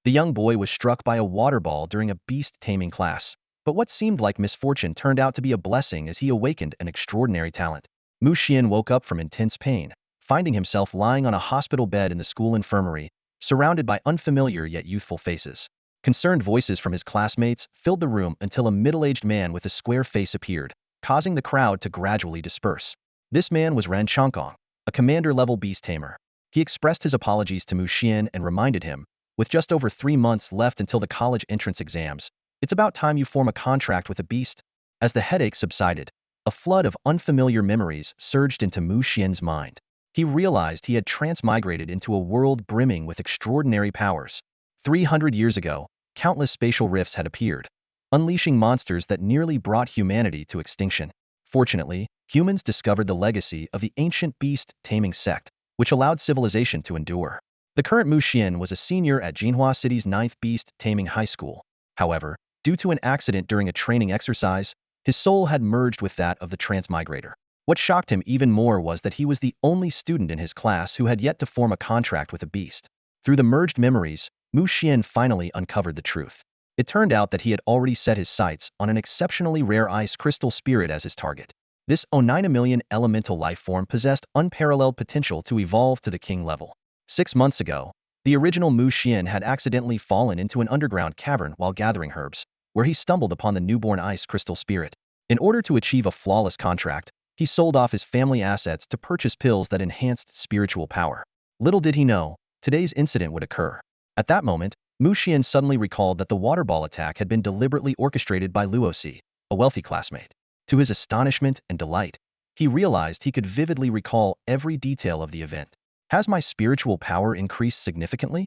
The young boy was struck by a water ball during a beast taming class, but what seemed like misfortune turned out to be a blessing as he awakened an extraordinary talent. Mu Xian woke up from intense pain, finding himself lying on a hospital bed in the school infirmary, surrounded by unfamiliar yet youthful faces. Concerned voices from his classmates filled the room until a middle-aged man with a square face appeared, causing the crowd to gradually disperse. This man was Ran Chongkong, a commander-level beast tamer. He expressed his apologies to Mu Xian and reminded him, with just over 3 months left until the college entrance exams, it's about time you form a contract with a beast. As the headache subsided, a flood of unfamiliar memories surged into Mu Xian's mind. He realized he had transmigrated into a world brimming with extraordinary powers. 300 years ago, countless spatial rifts had appeared, unleashing monsters that nearly brought humanity to extinction. Fortunately, humans discovered the legacy of the ancient beast taming sect, which allowed civilization to endure. The current Mu Xian was a senior at Jinhua City's 9th Beast Taming High School. However, due to an accident during a training exercise, his soul had merged with that of the transmigrator. What shocked him even more was that he was the only student in his class who had yet to form a contract with a beast. Through the merged memories, Mu Xian finally uncovered the truth. It turned out that he had already set his sights on an exceptionally rare ice crystal spirit as his target. This 9 million elemental life form possessed unparalleled potential to evolve to the king level. 6 months ago, the original Mu Xian had accidentally fallen into an underground cavern while gathering herbs, where he stumbled upon the newborn ice crystal spirit. In order to achieve a flawless contract, he sold off his family assets to purchase pills that enhanced spiritual power. Little did he know, today's incident would occur. At that moment, Mu Xian suddenly recalled that the water ball attack had been deliberately orchestrated by Luosi, a wealthy classmate. To his astonishment and delight, he realized he could vividly recall every detail of the event. Has my spiritual power increased significantly?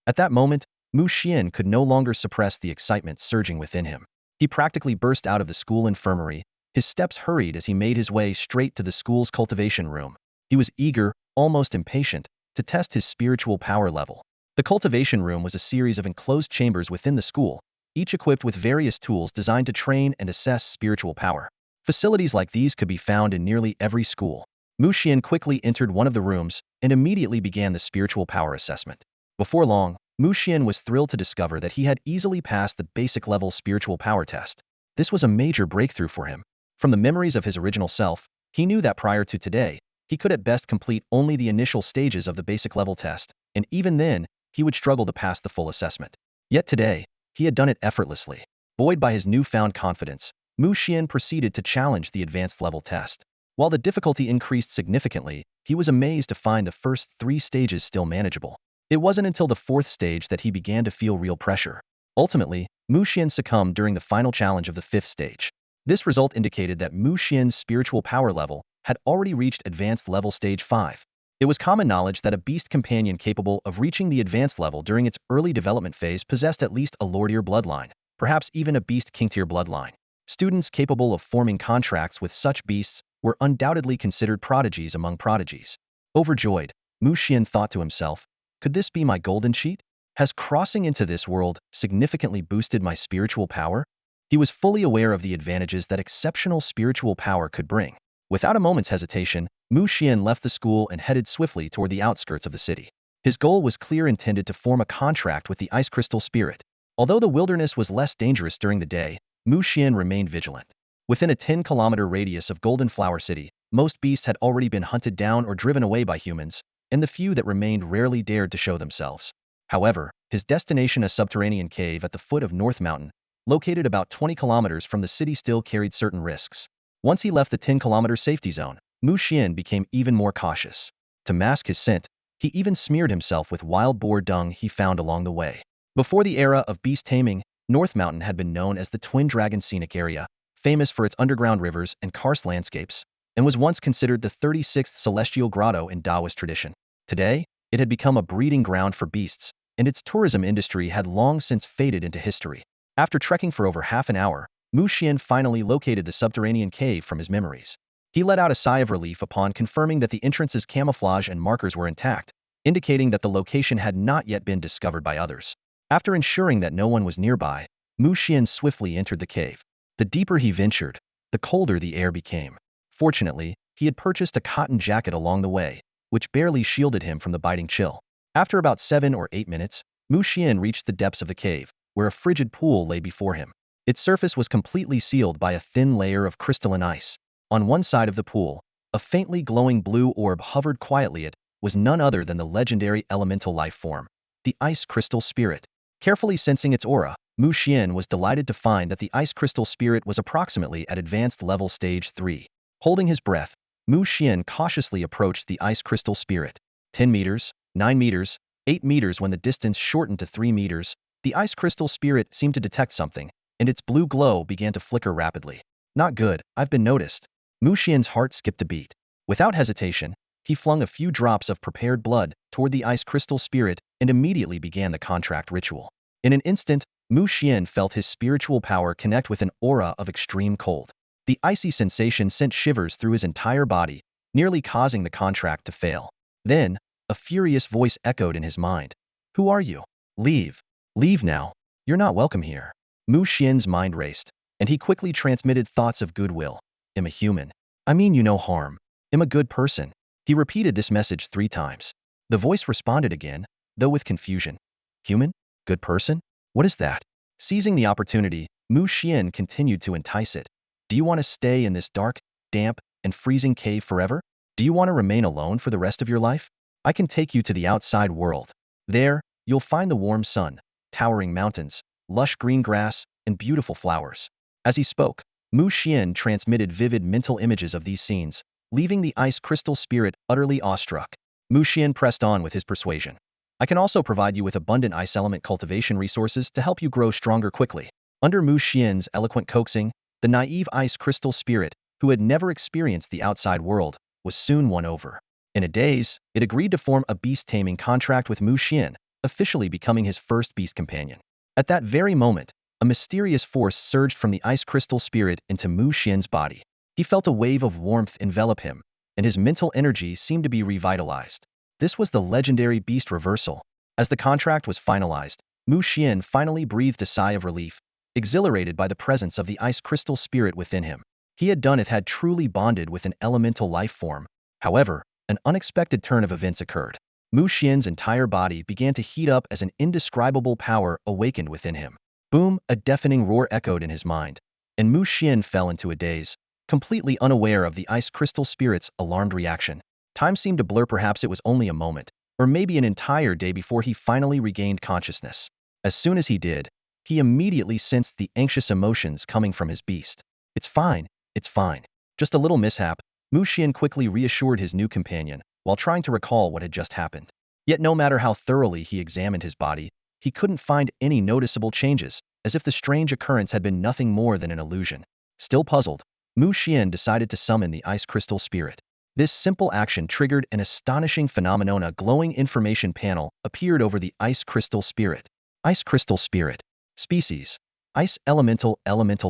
At that moment, Mu Xian could no longer suppress the excitement surging within him. He practically burst out of the school infirmary. His steps hurried as he made his way straight to the school's cultivation room. He was eager, almost impatient, to test his spiritual power level. The cultivation room was a series of enclosed chambers within the school, each equipped with various tools designed to train and assess spiritual power. Facilities like these could be found in nearly every school. Mu Xian quickly entered one of the rooms and immediately began the spiritual power assessment. Before long, Mu Xian was thrilled to discover that he had easily passed the basic level spiritual power test. This was a major breakthrough for him. From the memories of his original self, he knew that prior to today, he could at best complete only the initial stages of the basic level test, and even then, he would struggle to pass the full assessment. Yet today, he had done it effortlessly. Buoyed by his newfound confidence, Mu Xian proceeded to challenge the advanced level test. While the difficulty increased significantly, he was amazed to find the first 3 stages still manageable. It wasn't until the 4th stage that he began to feel real pressure. Ultimately, Mu Xian succumbed during the final challenge of the 5th stage. This result indicated that Mu Xian's spiritual power level had already reached advanced level stage 5. It was common knowledge that a beast companion capable of reaching the advanced level during its early development phase possessed at least a lord tier bloodline, perhaps even a beast king tier bloodline. Students capable of forming contracts with such beasts were undoubtedly considered prodigies among prodigies. Overjoyed, Mu Xian thought to himself, could this be my golden cheat? Has crossing into this world significantly boosted my spiritual power? He was fully aware of the advantages that exceptional spiritual power could bring. Without a moment's hesitation, Mu Xian left the school and headed swiftly toward the outskirts of the city. His goal was clear, intended to form a contract with the ice crystal spirit. Although the wilderness was less dangerous during the day, Mu Xian remained vigilant. Within a 10-kilometer radius of Golden Flower City, most beasts had already been hunted down or driven away by humans, and the few that remained rarely dared to show themselves. However, his destination, a subterranean cave at the foot of North Mountain, located about 20 kilometers from the city, still carried certain risks. Once he left the 10-kilometer safety zone, Mu Xian became even more cautious. To mask his scent, he even smeared himself with wild boar dung he found along the way. Before the era of beast taming, North Mountain had been known as the Twin Dragon Scenic Area, famous for its underground rivers and karst landscapes, and was once considered the 36th celestial grotto in Taoist tradition. Today, it had become a breeding ground for beasts, and its tourism industry had long since faded into history. After trekking for over half an hour, Mu Xian finally located the subterranean cave from his memories. He let out a sigh of relief upon confirming that the entrance's camouflage and markers were intact, indicating that the location had not yet been discovered by others. After ensuring that no one was nearby, Mu Xian swiftly entered the cave. The deeper he ventured, the colder the air became. Fortunately, he had purchased a cotton jacket along the way, which barely shielded him from the biting chill. After about 7 or 8 minutes, Mu Xian reached the depths of the cave, where a frigid pool lay before him. Its surface was completely sealed by a thin layer of crystalline ice. On one side of the pool, a faintly glowing blue orb hovered quietly. It was none other than the legendary elemental life form, the Ice Crystal Spirit. Carefully sensing its aura, Mu Xian was delighted to find that the Ice Crystal Spirit was approximately at advanced level stage 3. Holding his breath, Mu Xian cautiously approached the Ice Crystal Spirit. 10 meters, 9 meters, 8 meters. When the distance shortened to 3 meters, the Ice Crystal Spirit seemed to detect something, and its blue glow began to flicker rapidly. Not good, I've been noticed. Mu Xian's heart skipped a beat. Without hesitation, he flung a few drops of prepared blood toward the Ice Crystal Spirit and immediately began the contract ritual. In an instant, Mu Xian felt his spiritual power connect with an aura of extreme cold. The icy sensation sent shivers through his entire body, nearly causing the contract to fail. Then, a furious voice echoed in his mind. Who are you? Leave. Leave now. You're not welcome here. Mu Xian's mind raced, and he quickly transmitted thoughts of goodwill. Am a human. I mean you no harm. Am a good person. He repeated this message 3 times. The voice responded again, though with confusion. Human? Good person? What is that? Seizing the opportunity, Mu Xian continued to entice it. Do you want to stay in this dark, damp, and freezing cave forever? Do you want to remain alone for the rest of your life? I can take you to the outside world. There, you'll find the warm sun, towering mountains, lush green grass, and beautiful flowers. As he spoke, Mu Xian transmitted vivid mental images of these scenes, leaving the Ice Crystal Spirit utterly awestruck. Mu Xian pressed on with his persuasion. I can also provide you with abundant ice element cultivation resources to help you grow stronger quickly. Under Mu Xian's eloquent coaxing, the naive Ice Crystal Spirit, who had never experienced the outside world, was soon won over. In a daze, it agreed to form a beast taming contract with Mu Xian, officially becoming his first beast companion. At that very moment, a mysterious force surged from the Ice Crystal Spirit into Mu Xian's body. He felt a wave of warmth envelop him, and his mental energy seemed to be revitalized. This was the legendary beast reversal. As the contract was finalized, Mu Xian finally breathed a sigh of relief, exhilarated by the presence of the Ice Crystal Spirit within him. He had truly bonded with an elemental life form. However, an unexpected turn of events occurred. Mu Xian's entire body began to heat up as an indescribable power awakened within him. Boom! A deafening roar echoed in his mind, and Mu Xian fell into a daze, completely unaware of the Ice Crystal Spirit's alarmed reaction. Time seemed to blur. Perhaps it was only a moment, or maybe an entire day before he finally regained consciousness. As soon as he did, he immediately sensed the anxious emotions coming from his beast. It's fine, it's fine. Just a little mishap. Mu Xian quickly reassured his new companion, while trying to recall what had just happened. Yet no matter how thoroughly he examined his body, he couldn't find any noticeable changes, as if the strange occurrence had been nothing more than an illusion. Still puzzled, Mu Xian decided to summon the Ice Crystal Spirit. This simple action triggered an astonishing phenomenon. A glowing information panel appeared over the Ice Crystal Spirit. Ice Crystal Spirit. Species: Ice Elemental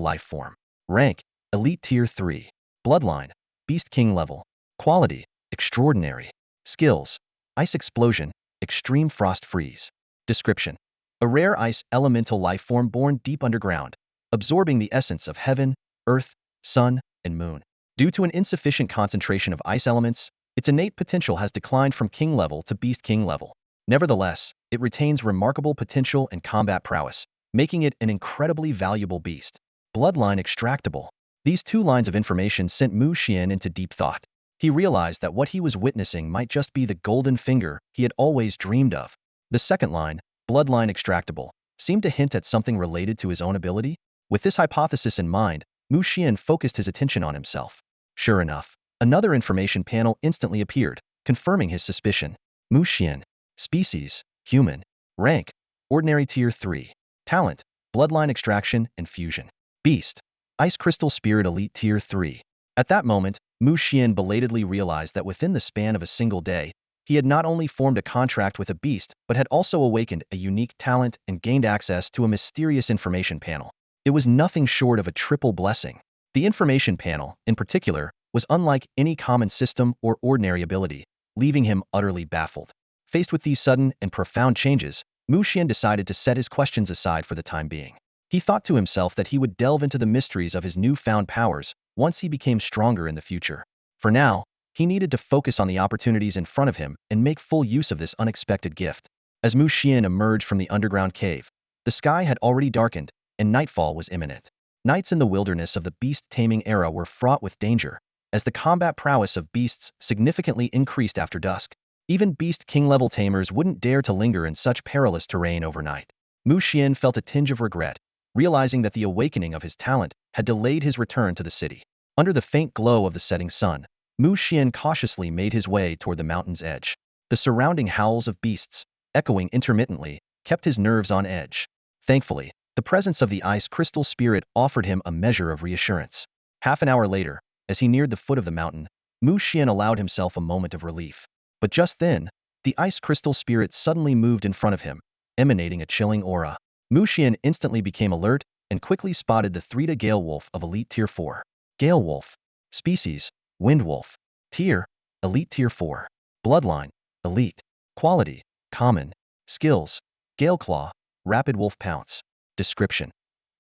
Life Form. Rank: Elite Tier 3. Bloodline: Beast King level. Quality: Extraordinary. Skills: Ice Explosion, Extreme Frost Freeze. Description: a rare ice elemental life form born deep underground, absorbing the essence of heaven, earth, sun, and moon. Due to an insufficient concentration of ice elements, its innate potential has declined from king level to beast king level. Nevertheless, it retains remarkable potential and combat prowess, making it an incredibly valuable beast. Bloodline extractable. These 2 lines of information sent Mu Xian into deep thought. He realized that what he was witnessing might just be the golden finger he had always dreamed of. The second line, bloodline extractable, seemed to hint at something related to his own ability. With this hypothesis in mind, Mu Xian focused his attention on himself. Sure enough, another information panel instantly appeared, confirming his suspicion. Mu Xian. Species: Human. Rank: Ordinary Tier 3. Talent: Bloodline Extraction and Fusion. Beast: Ice Crystal Spirit Elite Tier 3. At that moment, Mu Xian belatedly realized that within the span of a single day, he had not only formed a contract with a beast, but had also awakened a unique talent and gained access to a mysterious information panel. It was nothing short of a triple blessing. The information panel, in particular, was unlike any common system or ordinary ability, leaving him utterly baffled. Faced with these sudden and profound changes, Mu Xian decided to set his questions aside for the time being. He thought to himself that he would delve into the mysteries of his newfound powers once he became stronger in the future. For now, he needed to focus on the opportunities in front of him and make full use of this unexpected gift. As Mu Xian emerged from the underground cave, the sky had already darkened, and nightfall was imminent. Nights in the wilderness of the beast-taming era were fraught with danger, as the combat prowess of beasts significantly increased after dusk. Even beast king-level tamers wouldn't dare to linger in such perilous terrain overnight. Mu Xian felt a tinge of regret, realizing that the awakening of his talent had delayed his return to the city. Under the faint glow of the setting sun, Mu Xian cautiously made his way toward the mountain's edge. The surrounding howls of beasts, echoing intermittently, kept his nerves on edge. Thankfully, the presence of the ice crystal spirit offered him a measure of reassurance. Half an hour later, as he neared the foot of the mountain, Mu Xian allowed himself a moment of relief. But just then, the ice crystal spirit suddenly moved in front of him, emanating a chilling aura. Mu Xian instantly became alert and quickly spotted the Thrida Gale Wolf of Elite Tier 4. Gale Wolf. Species: Wind Wolf. Tier: Elite Tier 4. Bloodline: Elite. Quality: Common. Skills: Gale Claw, Rapid Wolf Pounce. Description: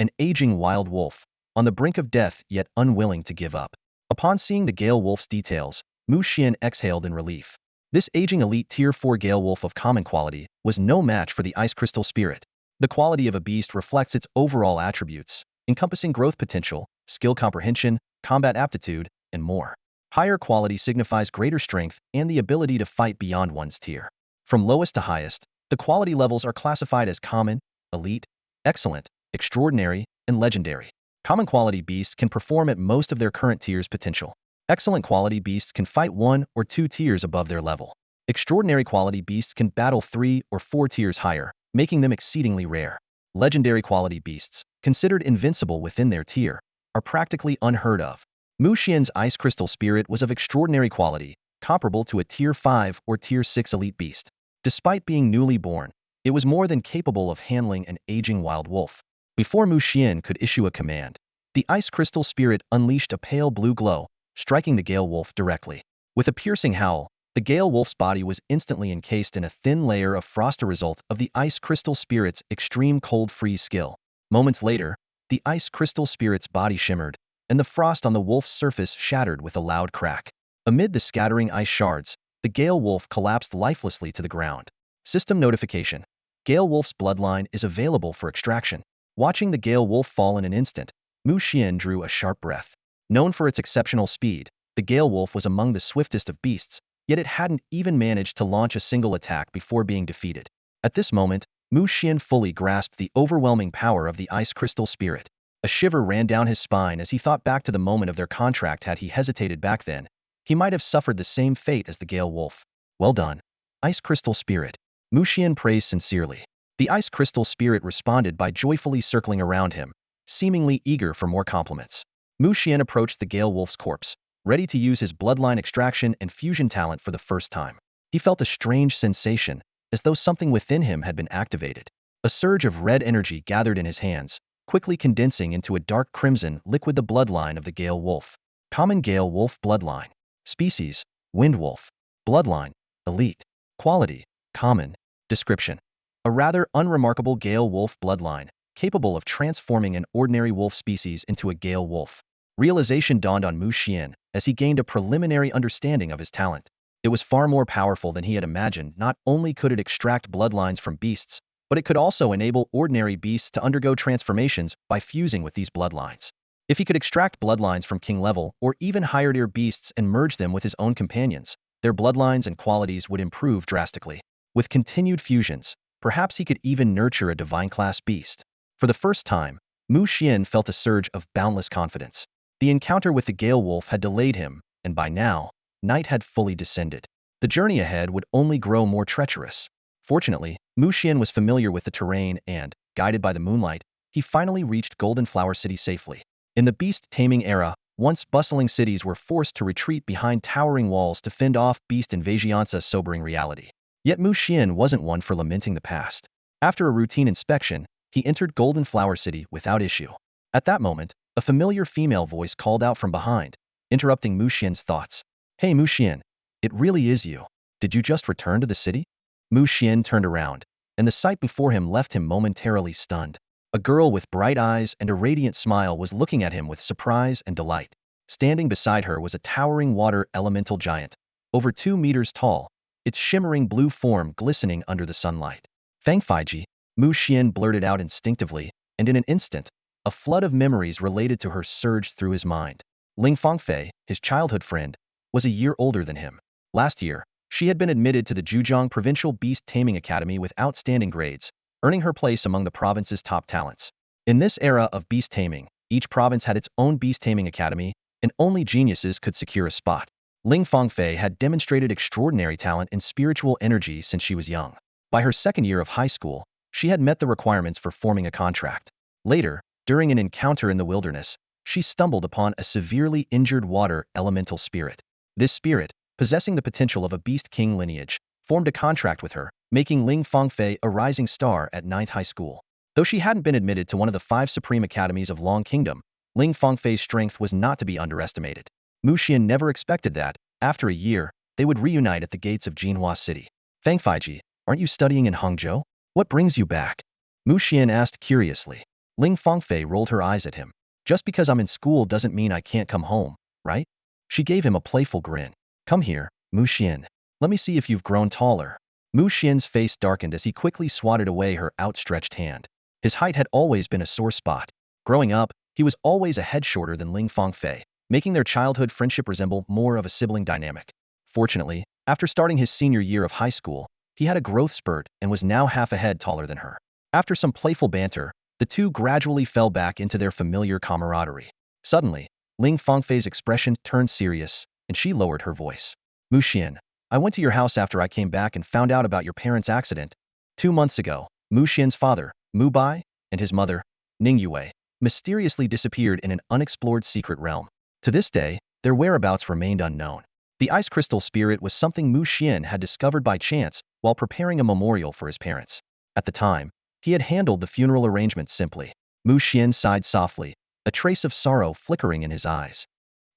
an aging wild wolf, on the brink of death yet unwilling to give up. Upon seeing the Gale Wolf's details, Mu Xian exhaled in relief. This aging Elite Tier 4 Gale Wolf of common quality was no match for the Ice Crystal Spirit. The quality of a beast reflects its overall attributes, encompassing growth potential, skill comprehension, combat aptitude, and more. Higher quality signifies greater strength and the ability to fight beyond one's tier. From lowest to highest, the quality levels are classified as common, elite, excellent, extraordinary, and legendary. Common quality beasts can perform at most of their current tier's potential. Excellent quality beasts can fight 1 or 2 tiers above their level. Extraordinary quality beasts can battle 3 or 4 tiers higher, making them exceedingly rare. Legendary quality beasts, considered invincible within their tier, are practically unheard of. Mu Xian's Ice Crystal Spirit was of extraordinary quality, comparable to a Tier 5 or Tier 6 elite beast. Despite being newly born, it was more than capable of handling an aging wild wolf. Before Mu Xian could issue a command, the Ice Crystal Spirit unleashed a pale blue glow, striking the Gale Wolf directly. With a piercing howl, the Gale Wolf's body was instantly encased in a thin layer of frost, a result of the Ice Crystal Spirit's extreme cold freeze skill. Moments later, the Ice Crystal Spirit's body shimmered, and the frost on the wolf's surface shattered with a loud crack. Amid the scattering ice shards, the Gale Wolf collapsed lifelessly to the ground. System notification: Gale Wolf's bloodline is available for extraction. Watching the Gale Wolf fall in an instant, Mu Xian drew a sharp breath. Known for its exceptional speed, the Gale Wolf was among the swiftest of beasts, yet it hadn't even managed to launch a single attack before being defeated. At this moment, Mu Xian fully grasped the overwhelming power of the Ice Crystal Spirit. A shiver ran down his spine as he thought back to the moment of their contract. Had he hesitated back then, he might have suffered the same fate as the Gale Wolf. Well done, Ice Crystal Spirit. Mu Xian praised sincerely. The Ice Crystal Spirit responded by joyfully circling around him, seemingly eager for more compliments. Mu Xian approached the Gale Wolf's corpse, ready to use his bloodline extraction and fusion talent for the first time. He felt a strange sensation, as though something within him had been activated. A surge of red energy gathered in his hands, quickly condensing into a dark crimson liquid. The bloodline of the Gale Wolf. Common Gale Wolf bloodline. Species: Wind Wolf. Bloodline: Elite. Quality: Common. Description: a rather unremarkable Gale Wolf bloodline, capable of transforming an ordinary wolf species into a Gale Wolf. Realization dawned on Mu Xian as he gained a preliminary understanding of his talent. It was far more powerful than he had imagined. Not only could it extract bloodlines from beasts, but it could also enable ordinary beasts to undergo transformations by fusing with these bloodlines. If he could extract bloodlines from king level or even higher tier beasts and merge them with his own companions, their bloodlines and qualities would improve drastically. With continued fusions, perhaps he could even nurture a divine class beast. For the first time, Mu Xian felt a surge of boundless confidence. The encounter with the Gale Wolf had delayed him, and by now, night had fully descended. The journey ahead would only grow more treacherous. Fortunately, Mu Xian was familiar with the terrain and, guided by the moonlight, he finally reached Golden Flower City safely. In the beast-taming era, once bustling cities were forced to retreat behind towering walls to fend off beast invasions, a sobering reality. Yet Mu Xian wasn't one for lamenting the past. After a routine inspection, he entered Golden Flower City without issue. At that moment, a familiar female voice called out from behind, interrupting Mu Xian's thoughts. "Hey Mu Xian, it really is you. Did you just return to the city?" Mu Xian turned around, and the sight before him left him momentarily stunned. A girl with bright eyes and a radiant smile was looking at him with surprise and delight. Standing beside her was a towering water elemental giant, over 2 meters tall, its shimmering blue form glistening under the sunlight. Fang Feiji, Mu Xian blurted out instinctively, and in an instant, a flood of memories related to her surged through his mind. Ling Fangfei, his childhood friend, was a year older than him. Last year, she had been admitted to the Zhejiang Provincial Beast Taming Academy with outstanding grades, earning her place among the province's top talents. In this era of beast taming, each province had its own beast taming academy, and only geniuses could secure a spot. Ling Fangfei had demonstrated extraordinary talent and spiritual energy since she was young. By her second year of high school, she had met the requirements for forming a contract. Later, during an encounter in the wilderness, she stumbled upon a severely injured water elemental spirit. This spirit, possessing the potential of a beast king lineage, formed a contract with her, making Ling Fangfei a rising star at 9th high school. Though she hadn't been admitted to one of the 5 supreme academies of Long Kingdom, Ling Fangfei's strength was not to be underestimated. Mu Xian never expected that, after a year, they would reunite at the gates of Jinhua City. Fang Feiji, aren't you studying in Hangzhou? What brings you back? Mu Xian asked curiously. Ling Fangfei rolled her eyes at him. Just because I'm in school doesn't mean I can't come home, right? She gave him a playful grin. Come here, Mu Xian. Let me see if you've grown taller. Mu Xian's face darkened as he quickly swatted away her outstretched hand. His height had always been a sore spot. Growing up, he was always a head shorter than Ling Fangfei, making their childhood friendship resemble more of a sibling dynamic. Fortunately, after starting his senior year of high school, he had a growth spurt and was now half a head taller than her. After some playful banter, the two gradually fell back into their familiar camaraderie. Suddenly, Ling Fangfei's expression turned serious, and she lowered her voice. Mu Xian, I went to your house after I came back and found out about your parents' accident. 2 months ago, Mu Xian's father, Mu Bai, and his mother, Ning Yue, mysteriously disappeared in an unexplored secret realm. To this day, their whereabouts remained unknown. The ice crystal spirit was something Mu Xian had discovered by chance while preparing a memorial for his parents. At the time, he had handled the funeral arrangements simply. Mu Xian sighed softly, a trace of sorrow flickering in his eyes.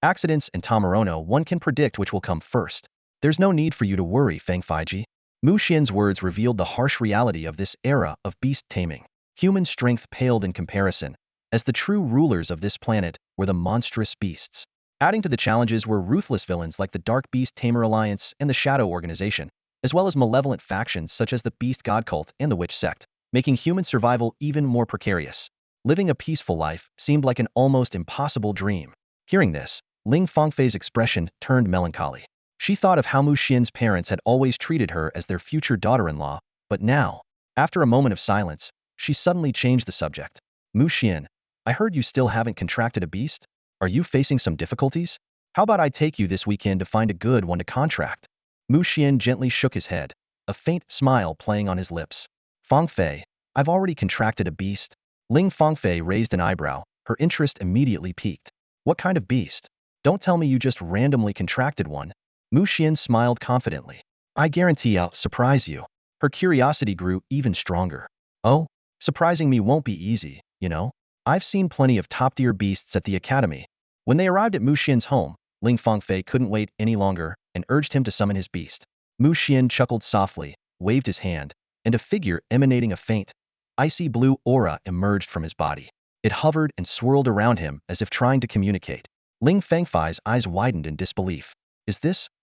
Accidents and Tamarono, one can predict which will come first. There's no need for you to worry, Fang Feiji. Mu Xian's words revealed the harsh reality of this era of beast taming. Human strength paled in comparison, as the true rulers of this planet were the monstrous beasts. Adding to the challenges were ruthless villains like the Dark Beast Tamer Alliance and the Shadow Organization, as well as malevolent factions such as the Beast God Cult and the Witch Sect, making human survival even more precarious. Living a peaceful life seemed like an almost impossible dream. Hearing this, Ling Fangfei's expression turned melancholy. She thought of how Mu Xian's parents had always treated her as their future daughter-in-law, but now, after a moment of silence, she suddenly changed the subject. Mu Xian, I heard you still haven't contracted a beast? Are you facing some difficulties? How about I take you this weekend to find a good one to contract? Mu Xian gently shook his head, a faint smile playing on his lips. Fangfei, I've already contracted a beast. Ling Fangfei raised an eyebrow, her interest immediately piqued. What kind of beast? Don't tell me you just randomly contracted one. Mu Xian smiled confidently. I guarantee I'll surprise you. Her curiosity grew even stronger. Oh, surprising me won't be easy, you know. I've seen plenty of top-tier beasts at the academy. When they arrived at Mu Xian's home, Ling Fangfei couldn't wait any longer and urged him to summon his beast. Mu Xian chuckled softly, waved his hand, and a figure emanating a faint, icy blue aura emerged from his body. It hovered and swirled around him as if trying to communicate. Ling Fangfei's eyes widened in disbelief.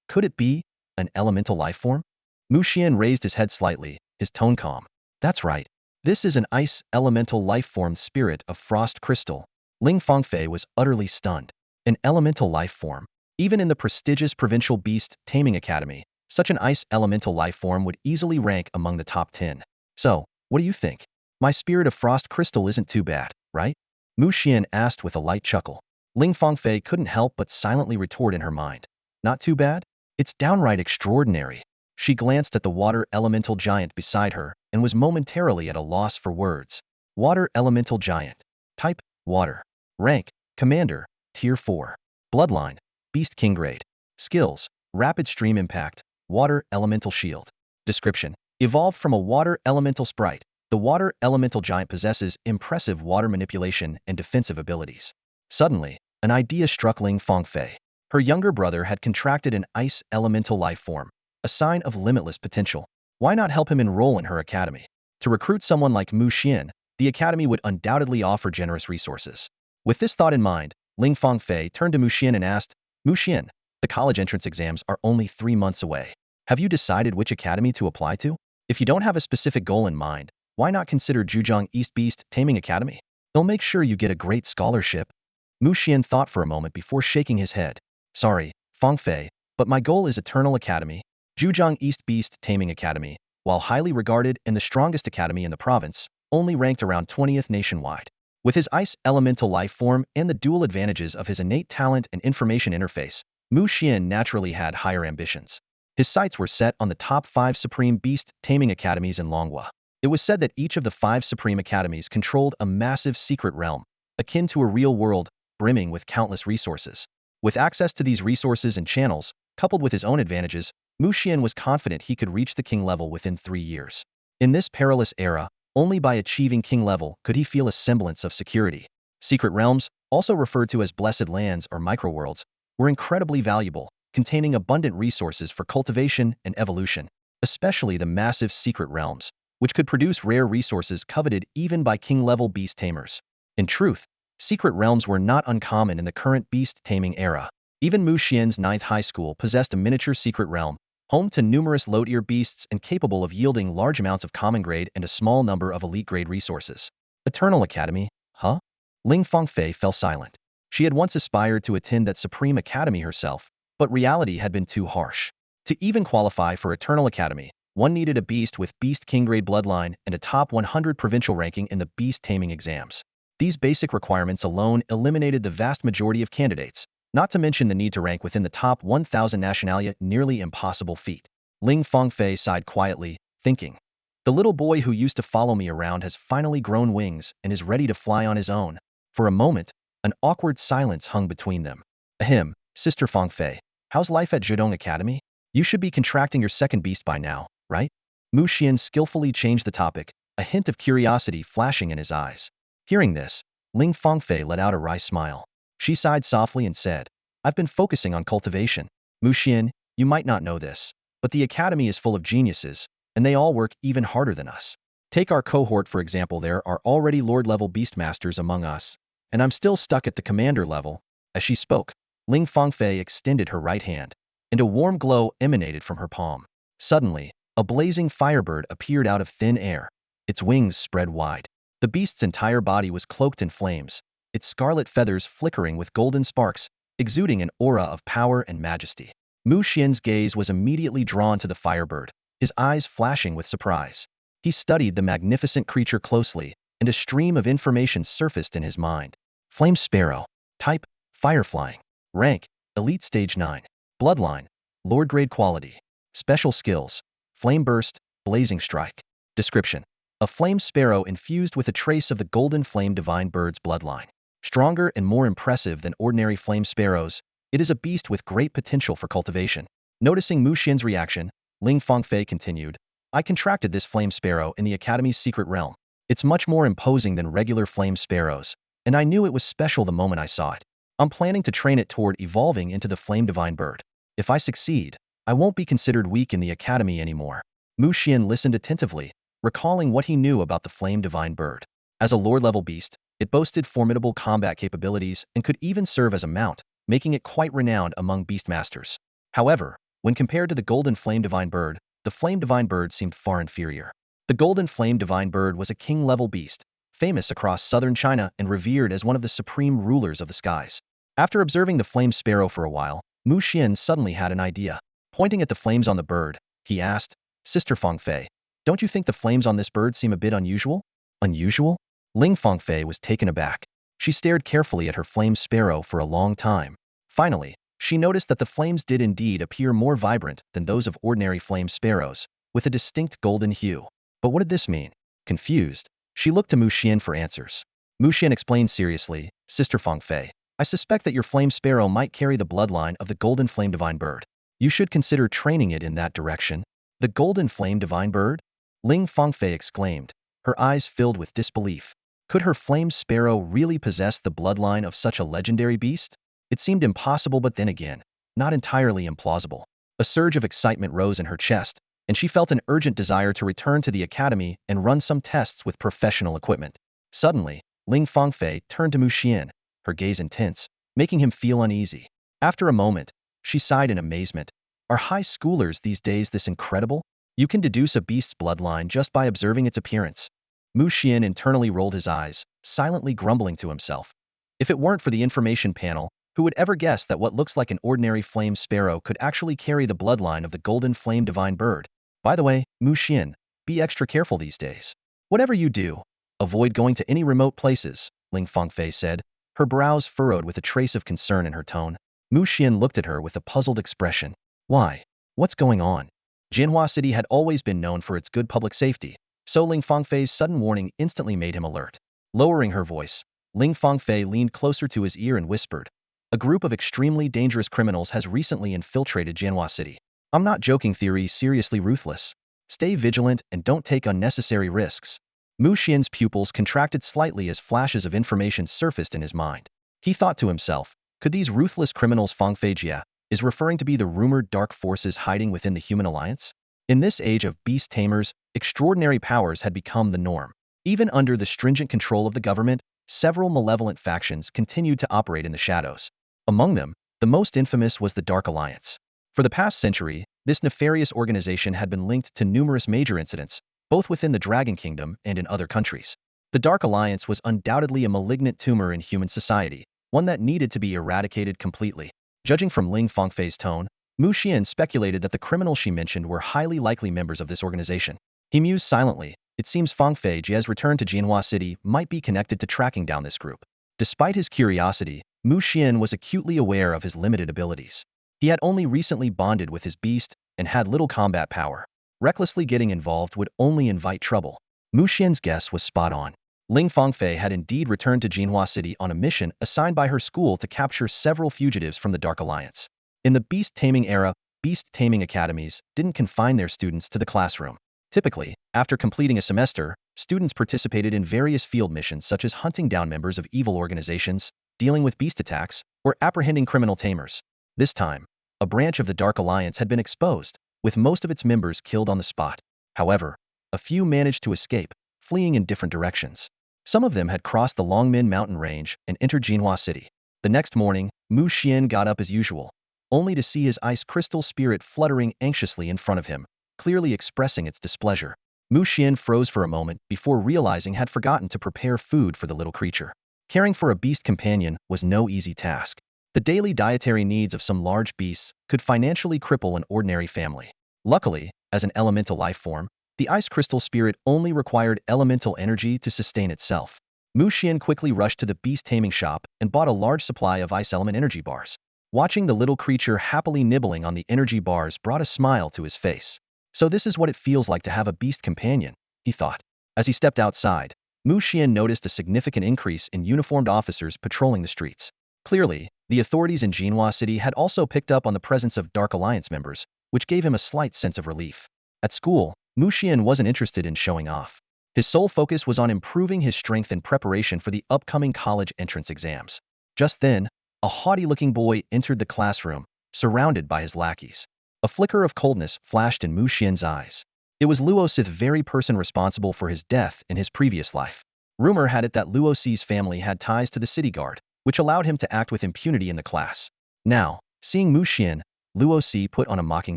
Could it be, an elemental life form? Mu Xian raised his head slightly, his tone calm. That's right. This is an ice elemental life form spirit of frost crystal. Ling Fangfei was utterly stunned. An elemental life form. Even in the prestigious Provincial Beast Taming Academy, such an ice elemental life form would easily rank among the top 10. So, what do you think? My spirit of frost crystal isn't too bad, right? Mu Xian asked with a light chuckle. Ling Fangfei couldn't help but silently retort in her mind. Not too bad? It's downright extraordinary. She glanced at the water elemental giant beside her and was momentarily at a loss for words. Water elemental giant. Type, water. Rank, commander, tier 4. Bloodline, beast king grade. Skills, rapid stream impact, water elemental shield. Description, evolved from a water elemental sprite. The water elemental giant possesses impressive water manipulation and defensive abilities. Suddenly, an idea struck Ling Fangfei. Her younger brother had contracted an ice elemental life form, a sign of limitless potential. Why not help him enroll in her academy? To recruit someone like Mu Xian, the academy would undoubtedly offer generous resources. With this thought in mind, Ling Fangfei turned to Mu Xian and asked, Mu Xian, the college entrance exams are only 3 months away. Have you decided which academy to apply to? If you don't have a specific goal in mind, why not consider Zhujiang East Beast Taming Academy? They'll make sure you get a great scholarship. Mu Xian thought for a moment before shaking his head. Sorry, Feng Fei, but my goal is Eternal Academy. Zhujiang East Beast Taming Academy, while highly regarded and the strongest academy in the province, only ranked around 20th nationwide. With his ice elemental life form and the dual advantages of his innate talent and information interface, Mu Xian naturally had higher ambitions. His sights were set on the top 5 Supreme Beast Taming Academies in Longhua. It was said that each of the 5 Supreme Academies controlled a massive secret realm, akin to a real world, brimming with countless resources. With access to these resources and channels, coupled with his own advantages, Mu Xian was confident he could reach the king level within 3 years. In this perilous era, only by achieving king level could he feel a semblance of security. Secret realms, also referred to as blessed lands or microworlds, were incredibly valuable, containing abundant resources for cultivation and evolution, especially the massive secret realms, which could produce rare resources coveted even by king-level beast tamers. In truth, secret realms were not uncommon in the current beast taming era. Even Mu Xian's 9th high school possessed a miniature secret realm, home to numerous low-tier beasts and capable of yielding large amounts of common grade and a small number of elite grade resources. Eternal Academy, huh? Ling Fengfei fell silent. She had once aspired to attend that Supreme Academy herself, but reality had been too harsh. To even qualify for Eternal Academy, one needed a beast with Beast King grade bloodline and a top 100 provincial ranking in the beast taming exams. These basic requirements alone eliminated the vast majority of candidates, not to mention the need to rank within the top 1,000 nationalia, nearly impossible feat. Ling Fengfei sighed quietly, thinking, the little boy who used to follow me around has finally grown wings and is ready to fly on his own. For a moment, an awkward silence hung between them. Ahem, Sister Fengfei, how's life at Zhudong Academy? You should be contracting your second beast by now, right? Mu Xian skillfully changed the topic, a hint of curiosity flashing in his eyes. Hearing this, Ling Fengfei let out a wry smile. She sighed softly and said, I've been focusing on cultivation. Mu Xian, you might not know this, but the academy is full of geniuses, and they all work even harder than us. Take our cohort for example, there are already Lord-level beastmasters among us, and I'm still stuck at the commander level. As she spoke, Ling Fengfei extended her right hand, and a warm glow emanated from her palm. Suddenly, a blazing firebird appeared out of thin air. Its wings spread wide. The beast's entire body was cloaked in flames, its scarlet feathers flickering with golden sparks, exuding an aura of power and majesty. Mu Xian's gaze was immediately drawn to the firebird, his eyes flashing with surprise. He studied the magnificent creature closely, and a stream of information surfaced in his mind. Flame Sparrow. Type, Fire Flying. Rank, Elite Stage 9. Bloodline, Lord Grade Quality. Special Skills, Flame Burst, Blazing Strike. Description: a flame sparrow infused with a trace of the golden flame divine bird's bloodline. Stronger and more impressive than ordinary flame sparrows, it is a beast with great potential for cultivation. Noticing Mu Xian's reaction, Ling Fengfei continued, I contracted this flame sparrow in the academy's secret realm. It's much more imposing than regular flame sparrows, and I knew it was special the moment I saw it. I'm planning to train it toward evolving into the flame divine bird. If I succeed, I won't be considered weak in the academy anymore. Mu Xian listened attentively, recalling what he knew about the flame divine bird. As a lore-level beast, it boasted formidable combat capabilities and could even serve as a mount, making it quite renowned among beastmasters. However, when compared to the golden flame divine bird, the flame divine bird seemed far inferior. The golden flame divine bird was a king-level beast, famous across southern China and revered as one of the supreme rulers of the skies. After observing the flame sparrow for a while, Mu Xian suddenly had an idea. Pointing at the flames on the bird, he asked, Sister Fengfei, don't you think the flames on this bird seem a bit unusual? Unusual? Ling Fengfei was taken aback. She stared carefully at her flame sparrow for a long time. Finally, she noticed that the flames did indeed appear more vibrant than those of ordinary flame sparrows, with a distinct golden hue. But what did this mean? Confused, she looked to Mu Xian for answers. Mu Xian explained seriously, Sister Fengfei, I suspect that your flame sparrow might carry the bloodline of the golden flame divine bird. You should consider training it in that direction. The golden flame divine bird? Ling Fengfei exclaimed, her eyes filled with disbelief. Could her flame sparrow really possess the bloodline of such a legendary beast? It seemed impossible, but then again, not entirely implausible. A surge of excitement rose in her chest, and she felt an urgent desire to return to the academy and run some tests with professional equipment. Suddenly, Ling Fengfei turned to Mu Xian, her gaze intense, making him feel uneasy. After a moment, she sighed in amazement. Are high schoolers these days this incredible? You can deduce a beast's bloodline just by observing its appearance. Mu Xian internally rolled his eyes, silently grumbling to himself. If it weren't for the information panel, who would ever guess that what looks like an ordinary flame sparrow could actually carry the bloodline of the golden flame divine bird? By the way, Mu Xian, be extra careful these days. Whatever you do, avoid going to any remote places, Ling Fengfei said, her brows furrowed with a trace of concern in her tone. Mu Xian looked at her with a puzzled expression. Why? What's going on? Jinhua City had always been known for its good public safety, so Ling Fengfei's sudden warning instantly made him alert. Lowering her voice, Ling Fengfei leaned closer to his ear and whispered, "A group of extremely dangerous criminals has recently infiltrated Jinhua City. I'm not joking, theory seriously ruthless. Stay vigilant and don't take unnecessary risks." Mu Xian's pupils contracted slightly as flashes of information surfaced in his mind. He thought to himself, could these ruthless criminals Fengfei Jia is referring to be the rumored dark forces hiding within the human alliance? In this age of Beast Tamers, extraordinary powers had become the norm. Even under the stringent control of the government, several malevolent factions continued to operate in the shadows. Among them, the most infamous was the Dark Alliance. For the past century, this nefarious organization had been linked to numerous major incidents, both within the Dragon Kingdom and in other countries. The Dark Alliance was undoubtedly a malignant tumor in human society, one that needed to be eradicated completely. Judging from Ling Fengfei's tone, Mu Xian speculated that the criminals she mentioned were highly likely members of this organization. He mused silently. It seems Fengfei Jia's return to Jinhua City might be connected to tracking down this group. Despite his curiosity, Mu Xian was acutely aware of his limited abilities. He had only recently bonded with his beast and had little combat power. Recklessly getting involved would only invite trouble. Mu Xian's guess was spot on. Ling Fengfei had indeed returned to Jinhua City on a mission assigned by her school to capture several fugitives from the Dark Alliance. In the beast taming era, beast taming academies didn't confine their students to the classroom. Typically, after completing a semester, students participated in various field missions such as hunting down members of evil organizations, dealing with beast attacks, or apprehending criminal tamers. This time, a branch of the Dark Alliance had been exposed, with most of its members killed on the spot. However, a few managed to escape, fleeing in different directions. Some of them had crossed the Longmin mountain range and entered Jinhua City. The next morning, Mu Xian got up as usual, only to see his ice crystal spirit fluttering anxiously in front of him, clearly expressing its displeasure. Mu Xian froze for a moment before realizing had forgotten to prepare food for the little creature. Caring for a beast companion was no easy task. The daily dietary needs of some large beasts could financially cripple an ordinary family. Luckily, as an elemental life form, the ice crystal spirit only required elemental energy to sustain itself. Mu Xian quickly rushed to the beast taming shop and bought a large supply of ice element energy bars. Watching the little creature happily nibbling on the energy bars brought a smile to his face. So this is what it feels like to have a beast companion, he thought. As he stepped outside, Mu Xian noticed a significant increase in uniformed officers patrolling the streets. Clearly, the authorities in Jinhua City had also picked up on the presence of Dark Alliance members, which gave him a slight sense of relief. At school, Mu Xian wasn't interested in showing off. His sole focus was on improving his strength in preparation for the upcoming college entrance exams. Just then, a haughty-looking boy entered the classroom, surrounded by his lackeys. A flicker of coldness flashed in Mu Xian's eyes. It was Luo, the very person responsible for his death in his previous life. Rumor had it that Luo's family had ties to the city guard, which allowed him to act with impunity in the class. Now, seeing Mu Xian, Luo put on a mocking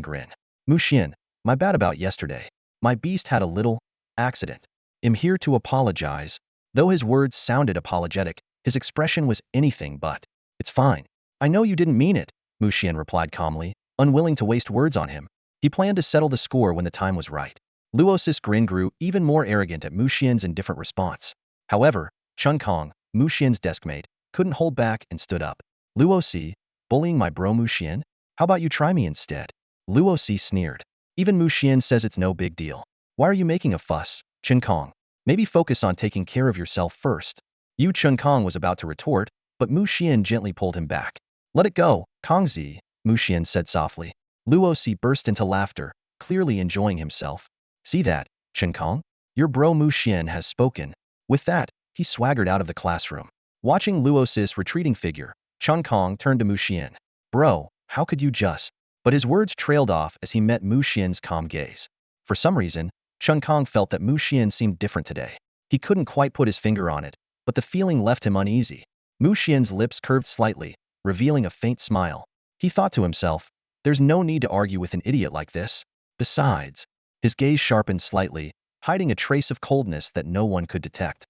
grin. Mu Xian, my bad about yesterday. My beast had a little accident. I'm here to apologize. Though his words sounded apologetic, his expression was anything but. It's fine. I know you didn't mean it, Mu Xian replied calmly, unwilling to waste words on him. He planned to settle the score when the time was right. Luo's grin grew even more arrogant at Mu Xian's indifferent response. However, Chun Kong, Mu Xian's deskmate, couldn't hold back and stood up. Luo, bullying my bro Mu Xian? How about you try me instead? Luo sneered. Even Mu Xian says it's no big deal. Why are you making a fuss, Chun Kong? Maybe focus on taking care of yourself first. Chun Kong was about to retort, but Mu Xian gently pulled him back. Let it go, Kongzi, Mu Xian said softly. Luo burst into laughter, clearly enjoying himself. See that, Chun Kong? Your bro Mu Xian has spoken. With that, he swaggered out of the classroom. Watching Luo's retreating figure, Chun Kong turned to Mu Xian. Bro, how could you just? But his words trailed off as he met Mu Xian's calm gaze. For some reason, Chun Kong felt that Mu Xian seemed different today. He couldn't quite put his finger on it, but the feeling left him uneasy. Mu Xian's lips curved slightly, revealing a faint smile. He thought to himself, there's no need to argue with an idiot like this. Besides, His gaze sharpened slightly, hiding a trace of coldness that no one could detect.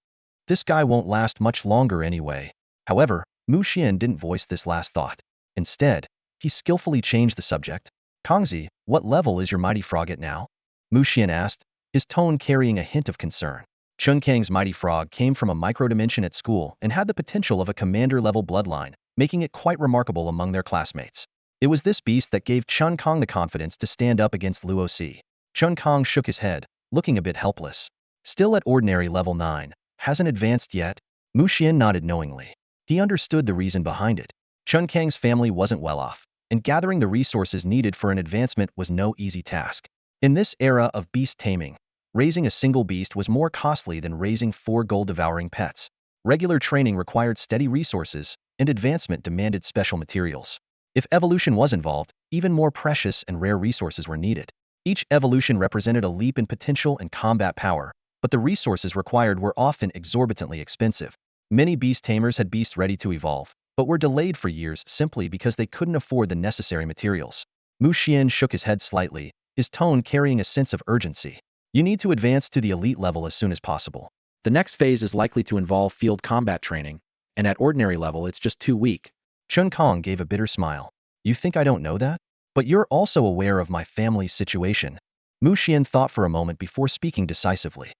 This guy won't last much longer anyway. However, Mu Xian didn't voice this last thought. Instead, he skillfully changed the subject. Kongzi, what level is your mighty frog at now? Mu Xian asked, his tone carrying a hint of concern. Chun Kang's mighty frog came from a microdimension at school and had the potential of a commander-level bloodline, making it quite remarkable among their classmates. It was this beast that gave Chun Kong the confidence to stand up against Luo Si. Chun Kong shook his head, looking a bit helpless. Still at ordinary level 9, hasn't advanced yet? Mu Xian nodded knowingly. He understood the reason behind it. Chun Kang's family wasn't well off, and gathering the resources needed for an advancement was no easy task. In this era of beast taming, raising a single beast was more costly than raising 4 gold-devouring pets. Regular training required steady resources, and advancement demanded special materials. If evolution was involved, even more precious and rare resources were needed. Each evolution represented a leap in potential and combat power, but the resources required were often exorbitantly expensive. Many beast tamers had beasts ready to evolve, but were delayed for years simply because they couldn't afford the necessary materials. Mu Xian shook his head slightly, his tone carrying a sense of urgency. You need to advance to the elite level as soon as possible. The next phase is likely to involve field combat training, and at ordinary level it's just too weak. Chun Kong gave a bitter smile. You think I don't know that? But you're also aware of my family's situation. Mu Xian thought for a moment before speaking decisively.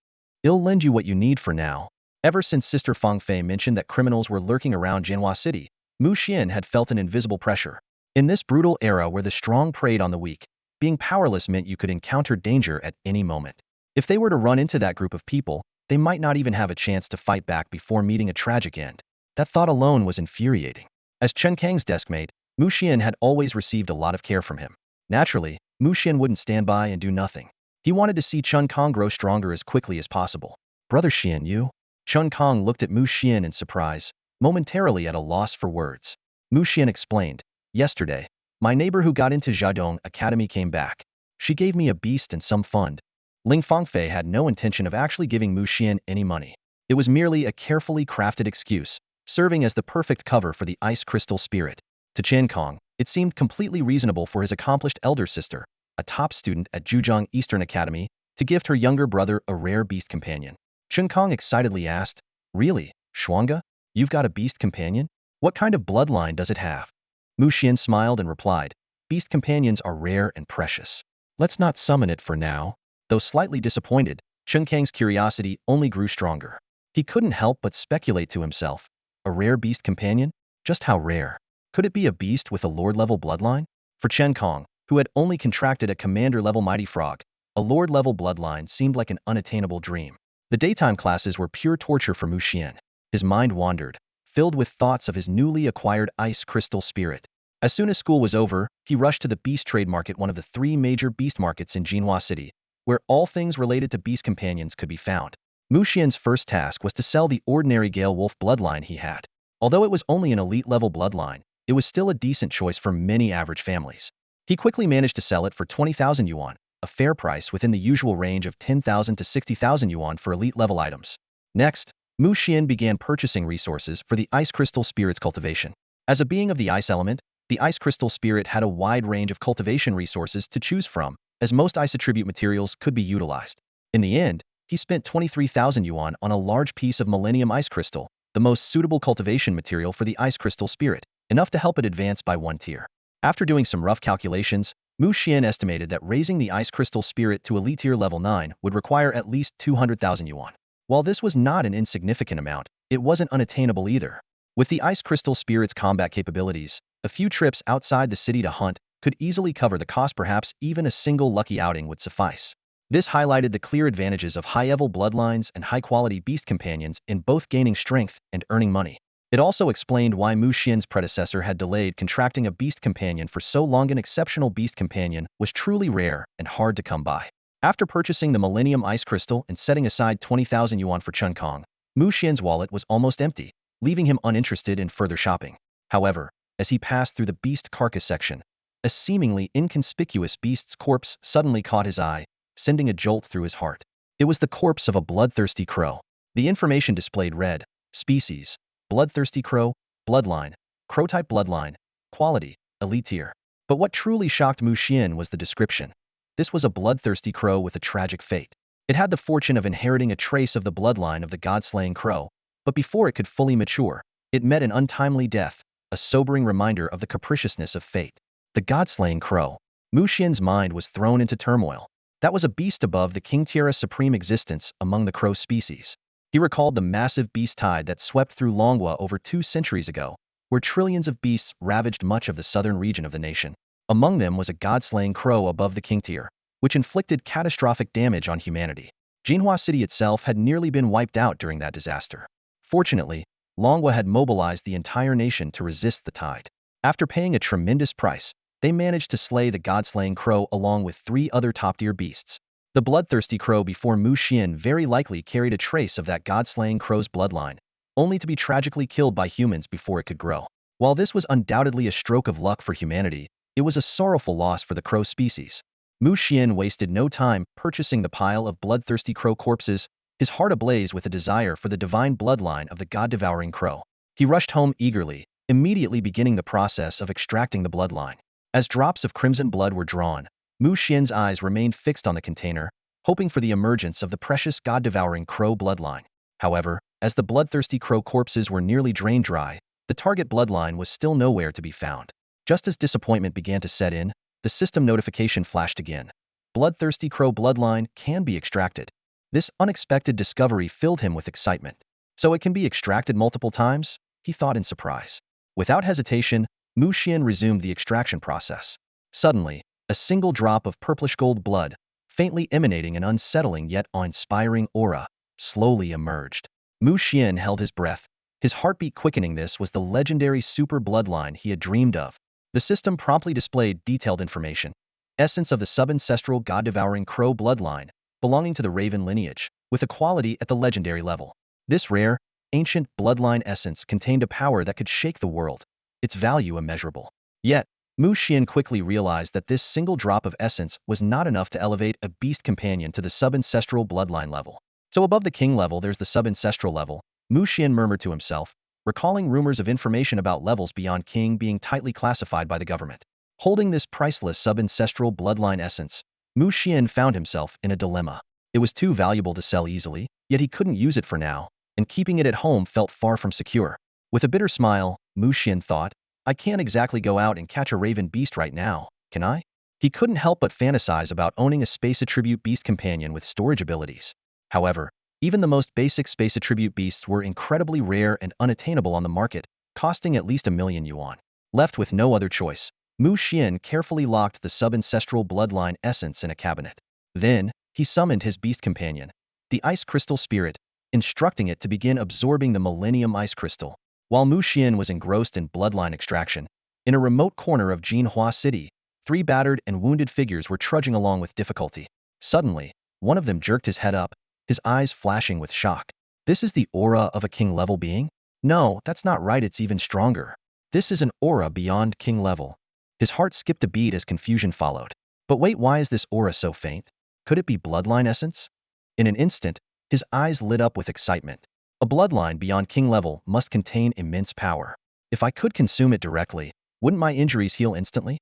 I'll lend you what you need for now. Ever since Sister Fang Fei mentioned that criminals were lurking around Jianhua City, Mu Xian had felt an invisible pressure. In this brutal era where the strong preyed on the weak, being powerless meant you could encounter danger at any moment. If they were to run into that group of people, they might not even have a chance to fight back before meeting a tragic end. That thought alone was infuriating. As Chen Kang's deskmate, Mu Xian had always received a lot of care from him. Naturally, Mu Xian wouldn't stand by and do nothing. He wanted to see Chun Kong grow stronger as quickly as possible. Brother Xian, you? Chun Kong looked at Mu Xian in surprise, momentarily at a loss for words. Mu Xian explained, yesterday, my neighbor who got into Jiadong Academy came back. She gave me a beast and some fund. Ling Fangfei had no intention of actually giving Mu Xian any money. It was merely a carefully crafted excuse, serving as the perfect cover for the ice crystal spirit. To Chen Kong, it seemed completely reasonable for his accomplished elder sister, a top student at Zhujiang Eastern Academy, to gift her younger brother a rare beast companion. Chen Kong excitedly asked, really, Xuanga? You've got a beast companion? What kind of bloodline does it have? Mu Xian smiled and replied, beast companions are rare and precious. Let's not summon it for now. Though slightly disappointed, Chen Kang's curiosity only grew stronger. He couldn't help but speculate to himself, a rare beast companion? Just how rare? Could it be a beast with a lord-level bloodline? For Chen Kong, who had only contracted a commander-level mighty frog, a lord-level bloodline seemed like an unattainable dream. The daytime classes were pure torture for Mu Xian. His mind wandered, filled with thoughts of his newly acquired ice crystal spirit. As soon as school was over, he rushed to the beast trade market, one of the 3 major beast markets in Jinhua City, where all things related to beast companions could be found. Mu Xian's first task was to sell the ordinary Gale Wolf bloodline he had. Although it was only an elite-level bloodline, it was still a decent choice for many average families. He quickly managed to sell it for 20,000 yuan, a fair price within the usual range of 10,000 to 60,000 yuan for elite-level items. Next, Mu Xian began purchasing resources for the ice crystal spirit's cultivation. As a being of the ice element, the ice crystal spirit had a wide range of cultivation resources to choose from, as most ice attribute materials could be utilized. In the end, he spent 23,000 yuan on a large piece of Millennium Ice Crystal, the most suitable cultivation material for the ice crystal spirit, enough to help it advance by 1 tier. After doing some rough calculations, Mu Xian estimated that raising the ice crystal spirit to elite tier level 9 would require at least 200,000 yuan. While this was not an insignificant amount, it wasn't unattainable either. With the ice crystal spirit's combat capabilities, a few trips outside the city to hunt could easily cover the cost. Perhaps even a single lucky outing would suffice. This highlighted the clear advantages of high-level bloodlines and high-quality beast companions in both gaining strength and earning money. It also explained why Mu Xian's predecessor had delayed contracting a beast companion for so long. An exceptional beast companion was truly rare and hard to come by. After purchasing the Millennium Ice Crystal and setting aside 20,000 yuan for Chun Kong, Mu Xian's wallet was almost empty, leaving him uninterested in further shopping. However, as he passed through the beast carcass section, a seemingly inconspicuous beast's corpse suddenly caught his eye, sending a jolt through his heart. It was the corpse of a bloodthirsty crow. The information displayed read, species, bloodthirsty crow, bloodline, crow-type bloodline, quality, elite tier. But what truly shocked Mu Xian was the description. This was a bloodthirsty crow with a tragic fate. It had the fortune of inheriting a trace of the bloodline of the god-slaying crow, but before it could fully mature, it met an untimely death, a sobering reminder of the capriciousness of fate. The god-slaying crow. Mu Xian's mind was thrown into turmoil. That was a beast above the King Tiara's supreme existence among the crow species. He recalled the massive beast tide that swept through Longhua over 2 centuries ago, where trillions of beasts ravaged much of the southern region of the nation. Among them was a god-slaying crow above the King Tier, which inflicted catastrophic damage on humanity. Jinhua City itself had nearly been wiped out during that disaster. Fortunately, Longhua had mobilized the entire nation to resist the tide. After paying a tremendous price, they managed to slay the god-slaying crow along with 3 other top-tier beasts. The bloodthirsty crow before Mu Xian very likely carried a trace of that god-slaying crow's bloodline, only to be tragically killed by humans before it could grow. While this was undoubtedly a stroke of luck for humanity, it was a sorrowful loss for the crow species. Mu Xian wasted no time purchasing the pile of bloodthirsty crow corpses, his heart ablaze with a desire for the divine bloodline of the god-devouring crow. He rushed home eagerly, immediately beginning the process of extracting the bloodline. As drops of crimson blood were drawn, Mu Xian's eyes remained fixed on the container, hoping for the emergence of the precious god-devouring crow bloodline. However, as the bloodthirsty crow corpses were nearly drained dry, the target bloodline was still nowhere to be found. Just as disappointment began to set in, the system notification flashed again. Bloodthirsty crow bloodline can be extracted. This unexpected discovery filled him with excitement. So it can be extracted multiple times? He thought in surprise. Without hesitation, Mu Xian resumed the extraction process. Suddenly, a single drop of purplish gold blood, faintly emanating an unsettling yet awe-inspiring aura, slowly emerged. Mu Xian held his breath, his heartbeat quickening. This was the legendary super bloodline he had dreamed of. The system promptly displayed detailed information. Essence of the sub-ancestral god-devouring crow bloodline, belonging to the Raven lineage, with a quality at the legendary level. This rare, ancient bloodline essence contained a power that could shake the world, its value immeasurable. Yet, Mu Xian quickly realized that this single drop of essence was not enough to elevate a beast companion to the sub-ancestral bloodline level. So above the king level there's the sub-ancestral level, Mu Xian murmured to himself, recalling rumors of information about levels beyond king being tightly classified by the government. Holding this priceless sub-ancestral bloodline essence, Mu Xian found himself in a dilemma. It was too valuable to sell easily, yet he couldn't use it for now, and keeping it at home felt far from secure. With a bitter smile, Mu Xian thought, I can't exactly go out and catch a raven beast right now, can I? He couldn't help but fantasize about owning a space attribute beast companion with storage abilities. However, even the most basic space attribute beasts were incredibly rare and unattainable on the market, costing at least 1,000,000 yuan. Left with no other choice, Mu Xian carefully locked the sub-ancestral bloodline essence in a cabinet. Then, he summoned his beast companion, the Ice Crystal Spirit, instructing it to begin absorbing the Millennium Ice Crystal. While Mu Xian was engrossed in bloodline extraction, in a remote corner of Jinhua City, 3 battered and wounded figures were trudging along with difficulty. Suddenly, one of them jerked his head up, his eyes flashing with shock. This is the aura of a king-level being? No, that's not right, it's even stronger. This is an aura beyond king level. His heart skipped a beat as confusion followed. But wait, why is this aura so faint? Could it be bloodline essence? In an instant, his eyes lit up with excitement. A bloodline beyond king level must contain immense power. If I could consume it directly, wouldn't my injuries heal instantly?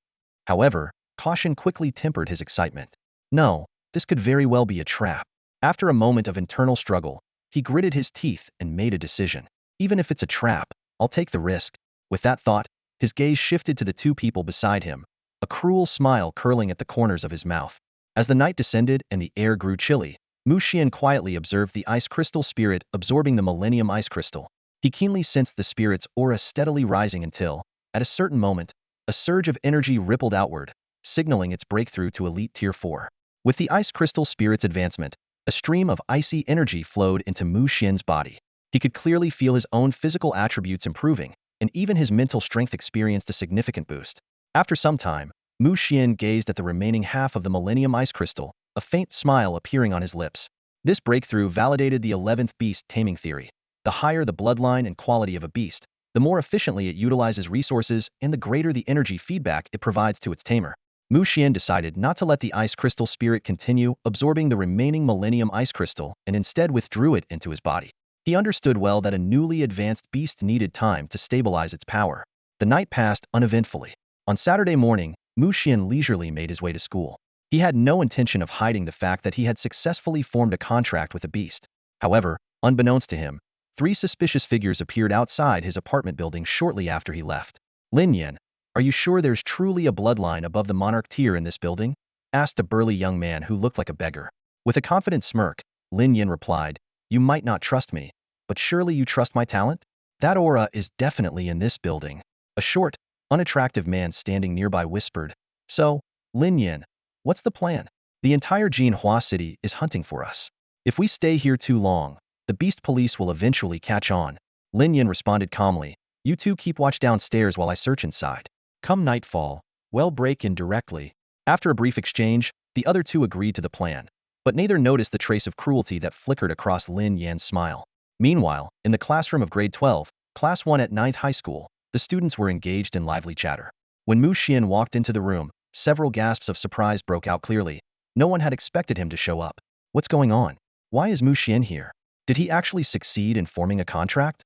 However, caution quickly tempered his excitement. No, this could very well be a trap. After a moment of internal struggle, he gritted his teeth and made a decision. Even if it's a trap, I'll take the risk. With that thought, his gaze shifted to the 2 people beside him, a cruel smile curling at the corners of his mouth. As the night descended and the air grew chilly, Mu Xian quietly observed the Ice Crystal Spirit absorbing the Millennium Ice Crystal. He keenly sensed the spirit's aura steadily rising until, at a certain moment, a surge of energy rippled outward, signaling its breakthrough to Elite Tier 4. With the Ice Crystal Spirit's advancement, a stream of icy energy flowed into Mu Xian's body. He could clearly feel his own physical attributes improving, and even his mental strength experienced a significant boost. After some time, Mu Xian gazed at the remaining half of the Millennium Ice Crystal, a faint smile appearing on his lips. This breakthrough validated the 11th beast taming theory. The higher the bloodline and quality of a beast, the more efficiently it utilizes resources and the greater the energy feedback it provides to its tamer. Mu Xian decided not to let the Ice Crystal Spirit continue absorbing the remaining Millennium Ice Crystal and instead withdrew it into his body. He understood well that a newly advanced beast needed time to stabilize its power. The night passed uneventfully. On Saturday morning, Mu Xian leisurely made his way to school. He had no intention of hiding the fact that he had successfully formed a contract with a beast. However, unbeknownst to him, three suspicious figures appeared outside his apartment building shortly after he left. Lin Yan, are you sure there's truly a bloodline above the monarch tier in this building? Asked a burly young man who looked like a beggar. With a confident smirk, Lin Yan replied, you might not trust me, but surely you trust my talent? That aura is definitely in this building. A short, unattractive man standing nearby whispered, so, Lin Yan, what's the plan? The entire Jinhua city is hunting for us. If we stay here too long, the beast police will eventually catch on. Lin Yan responded calmly, you two keep watch downstairs while I search inside. Come nightfall, we'll break in directly. After a brief exchange, the other two agreed to the plan, but neither noticed the trace of cruelty that flickered across Lin Yan's smile. Meanwhile, in the classroom of grade 12, class 1 at 9th high school, the students were engaged in lively chatter. When Mu Xian walked into the room, several gasps of surprise broke out clearly. No one had expected him to show up. What's going on? Why is Mu Xian here? Did he actually succeed in forming a contract?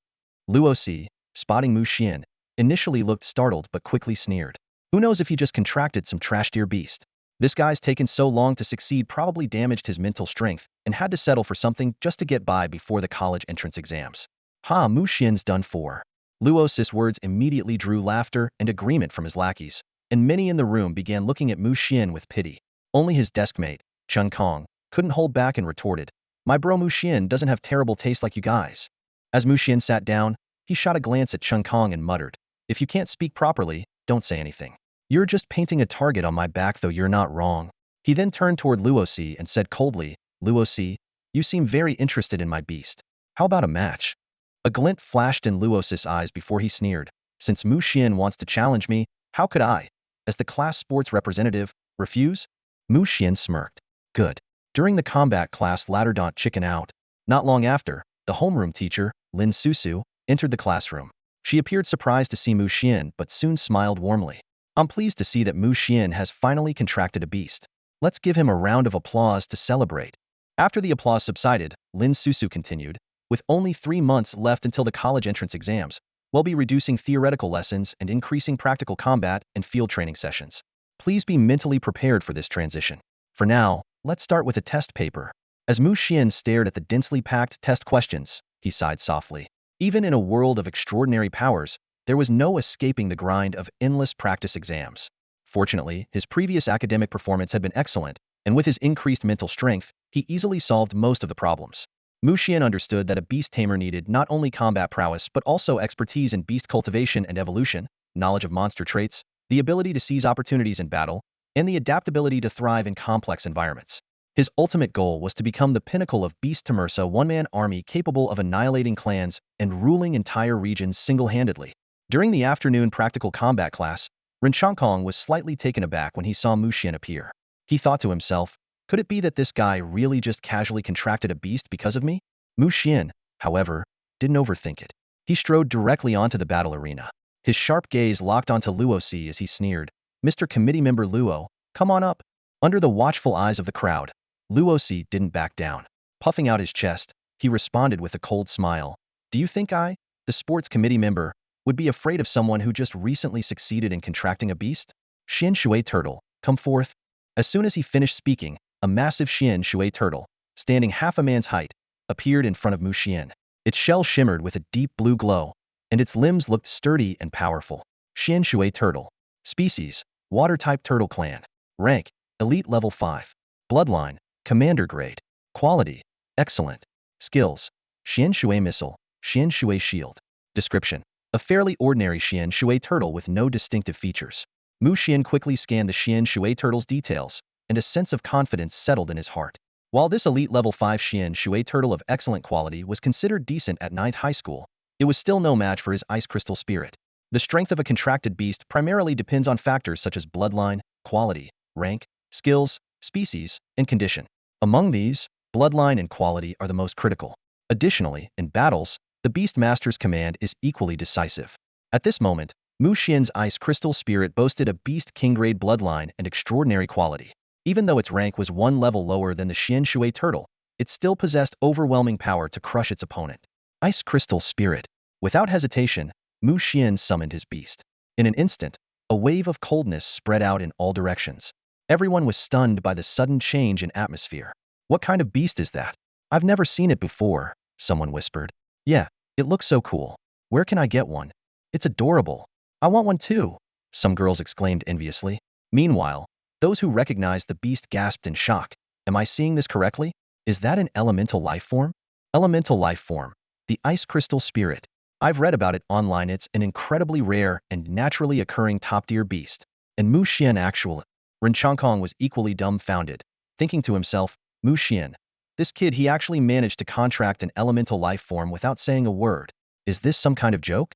Luo Si, spotting Mu Xian, initially looked startled but quickly sneered. Who knows if he just contracted some trash-tier beast? This guy's taken so long to succeed probably damaged his mental strength and had to settle for something just to get by before the college entrance exams. Ha, Mu Xian's done for. Luo Si's words immediately drew laughter and agreement from his lackeys, and many in the room began looking at Mu Xian with pity. Only his deskmate, Chun Kong, couldn't hold back and retorted, my bro Mu Xian doesn't have terrible taste like you guys. As Mu Xian sat down, he shot a glance at Chun Kong and muttered, if you can't speak properly, don't say anything. You're just painting a target on my back, though you're not wrong. He then turned toward Luo Si and said coldly, Luo Si, you seem very interested in my beast. How about a match? A glint flashed in Luo Si's eyes before he sneered, since Mu Xian wants to challenge me, how could I, as the class sports representative, refuse? Mu Xian smirked. Good. During the combat class ladder don't chicken out. Not long after, the homeroom teacher, Lin Susu, entered the classroom. She appeared surprised to see Mu Xian but soon smiled warmly. I'm pleased to see that Mu Xian has finally contracted a beast. Let's give him a round of applause to celebrate. After the applause subsided, Lin Susu continued, with only 3 months left until the college entrance exams, we'll be reducing theoretical lessons and increasing practical combat and field training sessions. Please be mentally prepared for this transition. For now, let's start with a test paper. As Mu Xian stared at the densely packed test questions, he sighed softly. Even in a world of extraordinary powers, there was no escaping the grind of endless practice exams. Fortunately, his previous academic performance had been excellent, and with his increased mental strength, he easily solved most of the problems. Mu Xian understood that a Beast Tamer needed not only combat prowess but also expertise in beast cultivation and evolution, knowledge of monster traits, the ability to seize opportunities in battle, and the adaptability to thrive in complex environments. His ultimate goal was to become the pinnacle of Beast Tamers, a one-man army capable of annihilating clans and ruling entire regions single-handedly. During the afternoon practical combat class, Ren Kong was slightly taken aback when he saw Mu Xian appear. He thought to himself, could it be that this guy really just casually contracted a beast because of me? Mu Xian, however, didn't overthink it. He strode directly onto the battle arena. His sharp gaze locked onto Luo Si as he sneered, Mr. Committee Member Luo, come on up. Under the watchful eyes of the crowd, Luo Si didn't back down. Puffing out his chest, he responded with a cold smile. Do you think I, the sports committee member, would be afraid of someone who just recently succeeded in contracting a beast? Xian Shui Turtle, come forth. As soon as he finished speaking, a massive Xian Shui Turtle, standing half a man's height, appeared in front of Mu Xian. Its shell shimmered with a deep blue glow, and its limbs looked sturdy and powerful. Xian Shui Turtle. Species, Water-type Turtle Clan. Rank, Elite Level 5. Bloodline, Commander Grade. Quality, Excellent. Skills, Xian Shui Missile, Xian Shui Shield. Description, a fairly ordinary Xian Shui Turtle with no distinctive features. Mu Xian quickly scanned the Xian Shui Turtle's details, and a sense of confidence settled in his heart. While this elite level 5 Xian Shui Turtle of excellent quality was considered decent at 9th high school, it was still no match for his ice crystal spirit. The strength of a contracted beast primarily depends on factors such as bloodline, quality, rank, skills, species, and condition. Among these, bloodline and quality are the most critical. Additionally, in battles, the Beast Master's command is equally decisive. At this moment, Mu Xian's ice crystal spirit boasted a Beast King grade bloodline and extraordinary quality. Even though its rank was one level lower than the Xian Shui Turtle, it still possessed overwhelming power to crush its opponent. Ice Crystal Spirit. Without hesitation, Mu Xian summoned his beast. In an instant, a wave of coldness spread out in all directions. Everyone was stunned by the sudden change in atmosphere. What kind of beast is that? I've never seen it before, someone whispered. Yeah, it looks so cool. Where can I get one? It's adorable. I want one too, some girls exclaimed enviously. Meanwhile, those who recognized the beast gasped in shock. Am I seeing this correctly? Is that an elemental life form? Elemental life form. The ice crystal spirit. I've read about it online. It's an incredibly rare and naturally occurring top-tier beast. And Mu Xian actually. Ren Chongkong was equally dumbfounded, thinking to himself, Mu Xian. This kid, he actually managed to contract an elemental life form without saying a word. Is this some kind of joke?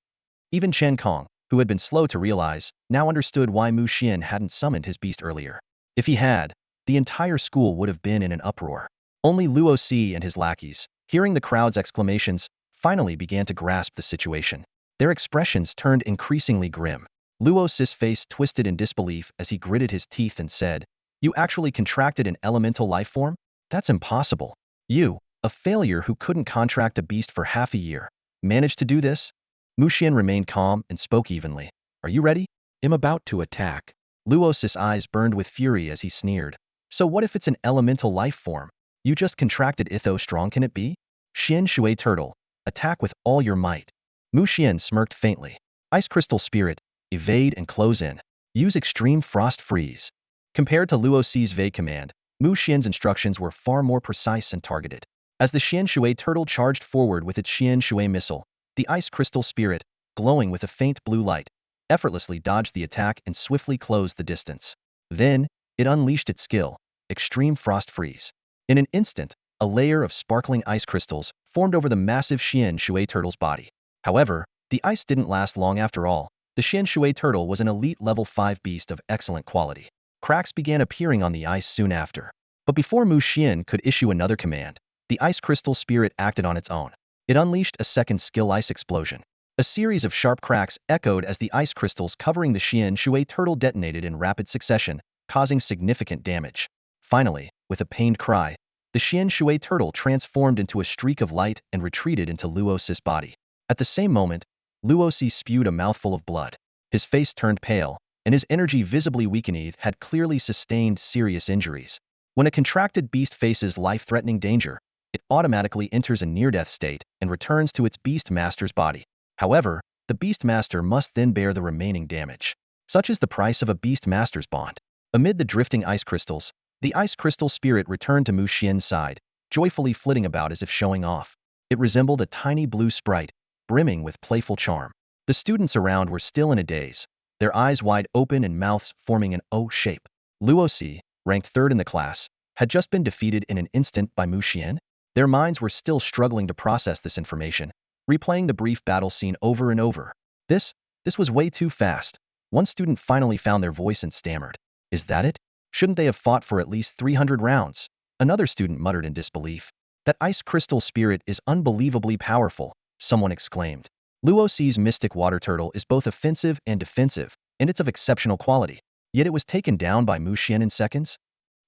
Even Chen Kong, who had been slow to realize, now understood why Mu Xian hadn't summoned his beast earlier. If he had, the entire school would have been in an uproar. Only Luo Si and his lackeys, hearing the crowd's exclamations, finally began to grasp the situation. Their expressions turned increasingly grim. Luo Si's face twisted in disbelief as he gritted his teeth and said, You actually contracted an elemental life form? That's impossible. You, a failure who couldn't contract a beast for half a year, managed to do this? Mu Xian remained calm and spoke evenly. Are you ready? I'm about to attack. Luo Si's eyes burned with fury as he sneered. So what if it's an elemental life form? You just contracted it. How strong can it be? Xian Shui Turtle, attack with all your might. Mu Xian smirked faintly. Ice Crystal Spirit, evade and close in. Use Extreme Frost Freeze. Compared to Luo Si's vague command, Mu Xian's instructions were far more precise and targeted. As the Xian Shui Turtle charged forward with its Xian Shui missile, the Ice Crystal Spirit, glowing with a faint blue light, effortlessly dodged the attack and swiftly closed the distance. Then, it unleashed its skill, Extreme Frost Freeze. In an instant, a layer of sparkling ice crystals formed over the massive Xian Shui turtle's body. However, the ice didn't last long after all. The Xian Shui turtle was an elite level 5 beast of excellent quality. Cracks began appearing on the ice soon after. But before Mu Xian could issue another command, the ice crystal spirit acted on its own. It unleashed a second skill ice explosion. A series of sharp cracks echoed as the ice crystals covering the Xian Shui turtle detonated in rapid succession, causing significant damage. Finally, with a pained cry, the Xian Shui turtle transformed into a streak of light and retreated into Luo Si's body. At the same moment, Luo Si spewed a mouthful of blood. His face turned pale, and his energy visibly weakening had clearly sustained serious injuries. When a contracted beast faces life-threatening danger, it automatically enters a near-death state and returns to its beast master's body. However, the beast master must then bear the remaining damage. Such is the price of a beast master's bond. Amid the drifting ice crystals, the ice crystal spirit returned to Mu Xian's side, joyfully flitting about as if showing off. It resembled a tiny blue sprite, brimming with playful charm. The students around were still in a daze, their eyes wide open and mouths forming an O shape. Luo Si, ranked third in the class, had just been defeated in an instant by Mu Xian. Their minds were still struggling to process this information, replaying the brief battle scene over and over. This was way too fast. One student finally found their voice and stammered. Is that it? Shouldn't they have fought for at least 300 rounds? Another student muttered in disbelief. That ice crystal spirit is unbelievably powerful, someone exclaimed. Luo Si's mystic water turtle is both offensive and defensive, and it's of exceptional quality. Yet it was taken down by Mu Xian in seconds?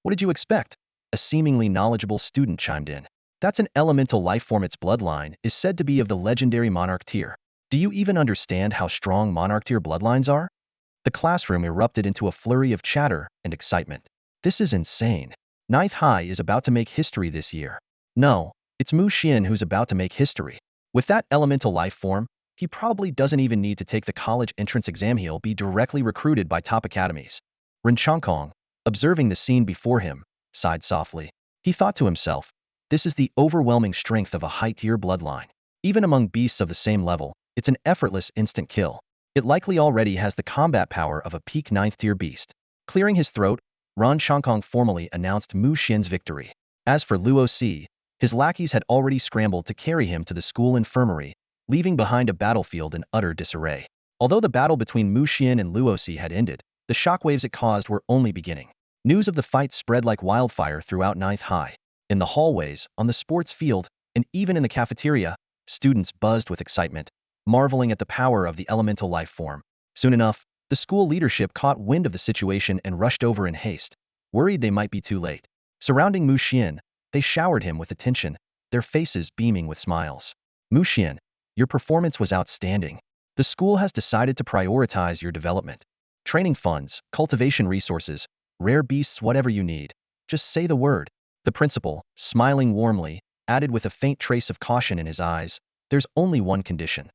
What did you expect? A seemingly knowledgeable student chimed in. That's an elemental life form. Its bloodline is said to be of the legendary monarch tier. Do you even understand how strong monarch tier bloodlines are? The classroom erupted into a flurry of chatter and excitement. This is insane. Ninth High is about to make history this year. No, it's Mu Xian who's about to make history. With that elemental life form, he probably doesn't even need to take the college entrance exam. He'll be directly recruited by top academies. Ren Chongkong, observing the scene before him, sighed softly. He thought to himself, this is the overwhelming strength of a high-tier bloodline. Even among beasts of the same level, it's an effortless instant kill. It likely already has the combat power of a peak 9th-tier beast. Clearing his throat, Ren Chongkong formally announced Mu Xian's victory. As for Luo Si, his lackeys had already scrambled to carry him to the school infirmary, leaving behind a battlefield in utter disarray. Although the battle between Mu Xian and Luo Si had ended, the shockwaves it caused were only beginning. News of the fight spread like wildfire throughout Ninth High. In the hallways, on the sports field, and even in the cafeteria, students buzzed with excitement, marveling at the power of the elemental life form. Soon enough, the school leadership caught wind of the situation and rushed over in haste, worried they might be too late. Surrounding Mu Xian, they showered him with attention, their faces beaming with smiles. Mu Xian, your performance was outstanding. The school has decided to prioritize your development. Training funds, cultivation resources, Rare beasts, whatever you need. Just say the word. The principal, smiling warmly, added with a faint trace of caution in his eyes, there's only one condition.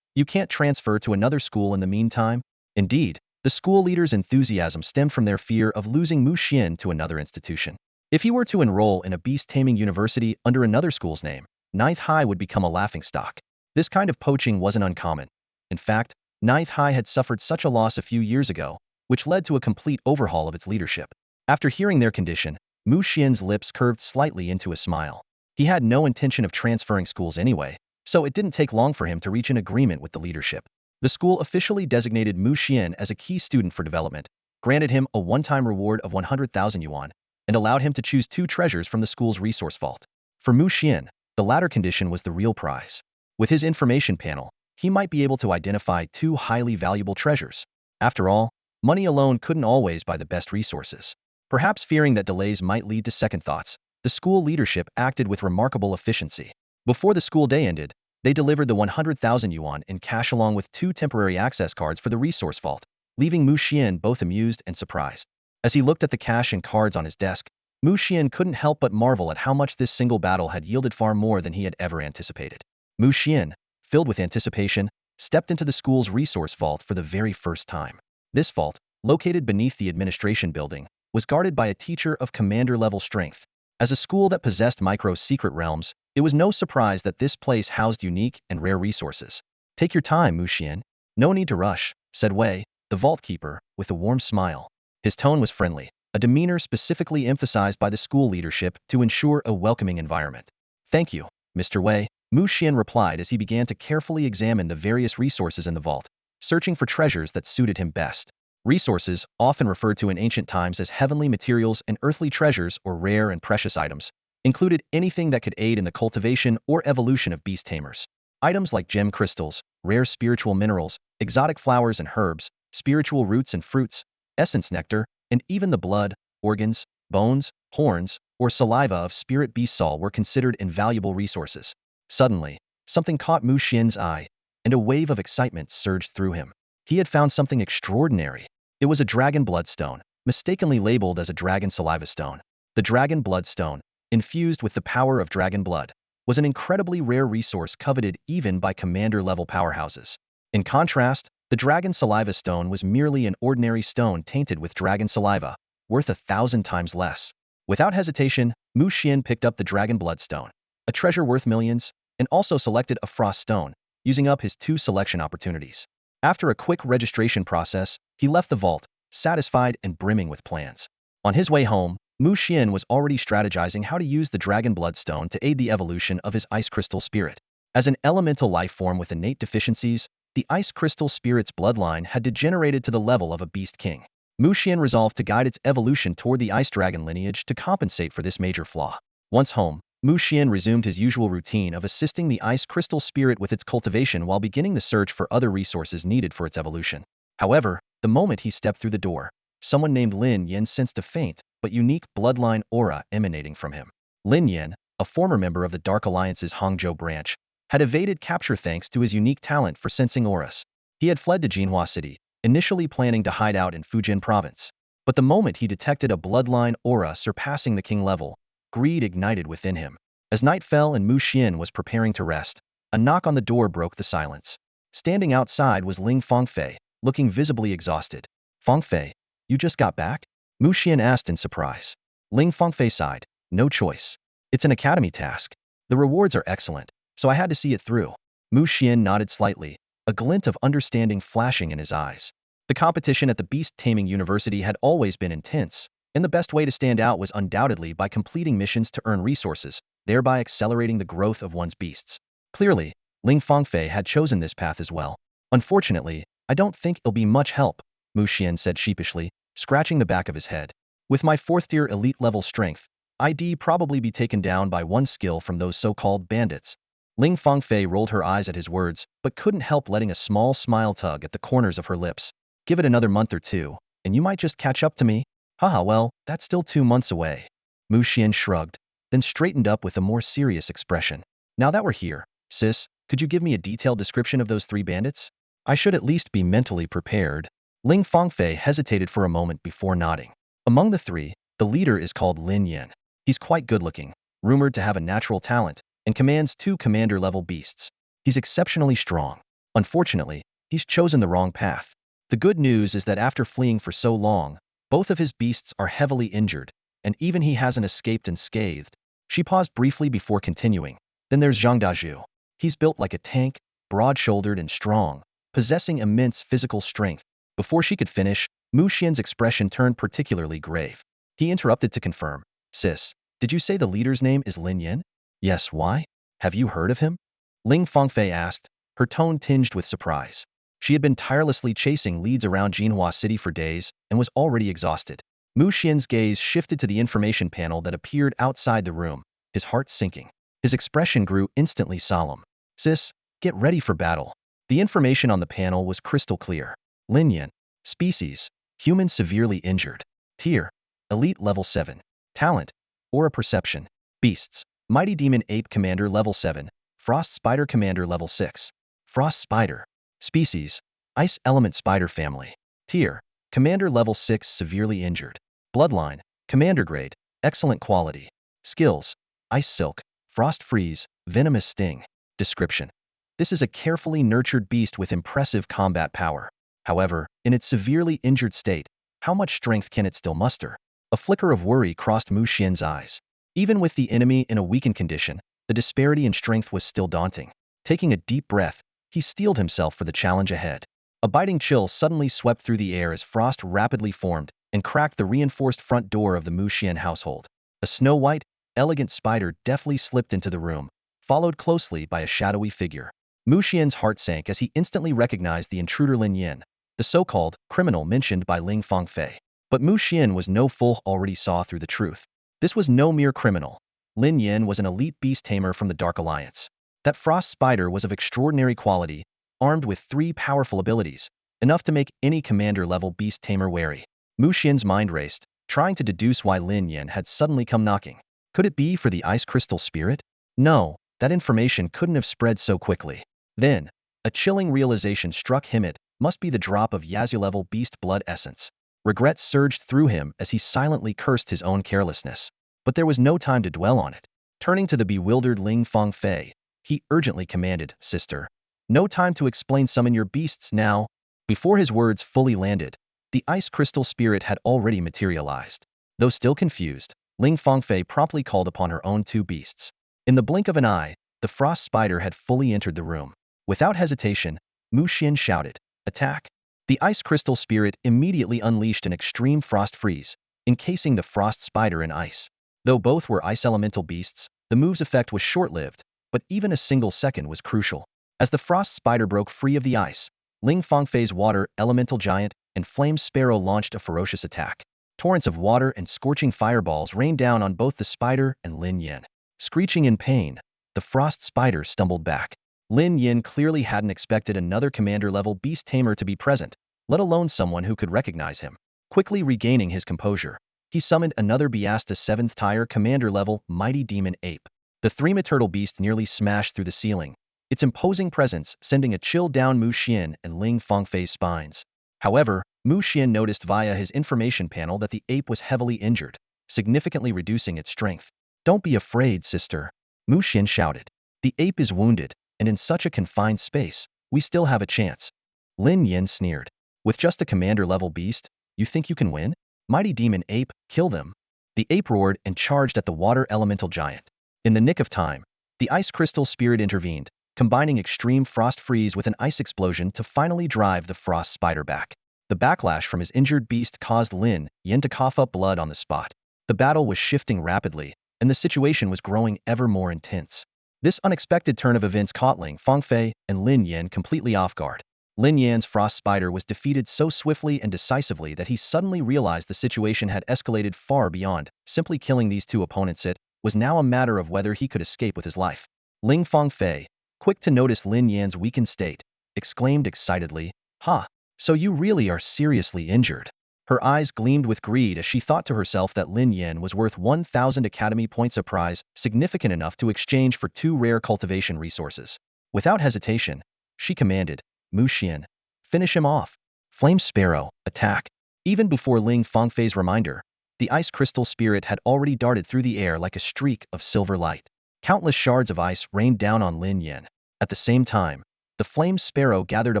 You can't transfer to another school in the meantime? Indeed, the school leader's enthusiasm stemmed from their fear of losing Mu Xian to another institution. If he were to enroll in a beast-taming university under another school's name, Ninth High would become a laughingstock. This kind of poaching wasn't uncommon. In fact, Ninth High had suffered such a loss a few years ago, which led to a complete overhaul of its leadership. After hearing their condition, Mu Xian's lips curved slightly into a smile. He had no intention of transferring schools anyway, so it didn't take long for him to reach an agreement with the leadership. The school officially designated Mu Xian as a key student for development, granted him a one-time reward of 100,000 yuan, and allowed him to choose 2 treasures from the school's resource vault. For Mu Xian, the latter condition was the real prize. With his information panel, he might be able to identify 2 highly valuable treasures. After all, money alone couldn't always buy the best resources. Perhaps fearing that delays might lead to second thoughts, the school leadership acted with remarkable efficiency. Before the school day ended, they delivered the 100,000 yuan in cash along with 2 temporary access cards for the resource vault, leaving Mu Xian both amused and surprised. As he looked at the cash and cards on his desk, Mu Xian couldn't help but marvel at how much this single battle had yielded, far more than he had ever anticipated. Mu Xian, filled with anticipation, stepped into the school's resource vault for the very first time. This vault, located beneath the administration building, was guarded by a teacher of commander-level strength. As a school that possessed micro-secret realms, it was no surprise that this place housed unique and rare resources. Take your time, Mu Xian. No need to rush, said Wei, the vault keeper, with a warm smile. His tone was friendly, a demeanor specifically emphasized by the school leadership to ensure a welcoming environment. Thank you, Mr. Wei, Mu Xian replied as he began to carefully examine the various resources in the vault, searching for treasures that suited him best. Resources, often referred to in ancient times as heavenly materials and earthly treasures or rare and precious items, included anything that could aid in the cultivation or evolution of beast tamers. Items like gem crystals, rare spiritual minerals, exotic flowers and herbs, spiritual roots and fruits, essence nectar, and even the blood, organs, bones, horns, or saliva of spirit beasts all were considered invaluable resources. Suddenly, something caught Mu Xian's eye, and a wave of excitement surged through him. He had found something extraordinary. It was a dragon bloodstone, mistakenly labeled as a dragon saliva stone. The dragon bloodstone, infused with the power of dragon blood, was an incredibly rare resource coveted even by commander-level powerhouses. In contrast, the dragon saliva stone was merely an ordinary stone tainted with dragon saliva, worth 1,000 times less. Without hesitation, Mu Xian picked up the dragon bloodstone, a treasure worth millions, and also selected a frost stone, using up his 2 selection opportunities. After a quick registration process, he left the vault, satisfied and brimming with plans. On his way home, Mu Xian was already strategizing how to use the dragon bloodstone to aid the evolution of his ice crystal spirit. As an elemental life form with innate deficiencies, the ice crystal spirit's bloodline had degenerated to the level of a beast king. Mu Xian resolved to guide its evolution toward the ice dragon lineage to compensate for this major flaw. Once home, Mu Xian resumed his usual routine of assisting the ice crystal spirit with its cultivation while beginning the search for other resources needed for its evolution. However, the moment he stepped through the door, someone named Lin Yan sensed a faint but unique bloodline aura emanating from him. Lin Yan, a former member of the Dark Alliance's Hangzhou branch, had evaded capture thanks to his unique talent for sensing auras. He had fled to Jinhua City, initially planning to hide out in Fujian province. But the moment he detected a bloodline aura surpassing the king level, greed ignited within him. As night fell and Mu Xian was preparing to rest, a knock on the door broke the silence. Standing outside was Ling Fengfei, looking visibly exhausted. Fengfei, you just got back? Mu Xian asked in surprise. Ling Fengfei sighed. No choice. It's an academy task. The rewards are excellent, so I had to see it through. Mu Xian nodded slightly, a glint of understanding flashing in his eyes. The competition at the Beast Taming University had always been intense, and the best way to stand out was undoubtedly by completing missions to earn resources, thereby accelerating the growth of one's beasts. Clearly, Ling Fengfei had chosen this path as well. Unfortunately, I don't think it'll be much help, Mu Xian said sheepishly, scratching the back of his head. With my 4th-tier elite-level strength, I'd probably be taken down by one skill from those so-called bandits. Ling Fengfei rolled her eyes at his words, but couldn't help letting a small smile tug at the corners of her lips. Give it another month or 2, and you might just catch up to me. Haha, well, that's still 2 months away. Mu Xian shrugged, then straightened up with a more serious expression. Now that we're here, sis, could you give me a detailed description of those 3 bandits? I should at least be mentally prepared. Ling Fengfei hesitated for a moment before nodding. Among the three, the leader is called Lin Yin. He's quite good-looking, rumored to have a natural talent, and commands 2 commander-level beasts. He's exceptionally strong. Unfortunately, he's chosen the wrong path. The good news is that after fleeing for so long, both of his beasts are heavily injured, and even he hasn't escaped unscathed. She paused briefly before continuing. Then there's Zhang Dazhu. He's built like a tank, broad-shouldered and strong, possessing immense physical strength. Before she could finish, Mu Xian's expression turned particularly grave. He interrupted to confirm. Sis, did you say the leader's name is Lin Yin? Yes, why? Have you heard of him? Ling Fangfei asked, her tone tinged with surprise. She had been tirelessly chasing leads around Jinhua City for days and was already exhausted. Mu Xian's gaze shifted to the information panel that appeared outside the room, his heart sinking. His expression grew instantly solemn. Sis, get ready for battle. The information on the panel was crystal clear. Lin Yin. Species: human severely injured. Tier: elite level 7. Talent: aura perception. Beasts: mighty demon ape commander level 7, frost spider commander level 6. Frost spider. Species: ice element spider family. Tier: commander level 6 severely injured. Bloodline: commander grade, excellent quality. Skills: ice silk, frost freeze, venomous sting. Description: this is a carefully nurtured beast with impressive combat power. However, in its severely injured state, how much strength can it still muster? A flicker of worry crossed Mu Xian's eyes. Even with the enemy in a weakened condition, the disparity in strength was still daunting. Taking a deep breath, he steeled himself for the challenge ahead. A biting chill suddenly swept through the air as frost rapidly formed and cracked the reinforced front door of the Mu Xian household. A snow-white, elegant spider deftly slipped into the room, followed closely by a shadowy figure. Mu Xian's heart sank as he instantly recognized the intruder Lin Yin, the so-called criminal mentioned by Ling Fangfei. But Mu Xian was no fool, already saw through the truth. This was no mere criminal. Lin Yin was an elite beast tamer from the Dark Alliance. That frost spider was of extraordinary quality, armed with 3 powerful abilities, enough to make any commander-level beast tamer wary. Mu Xian's mind raced, trying to deduce why Lin Yin had suddenly come knocking. Could it be for the ice crystal spirit? No, that information couldn't have spread so quickly. Then, a chilling realization struck him: it must be the drop of Yazoo-level beast blood essence. Regret surged through him as he silently cursed his own carelessness. But there was no time to dwell on it. Turning to the bewildered Ling Fangfei, he urgently commanded, Sister, no time to explain, summon your beasts now. Before his words fully landed, the ice crystal spirit had already materialized. Though still confused, Ling Fangfei promptly called upon her own 2 beasts. In the blink of an eye, the frost spider had fully entered the room. Without hesitation, Mu Xian shouted, Attack! The ice crystal spirit immediately unleashed an extreme frost freeze, encasing the frost spider in ice. Though both were ice elemental beasts, the move's effect was short-lived, but even a single second was crucial. As the frost spider broke free of the ice, Ling Fangfei's water elemental giant and flame sparrow launched a ferocious attack. Torrents of water and scorching fireballs rained down on both the spider and Lin Yin. Screeching in pain, the frost spider stumbled back. Lin Yin clearly hadn't expected another commander-level beast tamer to be present, let alone someone who could recognize him. Quickly regaining his composure, he summoned another Beasta 7th tier commander-level mighty demon ape. The 3-meter beast nearly smashed through the ceiling, its imposing presence sending a chill down Mu Xian and Ling Fangfei's spines. However, Mu Xian noticed via his information panel that the ape was heavily injured, significantly reducing its strength. Don't be afraid, sister, Mu Xian shouted. The ape is wounded, and in such a confined space, we still have a chance. Lin Yin sneered. With just a commander-level beast, you think you can win? Mighty demon ape, kill them. The ape roared and charged at the water elemental giant. In the nick of time, the ice crystal spirit intervened, combining extreme frost freeze with an ice explosion to finally drive the frost spider back. The backlash from his injured beast caused Lin Yin to cough up blood on the spot. The battle was shifting rapidly, and the situation was growing ever more intense. This unexpected turn of events caught Ling Fangfei and Lin Yin completely off guard. Lin Yan's frost spider was defeated so swiftly and decisively that he suddenly realized the situation had escalated far beyond simply killing these 2 opponents. It was now a matter of whether he could escape with his life. Ling Fangfei, quick to notice Lin Yan's weakened state, exclaimed excitedly, Ha! So you really are seriously injured. Her eyes gleamed with greed as she thought to herself that Lin Yin was worth 1,000 Academy points, a prize significant enough to exchange for 2 rare cultivation resources. Without hesitation, she commanded, Mu Xian, finish him off. Flame Sparrow, attack. Even before Ling Fangfei's reminder, The ice crystal spirit had already darted through the air like a streak of silver light. Countless shards of ice rained down on Lin Yan. At the same time, the flame sparrow gathered a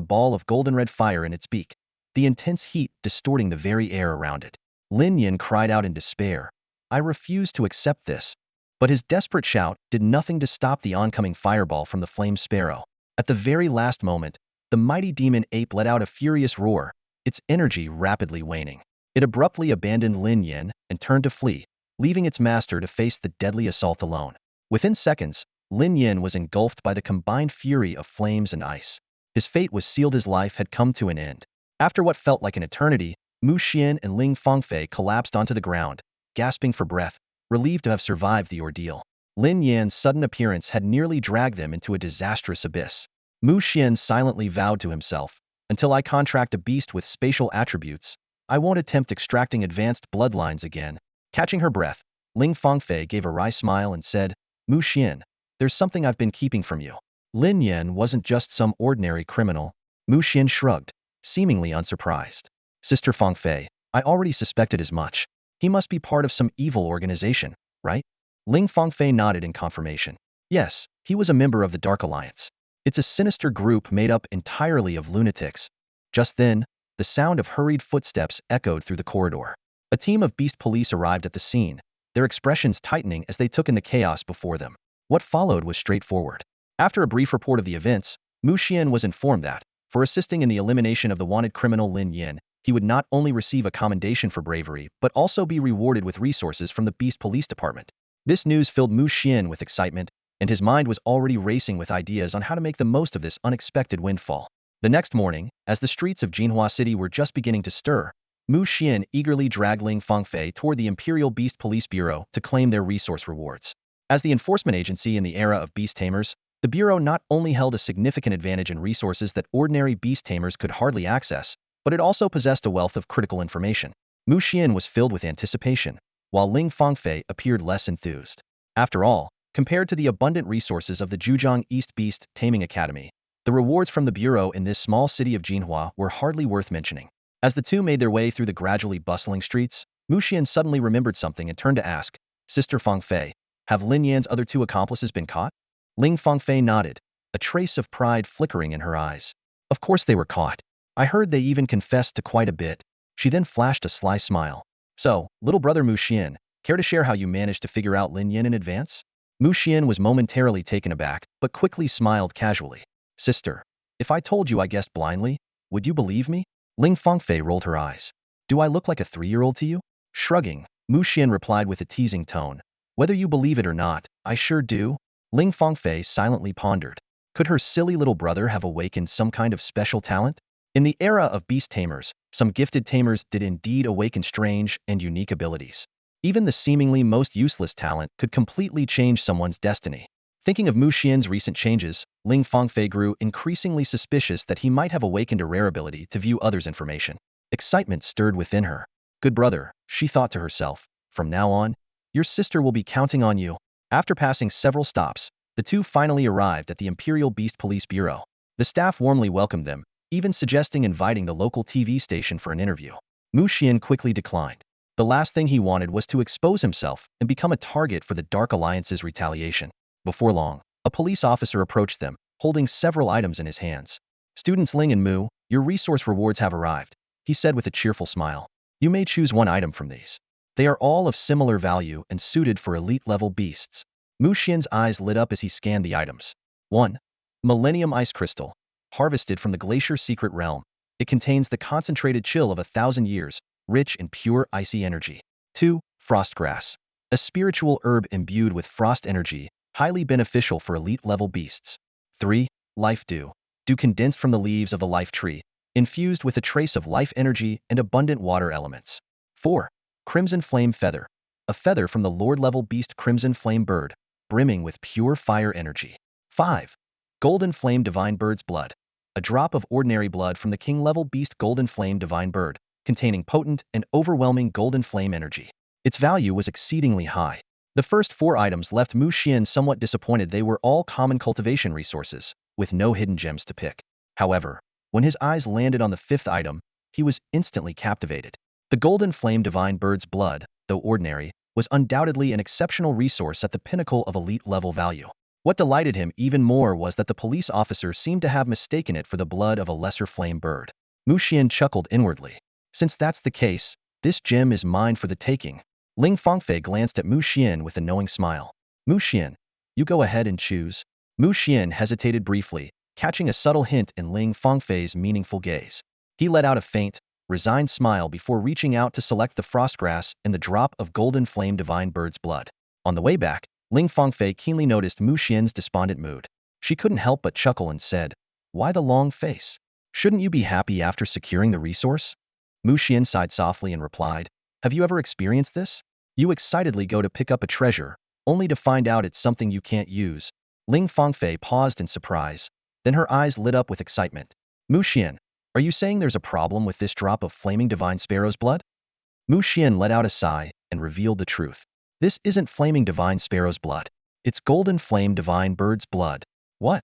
ball of golden-red fire in its beak, the intense heat distorting the very air around it. Lin Yan cried out in despair. I refuse to accept this. But his desperate shout did nothing to stop the oncoming fireball from the flame sparrow. At the very last moment, the mighty demon ape let out a furious roar, its energy rapidly waning. It abruptly abandoned Lin Yan and turned to flee, leaving its master to face the deadly assault alone. Within seconds, Lin Yan was engulfed by the combined fury of flames and ice. His fate was sealed, his life had come to an end. After what felt like an eternity, Mu Xian and Ling Fangfei collapsed onto the ground, gasping for breath, relieved to have survived the ordeal. Lin Yan's sudden appearance had nearly dragged them into a disastrous abyss. Mu Xian silently vowed to himself, until I contract a beast with spatial attributes, I won't attempt extracting advanced bloodlines again. Catching her breath, Ling Fangfei gave a wry smile and said, Mu Xian, there's something I've been keeping from you. Lin Yan wasn't just some ordinary criminal. Mu Xian shrugged, seemingly unsurprised. Sister Fangfei, I already suspected as much. He must be part of some evil organization, right? Ling Fangfei nodded in confirmation. Yes, he was a member of the Dark Alliance. It's a sinister group made up entirely of lunatics. Just then, the sound of hurried footsteps echoed through the corridor. A team of beast police arrived at the scene, their expressions tightening as they took in the chaos before them. What followed was straightforward. After a brief report of the events, Mu Xian was informed that, for assisting in the elimination of the wanted criminal Lin Yan, he would not only receive a commendation for bravery but also be rewarded with resources from the Beast Police Department. This news filled Mu Xian with excitement, and his mind was already racing with ideas on how to make the most of this unexpected windfall. The next morning, as the streets of Jinhua City were just beginning to stir, Mu Xian eagerly dragged Ling Fangfei toward the Imperial Beast Police Bureau to claim their resource rewards. As the enforcement agency in the era of Beast Tamers, the Bureau not only held a significant advantage in resources that ordinary Beast Tamers could hardly access, but it also possessed a wealth of critical information. Mu Xian was filled with anticipation, while Ling Fangfei appeared less enthused. After all, compared to the abundant resources of the Zhujiang East Beast Taming Academy, the rewards from the Bureau in this small city of Jinhua were hardly worth mentioning. As the two made their way through the gradually bustling streets, Mu Xian suddenly remembered something and turned to ask, Sister Fangfei, have Lin Yan's other two accomplices been caught? Ling Fangfei nodded, a trace of pride flickering in her eyes. Of course they were caught. I heard they even confessed to quite a bit. She then flashed a sly smile. So, little brother Mu Xian, care to share how you managed to figure out Lin Yan in advance? Mu Xian was momentarily taken aback, but quickly smiled casually. Sister, if I told you I guessed blindly, would you believe me? Ling Fangfei rolled her eyes. Do I look like a 3-year-old to you? Shrugging, Mu Xian replied with a teasing tone. Whether you believe it or not, I sure do. Ling Fangfei silently pondered. Could her silly little brother have awakened some kind of special talent? In the era of Beast Tamers, some gifted tamers did indeed awaken strange and unique abilities. Even the seemingly most useless talent could completely change someone's destiny. Thinking of Mu Xian's recent changes, Ling Fangfei grew increasingly suspicious that he might have awakened a rare ability to view others' information. Excitement stirred within her. Good brother, she thought to herself, from now on, your sister will be counting on you. After passing several stops, the two finally arrived at the Imperial Beast Police Bureau. The staff warmly welcomed them, even suggesting inviting the local TV station for an interview. Mu Xian quickly declined. The last thing he wanted was to expose himself and become a target for the Dark Alliance's retaliation. Before long, a police officer approached them, holding several items in his hands. Students Ling and Mu, your resource rewards have arrived, he said with a cheerful smile. You may choose one item from these. They are all of similar value and suited for elite-level beasts. Mu Xian's eyes lit up as he scanned the items. 1. Millennium Ice Crystal. Harvested from the Glacier Secret Realm. It contains the concentrated chill of 1,000 years, rich in pure icy energy. 2. Frostgrass. A spiritual herb imbued with frost energy, highly beneficial for elite-level beasts. 3. Life Dew. Dew condensed from the leaves of the life tree, infused with a trace of life energy and abundant water elements. 4. Crimson Flame Feather. A feather from the Lord-level beast Crimson Flame Bird, brimming with pure fire energy. 5. Golden Flame Divine Bird's Blood. A drop of ordinary blood from the king-level beast Golden Flame Divine Bird, containing potent and overwhelming golden flame energy. Its value was exceedingly high. The first 4 items left Mu Xian somewhat disappointed. They were all common cultivation resources, with no hidden gems to pick. However, when his eyes landed on the 5th item, he was instantly captivated. The Golden Flame Divine Bird's Blood, though ordinary, was undoubtedly an exceptional resource at the pinnacle of elite-level value. What delighted him even more was that the police officer seemed to have mistaken it for the blood of a lesser flame bird. Mu Xian chuckled inwardly. Since that's the case, this gem is mine for the taking. Ling Fangfei glanced at Mu Xian with a knowing smile. Mu Xian, you go ahead and choose. Mu Xian hesitated briefly, catching a subtle hint in Ling Fangfei's meaningful gaze. He let out a faint, resigned smile before reaching out to select the frostgrass and the drop of golden flame divine bird's blood. On the way back, Ling Fangfei keenly noticed Mu Xian's despondent mood. She couldn't help but chuckle and said, "Why the long face? Shouldn't you be happy after securing the resource?" Mu Xian sighed softly and replied, "Have you ever experienced this? You excitedly go to pick up a treasure, only to find out it's something you can't use." Ling Fangfei paused in surprise, then her eyes lit up with excitement. "Mu Xian, are you saying there's a problem with this drop of flaming divine sparrow's blood?" Mu Xian let out a sigh and revealed the truth. "This isn't flaming divine sparrow's blood. It's golden flame divine bird's blood." "What?"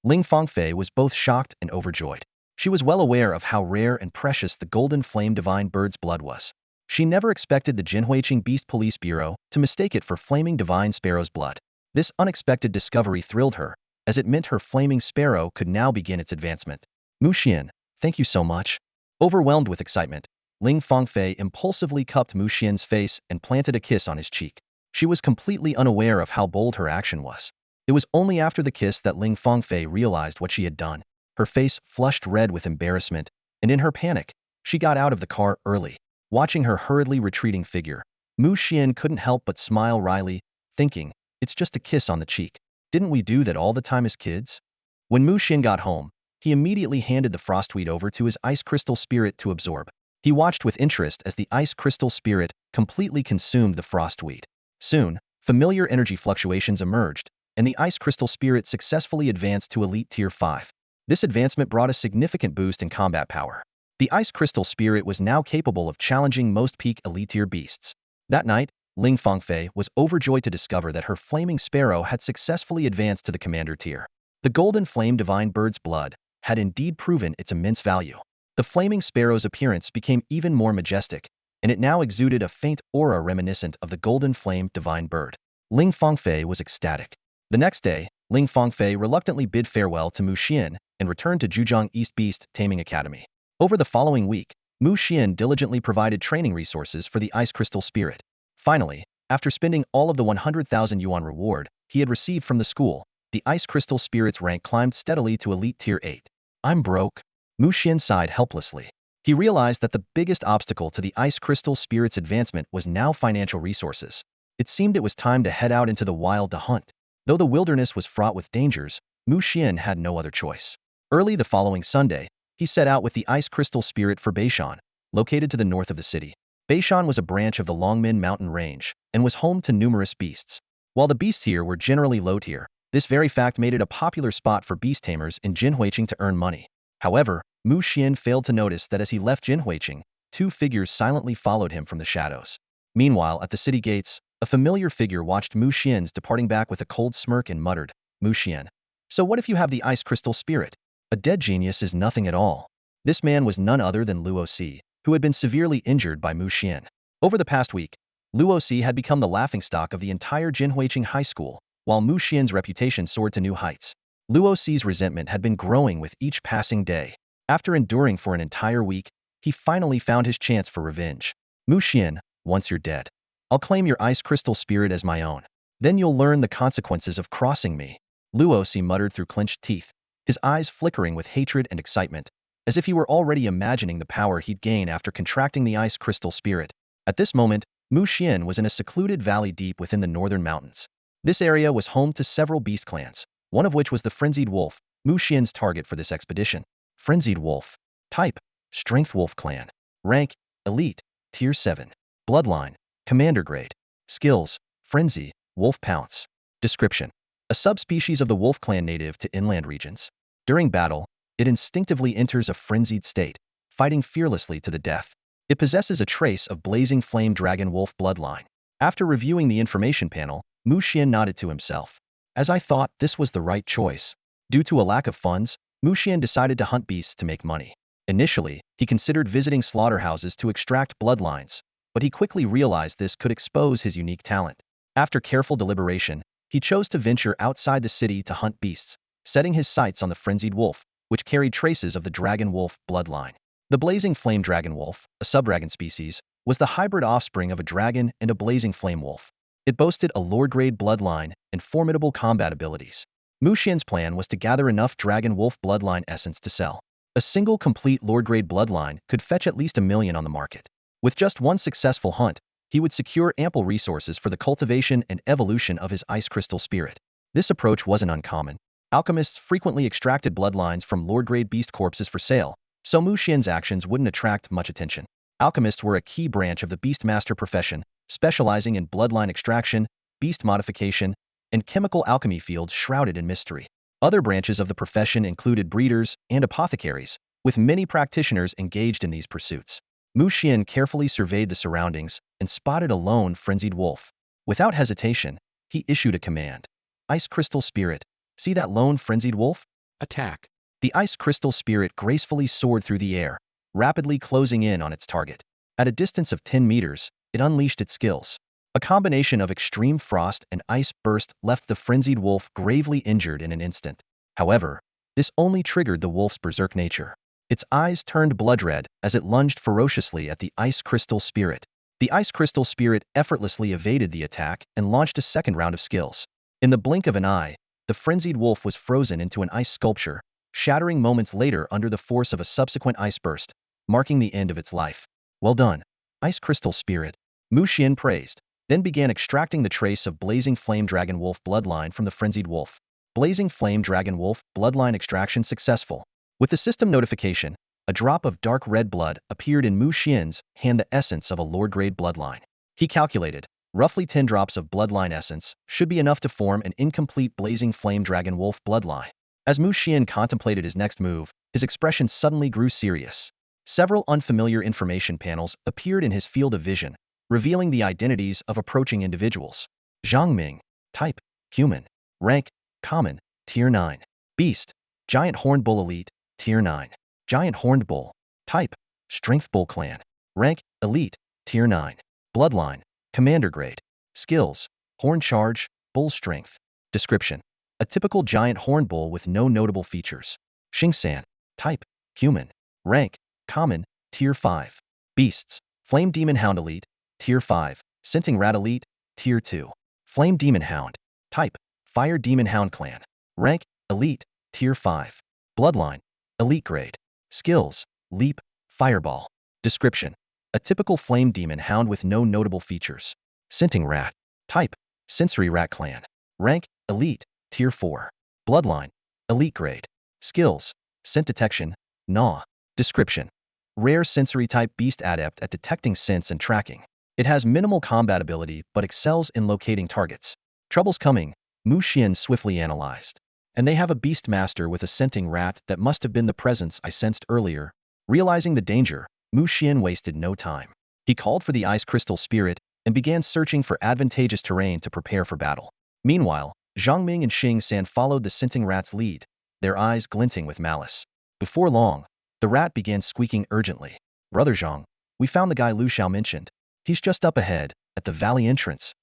Ling Fangfei was both shocked and overjoyed. She was well aware of how rare and precious the golden flame divine bird's blood was. She never expected the Jinhuiqing Beast Police Bureau to mistake it for flaming divine sparrow's blood. This unexpected discovery thrilled her, as it meant her flaming sparrow could now begin its advancement. "Mu Xian, thank you so much." Overwhelmed with excitement, Ling Fangfei impulsively cupped Mu Xian's face and planted a kiss on his cheek. She was completely unaware of how bold her action was. It was only after the kiss that Ling Fangfei realized what she had done. Her face flushed red with embarrassment, and in her panic, she got out of the car early. Watching her hurriedly retreating figure, Mu Xian couldn't help but smile wryly, thinking, "It's just a kiss on the cheek. Didn't we do that all the time as kids?" When Mu Xian got home, he immediately handed the frostweed over to his ice crystal spirit to absorb. He watched with interest as the ice crystal spirit completely consumed the frostweed. Soon, familiar energy fluctuations emerged, and the ice crystal spirit successfully advanced to Elite Tier 5. This advancement brought a significant boost in combat power. The ice crystal spirit was now capable of challenging most peak Elite Tier beasts. That night, Ling Fangfei was overjoyed to discover that her flaming sparrow had successfully advanced to the commander tier. The golden flame divine bird's blood had indeed proven its immense value. The flaming sparrow's appearance became even more majestic, and it now exuded a faint aura reminiscent of the golden flame divine bird. Ling Fangfei was ecstatic. The next day, Ling Fangfei reluctantly bid farewell to Mu Xian and returned to Zhujiang East Beast Taming Academy. Over the following week, Mu Xian diligently provided training resources for the ice crystal spirit. Finally, after spending all of the 100,000 yuan reward he had received from the school, the ice crystal spirit's rank climbed steadily to Elite Tier 8. "I'm broke." Mu Xian sighed helplessly. He realized that the biggest obstacle to the ice crystal spirit's advancement was now financial resources. It seemed it was time to head out into the wild to hunt. Though the wilderness was fraught with dangers, Mu Xian had no other choice. Early the following Sunday, he set out with the ice crystal spirit for Beishan, located to the north of the city. Beishan was a branch of the Longmin mountain range and was home to numerous beasts. While the beasts here were generally low tier, this very fact made it a popular spot for beast tamers in Jinhuiqing to earn money. However, Mu Xian failed to notice that as he left Jinhuiqing, two figures silently followed him from the shadows. Meanwhile, at the city gates, a familiar figure watched Mu Xian's departing back with a cold smirk and muttered, "Mu Xian, so what if you have the ice crystal spirit? A dead genius is nothing at all." This man was none other than Luo Si, who had been severely injured by Mu Xian. Over the past week, Luo Si had become the laughingstock of the entire Jinhuiqing High School, while Mu Xian's reputation soared to new heights. Luo Si's resentment had been growing with each passing day. After enduring for an entire week, he finally found his chance for revenge. "Mu Xian, once you're dead, I'll claim your ice crystal spirit as my own. Then you'll learn the consequences of crossing me." Luo Si muttered through clenched teeth, his eyes flickering with hatred and excitement, as if he were already imagining the power he'd gain after contracting the ice crystal spirit. At this moment, Mu Xian was in a secluded valley deep within the northern mountains. This area was home to several beast clans, one of which was the Frenzied Wolf, Mu Xian's target for this expedition. Frenzied Wolf. Type: Strength Wolf Clan. Rank: Elite, Tier 7. Bloodline: Commander Grade. Skills: Frenzy, Wolf Pounce. Description: a subspecies of the wolf clan native to inland regions. During battle, it instinctively enters a frenzied state, fighting fearlessly to the death. It possesses a trace of blazing flame dragon wolf bloodline. After reviewing the information panel, Mu Xian nodded to himself. "As I thought, this was the right choice." Due to a lack of funds, Mu Xian decided to hunt beasts to make money. Initially, he considered visiting slaughterhouses to extract bloodlines, but he quickly realized this could expose his unique talent. After careful deliberation, he chose to venture outside the city to hunt beasts, setting his sights on the frenzied wolf, which carried traces of the dragon wolf bloodline. The blazing flame dragon wolf, a subdragon species, was the hybrid offspring of a dragon and a blazing flame wolf. It boasted a lord-grade bloodline and formidable combat abilities. Mu Xian's plan was to gather enough dragon wolf bloodline essence to sell. A single complete lord-grade bloodline could fetch at least 1 million on the market. With just one successful hunt, he would secure ample resources for the cultivation and evolution of his ice crystal spirit. This approach wasn't uncommon. Alchemists frequently extracted bloodlines from lord-grade beast corpses for sale, so Mu Xian's actions wouldn't attract much attention. Alchemists were a key branch of the beastmaster profession, specializing in bloodline extraction, beast modification, and chemical alchemy fields shrouded in mystery. Other branches of the profession included breeders and apothecaries, with many practitioners engaged in these pursuits. Mu Xian carefully surveyed the surroundings and spotted a lone, frenzied wolf. Without hesitation, he issued a command. Ice Crystal Spirit, see that lone, frenzied wolf? Attack. The Ice Crystal Spirit gracefully soared through the air, rapidly closing in on its target. At a distance of 10 meters, it unleashed its skills. A combination of extreme frost and ice burst left the frenzied wolf gravely injured in an instant. However, this only triggered the wolf's berserk nature. Its eyes turned blood red as it lunged ferociously at the Ice Crystal Spirit. The Ice Crystal Spirit effortlessly evaded the attack and launched a second round of skills. In the blink of an eye, the frenzied wolf was frozen into an ice sculpture, shattering moments later under the force of a subsequent ice burst, marking the end of its life. Well done, Ice Crystal Spirit, Mu Xian praised, then began extracting the trace of Blazing Flame Dragon Wolf bloodline from the frenzied wolf. Blazing Flame Dragon Wolf bloodline extraction successful. With the system notification, a drop of dark red blood appeared in Mu Xian's hand, the essence of a lord-grade bloodline. He calculated, roughly 10 drops of bloodline essence should be enough to form an incomplete Blazing Flame Dragon Wolf bloodline. As Mu Xian contemplated his next move, his expression suddenly grew serious. Several unfamiliar information panels appeared in his field of vision, revealing the identities of approaching individuals. Zhang Ming, type, human, rank, common, tier 9. Beast, giant horned bull elite, tier 9. Giant horned bull, type, strength bull clan, rank, elite, tier 9. Bloodline, commander grade. Skills, horn charge, bull strength. Description, a typical giant horned bull with no notable features. Xingsan, type, human, rank, common, tier 5. Beasts, flame demon hound elite, tier 5. Scenting rat elite, tier 2. Flame demon hound, type, fire demon hound clan, rank, elite, tier 5. Bloodline, elite grade. Skills, leap, fireball. Description, a typical flame demon hound with no notable features. Scenting rat, type, sensory rat clan, rank, elite, tier 4. Bloodline, elite grade. Skills, scent detection, gnaw. Description, rare sensory type beast adept at detecting scents and tracking. It has minimal combat ability but excels in locating targets. Troubles coming, Mu Xian swiftly analyzed. And they have a beast master with a scenting rat that must have been the presence I sensed earlier. Realizing the danger, Mu Xian wasted no time. He called for the Ice Crystal Spirit and began searching for advantageous terrain to prepare for battle. Meanwhile, Zhang Ming and Xing San followed the scenting rat's lead, their eyes glinting with malice. Before long, the rat began squeaking urgently. Brother Zhang, we found the guy Lu Xiao mentioned. He's just up ahead, at the valley entrance.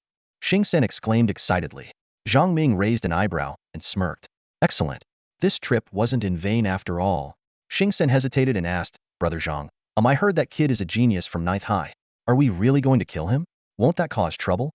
Xing San exclaimed excitedly. Zhang Ming raised an eyebrow and smirked. Excellent. This trip wasn't in vain after all. Xing San hesitated and asked, Brother Zhang, I heard that kid is a genius from 9th High. Are we really going to kill him? Won't that cause trouble?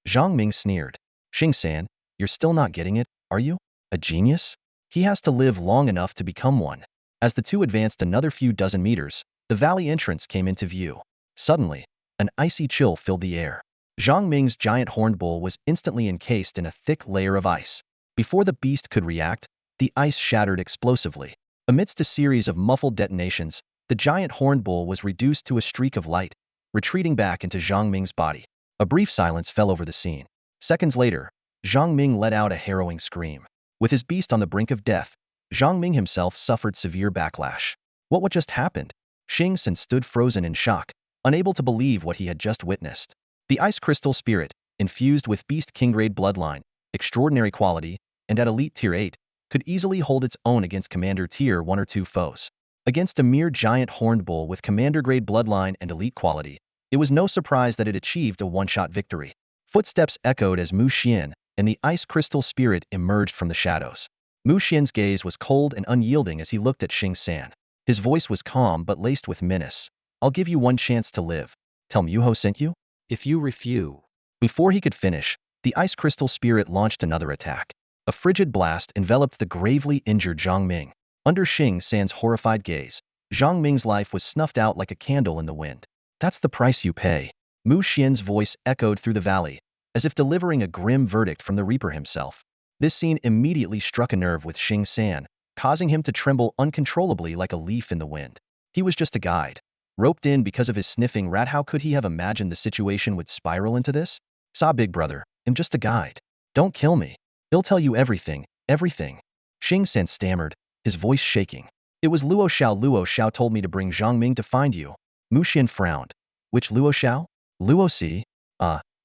Zhang Ming sneered. Xing San, you're still not getting it, are you? A genius? He has to live long enough to become one. As the two advanced another few dozen meters, the valley entrance came into view. Suddenly, an icy chill filled the air. Zhang Ming's giant horned bull was instantly encased in a thick layer of ice. Before the beast could react, the ice shattered explosively. Amidst a series of muffled detonations, the giant horned bull was reduced to a streak of light, retreating back into Zhang Ming's body. A brief silence fell over the scene. Seconds later, Zhang Ming let out a harrowing scream. With his beast on the brink of death, Zhang Ming himself suffered severe backlash. What just happened? Xing San stood frozen in shock, unable to believe what he had just witnessed. The Ice Crystal Spirit, infused with Beast King grade bloodline, extraordinary quality, and at Elite Tier 8, could easily hold its own against Commander Tier 1 or 2 foes. Against a mere giant horned bull with Commander grade bloodline and elite quality, It was no surprise that it achieved a one-shot victory. Footsteps echoed as Mu Xian and the ice crystal spirit emerged from the shadows. Mu Xian's gaze was cold and unyielding as he looked at Xing San. His voice was calm but laced with menace. I'll give you one chance to live. Tell Muho sent you? If you refuse. Before he could finish, the ice crystal spirit launched another attack. A frigid blast enveloped the gravely injured Zhang Ming. Under Xing San's horrified gaze, Zhang Ming's life was snuffed out like a candle in the wind. That's the price you pay. Mu Xian's voice echoed through the valley, as if delivering a grim verdict from the Reaper himself. This scene immediately struck a nerve with Xing San, causing him to tremble uncontrollably like a leaf in the wind. He was just a guide. Roped in because of his sniffing rat, how could he have imagined the situation would spiral into this? Saw big brother, I'm just a guide. Don't kill me. He'll tell you everything, everything. Xing San stammered, his voice shaking. It was Luo Xiao told me to bring Zhang Ming to find you. Mu Xian frowned. Which Luo Xiao? Luo Si?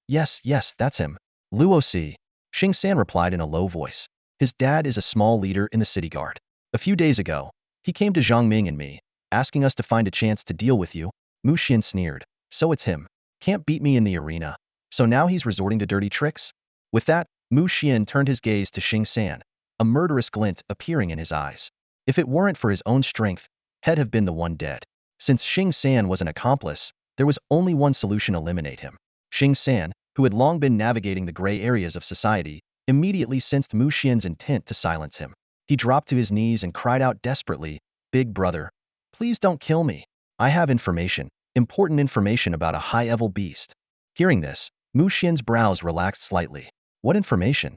Yes, that's him. Luo Si. Xing San replied in a low voice. His dad is a small leader in the city guard. A few days ago, he came to Zhang Ming and me, asking us to find a chance to deal with you. Mu Xian sneered. So it's him. Can't beat me in the arena. So now he's resorting to dirty tricks? With that, Mu Xian turned his gaze to Xing San, a murderous glint appearing in his eyes. If it weren't for his own strength, he'd have been the one dead. Since Xing San was an accomplice, there was only one solution: eliminate him. Xing San, who had long been navigating the gray areas of society, immediately sensed Mu Xian's intent to silence him. He dropped to his knees and cried out desperately, Big brother, please don't kill me. I have information, important information about a high-level beast. Hearing this, Mu Xian's brows relaxed slightly. What information?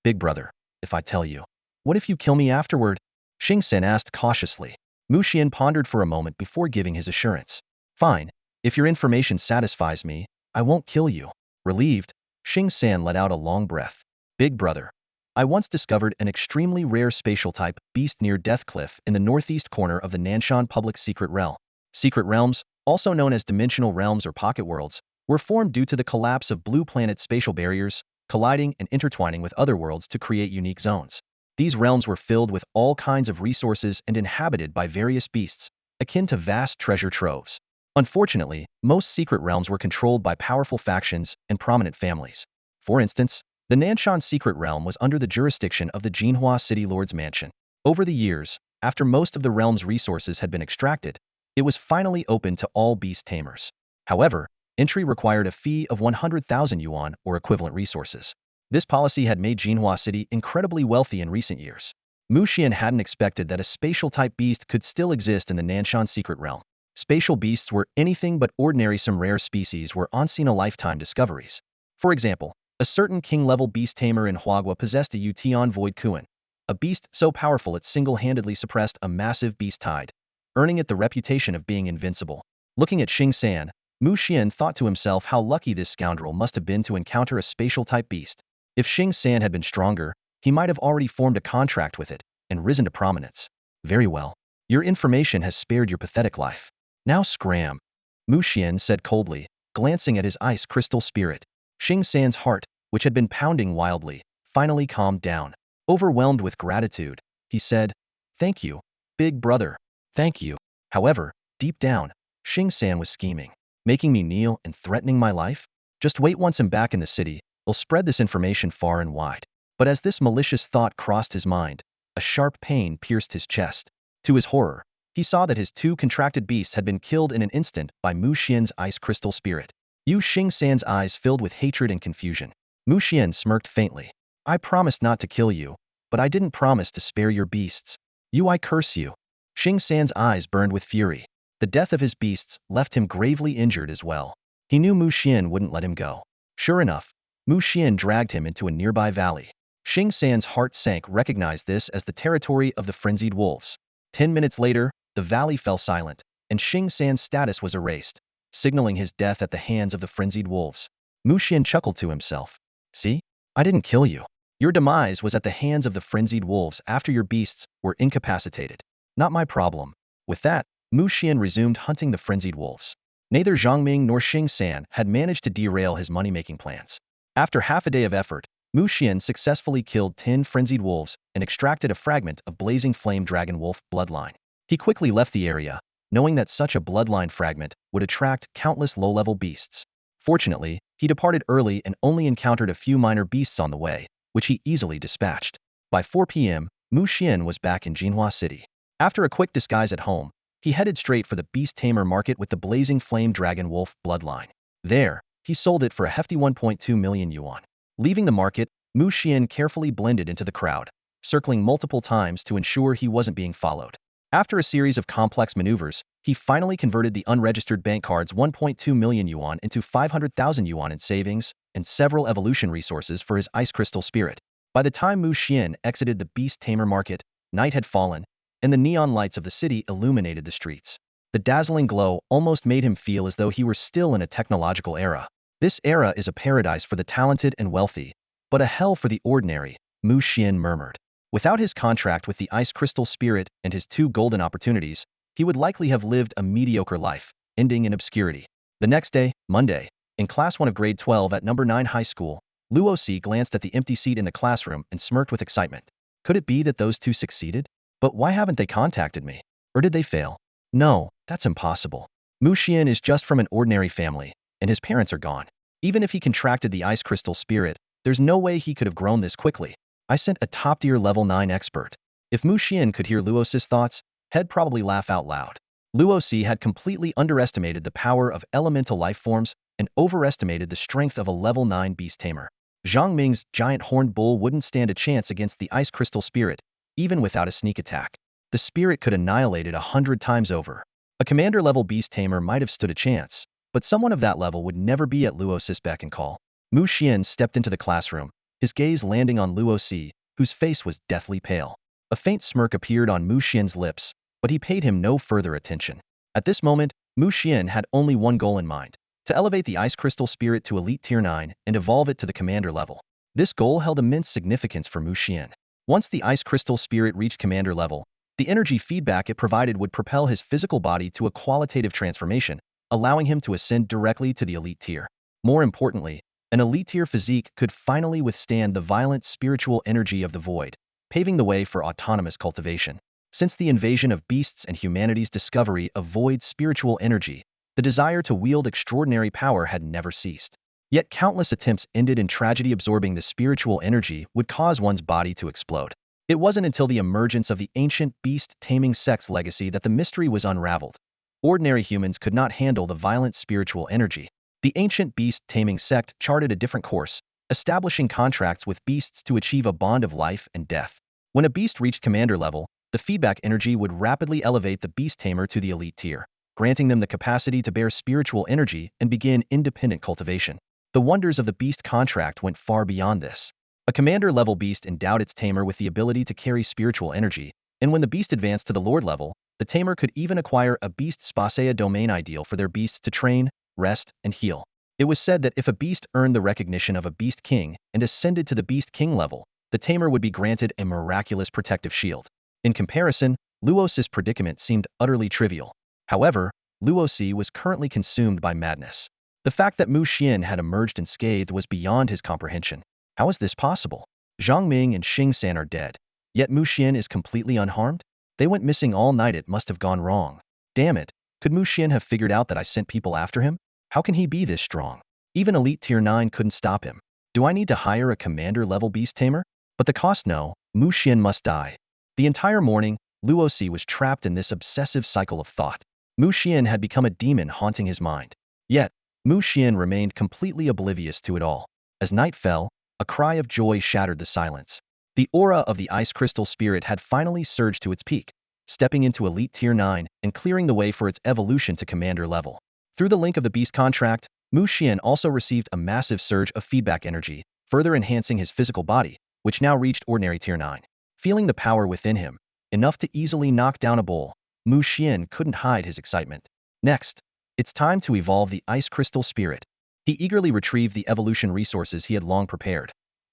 Big brother, if I tell you. What if you kill me afterward? Xing San asked cautiously. Mu Xian pondered for a moment before giving his assurance. Fine, if your information satisfies me, I won't kill you. Relieved, Xing San let out a long breath. Big brother, I once discovered an extremely rare spatial type beast near Death Cliff in the northeast corner of the Nanshan Public Secret Realm. Secret realms, also known as dimensional realms or pocket worlds, were formed due to the collapse of blue planet spatial barriers, colliding and intertwining with other worlds to create unique zones. These realms were filled with all kinds of resources and inhabited by various beasts, akin to vast treasure troves. Unfortunately, most secret realms were controlled by powerful factions and prominent families. For instance, the Nanshan Secret Realm was under the jurisdiction of the Jinhua City Lord's Mansion. Over the years, after most of the realm's resources had been extracted, it was finally open to all Beast Tamers. However, entry required a fee of 100,000 yuan or equivalent resources. This policy had made Jinhua City incredibly wealthy in recent years. Mu Xian hadn't expected that a spatial-type beast could still exist in the Nanshan Secret Realm. Spatial beasts were anything but ordinary. Some rare species were once-in-a-lifetime discoveries. For example, a certain king-level Beast Tamer in Huagua possessed a Yutian Void Xuan, a beast so powerful it single-handedly suppressed a massive beast tide, earning it the reputation of being invincible. Looking at Xing San, Mu Xian thought to himself how lucky this scoundrel must have been to encounter a spatial-type beast. If Xing San had been stronger, he might have already formed a contract with it and risen to prominence. Very well. Your information has spared your pathetic life. Now scram. Mu Xian said coldly, glancing at his ice crystal spirit. Xing San's heart, which had been pounding wildly, finally calmed down. Overwhelmed with gratitude, he said, Thank you, big brother. Thank you. However, deep down, Xing San was scheming. Making me kneel and threatening my life? Just wait, once I'm back in the city, I'll spread this information far and wide. But as this malicious thought crossed his mind, a sharp pain pierced his chest. To his horror, he saw that his two contracted beasts had been killed in an instant by Mu Xian's ice crystal spirit. Xing San's eyes filled with hatred and confusion. Mu Xian smirked faintly. I promised not to kill you, but I didn't promise to spare your beasts. I curse you. Xing San's eyes burned with fury. The death of his beasts left him gravely injured as well. He knew Mu Xian wouldn't let him go. Sure enough, Mu Xian dragged him into a nearby valley. Xing San's heart sank, recognized this as the territory of the frenzied wolves. 10 minutes later, the valley fell silent, and Xing San's status was erased, signaling his death at the hands of the frenzied wolves. Mu Xian chuckled to himself. See? I didn't kill you. Your demise was at the hands of the frenzied wolves after your beasts were incapacitated. Not my problem. With that, Mu Xian resumed hunting the frenzied wolves. Neither Zhang Ming nor Xing San had managed to derail his money-making plans. After half a day of effort, Mu Xian successfully killed 10 frenzied wolves and extracted a fragment of blazing flame dragon wolf bloodline. He quickly left the area, knowing that such a bloodline fragment would attract countless low-level beasts. Fortunately, he departed early and only encountered a few minor beasts on the way, which he easily dispatched. By 4 p.m., Mu Xian was back in Jinhua City. After a quick disguise at home, he headed straight for the Beast Tamer market with the blazing flame dragon wolf bloodline. There, he sold it for a hefty 1.2 million yuan. Leaving the market, Mu Xian carefully blended into the crowd, circling multiple times to ensure he wasn't being followed. After a series of complex maneuvers, he finally converted the unregistered bank card's 1.2 million yuan into 500,000 yuan in savings and several evolution resources for his ice crystal spirit. By the time Mu Xian exited the Beast Tamer market, night had fallen, and the neon lights of the city illuminated the streets. The dazzling glow almost made him feel as though he were still in a technological era. This era is a paradise for the talented and wealthy, but a hell for the ordinary, Mu Xian murmured. Without his contract with the Ice Crystal Spirit and his 2 golden opportunities, he would likely have lived a mediocre life, ending in obscurity. The next day, Monday, in Class 1 of Grade 12 at Number 9 High School, Luosi glanced at the empty seat in the classroom and smirked with excitement. Could it be that those 2 succeeded? But why haven't they contacted me? Or did they fail? No, that's impossible. Mu Xian is just from an ordinary family, and his parents are gone. Even if he contracted the Ice Crystal Spirit, there's no way he could have grown this quickly. I sent a top-tier level 9 expert. If Mu Xian could hear Luosi's thoughts, he'd probably laugh out loud. Luosi had completely underestimated the power of elemental life forms and overestimated the strength of a level 9 Beast Tamer. Zhang Ming's giant horned bull wouldn't stand a chance against the Ice Crystal Spirit, even without a sneak attack. The spirit could annihilate it 100 times over. A commander-level Beast Tamer might have stood a chance, but someone of that level would never be at Luosi's beck and call. Mu Xian stepped into the classroom, his gaze landing on Luosi, whose face was deathly pale. A faint smirk appeared on Mu Xian's lips, but he paid him no further attention. At this moment, Mu Xian had only one goal in mind: to elevate the Ice Crystal Spirit to Elite Tier 9 and evolve it to the Commander level. This goal held immense significance for Mu Xian. Once the Ice Crystal Spirit reached Commander level, the energy feedback it provided would propel his physical body to a qualitative transformation, allowing him to ascend directly to the Elite Tier. More importantly, an Elite Tier physique could finally withstand the violent spiritual energy of the void, paving the way for autonomous cultivation. Since the invasion of beasts and humanity's discovery of void spiritual energy, the desire to wield extraordinary power had never ceased. Yet countless attempts ended in tragedy. Absorbing the spiritual energy would cause one's body to explode. It wasn't until the emergence of the ancient beast-taming sect's legacy that the mystery was unraveled. Ordinary humans could not handle the violent spiritual energy. The ancient beast-taming sect charted a different course, establishing contracts with beasts to achieve a bond of life and death. When a beast reached commander level, the feedback energy would rapidly elevate the beast tamer to the elite tier, granting them the capacity to bear spiritual energy and begin independent cultivation. The wonders of the beast contract went far beyond this. A commander-level beast endowed its tamer with the ability to carry spiritual energy, and when the beast advanced to the lord level, the tamer could even acquire a beast spacea domain ideal for their beasts to train, rest, and heal. It was said that if a beast earned the recognition of a beast king and ascended to the beast king level, the tamer would be granted a miraculous protective shield. In comparison, Luos's predicament seemed utterly trivial. However, Luosi was currently consumed by madness. The fact that Mu Xian had emerged unscathed was beyond his comprehension. How is this possible? Zhang Ming and Xing San are dead, yet Mu Xian is completely unharmed? They went missing all night. It must have gone wrong. Damn it, could Mu Xian have figured out that I sent people after him? How can he be this strong? Even Elite Tier 9 couldn't stop him. Do I need to hire a commander-level beast tamer? But the cost? No, Mu Xian must die. The entire morning, Luosi was trapped in this obsessive cycle of thought. Mu Xian had become a demon haunting his mind. Yet, Mu Xian remained completely oblivious to it all. As night fell, a cry of joy shattered the silence. The aura of the Ice Crystal Spirit had finally surged to its peak, stepping into Elite Tier 9 and clearing the way for its evolution to Commander level. Through the link of the Beast contract, Mu Xian also received a massive surge of feedback energy, further enhancing his physical body, which now reached Ordinary Tier 9. Feeling the power within him, enough to easily knock down a bull, Mu Xian couldn't hide his excitement. Next, it's time to evolve the Ice Crystal Spirit. He eagerly retrieved the evolution resources he had long prepared.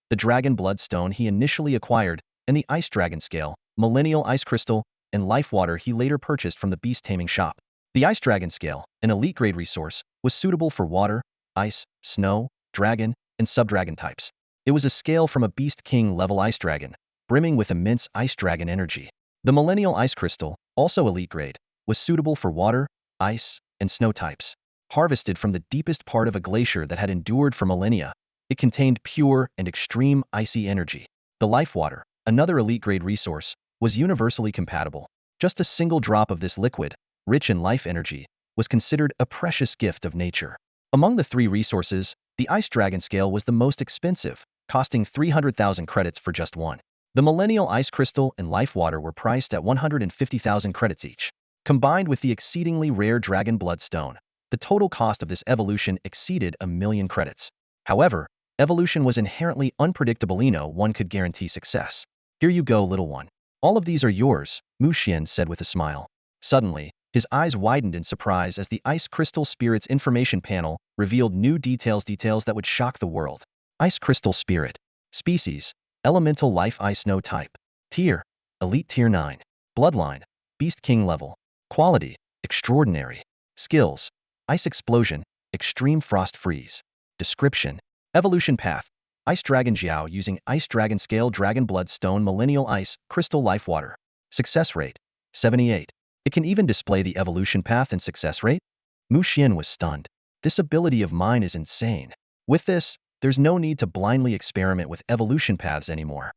The Dragon Bloodstone he initially acquired, and the Ice Dragon Scale, Millennial Ice Crystal, and Life Water he later purchased from the Beast Taming shop. The Ice Dragon Scale, an elite-grade resource, was suitable for water, ice, snow, dragon, and subdragon types. It was a scale from a Beast King-level Ice Dragon, brimming with immense Ice Dragon energy. The Millennial Ice Crystal, also elite-grade, was suitable for water, ice, and snow types. Harvested from the deepest part of a glacier that had endured for millennia, it contained pure and extreme icy energy. The life water, another elite-grade resource, was universally compatible. Just a single drop of this liquid, rich in life energy, was considered a precious gift of nature. Among the three resources, the Ice Dragon Scale was the most expensive, costing 300,000 credits for just one. The Millennial Ice Crystal and Life Water were priced at 150,000 credits each. Combined with the exceedingly rare Dragon Blood Stone, the total cost of this evolution exceeded 1,000,000 credits. However, evolution was inherently unpredictable. No one could guarantee success. Here you go, little one. All of these are yours, Mu Xian said with a smile. Suddenly, his eyes widened in surprise as the Ice Crystal Spirit's information panel revealed new details that would shock the world. Ice Crystal Spirit. Species: Elemental Life Ice Snow Type. Tier: Elite Tier 9. Bloodline: Beast King level. Quality: Extraordinary. Skills: Ice Explosion, Extreme Frost Freeze. Description: Evolution Path: Ice Dragon Jiao using Ice Dragon Scale Dragon Blood Stone Millennial Ice Crystal Life Water. Success rate: 78. It can even display the evolution path and success rate? Mu Xian was stunned. This ability of mine is insane. With this, there's no need to blindly experiment with evolution paths anymore.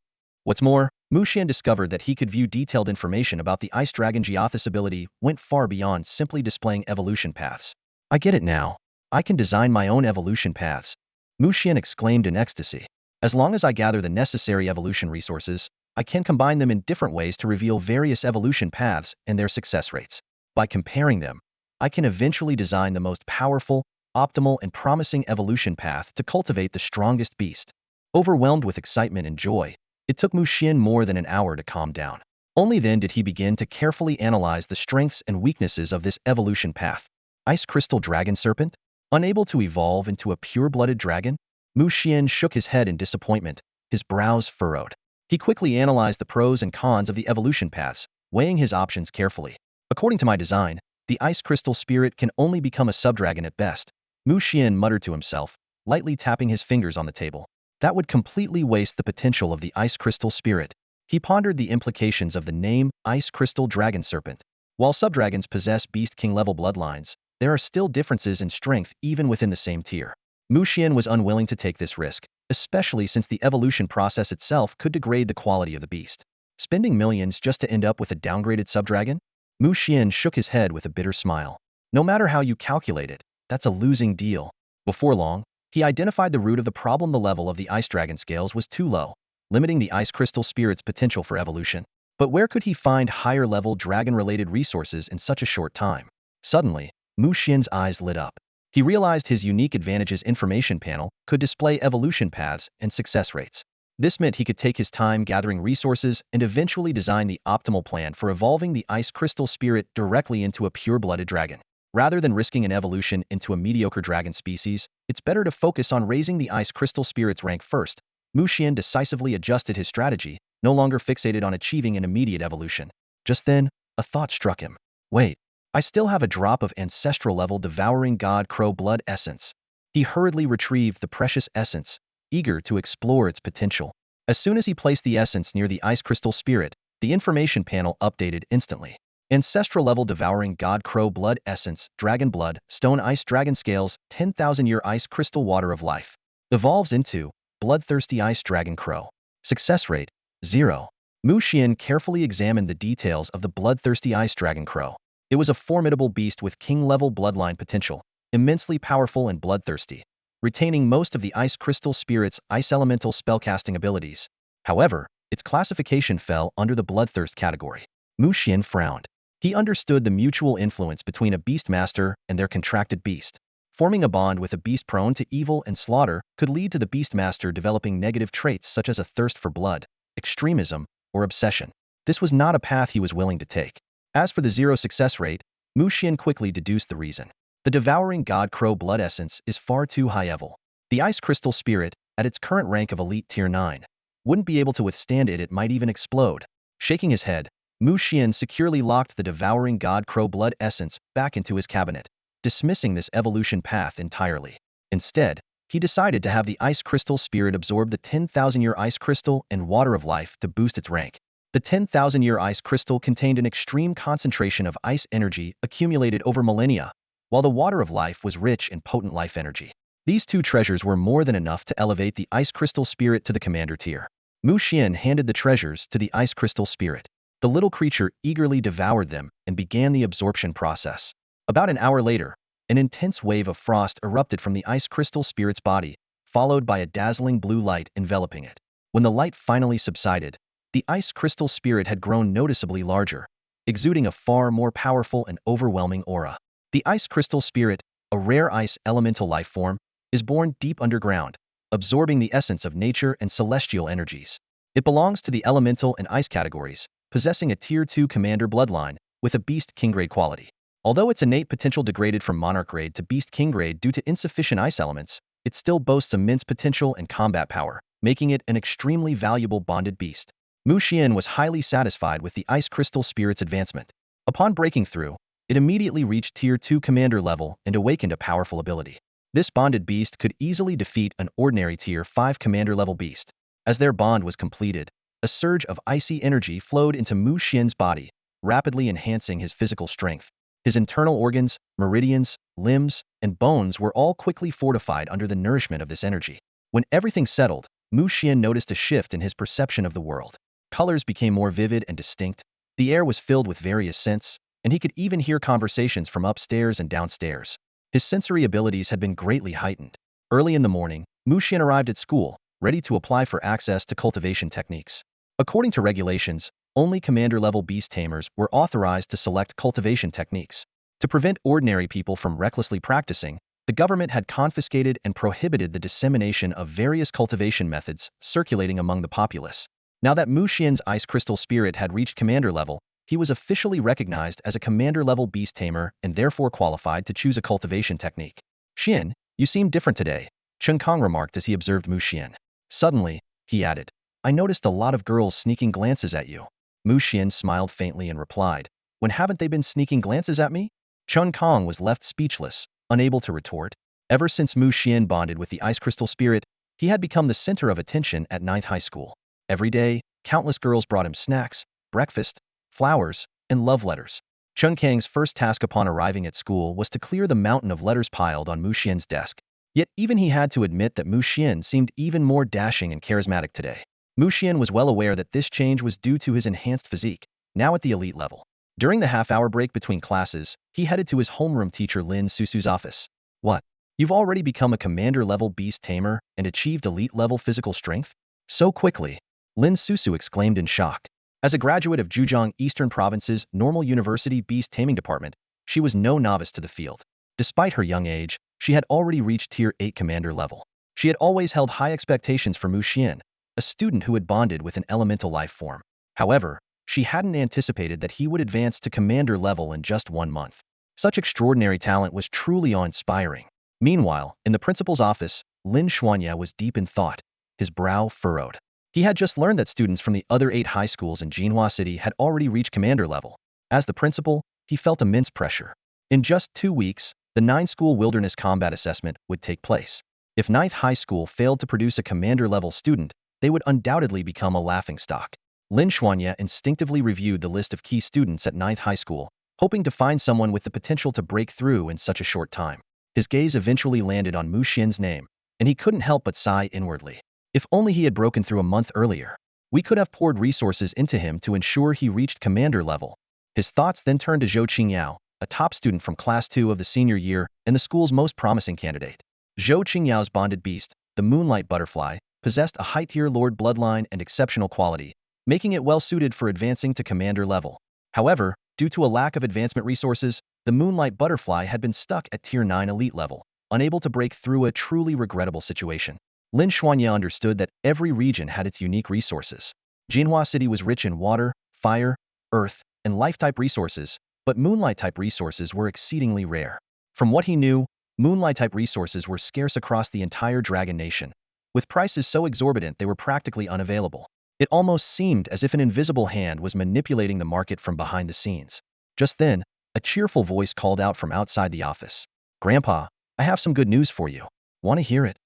What's more, Mu Xian discovered that he could view detailed information about the Ice Dragon Jiao. This ability went far beyond simply displaying evolution paths. I get it now. I can design my own evolution paths, Mu Xian exclaimed in ecstasy. As long as I gather the necessary evolution resources, I can combine them in different ways to reveal various evolution paths and their success rates. By comparing them, I can eventually design the most powerful, optimal, and promising evolution path to cultivate the strongest beast. Overwhelmed with excitement and joy, it took Mu Xian more than an hour to calm down. Only then did he begin to carefully analyze the strengths and weaknesses of this evolution path. Ice Crystal Dragon Serpent? Unable to evolve into a pure-blooded dragon? Mu Xian shook his head in disappointment, his brows furrowed. He quickly analyzed the pros and cons of the evolution paths, weighing his options carefully. According to my design, the Ice Crystal Spirit can only become a subdragon at best, Mu Xian muttered to himself, lightly tapping his fingers on the table. That would completely waste the potential of the Ice Crystal Spirit. He pondered the implications of the name Ice Crystal Dragon Serpent. While subdragons possess Beast King level bloodlines, there are still differences in strength even within the same tier. Mu Xian was unwilling to take this risk, especially since the evolution process itself could degrade the quality of the beast. Spending millions just to end up with a downgraded subdragon? Mu Xian shook his head with a bitter smile. No matter how you calculate it, that's a losing deal. Before long, he identified the root of the problem. The level of the Ice Dragon scales was too low, limiting the Ice Crystal Spirit's potential for evolution. But where could he find higher-level dragon-related resources in such a short time? Suddenly, Mu Xian's eyes lit up. He realized his unique advantage's information panel could display evolution paths and success rates. This meant he could take his time gathering resources and eventually design the optimal plan for evolving the Ice Crystal Spirit directly into a pure-blooded dragon. Rather than risking an evolution into a mediocre dragon species, it's better to focus on raising the Ice Crystal Spirit's rank first. Mu Xian decisively adjusted his strategy, no longer fixated on achieving an immediate evolution. Just then, a thought struck him. Wait, I still have a drop of ancestral-level Devouring God Crow blood essence. He hurriedly retrieved the precious essence, eager to explore its potential. As soon as he placed the essence near the Ice Crystal Spirit, the information panel updated instantly. Ancestral-level Devouring God Crow blood essence, Dragon Blood, Stone Ice Dragon Scales, 10,000-year Ice Crystal Water of Life. Evolves into Bloodthirsty Ice Dragon Crow. Success rate: 0. Mu Xian carefully examined the details of the Bloodthirsty Ice Dragon Crow. It was a formidable beast with king-level bloodline potential, immensely powerful and bloodthirsty, retaining most of the Ice Crystal Spirit's ice elemental spellcasting abilities. However, its classification fell under the Bloodthirst category. Mu Xian frowned. He understood the mutual influence between a beastmaster and their contracted beast. Forming a bond with a beast prone to evil and slaughter could lead to the beastmaster developing negative traits such as a thirst for blood, extremism, or obsession. This was not a path he was willing to take. As for the 0 success rate, Mu Xian quickly deduced the reason. The Devouring God Crow blood essence is far too high-level. The Ice Crystal Spirit, at its current rank of Elite Tier 9, wouldn't be able to withstand it. It might even explode. Shaking his head, Mu Xian securely locked the Devouring God Crow blood essence back into his cabinet, dismissing this evolution path entirely. Instead, he decided to have the Ice Crystal Spirit absorb the 10,000-year Ice Crystal and Water of Life to boost its rank. The 10,000-year ice crystal contained an extreme concentration of ice energy accumulated over millennia, while the water of life was rich in potent life energy. These two treasures were more than enough to elevate the ice crystal spirit to the commander tier. Mu Xian handed the treasures to the ice crystal spirit. The little creature eagerly devoured them and began the absorption process. About an hour later, an intense wave of frost erupted from the ice crystal spirit's body, followed by a dazzling blue light enveloping it. When the light finally subsided, the ice crystal spirit had grown noticeably larger, exuding a far more powerful and overwhelming aura. The ice crystal spirit, a rare ice elemental life form, is born deep underground, absorbing the essence of nature and celestial energies. It belongs to the elemental and ice categories, possessing a Tier 2 commander bloodline with a Beast King grade quality. Although its innate potential degraded from Monarch grade to Beast King grade due to insufficient ice elements, it still boasts immense potential and combat power, making it an extremely valuable bonded beast. Mu Xian was highly satisfied with the ice crystal spirit's advancement. Upon breaking through, it immediately reached Tier 2 commander level and awakened a powerful ability. This bonded beast could easily defeat an ordinary Tier 5 commander level beast. As their bond was completed, a surge of icy energy flowed into Mu Xian's body, rapidly enhancing his physical strength. His internal organs, meridians, limbs, and bones were all quickly fortified under the nourishment of this energy. When everything settled, Mu Xian noticed a shift in his perception of the world. Colors became more vivid and distinct, the air was filled with various scents, and he could even hear conversations from upstairs and downstairs. His sensory abilities had been greatly heightened. Early in the morning, Mu Xian arrived at school, ready to apply for access to cultivation techniques. According to regulations, only commander-level Beast Tamers were authorized to select cultivation techniques. To prevent ordinary people from recklessly practicing, the government had confiscated and prohibited the dissemination of various cultivation methods circulating among the populace. Now that Mu Xian's ice crystal spirit had reached commander level, he was officially recognized as a commander-level Beast Tamer and therefore qualified to choose a cultivation technique. "Xian, you seem different today," Chen Kong remarked as he observed Mu Xian. Suddenly, he added, "I noticed a lot of girls sneaking glances at you." Mu Xian smiled faintly and replied, "When haven't they been sneaking glances at me?" Chen Kong was left speechless, unable to retort. Ever since Mu Xian bonded with the ice crystal spirit, he had become the center of attention at 9th High School. Every day, countless girls brought him snacks, breakfast, flowers, and love letters. Chen Kang's first task upon arriving at school was to clear the mountain of letters piled on Mu Xian's desk. Yet even he had to admit that Mu Xian seemed even more dashing and charismatic today. Mu Xian was well aware that this change was due to his enhanced physique, now at the elite level. During the half-hour break between classes, he headed to his homeroom teacher Lin Susu's office. "What? You've already become a commander-level Beast Tamer and achieved elite-level physical strength? So quickly?" Lin Susu exclaimed in shock. As a graduate of Zhejiang Eastern Province's Normal University Beast Taming Department, she was no novice to the field. Despite her young age, she had already reached Tier 8 commander level. She had always held high expectations for Mu Xian, a student who had bonded with an elemental life form. However, she hadn't anticipated that he would advance to commander level in just 1 month. Such extraordinary talent was truly awe-inspiring. Meanwhile, in the principal's office, Lin Xuan was deep in thought, his brow furrowed. He had just learned that students from the other 8 high schools in Jinhua City had already reached commander level. As the principal, he felt immense pressure. In just 2 weeks, the 9-school wilderness combat assessment would take place. If 9th High School failed to produce a commander-level student, they would undoubtedly become a laughingstock. Lin Xuan instinctively reviewed the list of key students at 9th High School, hoping to find someone with the potential to break through in such a short time. His gaze eventually landed on Mu Xian's name, and he couldn't help but sigh inwardly. If only he had broken through a month earlier. We could have poured resources into him to ensure he reached commander level. His thoughts then turned to Zhou Qingyao, a top student from Class 2 of the senior year and the school's most promising candidate. Zhou Qingyao's bonded beast, the Moonlight Butterfly, possessed a high-tier Lord bloodline and exceptional quality, making it well-suited for advancing to commander level. However, due to a lack of advancement resources, the Moonlight Butterfly had been stuck at Tier 9 elite level, unable to break through a truly regrettable situation. Lin Xuan understood that every region had its unique resources. Jinhua City was rich in water, fire, earth, and life-type resources, but Moonlight-type resources were exceedingly rare. From what he knew, Moonlight-type resources were scarce across the entire Dragon Nation, with prices so exorbitant they were practically unavailable. It almost seemed as if an invisible hand was manipulating the market from behind the scenes. Just then, a cheerful voice called out from outside the office. "Grandpa, I have some good news for you. Want to hear it?"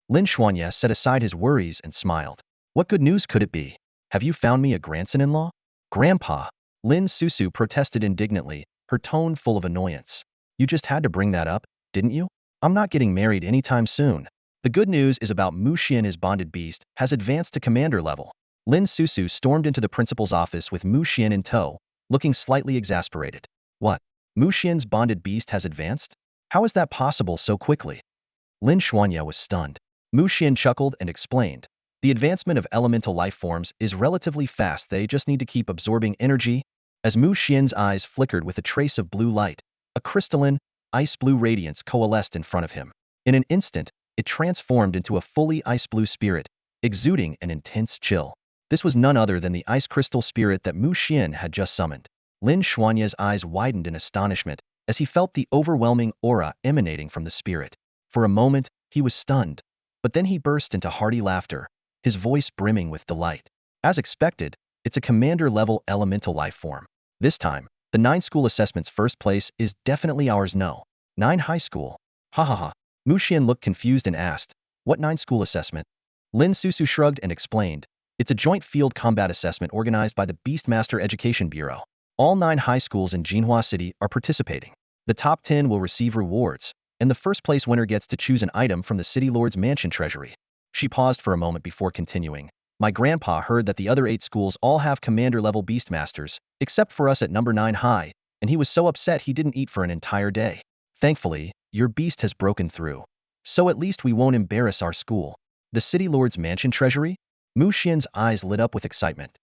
Lin Xuan set aside his worries and smiled. "What good news could it be? Have you found me a grandson-in-law?" Grandpa, Lin Susu protested indignantly, her tone full of annoyance. You just had to bring that up, didn't you? I'm not getting married anytime soon. The good news is about Mu Xian, his bonded beast, has advanced to commander level. Lin Susu stormed into the principal's office with Mu Xian in tow, looking slightly exasperated. What? Mu Xian's bonded beast has advanced? How is that possible so quickly? Lin Xuanya was stunned. Mu Xian chuckled and explained. The advancement of elemental life forms is relatively fast, they just need to keep absorbing energy. As Mu Xian's eyes flickered with a trace of blue light, a crystalline, ice-blue radiance coalesced in front of him. In an instant, it transformed into a fully ice-blue spirit, exuding an intense chill. This was none other than the ice crystal spirit that Mu Xian had just summoned. Lin Xuanya's eyes widened in astonishment as he felt the overwhelming aura emanating from the spirit. For a moment, he was stunned, but then he burst into hearty laughter, his voice brimming with delight. As expected, it's a commander-level elemental life form. This time, the 9 school assessment's first place is definitely ours. No. 9 high school. Ha ha ha. Mu Xian looked confused and asked, what 9 school assessment? Lin Susu shrugged and explained, it's a joint field combat assessment organized by the Beastmaster Education Bureau. All 9 high schools in Jinhua City are participating. The top 10 will receive rewards, and the first place winner gets to choose an item from the City Lord's mansion treasury. She paused for a moment before continuing. My grandpa heard that the other 8 schools all have commander-level beastmasters, except for us at number 9 high, and he was so upset he didn't eat for an entire day. Thankfully, your beast has broken through. So at least we won't embarrass our school. The City Lord's mansion treasury? Mu Xian's eyes lit up with excitement.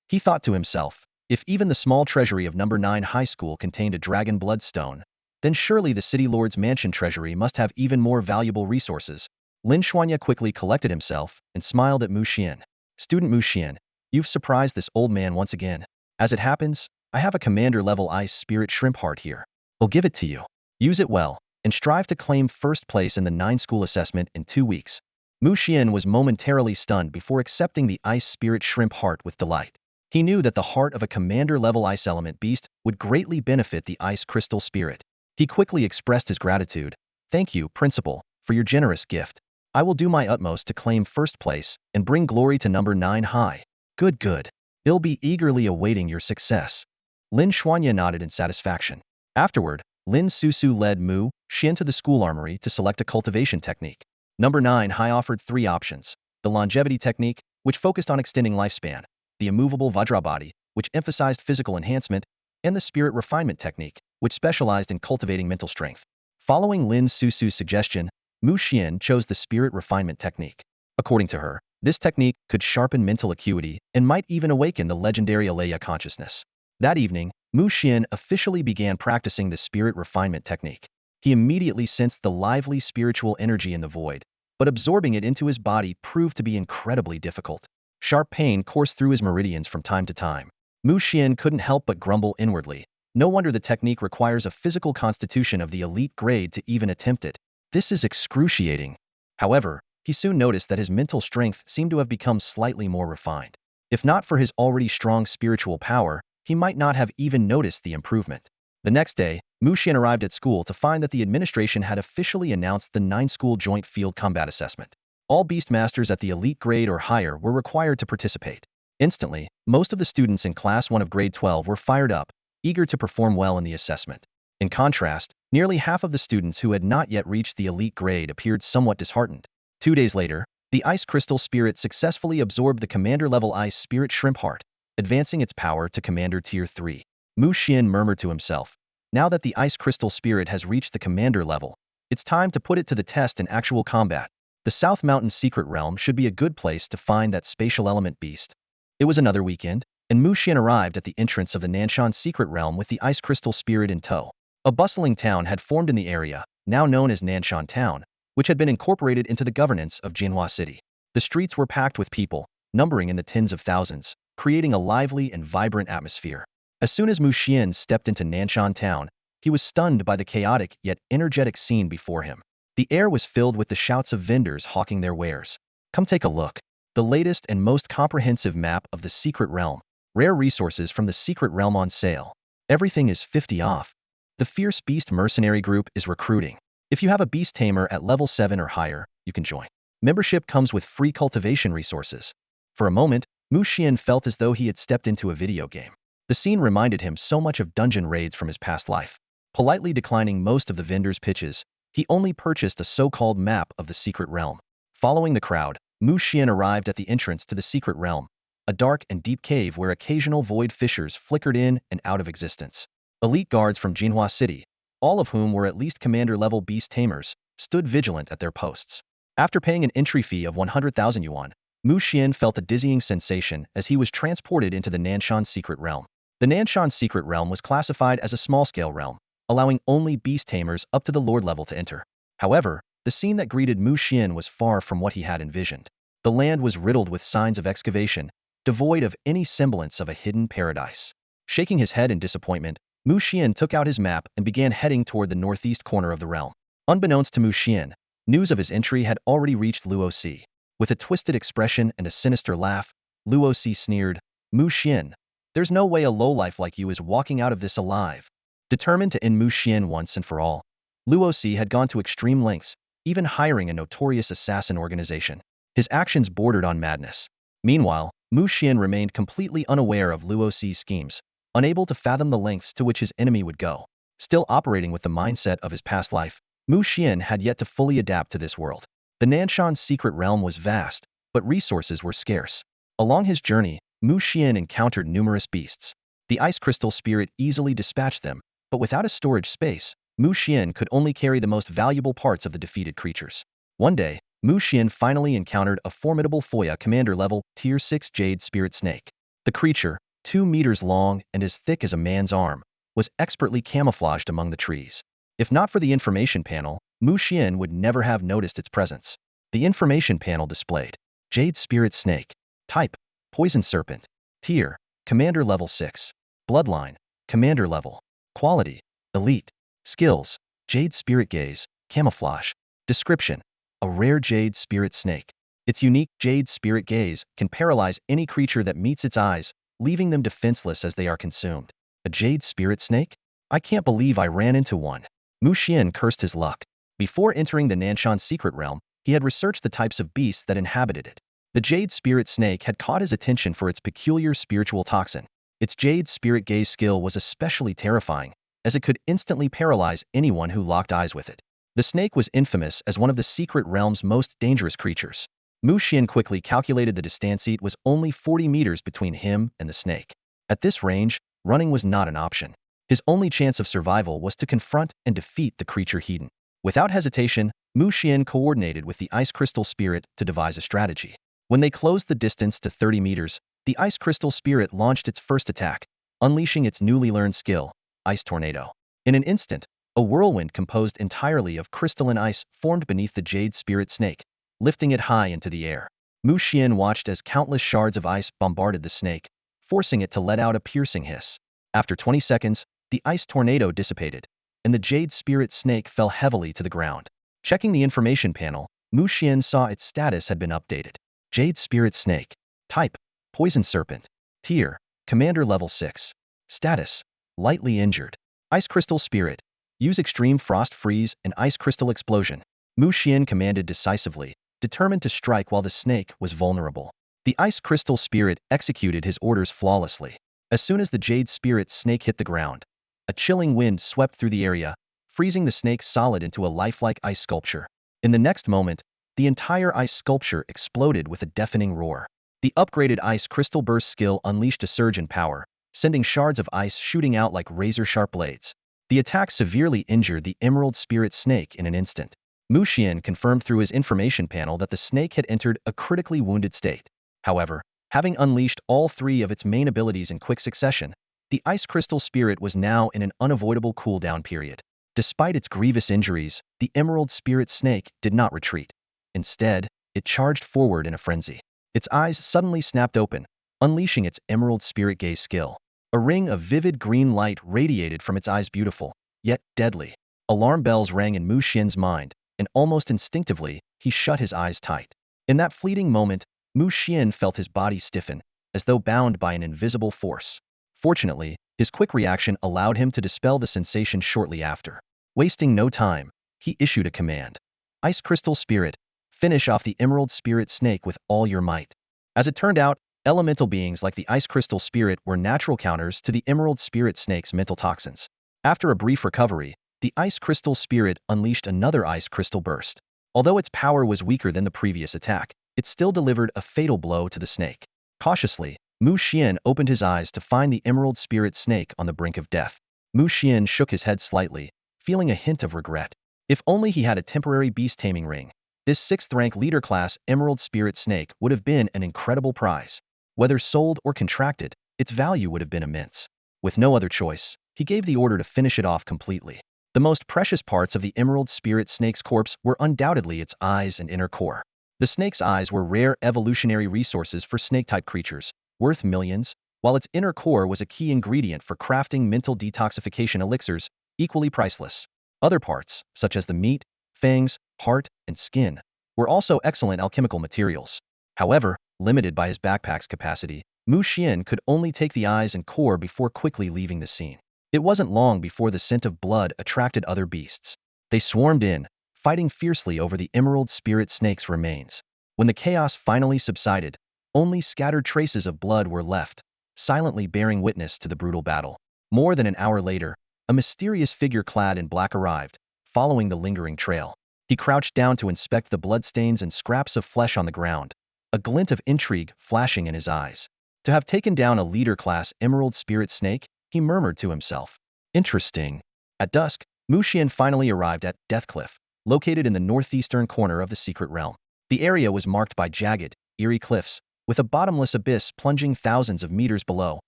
He thought to himself, if even the small treasury of number 9 high school contained a dragon bloodstone, then surely the City Lord's mansion treasury must have even more valuable resources. Lin Xuanya quickly collected himself and smiled at Mu Xian. Student Mu Xian, you've surprised this old man once again. As it happens, I have a commander-level ice spirit shrimp heart here. I'll give it to you. Use it well, and strive to claim first place in the 9 school assessment in 2 weeks. Mu Xian was momentarily stunned before accepting the ice spirit shrimp heart with delight. He knew that the heart of a commander-level ice element beast would greatly benefit the ice crystal spirit. He quickly expressed his gratitude. Thank you, Principal, for your generous gift. I will do my utmost to claim first place and bring glory to number 9 high. Good, good. I'll be eagerly awaiting your success. Lin Xuanya nodded in satisfaction. Afterward, Lin Susu led Mu Xian to the school armory to select a cultivation technique. Number 9 high offered 3 options. The longevity technique, which focused on extending lifespan, the immovable Vajra body, which emphasized physical enhancement, and the spirit refinement technique, which specialized in cultivating mental strength. Following Lin Susu's suggestion, Mu Xian chose the spirit refinement technique. According to her, this technique could sharpen mental acuity and might even awaken the legendary Alaya consciousness. That evening, Mu Xian officially began practicing the spirit refinement technique. He immediately sensed the lively spiritual energy in the void, but absorbing it into his body proved to be incredibly difficult. Sharp pain coursed through his meridians from time to time. Mu Xian couldn't help but grumble inwardly. No wonder the technique requires a physical constitution of the elite grade to even attempt it. This is excruciating. However, he soon noticed that his mental strength seemed to have become slightly more refined. If not for his already strong spiritual power, he might not have even noticed the improvement. The next day, Mu Xian arrived at school to find that the administration had officially announced the 9-school joint field combat assessment. All beastmasters at the elite grade or higher were required to participate. Instantly, most of the students in Class 1 of Grade 12 were fired up, eager to perform well in the assessment. In contrast, nearly half of the students who had not yet reached the elite grade appeared somewhat disheartened. 2 days later, the ice crystal spirit successfully absorbed the commander-level ice spirit shrimp heart, advancing its power to commander tier 3. Mu Xian murmured to himself, now that the ice crystal spirit has reached the commander level, it's time to put it to the test in actual combat. The South Mountain Secret Realm should be a good place to find that spatial element beast. It was another weekend, and Mu Xian arrived at the entrance of the Nanshan Secret Realm with the ice crystal spirit in tow. A bustling town had formed in the area, now known as Nanshan Town, which had been incorporated into the governance of Jinhua City. The streets were packed with people, numbering in the tens of thousands, creating a lively and vibrant atmosphere. As soon as Mu Xian stepped into Nanshan Town, he was stunned by the chaotic yet energetic scene before him. The air was filled with the shouts of vendors hawking their wares. Come take a look. The latest and most comprehensive map of the Secret Realm. Rare resources from the Secret Realm on sale. Everything is 50 off. The Fierce Beast Mercenary Group is recruiting. If you have a Beast Tamer at level 7 or higher, you can join. Membership comes with free cultivation resources. For a moment, Mu Xian felt as though he had stepped into a video game. The scene reminded him so much of dungeon raids from his past life. Politely declining most of the vendor's pitches, he only purchased a so-called map of the secret realm. Following the crowd, Mu Xian arrived at the entrance to the secret realm, a dark and deep cave where occasional void fissures flickered in and out of existence. Elite guards from Jinhua City, all of whom were at least commander-level Beast Tamers, stood vigilant at their posts. After paying an entry fee of 100,000 yuan, Mu Xian felt a dizzying sensation as he was transported into the Nanshan secret realm. The Nanshan secret realm was classified as a small-scale realm, allowing only Beast Tamers up to the Lord level to enter. However, the scene that greeted Mu Xian was far from what he had envisioned. The land was riddled with signs of excavation, devoid of any semblance of a hidden paradise. Shaking his head in disappointment, Mu Xian took out his map and began heading toward the northeast corner of the realm. Unbeknownst to Mu Xian, news of his entry had already reached Luo Si. With a twisted expression and a sinister laugh, Luo Si sneered, "Mu Xian, there's no way a lowlife like you is walking out of this alive." Determined to end Mu Xian once and for all, Luo Si had gone to extreme lengths, even hiring a notorious assassin organization. His actions bordered on madness. Meanwhile, Mu Xian remained completely unaware of Luo Si's schemes, unable to fathom the lengths to which his enemy would go. Still operating with the mindset of his past life, Mu Xian had yet to fully adapt to this world. The Nanshan secret realm was vast, but resources were scarce. Along his journey, Mu Xian encountered numerous beasts. The ice crystal spirit easily dispatched them, but without a storage space, Mu Xian could only carry the most valuable parts of the defeated creatures. One day, Mu Xian finally encountered a formidable Foya commander-level Tier 6 Jade Spirit Snake. The creature, 2 meters long and as thick as a man's arm, was expertly camouflaged among the trees. If not for the information panel, Mu Xian would never have noticed its presence. The information panel displayed Jade Spirit Snake, Type, Poison Serpent, Tier, Commander Level 6, Bloodline, Commander Level, Quality, Elite, Skills, Jade Spirit Gaze, Camouflage, Description, a rare Jade Spirit Snake. Its unique Jade Spirit Gaze can paralyze any creature that meets its eyes, leaving them defenseless as they are consumed. A Jade Spirit Snake? I can't believe I ran into one. Mu Xian cursed his luck. Before entering the Nanshan secret realm, he had researched the types of beasts that inhabited it. The Jade Spirit Snake had caught his attention for its peculiar spiritual toxin. Its Jade Spirit Gaze skill was especially terrifying, as it could instantly paralyze anyone who locked eyes with it. The snake was infamous as one of the secret realm's most dangerous creatures. Mu Xian quickly calculated the distance. It was only 40 meters between him and the snake. At this range, running was not an option. His only chance of survival was to confront and defeat the creature hidden. Without hesitation, Mu Xian coordinated with the Ice Crystal Spirit to devise a strategy. When they closed the distance to 30 meters, the Ice Crystal Spirit launched its first attack, unleashing its newly learned skill, Ice Tornado. In an instant, a whirlwind composed entirely of crystalline ice formed beneath the Jade Spirit Snake, lifting it high into the air. Mu Xian watched as countless shards of ice bombarded the snake, forcing it to let out a piercing hiss. After 20 seconds, the ice tornado dissipated, and the Jade Spirit Snake fell heavily to the ground. Checking the information panel, Mu Xian saw its status had been updated. Jade Spirit Snake. Type, Poison Serpent. Tier, Commander Level 6. Status, lightly injured. Ice Crystal Spirit. Use Extreme Frost Freeze and Ice Crystal Explosion. Mu Xian commanded decisively, determined to strike while the snake was vulnerable. The Ice Crystal Spirit executed his orders flawlessly. As soon as the Jade Spirit Snake hit the ground, a chilling wind swept through the area, freezing the snake solid into a lifelike ice sculpture. In the next moment, the entire ice sculpture exploded with a deafening roar. The upgraded Ice Crystal Burst skill unleashed a surge in power, sending shards of ice shooting out like razor-sharp blades. The attack severely injured the Emerald Spirit Snake in an instant. Mu Xian confirmed through his information panel that the snake had entered a critically wounded state. However, having unleashed all 3 of its main abilities in quick succession, the Ice Crystal Spirit was now in an unavoidable cooldown period. Despite its grievous injuries, the Emerald Spirit Snake did not retreat. Instead, it charged forward in a frenzy. Its eyes suddenly snapped open, unleashing its Emerald Spirit Gaze skill. A ring of vivid green light radiated from its eyes, beautiful, yet deadly. Alarm bells rang in Mu Xian's mind, and almost instinctively, he shut his eyes tight. In that fleeting moment, Mu Xian felt his body stiffen, as though bound by an invisible force. Fortunately, his quick reaction allowed him to dispel the sensation shortly after. Wasting no time, he issued a command. Ice Crystal Spirit, finish off the Emerald Spirit Snake with all your might. As it turned out, Elemental beings like the Ice Crystal Spirit were natural counters to the Emerald Spirit Snake's mental toxins. After a brief recovery, the Ice Crystal Spirit unleashed another Ice Crystal Burst. Although its power was weaker than the previous attack, it still delivered a fatal blow to the snake. Cautiously, Mu Xian opened his eyes to find the Emerald Spirit Snake on the brink of death. Mu Xian shook his head slightly, feeling a hint of regret. If only he had a temporary beast taming ring, this 6th-rank leader-class Emerald Spirit Snake would have been an incredible prize. Whether sold or contracted, its value would have been immense. With no other choice, he gave the order to finish it off completely. The most precious parts of the Emerald Spirit Snake's corpse were undoubtedly its eyes and inner core. The snake's eyes were rare evolutionary resources for snake-type creatures, worth millions, while its inner core was a key ingredient for crafting mental detoxification elixirs, equally priceless. Other parts, such as the meat, fangs, heart, and skin, were also excellent alchemical materials. However, limited by his backpack's capacity, Mu Xian could only take the eyes and core before quickly leaving the scene. It wasn't long before the scent of blood attracted other beasts. They swarmed in, fighting fiercely over the Emerald Spirit Snake's remains. When the chaos finally subsided, only scattered traces of blood were left, silently bearing witness to the brutal battle. More than an hour later, a mysterious figure clad in black arrived, following the lingering trail. He crouched down to inspect the bloodstains and scraps of flesh on the ground, a glint of intrigue flashing in his eyes. To have taken down a leader-class Emerald Spirit Snake, he murmured to himself. Interesting. At dusk, Mu Xian finally arrived at Death Cliff, located in the northeastern corner of the secret realm. The area was marked by jagged, eerie cliffs, with a bottomless abyss plunging thousands of meters below,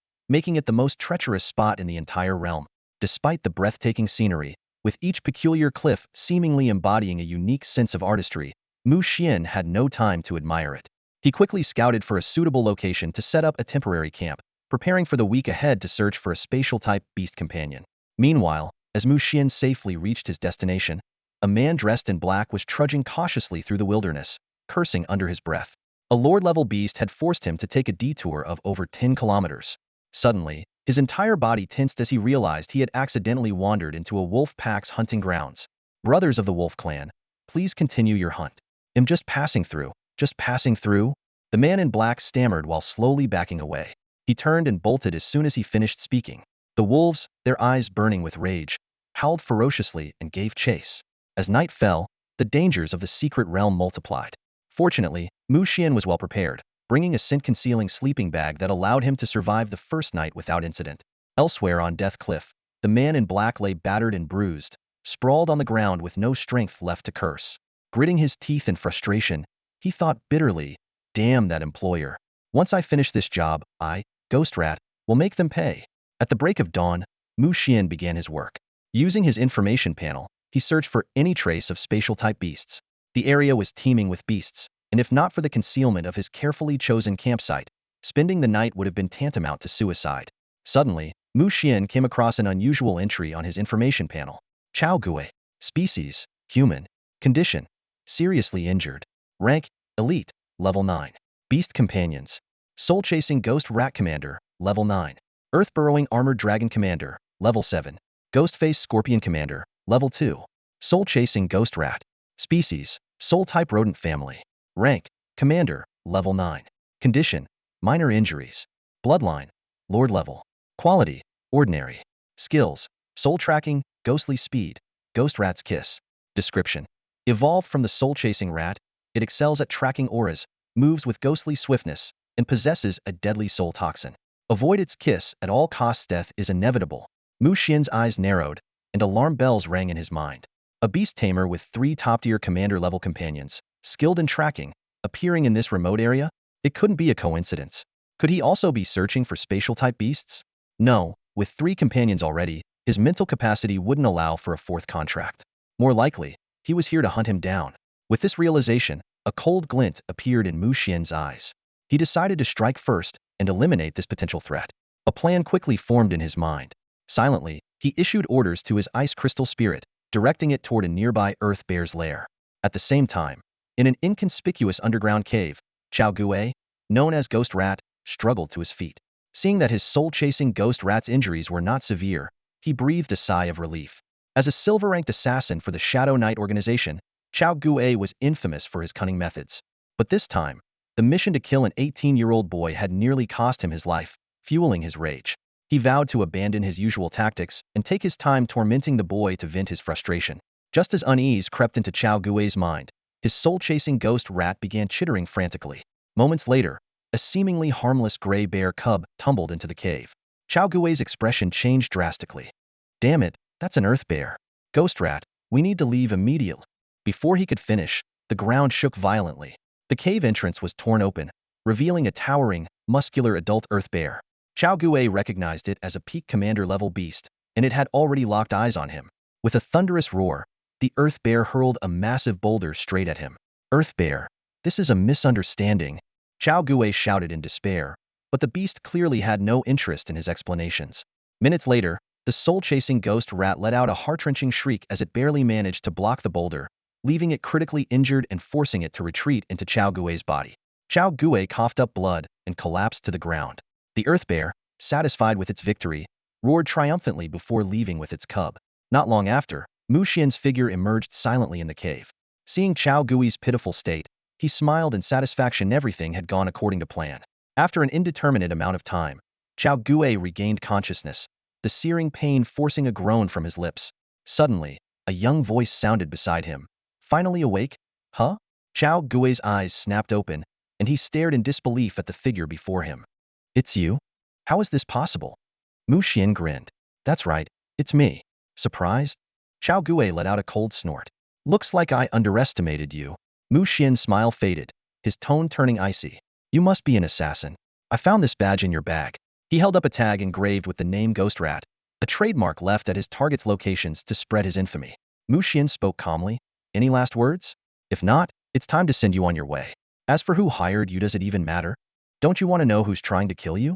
making it the most treacherous spot in the entire realm. Despite the breathtaking scenery, with each peculiar cliff seemingly embodying a unique sense of artistry, Mu Xian had no time to admire it. He quickly scouted for a suitable location to set up a temporary camp, preparing for the week ahead to search for a spatial-type beast companion. Meanwhile, as Mu Xian safely reached his destination, a man dressed in black was trudging cautiously through the wilderness, cursing under his breath. A lord-level beast had forced him to take a detour of over 10 kilometers. Suddenly, his entire body tensed as he realized he had accidentally wandered into a wolf pack's hunting grounds. Brothers of the wolf clan, please continue your hunt. I'm just passing through. Just passing through? The man in black stammered while slowly backing away. He turned and bolted as soon as he finished speaking. The wolves, their eyes burning with rage, howled ferociously and gave chase. As night fell, the dangers of the secret realm multiplied. Fortunately, Mu Xian was well prepared, bringing a scent-concealing sleeping bag that allowed him to survive the first night without incident. Elsewhere on Death Cliff, the man in black lay battered and bruised, sprawled on the ground with no strength left to curse. Gritting his teeth in frustration, he thought bitterly, damn that employer. Once I finish this job, I, Ghost Rat, will make them pay. At the break of dawn, Mu Xian began his work. Using his information panel, he searched for any trace of spatial-type beasts. The area was teeming with beasts, and if not for the concealment of his carefully chosen campsite, spending the night would have been tantamount to suicide. Suddenly, Mu Xian came across an unusual entry on his information panel. Chao Gui. Species, human. Condition, seriously injured. Rank, elite, level 9. Beast companions. Soul-chasing ghost rat commander, level 9. Earth-burrowing armored dragon commander, level 7. Ghost-face scorpion commander, level 2. Soul-chasing ghost rat. Species, soul-type rodent family. Rank, commander, level 9. Condition, minor injuries. Bloodline, lord level. Quality, ordinary. Skills, soul tracking, ghostly speed, ghost rat's kiss. Description, evolved from the soul-chasing rat, it excels at tracking auras, moves with ghostly swiftness, and possesses a deadly soul toxin. Avoid its kiss at all costs. Death is inevitable. Mu Xian's eyes narrowed, and alarm bells rang in his mind. A beast tamer with 3 top-tier commander-level companions, skilled in tracking, appearing in this remote area? It couldn't be a coincidence. Could he also be searching for spatial-type beasts? No, with 3 companions already, his mental capacity wouldn't allow for a 4th contract. More likely, he was here to hunt him down. With this realization, a cold glint appeared in Mu Xian's eyes. He decided to strike first and eliminate this potential threat. A plan quickly formed in his mind. Silently, he issued orders to his ice crystal spirit, directing it toward a nearby earth bear's lair. At the same time, in an inconspicuous underground cave, Chao Gui, known as Ghost Rat, struggled to his feet. Seeing that his soul-chasing ghost rat's injuries were not severe, he breathed a sigh of relief. As a silver-ranked assassin for the Shadow Knight organization, Chao Gui was infamous for his cunning methods. But this time, The mission to kill an 18-year-old boy had nearly cost him his life, fueling his rage. He vowed to abandon his usual tactics and take his time tormenting the boy to vent his frustration. Just as unease crept into Chao Gui's mind, his soul-chasing ghost rat began chittering frantically. Moments later, a seemingly harmless gray bear cub tumbled into the cave. Chao Gui's expression changed drastically. Damn it, that's an earth bear. Ghost rat, we need to leave immediately. Before he could finish, the ground shook violently. The cave entrance was torn open, revealing a towering, muscular adult earth bear. Chao Gui recognized it as a peak commander-level beast, and it had already locked eyes on him. With a thunderous roar, the earth bear hurled a massive boulder straight at him. Earth bear, this is a misunderstanding, Chao Gui shouted in despair, but the beast clearly had no interest in his explanations. Minutes later, the soul-chasing ghost rat let out a heart-wrenching shriek as it barely managed to block the boulder, leaving it critically injured and forcing it to retreat into Chao Gui's body. Chao Gui coughed up blood and collapsed to the ground. The earth bear, satisfied with its victory, roared triumphantly before leaving with its cub. Not long after, Mu Xian's figure emerged silently in the cave. Seeing Chao Gui's pitiful state, he smiled in satisfaction. Everything had gone according to plan. After an indeterminate amount of time, Chao Gui regained consciousness, the searing pain forcing a groan from his lips. Suddenly, a young voice sounded beside him. Finally awake? Huh? Chao Gui's eyes snapped open, and he stared in disbelief at the figure before him. It's you? How is this possible? Mu Xian grinned. That's right, it's me. Surprised? Chao Gui let out a cold snort. Looks like I underestimated you. Mu Xian's smile faded, his tone turning icy. You must be an assassin. I found this badge in your bag. He held up a tag engraved with the name Ghost Rat, a trademark left at his target's locations to spread his infamy. Mu Xian spoke calmly. Any last words? If not, it's time to send you on your way. As for who hired you, does it even matter? Don't you want to know who's trying to kill you?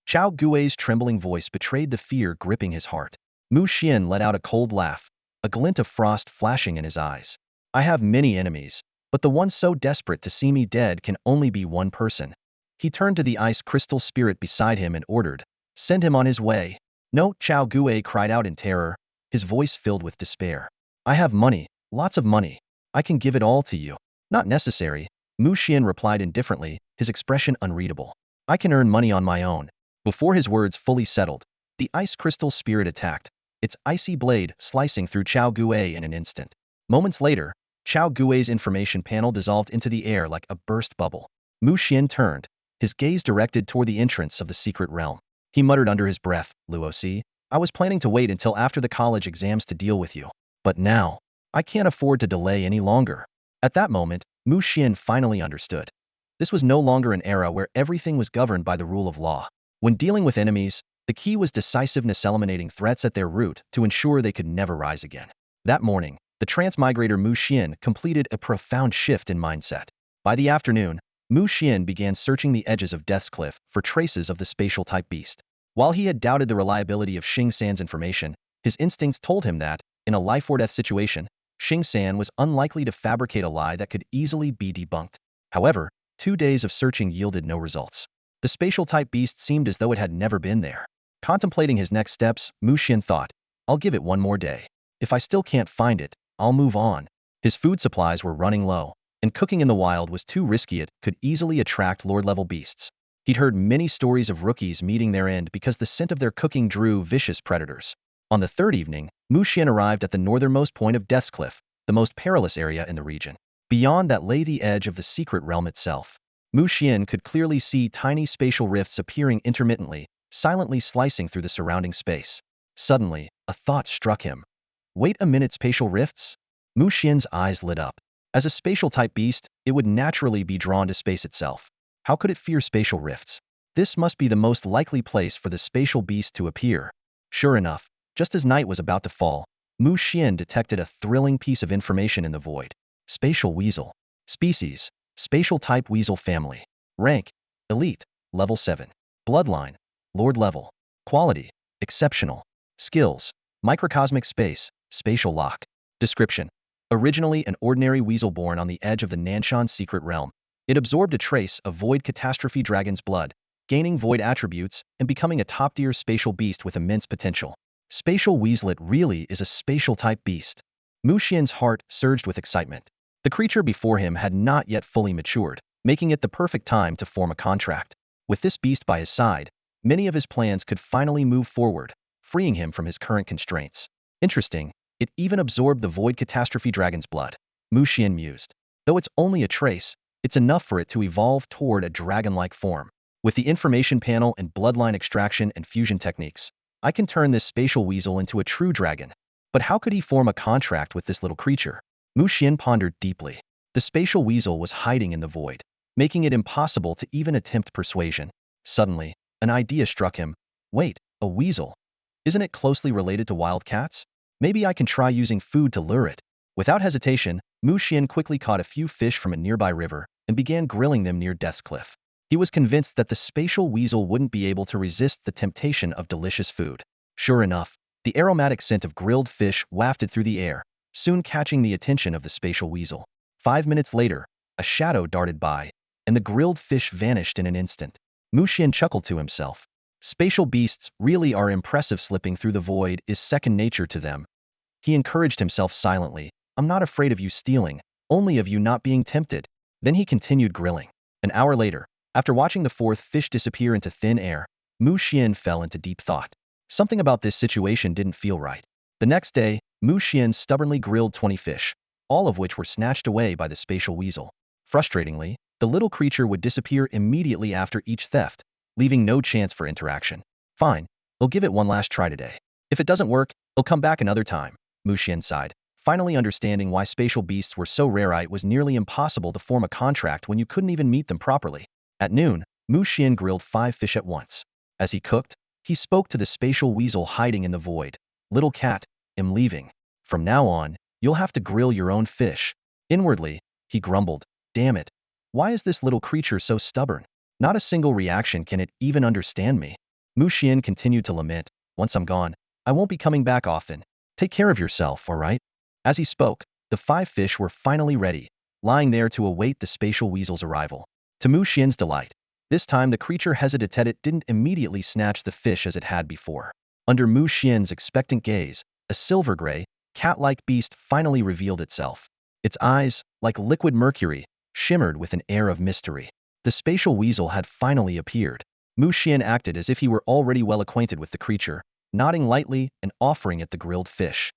Chao Gui's trembling voice betrayed the fear gripping his heart. Mu Xian let out a cold laugh, a glint of frost flashing in his eyes. I have many enemies, but the one so desperate to see me dead can only be one person. He turned to the ice crystal spirit beside him and ordered, send him on his way. No, Chao Gui cried out in terror, his voice filled with despair. I have money, lots of money. I can give it all to you. Not necessary, Mu Xian replied indifferently, his expression unreadable. I can earn money on my own. Before his words fully settled, the ice crystal spirit attacked, its icy blade slicing through Chao Gui in an instant. Moments later, Chao Gui's information panel dissolved into the air like a burst bubble. Mu Xian turned, his gaze directed toward the entrance of the secret realm. He muttered under his breath, Luosi, I was planning to wait until after the college exams to deal with you. But now, I can't afford to delay any longer. At that moment, Mu Xian finally understood. This was no longer an era where everything was governed by the rule of law. When dealing with enemies, the key was decisiveness, eliminating threats at their root to ensure they could never rise again. That morning, the transmigrator Mu Xian completed a profound shift in mindset. By the afternoon, Mu Xian began searching the edges of Death's Cliff for traces of the spatial-type beast. While he had doubted the reliability of Xing San's information, his instincts told him that, in a life-or-death situation, Xing San was unlikely to fabricate a lie that could easily be debunked. However, 2 days of searching yielded no results. The spatial-type beast seemed as though it had never been there. Contemplating his next steps, Mu Xian thought, I'll give it one more day. If I still can't find it, I'll move on. His food supplies were running low, and cooking in the wild was too risky. It could easily attract lord-level beasts. He'd heard many stories of rookies meeting their end because the scent of their cooking drew vicious predators. On the third evening, Mu Xian arrived at the northernmost point of Death's Cliff, the most perilous area in the region. Beyond that lay the edge of the secret realm itself. Mu Xian could clearly see tiny spatial rifts appearing intermittently, silently slicing through the surrounding space. Suddenly, a thought struck him. Wait a minute, spatial rifts? Mu Xian's eyes lit up. As a spatial-type beast, it would naturally be drawn to space itself. How could it fear spatial rifts? This must be the most likely place for the spatial beast to appear. Sure enough, just as night was about to fall, Mu Xian detected a thrilling piece of information in the void. Spatial Weasel. Species, Spatial-type Weasel family. Rank, Elite, Level 7. Bloodline, Lord level. Quality, Exceptional. Skills, Microcosmic Space, Spatial Lock. Description. Originally an ordinary weasel born on the edge of the Nanshan secret realm, it absorbed a trace of Void Catastrophe Dragon's blood, gaining Void attributes and becoming a top-tier spatial beast with immense potential. Spatial Weaselet really is a spatial-type beast. Mu Xian's heart surged with excitement. The creature before him had not yet fully matured, making it the perfect time to form a contract. With this beast by his side, many of his plans could finally move forward, freeing him from his current constraints. Interesting, it even absorbed the Void Catastrophe Dragon's blood. Mu Xian mused. Though it's only a trace, it's enough for it to evolve toward a dragon-like form. With the information panel and bloodline extraction and fusion techniques, I can turn this spatial weasel into a true dragon. But how could he form a contract with this little creature? Mu Xian pondered deeply. The spatial weasel was hiding in the void, making it impossible to even attempt persuasion. Suddenly, an idea struck him. Wait, a weasel? Isn't it closely related to wild cats? Maybe I can try using food to lure it. Without hesitation, Mu Xian quickly caught a few fish from a nearby river and began grilling them near Death's Cliff. He was convinced that the spatial weasel wouldn't be able to resist the temptation of delicious food. Sure enough, the aromatic scent of grilled fish wafted through the air, soon catching the attention of the spatial weasel. 5 minutes later, a shadow darted by, and the grilled fish vanished in an instant. Mu Xian chuckled to himself. Spatial beasts really are impressive. Slipping through the void is second nature to them. He encouraged himself silently. I'm not afraid of you stealing, only of you not being tempted. Then he continued grilling. An hour later, after watching the fourth fish disappear into thin air, Mu Xian fell into deep thought. Something about this situation didn't feel right. The next day, Mu Xian stubbornly grilled 20 fish, all of which were snatched away by the spatial weasel. Frustratingly, the little creature would disappear immediately after each theft, leaving no chance for interaction. Fine, I'll give it one last try today. If it doesn't work, I'll come back another time, Mu Xian sighed. Finally understanding why spatial beasts were so rare, it was nearly impossible to form a contract when you couldn't even meet them properly. At noon, Mu Xian grilled 5 fish at once. As he cooked, he spoke to the spatial weasel hiding in the void. Little cat, I'm leaving. From now on, you'll have to grill your own fish. Inwardly, he grumbled, damn it. Why is this little creature so stubborn? Not a single reaction can it even understand me. Mu Xian continued to lament, once I'm gone, I won't be coming back often. Take care of yourself, all right? As he spoke, the 5 fish were finally ready, lying there to await the spatial weasel's arrival. To Mu Xian's delight, this time the creature hesitated. It didn't immediately snatch the fish as it had before. Under Mu Xian's expectant gaze, a silver gray, cat-like beast finally revealed itself. Its eyes, like liquid mercury, shimmered with an air of mystery. The spatial weasel had finally appeared. Mu Xian acted as if he were already well acquainted with the creature, nodding lightly and offering it the grilled fish.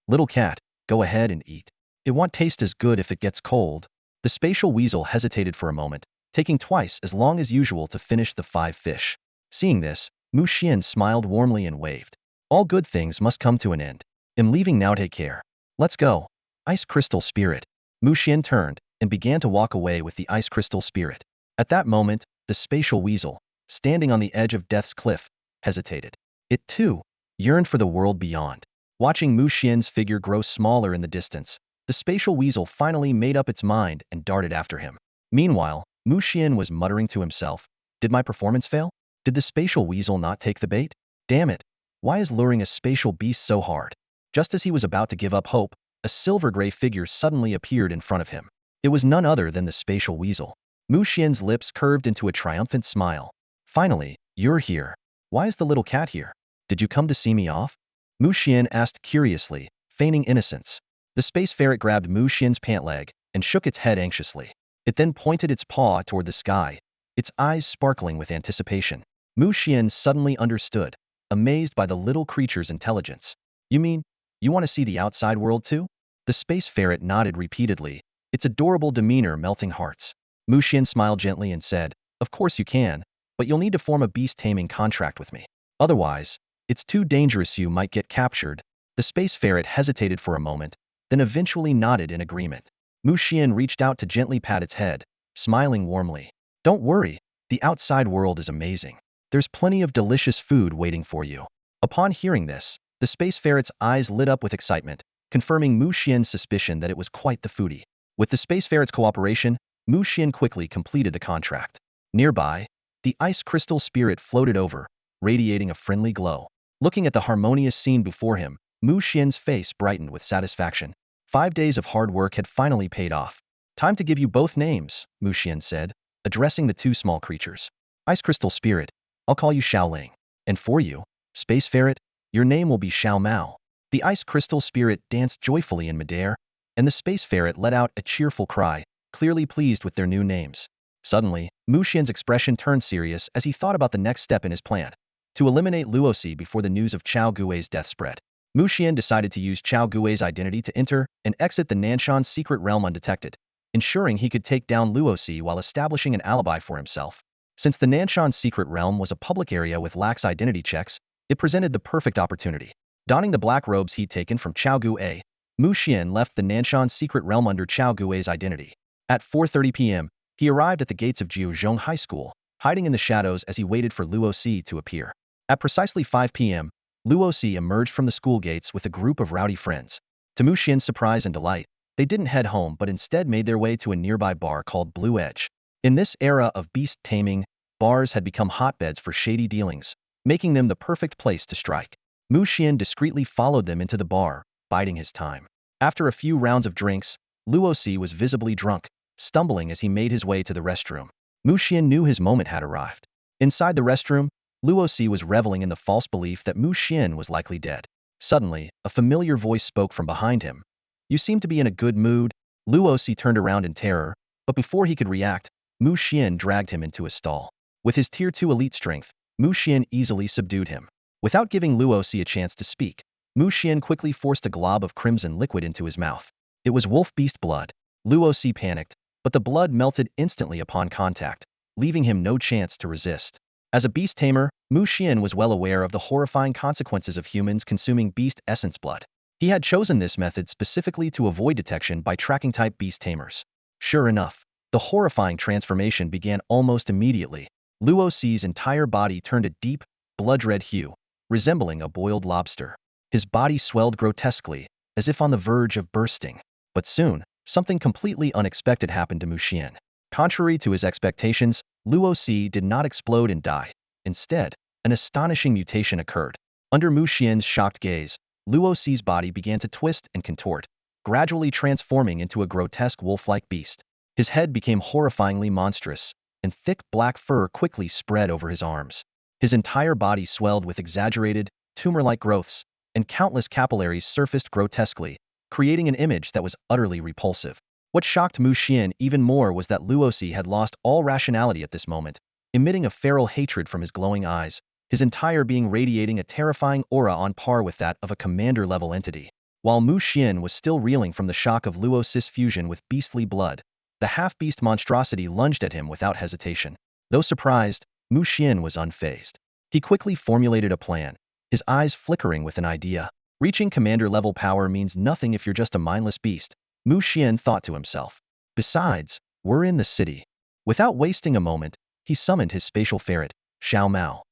Little cat, go ahead and eat. It won't taste as good if it gets cold. The spatial weasel hesitated for a moment, taking twice as long as usual to finish the 5 fish. Seeing this, Mu Xian smiled warmly and waved. All good things must come to an end. I'm leaving now, take care. Let's go. Ice Crystal Spirit. Mu Xian turned and began to walk away with the Ice Crystal Spirit. At that moment, the spatial weasel, standing on the edge of Death's Cliff, hesitated. It too yearned for the world beyond. Watching Mu Xian's figure grow smaller in the distance, the spatial weasel finally made up its mind and darted after him. Meanwhile, Mu Xian was muttering to himself, did my performance fail? Did the spatial weasel not take the bait? Damn it, why is luring a spatial beast so hard? Just as he was about to give up hope, a silver gray figure suddenly appeared in front of him. It was none other than the spatial weasel. Mu Xian's lips curved into a triumphant smile. Finally, you're here. Why is the little cat here? Did you come to see me off? Mu Xian asked curiously, feigning innocence. The space ferret grabbed Mu Xian's pant leg and shook its head anxiously. It then pointed its paw toward the sky, its eyes sparkling with anticipation. Mu Xian suddenly understood, amazed by the little creature's intelligence. You mean, you want to see the outside world too? The space ferret nodded repeatedly, its adorable demeanor melting hearts. Mu Xian smiled gently and said, of course you can, but you'll need to form a beast taming contract with me. Otherwise, it's too dangerous, you might get captured. The space ferret hesitated for a moment, then eventually nodded in agreement. Mu Xian reached out to gently pat its head, smiling warmly. Don't worry, the outside world is amazing. There's plenty of delicious food waiting for you. Upon hearing this, the space ferret's eyes lit up with excitement, confirming Mu Xian's suspicion that it was quite the foodie. With the space ferret's cooperation, Mu Xian quickly completed the contract. Nearby, the ice crystal spirit floated over, radiating a friendly glow. Looking at the harmonious scene before him, Mu Xian's face brightened with satisfaction. 5 days of hard work had finally paid off. Time to give you both names, Mu Xian said, addressing the 2 small creatures. Ice crystal spirit, I'll call you Xiaoling. And for you, space ferret, your name will be Xiao Mao. The ice crystal spirit danced joyfully in midair, and the space ferret let out a cheerful cry, clearly pleased with their new names. Suddenly, Mu Xian's expression turned serious as he thought about the next step in his plan, to eliminate Luosi before the news of Chao Gui's death spread. Mu Xian decided to use Chao Gui's identity to enter and exit the Nanshan's secret realm undetected, ensuring he could take down Luosi while establishing an alibi for himself. Since the Nanshan's secret realm was a public area with lax identity checks, it presented the perfect opportunity. Donning the black robes he'd taken from Chao Gui, Mu Xian left the Nanshan secret realm under Chao Gui's identity. At 4:30 p.m., he arrived at the gates of Jiuzhong High School, hiding in the shadows as he waited for Luosi to appear. At precisely 5 p.m., Luosi emerged from the school gates with a group of rowdy friends. To Mu Xian's surprise and delight, they didn't head home but instead made their way to a nearby bar called Blue Edge. In this era of beast taming, bars had become hotbeds for shady dealings, making them the perfect place to strike. Mu Xian discreetly followed them into the bar, biding his time. After a few rounds of drinks, Luosi was visibly drunk, stumbling as he made his way to the restroom. Mu Xian knew his moment had arrived. Inside the restroom, Luosi was reveling in the false belief that Mu Xian was likely dead. Suddenly, a familiar voice spoke from behind him. "You seem to be in a good mood." Luosi turned around in terror, but before he could react, Mu Xian dragged him into a stall. With his Tier 2 elite strength, Mu Xian easily subdued him. Without giving Luosi a chance to speak, Mu Xian quickly forced a glob of crimson liquid into his mouth. It was wolf beast blood. Luosi panicked, but the blood melted instantly upon contact, leaving him no chance to resist. As a beast tamer, Mu Xian was well aware of the horrifying consequences of humans consuming beast essence blood. He had chosen this method specifically to avoid detection by tracking type beast tamers. Sure enough, the horrifying transformation began almost immediately. Luosi's entire body turned a deep, blood-red hue, resembling a boiled lobster. His body swelled grotesquely, as if on the verge of bursting. But soon, something completely unexpected happened to Mu Xian. Contrary to his expectations, Luosi did not explode and die. Instead, an astonishing mutation occurred. Under Mu Xian's shocked gaze, Luosi's body began to twist and contort, gradually transforming into a grotesque wolf-like beast. His head became horrifyingly monstrous, and thick black fur quickly spread over his arms. His entire body swelled with exaggerated, tumor-like growths, and countless capillaries surfaced grotesquely, creating an image that was utterly repulsive. What shocked Mu Xian even more was that Luosi had lost all rationality at this moment, emitting a feral hatred from his glowing eyes, his entire being radiating a terrifying aura on par with that of a commander-level entity. While Mu Xian was still reeling from the shock of Luosi's fusion with beastly blood, the half-beast monstrosity lunged at him without hesitation. Though surprised, Mu Xian was unfazed. He quickly formulated a plan, his eyes flickering with an idea. Reaching commander-level power means nothing if you're just a mindless beast, Mu Xian thought to himself. Besides, we're in the city. Without wasting a moment, he summoned his spatial ferret, Xiao Mao.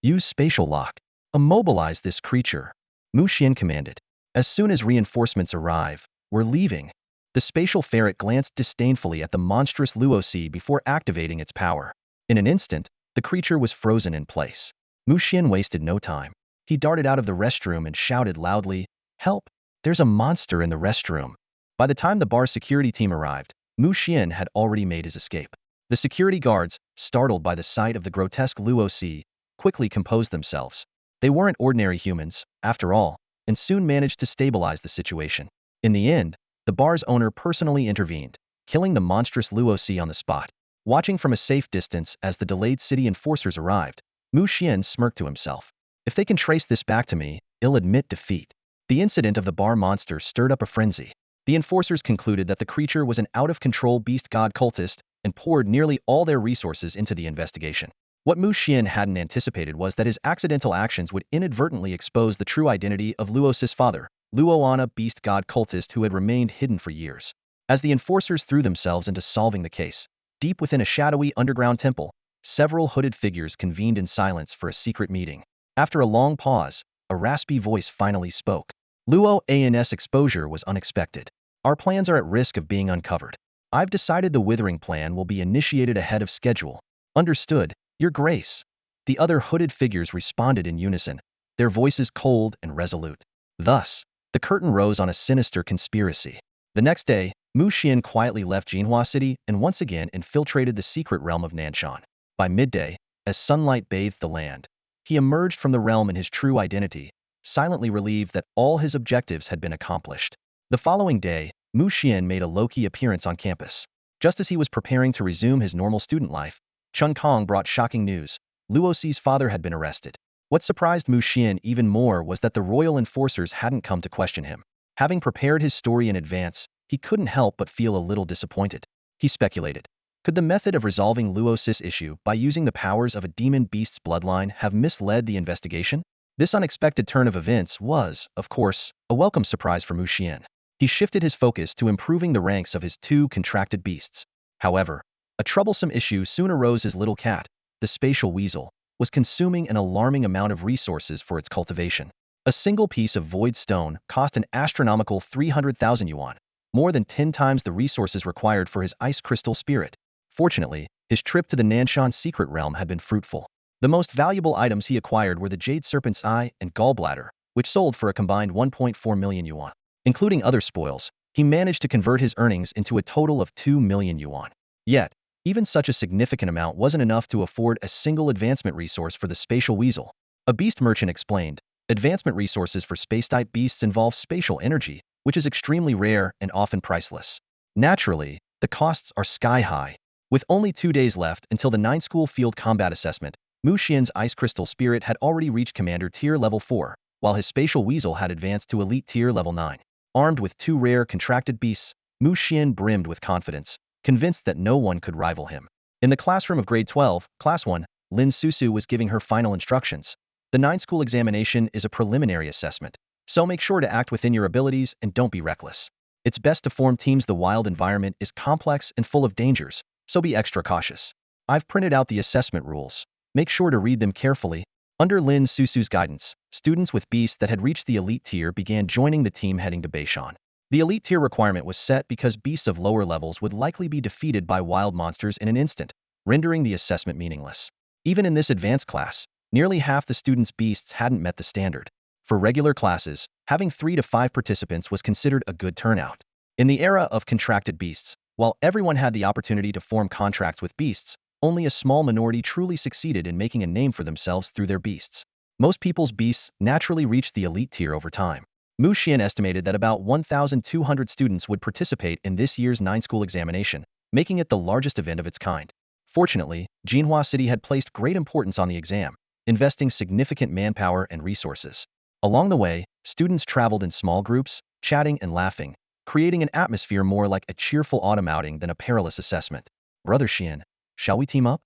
Use spatial lock. Immobilize this creature, Mu Xian commanded. As soon as reinforcements arrive, we're leaving. The spatial ferret glanced disdainfully at the monstrous Luosi before activating its power. In an instant, the creature was frozen in place. Mu Xian wasted no time. He darted out of the restroom and shouted loudly, "Help! There's a monster in the restroom." By the time the bar's security team arrived, Mu Xian had already made his escape. The security guards, startled by the sight of the grotesque Luosi, quickly composed themselves. They weren't ordinary humans, after all, and soon managed to stabilize the situation. In the end, the bar's owner personally intervened, killing the monstrous Luosi on the spot. Watching from a safe distance as the delayed city enforcers arrived, Mu Xian smirked to himself. If they can trace this back to me, they'll admit defeat. The incident of the bar monster stirred up a frenzy. The enforcers concluded that the creature was an out-of-control beast god cultist and poured nearly all their resources into the investigation. What Mu Xian hadn't anticipated was that his accidental actions would inadvertently expose the true identity of Luos's father, Luoana, beast god cultist who had remained hidden for years. As the enforcers threw themselves into solving the case, deep within a shadowy underground temple, several hooded figures convened in silence for a secret meeting. After a long pause, a raspy voice finally spoke. Luoan's exposure was unexpected. Our plans are at risk of being uncovered. I've decided the withering plan will be initiated ahead of schedule. Understood, Your Grace. The other hooded figures responded in unison, their voices cold and resolute. Thus, the curtain rose on a sinister conspiracy. The next day, Mu Xian quietly left Jinhua City and once again infiltrated the secret realm of Nanshan. By midday, as sunlight bathed the land, he emerged from the realm in his true identity, silently relieved that all his objectives had been accomplished. The following day, Mu Xian made a low-key appearance on campus. Just as he was preparing to resume his normal student life, Chun Kong brought shocking news. Luo Si's father had been arrested. What surprised Mu Xian even more was that the royal enforcers hadn't come to question him. Having prepared his story in advance, he couldn't help but feel a little disappointed. He speculated. Could the method of resolving Luo Si's issue by using the powers of a demon beast's bloodline have misled the investigation? This unexpected turn of events was, of course, a welcome surprise for Mu Xian. He shifted his focus to improving the ranks of his two contracted beasts. However, a troublesome issue soon arose. His little cat, the Space Weasel, was consuming an alarming amount of resources for its cultivation. A single piece of void stone cost an astronomical 300,000 yuan, more than 10 times the resources required for his ice crystal spirit. Fortunately, his trip to the Nanshan secret realm had been fruitful. The most valuable items he acquired were the Jade Serpent's Eye and Gallbladder, which sold for a combined 1.4 million yuan. Including other spoils, he managed to convert his earnings into a total of 2 million yuan. Yet, even such a significant amount wasn't enough to afford a single advancement resource for the Spatial Weasel. A beast merchant explained, advancement resources for space-type beasts involve spatial energy, which is extremely rare and often priceless. Naturally, the costs are sky-high. With only 2 days left until the 9th School Field Combat Assessment, Mu Xian's Ice Crystal Spirit had already reached Commander Tier Level 4, while his Spatial Weasel had advanced to Elite Tier Level 9. Armed with 2 rare contracted beasts, Mu Xian brimmed with confidence, convinced that no one could rival him. In the classroom of Grade 12, Class 1, Lin Susu was giving her final instructions. The 9th School examination is a preliminary assessment, so make sure to act within your abilities and don't be reckless. It's best to form teams. The wild environment is complex and full of dangers, so be extra cautious. I've printed out the assessment rules. Make sure to read them carefully. Under Lin Susu's guidance, students with beasts that had reached the elite tier began joining the team heading to Beishan. The elite tier requirement was set because beasts of lower levels would likely be defeated by wild monsters in an instant, rendering the assessment meaningless. Even in this advanced class, nearly half the students' beasts hadn't met the standard. For regular classes, having 3 to 5 participants was considered a good turnout. In the era of contracted beasts, while everyone had the opportunity to form contracts with beasts, only a small minority truly succeeded in making a name for themselves through their beasts. Most people's beasts naturally reached the elite tier over time. Mu Xian estimated that about 1,200 students would participate in this year's 9th School examination, making it the largest event of its kind. Fortunately, Jinhua City had placed great importance on the exam, investing significant manpower and resources. Along the way, students traveled in small groups, chatting and laughing, creating an atmosphere more like a cheerful autumn outing than a perilous assessment. Brother Xian, shall we team up?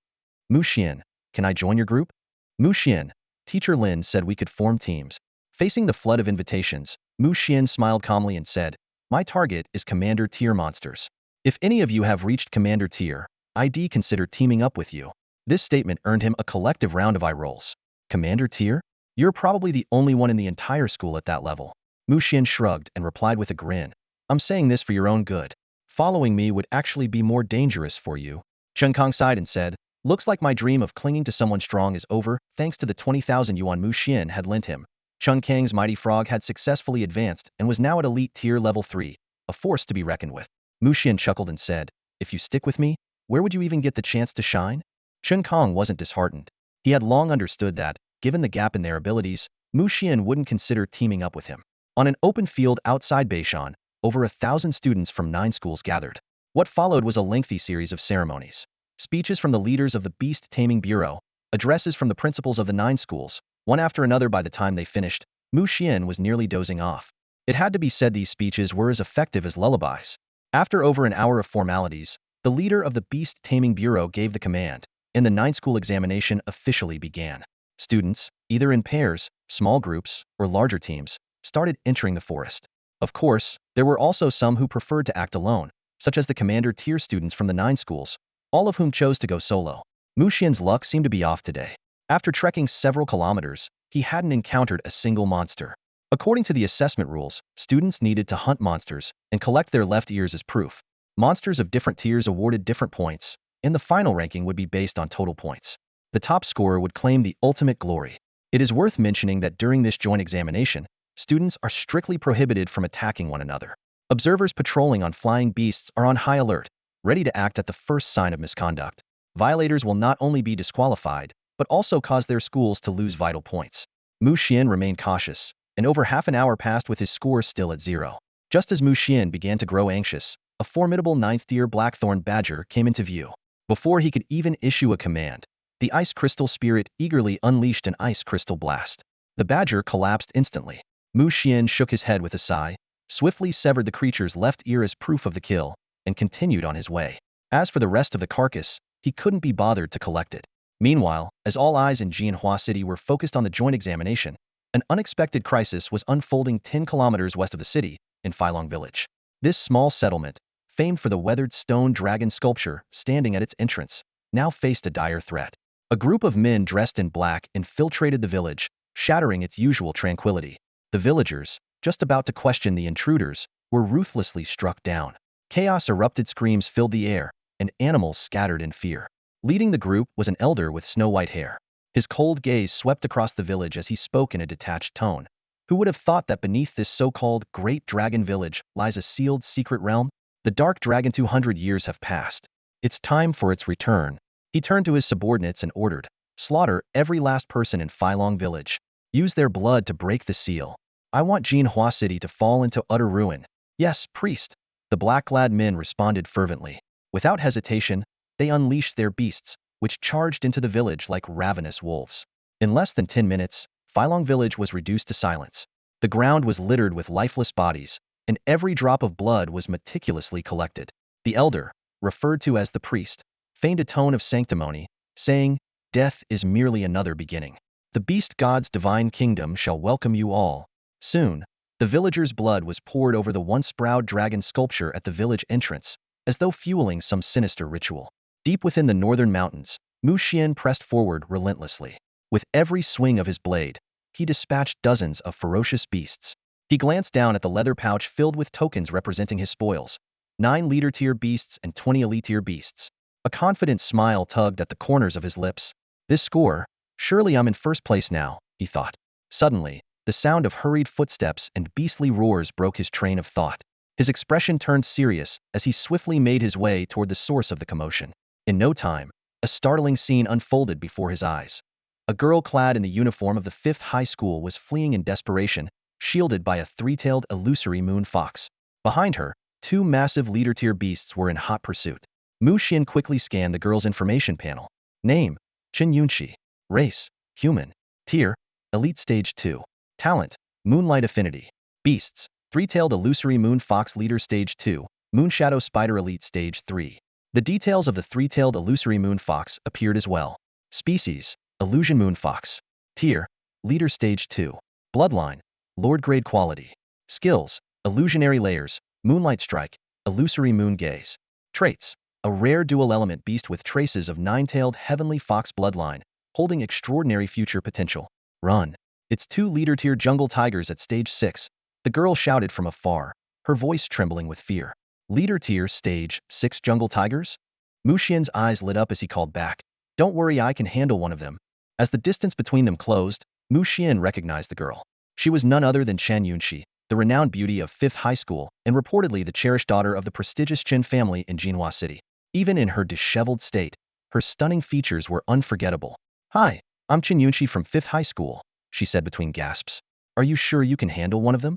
Mu Xian, can I join your group? Mu Xian, Teacher Lin said we could form teams. Facing the flood of invitations, Mu Xian smiled calmly and said, my target is Commander Tier monsters. If any of you have reached Commander Tier, I'd consider teaming up with you. This statement earned him a collective round of eye rolls. Commander Tier? You're probably the only one in the entire school at that level. Mu Xian shrugged and replied with a grin. I'm saying this for your own good. Following me would actually be more dangerous for you. Chun Kong sighed and said, looks like my dream of clinging to someone strong is over, thanks to the 20,000 yuan Mu Xian had lent him. Chun Kang's mighty frog had successfully advanced and was now at elite tier level 3, a force to be reckoned with. Mu Xian chuckled and said, if you stick with me, where would you even get the chance to shine? Chun Kong wasn't disheartened. He had long understood that, given the gap in their abilities, Mu Xian wouldn't consider teaming up with him. On an open field outside Beishan, over 1,000 students from 9 schools gathered. What followed was a lengthy series of ceremonies. Speeches from the leaders of the Beast Taming Bureau, addresses from the principals of the 9 schools, one after another. By the time they finished, Mu Xian was nearly dozing off. It had to be said these speeches were as effective as lullabies. After over an hour of formalities, the leader of the Beast Taming Bureau gave the command, and the 9th School examination officially began. Students, either in pairs, small groups, or larger teams, started entering the forest. Of course, there were also some who preferred to act alone, such as the Commander Tier students from the 9 schools, all of whom chose to go solo. Mu Xian's luck seemed to be off today. After trekking several kilometers, he hadn't encountered a single monster. According to the assessment rules, students needed to hunt monsters and collect their left ears as proof. Monsters of different tiers awarded different points, and the final ranking would be based on total points. The top scorer would claim the ultimate glory. It is worth mentioning that during this joint examination, students are strictly prohibited from attacking one another. Observers patrolling on flying beasts are on high alert, ready to act at the first sign of misconduct. Violators will not only be disqualified, but also cause their schools to lose vital points. Mu Xian remained cautious, and over half an hour passed with his score still at 0. Just as Mu Xian began to grow anxious, a formidable ninth-tier blackthorn badger came into view. Before he could even issue a command, the ice crystal spirit eagerly unleashed an ice crystal blast. The badger collapsed instantly. Mu Xian shook his head with a sigh, swiftly severed the creature's left ear as proof of the kill, and continued on his way. As for the rest of the carcass, he couldn't be bothered to collect it. Meanwhile, as all eyes in Jianhua City were focused on the joint examination, an unexpected crisis was unfolding 10 kilometers west of the city, in Filong Village. This small settlement, famed for the weathered stone dragon sculpture standing at its entrance, now faced a dire threat. A group of men dressed in black infiltrated the village, shattering its usual tranquility. The villagers, just about to question the intruders, were ruthlessly struck down. Chaos erupted, screams filled the air, and animals scattered in fear. Leading the group was an elder with snow-white hair. His cold gaze swept across the village as he spoke in a detached tone. Who would have thought that beneath this so-called Great Dragon Village lies a sealed secret realm? The Dark Dragon 200 years have passed. It's time for its return. He turned to his subordinates and ordered, slaughter every last person in Filong Village. Use their blood to break the seal. I want Jianhua City to fall into utter ruin. Yes, priest. The black-clad men responded fervently. Without hesitation, they unleashed their beasts, which charged into the village like ravenous wolves. In less than 10 minutes, Filong Village was reduced to silence. The ground was littered with lifeless bodies, and every drop of blood was meticulously collected. The elder, referred to as the priest, feigned a tone of sanctimony, saying, "Death is merely another beginning. The beast god's divine kingdom shall welcome you all." Soon, the villagers' blood was poured over the once proud dragon sculpture at the village entrance, as though fueling some sinister ritual. Deep within the northern mountains, Mu Xian pressed forward relentlessly. With every swing of his blade, he dispatched dozens of ferocious beasts. He glanced down at the leather pouch filled with tokens representing his spoils, 9 leader-tier beasts and 20 elite-tier beasts. A confident smile tugged at the corners of his lips. This score, surely I'm in first place now, he thought. Suddenly, the sound of hurried footsteps and beastly roars broke his train of thought. His expression turned serious as he swiftly made his way toward the source of the commotion. In no time, a startling scene unfolded before his eyes. A girl clad in the uniform of the 5th High School was fleeing in desperation, shielded by a 3-tailed illusory moon fox. Behind her, 2 massive leader-tier beasts were in hot pursuit. Mu Xian quickly scanned the girl's information panel. Name, Chen Yunqi. Race, human. Tier, Elite Stage 2. Talent, Moonlight Affinity. Beasts, 3-tailed illusory moon fox leader Stage 2, Moonshadow Spider Elite Stage 3. The details of the 3-tailed illusory moon fox appeared as well. Species, Illusion Moon Fox. Tier, Leader Stage 2. Bloodline, Lord Grade Quality. Skills, Illusionary Layers, Moonlight Strike, Illusory Moon Gaze. Traits, a rare dual-element beast with traces of 9-tailed Heavenly Fox bloodline, holding extraordinary future potential. Run. It's 2 leader-tier jungle tigers at Stage 6, the girl shouted from afar, her voice trembling with fear. Leader-tier Stage 6 jungle tigers? Mu Xian's eyes lit up as he called back. Don't worry, I can handle one of them. As the distance between them closed, Mu Xian recognized the girl. She was none other than Chen Yunqi, the renowned beauty of 5th High School, and reportedly the cherished daughter of the prestigious Chen family in Jianhua City. Even in her disheveled state, her stunning features were unforgettable. Hi, I'm Chen Yunqi from 5th High School, she said between gasps. Are you sure you can handle one of them?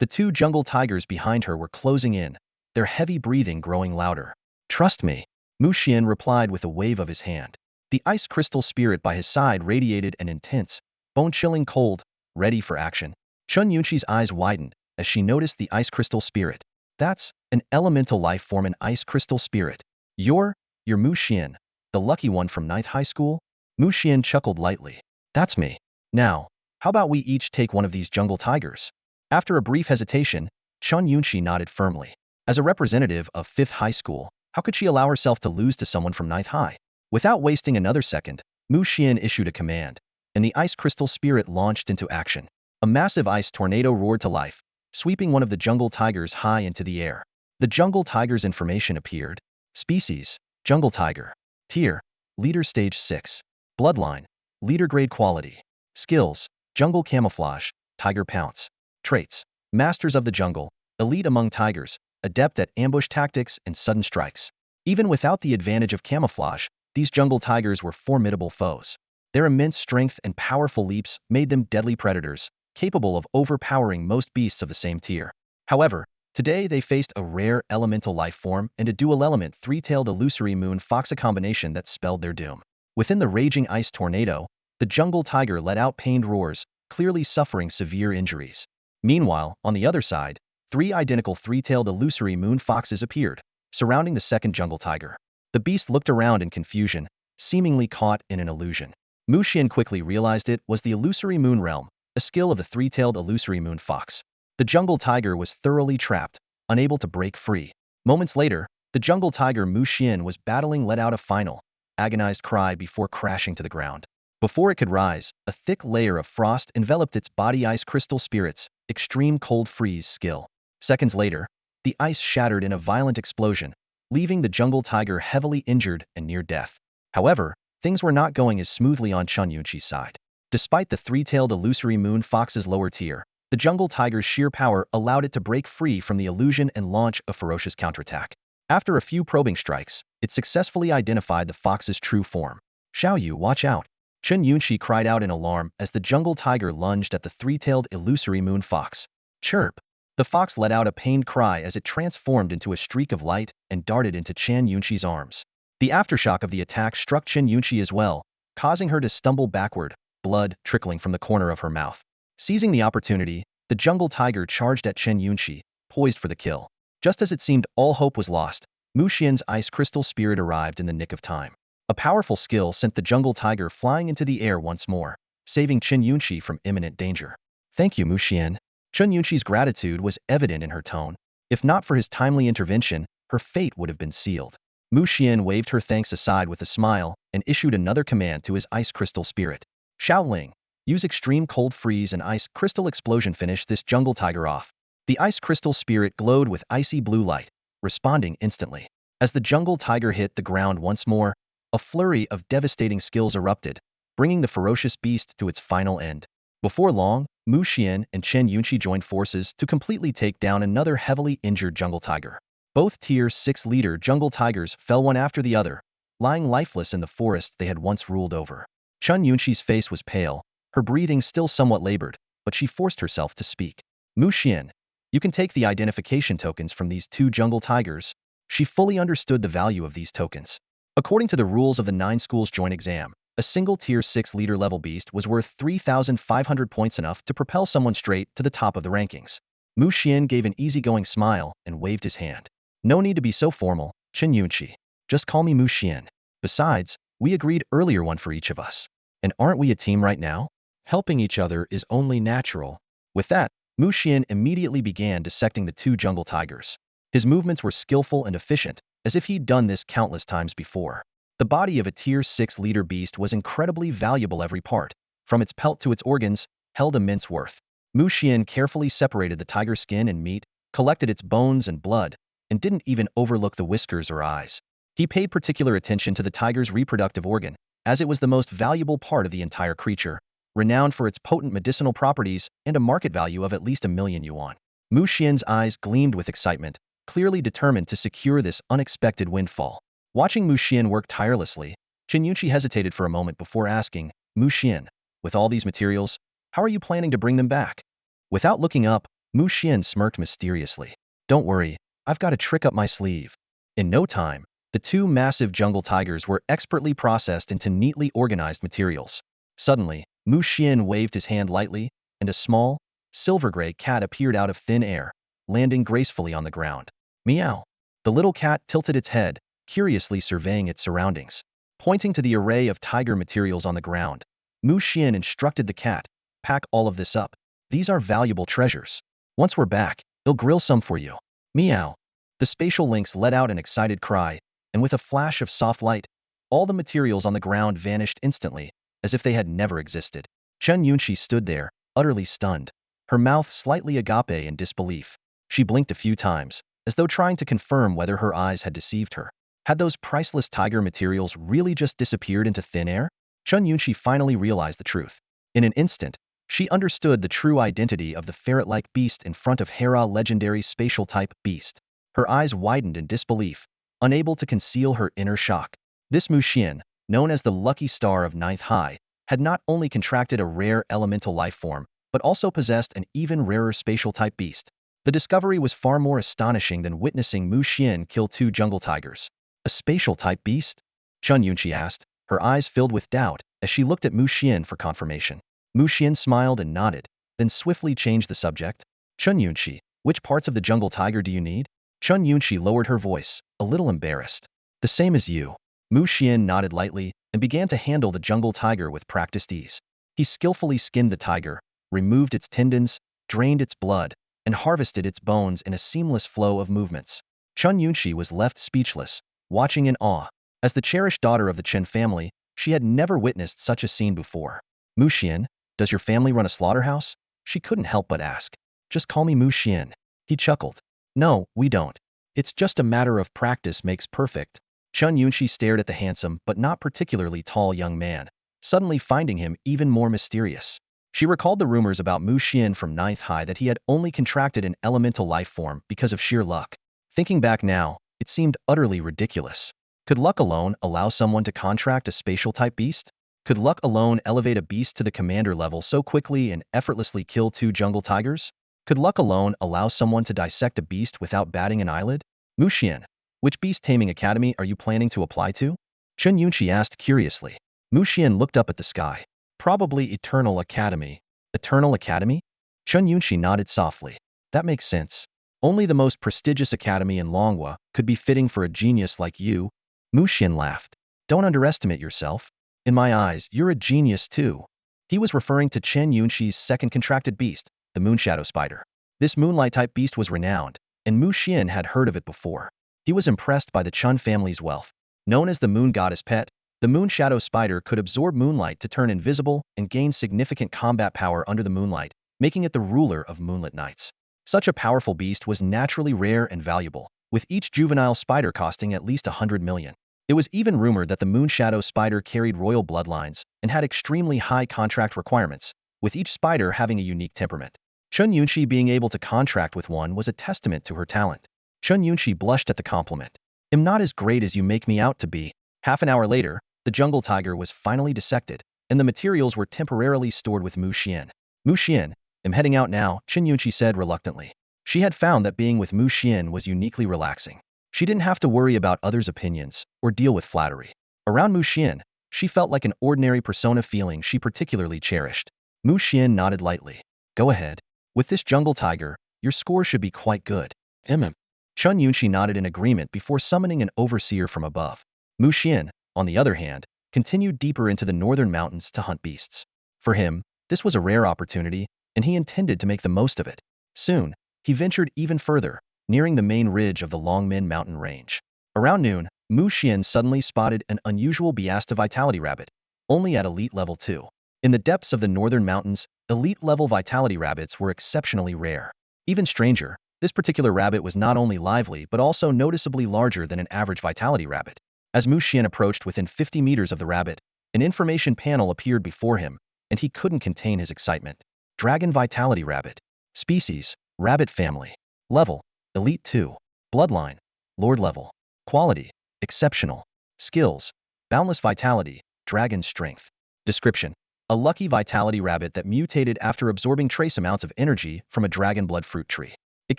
The 2 jungle tigers behind her were closing in, their heavy breathing growing louder. Trust me, Mu Xian replied with a wave of his hand. The ice crystal spirit by his side radiated an intense, bone-chilling cold, ready for action. Chen Yunqi's eyes widened as she noticed the ice crystal spirit. That's an elemental life form, an ice crystal spirit. You're Mu Xian, the lucky one from 9th High School? Mu Xian chuckled lightly. That's me. Now, how about we each take one of these jungle tigers? After a brief hesitation, Chen Yunqi nodded firmly. As a representative of 5th High School, how could she allow herself to lose to someone from 9th High? Without wasting another second, Mu Xian issued a command, and the ice crystal spirit launched into action. A massive ice tornado roared to life, sweeping one of the jungle tigers high into the air. The jungle tiger's information appeared. Species, Jungle Tiger. Tier, Leader Stage 6. Bloodline, Leader Grade Quality. Skills, Jungle Camouflage, Tiger Pounce. Traits, Masters of the Jungle, Elite among tigers, adept at ambush tactics and sudden strikes. Even without the advantage of camouflage, these jungle tigers were formidable foes. Their immense strength and powerful leaps made them deadly predators, capable of overpowering most beasts of the same tier. However, Today, they faced a rare elemental life form and a dual-element three-tailed illusory moon fox, a combination that spelled their doom. Within the raging ice tornado, the jungle tiger let out pained roars, clearly suffering severe injuries. Meanwhile, on the other side, three identical three-tailed illusory moon foxes appeared, surrounding the second jungle tiger. The beast looked around in confusion, seemingly caught in an illusion. Xian quickly realized it was the illusory moon realm, a skill of the three-tailed illusory moon fox. The jungle tiger was thoroughly trapped, unable to break free. Moments later, the jungle tiger Xian was battling let out a final, agonized cry before crashing to the ground. Before it could rise, a thick layer of frost enveloped its body. Ice crystal spirits, extreme cold freeze skill. Seconds later, the ice shattered in a violent explosion, leaving the jungle tiger heavily injured and near death. However, things were not going as smoothly on Chun Yunqi's side. Despite the three-tailed illusory moon fox's lower tier, the jungle tiger's sheer power allowed it to break free from the illusion and launch a ferocious counterattack. After a few probing strikes, it successfully identified the fox's true form. Xiaoyu, watch out! Chun Yunqi cried out in alarm as the jungle tiger lunged at the three-tailed illusory moon fox. Chirp! The fox let out a pained cry as it transformed into a streak of light and darted into Chan Yunqi's arms. The aftershock of the attack struck Chan Yunqi as well, causing her to stumble backward, blood trickling from the corner of her mouth. Seizing the opportunity, the jungle tiger charged at Chen Yunqi, poised for the kill. Just as it seemed all hope was lost, Xian's ice crystal spirit arrived in the nick of time. A powerful skill sent the jungle tiger flying into the air once more, saving Chen Yunqi from imminent danger. Thank you, Xian. Chen Yunqi's gratitude was evident in her tone. If not for his timely intervention, her fate would have been sealed. Xian waved her thanks aside with a smile and issued another command to his ice crystal spirit. Shaoling, use extreme cold freeze and ice crystal explosion. Finish this jungle tiger off. The ice crystal spirit glowed with icy blue light, responding instantly. As the jungle tiger hit the ground once more, a flurry of devastating skills erupted, bringing the ferocious beast to its final end. Before long, Xian and Chen Yunqi joined forces to completely take down another heavily injured jungle tiger. Both Tier 6 leader jungle tigers fell one after the other, lying lifeless in the forest they had once ruled over. Chun Yunqi's face was pale, her breathing still somewhat labored, but she forced herself to speak. Xian, you can take the identification tokens from these two jungle tigers. She fully understood the value of these tokens. According to the rules of the 9 schools joint exam, a single Tier 6 leader level beast was worth 3,500 points, enough to propel someone straight to the top of the rankings. Xian gave an easygoing smile and waved his hand. No need to be so formal, Chen Yunqi. Just call me Xian. Besides, we agreed earlier one for each of us. And aren't we a team right now? Helping each other is only natural. With that, Xian immediately began dissecting the two jungle tigers. His movements were skillful and efficient, as if he'd done this countless times before. The body of a Tier 6 leader beast was incredibly valuable. Every part, from its pelt to its organs, held immense worth. Xian carefully separated the tiger's skin and meat, collected its bones and blood, and didn't even overlook the whiskers or eyes. He paid particular attention to the tiger's reproductive organ, as it was the most valuable part of the entire creature, renowned for its potent medicinal properties and a market value of at least 1,000,000 yuan. Xian's eyes gleamed with excitement, clearly determined to secure this unexpected windfall. Watching Xian work tirelessly, Chen Yunqi hesitated for a moment before asking, Xian, with all these materials, how are you planning to bring them back? Without looking up, Xian smirked mysteriously. Don't worry, I've got a trick up my sleeve. In no time, the two massive jungle tigers were expertly processed into neatly organized materials. Suddenly, Xian waved his hand lightly, and a small, silver-gray cat appeared out of thin air, landing gracefully on the ground. Meow. The little cat tilted its head, curiously surveying its surroundings. Pointing to the array of tiger materials on the ground, Xian instructed the cat, pack all of this up. These are valuable treasures. Once we're back, I'll grill some for you. Meow. The spatial lynx let out an excited cry, and with a flash of soft light, all the materials on the ground vanished instantly, as if they had never existed. Chen Yunqi stood there, utterly stunned, her mouth slightly agape in disbelief. She blinked a few times, as though trying to confirm whether her eyes had deceived her. Had those priceless tiger materials really just disappeared into thin air? Chen Yunqi finally realized the truth. In an instant, she understood the true identity of the ferret-like beast in front of Hera, legendary spatial-type beast. Her eyes widened in disbelief, unable to conceal her inner shock. This Xian, known as the Lucky Star of 9th High, had not only contracted a rare elemental life form, but also possessed an even rarer spatial-type beast. The discovery was far more astonishing than witnessing Mu Xian kill 2 jungle tigers. A spatial-type beast? Chun Yunqi asked, her eyes filled with doubt as she looked at Mu Xian for confirmation. Mu Xian smiled and nodded, then swiftly changed the subject. Chun Yunqi, which parts of the jungle tiger do you need? Chun Yunqi lowered her voice, a little embarrassed. The same as you. Mu Xian nodded lightly and began to handle the jungle tiger with practiced ease. He skillfully skinned the tiger, removed its tendons, drained its blood, and harvested its bones in a seamless flow of movements. Chun Yunqi was left speechless, watching in awe. As the cherished daughter of the Chen family, she had never witnessed such a scene before. Mu Xian, does your family run a slaughterhouse? She couldn't help but ask. Just call me Mu Xian. He chuckled. No, we don't. It's just a matter of practice makes perfect. Chun Yunqi stared at the handsome but not particularly tall young man, suddenly finding him even more mysterious. She recalled the rumors about Mu Xian from 9th High that he had only contracted an elemental life form because of sheer luck. Thinking back now, it seemed utterly ridiculous. Could luck alone allow someone to contract a spatial-type beast? Could luck alone elevate a beast to the commander level so quickly and effortlessly kill 2 jungle tigers? Could luck alone allow someone to dissect a beast without batting an eyelid? Mu Xian, which beast taming academy are you planning to apply to? Chun Yunqi asked curiously. Mu Xian looked up at the sky. Probably Eternal Academy. Eternal Academy? Chun Yunqi nodded softly. That makes sense. Only the most prestigious academy in Longhua could be fitting for a genius like you. Mu Xian laughed. Don't underestimate yourself. In my eyes, you're a genius too. He was referring to Chen Yunqi's second contracted beast, the Moonshadow Spider. This moonlight-type beast was renowned, and Mu Xian had heard of it before. He was impressed by the Chun family's wealth. Known as the Moon Goddess Pet, the Moonshadow Spider could absorb moonlight to turn invisible and gain significant combat power under the moonlight, making it the ruler of moonlit nights. Such a powerful beast was naturally rare and valuable, with each juvenile spider costing at least 100 million. It was even rumored that the Moonshadow Spider carried royal bloodlines and had extremely high contract requirements, with each spider having a unique temperament. Chun Yunqi being able to contract with one was a testament to her talent. Chun Yunqi blushed at the compliment. I'm not as great as you make me out to be. Half an hour later, the jungle tiger was finally dissected, and the materials were temporarily stored with Mu Xian. Mu Xian, I'm heading out now, Chun Yunqi said reluctantly. She had found that being with Mu Xian was uniquely relaxing. She didn't have to worry about others' opinions or deal with flattery. Around Mu Xian, she felt like an ordinary persona, feeling she particularly cherished. Mu Xian nodded lightly. Go ahead. With this jungle tiger, your score should be quite good. Chun Yunqi nodded in agreement before summoning an overseer from above. Mu Xian, on the other hand, continued deeper into the northern mountains to hunt beasts. For him, this was a rare opportunity, and he intended to make the most of it. Soon, he ventured even further, nearing the main ridge of the Longmen mountain range. Around noon, Mu Xian suddenly spotted an unusual Beast Vitality rabbit, only at elite level 2. In the depths of the northern mountains, elite-level vitality rabbits were exceptionally rare. Even stranger, this particular rabbit was not only lively but also noticeably larger than an average vitality rabbit. As Mu Xian approached within 50 meters of the rabbit, an information panel appeared before him, and he couldn't contain his excitement. Dragon Vitality Rabbit. Species, Rabbit Family. Level, Elite 2. Bloodline, Lord level. Quality, Exceptional. Skills, Boundless Vitality, Dragon Strength. Description: a lucky vitality rabbit that mutated after absorbing trace amounts of energy from a dragon blood fruit tree. It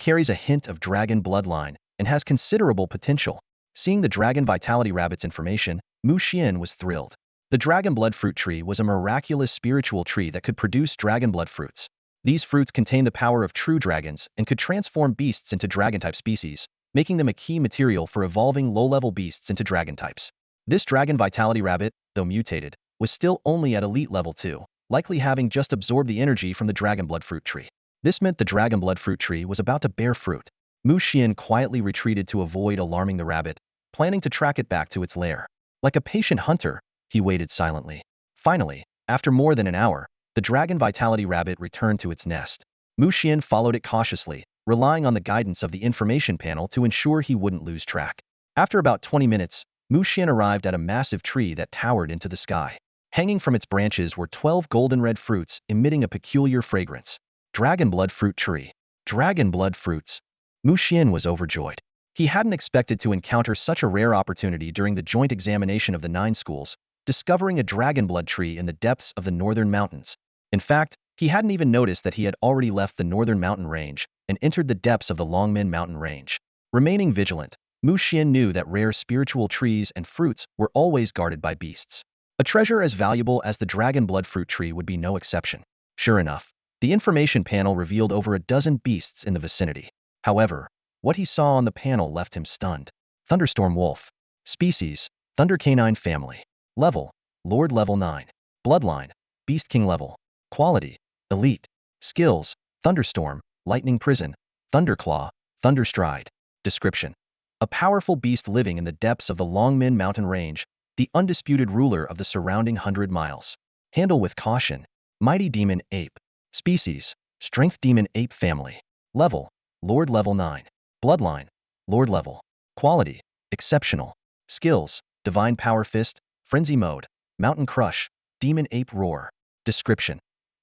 carries a hint of dragon bloodline and has considerable potential. Seeing the dragon vitality rabbit's information, Mu Xian was thrilled. The dragon blood fruit tree was a miraculous spiritual tree that could produce dragon blood fruits. These fruits contain the power of true dragons and could transform beasts into dragon-type species, making them a key material for evolving low-level beasts into dragon types. This dragon vitality rabbit, though mutated, was still only at elite level 2, likely having just absorbed the energy from the dragon blood fruit tree. This meant the dragon blood fruit tree was about to bear fruit. Mu Xian quietly retreated to avoid alarming the rabbit, planning to track it back to its lair. Like a patient hunter, he waited silently. Finally, after more than an hour, the dragon vitality rabbit returned to its nest. Mu Xian followed it cautiously, relying on the guidance of the information panel to ensure he wouldn't lose track. After about 20 minutes, Mu Xian arrived at a massive tree that towered into the sky. Hanging from its branches were 12 golden red fruits emitting a peculiar fragrance. Dragon blood fruit tree. Dragon blood fruits. Mu Xian was overjoyed. He hadn't expected to encounter such a rare opportunity during the joint examination of the 9 schools, discovering a dragon blood tree in the depths of the northern mountains. In fact, he hadn't even noticed that he had already left the northern mountain range and entered the depths of the Longmen mountain range. Remaining vigilant, Mu Xian knew that rare spiritual trees and fruits were always guarded by beasts. A treasure as valuable as the dragon blood fruit tree would be no exception. Sure enough, the information panel revealed over a dozen beasts in the vicinity. However, what he saw on the panel left him stunned. Thunderstorm Wolf. Species, Thunder Canine Family. Level, Lord Level 9. Bloodline, Beast King Level. Quality, Elite. Skills, Thunderstorm, Lightning Prison, Thunderclaw, Thunderstride. Description: a powerful beast living in the depths of the Longmen mountain range, the undisputed ruler of the surrounding 100 miles. Handle with caution. Mighty Demon Ape. Species, Strength Demon Ape Family. Level, Lord Level 9. Bloodline, Lord Level. Quality, Exceptional. Skills, Divine Power Fist, Frenzy Mode, Mountain Crush, Demon Ape Roar. Description: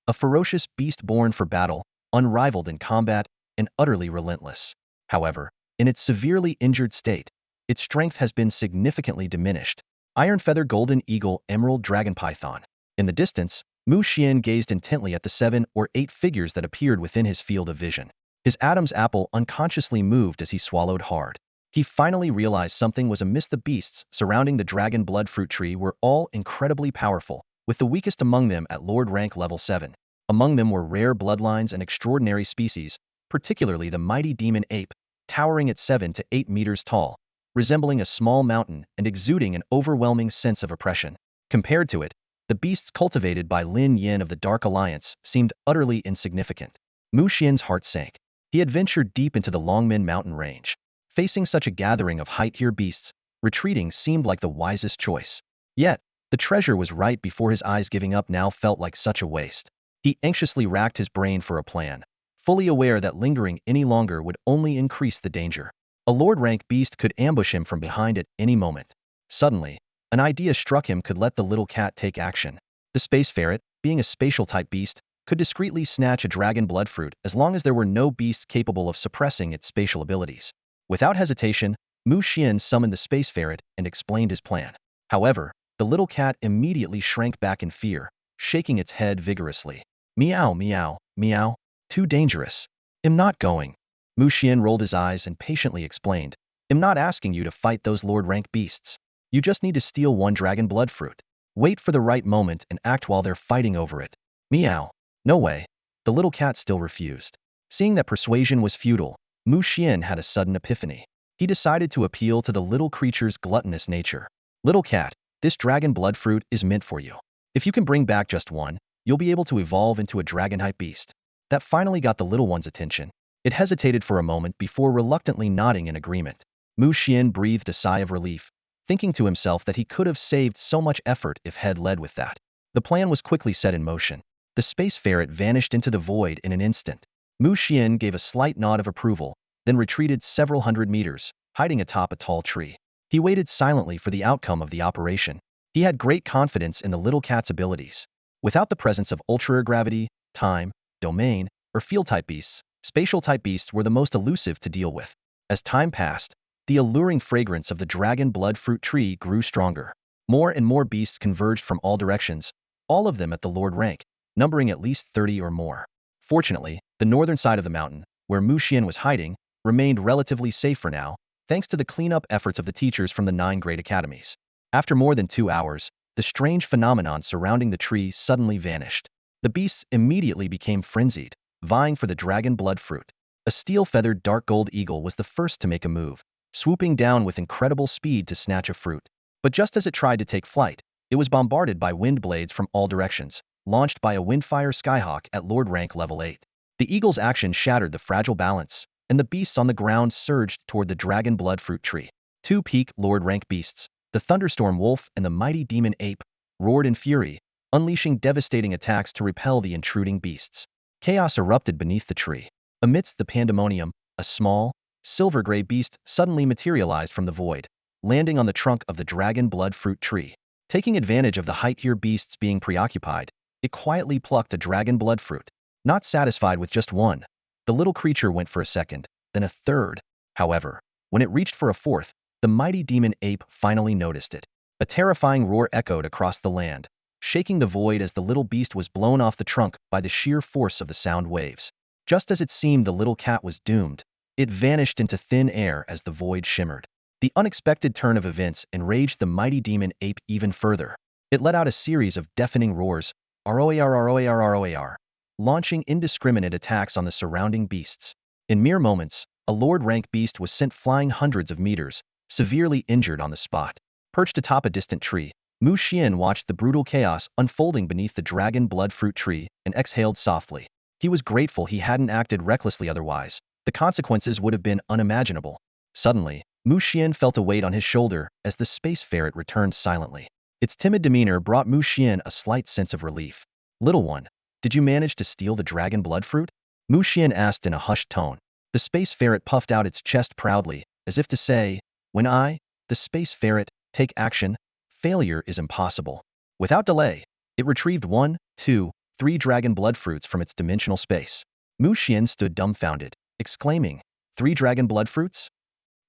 a ferocious beast born for battle, unrivaled in combat, and utterly relentless. However, in its severely injured state, its strength has been significantly diminished. Iron Feather Golden Eagle Emerald Dragon Python. In the distance, Mu Xian gazed intently at the 7 or 8 figures that appeared within his field of vision. His Adam's apple unconsciously moved as he swallowed hard. He finally realized something was amiss. The beasts surrounding the dragon blood fruit tree were all incredibly powerful, with the weakest among them at Lord rank level 7. Among them were rare bloodlines and extraordinary species, particularly the mighty demon ape, towering at 7 to 8 meters tall, resembling a small mountain and exuding an overwhelming sense of oppression. Compared to it, the beasts cultivated by Lin Yin of the Dark Alliance seemed utterly insignificant. Mu Xian's heart sank. He had ventured deep into the Longmen mountain range. Facing such a gathering of high-tier beasts, retreating seemed like the wisest choice. Yet, the treasure was right before his eyes. Giving up now felt like such a waste. He anxiously racked his brain for a plan, fully aware that lingering any longer would only increase the danger. A Lord-rank beast could ambush him from behind at any moment. Suddenly, an idea struck him: could let the little cat take action. The space ferret, being a spatial-type beast, could discreetly snatch a dragon blood fruit as long as there were no beasts capable of suppressing its spatial abilities. Without hesitation, Mu Xian summoned the space ferret and explained his plan. However, the little cat immediately shrank back in fear, shaking its head vigorously. Meow, meow, meow. Too dangerous. I'm not going. Mu Xian rolled his eyes and patiently explained. I'm not asking you to fight those Lord-rank beasts. You just need to steal one dragon blood fruit. Wait for the right moment and act while they're fighting over it. Meow. No way. The little cat still refused. Seeing that persuasion was futile, Mu Xian had a sudden epiphany. He decided to appeal to the little creature's gluttonous nature. Little cat, this dragon blood fruit is meant for you. If you can bring back just one, you'll be able to evolve into a dragon-type beast. That finally got the little one's attention. It hesitated for a moment before reluctantly nodding in agreement. Mu Xian breathed a sigh of relief, thinking to himself that he could have saved so much effort if had led with that. The plan was quickly set in motion. The space ferret vanished into the void in an instant. Mu Xian gave a slight nod of approval, then retreated several hundred meters, hiding atop a tall tree. He waited silently for the outcome of the operation. He had great confidence in the little cat's abilities. Without the presence of ultra-gravity, time, domain, or field-type beasts, spatial-type beasts were the most elusive to deal with. As time passed, the alluring fragrance of the dragon blood fruit tree grew stronger. More and more beasts converged from all directions, all of them at the Lord rank, numbering at least 30 or more. Fortunately, the northern side of the mountain, where Mu Xian was hiding, remained relatively safe for now, thanks to the cleanup efforts of the teachers from the 9 great academies. After more than 2 hours, the strange phenomenon surrounding the tree suddenly vanished. The beasts immediately became frenzied, vying for the dragon blood fruit. A steel-feathered dark gold eagle was the first to make a move, swooping down with incredible speed to snatch a fruit. But just as it tried to take flight, it was bombarded by wind blades from all directions, launched by a Windfire Skyhawk at Lord rank level 8. The eagle's action shattered the fragile balance, and the beasts on the ground surged toward the dragon blood fruit tree. 2 peak Lord rank beasts, the thunderstorm wolf and the mighty demon ape, roared in fury, unleashing devastating attacks to repel the intruding beasts. Chaos erupted beneath the tree. Amidst the pandemonium, a small, silver-gray beast suddenly materialized from the void, landing on the trunk of the dragon blood fruit tree. Taking advantage of the height-tier beasts being preoccupied, it quietly plucked a dragon blood fruit. Not satisfied with just one, the little creature went for a second, then a third. However, when it reached for a fourth, the mighty demon ape finally noticed it. A terrifying roar echoed across the land, shaking the void as the little beast was blown off the trunk by the sheer force of the sound waves. Just as it seemed the little cat was doomed, it vanished into thin air as the void shimmered. The unexpected turn of events enraged the mighty demon ape even further. It let out a series of deafening roars, roar, roar, roar, launching indiscriminate attacks on the surrounding beasts. In mere moments, a lord-rank beast was sent flying hundreds of meters, severely injured on the spot. Perched atop a distant tree, Mu Xian watched the brutal chaos unfolding beneath the dragon blood fruit tree and exhaled softly. He was grateful he hadn't acted recklessly otherwise. The consequences would have been unimaginable. Suddenly, Mu Xian felt a weight on his shoulder as the space ferret returned silently. Its timid demeanor brought Mu Xian a slight sense of relief. Little one, did you manage to steal the dragon blood fruit? Mu Xian asked in a hushed tone. The space ferret puffed out its chest proudly, as if to say, when I, the space ferret, take action, failure is impossible. Without delay, it retrieved 1, 2, 3 dragon blood fruits from its dimensional space. Mu Xian stood dumbfounded, exclaiming, 3 dragon blood fruits?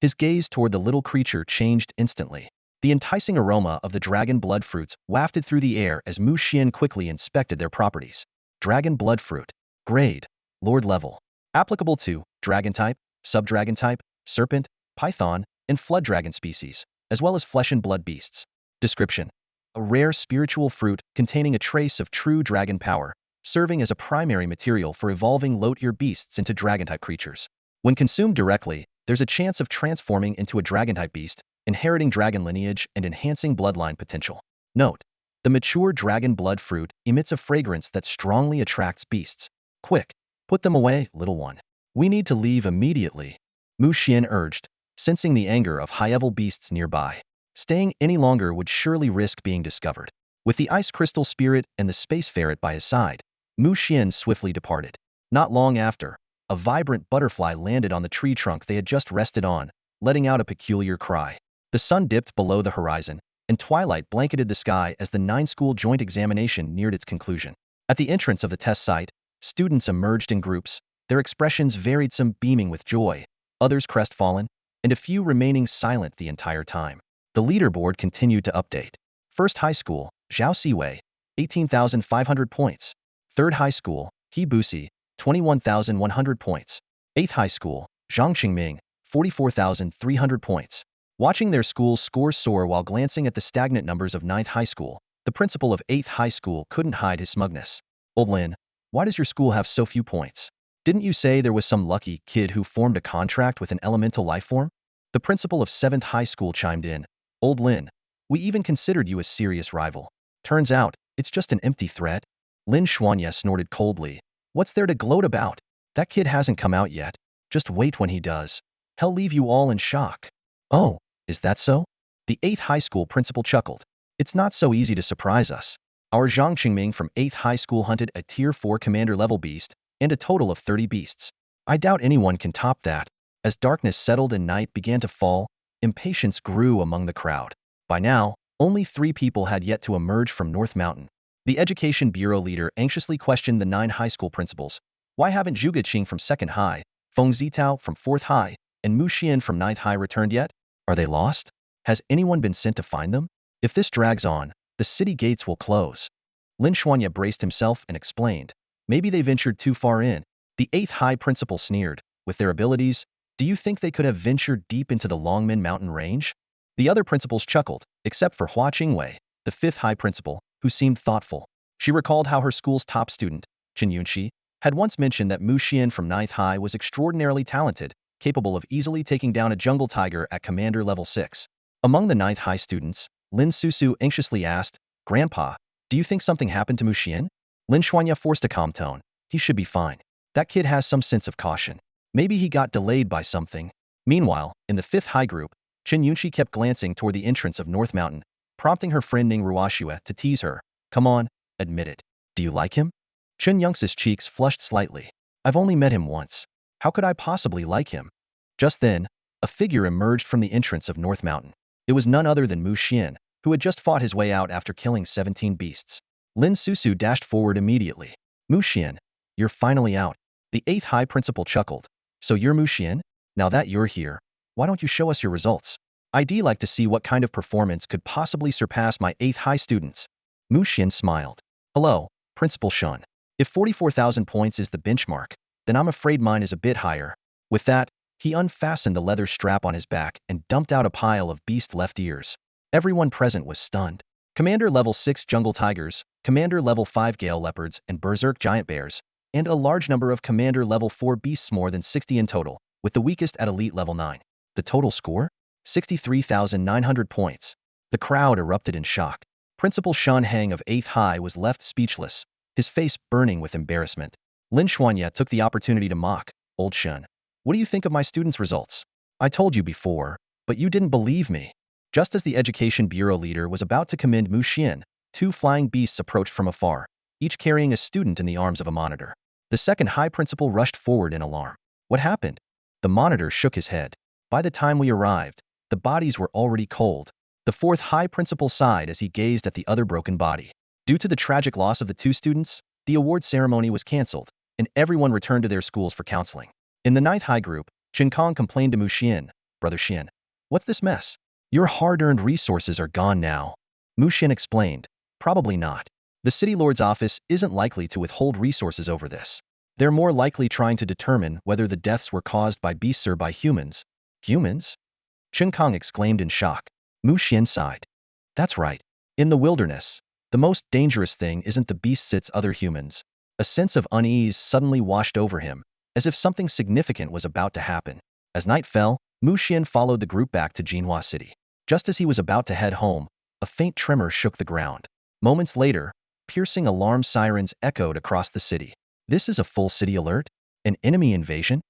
His gaze toward the little creature changed instantly. The enticing aroma of the dragon blood fruits wafted through the air as Mu Xian quickly inspected their properties. Dragon blood fruit. Grade. Lord level. Applicable to dragon type, sub-dragon type, serpent, python, and flood dragon species, as well as flesh and blood beasts. Description. A rare spiritual fruit containing a trace of true dragon power, serving as a primary material for evolving low-tier beasts into dragon-type creatures. When consumed directly, there's a chance of transforming into a dragon-type beast, inheriting dragon lineage and enhancing bloodline potential. Note: the mature dragon blood fruit emits a fragrance that strongly attracts beasts. Quick, put them away, little one. We need to leave immediately, Mu Xian urged, sensing the anger of high-level beasts nearby. Staying any longer would surely risk being discovered. With the ice crystal spirit and the space ferret by his side, Mu Xian swiftly departed. Not long after, a vibrant butterfly landed on the tree trunk they had just rested on, letting out a peculiar cry. The sun dipped below the horizon, and twilight blanketed the sky as the 9-school joint examination neared its conclusion. At the entrance of the test site, students emerged in groups, their expressions varied, some beaming with joy, others crestfallen, and a few remaining silent the entire time. The leaderboard continued to update. First high school, Zhao Siwei, 18,500 points. Third high school, He Busi, 21,100 points. Eighth high school, Zhang Qingming, 44,300 points. Watching their school's scores soar while glancing at the stagnant numbers of 9th high school, the principal of 8th high school couldn't hide his smugness. Old Lin, why does your school have so few points? Didn't you say there was some lucky kid who formed a contract with an elemental lifeform? The principal of 7th high school chimed in. Old Lin, we even considered you a serious rival. Turns out, it's just an empty threat. Lin Xuan snorted coldly. What's there to gloat about? That kid hasn't come out yet. Just wait when he does. He'll leave you all in shock. Oh, is that so? The 8th high school principal chuckled. It's not so easy to surprise us. Our Zhang Qingming from 8th high school hunted a tier 4 commander level beast and a total of 30 beasts. I doubt anyone can top that. As darkness settled and night began to fall, impatience grew among the crowd. By now, only 3 people had yet to emerge from North Mountain. The Education Bureau leader anxiously questioned the 9 high school principals. Why haven't Zhuge Qing from 2nd high, Feng Zitao from 4th high, and Mu Xian from 9th high returned yet? Are they lost? Has anyone been sent to find them? If this drags on, the city gates will close. Lin Xuanya braced himself and explained. Maybe they ventured too far in. The 8th high principal sneered. With their abilities, do you think they could have ventured deep into the Longmen Mountain range? The other principals chuckled, except for Hua Qingwei, the 5th high principal, who seemed thoughtful. She recalled how her school's top student, Chen Yunqi, had once mentioned that Mu Xian from 9th high was extraordinarily talented, capable of easily taking down a jungle tiger at commander level 6. Among the 9th high students, Lin Susu anxiously asked, Grandpa, do you think something happened to Mu Xian? Lin Xuanya forced a calm tone. He should be fine. That kid has some sense of caution. Maybe he got delayed by something. Meanwhile, in the 5th high group, Chen Yunqi kept glancing toward the entrance of North Mountain, prompting her friend Ning Ruoxue to tease her. Come on, admit it. Do you like him? Chen Yunxi's cheeks flushed slightly. I've only met him once. How could I possibly like him? Just then, a figure emerged from the entrance of North Mountain. It was none other than Mu Xian, who had just fought his way out after killing 17 beasts. Lin Susu dashed forward immediately. Mu Xian, you're finally out. The 8th high principal chuckled. So you're Mu Xian? Now that you're here, why don't you show us your results? I'd like to see what kind of performance could possibly surpass my 8th high students. Mu Xian smiled. Hello, Principal Shun. If 44,000 points is the benchmark, Then I'm afraid mine is a bit higher. With that, he unfastened the leather strap on his back and dumped out a pile of beast left ears. Everyone present was stunned. Commander level 6 jungle tigers, Commander level 5 gale leopards and berserk giant bears, and a large number of Commander level 4 beasts, more than 60 in total, with the weakest at Elite level 9. The total score? 63,900 points. The crowd erupted in shock. Principal Xuan Hang of 8th High was left speechless, his face burning with embarrassment. Lin Xuanya took the opportunity to mock. Old Xuan, what do you think of my students' results? I told you before, but you didn't believe me. Just as the Education Bureau leader was about to commend Mu Xian, two flying beasts approached from afar, each carrying a student in the arms of a monitor. The second high principal rushed forward in alarm. What happened? The monitor shook his head. By the time we arrived, the bodies were already cold. The fourth high principal sighed as he gazed at the other broken body. Due to the tragic loss of the two students, the award ceremony was cancelled, and everyone returned to their schools for counseling. In the ninth high group, Chen Kong complained to Mu Xian, Brother Xian, what's this mess? Your hard-earned resources are gone now. Mu Xian explained, probably not. The city lord's office isn't likely to withhold resources over this. They're more likely trying to determine whether the deaths were caused by beasts or by humans. Humans? Chen Kong exclaimed in shock. Mu Xian sighed. That's right. In the wilderness, the most dangerous thing isn't the beasts, it's other humans. A sense of unease suddenly washed over him, as if something significant was about to happen. As night fell, Mu Xian followed the group back to Jinhua City. Just as he was about to head home, a faint tremor shook the ground. Moments later, piercing alarm sirens echoed across the city. This is a full city alert? An enemy invasion?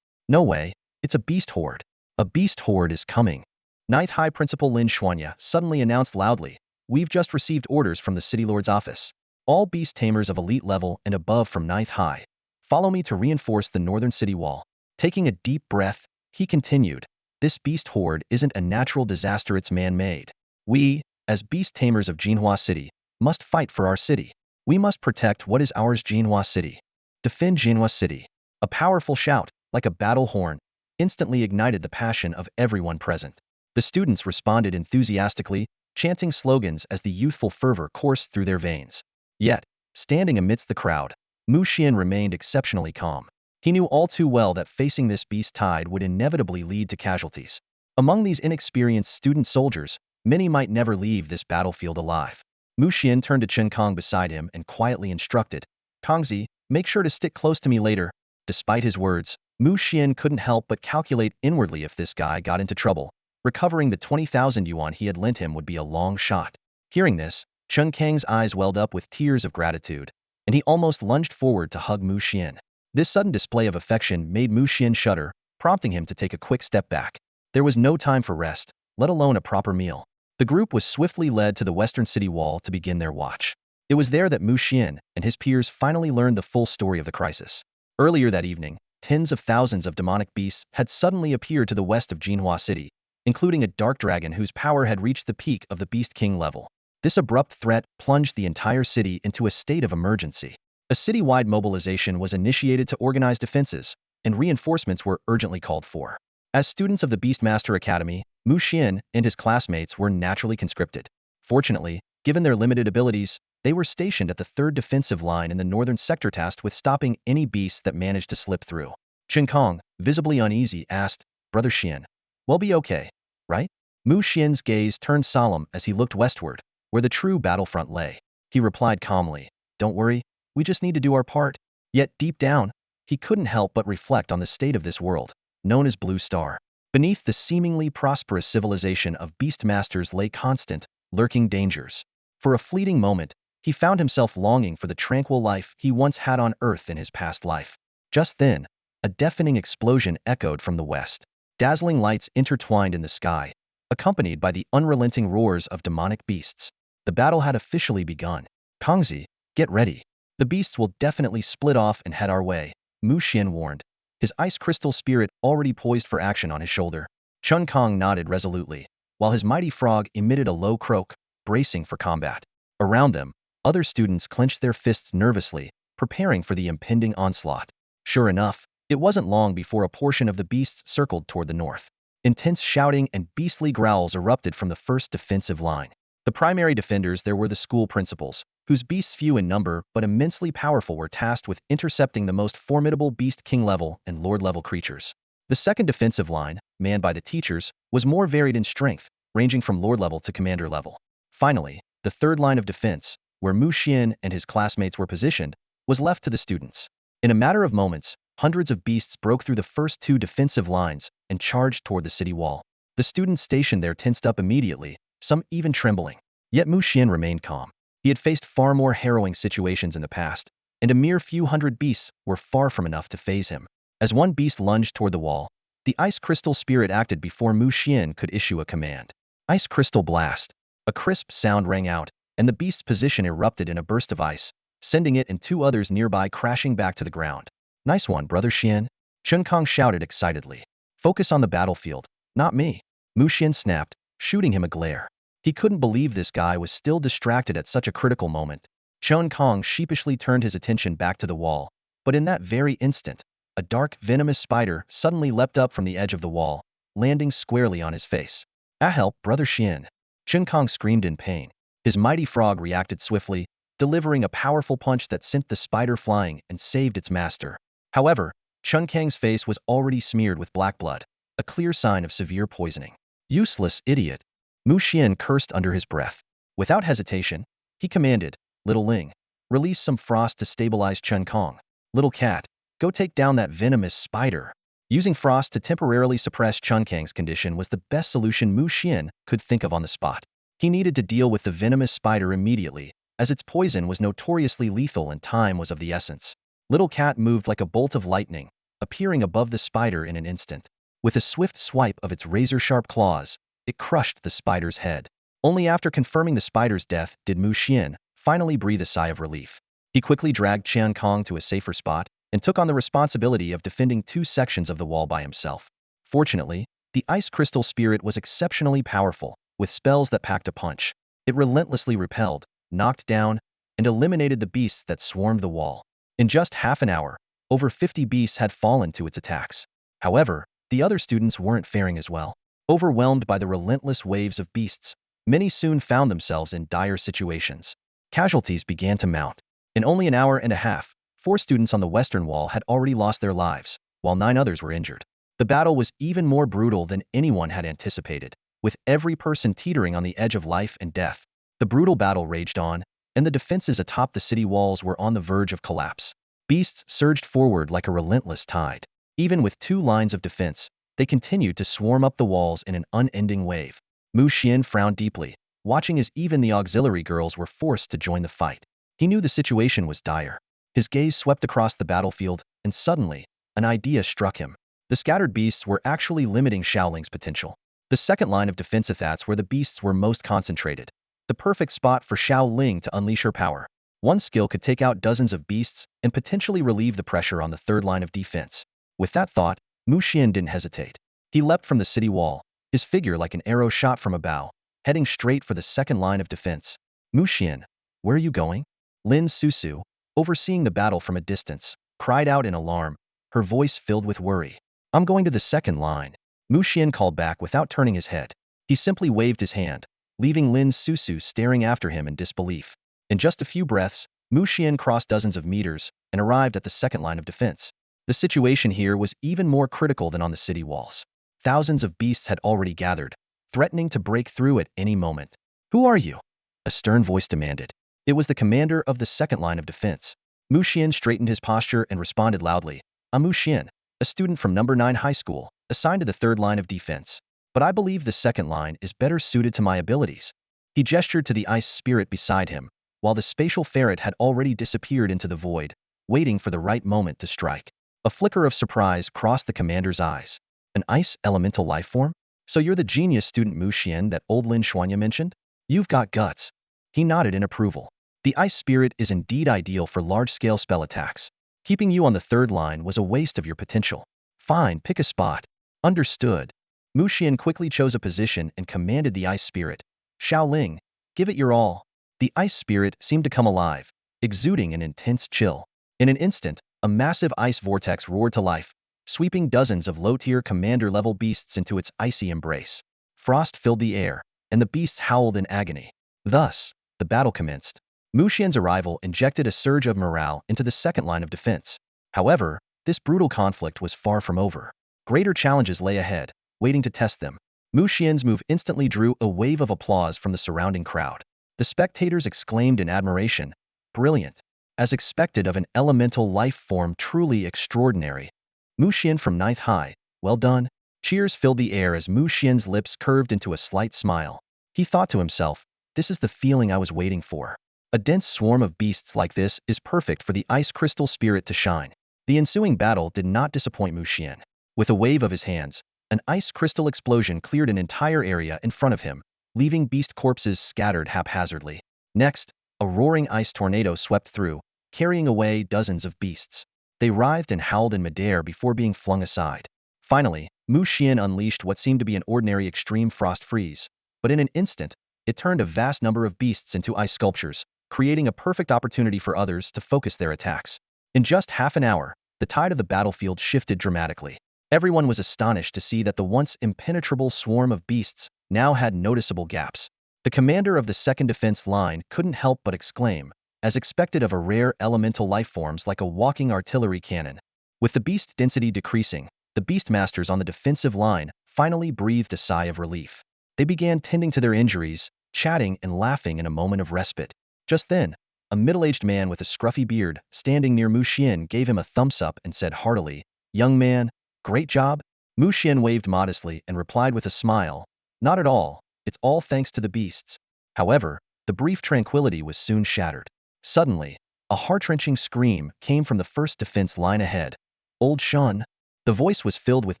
No way, it's a beast horde. A beast horde is coming. Ninth High Principal Lin Xuanya suddenly announced loudly, we've just received orders from the City Lord's office. All Beast Tamers of elite level and above from Ninth High, follow me to reinforce the northern city wall. Taking a deep breath, he continued, this beast horde isn't a natural disaster, it's man-made. We, as Beast Tamers of Jinhua City, must fight for our city. We must protect what is ours, Jinhua City. Defend Jinhua City. A powerful shout, like a battle horn, instantly ignited the passion of everyone present. The students responded enthusiastically, chanting slogans as the youthful fervor coursed through their veins. Yet, standing amidst the crowd, Mu Xian remained exceptionally calm. He knew all too well that facing this beast tide would inevitably lead to casualties. Among these inexperienced student soldiers, many might never leave this battlefield alive. Mu Xian turned to Chen Kong beside him and quietly instructed, Kongzi, make sure to stick close to me later. Despite his words, Mu Xian couldn't help but calculate inwardly if this guy got into trouble. Recovering the 20,000 yuan he had lent him would be a long shot. Hearing this, Chen Kang's eyes welled up with tears of gratitude, and he almost lunged forward to hug Mu Xian. This sudden display of affection made Mu Xian shudder, prompting him to take a quick step back. There was no time for rest, let alone a proper meal. The group was swiftly led to the western city wall to begin their watch. It was there that Mu Xian and his peers finally learned the full story of the crisis. Earlier that evening, tens of thousands of demonic beasts had suddenly appeared to the west of Jinhua City, including a dark dragon whose power had reached the peak of the Beast King level. This abrupt threat plunged the entire city into a state of emergency. A city-wide mobilization was initiated to organize defenses, and reinforcements were urgently called for. As students of the Beastmaster Academy, Mu Xian and his classmates were naturally conscripted. Fortunately, given their limited abilities, they were stationed at the third defensive line in the northern sector, tasked with stopping any beasts that managed to slip through. Chen Kong, visibly uneasy, asked, Brother Xian, we'll be okay, right? Mu Xian's gaze turned solemn as he looked westward, where the true battlefront lay. He replied calmly, don't worry, we just need to do our part. Yet deep down, he couldn't help but reflect on the state of this world, known as Blue Star. Beneath the seemingly prosperous civilization of Beastmasters lay constant, lurking dangers. For a fleeting moment, he found himself longing for the tranquil life he once had on Earth in his past life. Just then, a deafening explosion echoed from the west. Dazzling lights intertwined in the sky, accompanied by the unrelenting roars of demonic beasts. The battle had officially begun. Kongzi, get ready. The beasts will definitely split off and head our way, Mu Xian warned, his ice crystal spirit already poised for action on his shoulder. Chen Kong nodded resolutely, while his mighty frog emitted a low croak, bracing for combat. Around them, other students clenched their fists nervously, preparing for the impending onslaught. Sure enough, it wasn't long before a portion of the beasts circled toward the north. Intense shouting and beastly growls erupted from the first defensive line. The primary defenders there were the school principals, whose beasts few in number but immensely powerful were tasked with intercepting the most formidable beast king level and lord level creatures. The second defensive line, manned by the teachers, was more varied in strength, ranging from lord level to commander level. Finally, the third line of defense, where Mu Xian and his classmates were positioned, was left to the students. In a matter of moments, hundreds of beasts broke through the first two defensive lines and charged toward the city wall. The students stationed there tensed up immediately, some even trembling. Yet Mu Xian remained calm. He had faced far more harrowing situations in the past, and a mere few hundred beasts were far from enough to faze him. As one beast lunged toward the wall, the ice crystal spirit acted before Mu Xian could issue a command. Ice crystal blast. A crisp sound rang out, and the beast's position erupted in a burst of ice, sending it and two others nearby crashing back to the ground. Nice one, Brother Xian. Chun Kong shouted excitedly. Focus on the battlefield, not me. Mu Xian snapped, shooting him a glare. He couldn't believe this guy was still distracted at such a critical moment. Chun Kong sheepishly turned his attention back to the wall, but in that very instant, a dark, venomous spider suddenly leapt up from the edge of the wall, landing squarely on his face. Ah, help, Brother Xian! Chun Kong screamed in pain. His mighty frog reacted swiftly, delivering a powerful punch that sent the spider flying and saved its master. However, Chun Kang's face was already smeared with black blood, a clear sign of severe poisoning. Useless idiot! Mu Xian cursed under his breath. Without hesitation, he commanded, Little Ling, release some frost to stabilize Chun Kong. Little cat, go take down that venomous spider. Using frost to temporarily suppress Chun Kang's condition was the best solution Mu Xian could think of on the spot. He needed to deal with the venomous spider immediately, as its poison was notoriously lethal and time was of the essence. Little cat moved like a bolt of lightning, appearing above the spider in an instant. With a swift swipe of its razor-sharp claws, it crushed the spider's head. Only after confirming the spider's death did Mu Xian finally breathe a sigh of relief. He quickly dragged Chun Kong to a safer spot and took on the responsibility of defending two sections of the wall by himself. Fortunately, the ice crystal spirit was exceptionally powerful, with spells that packed a punch. It relentlessly repelled, knocked down, and eliminated the beasts that swarmed the wall. In just half an hour, over 50 beasts had fallen to its attacks. However, the other students weren't faring as well. Overwhelmed by the relentless waves of beasts, many soon found themselves in dire situations. Casualties began to mount. In only an hour and a half, 4 students on the western wall had already lost their lives, while 9 others were injured. The battle was even more brutal than anyone had anticipated, with every person teetering on the edge of life and death. The brutal battle raged on, and the defenses atop the city walls were on the verge of collapse. Beasts surged forward like a relentless tide. Even with 2 lines of defense, they continued to swarm up the walls in an unending wave. Mu Xian frowned deeply, watching as even the auxiliary girls were forced to join the fight. He knew the situation was dire. His gaze swept across the battlefield, and suddenly, an idea struck him. The scattered beasts were actually limiting Xiaoling's potential. The second line of defense that's where the beasts were most concentrated. The perfect spot for Xiaoling to unleash her power. One skill could take out dozens of beasts and potentially relieve the pressure on the third line of defense. With that thought, Mu Xian didn't hesitate. He leapt from the city wall, his figure like an arrow shot from a bow, heading straight for the second line of defense. Mu Xian, where are you going? Lin Susu, overseeing the battle from a distance, cried out in alarm, her voice filled with worry. I'm going to the second line. Mu Xian called back without turning his head. He simply waved his hand, leaving Lin Susu staring after him in disbelief. In just a few breaths, Mu Xian crossed dozens of meters and arrived at the second line of defense. The situation here was even more critical than on the city walls. Thousands of beasts had already gathered, threatening to break through at any moment. Who are you? A stern voice demanded. It was the commander of the second line of defense. Mu Xian straightened his posture and responded loudly. I'm Mu Xian, a student from number 9 high school, assigned to the third line of defense. But I believe the second line is better suited to my abilities. He gestured to the ice spirit beside him, while the spatial ferret had already disappeared into the void, waiting for the right moment to strike. A flicker of surprise crossed the commander's eyes. An ice elemental life form? So you're the genius student Mu Xian that old Lin Xuan mentioned? You've got guts. He nodded in approval. The ice spirit is indeed ideal for large-scale spell attacks. Keeping you on the third line was a waste of your potential. Fine, pick a spot. Understood. Mu Xian quickly chose a position and commanded the ice spirit. Xiaoling, give it your all. The ice spirit seemed to come alive, exuding an intense chill. In an instant, a massive ice vortex roared to life, sweeping dozens of low-tier commander-level beasts into its icy embrace. Frost filled the air, and the beasts howled in agony. Thus, the battle commenced. Mu Xian's arrival injected a surge of morale into the second line of defense. However, this brutal conflict was far from over. Greater challenges lay ahead, waiting to test them. Mu Xian's move instantly drew a wave of applause from the surrounding crowd. The spectators exclaimed in admiration, "Brilliant! As expected of an elemental life form, truly extraordinary. Mu Xian from ninth high, well done." Cheers filled the air as Mu Xian's lips curved into a slight smile. He thought to himself, "This is the feeling I was waiting for. A dense swarm of beasts like this is perfect for the ice crystal spirit to shine." The ensuing battle did not disappoint Mu Xian. With a wave of his hands, an ice crystal explosion cleared an entire area in front of him, leaving beast corpses scattered haphazardly. Next, a roaring ice tornado swept through, carrying away dozens of beasts. They writhed and howled in midair before being flung aside. Finally, Mu Xian unleashed what seemed to be an ordinary extreme frost freeze, but in an instant, it turned a vast number of beasts into ice sculptures, creating a perfect opportunity for others to focus their attacks. In just half an hour, the tide of the battlefield shifted dramatically. Everyone was astonished to see that the once impenetrable swarm of beasts now had noticeable gaps. The commander of the second defense line couldn't help but exclaim, as expected of a rare elemental life forms like a walking artillery cannon. With the beast density decreasing, the beast masters on the defensive line finally breathed a sigh of relief. They began tending to their injuries, chatting and laughing in a moment of respite. Just then, a middle-aged man with a scruffy beard standing near Mu Xian gave him a thumbs up and said heartily, "Young man, great job." Mu Xian waved modestly and replied with a smile, "Not at all, it's all thanks to the beasts." However, the brief tranquility was soon shattered. Suddenly, a heart-wrenching scream came from the first defense line ahead. "Old Xuan!" The voice was filled with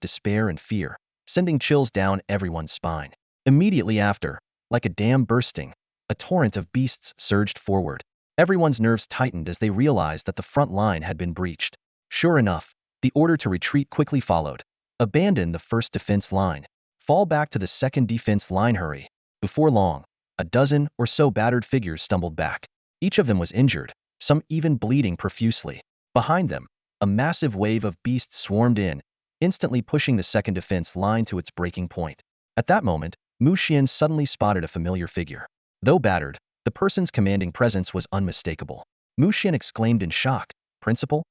despair and fear, sending chills down everyone's spine. Immediately after, like a dam bursting, a torrent of beasts surged forward. Everyone's nerves tightened as they realized that the front line had been breached. Sure enough, the order to retreat quickly followed. "Abandon the first defense line. Fall back to the second defense line, hurry." Before long, a dozen or so battered figures stumbled back. Each of them was injured, some even bleeding profusely. Behind them, a massive wave of beasts swarmed in, instantly pushing the second defense line to its breaking point. At that moment, Mu Xian suddenly spotted a familiar figure. Though battered, the person's commanding presence was unmistakable. Mu Xian exclaimed in shock, "Principal?"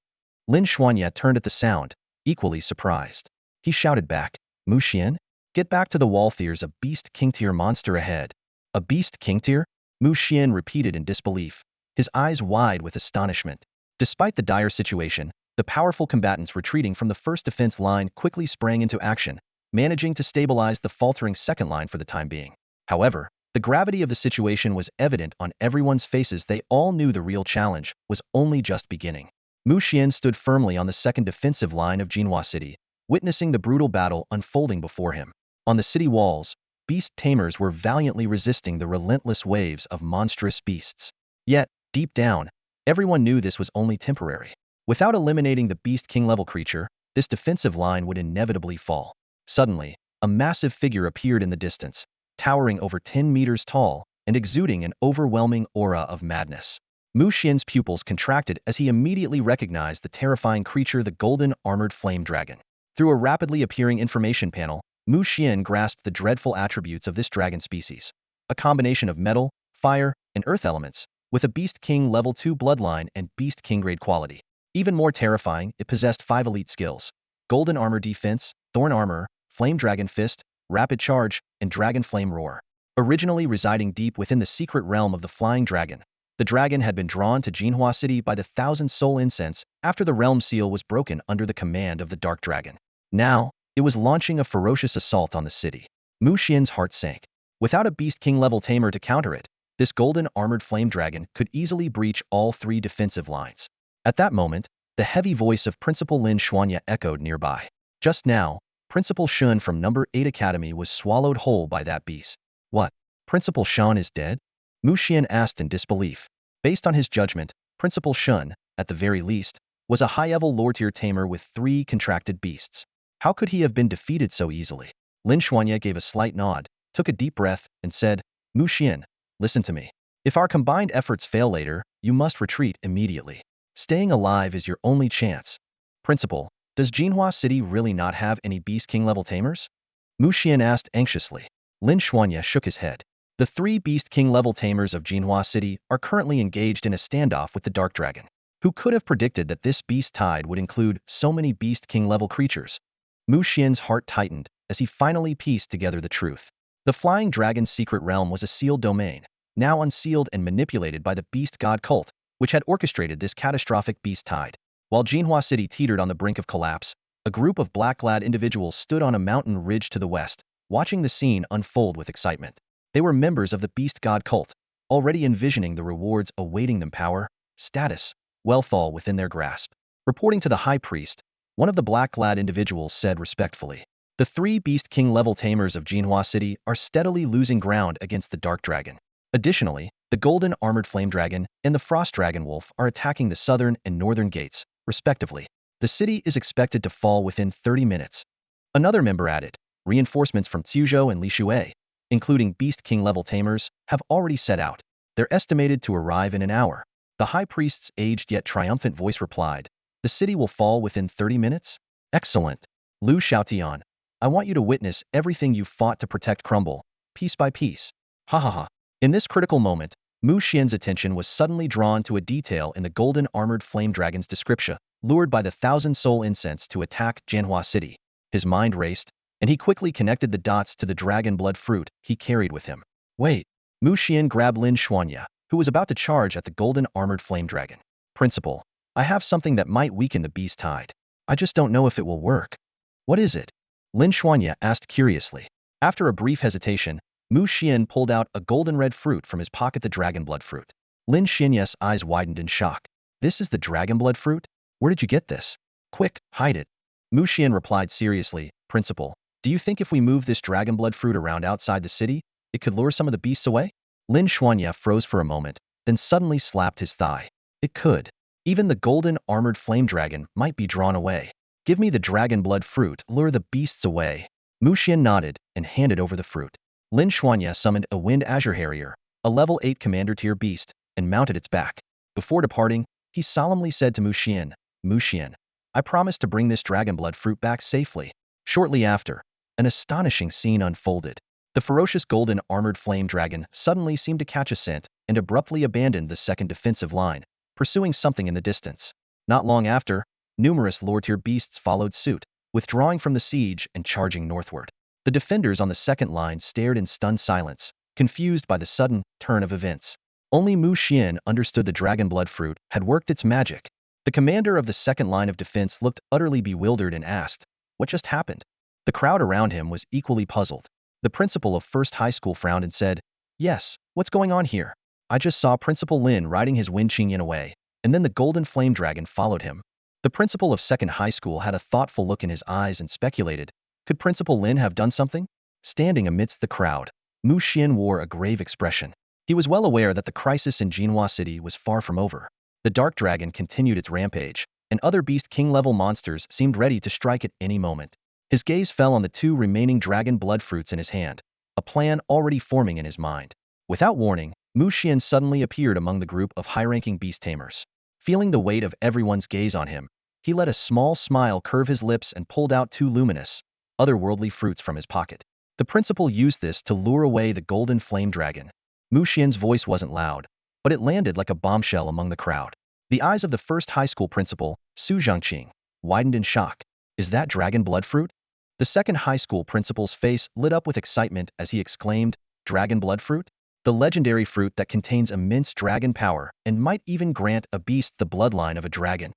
Lin Xuanya turned at the sound, equally surprised. He shouted back, "Mu Xian? Get back to the wall, there's a beast king tier monster ahead." "A beast king tier?" Mu Xian repeated in disbelief, his eyes wide with astonishment. Despite the dire situation, the powerful combatants retreating from the first defense line quickly sprang into action, managing to stabilize the faltering second line for the time being. However, the gravity of the situation was evident on everyone's faces. They all knew the real challenge was only just beginning. Mu Xian stood firmly on the second defensive line of Jinhua City, witnessing the brutal battle unfolding before him. On the city walls, Beast Tamers were valiantly resisting the relentless waves of monstrous beasts. Yet, deep down, everyone knew this was only temporary. Without eliminating the Beast King level creature, this defensive line would inevitably fall. Suddenly, a massive figure appeared in the distance, towering over 10 meters tall and exuding an overwhelming aura of madness. Mu Xian's pupils contracted as he immediately recognized the terrifying creature, the golden armored flame dragon. Through a rapidly appearing information panel, Mu Xian grasped the dreadful attributes of this dragon species. A combination of metal, fire, and earth elements, with a Beast King level 2 bloodline and Beast King grade quality. Even more terrifying, it possessed 5 elite skills: Golden Armor Defense, Thorn Armor, Flame Dragon Fist, Rapid Charge, and Dragon Flame Roar. Originally residing deep within the secret realm of the Flying Dragon, the dragon had been drawn to Jinhua City by the Thousand Soul Incense after the realm seal was broken under the command of the Dark Dragon. Now, it was launching a ferocious assault on the city. Mu Xian's heart sank. Without a Beast King level tamer to counter it, this golden armored flame dragon could easily breach all 3 defensive lines. At that moment, the heavy voice of Principal Lin Xuanya echoed nearby. Just now, Principal Xuan from Number 8 Academy was swallowed whole by that beast. "What? Principal Xuan is dead?" Mu Xian asked in disbelief. Based on his judgment, Principal Xuan, at the very least, was a high-level lower-tier tamer with 3 contracted beasts. How could he have been defeated so easily? Lin Xuanya gave a slight nod, took a deep breath, and said, "Mu Xian, listen to me. If our combined efforts fail later, you must retreat immediately. Staying alive is your only chance." "Principal, does Jinhua City really not have any Beast King level tamers?" Mu Xian asked anxiously. Lin Xuanya shook his head. The three Beast King level tamers of Jinhua City are currently engaged in a standoff with the Dark Dragon. Who could have predicted that this beast tide would include so many Beast King level creatures? Mu Xian's heart tightened as he finally pieced together the truth. The Flying Dragon's secret realm was a sealed domain, now unsealed and manipulated by the Beast God cult, which had orchestrated this catastrophic beast tide. While Jinhua City teetered on the brink of collapse, a group of black-clad individuals stood on a mountain ridge to the west, watching the scene unfold with excitement. They were members of the Beast God cult, already envisioning the rewards awaiting them: power, status, wealth, all within their grasp. Reporting to the High Priest, one of the black-clad individuals said respectfully, "The three Beast King level tamers of Jinhua City are steadily losing ground against the Dark Dragon. Additionally, the Golden Armored Flame Dragon and the Frost Dragon Wolf are attacking the southern and northern gates, respectively. The city is expected to fall within 30 minutes. Another member added, "Reinforcements from Zhuzhou and Li Shuai, including Beast King level tamers, have already set out. They're estimated to arrive in an hour." The High Priest's aged yet triumphant voice replied, "The city will fall within 30 minutes? Excellent. Lu Xiaotian, I want you to witness everything you fought to protect crumble, piece by piece." Ha ha ha. In this critical moment, Mu Xian's attention was suddenly drawn to a detail in the Golden Armored Flame Dragon's description, lured by the Thousand Soul Incense to attack Jinhua City. His mind raced, and he quickly connected the dots to the dragon blood fruit he carried with him. Wait. Mu Xian grabbed Lin Xuanya, who was about to charge at the Golden Armored Flame Dragon. "Principal, I have something that might weaken the beast tide. I just don't know if it will work." "What is it?" Lin Xuanya asked curiously. After a brief hesitation, Mu Xian pulled out a golden red fruit from his pocket, the dragon blood fruit. Lin Xuanya's eyes widened in shock. "This is the dragon blood fruit? Where did you get this?" "Quick, hide it." Mu Xian replied seriously, "Principal, do you think if we move this dragon blood fruit around outside the city, it could lure some of the beasts away?" Lin Xuanya froze for a moment, then suddenly slapped his thigh. "It could. Even the golden armored flame dragon might be drawn away. Give me the dragon blood fruit, lure the beasts away." Mu Xian nodded and handed over the fruit. Lin Xuanya summoned a wind azure harrier, a level 8 commander tier beast, and mounted its back. Before departing, he solemnly said to Mu Xian, "Mu Xian, I promise to bring this dragon blood fruit back safely." Shortly after, an astonishing scene unfolded. The ferocious golden armored flame dragon suddenly seemed to catch a scent and abruptly abandoned the second defensive line, pursuing something in the distance. Not long after, numerous lower-tier beasts followed suit, withdrawing from the siege and charging northward. The defenders on the second line stared in stunned silence, confused by the sudden turn of events. Only Mu Xian understood the dragon blood fruit had worked its magic. The commander of the second line of defense looked utterly bewildered and asked, "What just happened?" The crowd around him was equally puzzled. The principal of First High School frowned and said, "Yes, what's going on here? I just saw Principal Lin riding his Wen Qingyan away, and then the golden flame dragon followed him." The principal of Second High School had a thoughtful look in his eyes and speculated, could Principal Lin have done something? Standing amidst the crowd, Mu Xian wore a grave expression. He was well aware that the crisis in Jinhua City was far from over. The Dark Dragon continued its rampage, and other Beast King-level monsters seemed ready to strike at any moment. His gaze fell on the two remaining dragon blood fruits in his hand, a plan already forming in his mind. Without warning, Mu Xian suddenly appeared among the group of high-ranking Beast Tamers. Feeling the weight of everyone's gaze on him, he let a small smile curve his lips and pulled out two luminous, otherworldly fruits from his pocket. The principal used this to lure away the golden flame dragon. Mu Xian's voice wasn't loud, but it landed like a bombshell among the crowd. The eyes of the First High School principal, Su Zhangqing, widened in shock. "Is that dragon blood fruit?" The Second High School principal's face lit up with excitement as he exclaimed, "Dragon blood fruit? The legendary fruit that contains immense dragon power and might even grant a beast the bloodline of a dragon."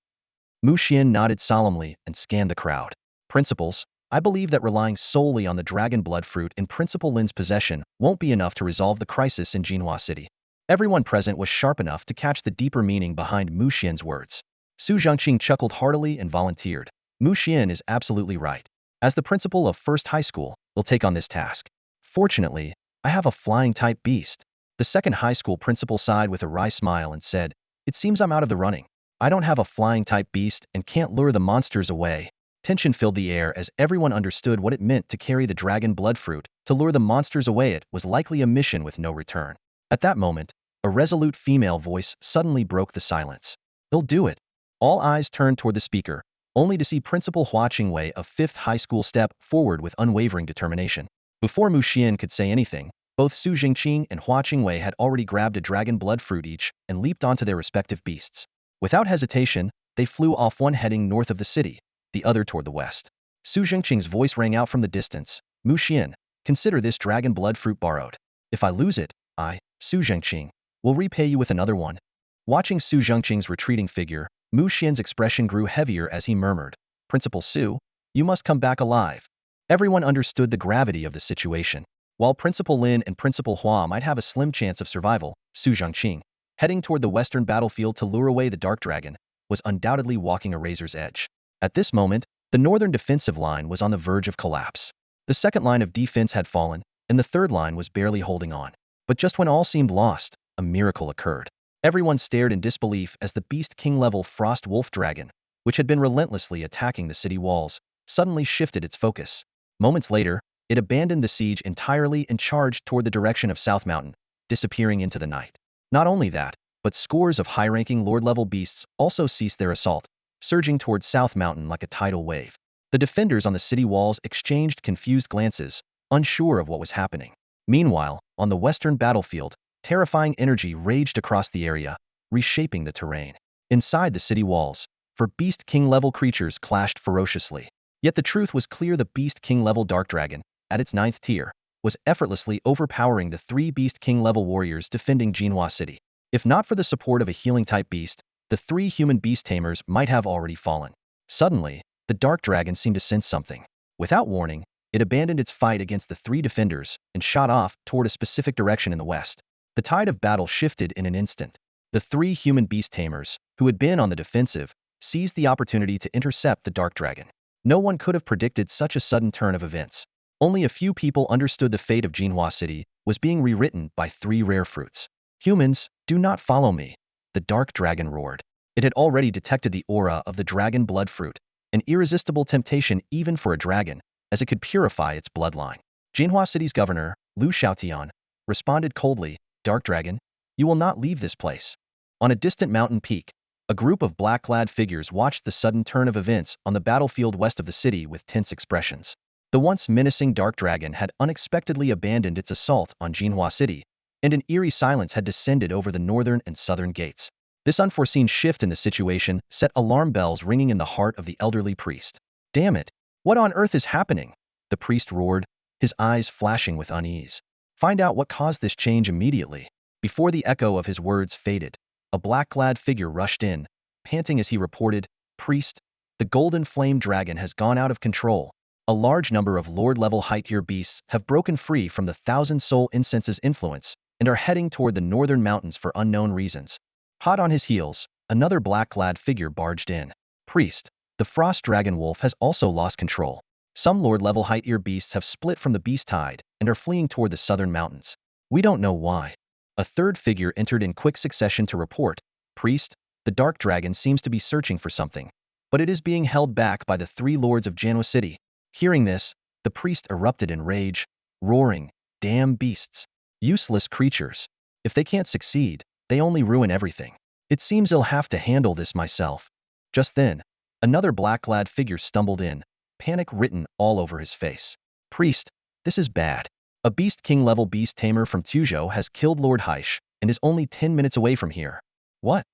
Mu Xian nodded solemnly and scanned the crowd. "Principals, I believe that relying solely on the dragon blood fruit in Principal Lin's possession won't be enough to resolve the crisis in Jinhua City." Everyone present was sharp enough to catch the deeper meaning behind Mu Xian's words. Su Zhangqing chuckled heartily and volunteered, "Mu Xian is absolutely right. As the principal of First High School, we'll take on this task. Fortunately, I have a flying-type beast." The Second High School principal sighed with a wry smile and said, "It seems I'm out of the running. I don't have a flying-type beast and can't lure the monsters away." Tension filled the air as everyone understood what it meant to carry the dragon blood fruit. To lure the monsters away, it was likely a mission with no return. At that moment, a resolute female voice suddenly broke the silence. "They'll do it." All eyes turned toward the speaker, only to see Principal Hua Qingwei of Fifth High School step forward with unwavering determination. Before Mu Xian could say anything, Both Su Jingqing and Hua Qingwei had already grabbed a dragon blood fruit each and leaped onto their respective beasts. Without hesitation, they flew off, one heading north of the city, the other toward the west. Su Jingqing's voice rang out from the distance. Mu Xian, consider this dragon blood fruit borrowed. If I lose it, I, Su Jingqing, will repay you with another one. Watching Su Jingqing's retreating figure, Mu Xian's expression grew heavier as he murmured, Principal Su, you must come back alive. Everyone understood the gravity of the situation. While Principal Lin and Principal Hua might have a slim chance of survival, Su Zhangqing, heading toward the western battlefield to lure away the Dark Dragon, was undoubtedly walking a razor's edge. At this moment, the northern defensive line was on the verge of collapse. The second line of defense had fallen, and the third line was barely holding on. But just when all seemed lost, a miracle occurred. Everyone stared in disbelief as the Beast King-level Frost Wolf Dragon, which had been relentlessly attacking the city walls, suddenly shifted its focus. Moments later, it abandoned the siege entirely and charged toward the direction of South Mountain, disappearing into the night. Not only that, but scores of high-ranking Lord-level beasts also ceased their assault, surging toward South Mountain like a tidal wave. The defenders on the city walls exchanged confused glances, unsure of what was happening. Meanwhile, on the western battlefield, terrifying energy raged across the area, reshaping the terrain. Inside the city walls, for Beast King-level creatures clashed ferociously. Yet the truth was clear: the Beast King-level Dark Dragon, at its 9th tier, was effortlessly overpowering the 3 Beast King-level warriors defending Jinhua City. If not for the support of a healing-type beast, the 3 human Beast Tamers might have already fallen. Suddenly, the Dark Dragon seemed to sense something. Without warning, it abandoned its fight against the 3 defenders and shot off toward a specific direction in the west. The tide of battle shifted in an instant. The 3 human Beast Tamers, who had been on the defensive, seized the opportunity to intercept the Dark Dragon. No one could have predicted such a sudden turn of events. Only a few people understood the fate of Jinhua City was being rewritten by 3 rare fruits. Humans, do not follow me, the Dark Dragon roared. It had already detected the aura of the dragon blood fruit, an irresistible temptation even for a dragon, as it could purify its bloodline. Jinhua City's governor, Lu Xiaotian, responded coldly, Dark Dragon, you will not leave this place. On a distant mountain peak, a group of black-clad figures watched the sudden turn of events on the battlefield west of the city with tense expressions. The once menacing Dark Dragon had unexpectedly abandoned its assault on Jinhua City, and an eerie silence had descended over the northern and southern gates. This unforeseen shift in the situation set alarm bells ringing in the heart of the elderly priest. Damn it! What on earth is happening? The priest roared, his eyes flashing with unease. Find out what caused this change immediately. Before the echo of his words faded, a black-clad figure rushed in, panting as he reported, Priest, the golden flame dragon has gone out of control. A large number of Lord-level high-tier beasts have broken free from the Thousand-Soul Incense's influence and are heading toward the northern mountains for unknown reasons. Hot on his heels, another black-clad figure barged in. Priest, the Frost Dragon Wolf has also lost control. Some Lord-level high-tier beasts have split from the beast tide and are fleeing toward the southern mountains. We don't know why. A third figure entered in quick succession to report, Priest, the Dark Dragon seems to be searching for something, but it is being held back by the 3 lords of Jinhua City. Hearing this, the priest erupted in rage, roaring, Damn beasts! Useless creatures! If they can't succeed, they only ruin everything. It seems I'll have to handle this myself. Just then, another black-clad figure stumbled in, panic written all over his face. Priest, this is bad. A Beast King-level Beast Tamer from Tuzhou has killed Lord Heish and is only 10 minutes away from here. What?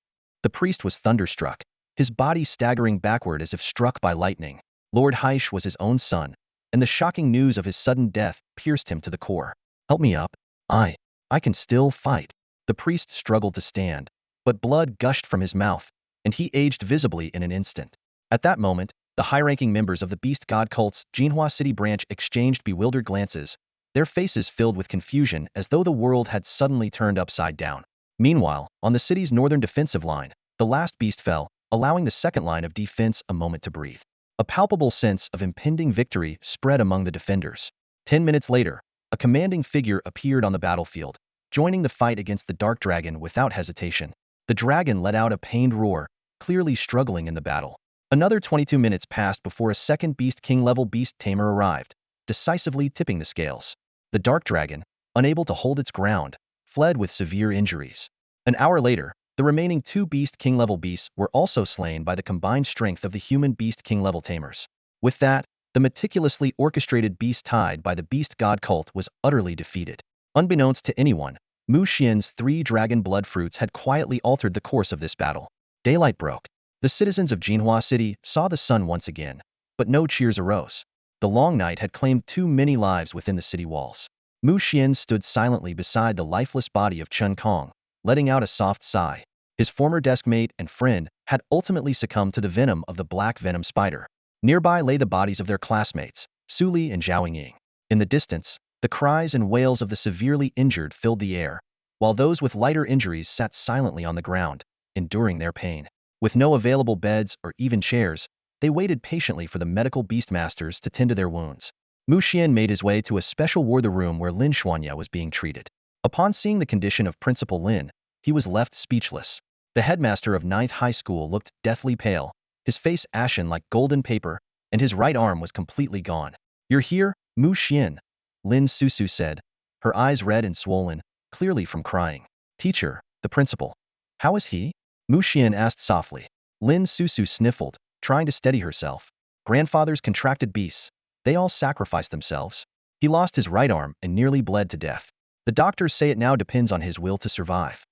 The priest was thunderstruck, his body staggering backward as if struck by lightning. Lord Heish was his own son, and the shocking news of his sudden death pierced him to the core. Help me up. I can still fight. The priest struggled to stand, but blood gushed from his mouth, and he aged visibly in an instant. At that moment, the high-ranking members of the Beast God Cult's Jinhua City branch exchanged bewildered glances, their faces filled with confusion as though the world had suddenly turned upside down. Meanwhile, on the city's northern defensive line, the last beast fell, allowing the second line of defense a moment to breathe. A palpable sense of impending victory spread among the defenders. 10 minutes later, a commanding figure appeared on the battlefield, joining the fight against the Dark Dragon without hesitation. The dragon let out a pained roar, clearly struggling in the battle. Another 22 minutes passed before a second Beast King-level Beast Tamer arrived, decisively tipping the scales. The Dark Dragon, unable to hold its ground, fled with severe injuries. An hour later, the remaining 2 Beast King-level beasts were also slain by the combined strength of the human Beast King-level Tamers. With that, the meticulously orchestrated beast tide by the Beast God Cult was utterly defeated. Unbeknownst to anyone, Mu Xian's 3 dragon blood fruits had quietly altered the course of this battle. Daylight broke. The citizens of Jinhua City saw the sun once again, but no cheers arose. The long night had claimed too many lives within the city walls. Mu Xian stood silently beside the lifeless body of Chen Kong, letting out a soft sigh. His former desk mate and friend had ultimately succumbed to the venom of the black venom spider. Nearby lay the bodies of their classmates, Su Li and Zhao Ying. In the distance, the cries and wails of the severely injured filled the air, while those with lighter injuries sat silently on the ground, enduring their pain. With no available beds or even chairs, they waited patiently for the medical beastmasters to tend to their wounds. Mu Xian made his way to a special ward, the room where Lin Xuanya was being treated. Upon seeing the condition of Principal Lin, he was left speechless. The headmaster of 9th High School looked deathly pale, his face ashen like golden paper, and his right arm was completely gone. "You're here, Mu Xian," Lin Susu said, her eyes red and swollen, clearly from crying. "Teacher, the principal. How is he?" Mu Xian asked softly. Lin Susu sniffled, trying to steady herself. "Grandfather's contracted beasts. They all sacrificed themselves. He lost his right arm and nearly bled to death. The doctors say it now depends on his will to survive.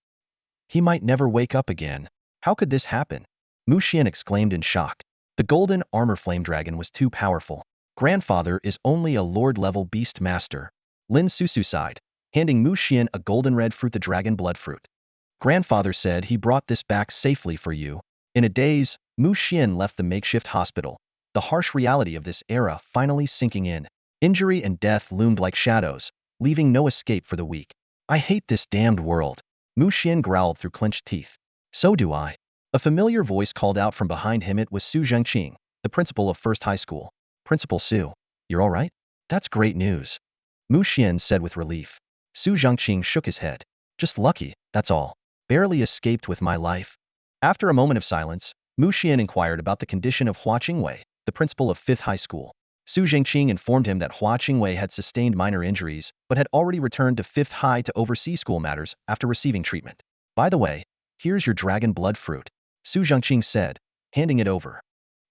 He might never wake up again. How could this happen?" Mu Xian exclaimed in shock. The golden armor flame dragon was too powerful. "Grandfather is only a lord-level beast master," Lin Susu sighed, handing Mu Xian a golden red fruit, the dragon blood fruit. "Grandfather said he brought this back safely for you." In a daze, Mu Xian left the makeshift hospital, the harsh reality of this era finally sinking in. Injury and death loomed like shadows, leaving no escape for the weak. "I hate this damned world," Mu Xian growled through clenched teeth. "So do I." A familiar voice called out from behind him. It was Su Zhengqing, the principal of First High School. "Principal Su, you're all right? That's great news," Mu Xian said with relief. Su Zhengqing shook his head. "Just lucky, that's all. Barely escaped with my life." After a moment of silence, Mu Xian inquired about the condition of Hua Qingwei, the principal of 5th High School. Su Zhengqing informed him that Hua Qingwei had sustained minor injuries but had already returned to 5th High to oversee school matters after receiving treatment. "By the way, here's your dragon blood fruit," Su Zhengqing said, handing it over.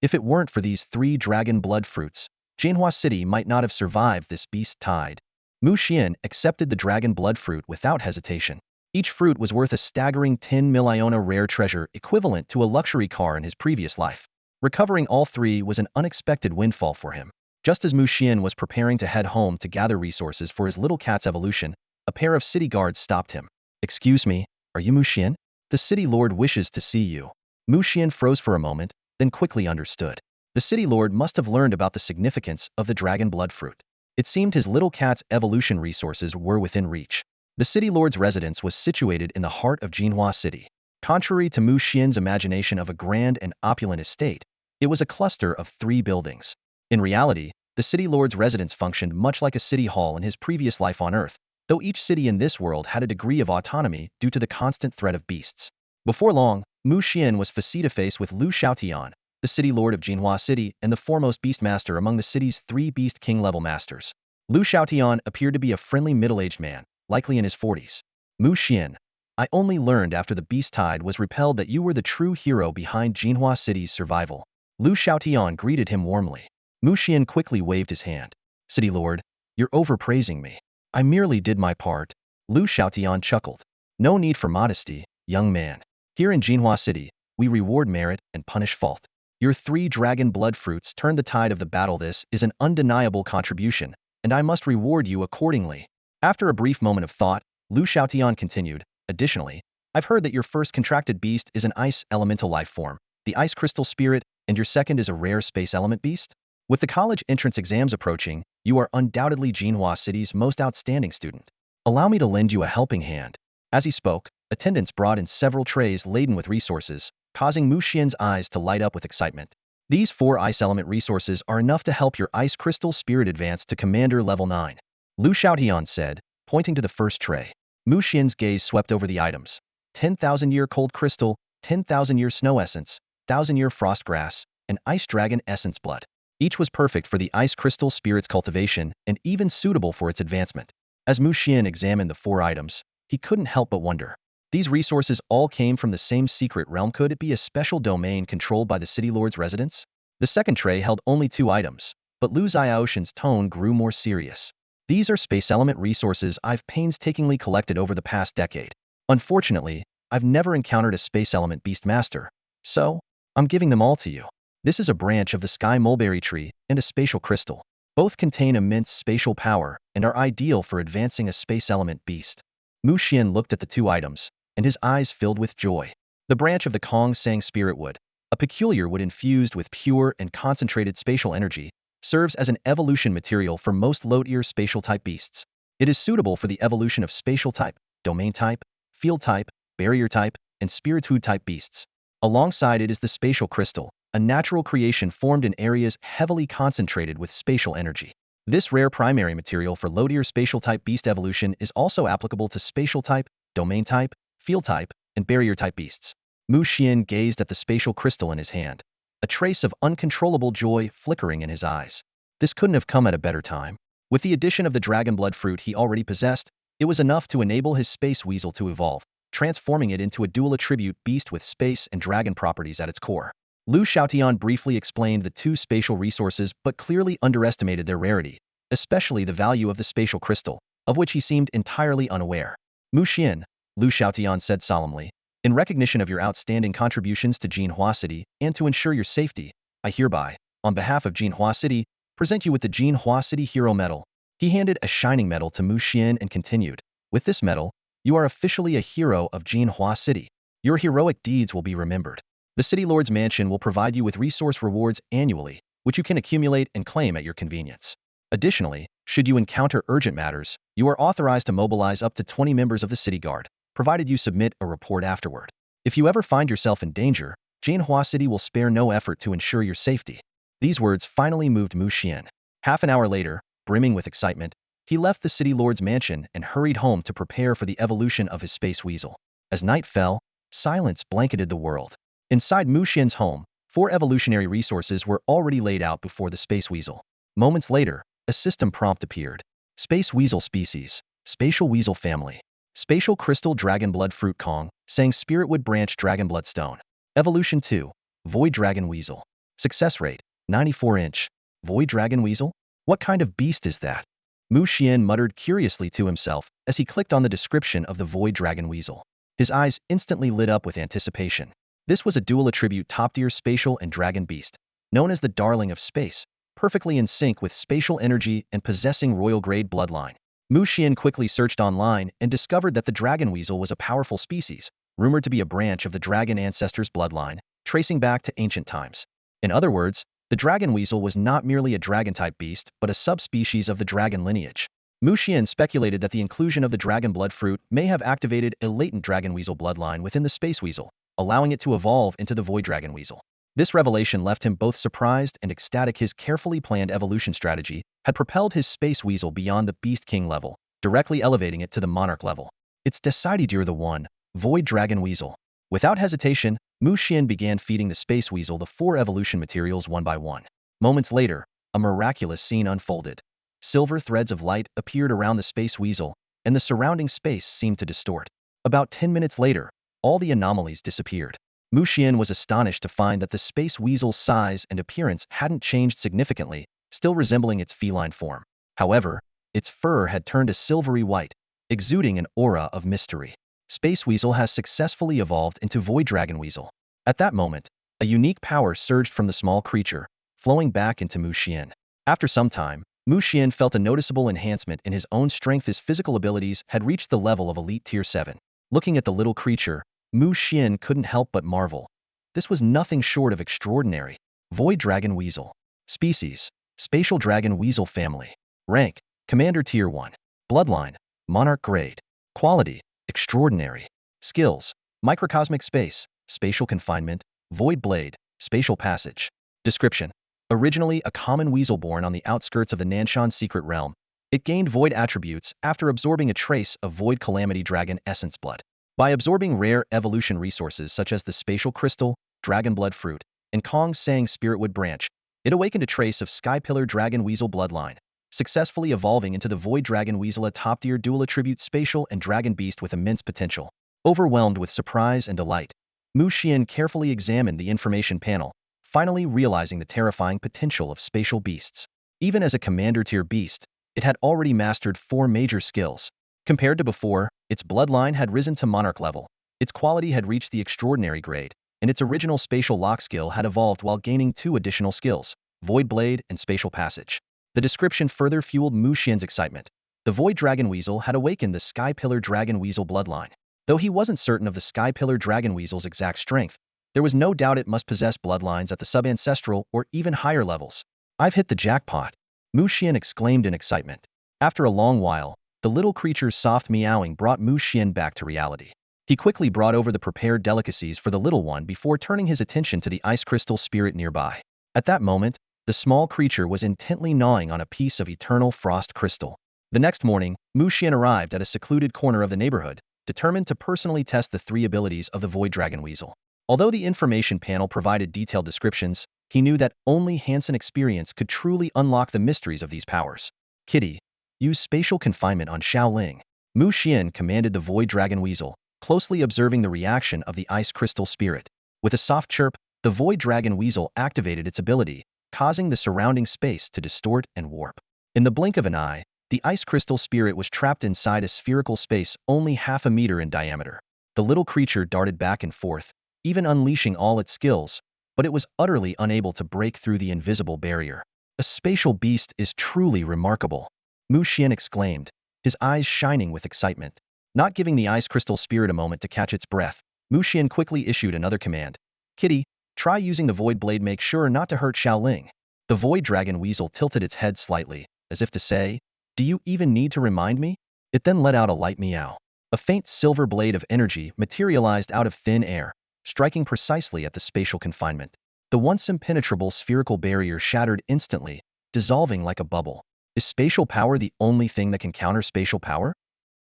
If it weren't for these 3 dragon blood fruits, Jinhua City might not have survived this beast tide. Mu Xian accepted the dragon blood fruit without hesitation. Each fruit was worth a staggering 10 million rare treasure, equivalent to a luxury car in his previous life. Recovering all 3 was an unexpected windfall for him. Just as Mu Xian was preparing to head home to gather resources for his little cat's evolution, a pair of city guards stopped him. "Excuse me, are you Mu Xian? The city lord wishes to see you." Mu Xian froze for a moment, then quickly understood. The city lord must have learned about the significance of the dragon blood fruit. It seemed his little cat's evolution resources were within reach. The city lord's residence was situated in the heart of Jinhua City. Contrary to Mu Xian's imagination of a grand and opulent estate, it was a cluster of 3 buildings. In reality, the city lord's residence functioned much like a city hall in his previous life on Earth, though each city in this world had a degree of autonomy due to the constant threat of beasts. Before long, Mu Xian was face-to-face with Lu Xiaotian, the city lord of Jinhua City and the foremost beast master among the city's 3 beast king-level masters. Lu Xiaotian appeared to be a friendly middle-aged man, likely in his 40s. "Mu Xian, I only learned after the beast tide was repelled that you were the true hero behind Jinhua City's survival." Lu Xiaotian greeted him warmly. Mu Xian quickly waved his hand. "City lord, you're overpraising me. I merely did my part." Lu Xiaotian chuckled. "No need for modesty, young man. Here in Jinhua City, we reward merit and punish fault. Your 3 dragon blood fruits turned the tide of the battle. This is an undeniable contribution, and I must reward you accordingly." After a brief moment of thought, Lu Xiaotian continued, "Additionally, I've heard that your first contracted beast is an ice elemental life form, the ice crystal spirit, and your second is a rare space element beast? With the college entrance exams approaching, you are undoubtedly Jinhua City's most outstanding student. Allow me to lend you a helping hand." As he spoke, attendants brought in several trays laden with resources, causing Mu Xian's eyes to light up with excitement. "These 4 ice element resources are enough to help your ice crystal spirit advance to commander level 9. Lu Xiaotian said, pointing to the first tray. Mu Xian's gaze swept over the items. 10,000-year cold crystal, 10,000-year snow essence, 1,000-year frost grass, and ice dragon essence blood. Each was perfect for the ice crystal spirit's cultivation and even suitable for its advancement. As Mu Xian examined the 4 items, he couldn't help but wonder. These resources all came from the same secret realm. Could it be a special domain controlled by the city lord's residence? The second tray held only 2 items, but Lu Xiaoshan's tone grew more serious. These are space element resources I've painstakingly collected over the past decade. Unfortunately, I've never encountered a space element beast master, so I'm giving them all to you. This is a branch of the sky mulberry tree and a spatial crystal. Both contain immense spatial power and are ideal for advancing a space element beast. Mu Xian looked at the two items, and his eyes filled with joy. The branch of the Kong Sang spirit wood, a peculiar wood infused with pure and concentrated spatial energy, serves as an evolution material for most low-tier spatial type beasts. It is suitable for the evolution of spatial type, domain type, field type, barrier type, and spiritude type beasts. Alongside it is the spatial crystal, a natural creation formed in areas heavily concentrated with spatial energy. This rare primary material for low-tier spatial type beast evolution is also applicable to spatial type, domain type, field type, and barrier type beasts. Mu Xian gazed at the spatial crystal in his hand, a trace of uncontrollable joy flickering in his eyes. This couldn't have come at a better time. With the addition of the dragon blood fruit he already possessed, it was enough to enable his Space Weasel to evolve, transforming it into a dual attribute beast with space and dragon properties at its core. Lu Xiaotian briefly explained the two spatial resources but clearly underestimated their rarity, especially the value of the spatial crystal, of which he seemed entirely unaware. Mu Xian, Lu Xiaotian said solemnly, in recognition of your outstanding contributions to Jinhua City and to ensure your safety, I hereby, on behalf of Jinhua City, present you with the Jinhua City Hero Medal. He handed a shining medal to Mu Xian and continued, with this medal, you are officially a hero of Jinhua City. Your heroic deeds will be remembered. The City Lord's Mansion will provide you with resource rewards annually, which you can accumulate and claim at your convenience. Additionally, should you encounter urgent matters, you are authorized to mobilize up to 20 members of the City Guard, provided you submit a report afterward. If you ever find yourself in danger, Jinhua City will spare no effort to ensure your safety. These words finally moved Mu Xian. Half an hour later, brimming with excitement, he left the City Lord's mansion and hurried home to prepare for the evolution of his Space Weasel. As night fell, silence blanketed the world. Inside Mu Xian's home, 4 evolutionary resources were already laid out before the Space Weasel. Moments later, a system prompt appeared. Space Weasel species, Spatial Weasel family. Spatial Crystal Dragon Blood Fruit Kong, Sang Spiritwood Branch Dragon Blood Stone. Evolution 2, Void Dragon Weasel. Success rate, 94-inch. Void Dragon Weasel? What kind of beast is that? Mu Xian muttered curiously to himself as he clicked on the description of the Void Dragon Weasel. His eyes instantly lit up with anticipation. This was a dual attribute top-tier spatial and dragon beast, known as the Darling of Space, perfectly in sync with spatial energy and possessing royal-grade bloodline. Mu Xian quickly searched online and discovered that the dragon weasel was a powerful species, rumored to be a branch of the dragon ancestors' bloodline, tracing back to ancient times. In other words, the dragon weasel was not merely a dragon-type beast, but a subspecies of the dragon lineage. Mu Xian speculated that the inclusion of the dragon blood fruit may have activated a latent dragon weasel bloodline within the Space Weasel, allowing it to evolve into the Void Dragon Weasel. This revelation left him both surprised and ecstatic. His carefully planned evolution strategy had propelled his Space Weasel beyond the Beast King level, directly elevating it to the Monarch level. It's decided you're the one, Void Dragon Weasel. Without hesitation, Mu Xian began feeding the Space Weasel the 4 evolution materials one by one. Moments later, a miraculous scene unfolded. Silver threads of light appeared around the Space Weasel, and the surrounding space seemed to distort. About 10 minutes later, all the anomalies disappeared. Mu Xian was astonished to find that the Space Weasel's size and appearance hadn't changed significantly, still resembling its feline form. However, its fur had turned a silvery white, exuding an aura of mystery. Space Weasel has successfully evolved into Void Dragon Weasel. At that moment, a unique power surged from the small creature, flowing back into Mu Xian. After some time, Mu Xian felt a noticeable enhancement in his own strength. His physical abilities had reached the level of Elite Tier 7. Looking at the little creature, Mu Xian couldn't help but marvel. This was nothing short of extraordinary. Void Dragon Weasel. Species, Spatial Dragon Weasel family. Rank, Commander Tier 1. Bloodline, Monarch Grade. Quality, extraordinary. Skills, Microcosmic Space, Spatial Confinement, Void Blade, Spatial Passage. Description: originally a common weasel born on the outskirts of the Nanshan Secret Realm, it gained Void attributes after absorbing a trace of Void Calamity Dragon Essence Blood. By absorbing rare evolution resources such as the Spatial Crystal, Dragon Blood Fruit, and Kong Sang Spiritwood Branch, it awakened a trace of Sky Pillar Dragon Weasel bloodline, successfully evolving into the Void Dragon Weasel, a top-tier dual attribute spatial and dragon beast with immense potential. Overwhelmed with surprise and delight, Mu Xian carefully examined the information panel, finally realizing the terrifying potential of spatial beasts. Even as a commander-tier beast, It had already mastered 4 major skills. Compared to before, its bloodline had risen to monarch level. Its quality had reached the extraordinary grade, and its original spatial lock skill had evolved while gaining 2 additional skills, Void Blade and Spatial Passage. The description further fueled Mu Xian's excitement. The Void Dragon Weasel had awakened the Sky Pillar Dragon Weasel bloodline. Though he wasn't certain of the Sky Pillar Dragon Weasel's exact strength, there was no doubt it must possess bloodlines at the sub-ancestral or even higher levels. I've hit the jackpot, Mu Xian exclaimed in excitement. After a long while, the little creature's soft meowing brought Mu Xian back to reality. He quickly brought over the prepared delicacies for the little one before turning his attention to the ice crystal spirit nearby. At that moment, the small creature was intently gnawing on a piece of eternal frost crystal. The next morning, Mu Xian arrived at a secluded corner of the neighborhood, determined to personally test the 3 abilities of the Void Dragon Weasel. Although the information panel provided detailed descriptions, he knew that only hands-on experience could truly unlock the mysteries of these powers. Kitty, use spatial confinement on Xiaoling. Mu Xian commanded the Void Dragon Weasel, closely observing the reaction of the ice crystal spirit. With a soft chirp, the Void Dragon Weasel activated its ability, causing the surrounding space to distort and warp. In the blink of an eye, the ice crystal spirit was trapped inside a spherical space only half a meter in diameter. The little creature darted back and forth, even unleashing all its skills, but it was utterly unable to break through the invisible barrier. A spatial beast is truly remarkable, Mu Xian exclaimed, his eyes shining with excitement. Not giving the ice crystal spirit a moment to catch its breath, Mu Xian quickly issued another command. Kitty, try using the Void Blade, make sure not to hurt Xiaoling. The Void Dragon Weasel tilted its head slightly, as if to say, do you even need to remind me? It then let out a light meow. A faint silver blade of energy materialized out of thin air, striking precisely at the spatial confinement. The once impenetrable spherical barrier shattered instantly, dissolving like a bubble. Is spatial power the only thing that can counter spatial power?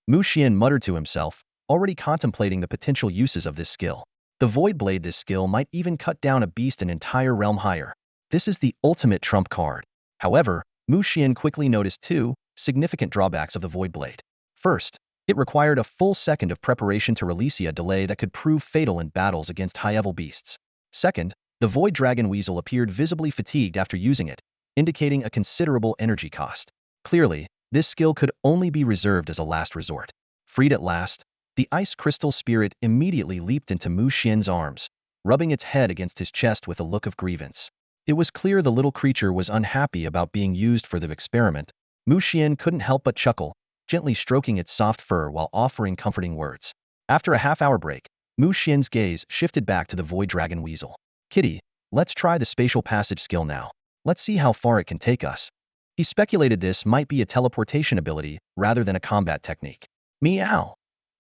Mu Xian muttered to himself, already contemplating the potential uses of this skill. The Void Blade, this skill might even cut down a beast an entire realm higher. This is the ultimate trump card. However, Mu Xian quickly noticed 2 significant drawbacks of the Void Blade. First, it required a full second of preparation to release, a delay that could prove fatal in battles against high-level beasts. Second, the Void Dragon Weasel appeared visibly fatigued after using it, indicating a considerable energy cost. Clearly, this skill could only be reserved as a last resort. Freed at last, the ice crystal spirit immediately leaped into Mu Xian's arms, rubbing its head against his chest with a look of grievance. It was clear the little creature was unhappy about being used for the experiment. Mu Xian couldn't help but chuckle, gently stroking its soft fur while offering comforting words. After a half-hour break, Mu Xian's gaze shifted back to the Void Dragon Weasel. Kitty, let's try the spatial passage skill now. Let's see how far it can take us. He speculated this might be a teleportation ability rather than a combat technique. Meow!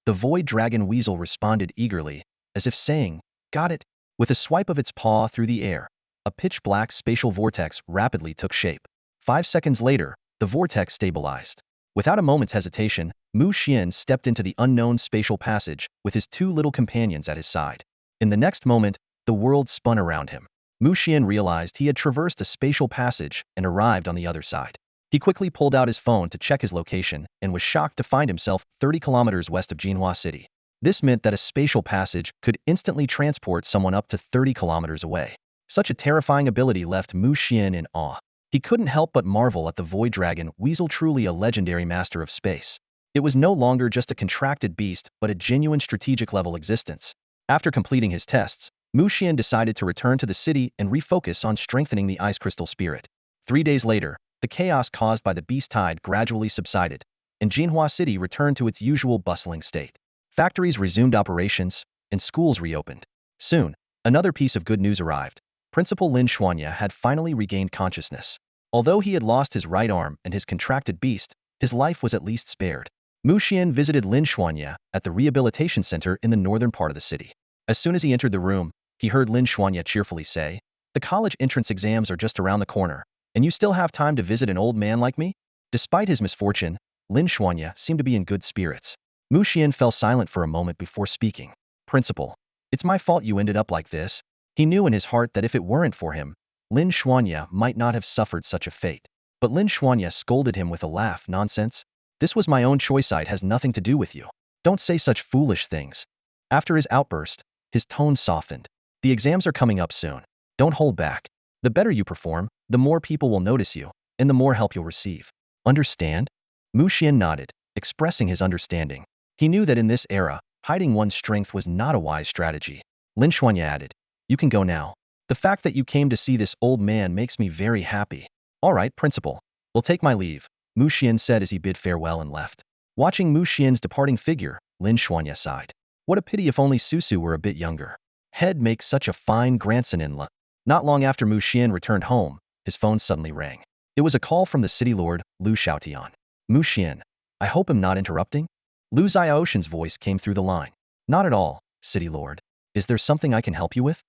The Void Dragon Weasel responded eagerly, as if saying, got it. With a swipe of its paw through the air, a pitch-black spatial vortex rapidly took shape. 5 seconds later, the vortex stabilized. Without a moment's hesitation, Mu Xian stepped into the unknown spatial passage with his 2 little companions at his side. In the next moment, the world spun around him. Mu Xian realized he had traversed a spatial passage and arrived on the other side. He quickly pulled out his phone to check his location and was shocked to find himself 30 kilometers west of Jinhua City. This meant that a spatial passage could instantly transport someone up to 30 kilometers away. Such a terrifying ability left Mu Xian in awe. He couldn't help but marvel at the Void Dragon Weasel, truly a legendary master of space. It was no longer just a contracted beast but a genuine strategic level existence. After completing his tests, Mu Xian decided to return to the city and refocus on strengthening the ice crystal spirit. 3 days later, the chaos caused by the beast tide gradually subsided, and Jinhua City returned to its usual bustling state. Factories resumed operations, and schools reopened. Soon, another piece of good news arrived. Principal Lin Xuanya had finally regained consciousness. Although he had lost his right arm and his contracted beast, his life was at least spared. Mu Xian visited Lin Xuanya at the rehabilitation center in the northern part of the city. As soon as he entered the room, he heard Lin Xuanya cheerfully say, "The college entrance exams are just around the corner, and you still have time to visit an old man like me?" Despite his misfortune, Lin Xuanya seemed to be in good spirits. Mu Xian fell silent for a moment before speaking. "Principal, it's my fault you ended up like this." He knew in his heart that if it weren't for him, Lin Xuanya might not have suffered such a fate. But Lin Xuanya scolded him with a laugh. "Nonsense. This was my own choice. It has nothing to do with you. Don't say such foolish things." After his outburst, his tone softened. "The exams are coming up soon. Don't hold back. The better you perform, the more people will notice you, and the more help you'll receive. Understand? Mu Xian nodded, expressing his understanding. He knew that in this era, hiding one's strength was not a wise strategy. Lin Xuanya added, "You can go now. The fact that you came to see this old man makes me very happy." "All right, principal. We'll take my leave," Mu Xian said as he bid farewell and left. Watching Mu Xian's departing figure, Lin Xuanya sighed. What a pity if only Susu were a bit younger. He'd make such a fine grandson-in-law. Not long after Mu Xian returned home, his phone suddenly rang. It was a call from the city lord, Lu Xiaotian. "Mu Xian, I hope I'm not interrupting?" Lu Xiaoshan's voice came through the line. "Not at all, city lord. Is there something I can help you with?"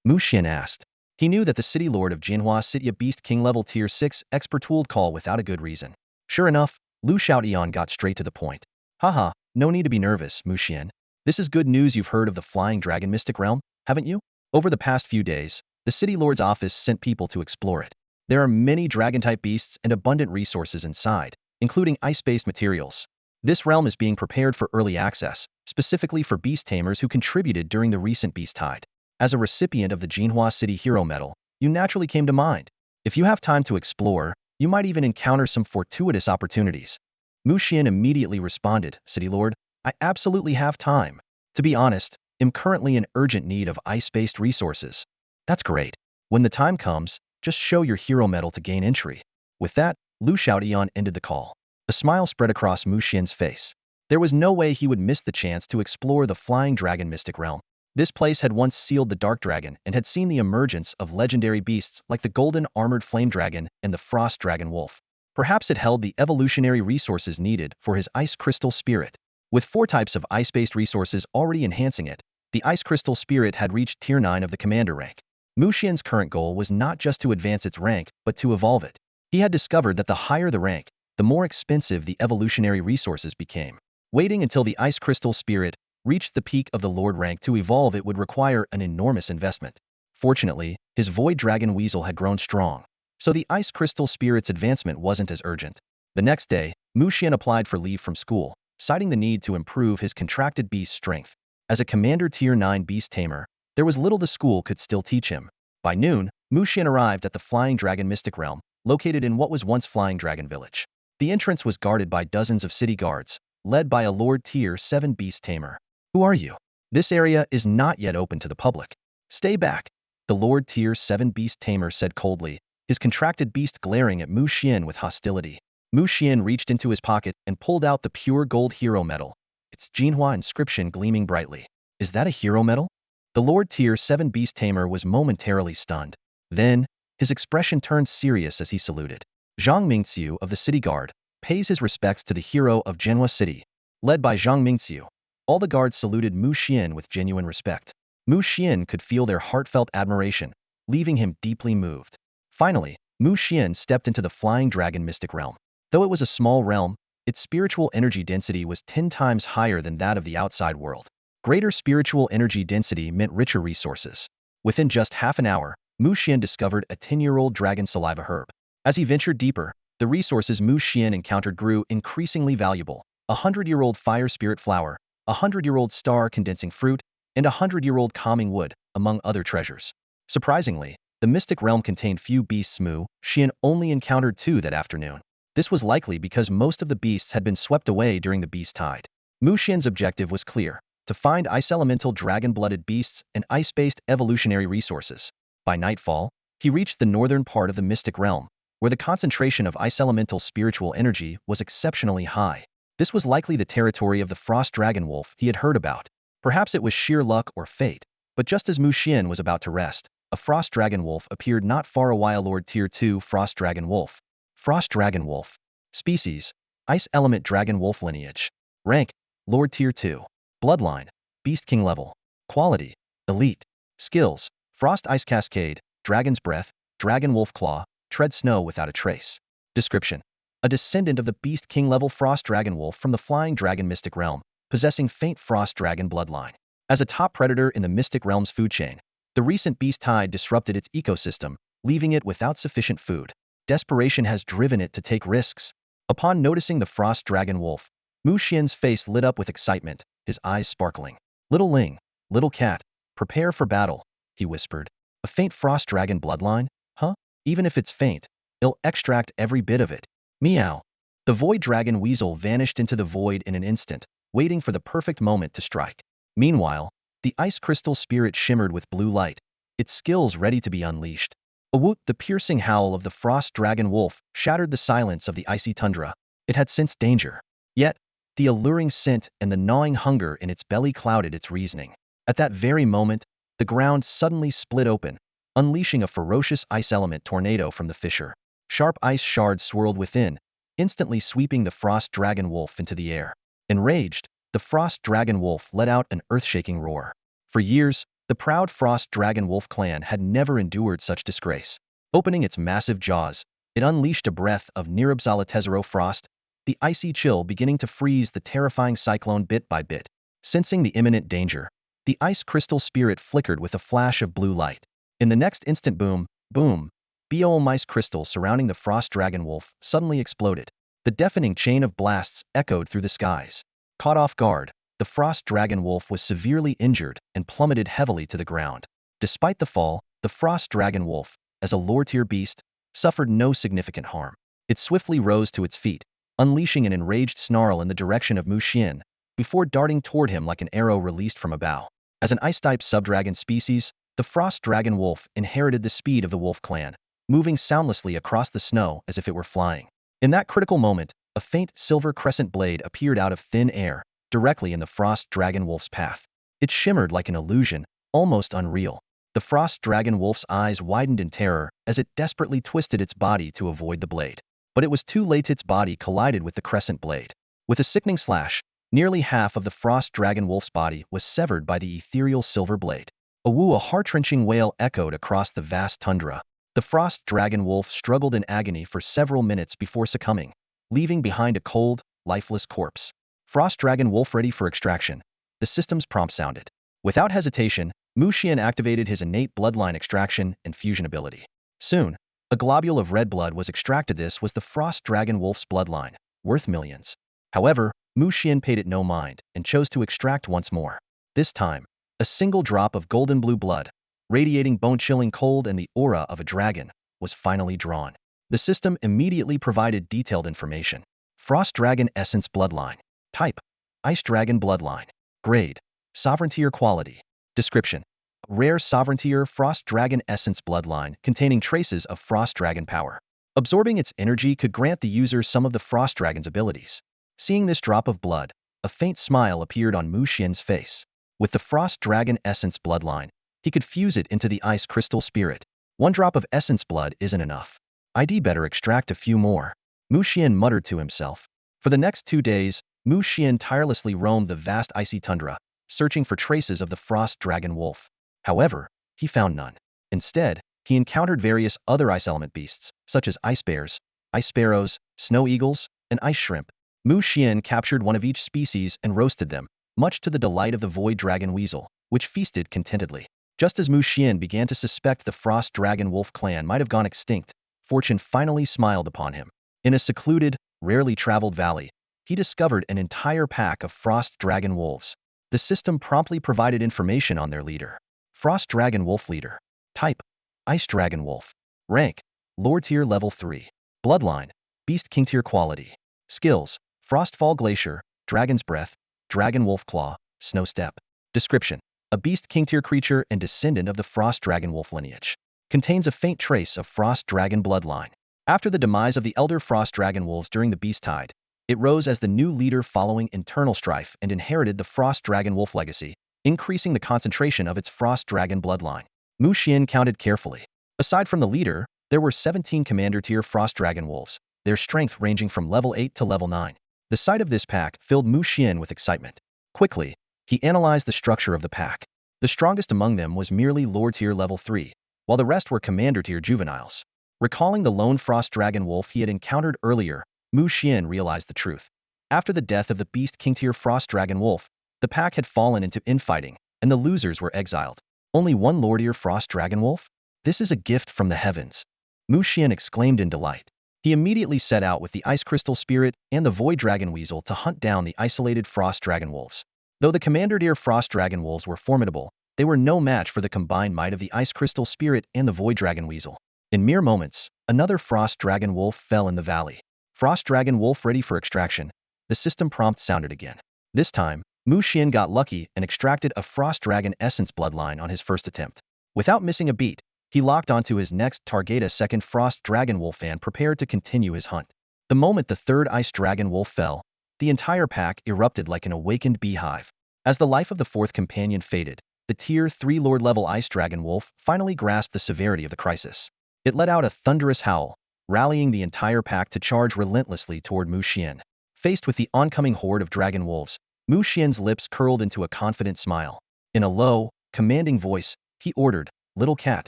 Mu Xian asked. He knew that the city lord of Jinhua City, a beast king level tier 6 expert, would call without a good reason. Sure enough, Lu Xiaotian got straight to the point. "Haha, no need to be nervous, Mu Xian. This is good news. You've heard of the Flying Dragon Mystic Realm, haven't you? Over the past few days, the city lord's office sent people to explore it. There are many dragon-type beasts and abundant resources inside, including ice-based materials. This realm is being prepared for early access, specifically for Beast Tamers who contributed during the recent Beast Tide. As a recipient of the Jinhua City Hero Medal, you naturally came to mind. If you have time to explore, you might even encounter some fortuitous opportunities." Mu Xian immediately responded, "City Lord, I absolutely have time. To be honest, I'm currently in urgent need of ice-based resources." "That's great. When the time comes, just show your hero medal to gain entry." With that, Lu Xiaotian ended the call. A smile spread across Mu Xian's face. There was no way he would miss the chance to explore the Flying Dragon Mystic Realm. This place had once sealed the Dark Dragon and had seen the emergence of legendary beasts like the Golden Armored Flame Dragon and the Frost Dragon Wolf. Perhaps it held the evolutionary resources needed for his Ice Crystal Spirit. With 4 types of ice-based resources already enhancing it, the Ice Crystal Spirit had reached Tier 9 of the Commander rank. Mu Xian's current goal was not just to advance its rank, but to evolve it. He had discovered that the higher the rank, the more expensive the evolutionary resources became. Waiting until the Ice Crystal Spirit reached the peak of the Lord rank to evolve it would require an enormous investment. Fortunately, his Void Dragon Weasel had grown strong, so the Ice Crystal Spirit's advancement wasn't as urgent. The next day, Mu Xian applied for leave from school, citing the need to improve his contracted beast strength. As a Commander Tier 9 Beast Tamer, there was little the school could still teach him. By noon, Mu Xian arrived at the Flying Dragon Mystic Realm, located in what was once Flying Dragon Village. The entrance was guarded by dozens of city guards, led by a Lord Tier 7 Beast Tamer. "Who are you? This area is not yet open to the public. Stay back," the Lord Tier 7 Beast Tamer said coldly, his contracted beast glaring at Mu Xian with hostility. Mu Xian reached into his pocket and pulled out the pure gold hero medal, its Jinhua inscription gleaming brightly. "Is that a hero medal?" The Lord Tier 7 Beast Tamer was momentarily stunned. Then, his expression turned serious as he saluted. "Zhang Mingxiu of the City Guard pays his respects to the hero of Jinhua City." Led by Zhang Mingxiu, all the guards saluted Mu Xian with genuine respect. Mu Xian could feel their heartfelt admiration, leaving him deeply moved. Finally, Mu Xian stepped into the Flying Dragon Mystic Realm. Though it was a small realm, its spiritual energy density was 10 times higher than that of the outside world. Greater spiritual energy density meant richer resources. Within just half an hour, Mu Xian discovered a 10-year-old dragon saliva herb. As he ventured deeper, the resources Mu Xian encountered grew increasingly valuable. A 100-year-old fire spirit flower, a 100-year-old star condensing fruit, and a 100-year-old calming wood, among other treasures. Surprisingly, the mystic realm contained few beasts. Mu Xian only encountered 2 that afternoon. This was likely because most of the beasts had been swept away during the Beast Tide. Mu Xian's objective was clear: to find ice elemental dragon-blooded beasts and ice-based evolutionary resources. By nightfall, he reached the northern part of the mystic realm, where the concentration of ice elemental spiritual energy was exceptionally high. This was likely the territory of the Frost Dragon Wolf he had heard about. Perhaps it was sheer luck or fate, but just as Mu Xian was about to rest, a Frost Dragon Wolf appeared not far away. A Lord Tier 2 Frost Dragon Wolf. Frost Dragon Wolf. Species: Ice Element Dragon Wolf lineage. Rank: Lord Tier 2. Bloodline: Beast King level. Quality: Elite. Skills: Frost Ice Cascade, Dragon's Breath, Dragon Wolf Claw, Tread Snow without a trace. Description: a descendant of the Beast King level Frost Dragon Wolf from the Flying Dragon Mystic Realm, possessing faint Frost Dragon bloodline. As a top predator in the Mystic Realm's food chain, the recent Beast Tide disrupted its ecosystem, leaving it without sufficient food. Desperation has driven it to take risks. Upon noticing the Frost Dragon Wolf, Mu Xian's face lit up with excitement, his eyes sparkling. "Little Ling, little cat, prepare for battle," he whispered. "A faint Frost Dragon bloodline? Huh? Even if it's faint, I'll extract every bit of it." Meow. The Void Dragon Weasel vanished into the void in an instant, waiting for the perfect moment to strike. Meanwhile, the Ice Crystal Spirit shimmered with blue light, its skills ready to be unleashed. A woot, the piercing howl of the Frost Dragon Wolf shattered the silence of the icy tundra. It had sensed danger. Yet, the alluring scent and the gnawing hunger in its belly clouded its reasoning. At that very moment, the ground suddenly split open, unleashing a ferocious ice element tornado from the fissure. Sharp ice shards swirled within, instantly sweeping the Frost Dragon Wolf into the air. Enraged, the Frost Dragon Wolf let out an earth-shaking roar. For years, the proud Frost Dragon Wolf clan had never endured such disgrace. Opening its massive jaws, it unleashed a breath of Nirabzala frost, the icy chill beginning to freeze the terrifying cyclone bit by bit. Sensing the imminent danger, the Ice Crystal Spirit flickered with a flash of blue light. In the next instant, boom, boom, ice crystals surrounding the Frost Dragon Wolf suddenly exploded. The deafening chain of blasts echoed through the skies. Caught off guard, the Frost Dragon Wolf was severely injured and plummeted heavily to the ground. Despite the fall, the Frost Dragon Wolf, as a lower-tier beast, suffered no significant harm. It swiftly rose to its feet, unleashing an enraged snarl in the direction of Xuan, before darting toward him like an arrow released from a bow. As an ice-type subdragon species, the Frost Dragon Wolf inherited the speed of the Wolf clan, moving soundlessly across the snow as if it were flying. In that critical moment, a faint silver crescent blade appeared out of thin air, directly in the Frost Dragon Wolf's path. It shimmered like an illusion, almost unreal. The Frost Dragon Wolf's eyes widened in terror as it desperately twisted its body to avoid the blade. But it was too late. Its body collided with the crescent blade. With a sickening slash, nearly half of the Frost Dragon Wolf's body was severed by the ethereal silver blade. A heart-wrenching wail echoed across the vast tundra. The Frost Dragon Wolf struggled in agony for several minutes before succumbing, leaving behind a cold, lifeless corpse. Frost Dragon Wolf ready for extraction. The system's prompt sounded. Without hesitation, Xuan activated his innate bloodline extraction and fusion ability. Soon, a globule of red blood was extracted. This was the Frost Dragon Wolf's bloodline, worth millions. However, Xuan paid it no mind and chose to extract once more. This time, a single drop of golden blue blood, radiating bone-chilling cold and the aura of a dragon, was finally drawn. The system immediately provided detailed information. Frost Dragon Essence Bloodline. Type: Ice Dragon Bloodline. Grade: Sovereignty or Quality. Description: Rare Sovereignty or Frost Dragon Essence Bloodline containing traces of Frost Dragon power. Absorbing its energy could grant the user some of the Frost Dragon's abilities. Seeing this drop of blood, a faint smile appeared on Xuan's face. With the Frost Dragon Essence Bloodline, he could fuse it into the Ice Crystal Spirit. One drop of Essence Blood isn't enough. I'd better extract a few more, Xuan muttered to himself. For the next 2 days, Xuan tirelessly roamed the vast icy tundra, searching for traces of the Frost Dragon Wolf. However, he found none. Instead, he encountered various other ice element beasts, such as ice bears, ice sparrows, snow eagles, and ice shrimp. Xuan captured one of each species and roasted them, much to the delight of the Void Dragon Weasel, which feasted contentedly. Just as Xuan began to suspect the Frost Dragon Wolf clan might have gone extinct, fortune finally smiled upon him. In a secluded, rarely traveled valley, he discovered an entire pack of Frost Dragon Wolves. The system promptly provided information on their leader. Frost Dragon Wolf Leader. Type: Ice Dragon Wolf. Rank: Lord Tier Level 3. Bloodline: Beast King Tier. Quality: Skills: Frostfall Glacier, Dragon's Breath, Dragon Wolf Claw, Snow Step. Description: A Beast King Tier creature and descendant of the Frost Dragon Wolf lineage. Contains a faint trace of Frost Dragon bloodline. After the demise of the elder Frost Dragon Wolves during the Beast Tide, it rose as the new leader following internal strife and inherited the Frost Dragon Wolf legacy, increasing the concentration of its Frost Dragon bloodline. Xuan counted carefully. Aside from the leader, there were 17 Commander-tier Frost Dragon Wolves, their strength ranging from level 8 to level 9. The sight of this pack filled Xuan with excitement. Quickly, he analyzed the structure of the pack. The strongest among them was merely Lord Tier Level 3, while the rest were Commander-tier juveniles. Recalling the lone Frost Dragon Wolf he had encountered earlier, Xuan realized the truth. After the death of the Beast King Tier Frost Dragon Wolf, the pack had fallen into infighting, and the losers were exiled. Only one Lord Tier Frost Dragon Wolf? This is a gift from the heavens, Xuan exclaimed in delight. He immediately set out with the Ice Crystal Spirit and the Void Dragon Weasel to hunt down the isolated Frost Dragon Wolves. Though the Commander-tier Frost Dragon Wolves were formidable, they were no match for the combined might of the Ice Crystal Spirit and the Void Dragon Weasel. In mere moments, another Frost Dragon Wolf fell in the valley. Frost Dragon Wolf ready for extraction. The system prompt sounded again. This time, Mu Xian got lucky and extracted a Frost Dragon Essence bloodline on his first attempt. Without missing a beat, he locked onto his next target, a second Frost Dragon Wolf, and prepared to continue his hunt. The moment the third Ice Dragon Wolf fell, the entire pack erupted like an awakened beehive. As the life of the fourth companion faded, the Tier 3 Lord-level Ice Dragon Wolf finally grasped the severity of the crisis. It let out a thunderous howl, rallying the entire pack to charge relentlessly toward Mu Xian. Faced with the oncoming horde of dragon wolves, Mu Xian's lips curled into a confident smile. In a low, commanding voice, he ordered, "Little cat,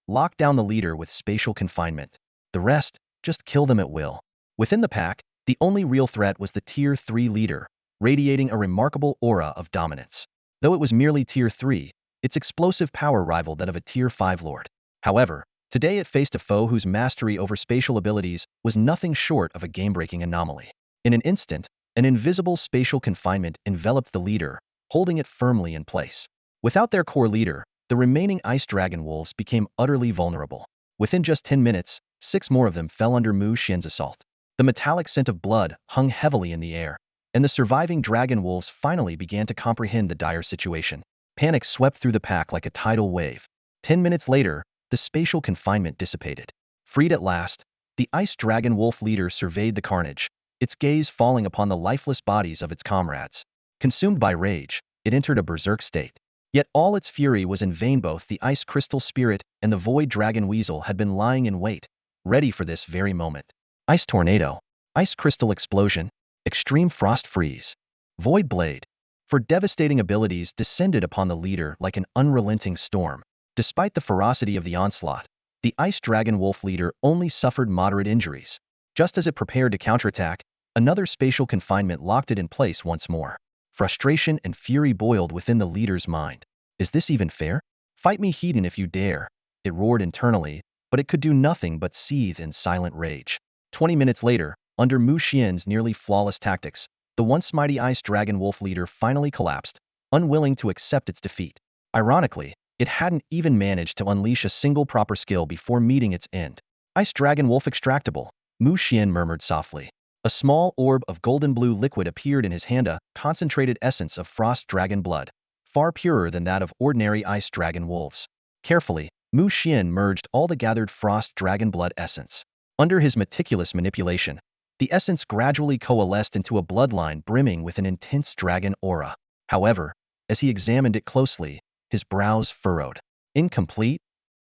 lock down the leader with spatial confinement. The rest, just kill them at will." Within the pack, the only real threat was the Tier 3 leader, radiating a remarkable aura of dominance. Though it was merely Tier 3, its explosive power rivaled that of a Tier 5 lord. However, today it faced a foe whose mastery over spatial abilities was nothing short of a game-breaking anomaly. In an instant, an invisible spatial confinement enveloped the leader, holding it firmly in place. Without their core leader, the remaining Ice Dragon Wolves became utterly vulnerable. Within just 10 minutes, 6 more of them fell under Mu Xian's assault. The metallic scent of blood hung heavily in the air, and the surviving Dragon Wolves finally began to comprehend the dire situation. Panic swept through the pack like a tidal wave. 10 minutes later, the spatial confinement dissipated. Freed at last, the Ice Dragon Wolf leader surveyed the carnage, its gaze falling upon the lifeless bodies of its comrades. Consumed by rage, it entered a berserk state. Yet all its fury was in vain. Both the Ice Crystal Spirit and the Void Dragon Weasel had been lying in wait, ready for this very moment. Ice Tornado, Ice Crystal Explosion, Extreme Frost Freeze, Void Blade. For devastating abilities descended upon the leader like an unrelenting storm. Despite the ferocity of the onslaught, the Ice Dragon Wolf leader only suffered moderate injuries. Just as it prepared to counterattack, another spatial confinement locked it in place once more. Frustration and fury boiled within the leader's mind. Is this even fair? Fight me, Hedon, if you dare, it roared internally, but it could do nothing but seethe in silent rage. 20 minutes later, under Mu Xian's nearly flawless tactics, the once mighty Ice Dragon Wolf leader finally collapsed, unwilling to accept its defeat. Ironically, it hadn't even managed to unleash a single proper skill before meeting its end. Ice Dragon Wolf extractable, Mu Xian murmured softly. A small orb of golden blue liquid appeared in his hand, a concentrated essence of frost dragon blood, far purer than that of ordinary ice dragon wolves. Carefully, Mu Xian merged all the gathered frost dragon blood essence. Under his meticulous manipulation, the essence gradually coalesced into a bloodline brimming with an intense dragon aura. However, as he examined it closely, his brows furrowed. Incomplete?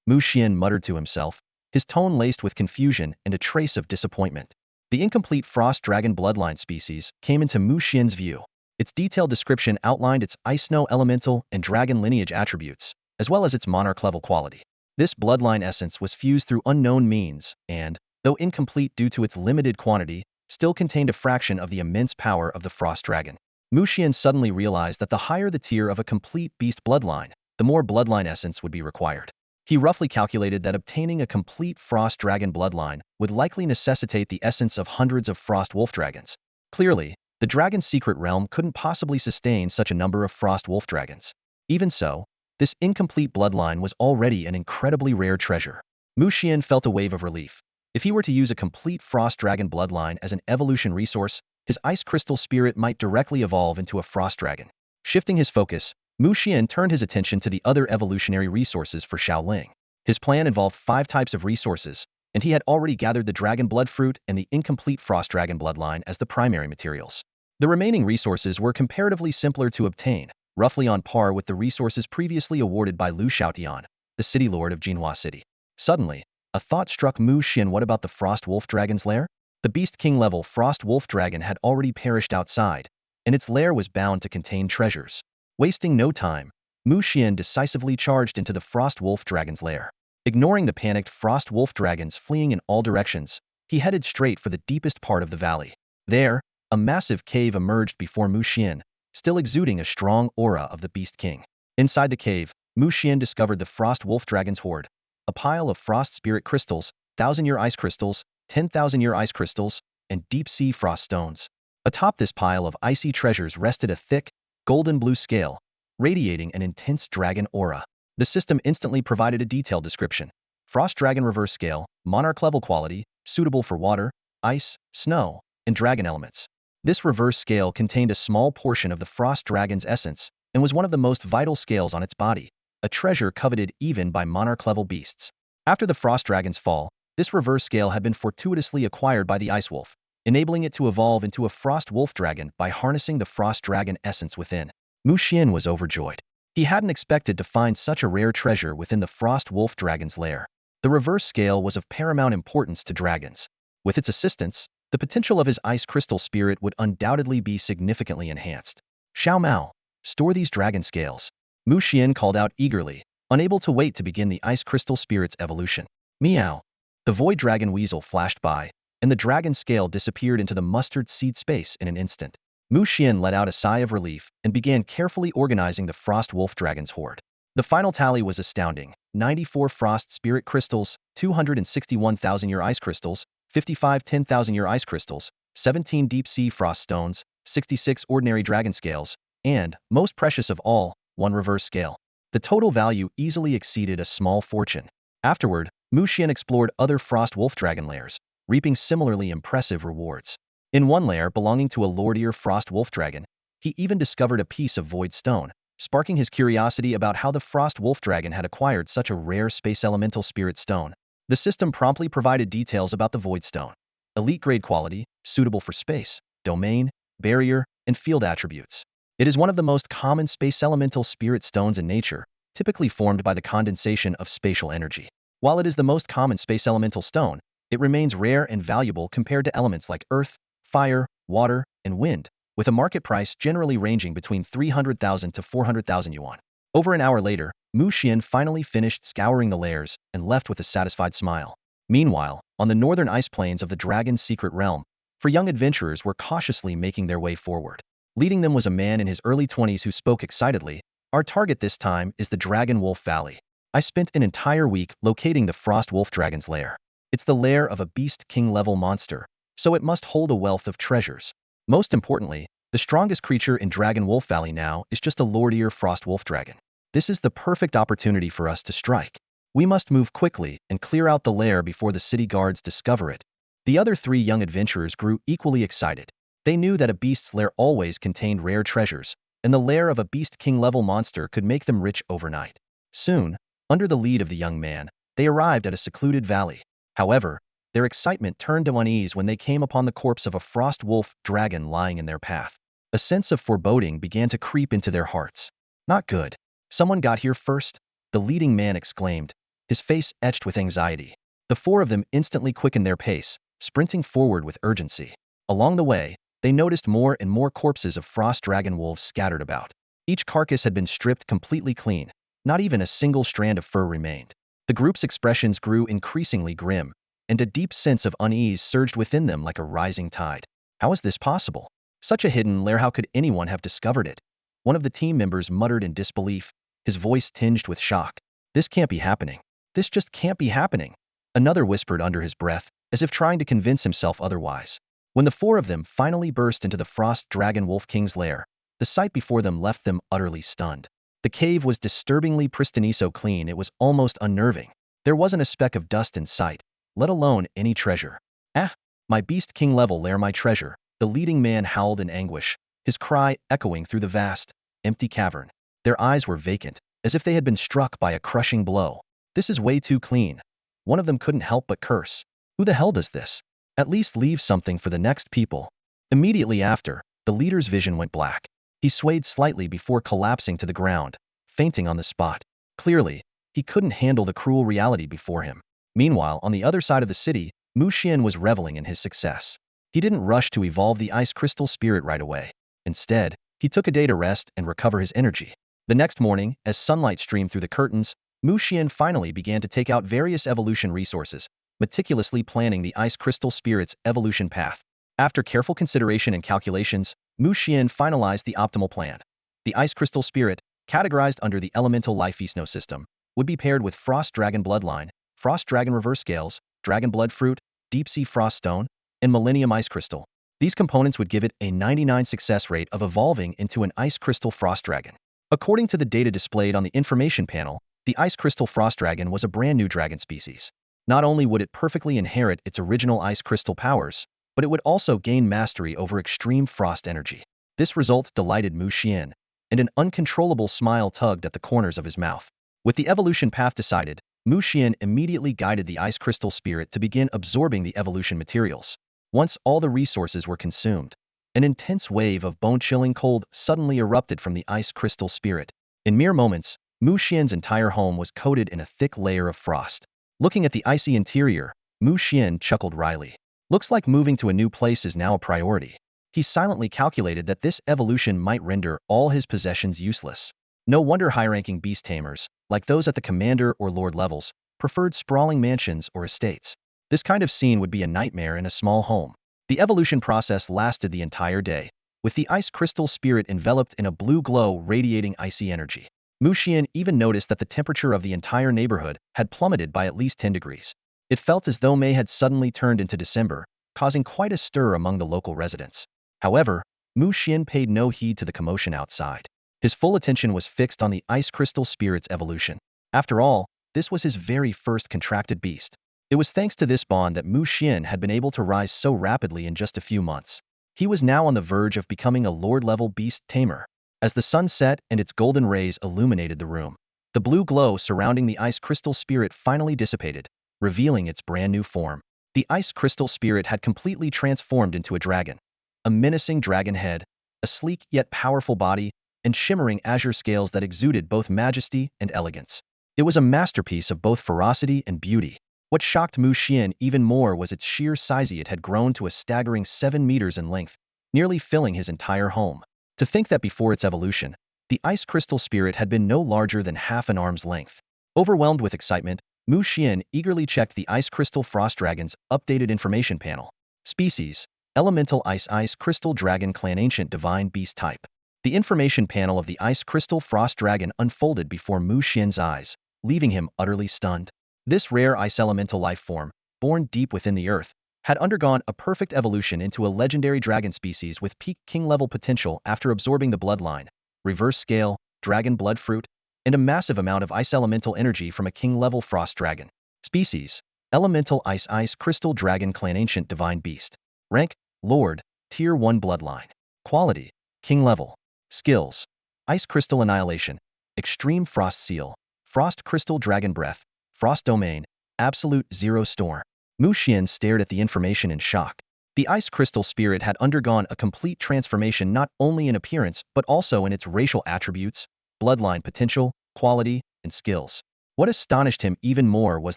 Mu Xian muttered to himself, his tone laced with confusion and a trace of disappointment. The incomplete frost dragon bloodline species came into Mu Xian's view. Its detailed description outlined its ice snow elemental and dragon lineage attributes, as well as its monarch-level quality. This bloodline essence was fused through unknown means and, though incomplete due to its limited quantity, still contained a fraction of the immense power of the frost dragon. Mu Xian suddenly realized that the higher the tier of a complete beast bloodline, the more bloodline essence would be required. He roughly calculated that obtaining a complete frost dragon bloodline would likely necessitate the essence of hundreds of frost wolf dragons. Clearly, the dragon's secret realm couldn't possibly sustain such a number of frost wolf dragons. Even so, this incomplete bloodline was already an incredibly rare treasure. Mu Xian felt a wave of relief. If he were to use a complete frost dragon bloodline as an evolution resource, his ice crystal spirit might directly evolve into a frost dragon. Shifting his focus, Mu Xian turned his attention to the other evolutionary resources for Xiaoling. His plan involved 5 types of resources, and he had already gathered the dragon blood fruit and the incomplete frost dragon bloodline as the primary materials. The remaining resources were comparatively simpler to obtain, roughly on par with the resources previously awarded by Lu Xiaotian, the city lord of Jinhua City. Suddenly, a thought struck Mu Xian. What about the frost wolf dragon's lair? The Beast King level frost wolf dragon had already perished outside, and its lair was bound to contain treasures. Wasting no time, Mu Xian decisively charged into the frost wolf dragon's lair. Ignoring the panicked frost wolf dragons fleeing in all directions, he headed straight for the deepest part of the valley. There, a massive cave emerged before Mu Xian, still exuding a strong aura of the Beast King. Inside the cave, Mu Xian discovered the frost wolf dragon's hoard, a pile of frost spirit crystals, 1,000-year ice crystals, 10,000-year ice crystals, and deep-sea frost stones. Atop this pile of icy treasures rested a thick, golden blue scale, radiating an intense dragon aura. The system instantly provided a detailed description. Frost Dragon Reverse Scale, Monarch level quality, suitable for water, ice, snow, and dragon elements. This reverse scale contained a small portion of the frost dragon's essence and was one of the most vital scales on its body, a treasure coveted even by monarch-level beasts. After the frost dragon's fall, this reverse scale had been fortuitously acquired by the ice wolf, enabling it to evolve into a frost wolf dragon by harnessing the frost dragon essence within. Mu Xian was overjoyed. He hadn't expected to find such a rare treasure within the frost wolf dragon's lair. The reverse scale was of paramount importance to dragons. With its assistance, the potential of his ice crystal spirit would undoubtedly be significantly enhanced. Xiao Mao, store these dragon scales. Mu Xian called out eagerly, unable to wait to begin the ice crystal spirit's evolution. Meow. The void dragon weasel flashed by, and the dragon scale disappeared into the mustard seed space in an instant. Mu Xian let out a sigh of relief and began carefully organizing the frost wolf dragon's horde. The final tally was astounding: 94 frost spirit crystals, 261,000 year ice crystals, 55 10,000 year ice crystals, 17 deep sea frost stones, 66 ordinary dragon scales, and, most precious of all, 1 reverse scale. The total value easily exceeded a small fortune. Afterward, Mu Xian explored other frost wolf dragon lairs, reaping similarly impressive rewards. In one lair belonging to a lordier frost wolf dragon, he even discovered a piece of void stone, sparking his curiosity about how the frost wolf dragon had acquired such a rare space elemental spirit stone. The system promptly provided details about the void stone: elite grade quality, suitable for space, domain, barrier, and field attributes. It is one of the most common space elemental spirit stones in nature, typically formed by the condensation of spatial energy. While it is the most common space elemental stone, it remains rare and valuable compared to elements like earth, fire, water, and wind, with a market price generally ranging between 300,000 to 400,000 yuan. Over an hour later, Mu Xian finally finished scouring the lairs and left with a satisfied smile. Meanwhile, on the northern ice plains of the Dragon's Secret Realm, 4 young adventurers were cautiously making their way forward. Leading them was a man in his early 20s who spoke excitedly. Our target this time is the Dragon Wolf Valley. I spent an entire week locating the Frost Wolf Dragon's lair. It's the lair of a Beast King level monster, so it must hold a wealth of treasures. Most importantly, the strongest creature in Dragon Wolf Valley now is just a lordier Frost Wolf Dragon. This is the perfect opportunity for us to strike. We must move quickly and clear out the lair before the city guards discover it. The other 3 young adventurers grew equally excited. They knew that a beast's lair always contained rare treasures, and the lair of a Beast King level monster could make them rich overnight. Soon, under the lead of the young man, they arrived at a secluded valley. However, their excitement turned to unease when they came upon the corpse of a frost wolf dragon lying in their path. A sense of foreboding began to creep into their hearts. Not good. Someone got here first, the leading man exclaimed, his face etched with anxiety. The 4 of them instantly quickened their pace, sprinting forward with urgency. Along the way, they noticed more and more corpses of frost dragon wolves scattered about. Each carcass had been stripped completely clean. Not even a single strand of fur remained. The group's expressions grew increasingly grim, and a deep sense of unease surged within them like a rising tide. How is this possible? Such a hidden lair, how could anyone have discovered it? One of the team members muttered in disbelief, his voice tinged with shock. This can't be happening. This just can't be happening. Another whispered under his breath, as if trying to convince himself otherwise. When the 4 of them finally burst into the Frost Dragon Wolf King's lair, the sight before them left them utterly stunned. The cave was disturbingly pristine, so clean it was almost unnerving. There wasn't a speck of dust in sight, let alone any treasure. Ah, my Beast King level lair, my treasure, the leading man howled in anguish, his cry echoing through the vast, empty cavern. Their eyes were vacant, as if they had been struck by a crushing blow. This is way too clean. One of them couldn't help but curse. Who the hell does this? At least leave something for the next people. Immediately after, the leader's vision went black. He swayed slightly before collapsing to the ground, fainting on the spot. Clearly, he couldn't handle the cruel reality before him. Meanwhile, on the other side of the city, Mu Xian was reveling in his success. He didn't rush to evolve the ice crystal spirit right away. Instead, he took a day to rest and recover his energy. The next morning, as sunlight streamed through the curtains, Mu Xian finally began to take out various evolution resources, meticulously planning the ice crystal spirit's evolution path. After careful consideration and calculations, Mu Xian finalized the optimal plan. The ice crystal spirit, categorized under the elemental life Snow system, would be paired with Frost Dragon Bloodline, Frost Dragon Reverse Scales, Dragon Blood Fruit, Deep Sea Frost Stone, and Millennium Ice Crystal. These components would give it a 99% success rate of evolving into an Ice Crystal Frost Dragon. According to the data displayed on the information panel, the Ice Crystal Frost Dragon was a brand new dragon species. Not only would it perfectly inherit its original Ice Crystal powers, but it would also gain mastery over extreme frost energy. This result delighted Mu Xian, and an uncontrollable smile tugged at the corners of his mouth. With the evolution path decided, Mu Xian immediately guided the ice crystal spirit to begin absorbing the evolution materials. Once all the resources were consumed, an intense wave of bone-chilling cold suddenly erupted from the ice crystal spirit. In mere moments, Mu Xian's entire home was coated in a thick layer of frost. Looking at the icy interior, Mu Xian chuckled wryly. Looks like moving to a new place is now a priority. He silently calculated that this evolution might render all his possessions useless. No wonder high-ranking beast tamers, like those at the commander or lord levels, preferred sprawling mansions or estates. This kind of scene would be a nightmare in a small home. The evolution process lasted the entire day, with the ice crystal spirit enveloped in a blue glow radiating icy energy. Mu Xian even noticed that the temperature of the entire neighborhood had plummeted by at least 10 degrees. It felt as though May had suddenly turned into December, causing quite a stir among the local residents. However, Mu Xian paid no heed to the commotion outside. His full attention was fixed on the ice crystal spirit's evolution. After all, this was his very first contracted beast. It was thanks to this bond that Mu Xian had been able to rise so rapidly in just a few months. He was now on the verge of becoming a lord-level beast tamer. As the sun set and its golden rays illuminated the room, the blue glow surrounding the ice crystal spirit finally dissipated, revealing its brand new form. The ice crystal spirit had completely transformed into a dragon. A menacing dragon head, a sleek yet powerful body, and shimmering azure scales that exuded both majesty and elegance. It was a masterpiece of both ferocity and beauty. What shocked Mu Xian even more was its sheer size. It had grown to a staggering 7 meters in length, nearly filling his entire home. To think that before its evolution, the ice crystal spirit had been no larger than half an arm's length. Overwhelmed with excitement, Mu Xian eagerly checked the ice crystal frost dragon's updated information panel. Species: Elemental Ice Crystal Dragon Clan Ancient Divine Beast Type. The information panel of the ice crystal frost dragon unfolded before Mu Xian's eyes, leaving him utterly stunned. This rare ice elemental life form, born deep within the earth, had undergone a perfect evolution into a legendary dragon species with peak king-level potential after absorbing the bloodline, reverse scale, dragon blood fruit, and a massive amount of ice elemental energy from a king-level frost dragon. Species: Elemental Ice Crystal Dragon Clan Ancient Divine Beast. Rank: Lord, Tier 1 Bloodline. Quality: King level. Skills: Ice Crystal Annihilation, Extreme Frost Seal, Frost Crystal Dragon Breath, Frost Domain, Absolute Zero Storm. Mu Xian stared at the information in shock. The ice crystal spirit had undergone a complete transformation not only in appearance but also in its racial attributes, bloodline potential, quality, and skills. What astonished him even more was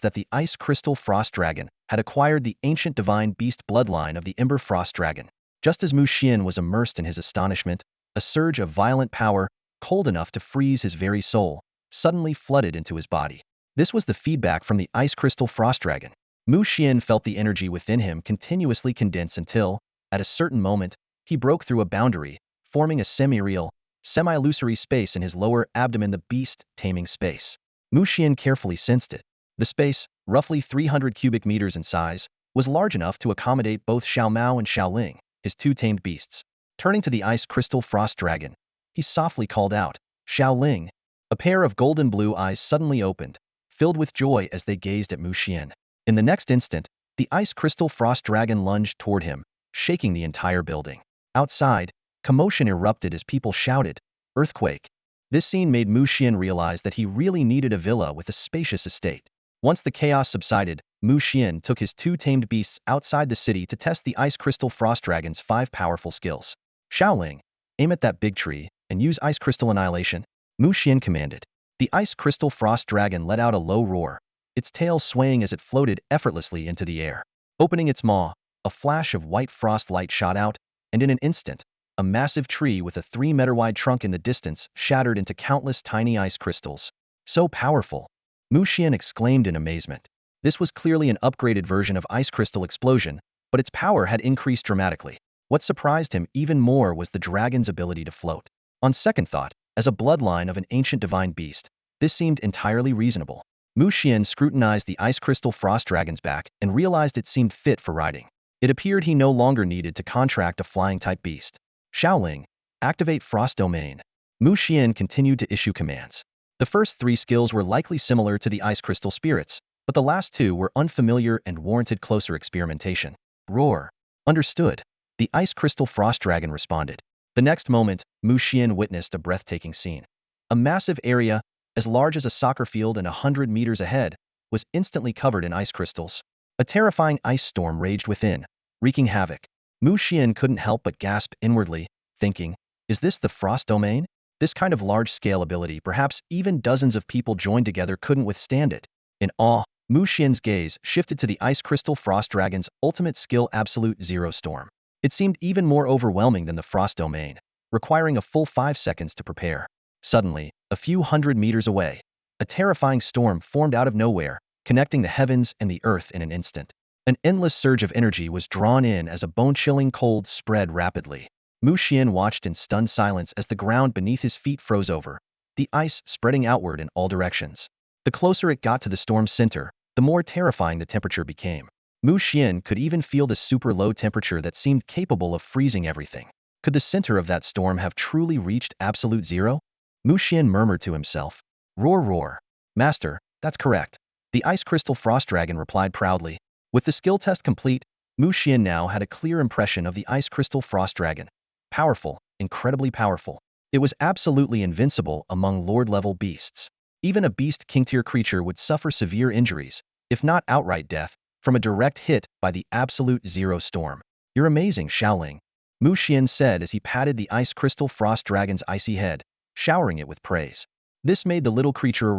that the ice crystal frost dragon had acquired the ancient divine beast bloodline of the ember frost dragon. Just as Mu Xian was immersed in his astonishment, a surge of violent power, cold enough to freeze his very soul, suddenly flooded into his body. This was the feedback from the ice crystal frost dragon. Mu Xian felt the energy within him continuously condense until, at a certain moment, he broke through a boundary, forming a semi-real, semi-illusory space in his lower abdomen, the beast taming space. Mu Xian carefully sensed it. The space, roughly 300 cubic meters in size, was large enough to accommodate both Xiao Mao and Xiao Ling, his two tamed beasts. Turning to the ice crystal frost dragon, he softly called out, "Xiao Ling." A pair of golden blue eyes suddenly opened, filled with joy as they gazed at Mu Xian. In the next instant, the ice crystal frost dragon lunged toward him, shaking the entire building. Outside, commotion erupted as people shouted, "Earthquake!" This scene made Mu Xian realize that he really needed a villa with a spacious estate. Once the chaos subsided, Mu Xian took his two tamed beasts outside the city to test the ice crystal frost dragon's 5 powerful skills. "Xiaoling, aim at that big tree and use ice crystal annihilation," Mu Xian commanded. The ice crystal frost dragon let out a low roar, its tail swaying as it floated effortlessly into the air. Opening its maw, a flash of white frost light shot out, and in an instant, a massive tree with a 3-meter-wide trunk in the distance shattered into countless tiny ice crystals. "So powerful!" Mu Xian exclaimed in amazement. This was clearly an upgraded version of Ice Crystal Explosion, but its power had increased dramatically. What surprised him even more was the dragon's ability to float. On second thought, as a bloodline of an ancient divine beast, this seemed entirely reasonable. Mu Xian scrutinized the ice crystal frost dragon's back and realized it seemed fit for riding. It appeared he no longer needed to contract a flying-type beast. "Xiaoling, activate Frost Domain." Mu Xian continued to issue commands. The first 3 skills were likely similar to the ice crystal spirits, but the last 2 were unfamiliar and warranted closer experimentation. Roar. Understood. The ice crystal frost dragon responded. The next moment, Mu Xian witnessed a breathtaking scene. A massive area, as large as a soccer field and 100 meters ahead, was instantly covered in ice crystals. A terrifying ice storm raged within, wreaking havoc. Mu Xian couldn't help but gasp inwardly, thinking, is this the frost domain? This kind of large-scale ability, perhaps even dozens of people joined together couldn't withstand it. In awe, Mu Xian's gaze shifted to the ice crystal frost dragon's ultimate skill Absolute Zero Storm. It seemed even more overwhelming than the frost domain, requiring a full 5 seconds to prepare. Suddenly, a few hundred meters away, a terrifying storm formed out of nowhere, connecting the heavens and the earth in an instant. An endless surge of energy was drawn in as a bone-chilling cold spread rapidly. Mu Xian watched in stunned silence as the ground beneath his feet froze over, the ice spreading outward in all directions. The closer it got to the storm's center, the more terrifying the temperature became. Mu Xian could even feel the super low temperature that seemed capable of freezing everything. Could the center of that storm have truly reached absolute zero? Mu Xian murmured to himself. Roar, roar. Master, that's correct. The ice crystal frost dragon replied proudly. With the skill test complete, Mu Xian now had a clear impression of the ice crystal frost dragon. Powerful, incredibly powerful. It was absolutely invincible among Lord-level beasts. Even a beast king-tier creature would suffer severe injuries, if not outright death, from a direct hit by the Absolute Zero Storm. You're amazing, Xiaoling, Mu Xian said as he patted the ice crystal frost dragon's icy head, showering it with praise. This made the little creature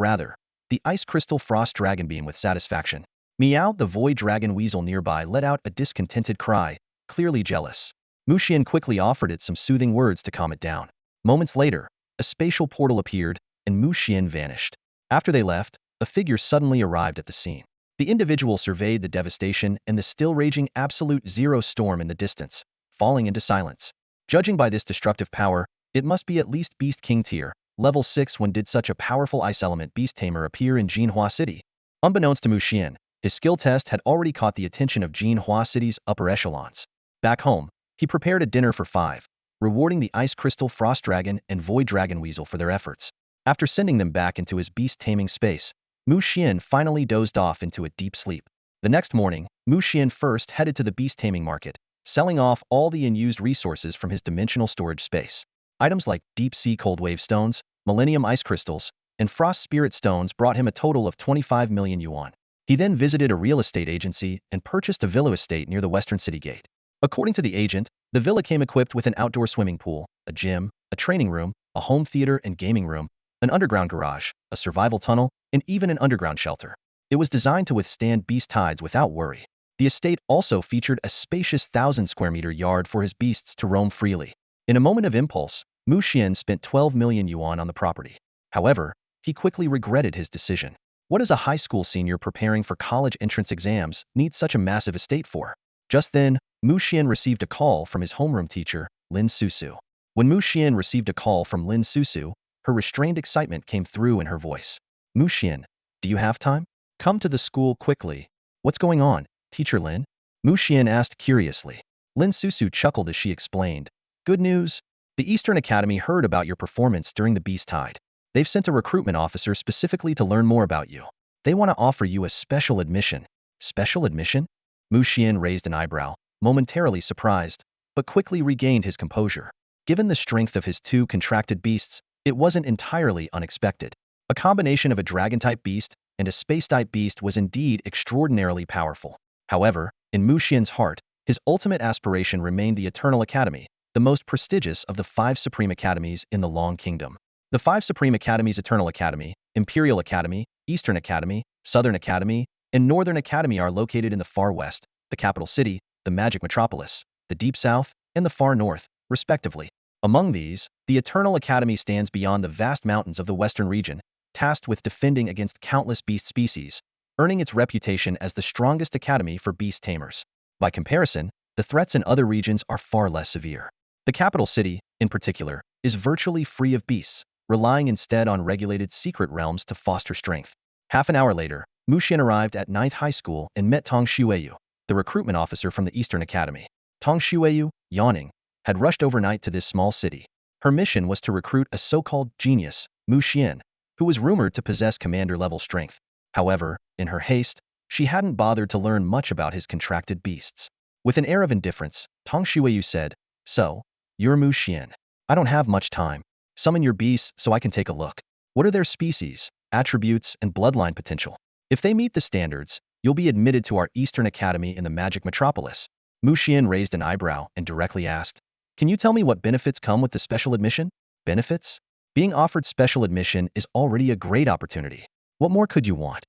the ice crystal frost dragon beam with satisfaction. Meow, the void dragon weasel nearby let out a discontented cry, clearly jealous. Mu Xian quickly offered it some soothing words to calm it down. Moments later, a spatial portal appeared, and Mu Xian vanished. After they left, a figure suddenly arrived at the scene. The individual surveyed the devastation and the still-raging Absolute Zero Storm in the distance, falling into silence. Judging by this destructive power, it must be at least Beast King tier, level 6. When did such a powerful ice element Beast Tamer appear in Jinhua City? Unbeknownst to Mu Xian, his skill test had already caught the attention of Jinhua City's upper echelons. Back home, he prepared a dinner for 5, rewarding the Ice Crystal Frost Dragon and Void Dragon Weasel for their efforts. After sending them back into his beast-taming space, Mu Xian finally dozed off into a deep sleep. The next morning, Mu Xian first headed to the beast-taming market, selling off all the unused resources from his dimensional storage space. Items like deep-sea cold wave stones, millennium ice crystals, and frost spirit stones brought him a total of 25 million yuan. He then visited a real estate agency and purchased a villa estate near the western city gate. According to the agent, the villa came equipped with an outdoor swimming pool, a gym, a training room, a home theater and gaming room, an underground garage, a survival tunnel, and even an underground shelter. It was designed to withstand beast tides without worry. The estate also featured a spacious 1,000-square-meter yard for his beasts to roam freely. In a moment of impulse, Mu Xian spent 12 million yuan on the property. However, he quickly regretted his decision. What does a high school senior preparing for college entrance exams need such a massive estate for? Just then, Mu Xian received a call from his homeroom teacher, Lin Susu. When Mu Xian received a call from Lin Susu, her restrained excitement came through in her voice. Mu Xian, do you have time? Come to the school quickly. What's going on, Teacher Lin? Mu Xian asked curiously. Lin Susu chuckled as she explained. Good news. The Eastern Academy heard about your performance during the Beast Tide. They've sent a recruitment officer specifically to learn more about you. They want to offer you a special admission. Special admission? Mu Xian raised an eyebrow, momentarily surprised, but quickly regained his composure. Given the strength of his 2 contracted beasts, it wasn't entirely unexpected. A combination of a dragon-type beast and a space-type beast was indeed extraordinarily powerful. However, in Mu Xian's heart, his ultimate aspiration remained the Eternal Academy, the most prestigious of the 5 Supreme Academies in the Long Kingdom. The 5 Supreme Academies: Eternal Academy, Imperial Academy, Eastern Academy, Southern Academy, and Northern Academy are located in the far west, the capital city, the Magic Metropolis, the deep south, and the far north, respectively. Among these, the Eternal Academy stands beyond the vast mountains of the western region, tasked with defending against countless beast species, earning its reputation as the strongest academy for beast tamers. By comparison, the threats in other regions are far less severe. The capital city, in particular, is virtually free of beasts, relying instead on regulated secret realms to foster strength. Half an hour later, Mu Xian arrived at 9th High School and met Tong Xueyu, the recruitment officer from the Eastern Academy. Tong Xueyu, yawning, had rushed overnight to this small city. Her mission was to recruit a so-called genius, Mu Xian, who was rumored to possess commander-level strength. However, in her haste, she hadn't bothered to learn much about his contracted beasts. With an air of indifference, Tong Shuiyu said, "So, you're Mu Xian. I don't have much time. Summon your beasts so I can take a look. What are their species, attributes, and bloodline potential? If they meet the standards, you'll be admitted to our Eastern Academy in the Magic Metropolis." Mu Xian raised an eyebrow and directly asked, "Can you tell me what benefits come with the special admission?" Benefits? Being offered special admission is already a great opportunity. What more could you want?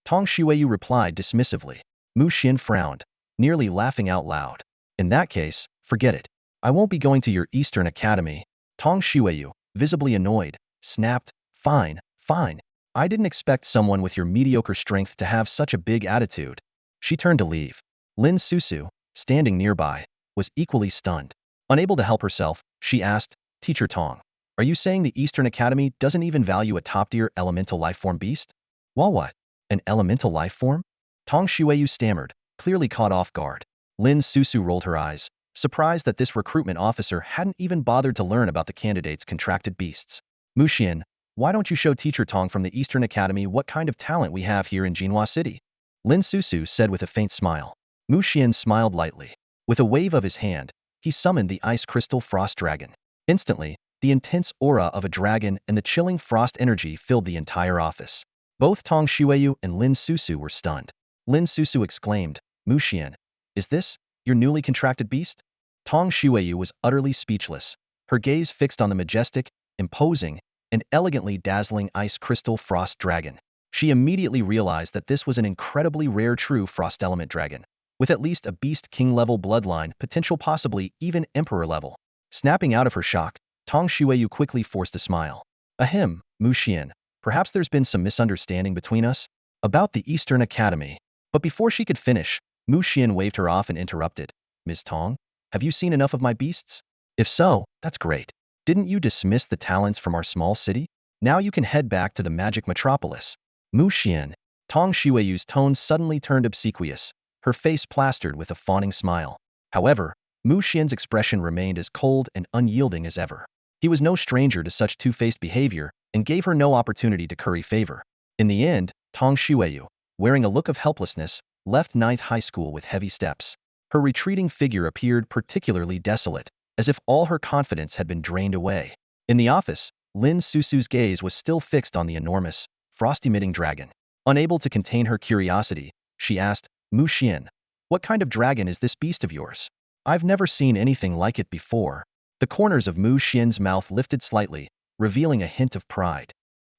Tong Shuiyu replied dismissively. Mu Xian frowned, nearly laughing out loud. "In that case, forget it. I won't be going to your Eastern Academy." Tong Shuiyu, visibly annoyed, snapped, "Fine, fine. I didn't expect someone with your mediocre strength to have such a big attitude." She turned to leave. Lin Susu, standing nearby, was equally stunned. Unable to help herself, she asked, "Teacher Tong, are you saying the Eastern Academy doesn't even value a top-tier elemental lifeform beast?" "Well, what? An elemental lifeform?" Tong Shuiyu stammered, clearly caught off guard. Lin Susu rolled her eyes, surprised that this recruitment officer hadn't even bothered to learn about the candidate's contracted beasts. "Mu Xian, why don't you show Teacher Tong from the Eastern Academy what kind of talent we have here in Jinhua City?" Lin Susu said with a faint smile. Mu Xian smiled lightly. With a wave of his hand, he summoned the ice crystal frost dragon. Instantly, the intense aura of a dragon and the chilling frost energy filled the entire office. Both Tong Shuiyu and Lin Susu were stunned. Lin Susu exclaimed, "Mu Xian, is this your newly contracted beast?" Tong Shuiyu was utterly speechless, her gaze fixed on the majestic, imposing, and elegantly dazzling ice crystal frost dragon. She immediately realized that this was an incredibly rare true frost element dragon, with at least a beast king level bloodline, potential possibly even emperor level. Snapping out of her shock, Tong Shuiyu quickly forced a smile. "Ahem, Mu Xian, perhaps there's been some misunderstanding between us about the Eastern Academy." But before she could finish, Mu Xian waved her off and interrupted. "Ms. Tong, have you seen enough of my beasts? If so, that's great. Didn't you dismiss the talents from our small city? Now you can head back to the Magic Metropolis." Mu Xian. Tong Shuiyu's tone suddenly turned obsequious, her face plastered with a fawning smile. However, Mu Xian's expression remained as cold and unyielding as ever. He was no stranger to such two-faced behavior and gave her no opportunity to curry favor. In the end, Tong Shuiyu, wearing a look of helplessness, left Ninth High School with heavy steps. Her retreating figure appeared particularly desolate, as if all her confidence had been drained away. In the office, Lin Susu's gaze was still fixed on the enormous, frost-emitting dragon. Unable to contain her curiosity, she asked, "Mu Xian, what kind of dragon is this beast of yours? I've never seen anything like it before." The corners of Mu Xian's mouth lifted slightly, revealing a hint of pride.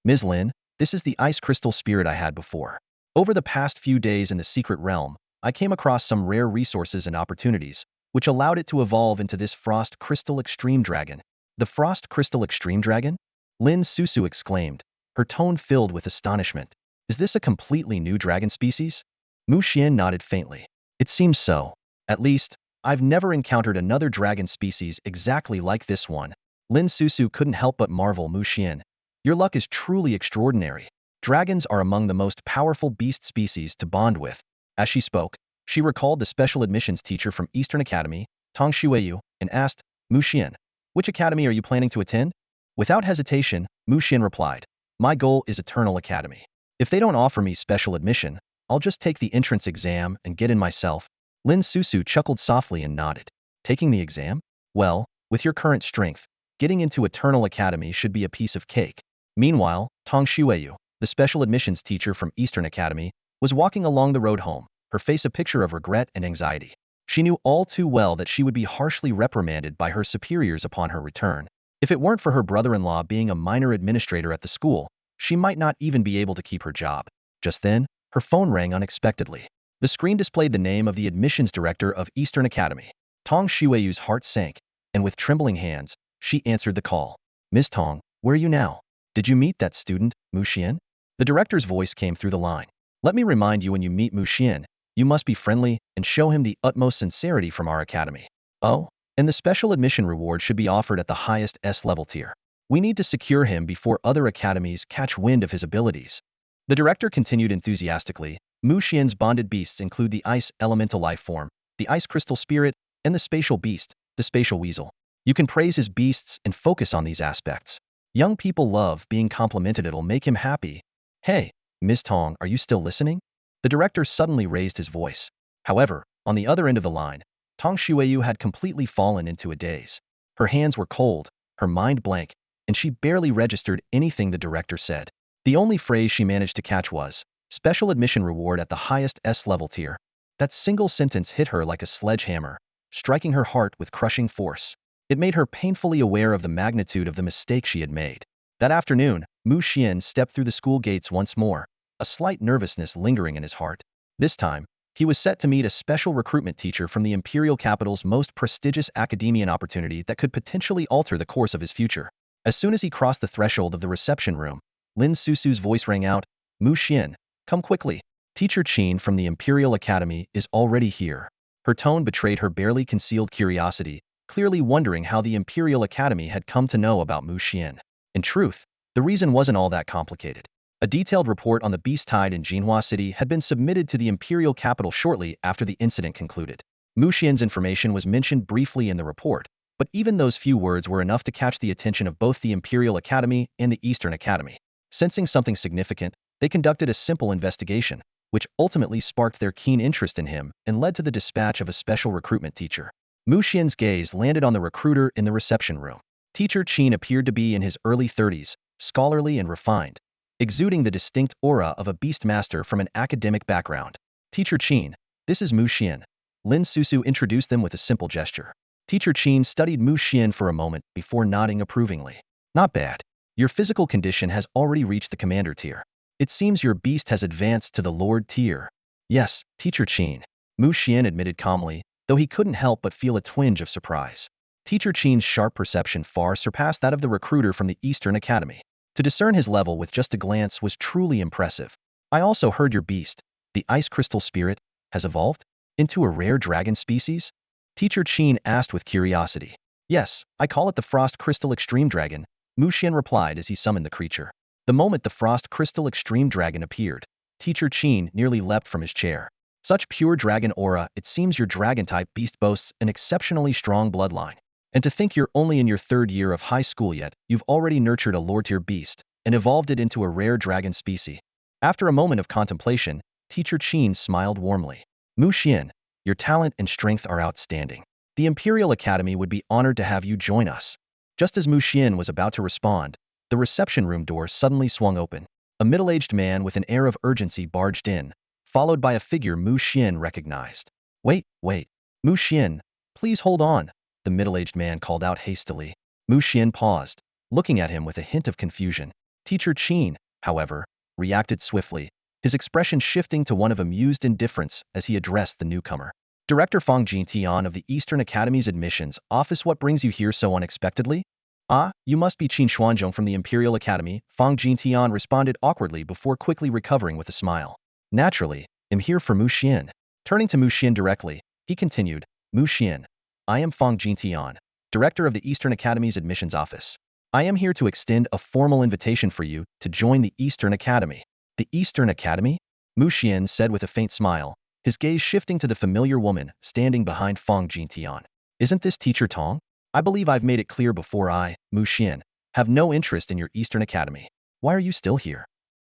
"Ms. Lin, this is the ice crystal spirit I had before. Over the past few days in the secret realm, I came across some rare resources and opportunities, which allowed it to evolve into this Frost Crystal Extreme Dragon." "The Frost Crystal Extreme Dragon?" Lin Susu exclaimed, her tone filled with astonishment. "Is this a completely new dragon species?" Mu Xian nodded faintly. "It seems so. At least, I've never encountered another dragon species exactly like this one." Lin Susu couldn't help but marvel. "Mu Xian, your luck is truly extraordinary. Dragons are among the most powerful beast species to bond with." As she spoke, she recalled the special admissions teacher from Eastern Academy, Tong Shuiyu, and asked, "Mu Xian, which academy are you planning to attend?" Without hesitation, Mu Xian replied, "My goal is Eternal Academy. If they don't offer me special admission, I'll just take the entrance exam and get in myself." Lin Susu chuckled softly and nodded. "Taking the exam? Well, with your current strength, getting into Eternal Academy should be a piece of cake." Meanwhile, Tong Shuiyu, the special admissions teacher from Eastern Academy, was walking along the road home, her face a picture of regret and anxiety. She knew all too well that she would be harshly reprimanded by her superiors upon her return. If it weren't for her brother-in-law being a minor administrator at the school, she might not even be able to keep her job. Just then, her phone rang unexpectedly. The screen displayed the name of the admissions director of Eastern Academy. Tong Shuiyu's heart sank, and with trembling hands, she answered the call. "Ms. Tong, where are you now? Did you meet that student, Mu Xian?" The director's voice came through the line. "Let me remind you, when you meet Mu Xian, you must be friendly and show him the utmost sincerity from our academy. Oh, and the special admission reward should be offered at the highest S-level tier. We need to secure him before other academies catch wind of his abilities." The director continued enthusiastically, "Mu Xian's bonded beasts include the ice elemental life form, the ice crystal spirit, and the spatial beast, the spatial weasel. You can praise his beasts and focus on these aspects. Young people love being complimented. It'll make him happy." "Hey, Ms. Tong, are you still listening?" The director suddenly raised his voice. However, on the other end of the line, Tong Shuiyu had completely fallen into a daze. Her hands were cold, her mind blank, and she barely registered anything the director said. The only phrase she managed to catch was, "Special admission reward at the highest S-level tier." That single sentence hit her like a sledgehammer, striking her heart with crushing force. It made her painfully aware of the magnitude of the mistake she had made. That afternoon, Mu Xian stepped through the school gates once more, a slight nervousness lingering in his heart. This time, he was set to meet a special recruitment teacher from the imperial capital's most prestigious academia, an opportunity that could potentially alter the course of his future. As soon as he crossed the threshold of the reception room, Lin Susu's voice rang out, "Mu Xian, come quickly. Teacher Qin from the Imperial Academy is already here." Her tone betrayed her barely concealed curiosity, clearly wondering how the Imperial Academy had come to know about Mu Xian. In truth, the reason wasn't all that complicated. A detailed report on the beast tide in Jinhua City had been submitted to the imperial capital shortly after the incident concluded. Mu Xian's information was mentioned briefly in the report, but even those few words were enough to catch the attention of both the Imperial Academy and the Eastern Academy. Sensing something significant, they conducted a simple investigation, which ultimately sparked their keen interest in him and led to the dispatch of a special recruitment teacher. Mu Xian's gaze landed on the recruiter in the reception room. Teacher Qin appeared to be in his early 30s, scholarly and refined, exuding the distinct aura of a beast master from an academic background. "Teacher Qin, this is Mu Xian." Lin Susu introduced them with a simple gesture. Teacher Qin studied Mu Xian for a moment before nodding approvingly. "Not bad. Your physical condition has already reached the commander tier. It seems your beast has advanced to the lord tier." "Yes, Teacher Qin," Mu Xian admitted calmly, though he couldn't help but feel a twinge of surprise. Teacher Qin's sharp perception far surpassed that of the recruiter from the Eastern Academy. To discern his level with just a glance was truly impressive. "I also heard your beast, the Ice Crystal Spirit, has evolved into a rare dragon species?" Teacher Qin asked with curiosity. "Yes, I call it the Frost Crystal Extreme Dragon," Mu Xian replied as he summoned the creature. The moment the Frost Crystal Extreme Dragon appeared, Teacher Qin nearly leapt from his chair. "Such pure dragon aura, it seems your dragon-type beast boasts an exceptionally strong bloodline. And to think you're only in your 3rd year of high school yet, you've already nurtured a lord-tier beast and evolved it into a rare dragon species." After a moment of contemplation, Teacher Qin smiled warmly. "Mu Xian, your talent and strength are outstanding. The Imperial Academy would be honored to have you join us." Just as Mu Xian was about to respond, the reception room door suddenly swung open. A middle-aged man with an air of urgency barged in, followed by a figure Mu Xian recognized. Wait, Mu Xian, please hold on," the middle-aged man called out hastily. Mu Xian paused, looking at him with a hint of confusion. Teacher Qin, however, reacted swiftly, his expression shifting to one of amused indifference as he addressed the newcomer. "Director Fang Jintian of the Eastern Academy's admissions office, what brings you here so unexpectedly?" "Ah, you must be Qin Xuanzhong from the Imperial Academy," Fang Jintian responded awkwardly before quickly recovering with a smile. "Naturally, I'm here for Mu Xian." Turning to Mu Xian directly, he continued, "Mu Xian, I am Fang Jintian, director of the Eastern Academy's admissions office. I am here to extend a formal invitation for you to join the Eastern Academy." "The Eastern Academy?" Mu Xian said with a faint smile, his gaze shifting to the familiar woman standing behind Fang Jintian. "Isn't this Teacher Tong? I believe I've made it clear before. I, Mu Xian, have no interest in your Eastern Academy. Why are you still here?"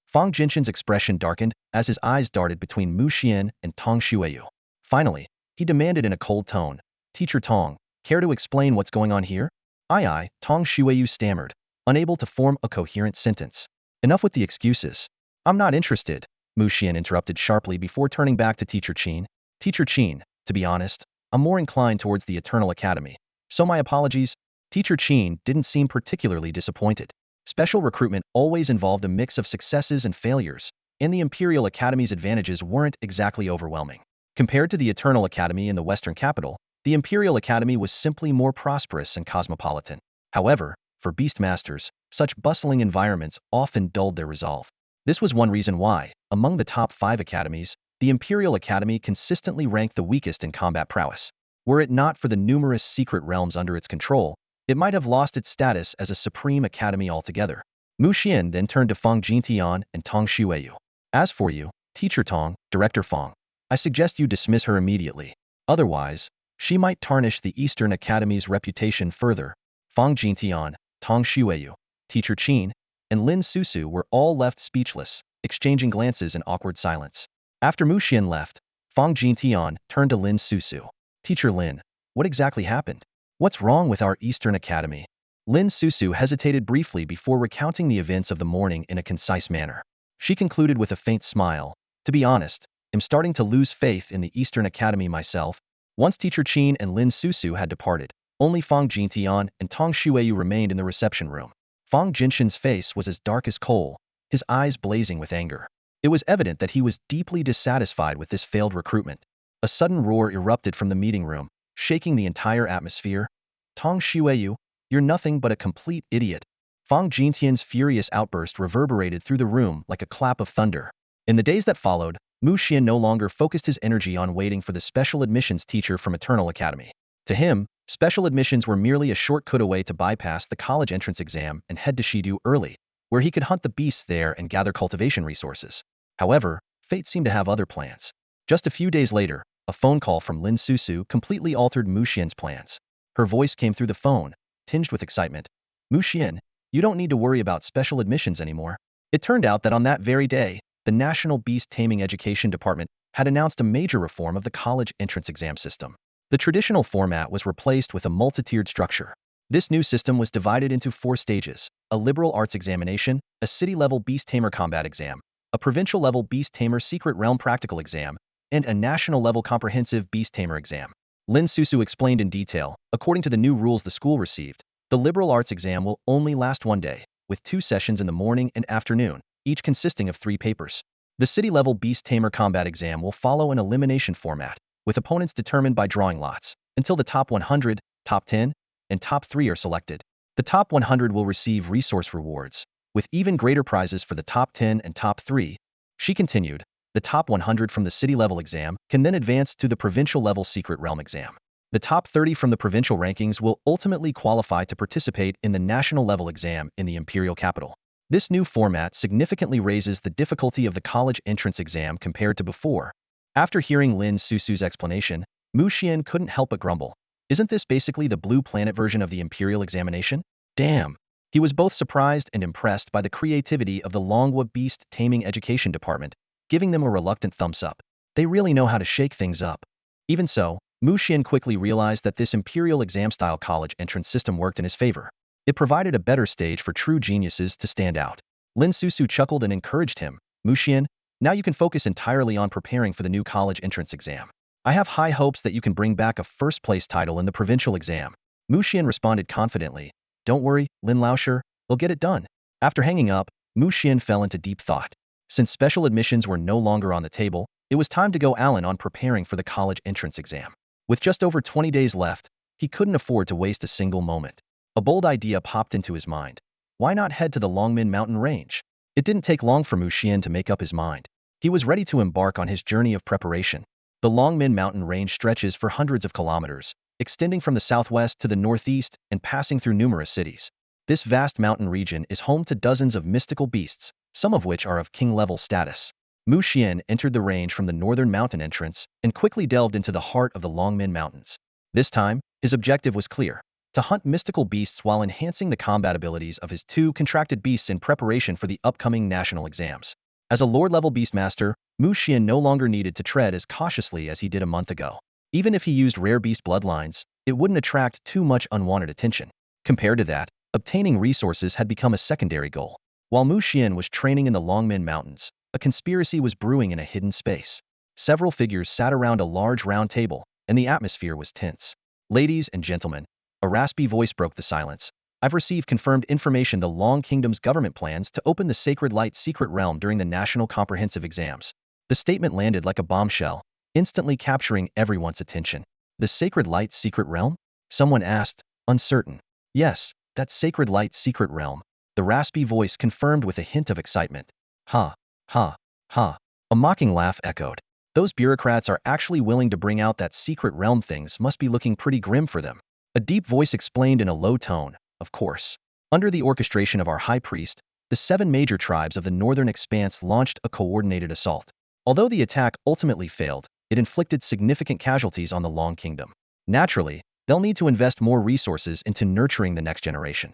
Fang Jintian's expression darkened as his eyes darted between Mu Xian and Tong Shuiyu. Finally, he demanded in a cold tone, "Teacher Tong, care to explain what's going on here?" "Aye," Tong Shuiyu stammered, unable to form a coherent sentence. "Enough with the excuses. I'm not interested," Mu Xian interrupted sharply before turning back to Teacher Qin. "Teacher Qin, to be honest, I'm more inclined towards the Eternal Academy. So my apologies." Teacher Qin didn't seem particularly disappointed. Special recruitment always involved a mix of successes and failures, and the Imperial Academy's advantages weren't exactly overwhelming. Compared to the Eternal Academy in the Western capital, the Imperial Academy was simply more prosperous and cosmopolitan. However, for Beastmasters, such bustling environments often dulled their resolve. This was one reason why, among the top 5 academies, the Imperial Academy consistently ranked the weakest in combat prowess. Were it not for the numerous secret realms under its control, it might have lost its status as a supreme academy altogether. Mu Xian then turned to Fang Jintian and Tong Shuiyu. "As for you, Teacher Tong, Director Fang, I suggest you dismiss her immediately. Otherwise, she might tarnish the Eastern Academy's reputation further." Fang Jintian, Tong Shuiyu, Teacher Qin, and Lin Susu were all left speechless, exchanging glances in awkward silence. After Mu Xian left, Fang Jintian turned to Lin Susu. Teacher Lin, what exactly happened? What's wrong with our Eastern Academy? Lin Susu hesitated briefly before recounting the events of the morning in a concise manner. She concluded with a faint smile. To be honest, I'm starting to lose faith in the Eastern Academy myself. Once Teacher Qin and Lin Susu had departed, only Fang Jintian and Tong Shuiyu remained in the reception room. Fang Jinshan's face was as dark as coal, his eyes blazing with anger. It was evident that he was deeply dissatisfied with this failed recruitment. A sudden roar erupted from the meeting room, shaking the entire atmosphere. Tong Shuiyu, you're nothing but a complete idiot. Fang Jintian's furious outburst reverberated through the room like a clap of thunder. In the days that followed, Mu Xian no longer focused his energy on waiting for the special admissions teacher from Eternal Academy. To him, special admissions were merely a shortcut away to bypass the college entrance exam and head to Shidu early, where he could hunt the beasts there and gather cultivation resources. However, fate seemed to have other plans. Just a few days later, a phone call from Lin Susu completely altered Mu Xian's plans. Her voice came through the phone, tinged with excitement. Mu Xian, you don't need to worry about special admissions anymore. It turned out that on that very day, the National Beast Taming Education Department had announced a major reform of the college entrance exam system. The traditional format was replaced with a multi-tiered structure. This new system was divided into 4 stages: a liberal arts examination, a city-level Beast Tamer combat exam, a provincial-level Beast Tamer secret realm practical exam, and a national-level comprehensive Beast Tamer exam. Lin Susu explained in detail. According to the new rules the school received, the liberal arts exam will only last 1 day, with 2 sessions in the morning and afternoon, each consisting of 3 papers. The city-level Beast Tamer combat exam will follow an elimination format, with opponents determined by drawing lots, until the top 100, top 10, and top 3 are selected. The top 100 will receive resource rewards, with even greater prizes for the top 10 and top 3. She continued, the top 100 from the city-level exam can then advance to the provincial-level secret realm exam. The top 30 from the provincial rankings will ultimately qualify to participate in the national-level exam in the imperial capital. This new format significantly raises the difficulty of the college entrance exam compared to before. After hearing Lin Susu's explanation, Mu Xian couldn't help but grumble. Isn't this basically the Blue Planet version of the imperial examination? Damn! He was both surprised and impressed by the creativity of the Longhua Beast Taming Education Department, giving them a reluctant thumbs up. They really know how to shake things up. Even so, Mu Xian quickly realized that this imperial exam-style college entrance system worked in his favor. It provided a better stage for true geniuses to stand out. Lin Susu chuckled and encouraged him. Mu Xian, now you can focus entirely on preparing for the new college entrance exam. I have high hopes that you can bring back a first-place title in the provincial exam. Mu Xian responded confidently. Don't worry, Lin Laosher, we'll get it done. After hanging up, Mu Xian fell into deep thought. Since special admissions were no longer on the table, it was time to go all-in on preparing for the college entrance exam. With just over 20 days left, he couldn't afford to waste a single moment. A bold idea popped into his mind. Why not head to the Longmin mountain range? It didn't take long for Mu Xian to make up his mind. He was ready to embark on his journey of preparation. The Longmin mountain range stretches for hundreds of kilometers, extending from the southwest to the northeast and passing through numerous cities. This vast mountain region is home to dozens of mystical beasts, some of which are of king-level status. Mu Xian entered the range from the northern mountain entrance and quickly delved into the heart of the Longmin Mountains. This time, his objective was clear: to hunt mystical beasts while enhancing the combat abilities of his 2 contracted beasts in preparation for the upcoming national exams. As a Lord-level Beastmaster, Mu Xian no longer needed to tread as cautiously as he did a month ago. Even if he used rare beast bloodlines, it wouldn't attract too much unwanted attention. Compared to that, obtaining resources had become a secondary goal. While Mu Xian was training in the Longmin Mountains, a conspiracy was brewing in a hidden space. Several figures sat around a large round table, and the atmosphere was tense. Ladies and gentlemen, a raspy voice broke the silence. I've received confirmed information the Long Kingdom's government plans to open the Sacred Light Secret Realm during the National Comprehensive Exams. The statement landed like a bombshell, instantly capturing everyone's attention. The Sacred Light Secret Realm? Someone asked, uncertain. Yes, that Sacred Light Secret Realm. The raspy voice confirmed with a hint of excitement. Ha, ha, ha. A mocking laugh echoed. Those bureaucrats are actually willing to bring out that secret realm. Things must be looking pretty grim for them. A deep voice explained in a low tone, of course. Under the orchestration of our high priest, the 7 major tribes of the northern expanse launched a coordinated assault. Although the attack ultimately failed, it inflicted significant casualties on the Long Kingdom. Naturally, they'll need to invest more resources into nurturing the next generation.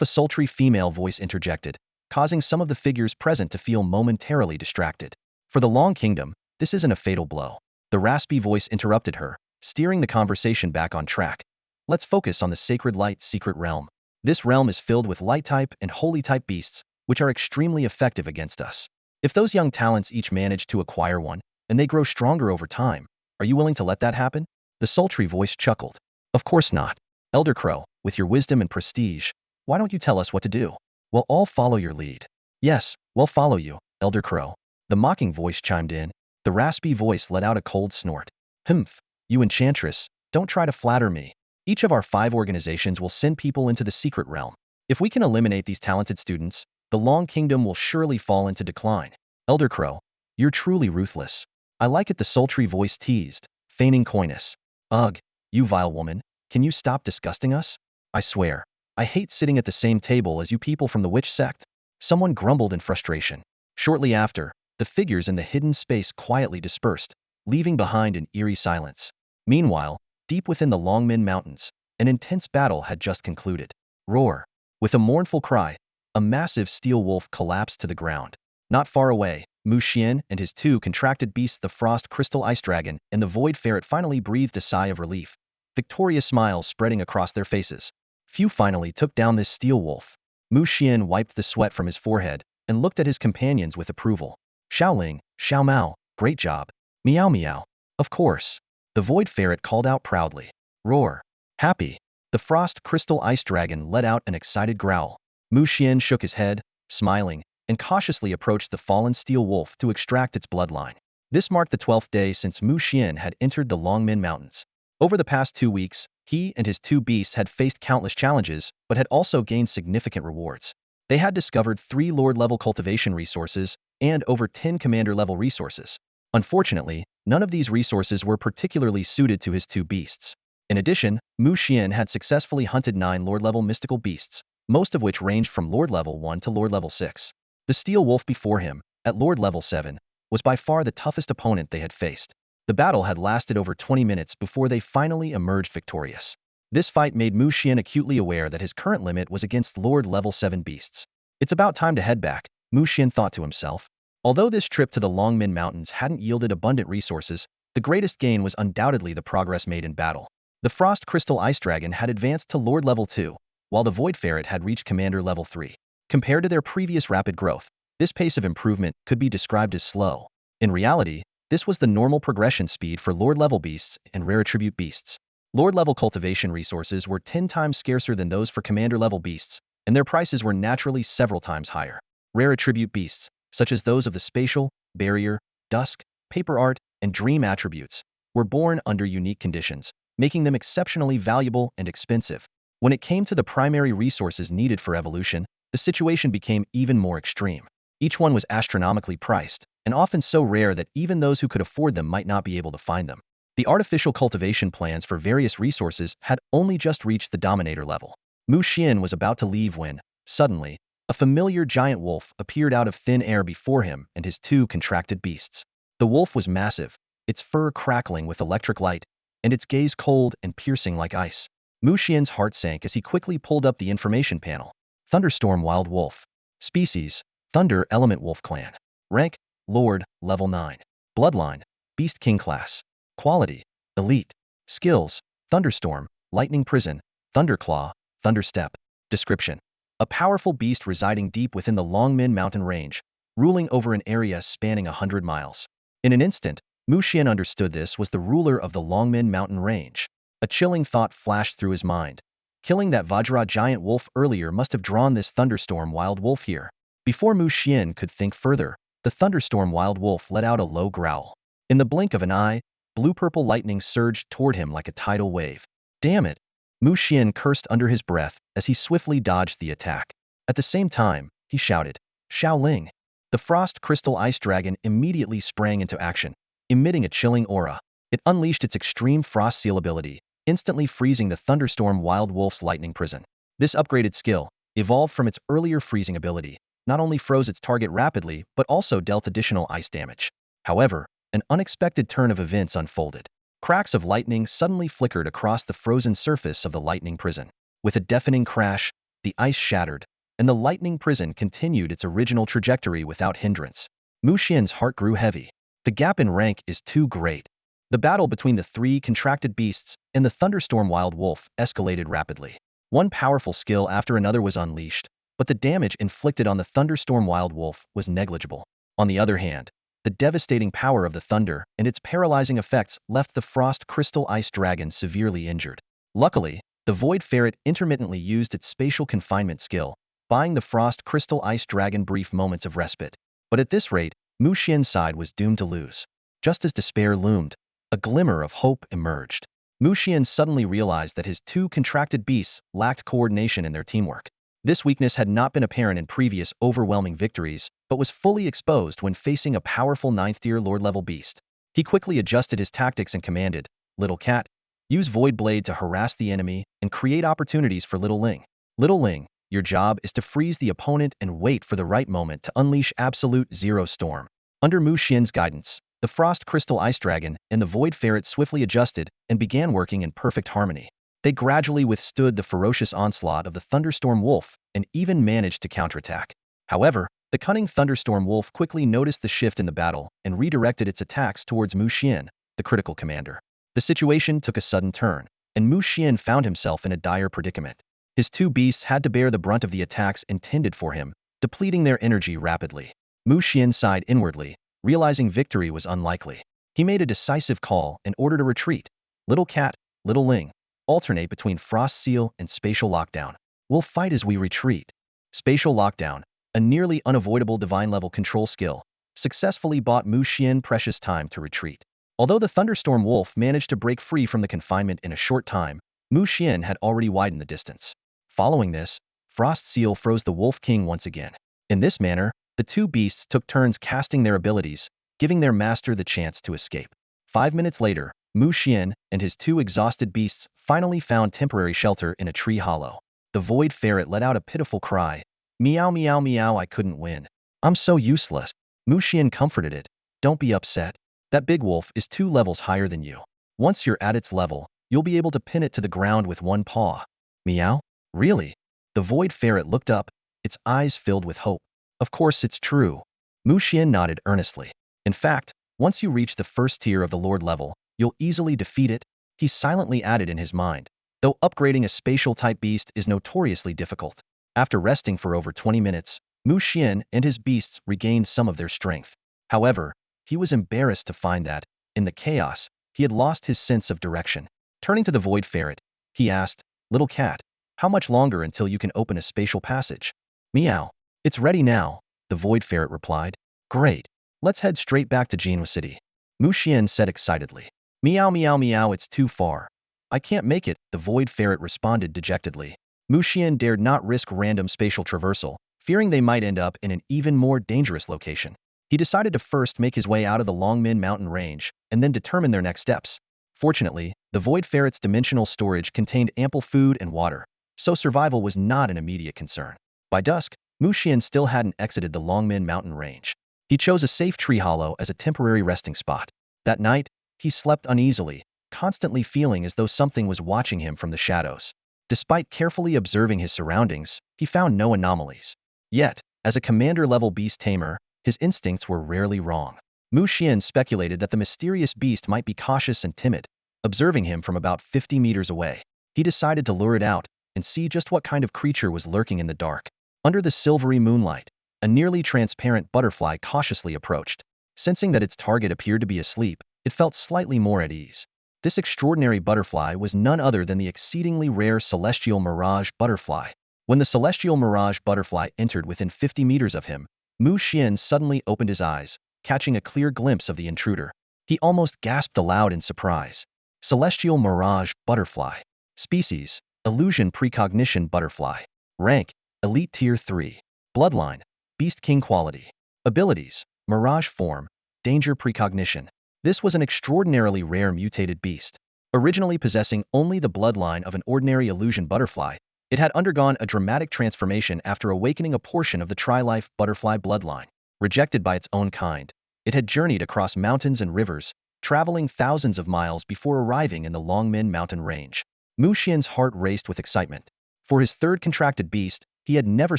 A sultry female voice interjected, causing some of the figures present to feel momentarily distracted. For the Long Kingdom, this isn't a fatal blow. The raspy voice interrupted her, steering the conversation back on track. Let's focus on the Sacred Light Secret Realm. This realm is filled with Light-type and Holy-type beasts, which are extremely effective against us. If those young talents each manage to acquire one, and they grow stronger over time, are you willing to let that happen? The sultry voice chuckled. Of course not. Elder Crow, with your wisdom and prestige, why don't you tell us what to do? We'll all follow your lead. Yes, we'll follow you, Elder Crow. The mocking voice chimed in. The raspy voice let out a cold snort. Humph, you enchantress, don't try to flatter me. Each of our 5 organizations will send people into the secret realm. If we can eliminate these talented students, the Long Kingdom will surely fall into decline. Elder Crow, you're truly ruthless. I like it, the sultry voice teased, feigning coyness. Ugh, you vile woman, can you stop disgusting us? I swear, I hate sitting at the same table as you people from the witch sect. Someone grumbled in frustration. Shortly after, the figures in the hidden space quietly dispersed, leaving behind an eerie silence. Meanwhile, deep within the Longmin Mountains, an intense battle had just concluded. Roar! With a mournful cry, a massive steel wolf collapsed to the ground. Not far away, Mu Xian and his 2 contracted beasts, the Frost Crystal Ice Dragon and the Void Ferret, finally breathed a sigh of relief, victorious smiles spreading across their faces. Few finally took down this steel wolf. Mu Xian wiped the sweat from his forehead and looked at his companions with approval. Xiaoling, Xiao Mao, great job. Meow meow. Of course. The Void Ferret called out proudly. Roar. Happy. The Frost Crystal Ice Dragon let out an excited growl. Mu Xian shook his head, smiling, and cautiously approached the fallen steel wolf to extract its bloodline. This marked the 12th day since Mu Xian had entered the Longmin Mountains. Over the past 2 weeks, he and his 2 beasts had faced countless challenges, but had also gained significant rewards. They had discovered 3 Lord-level cultivation resources and over 10 Commander-level resources. Unfortunately, none of these resources were particularly suited to his 2 beasts. In addition, Mu Xian had successfully hunted 9 Lord-level mystical beasts, most of which ranged from Lord Level 1 to Lord Level 6. The steel wolf before him, at Lord Level 7, was by far the toughest opponent they had faced. The battle had lasted over 20 minutes before they finally emerged victorious. This fight made Mu Xian acutely aware that his current limit was against Lord Level 7 beasts. It's about time to head back, Mu Xian thought to himself. Although this trip to the Longmin Mountains hadn't yielded abundant resources, the greatest gain was undoubtedly the progress made in battle. The Frost Crystal Ice Dragon had advanced to Lord Level 2, while the Void Ferret had reached Commander Level 3. Compared to their previous rapid growth, this pace of improvement could be described as slow. In reality, this was the normal progression speed for Lord-level beasts and rare attribute beasts. Lord-level cultivation resources were 10 times scarcer than those for Commander-level beasts, and their prices were naturally several times higher. Rare attribute beasts, such as those of the spatial, barrier, dusk, paper art, and dream attributes, were born under unique conditions, making them exceptionally valuable and expensive. When it came to the primary resources needed for evolution, the situation became even more extreme. Each one was astronomically priced, and often so rare that even those who could afford them might not be able to find them. The artificial cultivation plans for various resources had only just reached the Dominator level. Mu Xian was about to leave when, suddenly, a familiar giant wolf appeared out of thin air before him and his 2 contracted beasts. The wolf was massive, its fur crackling with electric light, and its gaze cold and piercing like ice. Mu Xian's heart sank as he quickly pulled up the information panel. Thunderstorm Wild Wolf. Species, Thunder Element Wolf Clan. Rank, Lord, Level 9. Bloodline, Beast King Class. Quality, Elite. Skills, Thunderstorm, Lightning Prison, Thunderclaw, Thunderstep. Description: a powerful beast residing deep within the Longmin Mountain Range, ruling over an area spanning 100 miles. In an instant, Mu Xian understood this was the ruler of the Longmin Mountain Range. A chilling thought flashed through his mind. Killing that Vajra giant wolf earlier must have drawn this Thunderstorm Wild Wolf here. Before Mu Xian could think further, the Thunderstorm Wild Wolf let out a low growl. In the blink of an eye, blue-purple lightning surged toward him like a tidal wave. Damn it! Mu Xian cursed under his breath as he swiftly dodged the attack. At the same time, he shouted, Xiaoling! The Frost Crystal Ice Dragon immediately sprang into action, emitting a chilling aura. It unleashed its extreme Frost Seal ability, instantly freezing the Thunderstorm Wild Wolf's lightning prison. This upgraded skill, evolved from its earlier freezing ability, not only froze its target rapidly but also dealt additional ice damage. However, an unexpected turn of events unfolded. Cracks of lightning suddenly flickered across the frozen surface of the lightning prison. With a deafening crash, the ice shattered, and the lightning prison continued its original trajectory without hindrance. Mu Xian's heart grew heavy. The gap in rank is too great. The battle between the three contracted beasts and the thunderstorm wild wolf escalated rapidly. One powerful skill after another was unleashed, but the damage inflicted on the thunderstorm wild wolf was negligible. On the other hand, the devastating power of the thunder and its paralyzing effects left the frost crystal ice dragon severely injured. Luckily, the void ferret intermittently used its spatial confinement skill, buying the frost crystal ice dragon brief moments of respite. But at this rate, Mu Xian's side was doomed to lose. Just as despair loomed, a glimmer of hope emerged. Mu Xian suddenly realized that his two contracted beasts lacked coordination in their teamwork. This weakness had not been apparent in previous overwhelming victories, but was fully exposed when facing a powerful 9th-tier Lord-level beast. He quickly adjusted his tactics and commanded, "Little Cat, use Void Blade to harass the enemy and create opportunities for Little Ling. Little Ling, your job is to freeze the opponent and wait for the right moment to unleash Absolute Zero Storm." Under Mu Xian's guidance, the Frost Crystal Ice Dragon and the Void Ferret swiftly adjusted and began working in perfect harmony. They gradually withstood the ferocious onslaught of the Thunderstorm Wolf and even managed to counterattack. However, the cunning Thunderstorm Wolf quickly noticed the shift in the battle and redirected its attacks towards Mu Xian, the critical commander. The situation took a sudden turn, and Mu Xian found himself in a dire predicament. His two beasts had to bear the brunt of the attacks intended for him, depleting their energy rapidly. Mu Xian sighed inwardly, realizing victory was unlikely. He made a decisive call and ordered a retreat. "Little Cat, Little Ling, alternate between Frost Seal and Spatial Lockdown. We'll fight as we retreat." Spatial Lockdown, a nearly unavoidable divine-level control skill, successfully bought Mu Xian precious time to retreat. Although the Thunderstorm Wolf managed to break free from the confinement in a short time, Mu Xian had already widened the distance. Following this, Frost Seal froze the Wolf King once again. In this manner, the two beasts took turns casting their abilities, giving their master the chance to escape. 5 minutes later, Mu Xian and his two exhausted beasts finally found temporary shelter in a tree hollow. The Void Ferret let out a pitiful cry. "Meow meow meow, I couldn't win. I'm so useless." Mu Xian comforted it. "Don't be upset. That big wolf is 2 levels higher than you. Once you're at its level, you'll be able to pin it to the ground with one paw." "Meow? Really?" The Void Ferret looked up, its eyes filled with hope. "Of course it's true." Mu Xian nodded earnestly. "In fact, once you reach the first tier of the Lord level, you'll easily defeat it," he silently added in his mind, though upgrading a spatial-type beast is notoriously difficult. After resting for over 20 minutes, Mu Xian and his beasts regained some of their strength. However, he was embarrassed to find that, in the chaos, he had lost his sense of direction. Turning to the Void Ferret, he asked, "Little Cat, how much longer until you can open a spatial passage?" "Meow. It's ready now," the Void Ferret replied. "Great. Let's head straight back to Jinhua City," Mu Xian said excitedly. "Meow meow meow, it's too far. I can't make it," the Void Ferret responded dejectedly. Mu Xian dared not risk random spatial traversal, fearing they might end up in an even more dangerous location. He decided to first make his way out of the Longmin mountain range, and then determine their next steps. Fortunately, the Void Ferret's dimensional storage contained ample food and water, so survival was not an immediate concern. By dusk, Mu Xian still hadn't exited the Longmin mountain range. He chose a safe tree hollow as a temporary resting spot. That night, he slept uneasily, constantly feeling as though something was watching him from the shadows. Despite carefully observing his surroundings, he found no anomalies. Yet, as a commander-level Beast Tamer, his instincts were rarely wrong. Mu Xian speculated that the mysterious beast might be cautious and timid. Observing him from about 50 meters away, he decided to lure it out and see just what kind of creature was lurking in the dark. Under the silvery moonlight, a nearly transparent butterfly cautiously approached. Sensing that its target appeared to be asleep, it felt slightly more at ease. This extraordinary butterfly was none other than the exceedingly rare Celestial Mirage butterfly. When the Celestial Mirage butterfly entered within 50 meters of him, Mu Xian suddenly opened his eyes, catching a clear glimpse of the intruder. He almost gasped aloud in surprise. Celestial Mirage butterfly. Species: Illusion Precognition butterfly. Rank: Elite Tier 3. Bloodline: Beast King quality. Abilities: Mirage form, Danger Precognition. This was an extraordinarily rare mutated beast. Originally possessing only the bloodline of an ordinary illusion butterfly, it had undergone a dramatic transformation after awakening a portion of the tri-life butterfly bloodline. Rejected by its own kind, it had journeyed across mountains and rivers, traveling thousands of miles before arriving in the Longmin mountain range. Mu Xian's heart raced with excitement. For his third contracted beast, he had never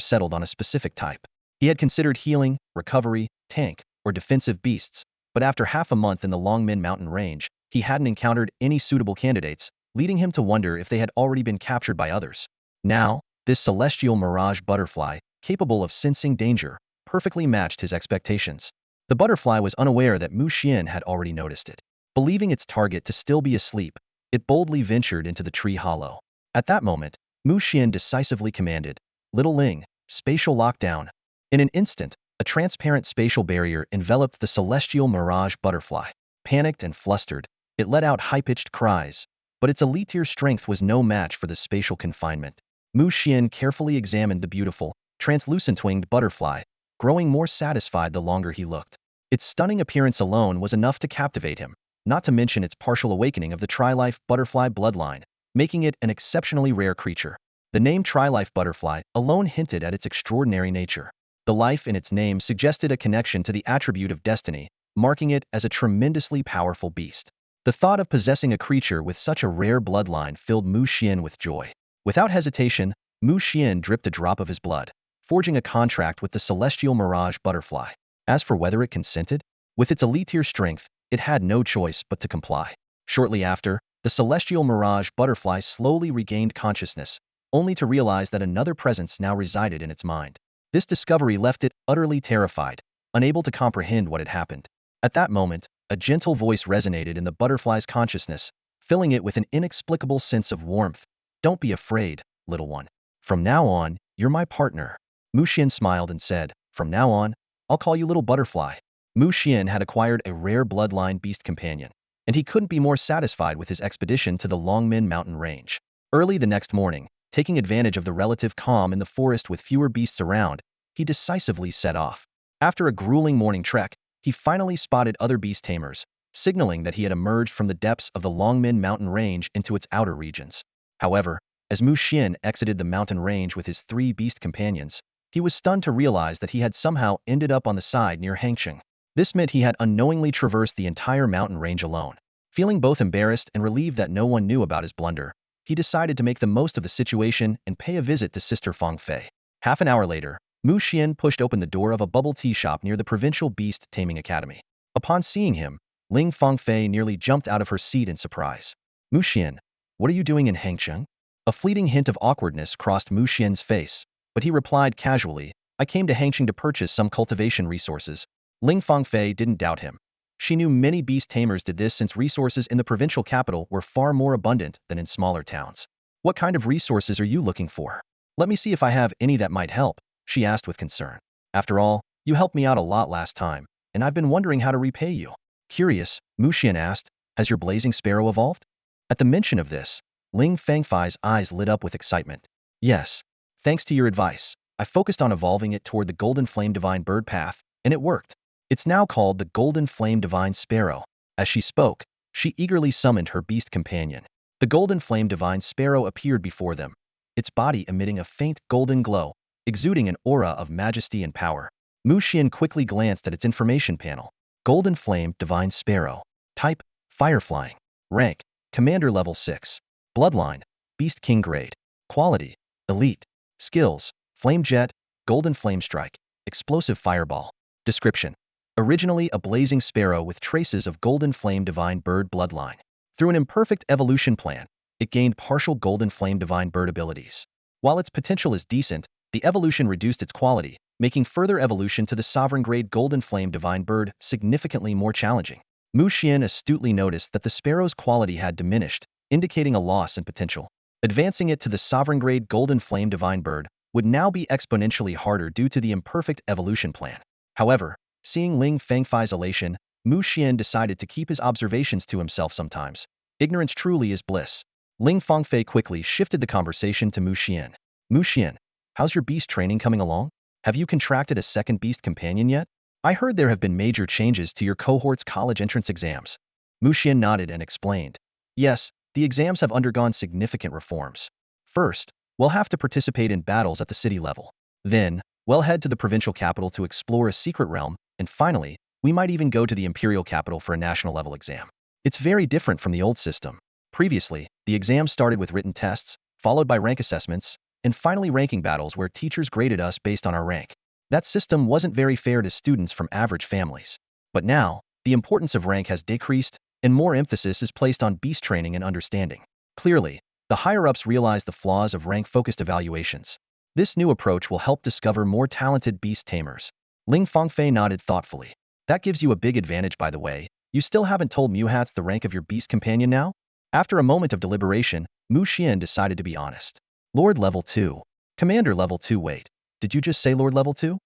settled on a specific type. He had considered healing, recovery, tank, or defensive beasts, but after half a month in the Longmin mountain range, he hadn't encountered any suitable candidates, leading him to wonder if they had already been captured by others. Now, this celestial mirage butterfly, capable of sensing danger, perfectly matched his expectations. The butterfly was unaware that Mu Xian had already noticed it. Believing its target to still be asleep, it boldly ventured into the tree hollow. At that moment, Mu Xian decisively commanded, "Little Ling, spatial lockdown." In an instant, a transparent spatial barrier enveloped the celestial mirage butterfly. Panicked and flustered, it let out high-pitched cries, but its elite-tier strength was no match for the spatial confinement. Mu Xian carefully examined the beautiful, translucent-winged butterfly, growing more satisfied the longer he looked. Its stunning appearance alone was enough to captivate him, not to mention its partial awakening of the tri-life butterfly bloodline, making it an exceptionally rare creature. The name tri-life butterfly alone hinted at its extraordinary nature. The life in its name suggested a connection to the attribute of destiny, marking it as a tremendously powerful beast. The thought of possessing a creature with such a rare bloodline filled Mu Xian with joy. Without hesitation, Mu Xian dripped a drop of his blood, forging a contract with the celestial mirage butterfly. As for whether it consented, with its elite-tier strength, it had no choice but to comply. Shortly after, the celestial mirage butterfly slowly regained consciousness, only to realize that another presence now resided in its mind. This discovery left it utterly terrified, unable to comprehend what had happened. At that moment, a gentle voice resonated in the butterfly's consciousness, filling it with an inexplicable sense of warmth. "Don't be afraid, little one. From now on, you're my partner." Mu Xian smiled and said, "From now on, I'll call you Little Butterfly." Mu Xian had acquired a rare bloodline beast companion, and he couldn't be more satisfied with his expedition to the Longmin mountain range. Early the next morning, taking advantage of the relative calm in the forest with fewer beasts around, he decisively set off. After a grueling morning trek, he finally spotted other Beast Tamers, signaling that he had emerged from the depths of the Longmin mountain range into its outer regions. However, as Mu Xian exited the mountain range with his 3 beast companions, he was stunned to realize that he had somehow ended up on the side near Hangqing. This meant he had unknowingly traversed the entire mountain range alone. Feeling both embarrassed and relieved that no one knew about his blunder, he decided to make the most of the situation and pay a visit to Sister Feng Fei. Half an hour later, Mu Xian pushed open the door of a bubble tea shop near the provincial beast taming academy. Upon seeing him, Ling Fengfei nearly jumped out of her seat in surprise. "Mu Xian, what are you doing in Hangqing?" A fleeting hint of awkwardness crossed Mu Xian's face, but he replied casually, "I came to Hangqing to purchase some cultivation resources." Ling Fengfei didn't doubt him. She knew many beast tamers did this since resources in the provincial capital were far more abundant than in smaller towns. "What kind of resources are you looking for? Let me see if I have any that might help," she asked with concern. "After all, you helped me out a lot last time, and I've been wondering how to repay you." Curious, Mu Xian asked, "Has your blazing sparrow evolved?" At the mention of this, Ling Fengfei's eyes lit up with excitement. "Yes. Thanks to your advice, I focused on evolving it toward the Golden Flame Divine Bird path, and it worked. It's now called the Golden Flame Divine Sparrow." As she spoke, she eagerly summoned her beast companion. The Golden Flame Divine Sparrow appeared before them, its body emitting a faint golden glow, exuding an aura of majesty and power. Mu Xian quickly glanced at its information panel. Golden Flame Divine Sparrow. Type, Fire Flying. Rank, Commander Level 6. Bloodline, Beast King Grade. Quality, Elite. Skills, Flame Jet, Golden Flame Strike, Explosive Fireball. Description: originally a blazing sparrow with traces of Golden Flame Divine Bird bloodline. Through an imperfect evolution plan, it gained partial Golden Flame Divine Bird abilities. While its potential is decent, the evolution reduced its quality, making further evolution to the Sovereign Grade Golden Flame Divine Bird significantly more challenging. Mu Xian astutely noticed that the sparrow's quality had diminished, indicating a loss in potential. Advancing it to the Sovereign Grade Golden Flame Divine Bird would now be exponentially harder due to the imperfect evolution plan. However, seeing Ling Fengfei's elation, Mu Xian decided to keep his observations to himself sometimes. Ignorance truly is bliss. Ling Fengfei quickly shifted the conversation to Mu Xian. "Mu Xian, how's your beast training coming along? Have you contracted a second beast companion yet? I heard there have been major changes to your cohort's college entrance exams." Mu Xian nodded and explained. "Yes, the exams have undergone significant reforms. First, we'll have to participate in battles at the city level. Then, we'll head to the provincial capital to explore a secret realm, and finally, we might even go to the imperial capital for a national level exam. It's very different from the old system. Previously, the exam started with written tests, followed by rank assessments, and finally ranking battles where teachers graded us based on our rank. That system wasn't very fair to students from average families. But now, the importance of rank has decreased, and more emphasis is placed on beast training and understanding. Clearly, the higher-ups realize the flaws of rank-focused evaluations. This new approach will help discover more talented beast tamers. Ling Fangfei nodded thoughtfully. That gives you a big advantage, by the way. You still haven't told Muhats the rank of your beast companion now? After a moment of deliberation, Mu Xian decided to be honest. Lord level 2. Commander level 2. Wait, did you just say Lord level 2?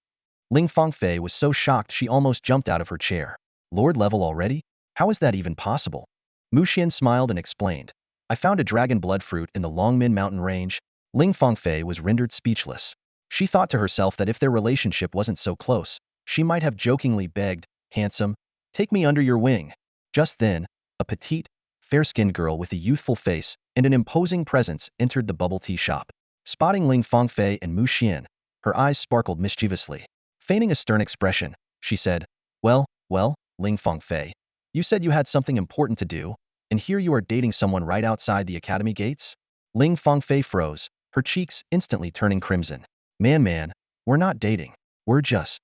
Ling Fangfei was so shocked she almost jumped out of her chair. Lord level already? How is that even possible? Mu Xian smiled and explained. I found a dragon blood fruit in the Longmin mountain range. Ling Fangfei was rendered speechless. She thought to herself that if their relationship wasn't so close, she might have jokingly begged, handsome, take me under your wing. Just then, a petite, fair-skinned girl with a youthful face and an imposing presence entered the bubble tea shop. Spotting Ling Fangfei and Mu Xian, her eyes sparkled mischievously. Feigning a stern expression, she said, well, Ling Fangfei, you said you had something important to do, and here you are dating someone right outside the academy gates? Ling Fangfei froze, her cheeks instantly turning crimson. Man, we're not dating. We're just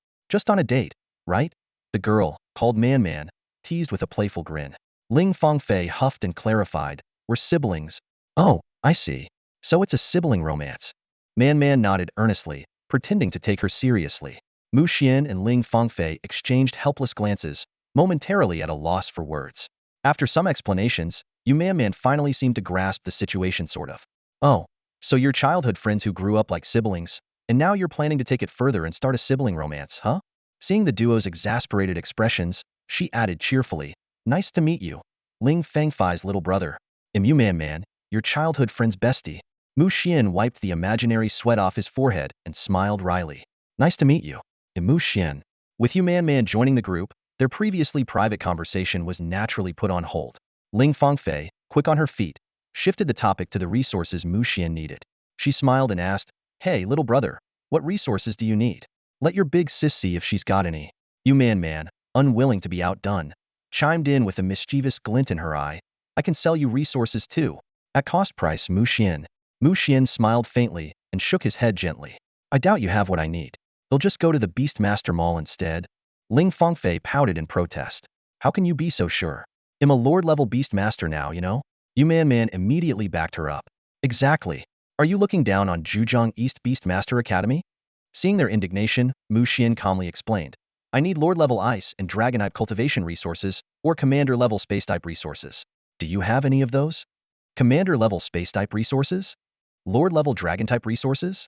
on a date, right? The girl, called Man, teased with a playful grin. Ling Fangfei huffed and clarified, we're siblings. Oh, I see. So it's a sibling romance. Man nodded earnestly, pretending to take her seriously. Mu Xian and Ling Fangfei exchanged helpless glances, momentarily at a loss for words. After some explanations, Man finally seemed to grasp the situation sort of. Oh, so you're childhood friends who grew up like siblings, and now you're planning to take it further and start a sibling romance, huh? Seeing the duo's exasperated expressions, she added cheerfully, nice to meet you. Ling Fangfei's little brother. Am you Man, your childhood friend's bestie? Mu Xian wiped the imaginary sweat off his forehead and smiled wryly. Nice to meet you. Mu Xian. With you Man joining the group, their previously private conversation was naturally put on hold. Ling Fangfei, quick on her feet, shifted the topic to the resources Mu Xian needed. She smiled and asked, hey, little brother, what resources do you need? Let your big sis see if she's got any. You Man, unwilling to be outdone, chimed in with a mischievous glint in her eye. I can sell you resources too. At cost price, Mu Xian. Mu Xian smiled faintly and shook his head gently. I doubt you have what I need. They'll just go to the Beastmaster Mall instead. Ling Fangfei pouted in protest. How can you be so sure? I'm a Lord-level Beastmaster now, you know? You Man immediately backed her up. Exactly. Are you looking down on Zhujiang East Beastmaster Academy? Seeing their indignation, Mu Xian calmly explained. I need Lord-level Ice and Dragon-type cultivation resources, or Commander-level Space-type resources. Do you have any of those? Commander-level Space-type resources? Lord-level Dragon-type resources?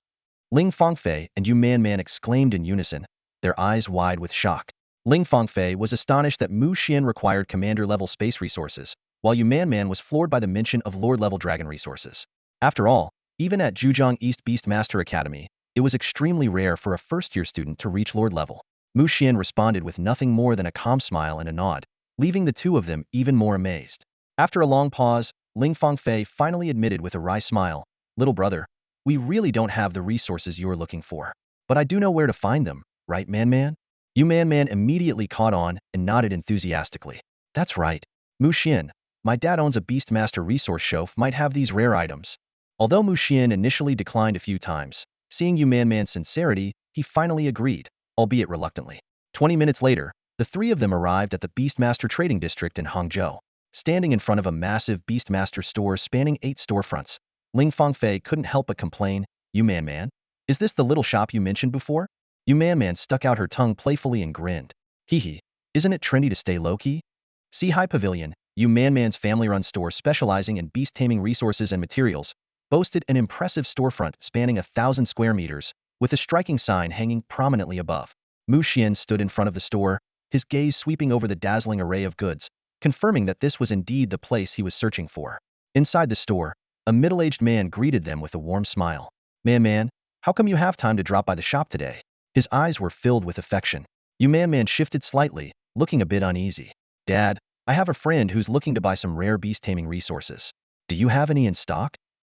Ling Fangfei and Yu Man exclaimed in unison, their eyes wide with shock. Ling Fangfei was astonished that Mu Xian required commander-level space resources, while Yu Man was floored by the mention of lord-level dragon resources. After all, even at Zhujiang East Beastmaster Academy, it was extremely rare for a first-year student to reach lord level. Mu Xian responded with nothing more than a calm smile and a nod, leaving the two of them even more amazed. After a long pause, Ling Fangfei finally admitted with a wry smile, little brother, we really don't have the resources you're looking for. But I do know where to find them, right Man? Yu Man immediately caught on and nodded enthusiastically. That's right. Mu Xian, my dad owns a Beastmaster resource shelf might have these rare items. Although Mu Xian initially declined a few times, seeing Yu Man's sincerity, he finally agreed, albeit reluctantly. 20 minutes later, the three of them arrived at the Beastmaster Trading District in Hangzhou. Standing in front of a massive Beastmaster store spanning 8 storefronts, Ling Fangfei couldn't help but complain, Yu Man? Is this the little shop you mentioned before? Yu Man stuck out her tongue playfully and grinned. Hee, isn't it trendy to stay low-key? Sea High Pavilion, Yu Man's family-run store specializing in beast taming resources and materials, boasted an impressive storefront spanning 1,000 square meters, with a striking sign hanging prominently above. Mu Xian stood in front of the store, his gaze sweeping over the dazzling array of goods, confirming that this was indeed the place he was searching for. Inside the store, a middle-aged man greeted them with a warm smile. Man, how come you have time to drop by the shop today? His eyes were filled with affection. Yu Man shifted slightly, looking a bit uneasy. Dad, I have a friend who's looking to buy some rare beast taming resources. Do you have any in stock?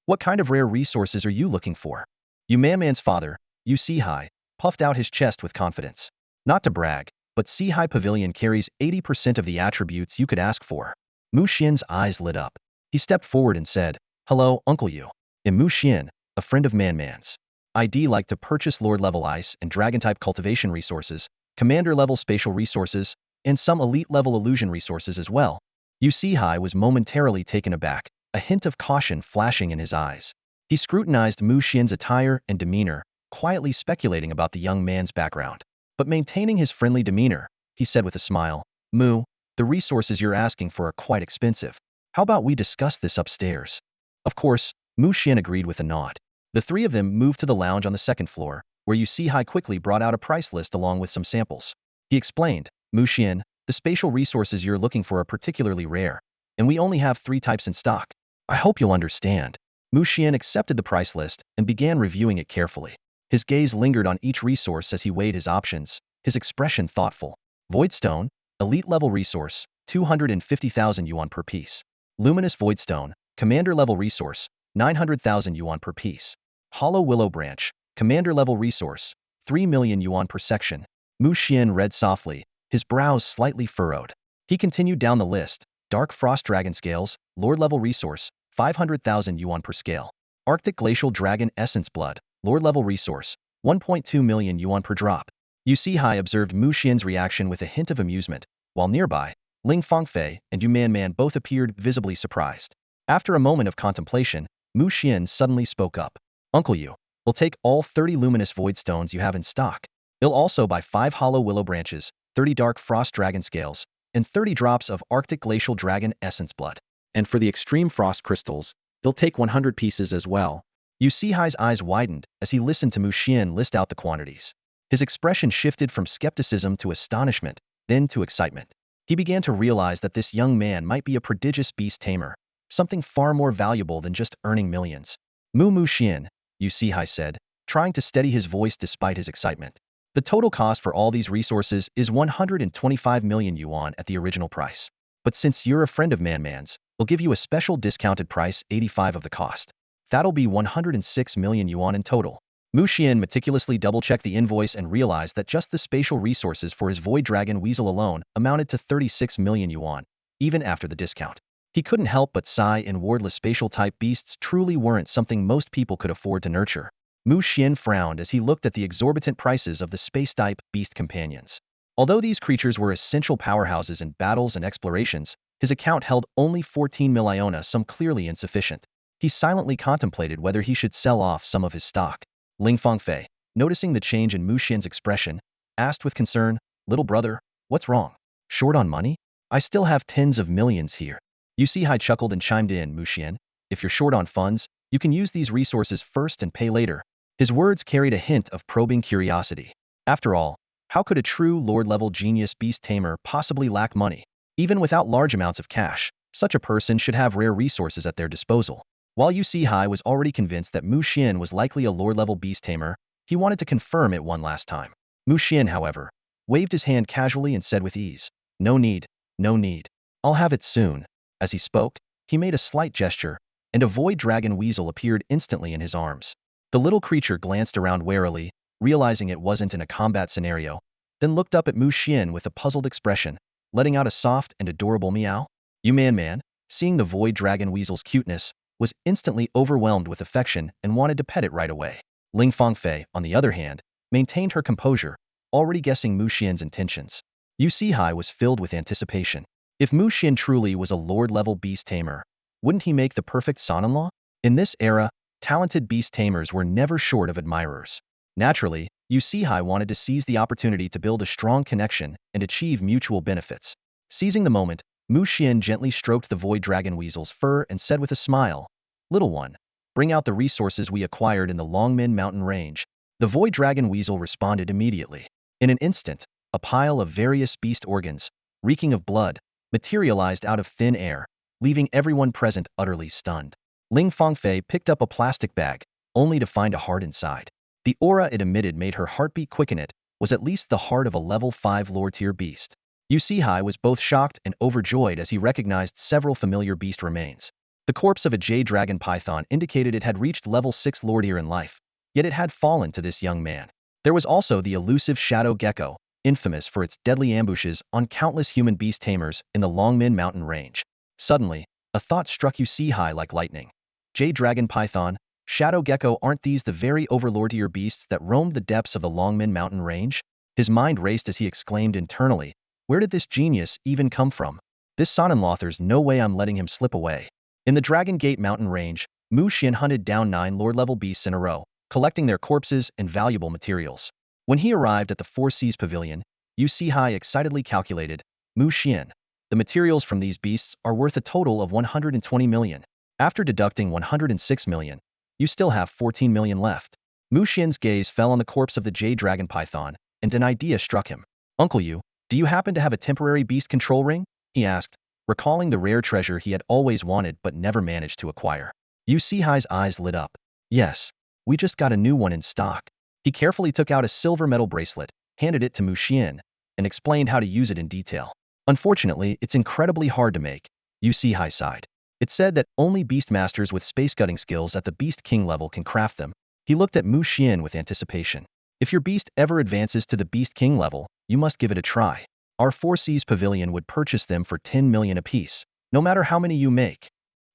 What kind of rare resources are you looking for? Yu Man's father, Yu Sihai, puffed out his chest with confidence. Not to brag, but Sihai Pavilion carries 80% of the attributes you could ask for. Mu Xian's eyes lit up. He stepped forward and said, hello, Uncle Yu. I'm Mu Xian, a friend of Man's. I'd like to purchase Lord-level Ice and Dragon-type cultivation resources, Commander-level spatial resources, and some Elite-level illusion resources as well. Hai was momentarily taken aback, a hint of caution flashing in his eyes. He scrutinized Mu Xian's attire and demeanor, quietly speculating about the young man's background. But maintaining his friendly demeanor, he said with a smile, "Mu, the resources you're asking for are quite expensive. How about we discuss this upstairs?" Of course, Mu Xian agreed with a nod. The three of them moved to the lounge on the second floor, where Hai quickly brought out a price list along with some samples. He explained, "Mu Xian, the spatial resources you're looking for are particularly rare, and we only have 3 types in stock. I hope you'll understand." Mu Xian accepted the price list and began reviewing it carefully. His gaze lingered on each resource as he weighed his options, his expression thoughtful. Voidstone, elite-level resource, 250,000 yuan per piece. Luminous Voidstone, commander-level resource, 900,000 yuan per piece. Hollow Willow Branch, commander-level resource, 3 million yuan per section. Mu Xian read softly, his brows slightly furrowed. He continued down the list. Dark Frost Dragon Scales, Lord-level resource, 500,000 yuan per scale. Arctic Glacial Dragon Essence Blood, Lord-level resource, 1.2 million yuan per drop. Hai observed Mu Xian's reaction with a hint of amusement, while nearby, Ling Fangfei and Yu Man both appeared visibly surprised. After a moment of contemplation, Mu Xian suddenly spoke up. "Uncle Yu, we'll take all 30 luminous void stones you have in stock. He'll also buy 5 hollow willow branches, 30 dark frost dragon scales, and 30 drops of Arctic Glacial Dragon Essence Blood. And for the extreme frost crystals, they'll take 100 pieces as well." Hai's eyes widened as he listened to Mu Xian list out the quantities. His expression shifted from skepticism to astonishment, then to excitement. He began to realize that this young man might be a prodigious beast tamer, something far more valuable than just earning millions. Mu Xian, Hai said, trying to steady his voice despite his excitement. "The total cost for all these resources is 125 million yuan at the original price. But since you're a friend of Man's, we'll give you a special discounted price, 85 of the cost. That'll be 106 million yuan in total." Mu Xian meticulously double-checked the invoice and realized that just the spatial resources for his Void Dragon Weasel alone amounted to 36 million yuan, even after the discount. He couldn't help but sigh, and wordless spatial-type beasts truly weren't something most people could afford to nurture. Mu Xian frowned as he looked at the exorbitant prices of the space-type beast companions. Although these creatures were essential powerhouses in battles and explorations, his account held only 14 million, some clearly insufficient. He silently contemplated whether he should sell off some of his stock. Ling Fangfei, noticing the change in Mu Xian's expression, asked with concern, "Little brother, what's wrong? Short on money? I still have tens of millions here." Hai chuckled and chimed in, "Mu Xian, if you're short on funds, you can use these resources first and pay later." His words carried a hint of probing curiosity. After all, how could a true Lord-level genius beast tamer possibly lack money? Even without large amounts of cash, such a person should have rare resources at their disposal. While Hai was already convinced that Mu Xian was likely a Lord-level beast tamer, he wanted to confirm it one last time. Mu Xian, however, waved his hand casually and said with ease, "No need, no need. I'll have it soon." As he spoke, he made a slight gesture, and a Void Dragon Weasel appeared instantly in his arms. The little creature glanced around warily, realizing it wasn't in a combat scenario, then looked up at Mu Xian with a puzzled expression, letting out a soft and adorable meow. Yu Man, seeing the Void Dragon Weasel's cuteness, was instantly overwhelmed with affection and wanted to pet it right away. Ling Fangfei, on the other hand, maintained her composure, already guessing Mu Xian's intentions. Hai was filled with anticipation. If Mu Xian truly was a Lord-level beast tamer, wouldn't he make the perfect son-in-law? In this era, talented beast tamers were never short of admirers. Naturally, Hai wanted to seize the opportunity to build a strong connection and achieve mutual benefits. Seizing the moment, Mu Xian gently stroked the Void Dragon Weasel's fur and said with a smile, "Little one, bring out the resources we acquired in the Longmen Mountain Range." The Void Dragon Weasel responded immediately. In an instant, a pile of various beast organs, reeking of blood, materialized out of thin air, leaving everyone present utterly stunned. Ling Fangfei picked up a plastic bag, only to find a heart inside. The aura it emitted made her heartbeat quicken. It was at least the heart of a level 5 lore-tier beast. Hai was both shocked and overjoyed as he recognized several familiar beast remains. The corpse of a jade dragon python indicated it had reached level 6 lore-tier in life, yet it had fallen to this young man. There was also the elusive shadow gecko, infamous for its deadly ambushes on countless human beast tamers in the Longmen Mountain Range. Suddenly, a thought struck Hai like lightning. Jade dragon python, shadow gecko, aren't these the very overlord-tier beasts that roamed the depths of the Longmen Mountain Range? His mind raced as he exclaimed internally, "Where did this genius even come from?" This son-in-law, there's no way I'm letting him slip away. In the Dragon Gate mountain range, Mu Xian hunted down 9 Lord-level beasts in a row, collecting their corpses and valuable materials. When he arrived at the Four Seas Pavilion, Yu Sihai excitedly calculated, Mu Xian, the materials from these beasts are worth a total of 120 million. After deducting 106 million, you still have 14 million left. Mu Xian's gaze fell on the corpse of the Jade Dragon Python, and an idea struck him. Uncle Yu, do you happen to have a temporary beast control ring? He asked, recalling the rare treasure he had always wanted but never managed to acquire. Yu Sihai's eyes lit up. Yes, we just got a new one in stock. He carefully took out a silver metal bracelet, handed it to Mu Xian, and explained how to use it in detail. Unfortunately, it's incredibly hard to make, Yu Sihai sighed. It said that only beast masters with space-gutting skills at the Beast King level can craft them. He looked at Mu Xian with anticipation. If your beast ever advances to the Beast King level, you must give it a try. Our Four Seas Pavilion would purchase them for 10 million apiece, no matter how many you make.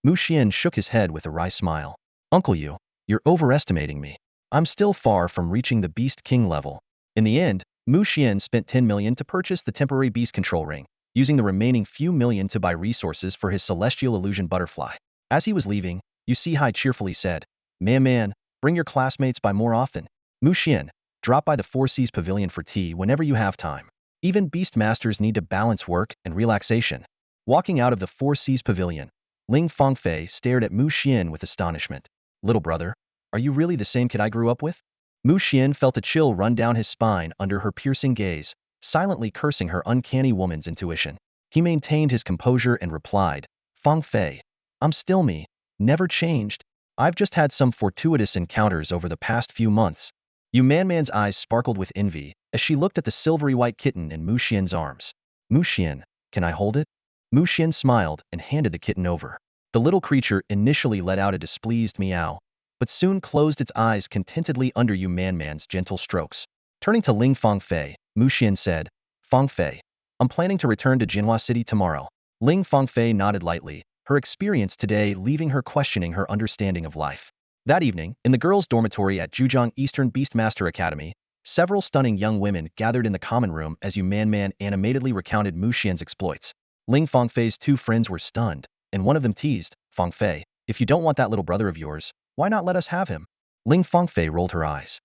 Mu Xian shook his head with a wry smile. Uncle Yu, you're overestimating me. I'm still far from reaching the Beast King level. In the end, Mu Xian spent 10 million to purchase the temporary beast control ring, using the remaining few million to buy resources for his celestial illusion butterfly. As he was leaving, Yu Sihai cheerfully said, Man, bring your classmates by more often. Mu Xian, drop by the Four Seas Pavilion for tea whenever you have time. Even beast masters need to balance work and relaxation. Walking out of the Four Seas Pavilion, Ling Fangfei stared at Mu Xian with astonishment. Little brother, are you really the same kid I grew up with? Mu Xian felt a chill run down his spine under her piercing gaze, silently cursing her uncanny woman's intuition. He maintained his composure and replied, Fangfei, I'm still me, never changed. I've just had some fortuitous encounters over the past few months. Yu Manman's eyes sparkled with envy as she looked at the silvery white kitten in Mu Xian's arms. Mu Xian, can I hold it? Mu Xian smiled and handed the kitten over. The little creature initially let out a displeased meow, but soon closed its eyes contentedly under Yu Manman's gentle strokes. Turning to Ling Fangfei, Mu Xian said, Fangfei, I'm planning to return to Jinhua City tomorrow. Ling Fangfei nodded lightly, her experience today leaving her questioning her understanding of life. That evening, in the girls' dormitory at Zhujiang Eastern Beastmaster Academy, several stunning young women gathered in the common room as Yu Manman animatedly recounted Mu Xian's exploits. Ling Fangfei's two friends were stunned, and one of them teased, Fangfei, if you don't want that little brother of yours, why not let us have him? Ling Fangfei rolled her eyes.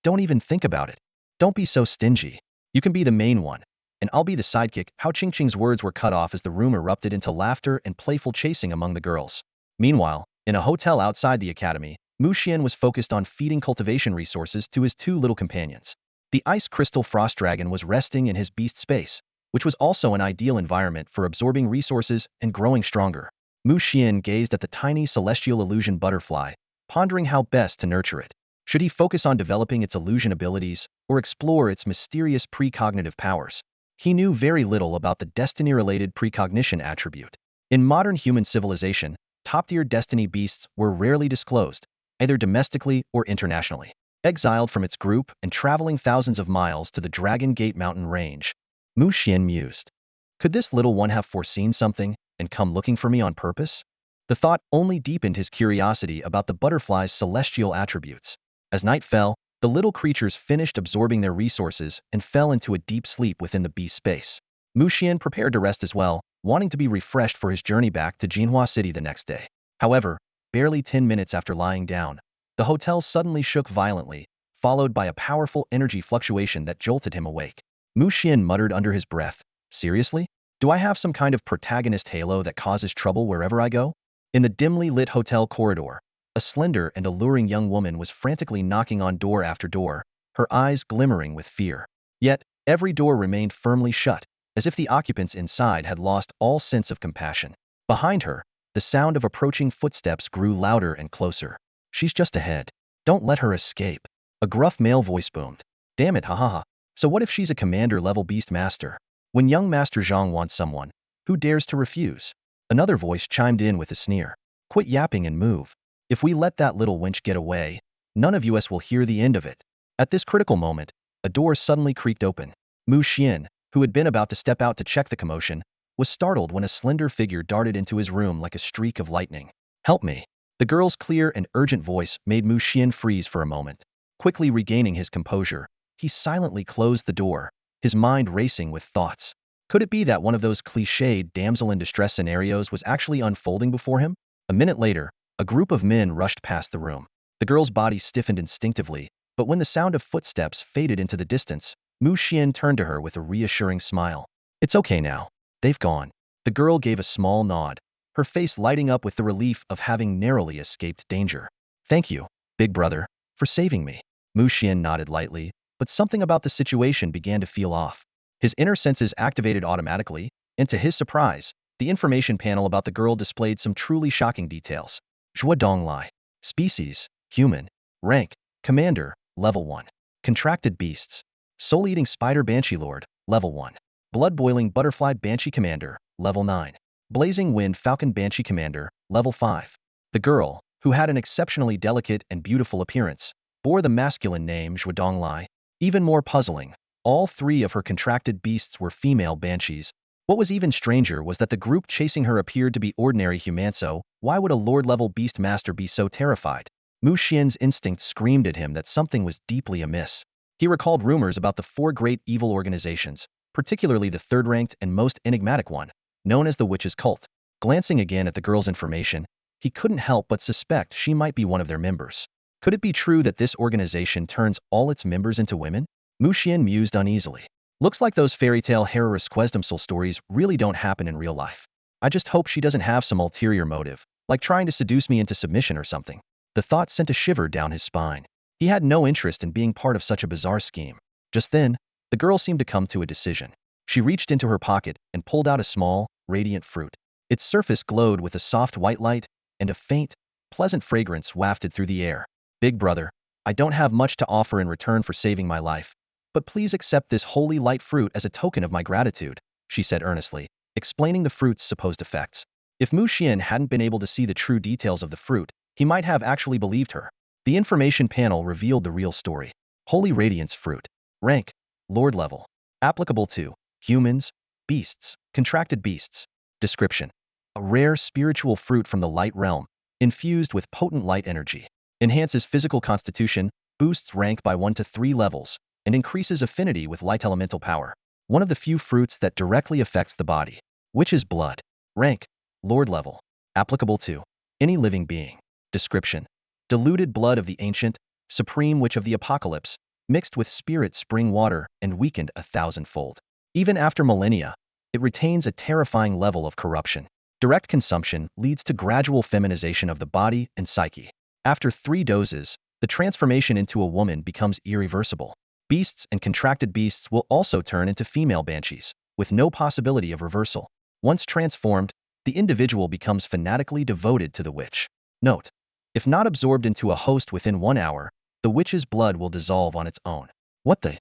Don't even think about it. Don't be so stingy. You can be the main one, and I'll be the sidekick. Hao Qingqing's words were cut off as the room erupted into laughter and playful chasing among the girls. Meanwhile, in a hotel outside the academy, Mu Xian was focused on feeding cultivation resources to his two little companions. The ice crystal frost dragon was resting in his beast space, which was also an ideal environment for absorbing resources and growing stronger. Mu Xian gazed at the tiny celestial illusion butterfly, pondering how best to nurture it. Should he focus on developing its illusion abilities or explore its mysterious precognitive powers? He knew very little about the destiny-related precognition attribute. In modern human civilization, top-tier destiny beasts were rarely disclosed, either domestically or internationally. Exiled from its group and traveling thousands of miles to the Dragon Gate mountain range, Mu Xian mused. Could this little one have foreseen something and come looking for me on purpose? The thought only deepened his curiosity about the butterfly's celestial attributes. As night fell, the little creatures finished absorbing their resources and fell into a deep sleep within the beast space. Mu Xian prepared to rest as well, wanting to be refreshed for his journey back to Jinhua City the next day. However, barely 10 minutes after lying down, the hotel suddenly shook violently, followed by a powerful energy fluctuation that jolted him awake. Mu Xian muttered under his breath, Seriously? Do I have some kind of protagonist halo that causes trouble wherever I go? In the dimly lit hotel corridor, a slender and alluring young woman was frantically knocking on door after door, her eyes glimmering with fear. Yet, every door remained firmly shut, as if the occupants inside had lost all sense of compassion. Behind her, the sound of approaching footsteps grew louder and closer. She's just ahead. Don't let her escape. A gruff male voice boomed. Damn it, ha. So what if she's a commander-level beast master? When young Master Zhang wants someone, who dares to refuse? Another voice chimed in with a sneer. Quit yapping and move. If we let that little wench get away, none of us will hear the end of it. At this critical moment, a door suddenly creaked open. Mu Xian, who had been about to step out to check the commotion, was startled when a slender figure darted into his room like a streak of lightning. Help me. The girl's clear and urgent voice made Mu Xian freeze for a moment. Quickly regaining his composure, he silently closed the door, his mind racing with thoughts. Could it be that one of those cliched damsel in distress scenarios was actually unfolding before him? A minute later, a group of men rushed past the room. The girl's body stiffened instinctively, but when the sound of footsteps faded into the distance, Mu Xian turned to her with a reassuring smile. It's okay now. They've gone. The girl gave a small nod, her face lighting up with the relief of having narrowly escaped danger. Thank you, big brother, for saving me. Mu Xian nodded lightly, but something about the situation began to feel off. His inner senses activated automatically, and to his surprise, the information panel about the girl displayed some truly shocking details. Zhuo Donglai. Species, human. Rank, commander, level 1. Contracted beasts. Soul-eating spider banshee lord, level 1. Blood-boiling butterfly banshee commander, level 9. Blazing wind falcon banshee commander, level 5. The girl, who had an exceptionally delicate and beautiful appearance, bore the masculine name Zhuo Donglai. Even more puzzling, all three of her contracted beasts were female banshees. What was even stranger was that the group chasing her appeared to be ordinary humans, so why would a lord-level beast master be so terrified? Mu Xian's instinct screamed at him that something was deeply amiss. He recalled rumors about the 4 great evil organizations, particularly the third-ranked and most enigmatic one, known as the Witches' Cult. Glancing again at the girl's information, he couldn't help but suspect she might be one of their members. Could it be true that this organization turns all its members into women? Mu Xian mused uneasily. Looks like those fairy tale Questemsel stories really don't happen in real life. I just hope she doesn't have some ulterior motive, like trying to seduce me into submission or something. The thought sent a shiver down his spine. He had no interest in being part of such a bizarre scheme. Just then, the girl seemed to come to a decision. She reached into her pocket and pulled out a small, radiant fruit. Its surface glowed with a soft white light, and a faint, pleasant fragrance wafted through the air. Big brother, I don't have much to offer in return for saving my life, but please accept this holy light fruit as a token of my gratitude, she said earnestly, explaining the fruit's supposed effects. If Mu Xian hadn't been able to see the true details of the fruit, he might have actually believed her. The information panel revealed the real story. Holy Radiance Fruit. Rank, Lord level. Applicable to humans, beasts, contracted beasts. Description. A rare spiritual fruit from the light realm, infused with potent light energy. Enhances physical constitution, boosts rank by 1 to 3 levels, and increases affinity with light elemental power. One of the few fruits that directly affects the body. Witch's blood. Rank, Lord level. Applicable to any living being. Description. Diluted blood of the ancient, supreme witch of the apocalypse, mixed with spirit spring water and weakened 1,000-fold. Even after millennia, it retains a terrifying level of corruption. Direct consumption leads to gradual feminization of the body and psyche. After 3 doses, the transformation into a woman becomes irreversible. Beasts and contracted beasts will also turn into female banshees, with no possibility of reversal. Once transformed, the individual becomes fanatically devoted to the witch. Note: if not absorbed into a host within 1 hour, the witch's blood will dissolve on its own. What the?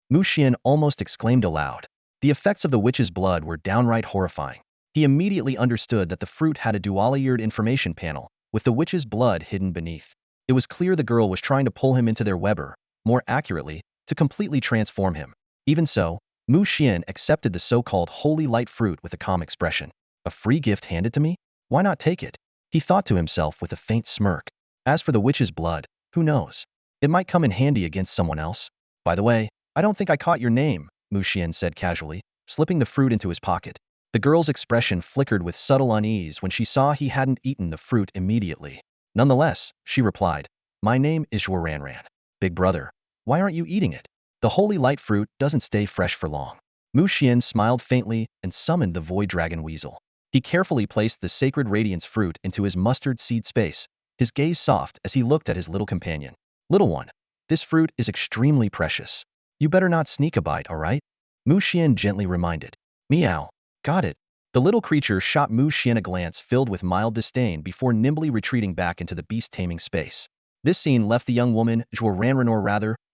Mu Xian almost exclaimed aloud. The effects of the witch's blood were downright horrifying. He immediately understood that the fruit had a dual-layered information panel, with the witch's blood hidden beneath. It was clear the girl was trying to pull him into their webber, more accurately, to completely transform him. Even so, Mu Xian accepted the so-called holy light fruit with a calm expression. A free gift handed to me? Why not take it? He thought to himself with a faint smirk. As for the witch's blood, who knows? It might come in handy against someone else. By the way, I don't think I caught your name, Mu Xian said casually, slipping the fruit into his pocket. The girl's expression flickered with subtle unease when she saw he hadn't eaten the fruit immediately. Nonetheless, she replied, my name is Xuan. Big brother, why aren't you eating it? The holy light fruit doesn't stay fresh for long. Mu Xian smiled faintly and summoned the Void Dragon Weasel. He carefully placed the sacred radiance fruit into his mustard seed space, his gaze soft as he looked at his little companion. Little one, this fruit is extremely precious. You better not sneak a bite, all right? Mu Xian gently reminded. Meow. Got it. The little creature shot Mu Xian a glance filled with mild disdain before nimbly retreating back into the beast-taming space. This scene left the young woman, Zhuo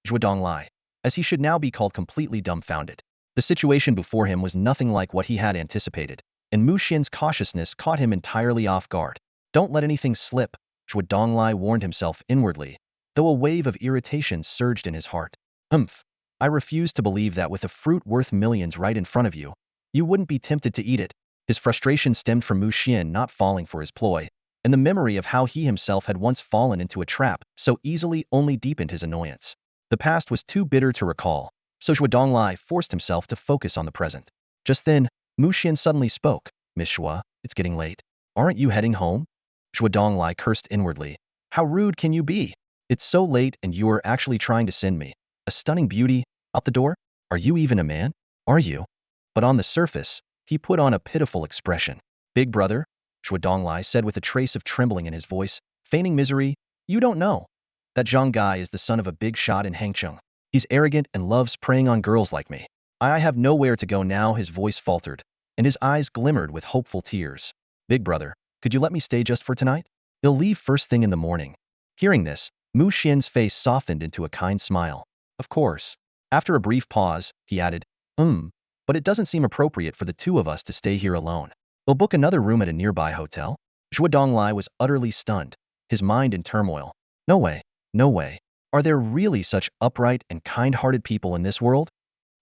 Donglai, as he should now be called, completely dumbfounded. The situation before him was nothing like what he had anticipated, and Mu Xian's cautiousness caught him entirely off guard. Don't let anything slip, Zhuo Donglai warned himself inwardly, though a wave of irritation surged in his heart. I refuse to believe that with a fruit worth millions right in front of you, you wouldn't be tempted to eat it. His frustration stemmed from Mu Xian not falling for his ploy, and the memory of how he himself had once fallen into a trap so easily only deepened his annoyance. The past was too bitter to recall, so Zhuo Donglai forced himself to focus on the present. Just then, Mu Xian suddenly spoke. Miss Xue, it's getting late. Aren't you heading home? Xue Donglai cursed inwardly. How rude can you be? It's so late and you are actually trying to send me, a stunning beauty, out the door? Are you even a man? Are you? But on the surface, he put on a pitiful expression. Big brother, Xue Donglai said with a trace of trembling in his voice, feigning misery, you don't know. That Zhang Guy is the son of a big shot in Hangzhou. He's arrogant and loves preying on girls like me. I have nowhere to go now, his voice faltered, and his eyes glimmered with hopeful tears. Big brother, could you let me stay just for tonight? He'll leave first thing in the morning. Hearing this, Mu Xian's face softened into a kind smile. Of course. After a brief pause, he added, but it doesn't seem appropriate for the two of us to stay here alone. We'll book another room at a nearby hotel. Xue Donglai was utterly stunned, his mind in turmoil. No way, no way. Are there really such upright and kind-hearted people in this world?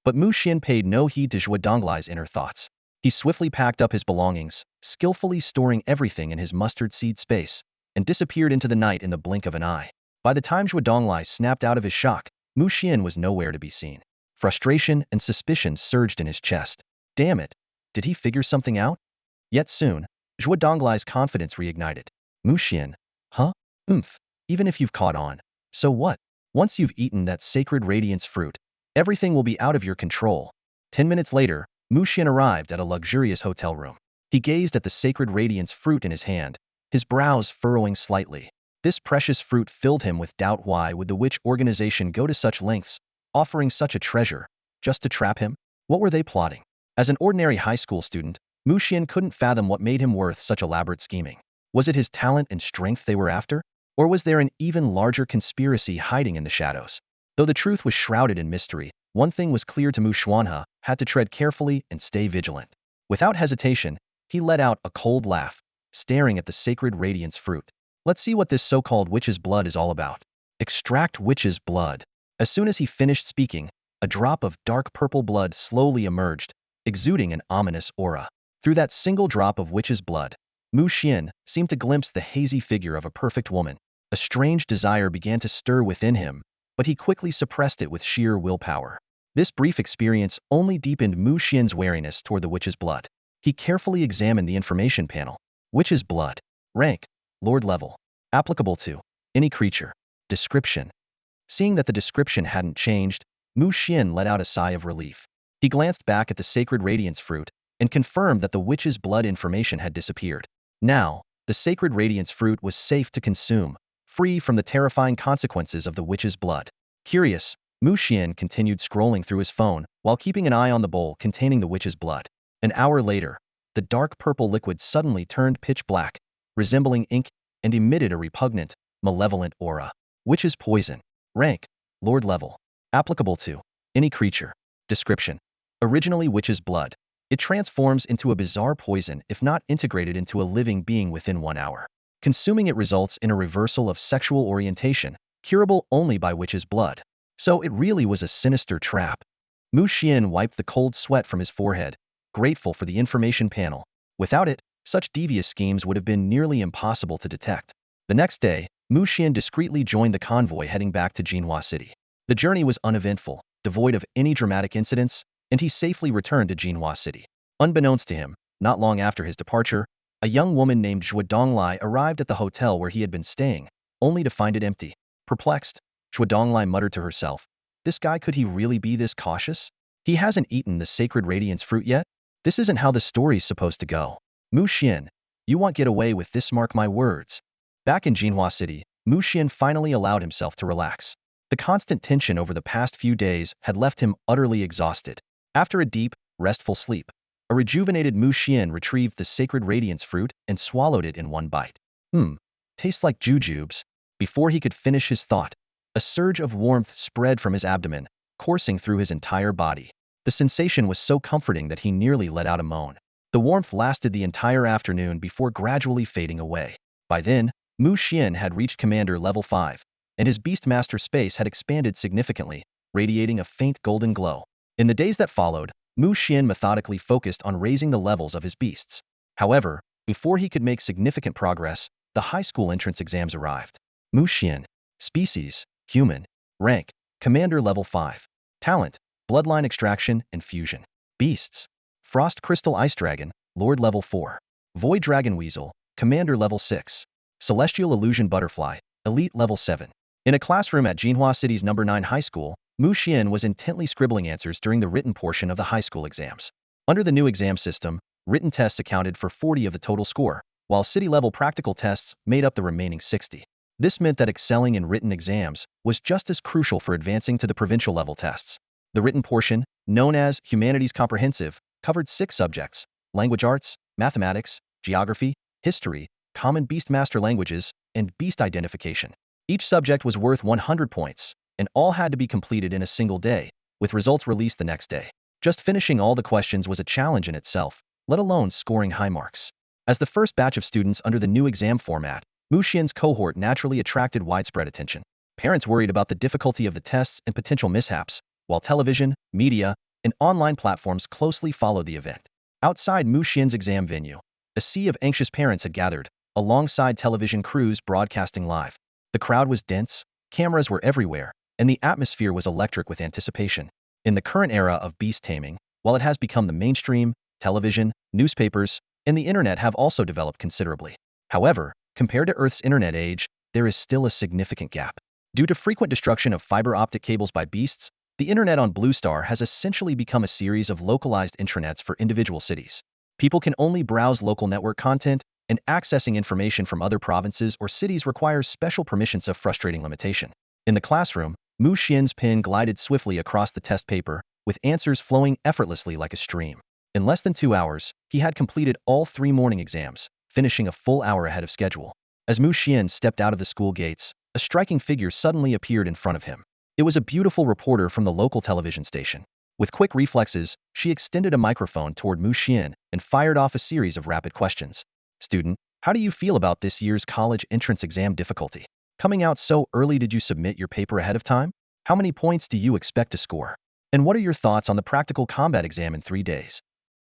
But Mu Xian paid no heed to Xue Donglai's inner thoughts. He swiftly packed up his belongings, skillfully storing everything in his mustard seed space, and disappeared into the night in the blink of an eye. By the time Xue Donglai snapped out of his shock, Mu Xian was nowhere to be seen. Frustration and suspicion surged in his chest. Damn it! Did he figure something out? Yet soon, Xue Donglai's confidence reignited. Mu Xian, huh? Even if you've caught on. So what? Once you've eaten that sacred radiance fruit, everything will be out of your control. 10 minutes later, Mu Xian arrived at a luxurious hotel room. He gazed at the sacred radiance fruit in his hand, his brows furrowing slightly. This precious fruit filled him with doubt. Why would the witch organization go to such lengths, offering such a treasure, just to trap him? What were they plotting? As an ordinary high school student, Mu Xian couldn't fathom what made him worth such elaborate scheming. Was it his talent and strength they were after? Or was there an even larger conspiracy hiding in the shadows? Though the truth was shrouded in mystery, one thing was clear to Mu Xuanhe, had to tread carefully and stay vigilant. Without hesitation, he let out a cold laugh, staring at the sacred radiance fruit. Let's see what this so-called witch's blood is all about. Extract witch's blood. As soon as he finished speaking, a drop of dark purple blood slowly emerged, exuding an ominous aura. Through that single drop of witch's blood, Mu Xian seemed to glimpse the hazy figure of a perfect woman. A strange desire began to stir within him, but he quickly suppressed it with sheer willpower. This brief experience only deepened Mu Xian's wariness toward the witch's blood. He carefully examined the information panel. Witch's blood. Rank. Lord level. Applicable to any creature. Description. Seeing that the description hadn't changed, Mu Xian let out a sigh of relief. He glanced back at the sacred radiance fruit and confirmed that the witch's blood information had disappeared. Now, the sacred radiance fruit was safe to consume, free from the terrifying consequences of the witch's blood. Curious, Mu Xian continued scrolling through his phone while keeping an eye on the bowl containing the witch's blood. An hour later, the dark purple liquid suddenly turned pitch black, resembling ink, and emitted a repugnant, malevolent aura. Witch's poison. Rank. Lord level. Applicable to any creature. Description. Originally witch's blood. It transforms into a bizarre poison if not integrated into a living being within 1 hour. Consuming it results in a reversal of sexual orientation, curable only by witch's blood. So it really was a sinister trap. Mu Xian wiped the cold sweat from his forehead, grateful for the information panel. Without it, such devious schemes would have been nearly impossible to detect. The next day, Mu Xian discreetly joined the convoy heading back to Jinhua City. The journey was uneventful, devoid of any dramatic incidents, and he safely returned to Jinhua City. Unbeknownst to him, not long after his departure, a young woman named Xue Donglai arrived at the hotel where he had been staying, only to find it empty. Perplexed, Xue Donglai muttered to herself, "This guy, could he really be this cautious? He hasn't eaten the sacred radiance fruit yet? This isn't how the story's supposed to go. Mu Xian, you won't get away with this, mark my words." Back in Jinhua City, Mu Xian finally allowed himself to relax. The constant tension over the past few days had left him utterly exhausted. After a deep, restful sleep, a rejuvenated Mu Xian retrieved the sacred radiance fruit and swallowed it in one bite. Tastes like jujubes. Before he could finish his thought, a surge of warmth spread from his abdomen, coursing through his entire body. The sensation was so comforting that he nearly let out a moan. The warmth lasted the entire afternoon before gradually fading away. By then, Mu Xian had reached Commander Level 5, and his Beastmaster space had expanded significantly, radiating a faint golden glow. In the days that followed, Mu Xian methodically focused on raising the levels of his beasts. However, before he could make significant progress, the high school entrance exams arrived. Mu Xian. Species. Human. Rank. Commander Level 5. Talent. Bloodline extraction and fusion. Beasts. Frost Crystal Ice Dragon, Lord level 4. Void Dragon Weasel, Commander level 6. Celestial Illusion Butterfly, Elite level 7. In a classroom at Jinhua City's number 9 high school, Mu Xian was intently scribbling answers during the written portion of the high school exams. Under the new exam system, written tests accounted for 40 of the total score, while city-level practical tests made up the remaining 60. This meant that excelling in written exams was just as crucial for advancing to the provincial-level tests. The written portion, known as Humanities Comprehensive, covered 6 subjects: language arts, mathematics, geography, history, common beast master languages, and beast identification. Each subject was worth 100 points, and all had to be completed in a single day, with results released the next day. Just finishing all the questions was a challenge in itself, let alone scoring high marks. As the first batch of students under the new exam format, Mu Xian's cohort naturally attracted widespread attention. Parents worried about the difficulty of the tests and potential mishaps, while television, media, and online platforms closely followed the event. Outside Mu Xian's exam venue, a sea of anxious parents had gathered, alongside television crews broadcasting live. The crowd was dense, cameras were everywhere, and the atmosphere was electric with anticipation. In the current era of beast taming, while it has become the mainstream, television, newspapers, and the internet have also developed considerably. However, compared to Earth's internet age, there is still a significant gap. Due to frequent destruction of fiber optic cables by beasts, the internet on Blue Star has essentially become a series of localized intranets for individual cities. People can only browse local network content, and accessing information from other provinces or cities requires special permissions, a frustrating limitation. In the classroom, Mu Xian's pen glided swiftly across the test paper, with answers flowing effortlessly like a stream. In less than 2 hours, he had completed all 3 morning exams, finishing a full hour ahead of schedule. As Mu Xian stepped out of the school gates, a striking figure suddenly appeared in front of him. It was a beautiful reporter from the local television station. With quick reflexes, she extended a microphone toward Mu Xian and fired off a series of rapid questions. Student, how do you feel about this year's college entrance exam difficulty? Coming out so early, did you submit your paper ahead of time? How many points do you expect to score? And what are your thoughts on the practical combat exam in 3 days?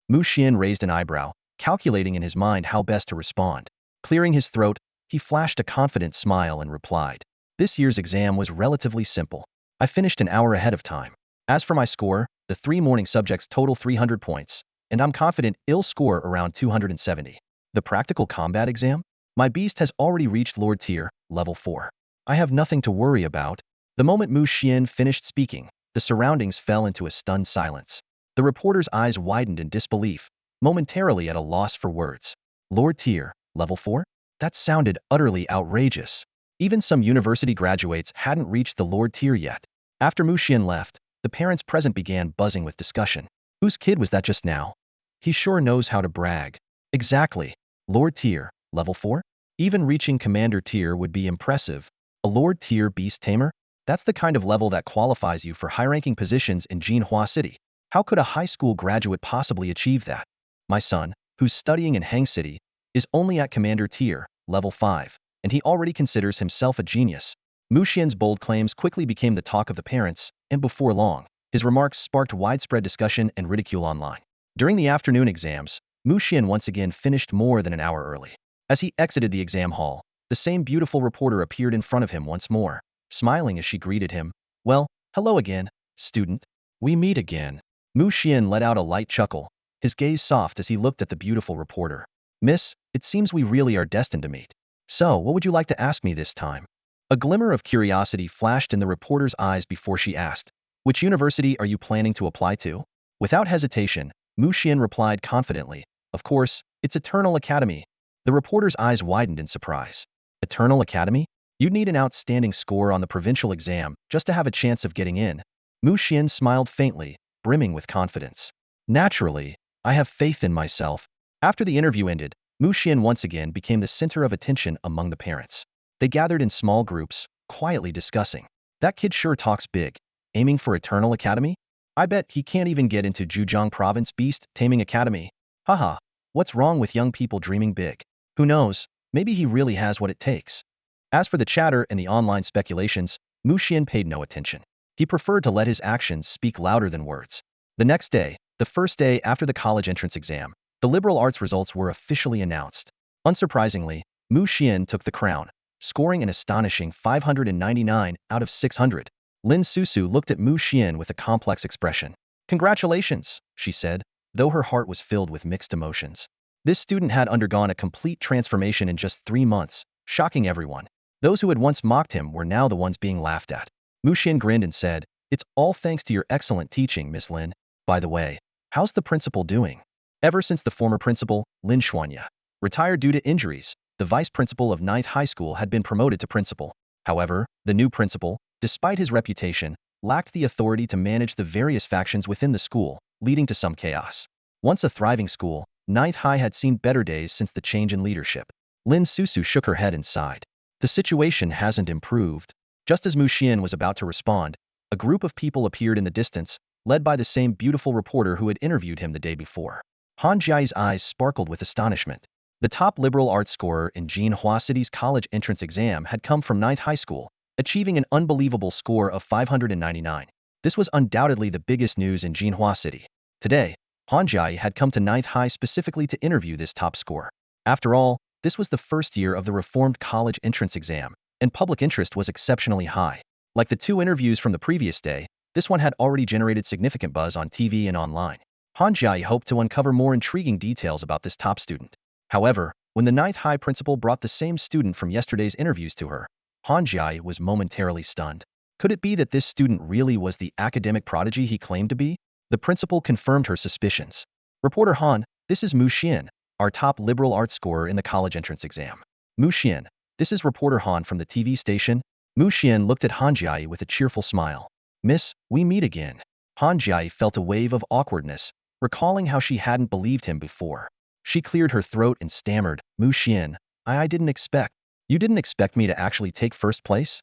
Mu Xian raised an eyebrow, calculating in his mind how best to respond. Clearing his throat, he flashed a confident smile and replied, "This year's exam was relatively simple. I finished an hour ahead of time. As for my score, the 3 morning subjects total 300 points, and I'm confident I'll score around 270. The practical combat exam? My beast has already reached Lord Tier, level 4. I have nothing to worry about." The moment Mu Xian finished speaking, the surroundings fell into a stunned silence. The reporter's eyes widened in disbelief, momentarily at a loss for words. Lord Tier, level 4? That sounded utterly outrageous. Even some university graduates hadn't reached the Lord Tier yet. After Mu Xian left, the parents present began buzzing with discussion. Whose kid was that just now? He sure knows how to brag. Exactly. Lord Tier, level 4? Even reaching Commander Tier would be impressive. A Lord Tier Beast Tamer? That's the kind of level that qualifies you for high-ranking positions in Jinhua City. How could a high school graduate possibly achieve that? My son, who's studying in Hang City, is only at Commander Tier, level 5, and he already considers himself a genius. Mu Xian's bold claims quickly became the talk of the parents, and before long, his remarks sparked widespread discussion and ridicule online. During the afternoon exams, Mu Xian once again finished more than an hour early. As he exited the exam hall, the same beautiful reporter appeared in front of him once more, smiling as she greeted him. "Well, hello again, student. We meet again." Mu Xian let out a light chuckle, his gaze soft as he looked at the beautiful reporter. "Miss, it seems we really are destined to meet. So, what would you like to ask me this time?" A glimmer of curiosity flashed in the reporter's eyes before she asked, "Which university are you planning to apply to?" Without hesitation, Mu Xian replied confidently, "Of course, it's Eternal Academy." The reporter's eyes widened in surprise. Eternal Academy? You'd need an outstanding score on the provincial exam just to have a chance of getting in. Mu Xian smiled faintly, brimming with confidence. Naturally, I have faith in myself. After the interview ended, Mu Xian once again became the center of attention among the parents. They gathered in small groups, quietly discussing. That kid sure talks big. Aiming for Eternal Academy? I bet he can't even get into Zhejiang Province Beast Taming Academy. Haha, what's wrong with young people dreaming big? Who knows, maybe he really has what it takes. As for the chatter and the online speculations, Mu Xian paid no attention. He preferred to let his actions speak louder than words. The next day, the first day after the college entrance exam, the liberal arts results were officially announced. Unsurprisingly, Mu Xian took the crown, scoring an astonishing 599 out of 600. Lin Susu looked at Mu Xian with a complex expression. "Congratulations," she said. though her heart was filled with mixed emotions. This student had undergone a complete transformation in just 3 months, shocking everyone. Those who had once mocked him were now the ones being laughed at. Muxian grinned and said, "It's all thanks to your excellent teaching, Miss Lin. By the way, how's the principal doing?" Ever since the former principal, Lin Xuan, retired due to injuries, the vice principal of Ninth High School had been promoted to principal. However, the new principal, despite his reputation, lacked the authority to manage the various factions within the school, leading to some chaos. Once a thriving school, Ninth High had seen better days since the change in leadership. Lin Susu shook her head and sighed. The situation hasn't improved. Just as Mu Xian was about to respond, a group of people appeared in the distance, led by the same beautiful reporter who had interviewed him the day before. Han Jiai's eyes sparkled with astonishment. The top liberal arts scorer in Jinhua City's college entrance exam had come from Ninth High School, achieving an unbelievable score of 599. This was undoubtedly the biggest news in Jinhua City. Today, Han Jiai had come to Ninth High specifically to interview this top scorer. After all, this was the first year of the reformed college entrance exam, and public interest was exceptionally high. Like the two interviews from the previous day, this one had already generated significant buzz on TV and online. Han Jiai hoped to uncover more intriguing details about this top student. However, when the Ninth High principal brought the same student from yesterday's interviews to her, Han Jiai was momentarily stunned. Could it be that this student really was the academic prodigy he claimed to be? The principal confirmed her suspicions. "Reporter Han, this is Mu Xian, our top liberal arts scorer in the college entrance exam." "Mu Xian, this is Reporter Han from the TV station." Mu Xian looked at Han Jiai with a cheerful smile. "Miss, we meet again." Han Jiai felt a wave of awkwardness, recalling how she hadn't believed him before. She cleared her throat and stammered, "Mu Xian, I didn't expect." "You didn't expect me to actually take first place?"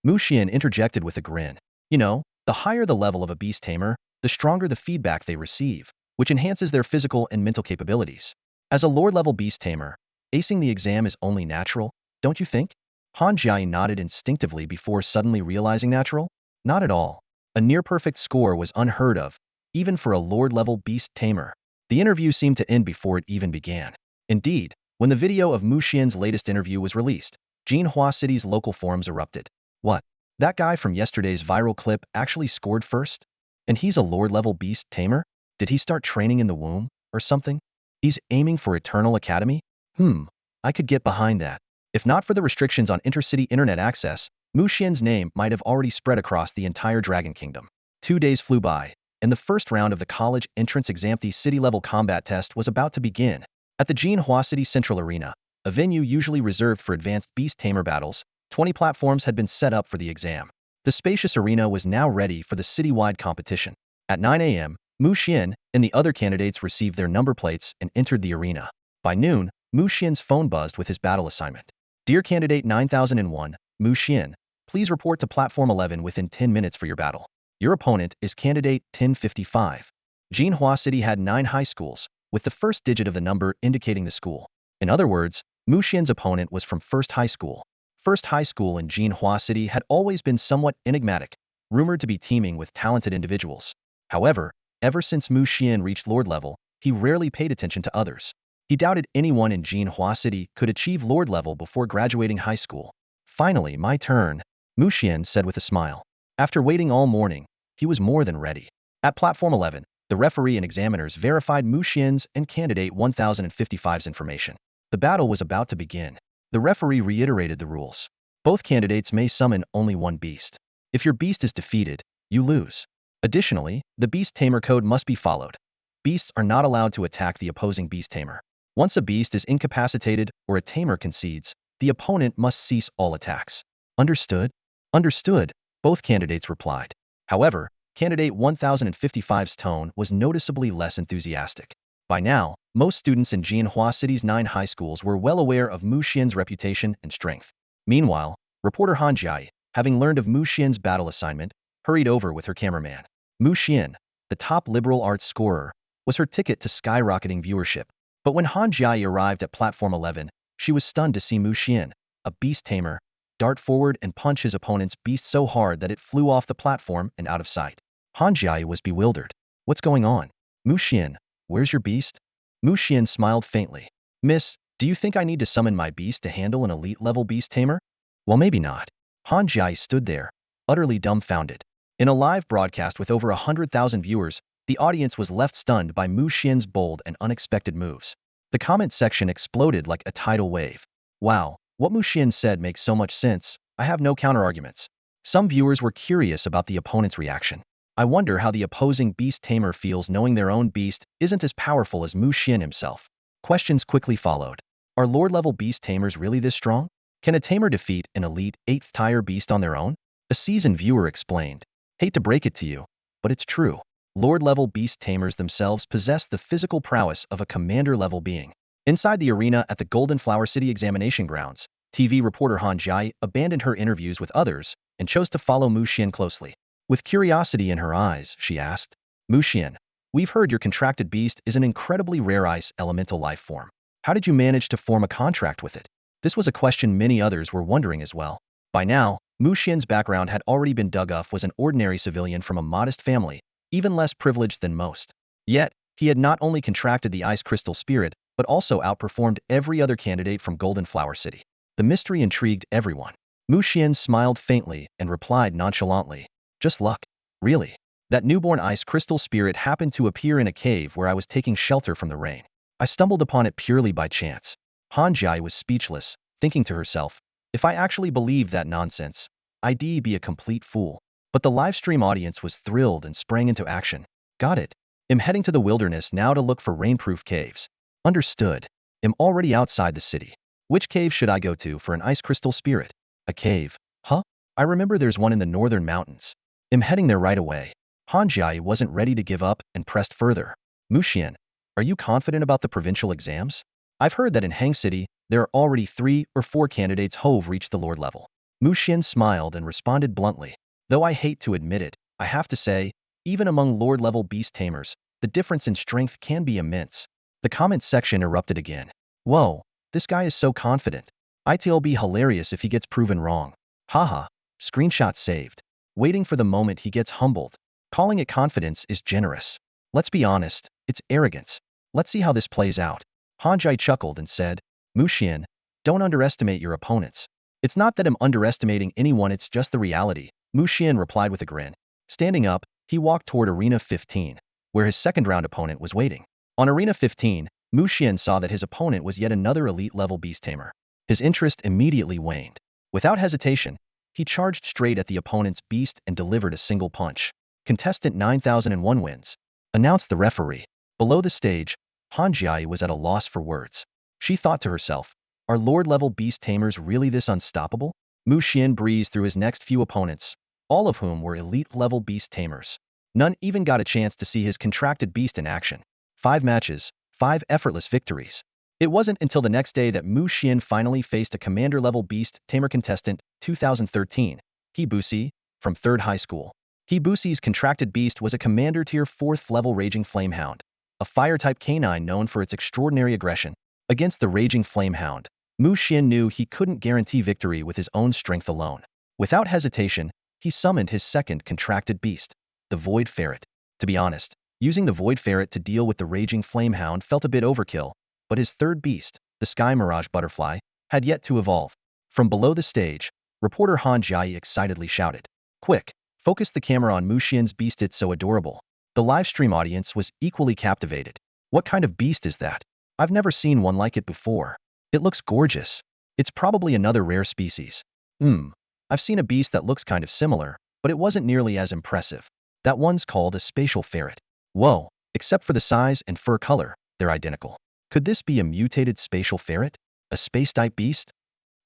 Mu Xian interjected with a grin. "You know, the higher the level of a Beast Tamer, the stronger the feedback they receive, which enhances their physical and mental capabilities. As a Lord-level Beast Tamer, acing the exam is only natural, don't you think?" Han Jiai nodded instinctively before suddenly realizing natural? Not at all. A near-perfect score was unheard of, even for a Lord-level Beast Tamer. The interview seemed to end before it even began. Indeed, when the video of Mu Xian's latest interview was released, Jinhua City's local forums erupted. "What? That guy from yesterday's viral clip actually scored first? And he's a Lord-level Beast Tamer? Did he start training in the womb, or something? He's aiming for Eternal Academy? I could get behind that." If not for the restrictions on intercity internet access, Mu Xian's name might have already spread across the entire Dragon Kingdom. 2 days flew by, and the first round of the college entrance exam, the city-level combat test, was about to begin. At the Jinhua City Central Arena, a venue usually reserved for advanced Beast Tamer battles, 20 platforms had been set up for the exam. The spacious arena was now ready for the citywide competition. At 9 a.m., Mu Xian and the other candidates received their number plates and entered the arena. By noon, Mu Xian's phone buzzed with his battle assignment. "Dear Candidate 9001, Mu Xian, please report to Platform 11 within 10 minutes for your battle. Your opponent is Candidate 1055. Jinhua City had 9 high schools, with the first digit of the number indicating the school. In other words, Mu Xian's opponent was from First High School. First High School in Jinhua City had always been somewhat enigmatic, rumored to be teeming with talented individuals. However, ever since Mu Xian reached Lord level, he rarely paid attention to others. He doubted anyone in Jinhua City could achieve Lord level before graduating high school. "Finally, my turn," Mu Xian said with a smile. After waiting all morning, he was more than ready. At Platform 11, the referee and examiners verified Mu Xian's and Candidate 1055's information. The battle was about to begin. The referee reiterated the rules. Both candidates may summon only one beast. If your beast is defeated, you lose. Additionally, the Beast Tamer code must be followed. Beasts are not allowed to attack the opposing Beast Tamer. Once a beast is incapacitated or a tamer concedes, the opponent must cease all attacks. "Understood?" "Understood," both candidates replied. However, Candidate 1055's tone was noticeably less enthusiastic. By now, most students in Jinhua City's 9 high schools were well aware of Mu Xian's reputation and strength. Meanwhile, reporter Han Jiai, having learned of Mu Xian's battle assignment, hurried over with her cameraman. Mu Xian, the top liberal arts scorer, was her ticket to skyrocketing viewership. But when Han Jiai arrived at Platform 11, she was stunned to see Mu Xian, a Beast Tamer, dart forward and punch his opponent's beast so hard that it flew off the platform and out of sight. Han Jiai was bewildered. "What's going on? Mu Xian, where's your beast?" Mu Xian smiled faintly. "Miss, do you think I need to summon my beast to handle an elite-level Beast Tamer?" "Well, maybe not." Han Jiai stood there, utterly dumbfounded. In a live broadcast with over 100,000 viewers, The audience was left stunned by Mu Xian's bold and unexpected moves. The comment section exploded like a tidal wave. Wow, what Mu Xian said makes so much sense. I have no counterarguments. Some viewers were curious about the opponent's reaction. I wonder how the opposing Beast Tamer feels knowing their own beast isn't as powerful as Mu Xian himself. Questions quickly followed. Are Lord-level Beast Tamers really this strong? Can a Tamer defeat an elite 8th tier beast on their own? A seasoned viewer explained. Hate to break it to you, but it's true. Lord-level Beast Tamers themselves possess the physical prowess of a commander-level being. Inside the arena at the Golden Flower City examination grounds, TV reporter Han Jai abandoned her interviews with others and chose to follow Mu Xian closely. With curiosity in her eyes, she asked, Mu Xian, we've heard your contracted beast is an incredibly rare ice elemental life form. How did you manage to form a contract with it? This was a question many others were wondering as well. By now, Mu Xian's background had already been dug up. Was an ordinary civilian from a modest family, even less privileged than most. Yet, he had not only contracted the ice crystal spirit, but also outperformed every other candidate from Golden Flower City. The mystery intrigued everyone. Mu Xian smiled faintly and replied nonchalantly, just luck. Really? That newborn ice crystal spirit happened to appear in a cave where I was taking shelter from the rain. I stumbled upon it purely by chance. Han Jai was speechless, thinking to herself, if I actually believed that nonsense, I'd be a complete fool. But the livestream audience was thrilled and sprang into action. Got it. I'm heading to the wilderness now to look for rainproof caves. Understood. I'm already outside the city. Which cave should I go to for an ice crystal spirit? A cave? Huh? I remember there's one in the northern mountains. I'm heading there right away. Han Jai wasn't ready to give up and pressed further. Mu Xian, are you confident about the provincial exams? I've heard that in Hang City, there are already 3 or 4 candidates who've reached the Lord level. Mu Xian smiled and responded bluntly. Though I hate to admit it, I have to say, even among Lord-level Beast Tamers, the difference in strength can be immense. The comment section erupted again. Whoa, this guy is so confident. It'll be hilarious if he gets proven wrong. Haha, screenshot saved. Waiting for the moment he gets humbled. Calling it confidence is generous. Let's be honest, it's arrogance. Let's see how this plays out. Han Jai chuckled and said, Mu Xian, don't underestimate your opponents. It's not that I'm underestimating anyone, it's just the reality. Mu Xian replied with a grin. Standing up, he walked toward Arena 15, where his second-round opponent was waiting. On Arena 15, Mu Xian saw that his opponent was yet another elite-level Beast Tamer. His interest immediately waned. Without hesitation, he charged straight at the opponent's beast and delivered a single punch. Contestant 9001 wins, announced the referee. Below the stage, Han Jai was at a loss for words. She thought to herself, are Lord-level Beast Tamers really this unstoppable? Mu Xian breezed through his next few opponents, all of whom were elite-level Beast Tamers. None even got a chance to see his contracted beast in action. 5 matches, 5 effortless victories. It wasn't until the next day that Mu Xian finally faced a commander-level Beast Tamer contestant, 2013, He Busi, from 3rd High School. He Busi's contracted beast was a commander-tier 4th level Raging Flamehound, a fire-type canine known for its extraordinary aggression. Against the Raging Flamehound, Mu Xian knew he couldn't guarantee victory with his own strength alone. Without hesitation, he summoned his second contracted beast, the Void Ferret. To be honest, using the Void Ferret to deal with the Raging Flamehound felt a bit overkill, but his third beast, the Sky Mirage Butterfly, had yet to evolve. From below the stage, reporter Han Jai excitedly shouted, Quick, focus the camera on Mu Xian's beast, it's so adorable. The livestream audience was equally captivated. What kind of beast is that? I've never seen one like it before. It looks gorgeous. It's probably another rare species. I've seen a beast that looks kind of similar, but it wasn't nearly as impressive. That one's called a spatial ferret. Whoa, except for the size and fur color, they're identical. Could this be a mutated spatial ferret? A space-type beast?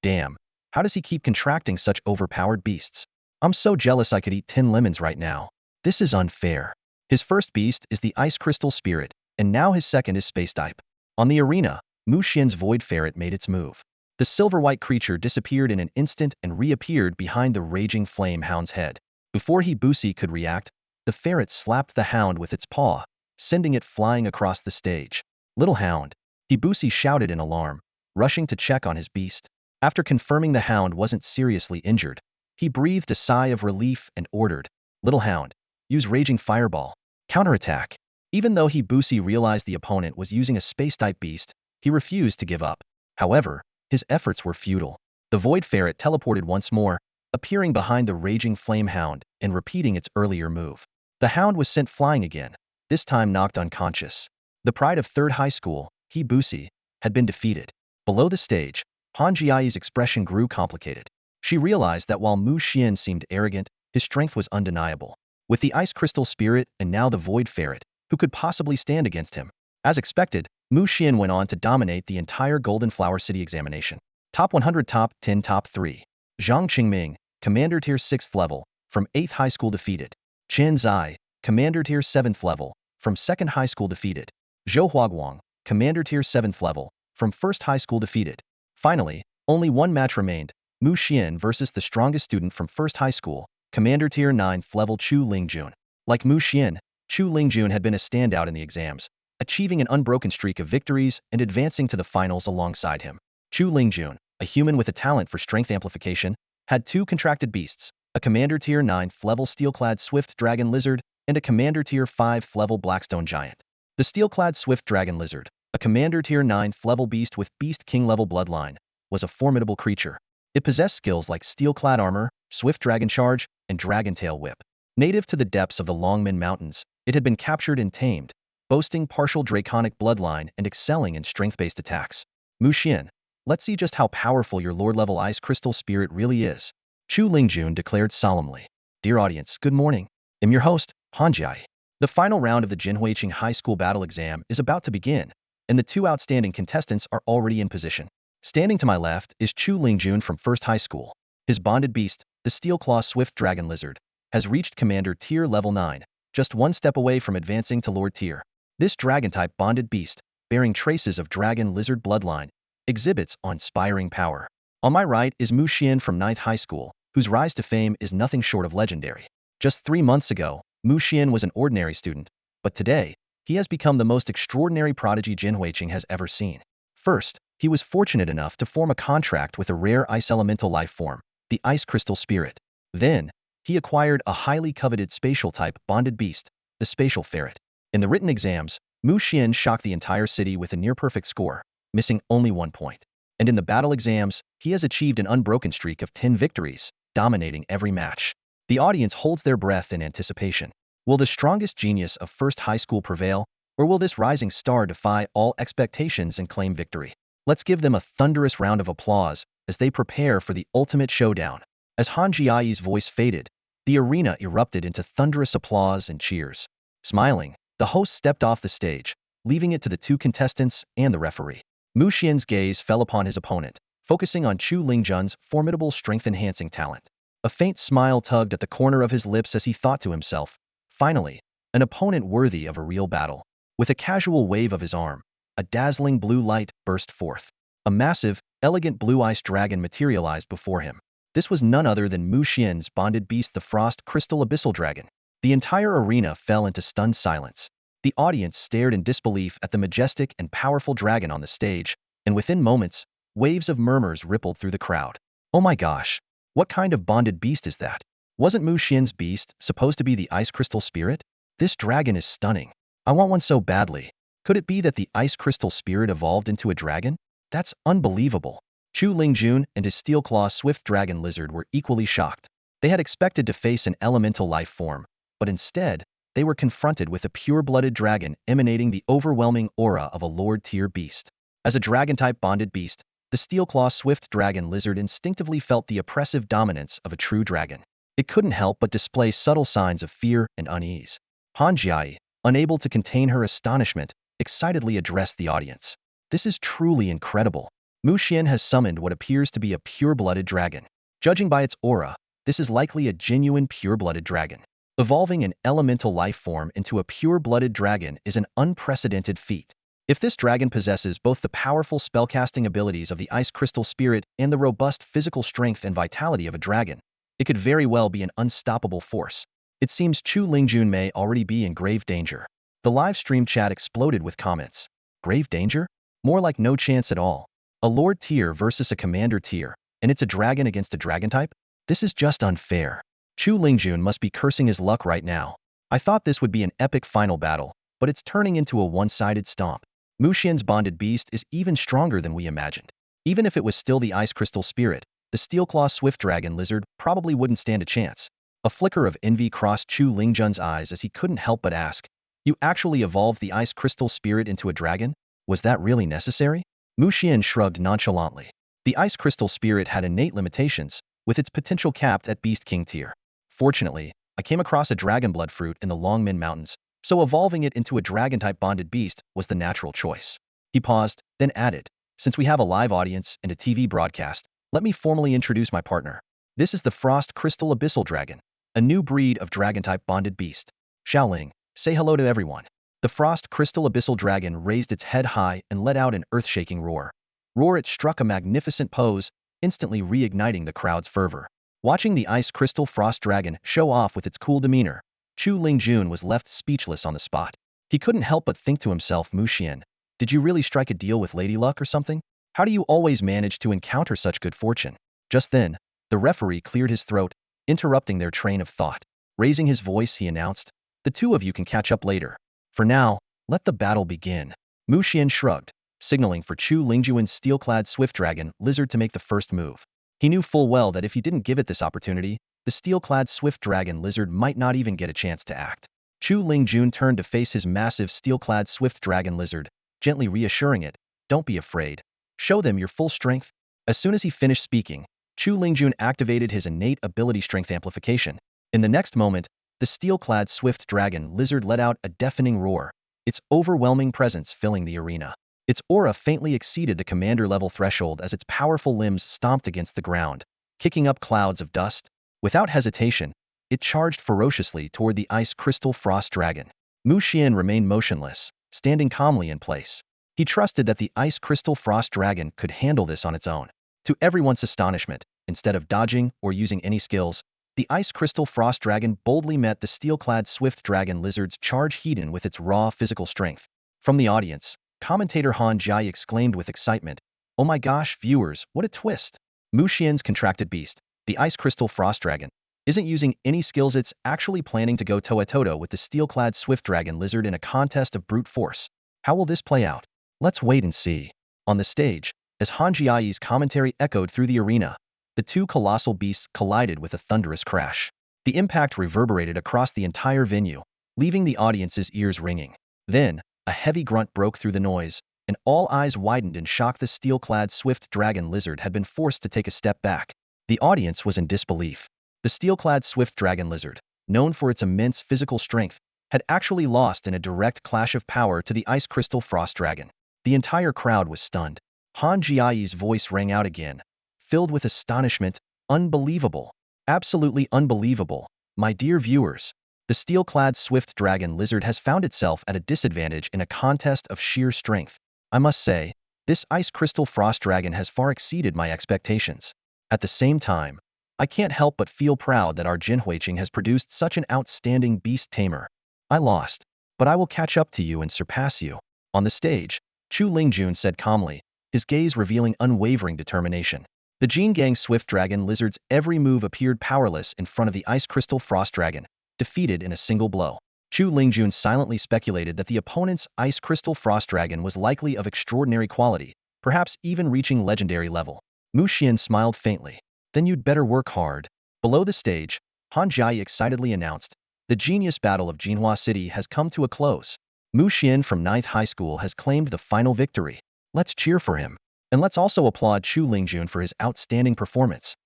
Damn, how does he keep contracting such overpowered beasts? I'm so jealous I could eat 10 lemons right now. This is unfair. His first beast is the Ice Crystal Spirit, and now his second is space-type. On the arena, Mu Xian's Void Ferret made its move. The silver-white creature disappeared in an instant and reappeared behind the Raging Flame Hound's head. Before He Busi could react, the ferret slapped the hound with its paw, sending it flying across the stage. Little hound, He Busi shouted in alarm, rushing to check on his beast. After confirming the hound wasn't seriously injured, he breathed a sigh of relief and ordered, Little hound, use Raging Fireball. Counterattack. Even though He Busi realized the opponent was using a space-type beast, he refused to give up. However, his efforts were futile. The Void Ferret teleported once more, appearing behind the Raging Flame Hound and repeating its earlier move. The hound was sent flying again, this time knocked unconscious. The pride of third high school, He Busi, had been defeated. Below the stage, Han Jiai's expression grew complicated. She realized that while Mu Xian seemed arrogant, his strength was undeniable. With the Ice Crystal Spirit and now the Void Ferret, who could possibly stand against him? As expected, Mu Xian went on to dominate the entire Golden Flower City examination. Top 100, Top 10, Top 3. Zhang Qingming, Commander Tier 6th level, from 8th High School defeated. Chen Zai, Commander Tier 7th level, from 2nd High School defeated. Zhou Huaguang, Commander Tier 7th level, from 1st High School defeated. Finally, only one match remained, Mu Xian versus the strongest student from 1st High School, Commander Tier 9th level Chu Lingjun. Like Mu Xian, Chu Lingjun had been a standout in the exams, achieving an unbroken streak of victories and advancing to the finals alongside him. Chu Lingjun, a human with a talent for strength amplification, had two contracted beasts, a Commander Tier 9th level steel-clad Swift Dragon Lizard and a Commander Tier 5th level Blackstone Giant. The steel-clad Swift Dragon Lizard, a Commander Tier 9th level beast with Beast King level bloodline, was a formidable creature. It possessed skills like steel-clad armor, Swift Dragon Charge, and Dragon Tail Whip. Native to the depths of the Longmen Mountains, it had been captured and tamed, boasting partial draconic bloodline and excelling in strength-based attacks. Mu Xian, let's see just how powerful your Lord-level Ice Crystal Spirit really is, Chu Lingjun declared solemnly. Dear audience, good morning. I'm your host, Han Jai. The final round of the Jinhuiqing High School Battle Exam is about to begin, and the two outstanding contestants are already in position. Standing to my left is Chu Lingjun from 1st High School. His bonded beast, the Steel Claw Swift Dragon Lizard, has reached Commander Tier Level 9, just one step away from advancing to Lord Tier. This Dragon-type bonded beast, bearing traces of Dragon Lizard bloodline, exhibits awe-inspiring power. On my right is Mu Xian from 9th High School, whose rise to fame is nothing short of legendary. Just 3 months ago, Mu Xian was an ordinary student, but today, he has become the most extraordinary prodigy Jinhuiqing has ever seen. First, he was fortunate enough to form a contract with a rare ice elemental life form, the Ice Crystal Spirit. Then, he acquired a highly coveted spatial-type bonded beast, the Spatial Ferret. In the written exams, Mu Xian shocked the entire city with a near-perfect score, missing only 1 point. And in the battle exams, he has achieved an unbroken streak of 10 victories, dominating every match. The audience holds their breath in anticipation. Will the strongest genius of 1st High School prevail, or will this rising star defy all expectations and claim victory? Let's give them a thunderous round of applause as they prepare for the ultimate showdown. As Han Jiai's voice faded, the arena erupted into thunderous applause and cheers. Smiling, the host stepped off the stage, leaving it to the two contestants and the referee. Mu Xian's gaze fell upon his opponent, focusing on Chu Lingjun's formidable strength-enhancing talent. A faint smile tugged at the corner of his lips as he thought to himself, finally, an opponent worthy of a real battle. With a casual wave of his arm, a dazzling blue light burst forth. A massive, elegant blue ice dragon materialized before him. This was none other than Mu Xian's bonded beast, the Frost Crystal Abyssal Dragon. The entire arena fell into stunned silence. The audience stared in disbelief at the majestic and powerful dragon on the stage, and within moments, waves of murmurs rippled through the crowd. Oh my gosh, what kind of bonded beast is that? Wasn't Mu Xian's beast supposed to be the Ice Crystal Spirit? This dragon is stunning. I want one so badly. Could it be that the Ice Crystal Spirit evolved into a dragon? That's unbelievable. Chu Lingjun and his Steel Claw Swift Dragon Lizard were equally shocked. They had expected to face an elemental life form, but instead, they were confronted with a pure-blooded dragon emanating the overwhelming aura of a Lord-tier beast. As a dragon-type bonded beast, the Steel Claw Swift Dragon Lizard instinctively felt the oppressive dominance of a true dragon. It couldn't help but display subtle signs of fear and unease. Han Jiai, unable to contain her astonishment, excitedly addressed the audience. This is truly incredible. Mu Xian has summoned what appears to be a pure-blooded dragon. Judging by its aura, this is likely a genuine pure-blooded dragon. Evolving an elemental life form into a pure-blooded dragon is an unprecedented feat. If this dragon possesses both the powerful spellcasting abilities of the Ice Crystal Spirit and the robust physical strength and vitality of a dragon, it could very well be an unstoppable force. It seems Chu Lingjun may already be in grave danger. The live stream chat exploded with comments. Grave danger? More like no chance at all. A Lord tier versus a Commander tier, and it's a dragon against a dragon type? This is just unfair. Chu Lingjun must be cursing his luck right now. I thought this would be an epic final battle, but it's turning into a one-sided stomp. Mu Xian's bonded beast is even stronger than we imagined. Even if it was still the Ice Crystal Spirit, the Steel Claw Swift Dragon Lizard probably wouldn't stand a chance. A flicker of envy crossed Chu Lingjun's eyes as he couldn't help but ask, You actually evolved the ice crystal spirit into a dragon? Was that really necessary? Mu Xian shrugged nonchalantly. The ice crystal spirit had innate limitations, with its potential capped at Beast King tier. Fortunately, I came across a dragon blood fruit in the Longmin Mountains, so evolving it into a dragon-type bonded beast was the natural choice. He paused, then added, since we have a live audience and a TV broadcast, let me formally introduce my partner. This is the Frost Crystal Abyssal Dragon, a new breed of dragon-type bonded beast. Xiaoling, say hello to everyone. The Frost Crystal Abyssal Dragon raised its head high and let out an earth-shaking roar. It struck a magnificent pose, instantly reigniting the crowd's fervor. Watching the Ice Crystal Frost Dragon show off with its cool demeanor, Chu Lingjun was left speechless on the spot. He couldn't help but think to himself, Mu Xian, did you really strike a deal with Lady Luck or something? How do you always manage to encounter such good fortune? Just then, the referee cleared his throat, interrupting their train of thought. Raising his voice, he announced, the two of you can catch up later. For now, let the battle begin. Mu Xian shrugged, signaling for Chu Lingjuan's steel-clad swift dragon lizard to make the first move. He knew full well that if he didn't give it this opportunity, the steel-clad swift dragon lizard might not even get a chance to act. Chu Lingjun turned to face his massive steel-clad swift dragon lizard, gently reassuring it, don't be afraid. Show them your full strength. As soon as he finished speaking, Chu Lingjun activated his innate ability strength amplification. In the next moment, the steel-clad swift dragon lizard let out a deafening roar, its overwhelming presence filling the arena. Its aura faintly exceeded the commander-level threshold as its powerful limbs stomped against the ground, kicking up clouds of dust. Without hesitation, it charged ferociously toward the ice crystal frost dragon. Mu Xian remained motionless, standing calmly in place. He trusted that the ice crystal frost dragon could handle this on its own. To everyone's astonishment, instead of dodging or using any skills, the ice crystal frost dragon boldly met the steel-clad swift dragon lizard's charge heat-in with its raw physical strength. From the audience, commentator Han Jai exclaimed with excitement, oh my gosh, viewers, what a twist! Mu Xian's contracted beast, the ice crystal frost dragon, isn't using any skills, it's actually planning to go toe-to-toe with the steel-clad swift dragon lizard in a contest of brute force. How will this play out? Let's wait and see. On the stage, as Han Jiai's commentary echoed through the arena, the two colossal beasts collided with a thunderous crash. The impact reverberated across the entire venue, leaving the audience's ears ringing. Then, a heavy grunt broke through the noise, and all eyes widened in shock. The steel-clad swift dragon lizard had been forced to take a step back. The audience was in disbelief. The steel-clad swift dragon lizard, known for its immense physical strength, had actually lost in a direct clash of power to the ice crystal frost dragon. The entire crowd was stunned. Han Jiai's voice rang out again, filled with astonishment. Unbelievable. Absolutely unbelievable. My dear viewers, the steel-clad swift dragon lizard has found itself at a disadvantage in a contest of sheer strength. I must say, this ice crystal frost dragon has far exceeded my expectations. At the same time, I can't help but feel proud that our Jin Huiqing has produced such an outstanding beast tamer. I lost, but I will catch up to you and surpass you. On the stage, Chu Lingjun said calmly, his gaze revealing unwavering determination. The Jin Gang swift dragon lizard's every move appeared powerless in front of the ice crystal frost dragon, defeated in a single blow. Chu Lingjun silently speculated that the opponent's ice crystal frost dragon was likely of extraordinary quality, perhaps even reaching legendary level. Mu Xian smiled faintly. Then you'd better work hard. Below the stage, Han Jai excitedly announced, the genius battle of Jinhua City has come to a close. Mu Xian from 9th High School has claimed the final victory. Let's cheer for him. And let's also applaud Chu Lingjun for his outstanding performance.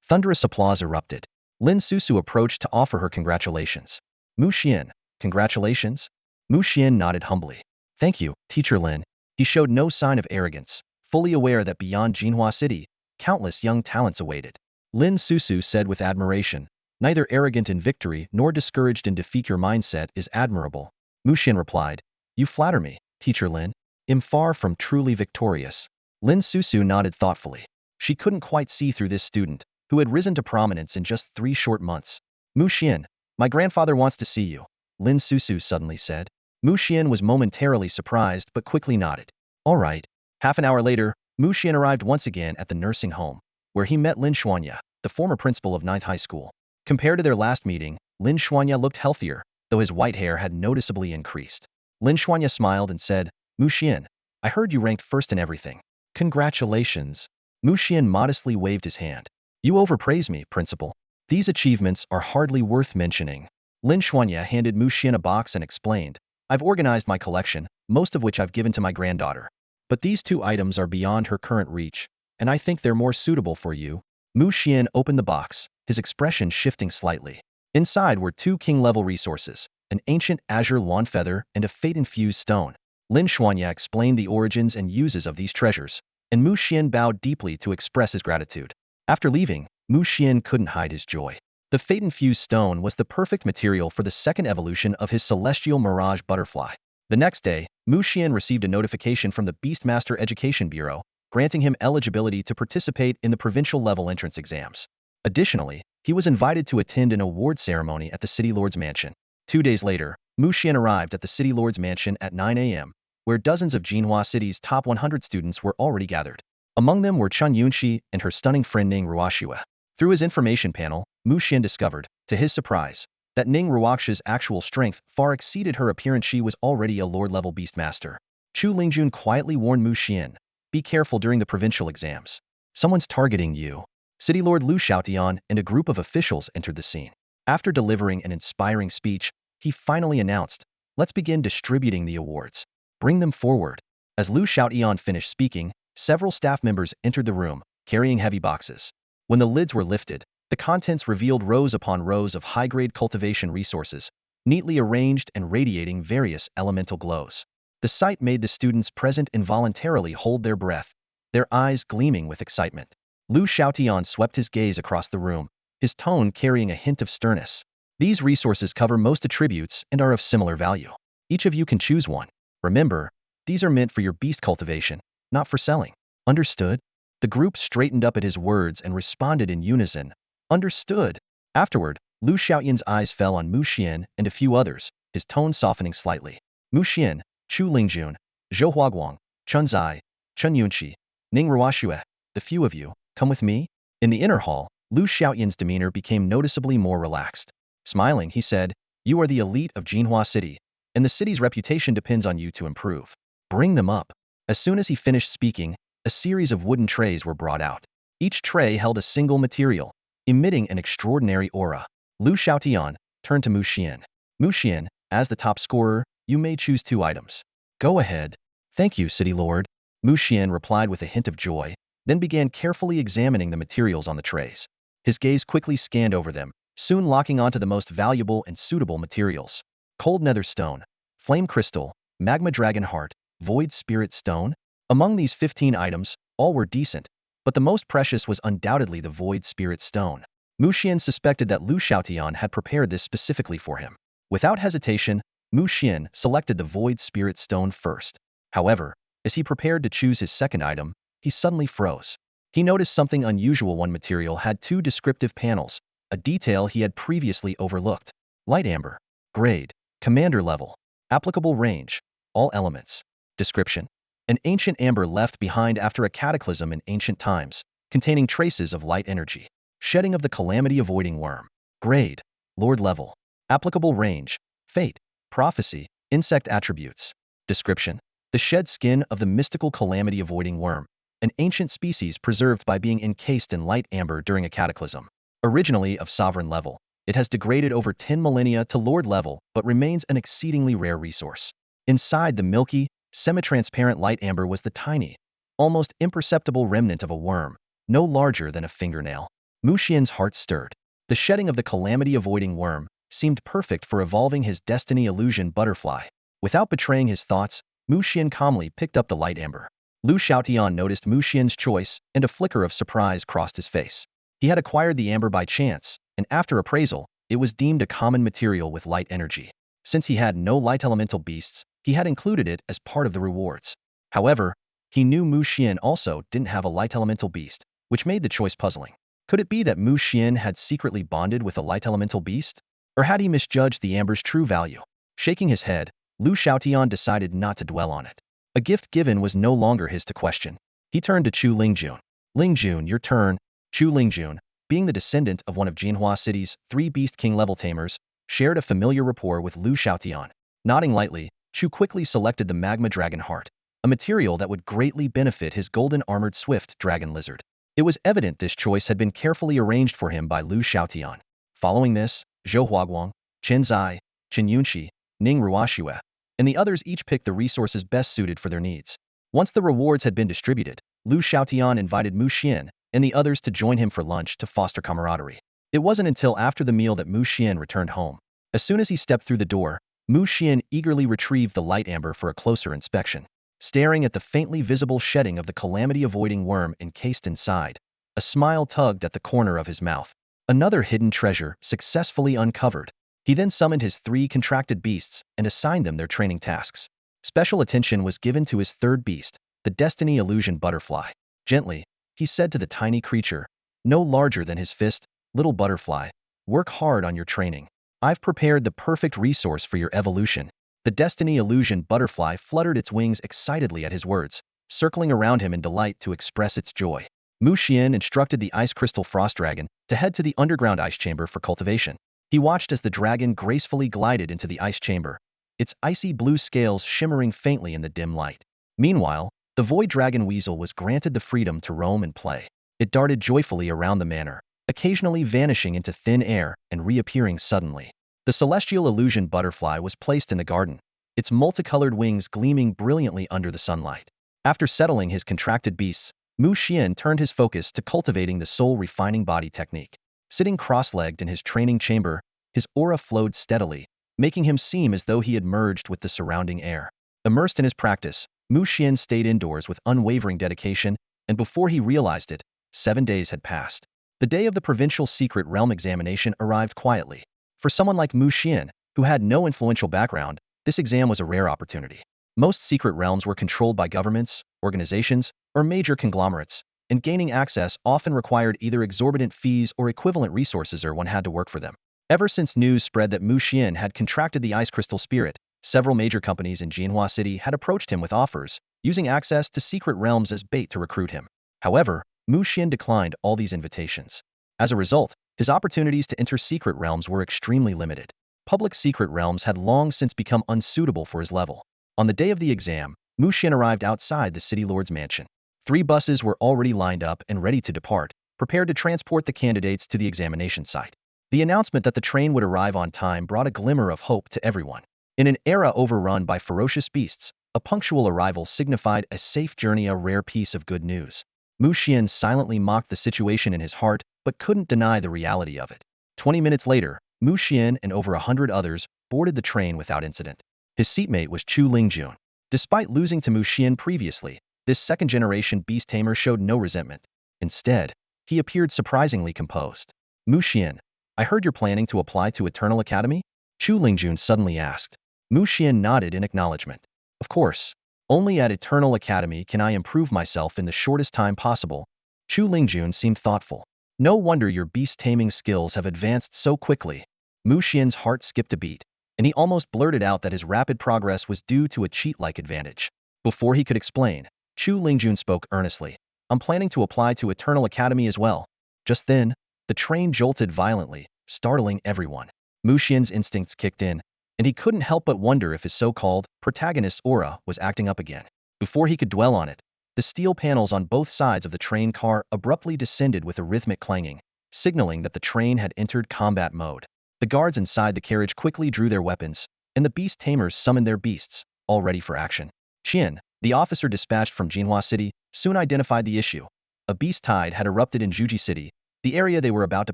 Thunderous applause erupted. Lin Susu approached to offer her congratulations. Mu Xian, congratulations? Mu Xian nodded humbly. Thank you, Teacher Lin. He showed no sign of arrogance, fully aware that beyond Jinhua City, countless young talents awaited. Lin Susu said with admiration, neither arrogant in victory nor discouraged in defeat. Your mindset is admirable. Mu Xian replied, you flatter me, Teacher Lin. I'm far from truly victorious. Lin Susu nodded thoughtfully. She couldn't quite see through this student, who had risen to prominence in just 3 short months. Mu Xian, my grandfather wants to see you, Lin Susu suddenly said. Mu Xian was momentarily surprised but quickly nodded. All right. Half an hour later, Mu Xian arrived once again at the nursing home, where he met Lin Xuanya, the former principal of 9th High School. Compared to their last meeting, Lin Xuanya looked healthier, though his white hair had noticeably increased. Lin Xuanya smiled and said, Mu Xian, I heard you ranked first in everything. Congratulations. Mu Xian modestly waved his hand. You overpraise me, principal. These achievements are hardly worth mentioning. Lin Xuanya handed Mu Xian a box and explained, I've organized my collection, most of which I've given to my granddaughter. But these two items are beyond her current reach, and I think they're more suitable for you. Mu Xian opened the box, his expression shifting slightly. Inside were two king-level resources, an ancient azure lawn feather and a fate-infused stone. Lin Xuanya explained the origins and uses of these treasures, and Mu Xian bowed deeply to express his gratitude. After leaving, Mu Xian couldn't hide his joy. The fate-infused stone was the perfect material for the second evolution of his celestial mirage butterfly. The next day, Mu Xian received a notification from the Beastmaster Education Bureau, granting him eligibility to participate in the provincial-level entrance exams. Additionally, he was invited to attend an award ceremony at the City Lord's mansion. 2 days later, Mu Xian arrived at the City Lord's mansion at 9 a.m., where dozens of Jinhua City's top 100 students were already gathered. Among them were Chen Yunxi and her stunning friend Ning Ruoxue. Through his information panel, Mu Xian discovered, to his surprise, that Ning Ruoxue's actual strength far exceeded her appearance. She was already a Lord-level Beastmaster. Chu Lingjun quietly warned Mu Xian, "Be careful during the provincial exams. Someone's targeting you." City Lord Lu Xiaotian and a group of officials entered the scene. After delivering an inspiring speech, he finally announced, "Let's begin distributing the awards. Bring them forward." As Lu Xiaotian finished speaking, several staff members entered the room, carrying heavy boxes. When the lids were lifted, the contents revealed rows upon rows of high-grade cultivation resources, neatly arranged and radiating various elemental glows. The sight made the students present involuntarily hold their breath, their eyes gleaming with excitement. Lu Xiaotian swept his gaze across the room, his tone carrying a hint of sternness. "These resources cover most attributes and are of similar value. Each of you can choose one. Remember, these are meant for your beast cultivation, not for selling. Understood?" The group straightened up at his words and responded in unison, "Understood." Afterward, Lu Xiaotian's eyes fell on Mu Xian and a few others, his tone softening slightly. "Mu Xian, Chu Lingjun, Zhou Huaguang, Chen Zai, Chen Yunqi, Ning Ruoxue, the few of you, come with me." In the inner hall, Lu Xiaotian's demeanor became noticeably more relaxed. Smiling, he said, "You are the elite of Jinhua City, and the city's reputation depends on you to improve. Bring them up." As soon as he finished speaking, a series of wooden trays were brought out. Each tray held a single material, emitting an extraordinary aura. Lu Xiaotian turned to Mu Xian. "Mu Xian, as the top scorer, you may choose 2 items. Go ahead." "Thank you, City Lord." Mu Xian replied with a hint of joy, then began carefully examining the materials on the trays. His gaze quickly scanned over them, soon locking onto the most valuable and suitable materials. Cold nether stone, flame crystal, magma dragon heart, void spirit stone. Among these 15 items, all were decent, but the most precious was undoubtedly the void spirit stone. Mu Xian suspected that Lu Xiaotian had prepared this specifically for him. Without hesitation, Mu Xian selected the void spirit stone first. However, as he prepared to choose his second item, he suddenly froze. He noticed something unusual. One material had 2 descriptive panels, a detail he had previously overlooked. Light amber. Grade. Commander level. Applicable range. All elements. Description. An ancient amber left behind after a cataclysm in ancient times, containing traces of light energy. Shedding of the calamity-avoiding worm. Grade. Lord level. Applicable range. Fate. Prophecy. Insect attributes. Description. The shed skin of the mystical calamity-avoiding worm, an ancient species preserved by being encased in light amber during a cataclysm. Originally of sovereign level, it has degraded over 10 millennia to lord level but remains an exceedingly rare resource. Inside the milky, semi-transparent light amber was the tiny, almost imperceptible remnant of a worm, no larger than a fingernail. Mu Xian's heart stirred. The shedding of the calamity-avoiding worm seemed perfect for evolving his destiny illusion butterfly. Without betraying his thoughts, Mu Xian calmly picked up the light amber. Lu Xiaotian noticed Mu Xian's choice, and a flicker of surprise crossed his face. He had acquired the amber by chance, and after appraisal, it was deemed a common material with light energy. Since he had no light elemental beasts, he had included it as part of the rewards. However, he knew Mu Xian also didn't have a light elemental beast, which made the choice puzzling. Could it be that Mu Xian had secretly bonded with a light elemental beast? Or had he misjudged the amber's true value? Shaking his head, Lu Xiaotian decided not to dwell on it. A gift given was no longer his to question. He turned to Chu Lingjun. "Lingjun, your turn." Chu Lingjun, being the descendant of one of Jinhua City's 3 Beast King-level tamers, shared a familiar rapport with Lu Xiaotian. Nodding lightly, Chu quickly selected the magma dragon heart, a material that would greatly benefit his golden-armored swift dragon lizard. It was evident this choice had been carefully arranged for him by Lu Xiaotian. Following this, Zhou Huaguang, Chen Zai, Chen Yunqi, Ning Ruoxue, and the others each picked the resources best suited for their needs. Once the rewards had been distributed, Lu Xiaotian invited Mu Xian and the others to join him for lunch to foster camaraderie. It wasn't until after the meal that Mu Xian returned home. As soon as he stepped through the door, Mu Xian eagerly retrieved the light amber for a closer inspection. Staring at the faintly visible shedding of the calamity-avoiding worm encased inside, a smile tugged at the corner of his mouth. Another hidden treasure successfully uncovered. He then summoned his 3 contracted beasts and assigned them their training tasks. Special attention was given to his third beast, the Destiny Illusion Butterfly. Gently, he said to the tiny creature, no larger than his fist, little butterfly, work hard on your training. I've prepared the perfect resource for your evolution. The Destiny Illusion Butterfly fluttered its wings excitedly at his words, circling around him in delight to express its joy. Mu Xian instructed the Ice Crystal Frost Dragon to head to the underground ice chamber for cultivation. He watched as the dragon gracefully glided into the ice chamber, its icy blue scales shimmering faintly in the dim light. Meanwhile, the Void Dragon Weasel was granted the freedom to roam and play. It darted joyfully around the manor, occasionally vanishing into thin air and reappearing suddenly. The Celestial Illusion Butterfly was placed in the garden, its multicolored wings gleaming brilliantly under the sunlight. After settling his contracted beasts, Mu Xian turned his focus to cultivating the soul-refining body technique. Sitting cross-legged in his training chamber, his aura flowed steadily, making him seem as though he had merged with the surrounding air. Immersed in his practice, Mu Xian stayed indoors with unwavering dedication, and before he realized it, 7 days had passed. The day of the provincial secret realm examination arrived quietly. For someone like Mu Xian, who had no influential background, this exam was a rare opportunity. Most secret realms were controlled by governments, organizations, or major conglomerates, and gaining access often required either exorbitant fees or equivalent resources, or one had to work for them. Ever since news spread that Mu Xian had contracted the Ice Crystal Spirit, several major companies in Jinhua City had approached him with offers, using access to secret realms as bait to recruit him. However, Mu Xian declined all these invitations. As a result, his opportunities to enter secret realms were extremely limited. Public secret realms had long since become unsuitable for his level. On the day of the exam, Mu Xian arrived outside the city lord's mansion. 3 buses were already lined up and ready to depart, prepared to transport the candidates to the examination site. The announcement that the train would arrive on time brought a glimmer of hope to everyone. In an era overrun by ferocious beasts, a punctual arrival signified a safe journey, a rare piece of good news. Mu Xian silently mocked the situation in his heart, but couldn't deny the reality of it. 20 minutes later, Mu Xian and over 100 others boarded the train without incident. His seatmate was Chu Lingjun. Despite losing to Mu Xian previously, this second-generation Beast Tamer showed no resentment. Instead, he appeared surprisingly composed. Mu Xian, I heard you're planning to apply to Eternal Academy? Chu Lingjun suddenly asked. Mu Xian nodded in acknowledgement. Of course. Only at Eternal Academy can I improve myself in the shortest time possible. Chu Lingjun seemed thoughtful. No wonder your beast taming skills have advanced so quickly. Mu Xian's heart skipped a beat, and he almost blurted out that his rapid progress was due to a cheat-like advantage. Before he could explain, Chu Lingjun spoke earnestly. I'm planning to apply to Eternal Academy as well. Just then, the train jolted violently, startling everyone. Mu Xian's instincts kicked in, and he couldn't help but wonder if his so-called protagonist's aura was acting up again. Before he could dwell on it, the steel panels on both sides of the train car abruptly descended with a rhythmic clanging, signaling that the train had entered combat mode. The guards inside the carriage quickly drew their weapons, and the Beast Tamers summoned their beasts, all ready for action. Qian, the officer dispatched from Jinhua City, soon identified the issue. A beast tide had erupted in Juji City, the area they were about to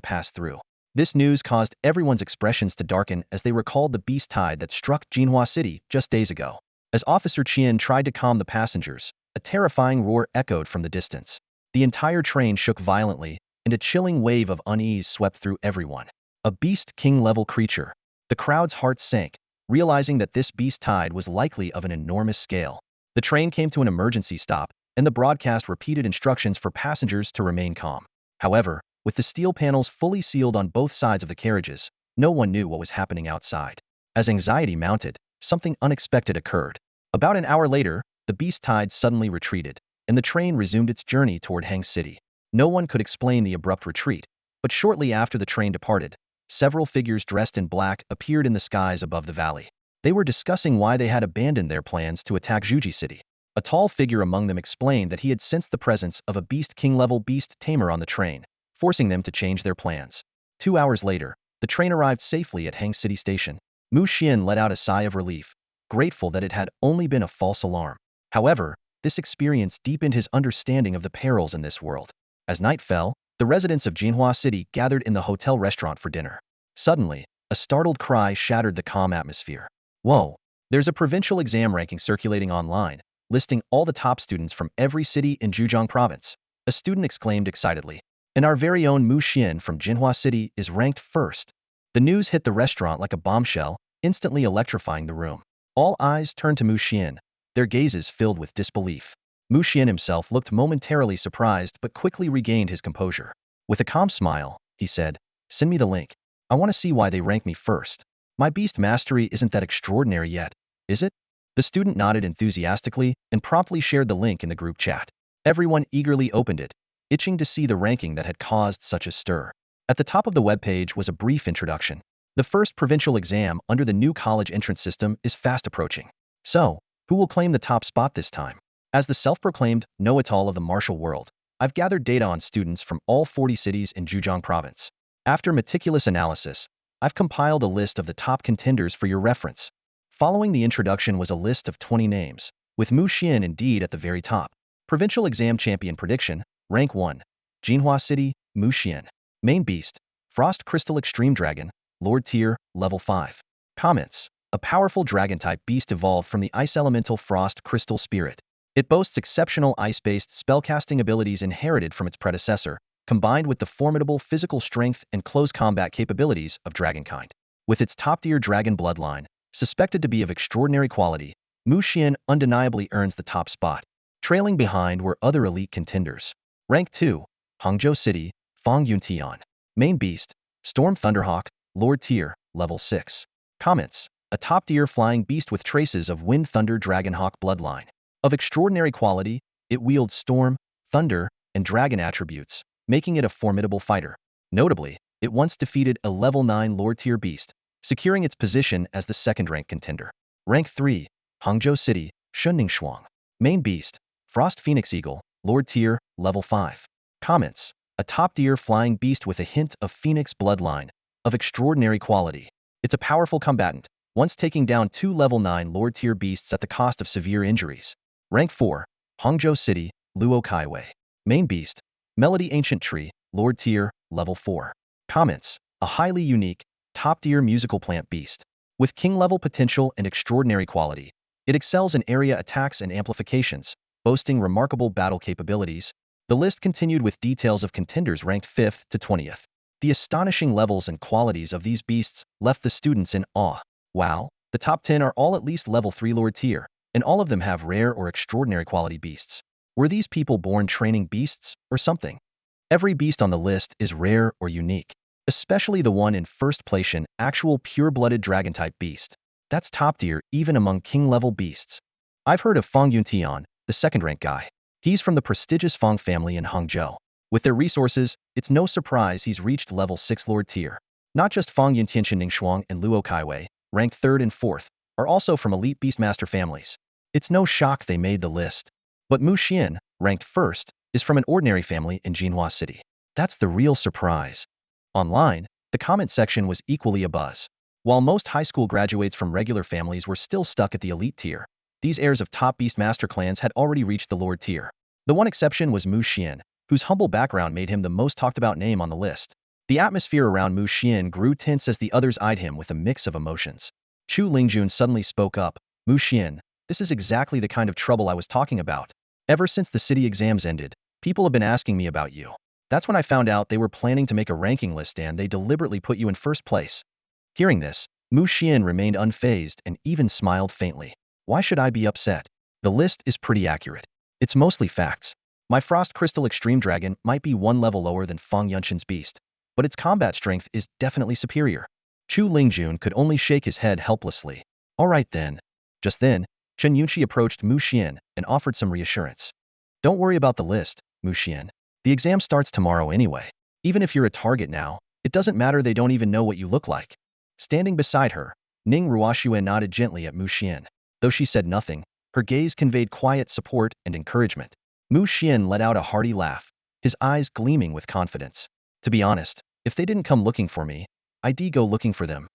pass through. This news caused everyone's expressions to darken as they recalled the beast tide that struck Jinhua City just days ago. As Officer Qian tried to calm the passengers, a terrifying roar echoed from the distance. The entire train shook violently, and a chilling wave of unease swept through everyone. A beast king-level creature. The crowd's hearts sank, realizing that this beast tide was likely of an enormous scale. The train came to an emergency stop, and the broadcast repeated instructions for passengers to remain calm. However, with the steel panels fully sealed on both sides of the carriages, no one knew what was happening outside. As anxiety mounted, something unexpected occurred. About an hour later, the beast tide suddenly retreated, and the train resumed its journey toward Hang City. No one could explain the abrupt retreat, but shortly after the train departed, several figures dressed in black appeared in the skies above the valley. They were discussing why they had abandoned their plans to attack Juji City. A tall figure among them explained that he had sensed the presence of a Beast King-level Beast Tamer on the train, forcing them to change their plans. 2 hours later, the train arrived safely at Hang City Station. Mu Xian let out a sigh of relief. grateful that it had only been a false alarm. However, this experience deepened his understanding of the perils in this world. As night fell, the residents of Jinhua City gathered in the hotel restaurant for dinner. Suddenly, a startled cry shattered the calm atmosphere. Whoa! There's a provincial exam ranking circulating online, listing all the top students from every city in Zhejiang province. A student exclaimed excitedly. And our very own Mu Xian from Jinhua City is ranked first. The news hit the restaurant like a bombshell, instantly electrifying the room. All eyes turned to Mu Xian, their gazes filled with disbelief. Mu Xian himself looked momentarily surprised but quickly regained his composure. With a calm smile, he said, "Send me the link. I want to see why they rank me first. My beast mastery isn't that extraordinary yet, is it?" The student nodded enthusiastically and promptly shared the link in the group chat. Everyone eagerly opened it, itching to see the ranking that had caused such a stir. At the top of the webpage was a brief introduction. The first provincial exam under the new college entrance system is fast approaching. So, who will claim the top spot this time? As the self-proclaimed know-it-all of the martial world, I've gathered data on students from all 40 cities in Zhejiang province. After meticulous analysis, I've compiled a list of the top contenders for your reference. Following the introduction was a list of 20 names, with Mu Xian indeed at the very top. Provincial Exam Champion Prediction, Rank 1. Jinhua City, Mu Xian. Main Beast, Frost Crystal Extreme Dragon, Lord Tier, Level 5. Comments. A powerful dragon-type beast evolved from the ice elemental Frost Crystal Spirit. It boasts exceptional ice-based spellcasting abilities inherited from its predecessor, combined with the formidable physical strength and close combat capabilities of Dragonkind. With its top-tier dragon bloodline, suspected to be of extraordinary quality, Mu Xian undeniably earns the top spot. Trailing behind were other elite contenders. Rank 2. Hangzhou City, Fang Yuntian. Main Beast, Storm Thunderhawk, Lord Tier, Level 6. Comments. A top-tier flying beast with traces of Wind Thunder Dragonhawk bloodline. Of extraordinary quality, it wields storm, thunder, and dragon attributes, making it a formidable fighter. Notably, it once defeated a Level 9 Lord Tier beast, securing its position as the second-ranked contender. Rank 3. Hangzhou City, Shunning Shuang. Main Beast, Frost Phoenix Eagle, Lord Tier, Level 5. Comments. A top-tier flying beast with a hint of Phoenix bloodline, of extraordinary quality. It's a powerful combatant, once taking down 2 Level 9 Lord Tier beasts at the cost of severe injuries. Rank 4. Hangzhou City, Luo Kaiwei. Main Beast, Melody Ancient Tree, Lord Tier, Level 4. Comments. A highly unique, top-tier musical plant beast. With king-level potential and extraordinary quality, it excels in area attacks and amplifications, boasting remarkable battle capabilities. The list continued with details of contenders ranked 5th to 20th. The astonishing levels and qualities of these beasts left the students in awe. Wow, the top 10 are all at least Level 3 Lord Tier, and all of them have rare or extraordinary quality beasts. Were these people born training beasts, or something? Every beast on the list is rare or unique, especially the one in first place, an actual pure-blooded dragon-type beast. That's top tier even among king-level beasts. I've heard of Fang Yuntian, the second-rank guy. He's from the prestigious Fang family in Hangzhou. With their resources, it's no surprise he's reached Level 6 Lord Tier. Not just Fang Yuntian, Ning Shuang and Luo Kaiwei, ranked 3rd and 4th, are also from elite beastmaster families. It's no shock they made the list. But Mu Xian, ranked 1st, is from an ordinary family in Jinhua City. That's the real surprise. Online, the comment section was equally abuzz. While most high school graduates from regular families were still stuck at the elite tier, these heirs of top beastmaster clans had already reached the Lord Tier. The one exception was Mu Xian, whose humble background made him the most talked-about name on the list. The atmosphere around Mu Xian grew tense as the others eyed him with a mix of emotions. Chu Lingjun suddenly spoke up. Mu Xian, this is exactly the kind of trouble I was talking about. Ever since the city exams ended, people have been asking me about you. That's when I found out they were planning to make a ranking list and they deliberately put you in first place. Hearing this, Mu Xian remained unfazed and even smiled faintly. Why should I be upset? The list is pretty accurate. It's mostly facts. My Frost Crystal Extreme Dragon might be one level lower than Fang Yunqian's beast, but its combat strength is definitely superior. Chu Lingjun could only shake his head helplessly. All right then. Just then, Chen Yunqi approached Mu Xian and offered some reassurance. Don't worry about the list, Mu Xian. The exam starts tomorrow anyway. Even if you're a target now, it doesn't matter, they don't even know what you look like. Standing beside her, Ning Ruoxuan nodded gently at Mu Xian. Though she said nothing, her gaze conveyed quiet support and encouragement. Mu Xian let out a hearty laugh, his eyes gleaming with confidence. To be honest, if they didn't come looking for me, I'd go looking for them.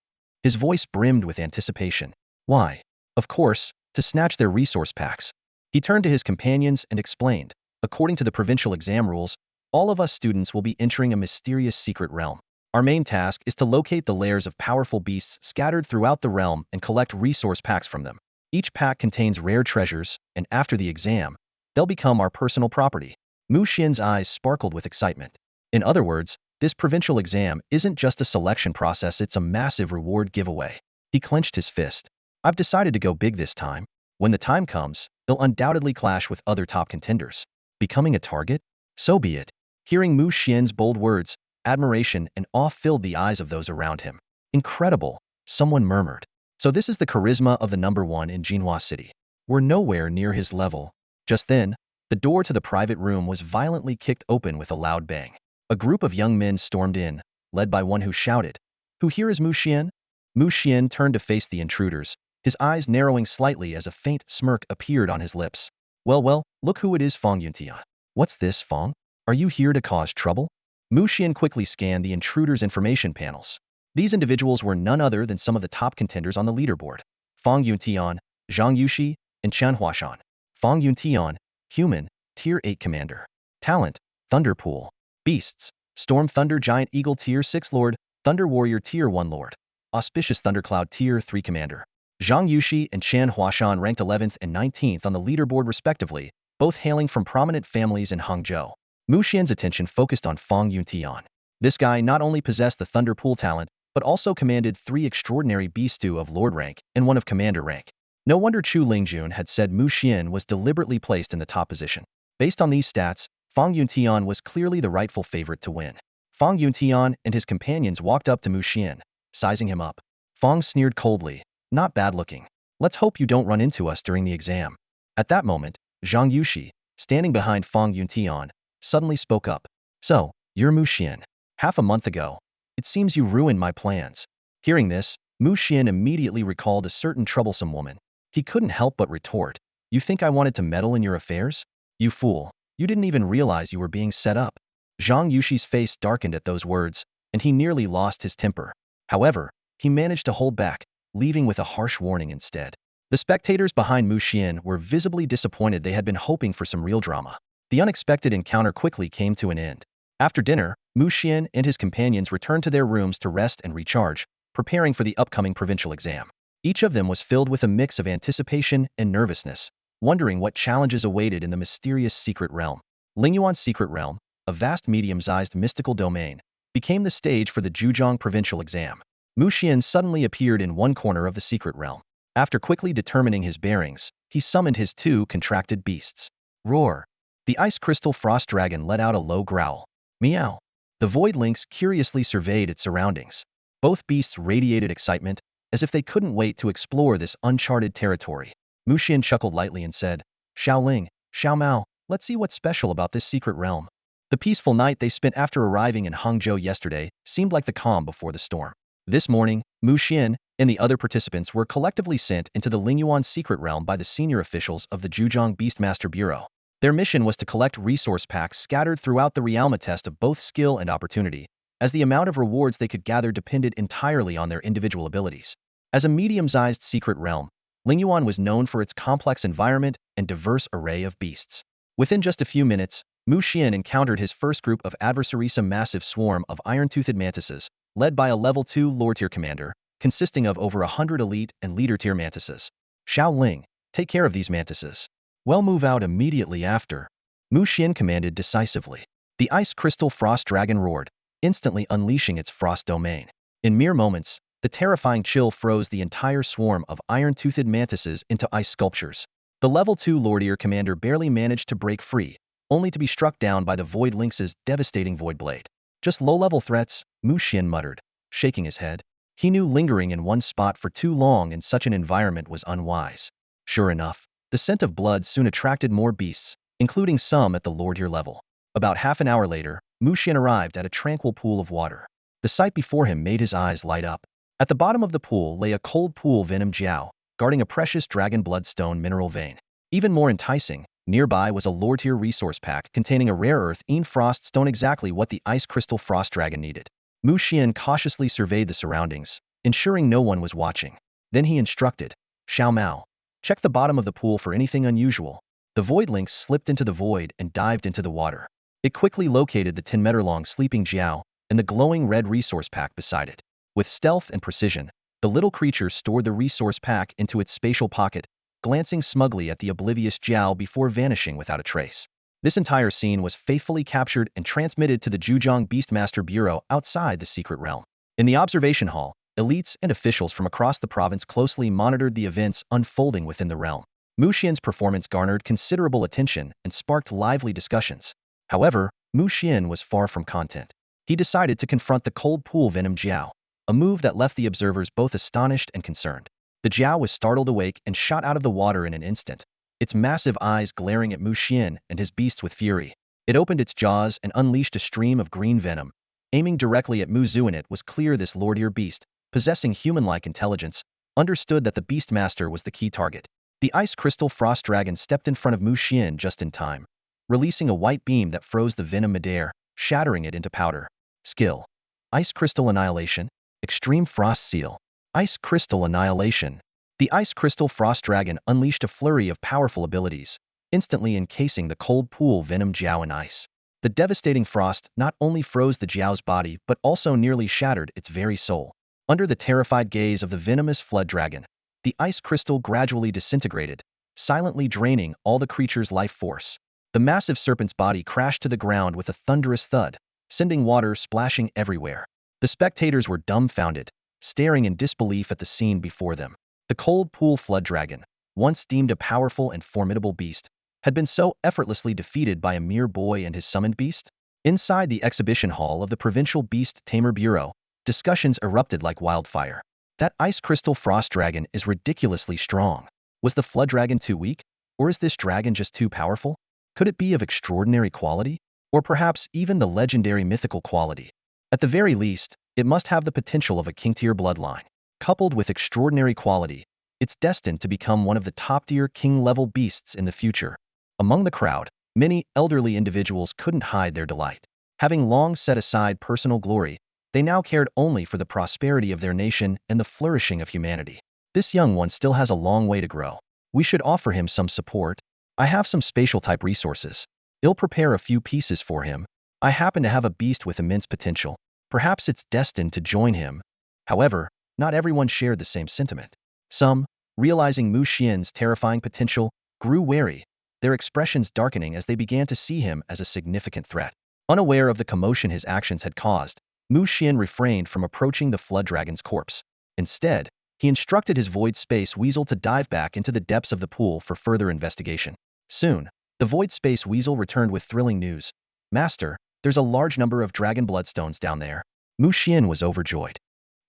His voice brimmed with anticipation. Why? Of course, to snatch their resource packs. He turned to his companions and explained, according to the provincial exam rules, all of us students will be entering a mysterious secret realm. Our main task is to locate the lairs of powerful beasts scattered throughout the realm and collect resource packs from them. Each pack contains rare treasures, and after the exam, they'll become our personal property. Mu Xian's eyes sparkled with excitement. In other words, this provincial exam isn't just a selection process, it's a massive reward giveaway. He clenched his fist. I've decided to go big this time. When the time comes, they'll undoubtedly clash with other top contenders. Becoming a target? So be it. Hearing Mu Xian's bold words, admiration and awe filled the eyes of those around him. Incredible, someone murmured. So this is the charisma of the number one in Jinhua City. We're nowhere near his level. Just then, the door to the private room was violently kicked open with a loud bang. A group of young men stormed in, led by one who shouted, "Who here is Mu Xian?" Mu Xian turned to face the intruders, his eyes narrowing slightly as a faint smirk appeared on his lips. Well, look who it is, Fong Yuntian. What's this, Fong? Are you here to cause trouble? Mu Xian quickly scanned the intruders' information panels. These individuals were none other than some of the top contenders on the leaderboard. Fong Yuntian, Zhang Yuxi, and Chen Huashan. Fong Yuntian, Human, Tier 8 Commander. Talent, Thunderpool. Beasts, Storm Thunder Giant Eagle Tier 6 Lord, Thunder Warrior Tier 1 Lord. Auspicious Thundercloud Tier 3 Commander. Zhang Yuxi and Chen Huashan ranked 11th and 19th on the leaderboard respectively, both hailing from prominent families in Hangzhou. Mu Xian's attention focused on Fong Yuntian. This guy not only possessed the Thunderpool talent, but also commanded 3 extraordinary beasts, 2 of Lord rank and 1 of Commander rank. No wonder Chu Lingjun had said Mu Xian was deliberately placed in the top position. Based on these stats, Fong Yuntian was clearly the rightful favorite to win. Fong Yuntian and his companions walked up to Mu Xian, sizing him up. Fong sneered coldly, "Not bad looking. Let's hope you don't run into us during the exam." At that moment, Zhang Yuxi, standing behind Fong Yuntian, suddenly spoke up. "So, you're Mu Xian. Half a month ago. It seems you ruined my plans." Hearing this, Mu Xian immediately recalled a certain troublesome woman. He couldn't help but retort, "You think I wanted to meddle in your affairs? You fool. You didn't even realize you were being set up." Zhang Yuxi's face darkened at those words, and he nearly lost his temper. However, he managed to hold back, leaving with a harsh warning instead. The spectators behind Mu Xian were visibly disappointed. They had been hoping for some real drama. The unexpected encounter quickly came to an end. After dinner, Mu Xian and his companions returned to their rooms to rest and recharge, preparing for the upcoming provincial exam. Each of them was filled with a mix of anticipation and nervousness, wondering what challenges awaited in the mysterious secret realm. Lingyuan's secret realm, a vast medium-sized mystical domain, became the stage for the Zhujiang provincial exam. Mu Xian suddenly appeared in one corner of the secret realm. After quickly determining his bearings, he summoned his 2 contracted beasts. Roar! The ice crystal frost dragon let out a low growl. Meow! The void lynx curiously surveyed its surroundings. Both beasts radiated excitement, as if they couldn't wait to explore this uncharted territory. Mu Xian chuckled lightly and said, "Xiaoling, Xiaomao, let's see what's special about this secret realm." The peaceful night they spent after arriving in Hangzhou yesterday seemed like the calm before the storm. This morning, Mu Xian and the other participants were collectively sent into the Lingyuan secret realm by the senior officials of the Zhujiang Beastmaster Bureau. Their mission was to collect resource packs scattered throughout the realm, a test of both skill and opportunity, as the amount of rewards they could gather depended entirely on their individual abilities. As a medium-sized secret realm, Lingyuan was known for its complex environment and diverse array of beasts. Within just a few minutes, Mu Xian encountered his first group of adversaries, a massive swarm of iron-toothed mantises, led by a level 2 Lord-tier commander, consisting of over 100 elite and leader-tier mantises. "Xiao Ling, take care of these mantises. We'll move out immediately after," Mu Xian commanded decisively. The ice crystal frost dragon roared, instantly unleashing its frost domain. In mere moments, the terrifying chill froze the entire swarm of iron-toothed mantises into ice sculptures. The level 2 Lordier commander barely managed to break free, only to be struck down by the void lynx's devastating void blade. "Just low-level threats," Mu Xian muttered, shaking his head. He knew lingering in one spot for too long in such an environment was unwise. Sure enough, the scent of blood soon attracted more beasts, including some at the Lordier level. About half an hour later, Mu Xian arrived at a tranquil pool of water. The sight before him made his eyes light up. At the bottom of the pool lay a cold pool venom jiao, guarding a precious dragon bloodstone mineral vein. Even more enticing, nearby was a Lord-tier resource pack containing a rare earth frost stone, exactly what the ice crystal frost dragon needed. Mu Xian cautiously surveyed the surroundings, ensuring no one was watching. Then he instructed, Xiao Mao. Check the bottom of the pool for anything unusual. The void lynx slipped into the void and dived into the water. It quickly located the 10-meter-long sleeping Jiao and the glowing red resource pack beside it. With stealth and precision, the little creature stored the resource pack into its spatial pocket, glancing smugly at the oblivious Jiao before vanishing without a trace. This entire scene was faithfully captured and transmitted to the Zhujiang Beastmaster Bureau outside the secret realm. In the observation hall, elites and officials from across the province closely monitored the events unfolding within the realm. Mu Xian's performance garnered considerable attention and sparked lively discussions. However, Mu Xian was far from content. He decided to confront the cold pool venom Jiao, a move that left the observers both astonished and concerned. The Jiao was startled awake and shot out of the water in an instant, its massive eyes glaring at Mu Xian and his beasts with fury. It opened its jaws and unleashed a stream of green venom. Aiming directly at Mu Zuan, it was clear this lord-ear beast, possessing human-like intelligence, understood that the Beastmaster was the key target. The ice crystal frost dragon stepped in front of Mu Xian just in time, releasing a white beam that froze the venom midair, shattering it into powder. Skill: Ice Crystal Annihilation, Extreme Frost Seal. Ice Crystal Annihilation. The Ice Crystal Frost Dragon unleashed a flurry of powerful abilities, instantly encasing the cold pool venom Jiao in ice. The devastating frost not only froze the Jiao's body but also nearly shattered its very soul. Under the terrified gaze of the venomous flood dragon, the ice crystal gradually disintegrated, silently draining all the creature's life force. The massive serpent's body crashed to the ground with a thunderous thud, sending water splashing everywhere. The spectators were dumbfounded, staring in disbelief at the scene before them. The cold pool flood dragon, once deemed a powerful and formidable beast, had been so effortlessly defeated by a mere boy and his summoned beast? Inside the exhibition hall of the provincial Beast Tamer Bureau, discussions erupted like wildfire. That ice crystal frost dragon is ridiculously strong. Was the flood dragon too weak? Or is this dragon just too powerful? Could it be of extraordinary quality? Or perhaps even the legendary mythical quality? At the very least, it must have the potential of a king-tier bloodline. Coupled with extraordinary quality, it's destined to become one of the top-tier king-level beasts in the future. Among the crowd, many elderly individuals couldn't hide their delight. Having long set aside personal glory, they now cared only for the prosperity of their nation and the flourishing of humanity. This young one still has a long way to grow. We should offer him some support. I have some spatial-type resources. I'll prepare a few pieces for him. I happen to have a beast with immense potential. Perhaps it's destined to join him. However, not everyone shared the same sentiment. Some, realizing Mu Xian's terrifying potential, grew wary, their expressions darkening as they began to see him as a significant threat. Unaware of the commotion his actions had caused, Mu Xian refrained from approaching the flood dragon's corpse. Instead, he instructed his void Space Weasel to dive back into the depths of the pool for further investigation. Soon, the void Space Weasel returned with thrilling news. Master, there's a large number of dragon bloodstones down there. Mu Xian was overjoyed.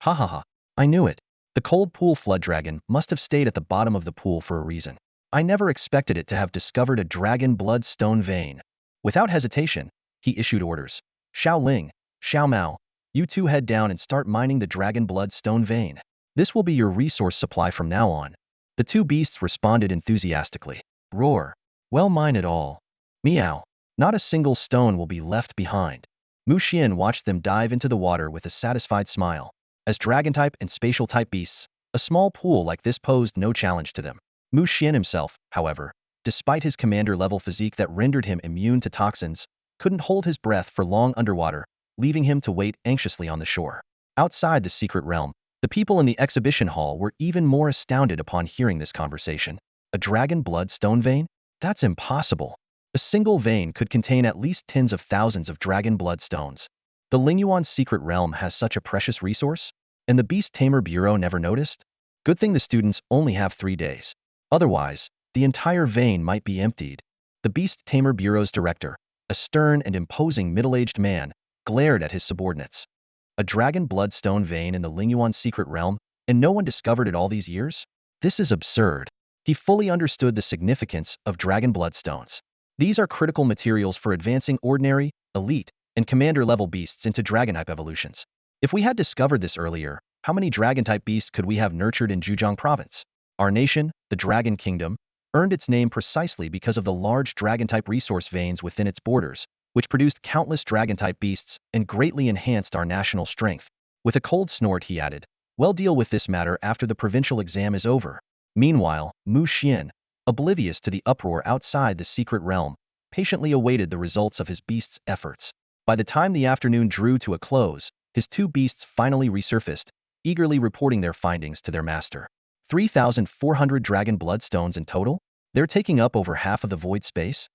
Ha ha ha, I knew it. The cold pool flood dragon must have stayed at the bottom of the pool for a reason. I never expected it to have discovered a dragon bloodstone vein. Without hesitation, he issued orders. Xiao Ling, Xiao Mao, you two head down and start mining the dragon bloodstone vein. This will be your resource supply from now on. The two beasts responded enthusiastically. Roar. Well, mine it all. Meow. Not a single stone will be left behind. Mu Xian watched them dive into the water with a satisfied smile. As dragon-type and spatial-type beasts, a small pool like this posed no challenge to them. Mu Xian himself, however, despite his commander-level physique that rendered him immune to toxins, couldn't hold his breath for long underwater, leaving him to wait anxiously on the shore. Outside the secret realm, the people in the exhibition hall were even more astounded upon hearing this conversation. A dragon bloodstone vein? That's impossible. A single vein could contain at least tens of thousands of dragon bloodstones. The Lingyuan secret realm has such a precious resource? And the Beast Tamer Bureau never noticed? Good thing the students only have 3 days. Otherwise, the entire vein might be emptied. The Beast Tamer Bureau's director, a stern and imposing middle-aged man, glared at his subordinates. A dragon bloodstone vein in the Lingyuan secret realm, and no one discovered it all these years? This is absurd. He fully understood the significance of dragon bloodstones. These are critical materials for advancing ordinary, elite, and commander-level beasts into dragon-type evolutions. If we had discovered this earlier, how many dragon-type beasts could we have nurtured in Zhujiang province? Our nation, the Dragon Kingdom, earned its name precisely because of the large dragon-type resource veins within its borders, which produced countless dragon-type beasts and greatly enhanced our national strength. With a cold snort, he added, "We'll deal with this matter after the provincial exam is over." Meanwhile, Mu Xian, oblivious to the uproar outside the secret realm, patiently awaited the results of his beast's efforts. By the time the afternoon drew to a close, his two beasts finally resurfaced, eagerly reporting their findings to their master. 3,400 dragon bloodstones in total? They're taking up over half of the void space?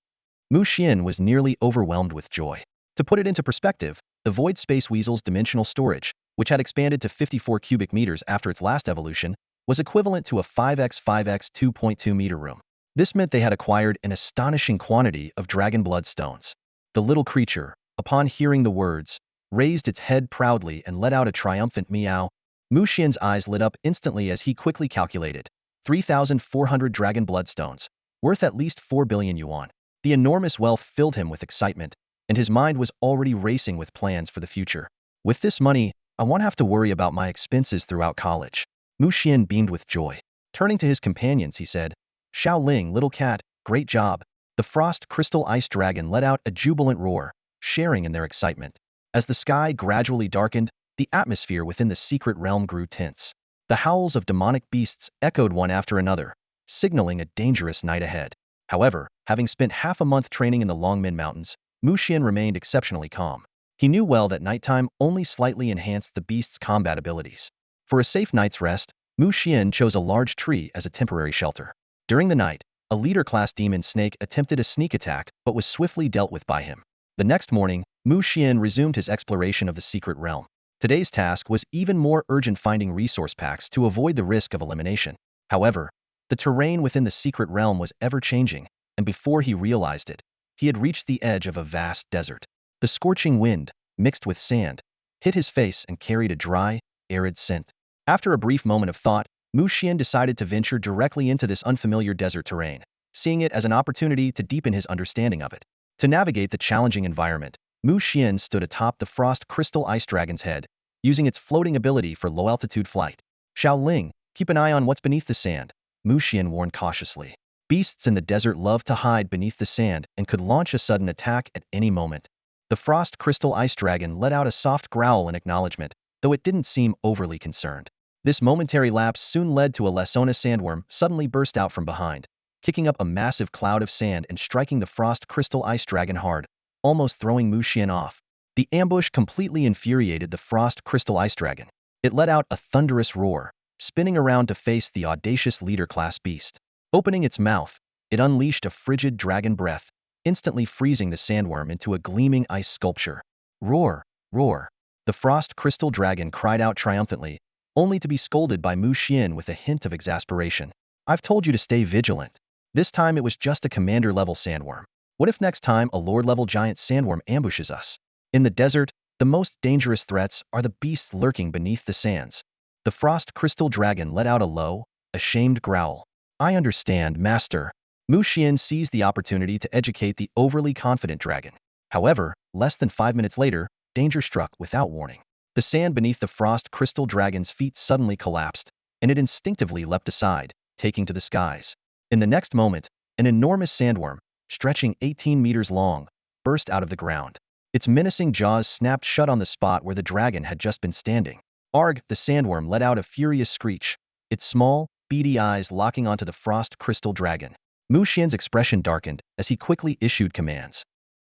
Mu Xian was nearly overwhelmed with joy. To put it into perspective, the void Space Weasel's dimensional storage, which had expanded to 54 cubic meters after its last evolution, was equivalent to a 5x 2.2 meter room. This meant they had acquired an astonishing quantity of dragon blood stones. The little creature, upon hearing the words, raised its head proudly and let out a triumphant meow. Mu Xian's eyes lit up instantly as he quickly calculated. 3,400 dragon bloodstones, worth at least 4 billion yuan. The enormous wealth filled him with excitement, and his mind was already racing with plans for the future. With this money, I won't have to worry about my expenses throughout college. Mu Xian beamed with joy. Turning to his companions, he said, Xiao Ling, little cat, great job. The frost crystal ice dragon let out a jubilant roar, sharing in their excitement. As the sky gradually darkened, the atmosphere within the secret realm grew tense. The howls of demonic beasts echoed one after another, signaling a dangerous night ahead. However, having spent half a month training in the Longmin Mountains, Mu Xian remained exceptionally calm. He knew well that nighttime only slightly enhanced the beast's combat abilities. For a safe night's rest, Mu Xian chose a large tree as a temporary shelter. During the night, a leader-class demon snake attempted a sneak attack but was swiftly dealt with by him. The next morning, Mu Xian resumed his exploration of the secret realm. Today's task was even more urgent, finding resource packs to avoid the risk of elimination. However, the terrain within the secret realm was ever-changing, and before he realized it, he had reached the edge of a vast desert. The scorching wind, mixed with sand, hit his face and carried a dry, arid scent. After a brief moment of thought, Mu Xian decided to venture directly into this unfamiliar desert terrain, seeing it as an opportunity to deepen his understanding of it. To navigate the challenging environment, Mu Xian stood atop the frost crystal ice dragon's head, using its floating ability for low-altitude flight. Xiao Ling, keep an eye on what's beneath the sand, Mu Xian warned cautiously. Beasts in the desert love to hide beneath the sand and could launch a sudden attack at any moment. The frost crystal ice dragon let out a soft growl in acknowledgement, though it didn't seem overly concerned. This momentary lapse soon led to a Lesona sandworm suddenly burst out from behind, kicking up a massive cloud of sand and striking the frost crystal ice dragon hard, almost throwing Mu Xian off. The ambush completely infuriated the frost crystal ice dragon. It let out a thunderous roar, spinning around to face the audacious leader-class beast. Opening its mouth, it unleashed a frigid dragon breath, instantly freezing the sandworm into a gleaming ice sculpture. Roar, roar. The frost crystal dragon cried out triumphantly, only to be scolded by Mu Xian with a hint of exasperation. I've told you to stay vigilant. This time it was just a commander-level sandworm. What if next time a lord-level giant sandworm ambushes us? In the desert, the most dangerous threats are the beasts lurking beneath the sands. The frost crystal dragon let out a low, ashamed growl. I understand, master. Mu Xian seized the opportunity to educate the overly confident dragon. However, less than 5 minutes later, danger struck without warning. The sand beneath the frost crystal dragon's feet suddenly collapsed, and it instinctively leapt aside, taking to the skies. In the next moment, an enormous sandworm, stretching 18 meters long, burst out of the ground. Its menacing jaws snapped shut on the spot where the dragon had just been standing. Arg! The sandworm let out a furious screech, its small, beady eyes locking onto the frost crystal dragon. Mu Xian's expression darkened as he quickly issued commands.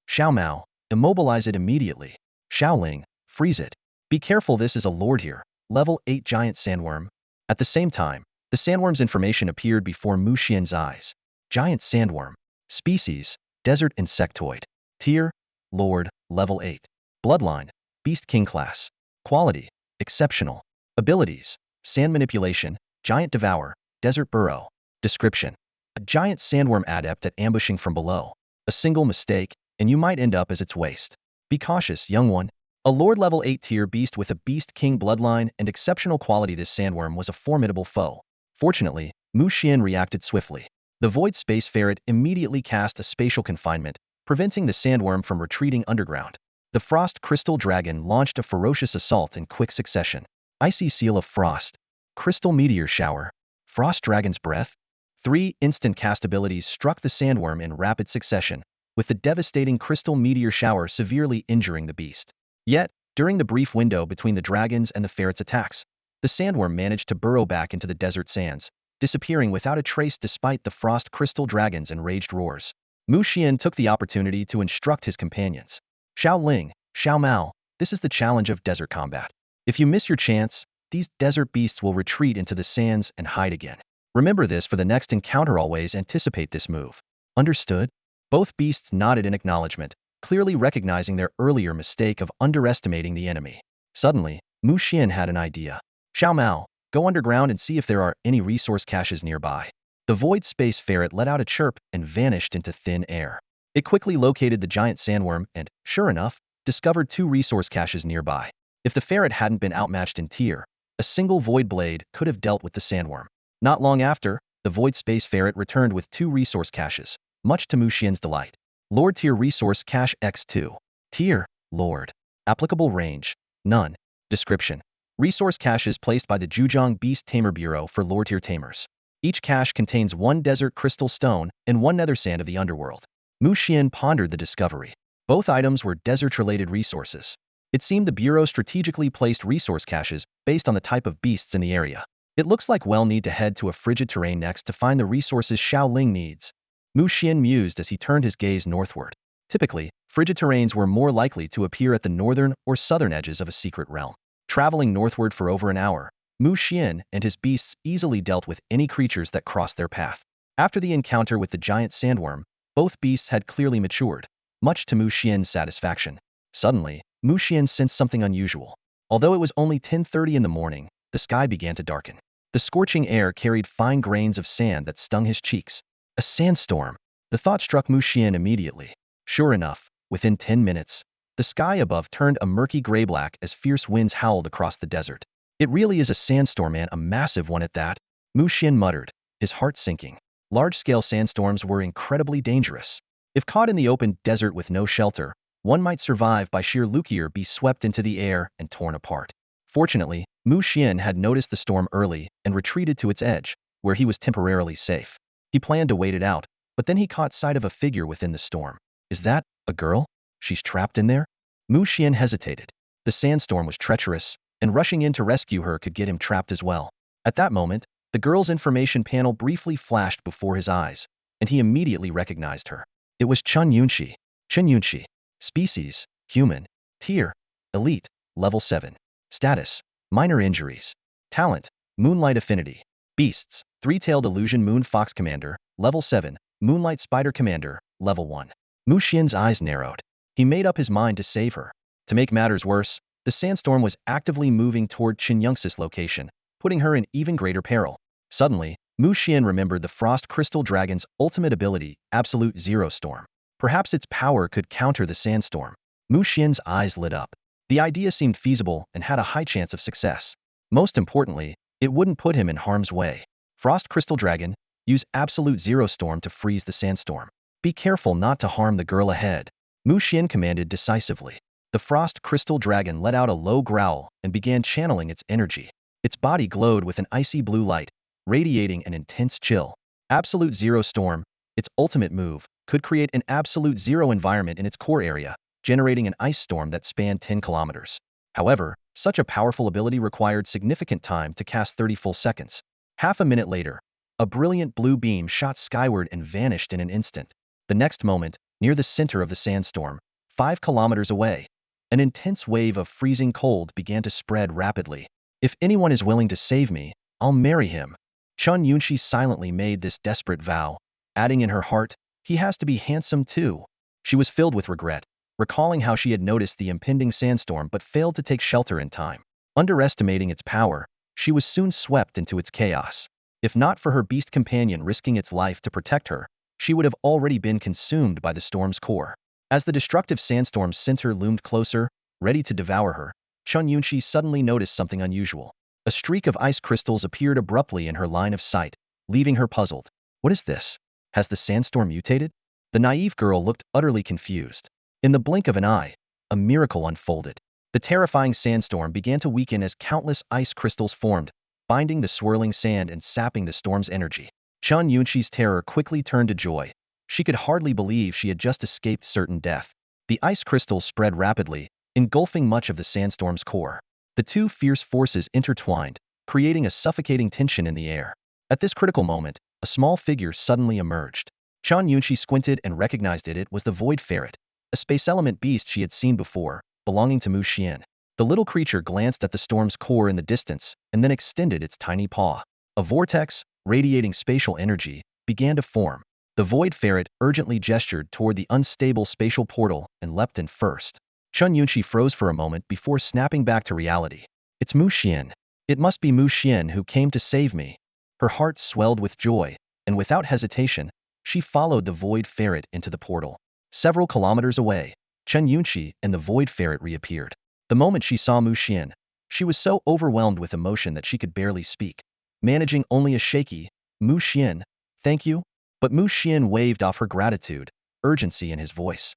Xiao Mao, immobilize it immediately. Xiao Ling, freeze it. Be careful, this is a lord here. Level 8 giant sandworm. At the same time, the sandworm's information appeared before Mu Xian's eyes. Giant sandworm. Species, desert insectoid. Tier, Lord, level 8. Bloodline, Beast King class. Quality, exceptional. Abilities, sand manipulation, giant devour, desert burrow. Description, a giant sandworm adept at ambushing from below. A single mistake, and you might end up as its waste. Be cautious, young one. A Lord level 8 tier beast with a Beast King bloodline and exceptional quality, this sandworm was a formidable foe. Fortunately, Mu Xian reacted swiftly. The void space ferret immediately cast a spatial confinement, preventing the sandworm from retreating underground. The frost crystal dragon launched a ferocious assault in quick succession. Icy seal of frost. Crystal meteor shower. Frost dragon's breath. 3 instant cast abilities struck the sandworm in rapid succession, with the devastating crystal meteor shower severely injuring the beast. Yet, during the brief window between the dragon's and the ferret's attacks, the sandworm managed to burrow back into the desert sands, disappearing without a trace despite the frost crystal dragon's enraged roars. Mu Xian took the opportunity to instruct his companions. Xiao Ling, Xiao Mao, this is the challenge of desert combat. If you miss your chance, these desert beasts will retreat into the sands and hide again. Remember this for the next encounter, always anticipate this move. Understood? Both beasts nodded in acknowledgement, clearly recognizing their earlier mistake of underestimating the enemy. Suddenly, Mu Xian had an idea. Xiao Mao, go underground and see if there are any resource caches nearby. The void space ferret let out a chirp and vanished into thin air. It quickly located the giant sandworm and, sure enough, discovered 2 resource caches nearby. If the ferret hadn't been outmatched in tier, a single void blade could have dealt with the sandworm. Not long after, the void space ferret returned with 2 resource caches, much to Mu Xian's delight. Lord Tier Resource Cache X2. Tier, Lord. Applicable range, none. Description. Resource caches placed by the Zhujiang Beast Tamer Bureau for Lord Tier Tamers. Each cache contains 1 desert crystal stone and 1 nether sand of the underworld. Mu Xian pondered the discovery. Both items were desert-related resources. It seemed the Bureau strategically placed resource caches based on the type of beasts in the area. It looks like we'll need to head to a frigid terrain next to find the resources Xiao Ling needs. Mu Xian mused as he turned his gaze northward. Typically, frigid terrains were more likely to appear at the northern or southern edges of a secret realm. Traveling northward for over an hour, Mu Xian and his beasts easily dealt with any creatures that crossed their path. After the encounter with the giant sandworm, both beasts had clearly matured, much to Mu Xian's satisfaction. Suddenly, Mu Xian sensed something unusual. Although it was only 10:30 in the morning, the sky began to darken. The scorching air carried fine grains of sand that stung his cheeks. A sandstorm. The thought struck Mu Xian immediately. Sure enough, within 10 minutes, the sky above turned a murky gray-black as fierce winds howled across the desert. It really is a sandstorm, and a massive one at that, Mu Xian muttered, his heart sinking. Large-scale sandstorms were incredibly dangerous. If caught in the open desert with no shelter, one might survive by sheer luck or be swept into the air and torn apart. Fortunately, Mu Xian had noticed the storm early and retreated to its edge, where he was temporarily safe. He planned to wait it out, but then he caught sight of a figure within the storm. Is that a girl? She's trapped in there? Mu Xian hesitated. The sandstorm was treacherous, and rushing in to rescue her could get him trapped as well. At that moment, the girl's information panel briefly flashed before his eyes, and he immediately recognized her. It was Chen Yunxi. Chen Yunxi. Species, human. Tier, elite, level 7. Status, minor injuries. Talent, Moonlight Affinity. Beasts, 3-tailed illusion Moon Fox Commander, level 7. Moonlight Spider Commander, level 1. Mu Xian's eyes narrowed. He made up his mind to save her. To make matters worse, the sandstorm was actively moving toward Chen Yunxi's location, putting her in even greater peril. Suddenly, Mu Xian remembered the Frost Crystal Dragon's ultimate ability, Absolute Zero Storm. Perhaps its power could counter the sandstorm. Mu Xian's eyes lit up. The idea seemed feasible and had a high chance of success. Most importantly, it wouldn't put him in harm's way. Frost Crystal Dragon, use Absolute Zero Storm to freeze the sandstorm. Be careful not to harm the girl ahead. Mu Xian commanded decisively. The Frost Crystal Dragon let out a low growl and began channeling its energy. Its body glowed with an icy blue light, radiating an intense chill. Absolute Zero Storm, its ultimate move, could create an absolute zero environment in its core area, generating an ice storm that spanned 10 kilometers. However, such a powerful ability required significant time to cast 30 full seconds. Half a minute later, a brilliant blue beam shot skyward and vanished in an instant. The next moment, near the center of the sandstorm, 5 kilometers away, an intense wave of freezing cold began to spread rapidly. If anyone is willing to save me, I'll marry him. Chen Yunxi silently made this desperate vow, adding in her heart, he has to be handsome too. She was filled with regret, recalling how she had noticed the impending sandstorm but failed to take shelter in time. Underestimating its power, she was soon swept into its chaos. If not for her beast companion risking its life to protect her, she would have already been consumed by the storm's core. As the destructive sandstorm's center loomed closer, ready to devour her, Chen Yunxi suddenly noticed something unusual. A streak of ice crystals appeared abruptly in her line of sight, leaving her puzzled. What is this? Has the sandstorm mutated? The naive girl looked utterly confused. In the blink of an eye, a miracle unfolded. The terrifying sandstorm began to weaken as countless ice crystals formed, binding the swirling sand and sapping the storm's energy. Chen Yunxi's terror quickly turned to joy. She could hardly believe she had just escaped certain death. The ice crystals spread rapidly, engulfing much of the sandstorm's core. The two fierce forces intertwined, creating a suffocating tension in the air. At this critical moment, a small figure suddenly emerged. Chun Yunshi squinted and recognized it was the Void Ferret, a space element beast she had seen before, belonging to Mu Xian. The little creature glanced at the storm's core in the distance and then extended its tiny paw. A vortex, radiating spatial energy, began to form. The Void Ferret urgently gestured toward the unstable spatial portal and leapt in first. Chun Yunshi froze for a moment before snapping back to reality. It's Mu Xian. It must be Mu Xian who came to save me. Her heart swelled with joy, and without hesitation, she followed the Void Ferret into the portal. Several kilometers away, Chun Yunshi and the Void Ferret reappeared. The moment she saw Mu Xian, she was so overwhelmed with emotion that she could barely speak, managing only a shaky, "Mu Xian, thank you?" But Mu Xian waved off her gratitude, urgency in his voice.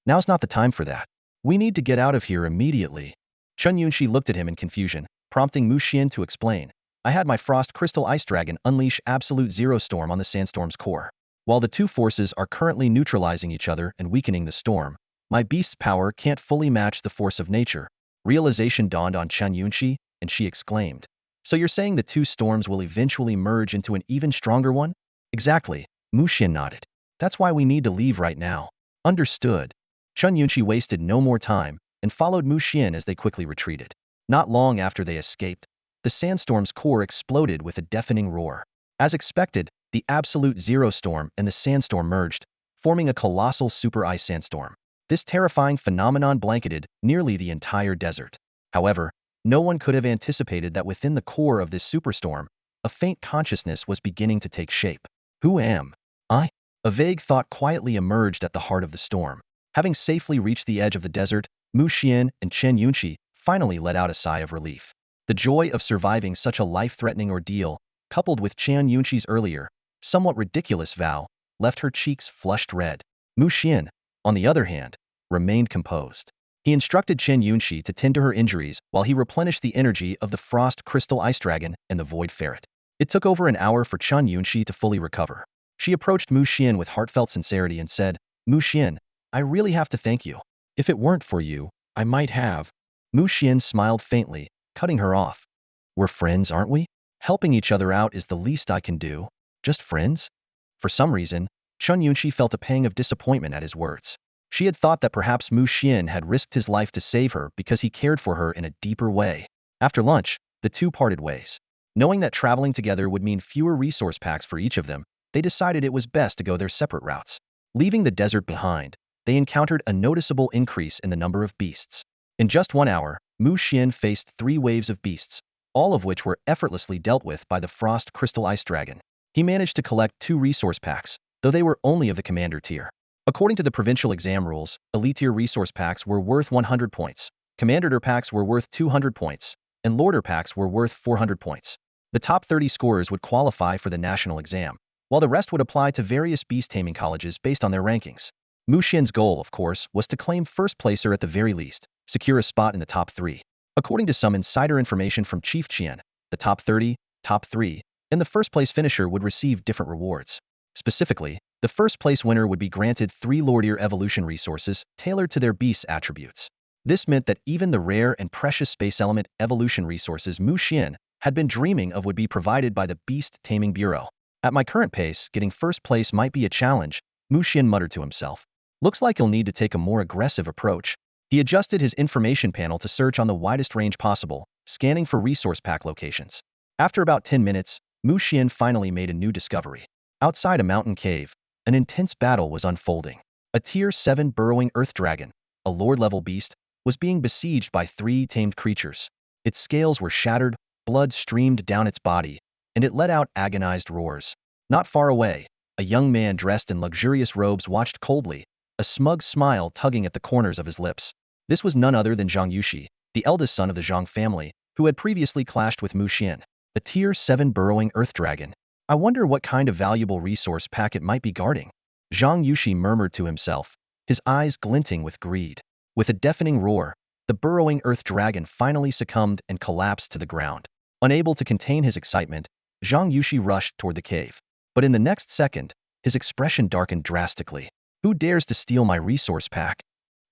"Now's not the time for that. We need to get out of here immediately." Chun Yunshi looked at him in confusion, prompting Mu Xian to explain. "I had my Frost Crystal Ice Dragon unleash Absolute Zero Storm on the sandstorm's core. While the two forces are currently neutralizing each other and weakening the storm, my beast's power can't fully match the force of nature." Realization dawned on Chun Yunshi, and she exclaimed. "So you're saying the two storms will eventually merge into an even stronger one?" "Exactly," Mu Xian nodded. "That's why we need to leave right now." "Understood." Chun Yunshi wasted no more time and followed Mu Xian as they quickly retreated. Not long after they escaped, the sandstorm's core exploded with a deafening roar. As expected, the absolute zero storm and the sandstorm merged, forming a colossal super ice sandstorm. This terrifying phenomenon blanketed nearly the entire desert. However, no one could have anticipated that within the core of this superstorm, a faint consciousness was beginning to take shape. Who am I? A vague thought quietly emerged at the heart of the storm. Having safely reached the edge of the desert, Mu Xian and Chun Yunshi finally let out a sigh of relief. The joy of surviving such a life-threatening ordeal, coupled with Chun Yunshi's earlier, somewhat ridiculous vow, left her cheeks flushed red. Mu Xian, on the other hand, remained composed. He instructed Chun Yunshi to tend to her injuries while he replenished the energy of the Frost Crystal Ice Dragon and the Void Ferret. It took over an hour for Chun Yunshi to fully recover. She approached Mu Xian with heartfelt sincerity and said, "Mu Xian, I really have to thank you. If it weren't for you, I might have." Mu Xian smiled faintly, cutting her off. "We're friends, aren't we? Helping each other out is the least I can do. Just friends?" For some reason, Chun Yunshi felt a pang of disappointment at his words. She had thought that perhaps Mu Xian had risked his life to save her because he cared for her in a deeper way. After lunch, the two parted ways. Knowing that traveling together would mean fewer resource packs for each of them, they decided it was best to go their separate routes. Leaving the desert behind, they encountered a noticeable increase in the number of beasts. In just 1 hour, Mu Xian faced 3 waves of beasts, all of which were effortlessly dealt with by the Frost Crystal Ice Dragon. He managed to collect 2 resource packs, though they were only of the commander tier. According to the provincial exam rules, elite tier resource packs were worth 100 points, commander packs were worth 200 points, and lorder packs were worth 400 points. The top 30 scorers would qualify for the national exam, while the rest would apply to various beast taming colleges based on their rankings. Mu Xian's goal, of course, was to claim first placer at the very least, secure a spot in the top 3. According to some insider information from Chief Qian, the top 30, top 3, and the first place finisher would receive different rewards. Specifically, the first place winner would be granted 3 Lordier evolution resources tailored to their beast's attributes. This meant that even the rare and precious space element evolution resources Mu Xian had been dreaming of would be provided by the Beast Taming Bureau. At my current pace, getting first place might be a challenge, Mu Xian muttered to himself. Looks like he'll need to take a more aggressive approach. He adjusted his information panel to search on the widest range possible, scanning for resource pack locations. After about 10 minutes, Mu Xian finally made a new discovery. Outside a mountain cave, an intense battle was unfolding. A Tier 7 burrowing earth dragon, a Lord-level beast, was being besieged by 3 tamed creatures. Its scales were shattered, blood streamed down its body, and it let out agonized roars. Not far away, a young man dressed in luxurious robes watched coldly, a smug smile tugging at the corners of his lips. This was none other than Zhang Yuxi, the eldest son of the Zhang family, who had previously clashed with Mu Xian, a Tier 7 burrowing earth dragon. I wonder what kind of valuable resource pack it might be guarding. Zhang Yuxi murmured to himself, his eyes glinting with greed. With a deafening roar, the burrowing earth dragon finally succumbed and collapsed to the ground. Unable to contain his excitement, Zhang Yuxi rushed toward the cave. But in the next second, his expression darkened drastically. Who dares to steal my resource pack?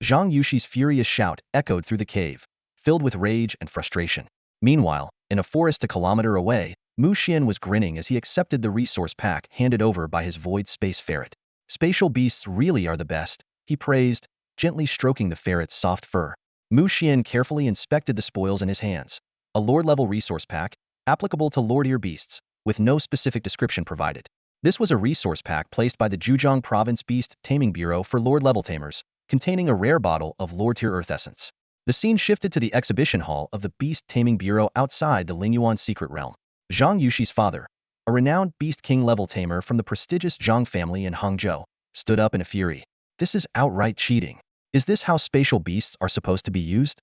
Zhang Yuxi's furious shout echoed through the cave, filled with rage and frustration. Meanwhile, in a forest a kilometer away, Mu Xian was grinning as he accepted the resource pack handed over by his void space ferret. Spatial beasts really are the best, he praised, gently stroking the ferret's soft fur. Mu Xian carefully inspected the spoils in his hands. A lore-level resource pack, applicable to lord-tier beasts, with no specific description provided. This was a resource pack placed by the Zhejiang Province Beast Taming Bureau for lord-level tamers, containing a rare bottle of lord-tier earth essence. The scene shifted to the exhibition hall of the Beast Taming Bureau outside the Lingyuan secret realm. Zhang Yuxi's father, a renowned Beast King-level tamer from the prestigious Zhang family in Hangzhou, stood up in a fury. This is outright cheating. Is this how spatial beasts are supposed to be used?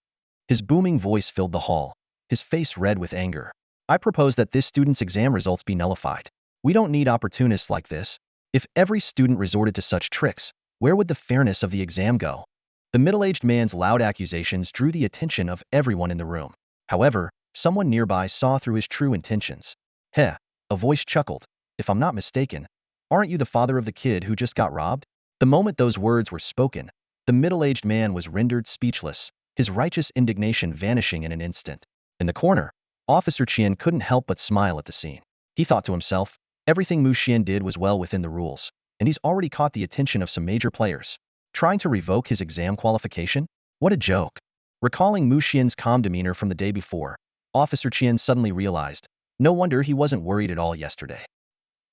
His booming voice filled the hall, his face red with anger. I propose that this student's exam results be nullified. We don't need opportunists like this. If every student resorted to such tricks, where would the fairness of the exam go? The middle-aged man's loud accusations drew the attention of everyone in the room. However, someone nearby saw through his true intentions. Heh, a voice chuckled. If I'm not mistaken, aren't you the father of the kid who just got robbed? The moment those words were spoken, the middle-aged man was rendered speechless, his righteous indignation vanishing in an instant. In the corner, Officer Qian couldn't help but smile at the scene. He thought to himself, everything Mu Xian did was well within the rules, and he's already caught the attention of some major players. Trying to revoke his exam qualification? What a joke. Recalling Mu Xian's calm demeanor from the day before, Officer Qian suddenly realized, no wonder he wasn't worried at all yesterday.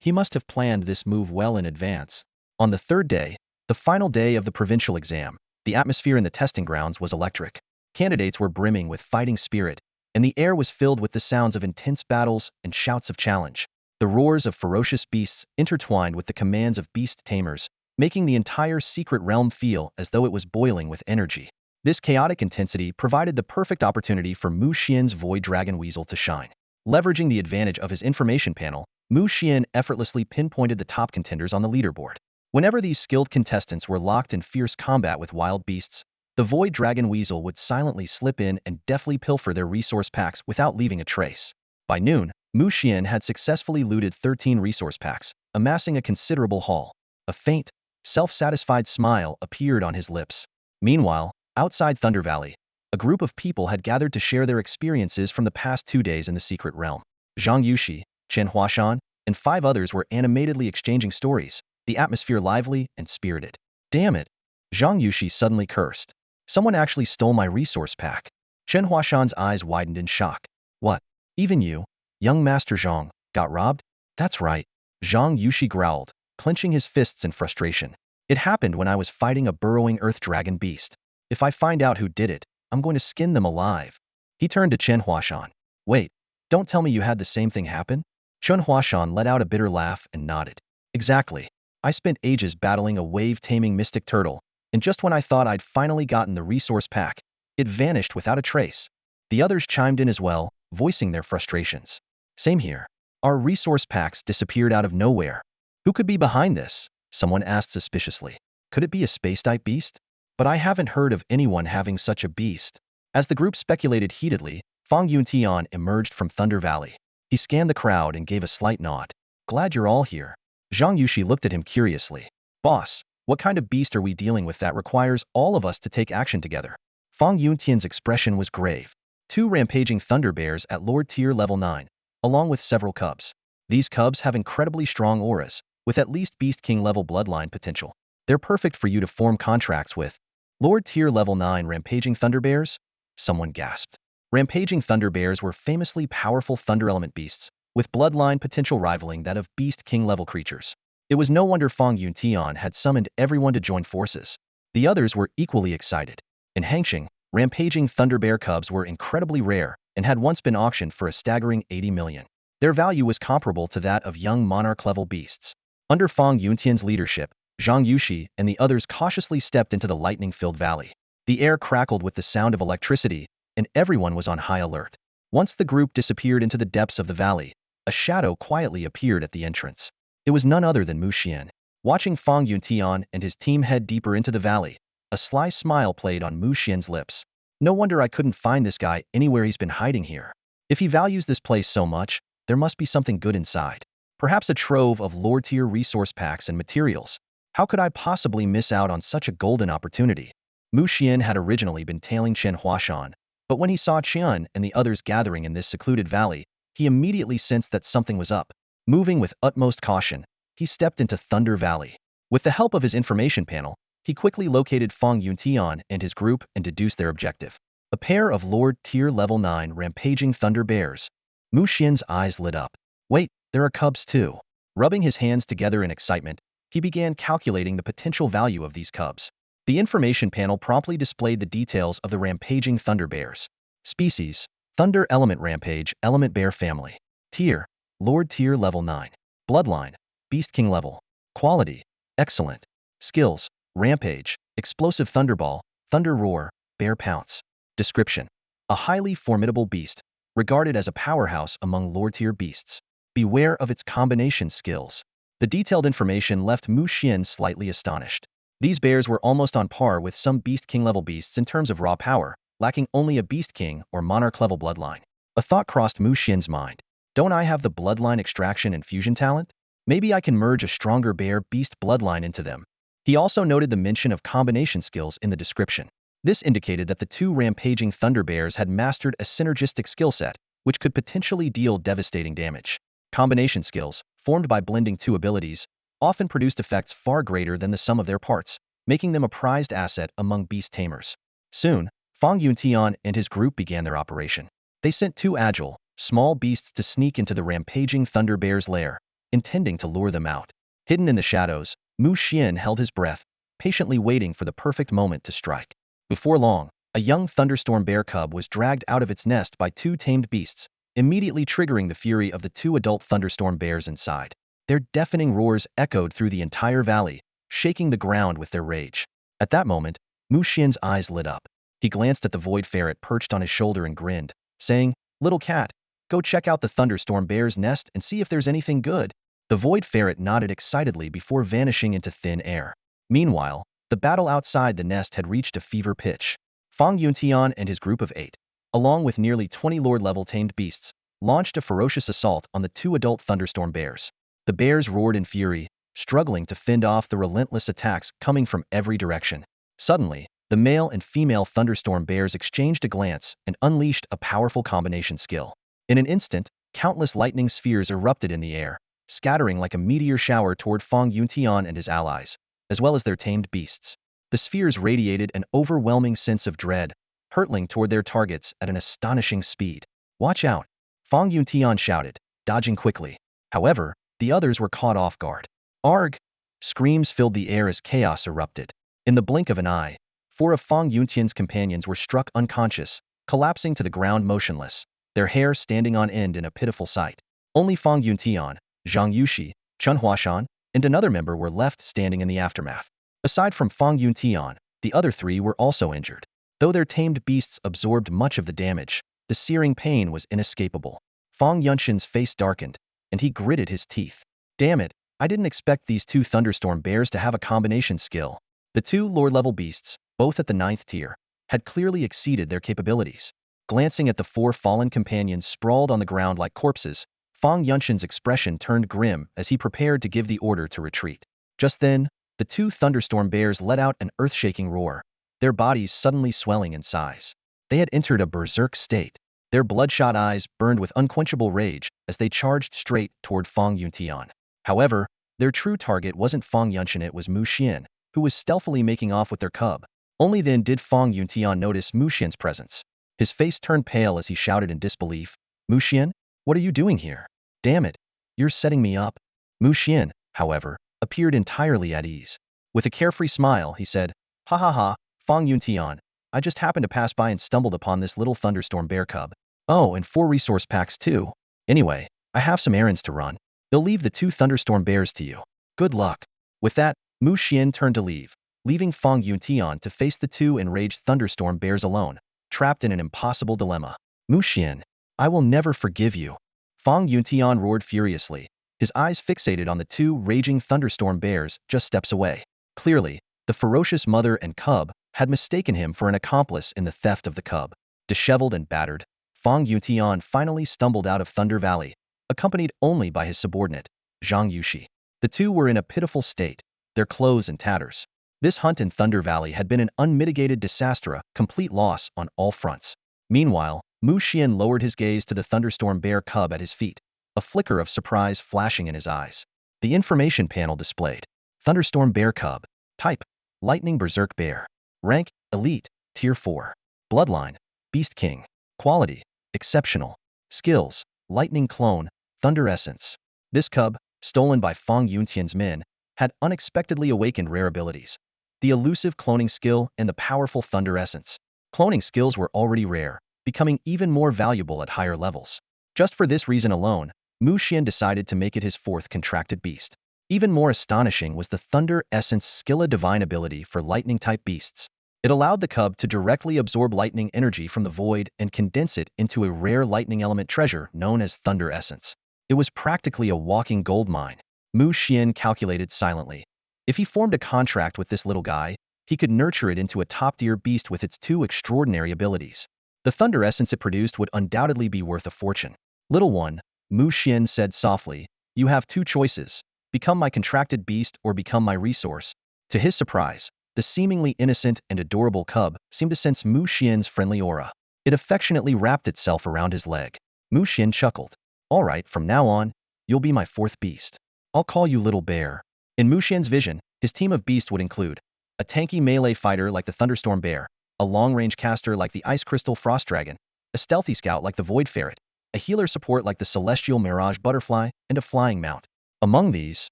He must have planned this move well in advance. On the third day, the final day of the provincial exam, the atmosphere in the testing grounds was electric. Candidates were brimming with fighting spirit, and the air was filled with the sounds of intense battles and shouts of challenge. The roars of ferocious beasts intertwined with the commands of beast tamers, making the entire secret realm feel as though it was boiling with energy. This chaotic intensity provided the perfect opportunity for Mu Xian's Void Dragon Weasel to shine. Leveraging the advantage of his information panel, Mu Xian effortlessly pinpointed the top contenders on the leaderboard. Whenever these skilled contestants were locked in fierce combat with wild beasts, the Void Dragon Weasel would silently slip in and deftly pilfer their resource packs without leaving a trace. By noon, Mu Xian had successfully looted 13 resource packs, amassing a considerable haul. A faint, self-satisfied smile appeared on his lips. Meanwhile, outside Thunder Valley, a group of people had gathered to share their experiences from the past 2 days in the secret realm. Zhang Yuxi, Chen Huashan, and 5 others were animatedly exchanging stories, the atmosphere lively and spirited. Damn it! Zhang Yuxi suddenly cursed. Someone actually stole my resource pack. Chen Huashan's eyes widened in shock. What? Even you, young Master Zhang, got robbed? That's right. Zhang Yuxi growled, clenching his fists in frustration. It happened when I was fighting a burrowing earth dragon beast. If I find out who did it, I'm going to skin them alive. He turned to Chen Huashan. Wait, don't tell me you had the same thing happen? Chen Huashan let out a bitter laugh and nodded. Exactly. I spent ages battling a wave-taming mystic turtle, and just when I thought I'd finally gotten the resource pack, it vanished without a trace. The others chimed in as well, voicing their frustrations. Same here. Our resource packs disappeared out of nowhere. Who could be behind this? Someone asked suspiciously. Could it be a space-type beast? But I haven't heard of anyone having such a beast. As the group speculated heatedly, Fang Yuntian emerged from Thunder Valley. He scanned the crowd and gave a slight nod. Glad you're all here. Zhang Yuxi looked at him curiously. Boss, what kind of beast are we dealing with that requires all of us to take action together? Fang Yuntian's expression was grave. 2 rampaging thunder bears at Lord Tier Level 9, along with several cubs. These cubs have incredibly strong auras, with at least Beast King level bloodline potential. They're perfect for you to form contracts with. Lord Tier Level 9 rampaging thunder bears? Someone gasped. Rampaging thunder bears were famously powerful thunder element beasts, with bloodline potential rivaling that of Beast King level creatures. It was no wonder Fang Yuntian had summoned everyone to join forces. The others were equally excited. In Hangqing, rampaging thunder bear cubs were incredibly rare and had once been auctioned for a staggering 80 million. Their value was comparable to that of young monarch-level beasts. Under Fang Yuntian's leadership, Zhang Yuxi and the others cautiously stepped into the lightning-filled valley. The air crackled with the sound of electricity, and everyone was on high alert. Once the group disappeared into the depths of the valley, a shadow quietly appeared at the entrance. It was none other than Mu Xian. Watching Fang Yuntian and his team head deeper into the valley, a sly smile played on Mu Xian's lips. No wonder I couldn't find this guy anywhere. He's been hiding here. If he values this place so much, there must be something good inside. Perhaps a trove of lore-tier resource packs and materials. How could I possibly miss out on such a golden opportunity? Mu Xian had originally been tailing Chen Huashan, but when he saw Qian and the others gathering in this secluded valley, he immediately sensed that something was up. Moving with utmost caution, he stepped into Thunder Valley. With the help of his information panel, he quickly located Fong Yuntian and his group and deduced their objective. A pair of Lord Tier Level 9 rampaging Thunder Bears. Mu Xian's eyes lit up. Wait, there are cubs too. Rubbing his hands together in excitement, he began calculating the potential value of these cubs. The information panel promptly displayed the details of the rampaging Thunder Bears. Species: Thunder Element Rampage Element Bear Family. Tier: Lord Tier Level 9. Bloodline: Beast King Level. Quality: Excellent. Skills: Rampage, Explosive Thunderball, Thunder Roar, Bear Pounce. Description: a highly formidable beast, regarded as a powerhouse among Lord-tier beasts. Beware of its combination skills. The detailed information left Mu Xian slightly astonished. These bears were almost on par with some Beast King-level beasts in terms of raw power, lacking only a Beast King or Monarch-level bloodline. A thought crossed Mu Xian's mind. Don't I have the bloodline extraction and fusion talent? Maybe I can merge a stronger bear-beast bloodline into them. He also noted the mention of combination skills in the description. This indicated that the two rampaging Thunder Bears had mastered a synergistic skill set, which could potentially deal devastating damage. Combination skills, formed by blending two abilities, often produced effects far greater than the sum of their parts, making them a prized asset among Beast Tamers. Soon, Fong Yuntian and his group began their operation. They sent two agile, small beasts to sneak into the rampaging Thunder Bear's lair, intending to lure them out. Hidden in the shadows, Mu Xian held his breath, patiently waiting for the perfect moment to strike. Before long, a young thunderstorm bear cub was dragged out of its nest by two tamed beasts, immediately triggering the fury of the two adult thunderstorm bears inside. Their deafening roars echoed through the entire valley, shaking the ground with their rage. At that moment, Mu Xian's eyes lit up. He glanced at the void ferret perched on his shoulder and grinned, saying, "Little cat, go check out the thunderstorm bear's nest and see if there's anything good." The void ferret nodded excitedly before vanishing into thin air. Meanwhile, the battle outside the nest had reached a fever pitch. Fong Yuntian and his group of 8, along with nearly 20 Lord-level tamed beasts, launched a ferocious assault on the two adult thunderstorm bears. The bears roared in fury, struggling to fend off the relentless attacks coming from every direction. Suddenly, the male and female thunderstorm bears exchanged a glance and unleashed a powerful combination skill. In an instant, countless lightning spheres erupted in the air, scattering like a meteor shower toward Fong Yuntian and his allies, as well as their tamed beasts. The spheres radiated an overwhelming sense of dread, hurtling toward their targets at an astonishing speed. "Watch out!" Fong Yuntian shouted, dodging quickly. However, the others were caught off guard. "Arg!" Screams filled the air as chaos erupted. In the blink of an eye, 4 of Fong Yuntian's companions were struck unconscious, collapsing to the ground motionless, their hair standing on end in a pitiful sight. Only Fong Yuntian, Zhang Yuxi, Chun Huashan, and another member were left standing in the aftermath. Aside from Fong Yuntian, the other 3 were also injured. Though their tamed beasts absorbed much of the damage, the searing pain was inescapable. Fong Yunshin's face darkened, and he gritted his teeth. "Damn it, I didn't expect these two thunderstorm bears to have a combination skill." The two Lord-level beasts, both at the 9th tier, had clearly exceeded their capabilities. Glancing at the 4 fallen companions sprawled on the ground like corpses, Fong Yunshin's expression turned grim as he prepared to give the order to retreat. Just then, the two thunderstorm bears let out an earth-shaking roar, their bodies suddenly swelling in size. They had entered a berserk state. Their bloodshot eyes burned with unquenchable rage as they charged straight toward Fong Yuntian. However, their true target wasn't Fong Yunshin, it was Mu Xian, who was stealthily making off with their cub. Only then did Fong Yuntian notice Mu Xian's presence. His face turned pale as he shouted in disbelief, "Mu Xian, what are you doing here? Damn it, you're setting me up." Mu Xian, however, appeared entirely at ease. With a carefree smile, he said, "Ha ha ha, Fong Yuntian, I just happened to pass by and stumbled upon this little thunderstorm bear cub. Oh, and 4 resource packs too. Anyway, I have some errands to run. They'll leave the 2 thunderstorm bears to you. Good luck." With that, Mu Xian turned to leave, leaving Fong Yuntian to face the 2 enraged thunderstorm bears alone, trapped in an impossible dilemma. "Mu Xian, I will never forgive you." Fong Yuntian roared furiously, his eyes fixated on the 2 raging thunderstorm bears just steps away. Clearly, the ferocious mother and cub had mistaken him for an accomplice in the theft of the cub. Disheveled and battered, Fong Yuntian finally stumbled out of Thunder Valley, accompanied only by his subordinate, Zhang Yuxi. The 2 were in a pitiful state, their clothes in tatters. This hunt in Thunder Valley had been an unmitigated disaster, a complete loss on all fronts. Meanwhile, Mu Xian lowered his gaze to the thunderstorm bear cub at his feet, a flicker of surprise flashing in his eyes. The information panel displayed. Thunderstorm bear cub. Type: Lightning Berserk Bear. Rank: Elite, Tier 4. Bloodline: Beast King. Quality: Exceptional. Skills: Lightning Clone, Thunder Essence. This cub, stolen by Fang Yuntian's men, had unexpectedly awakened rare abilities. The elusive cloning skill and the powerful Thunder Essence. Cloning skills were already rare, becoming even more valuable at higher levels. Just for this reason alone, Mu Xian decided to make it his fourth contracted beast. Even more astonishing was the Thunder Essence Skilla Divine ability for lightning-type beasts. It allowed the cub to directly absorb lightning energy from the void and condense it into a rare lightning element treasure known as Thunder Essence. It was practically a walking gold mine. Mu Xian calculated silently. If he formed a contract with this little guy, he could nurture it into a top-tier beast with its two extraordinary abilities. The Thunder Essence it produced would undoubtedly be worth a fortune. Little one, Mu Xian said softly, you have two choices. Become my contracted beast or become my resource. To his surprise, the seemingly innocent and adorable cub seemed to sense Mu Xian's friendly aura. It affectionately wrapped itself around his leg. Mu Xian chuckled. All right, from now on, you'll be my fourth beast. I'll call you Little Bear. In Mu Xian's vision, his team of beasts would include a tanky melee fighter like the Thunderstorm Bear, a long-range caster like the Ice Crystal Frost Dragon, a stealthy scout like the Void Ferret, a healer support like the Celestial Mirage Butterfly, and a flying mount. Among these,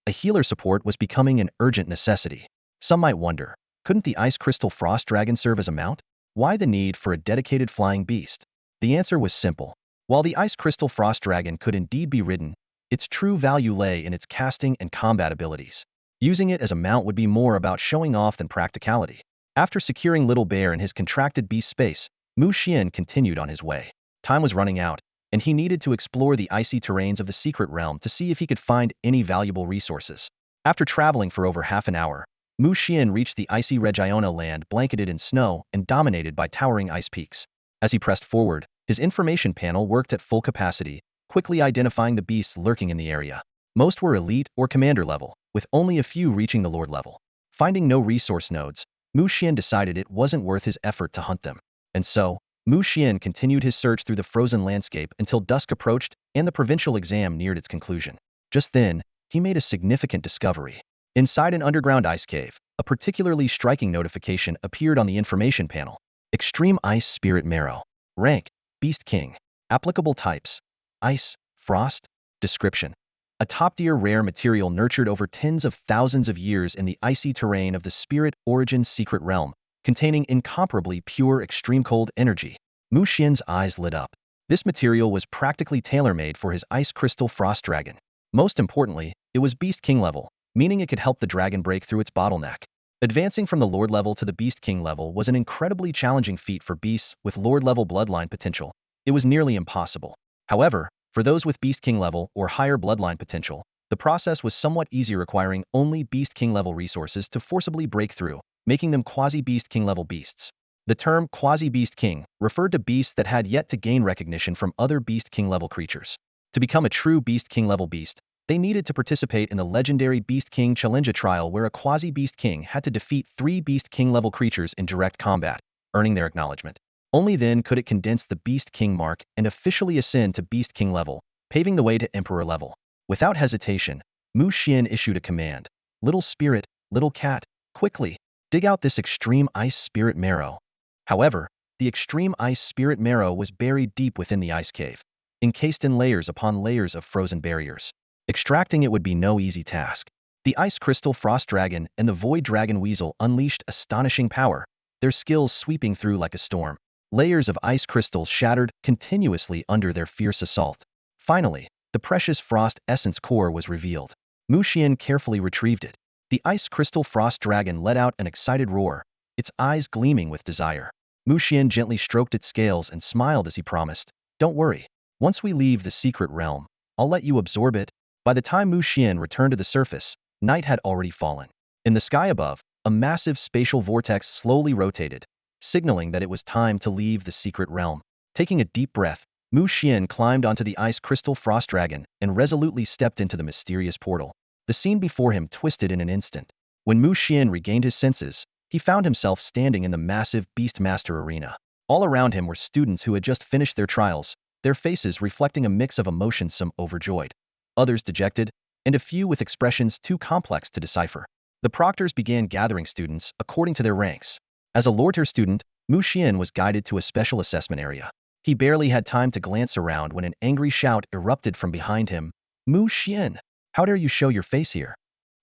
a healer support was becoming an urgent necessity. Some might wonder, couldn't the Ice Crystal Frost Dragon serve as a mount? Why the need for a dedicated flying beast? The answer was simple. While the Ice Crystal Frost Dragon could indeed be ridden, its true value lay in its casting and combat abilities. Using it as a mount would be more about showing off than practicality. After securing Little Bear in his contracted beast space, Mu Xian continued on his way. Time was running out, and he needed to explore the icy terrains of the secret realm to see if he could find any valuable resources. After traveling for over half an hour, Mu Xian reached the icy Regiona land blanketed in snow and dominated by towering ice peaks. As he pressed forward, his information panel worked at full capacity, quickly identifying the beasts lurking in the area. Most were elite or commander level, with only a few reaching the lord level. Finding no resource nodes, Mu Xian decided it wasn't worth his effort to hunt them. And so, Mu Xian continued his search through the frozen landscape until dusk approached and the provincial exam neared its conclusion. Just then, he made a significant discovery. Inside an underground ice cave, a particularly striking notification appeared on the information panel. Extreme Ice Spirit Marrow. Rank: Beast King. Applicable types: Ice, Frost. Description: a top-tier rare material nurtured over tens of thousands of years in the icy terrain of the Spirit Origin Secret Realm, containing incomparably pure extreme cold energy. Mu Xian's eyes lit up. This material was practically tailor-made for his Ice Crystal Frost Dragon. Most importantly, it was Beast King level, meaning it could help the dragon break through its bottleneck. Advancing from the Lord level to the Beast King level was an incredibly challenging feat for beasts with Lord level bloodline potential. It was nearly impossible. However, for those with Beast King level or higher bloodline potential, the process was somewhat easier, requiring only Beast King level resources to forcibly break through, making them quasi-Beast King level beasts. The term quasi-Beast King referred to beasts that had yet to gain recognition from other Beast King level creatures. To become a true Beast King level beast, they needed to participate in the legendary Beast King Challenge trial, where a quasi-Beast King had to defeat 3 Beast King level creatures in direct combat, earning their acknowledgement. Only then could it condense the Beast King mark and officially ascend to Beast King level, paving the way to Emperor level. Without hesitation, Mu Xian issued a command. Little spirit, little cat, quickly, dig out this extreme ice spirit marrow. However, the extreme ice spirit marrow was buried deep within the ice cave, encased in layers upon layers of frozen barriers. Extracting it would be no easy task. The Ice Crystal Frost Dragon and the Void Dragon Weasel unleashed astonishing power, their skills sweeping through like a storm. Layers of ice crystals shattered continuously under their fierce assault. Finally, the precious Frost Essence core was revealed. Mu Xian carefully retrieved it. The Ice Crystal Frost Dragon let out an excited roar, its eyes gleaming with desire. Mu Xian gently stroked its scales and smiled as he promised, "Don't worry. Once we leave the secret realm, I'll let you absorb it." By the time Mu Xian returned to the surface, night had already fallen. In the sky above, a massive spatial vortex slowly rotated, signaling that it was time to leave the secret realm. Taking a deep breath, Mu Xian climbed onto the Ice Crystal Frost Dragon and resolutely stepped into the mysterious portal. The scene before him twisted in an instant. When Mu Xian regained his senses, he found himself standing in the massive Beastmaster arena. All around him were students who had just finished their trials, their faces reflecting a mix of emotions, some overjoyed, others dejected, and a few with expressions too complex to decipher. The proctors began gathering students according to their ranks. As a lower tier student, Mu Xian was guided to a special assessment area. He barely had time to glance around when an angry shout erupted from behind him. Mu Xian, how dare you show your face here?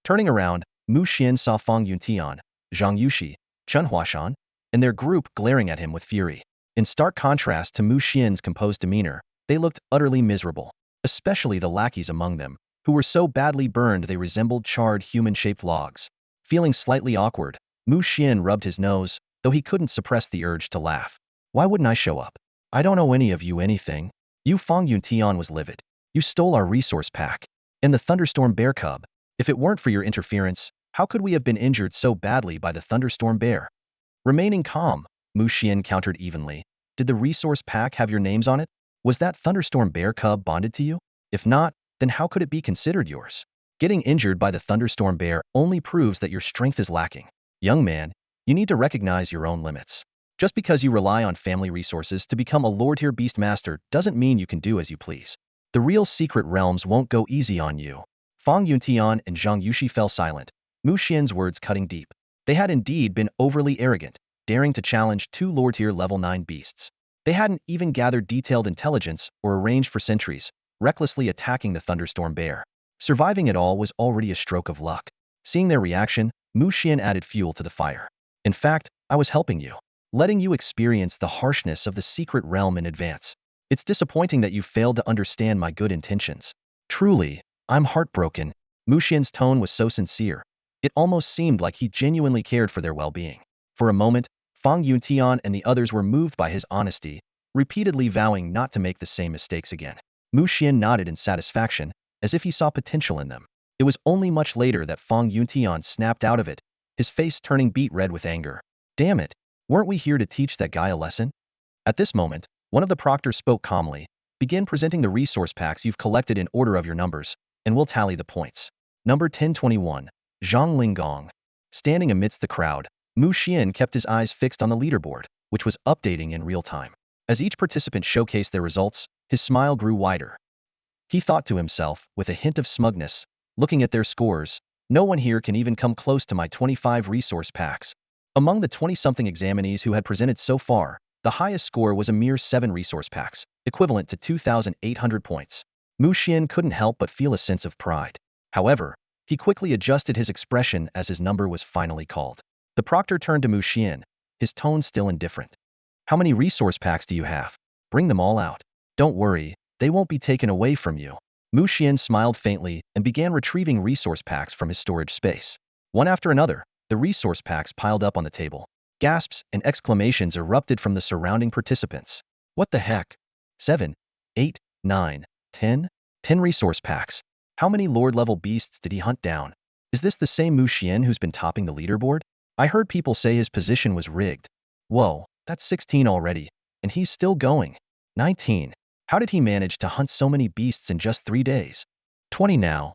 Turning around, Mu Xian saw Fang Yuntian, Zhang Yuxi, Chen Huashan, and their group glaring at him with fury. In stark contrast to Mu Xian's composed demeanor, they looked utterly miserable, especially the lackeys among them, who were so badly burned they resembled charred human-shaped logs. Feeling slightly awkward, Mu Xian rubbed his nose, though he couldn't suppress the urge to laugh. Why wouldn't I show up? I don't owe any of you anything. You Fang Yuntian was livid. You stole our resource pack. And the thunderstorm bear cub. If it weren't for your interference, how could we have been injured so badly by the thunderstorm bear? Remaining calm, Mu Xian countered evenly. Did the resource pack have your names on it? Was that thunderstorm bear cub bonded to you? If not, then how could it be considered yours? Getting injured by the thunderstorm bear only proves that your strength is lacking. Young man, you need to recognize your own limits. Just because you rely on family resources to become a lower-tier beast master doesn't mean you can do as you please. The real secret realms won't go easy on you. Fang Yuntian and Zhang Yuxi fell silent, Mu Xian's words cutting deep. They had indeed been overly arrogant, daring to challenge two lower-tier level 9 beasts. They hadn't even gathered detailed intelligence or arranged for sentries, recklessly attacking the thunderstorm bear. Surviving it all was already a stroke of luck. Seeing their reaction, Mu Xian added fuel to the fire. In fact, I was helping you, letting you experience the harshness of the secret realm in advance. It's disappointing that you failed to understand my good intentions. Truly, I'm heartbroken. Mu Xian's tone was so sincere. It almost seemed like he genuinely cared for their well-being. For a moment, Fang Yuntian and the others were moved by his honesty, repeatedly vowing not to make the same mistakes again. Mu Xian nodded in satisfaction, as if he saw potential in them. It was only much later that Fang Yuntian snapped out of it, his face turning beet red with anger. Damn it, weren't we here to teach that guy a lesson? At this moment, one of the proctors spoke calmly. Begin presenting the resource packs you've collected in order of your numbers, and we'll tally the points. Number 1021, Zhang Linggong. Standing amidst the crowd, Mu Xian kept his eyes fixed on the leaderboard, which was updating in real time. As each participant showcased their results, his smile grew wider. He thought to himself, with a hint of smugness, looking at their scores, no one here can even come close to my 25 resource packs. Among the 20-something examinees who had presented so far, the highest score was a mere 7 resource packs, equivalent to 2,800 points. Mu Xian couldn't help but feel a sense of pride. However, he quickly adjusted his expression as his number was finally called. The proctor turned to Mu Xian, his tone still indifferent. How many resource packs do you have? Bring them all out. Don't worry, they won't be taken away from you. Mu Xian smiled faintly and began retrieving resource packs from his storage space. One after another, the resource packs piled up on the table. Gasps and exclamations erupted from the surrounding participants. What the heck? 7, 8, 9, 10? 10 resource packs. How many Lord-level beasts did he hunt down? Is this the same Mu Xian who's been topping the leaderboard? I heard people say his position was rigged. Whoa, that's 16 already, and he's still going. 19. How did he manage to hunt so many beasts in just 3 days? 20 now.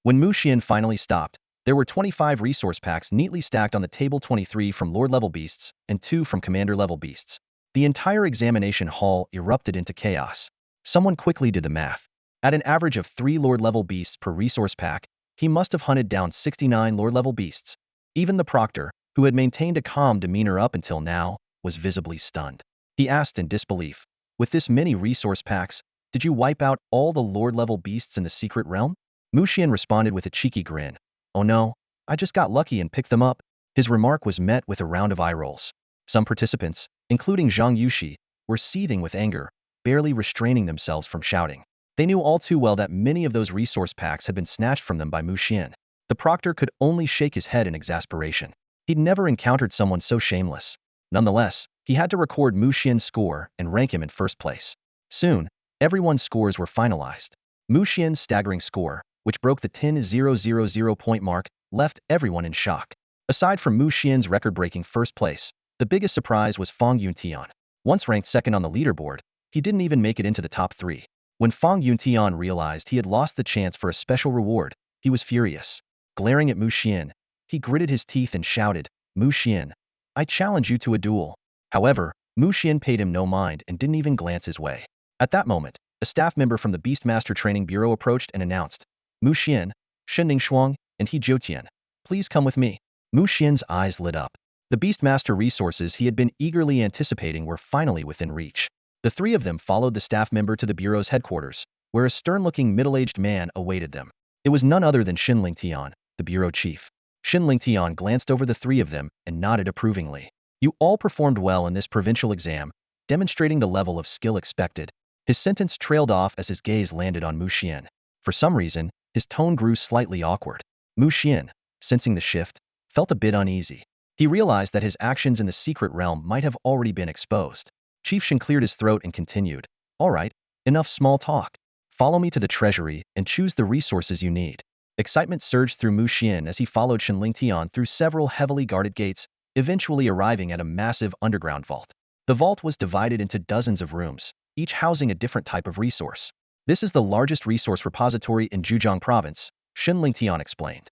When Mu Xian finally stopped, there were 25 resource packs neatly stacked on the table, 23 from Lord-level beasts and 2 from Commander-level beasts. The entire examination hall erupted into chaos. Someone quickly did the math. At an average of 3 Lord-level beasts per resource pack, he must have hunted down 69 Lord-level beasts. Even the proctor, who had maintained a calm demeanor up until now, was visibly stunned. He asked in disbelief, with this many resource packs, did you wipe out all the Lord-level beasts in the secret realm? Mu Xian responded with a cheeky grin. Oh no, I just got lucky and picked them up. His remark was met with a round of eye rolls. Some participants, including Zhang Yuxi, were seething with anger, barely restraining themselves from shouting. They knew all too well that many of those resource packs had been snatched from them by Mu Xian. The proctor could only shake his head in exasperation. He'd never encountered someone so shameless. Nonetheless, he had to record Mu Xian's score and rank him in first place. Soon, everyone's scores were finalized. Mu Xian's staggering score, which broke the 10,000 point mark, left everyone in shock. Aside from Mu Xian's record-breaking first place, the biggest surprise was Fang Yuntian. Once ranked second on the leaderboard, he didn't even make it into the top 3. When Fang Yuntian realized he had lost the chance for a special reward, he was furious. Glaring at Mu Xian, he gritted his teeth and shouted, Mu Xian, I challenge you to a duel. However, Mu Xian paid him no mind and didn't even glance his way. At that moment, a staff member from the Beastmaster Training Bureau approached and announced, Mu Xian, Shenning Shuang, and He Jiutian, please come with me. Mu Xian's eyes lit up. The Beastmaster resources he had been eagerly anticipating were finally within reach. The three of them followed the staff member to the Bureau's headquarters, where a stern-looking middle-aged man awaited them. It was none other than Xin Lingtian, the Bureau chief. Xin Lingtian glanced over the three of them and nodded approvingly. You all performed well in this provincial exam, demonstrating the level of skill expected. His sentence trailed off as his gaze landed on Mu Xian. For some reason, his tone grew slightly awkward. Mu Xian, sensing the shift, felt a bit uneasy. He realized that his actions in the secret realm might have already been exposed. Chief Shen cleared his throat and continued, all right, enough small talk. Follow me to the treasury and choose the resources you need. Excitement surged through Mu Xian as he followed Shen Lingtian through several heavily guarded gates, eventually arriving at a massive underground vault. The vault was divided into dozens of rooms, each housing a different type of resource. This is the largest resource repository in Zhejiang province, Shen Lingtian explained.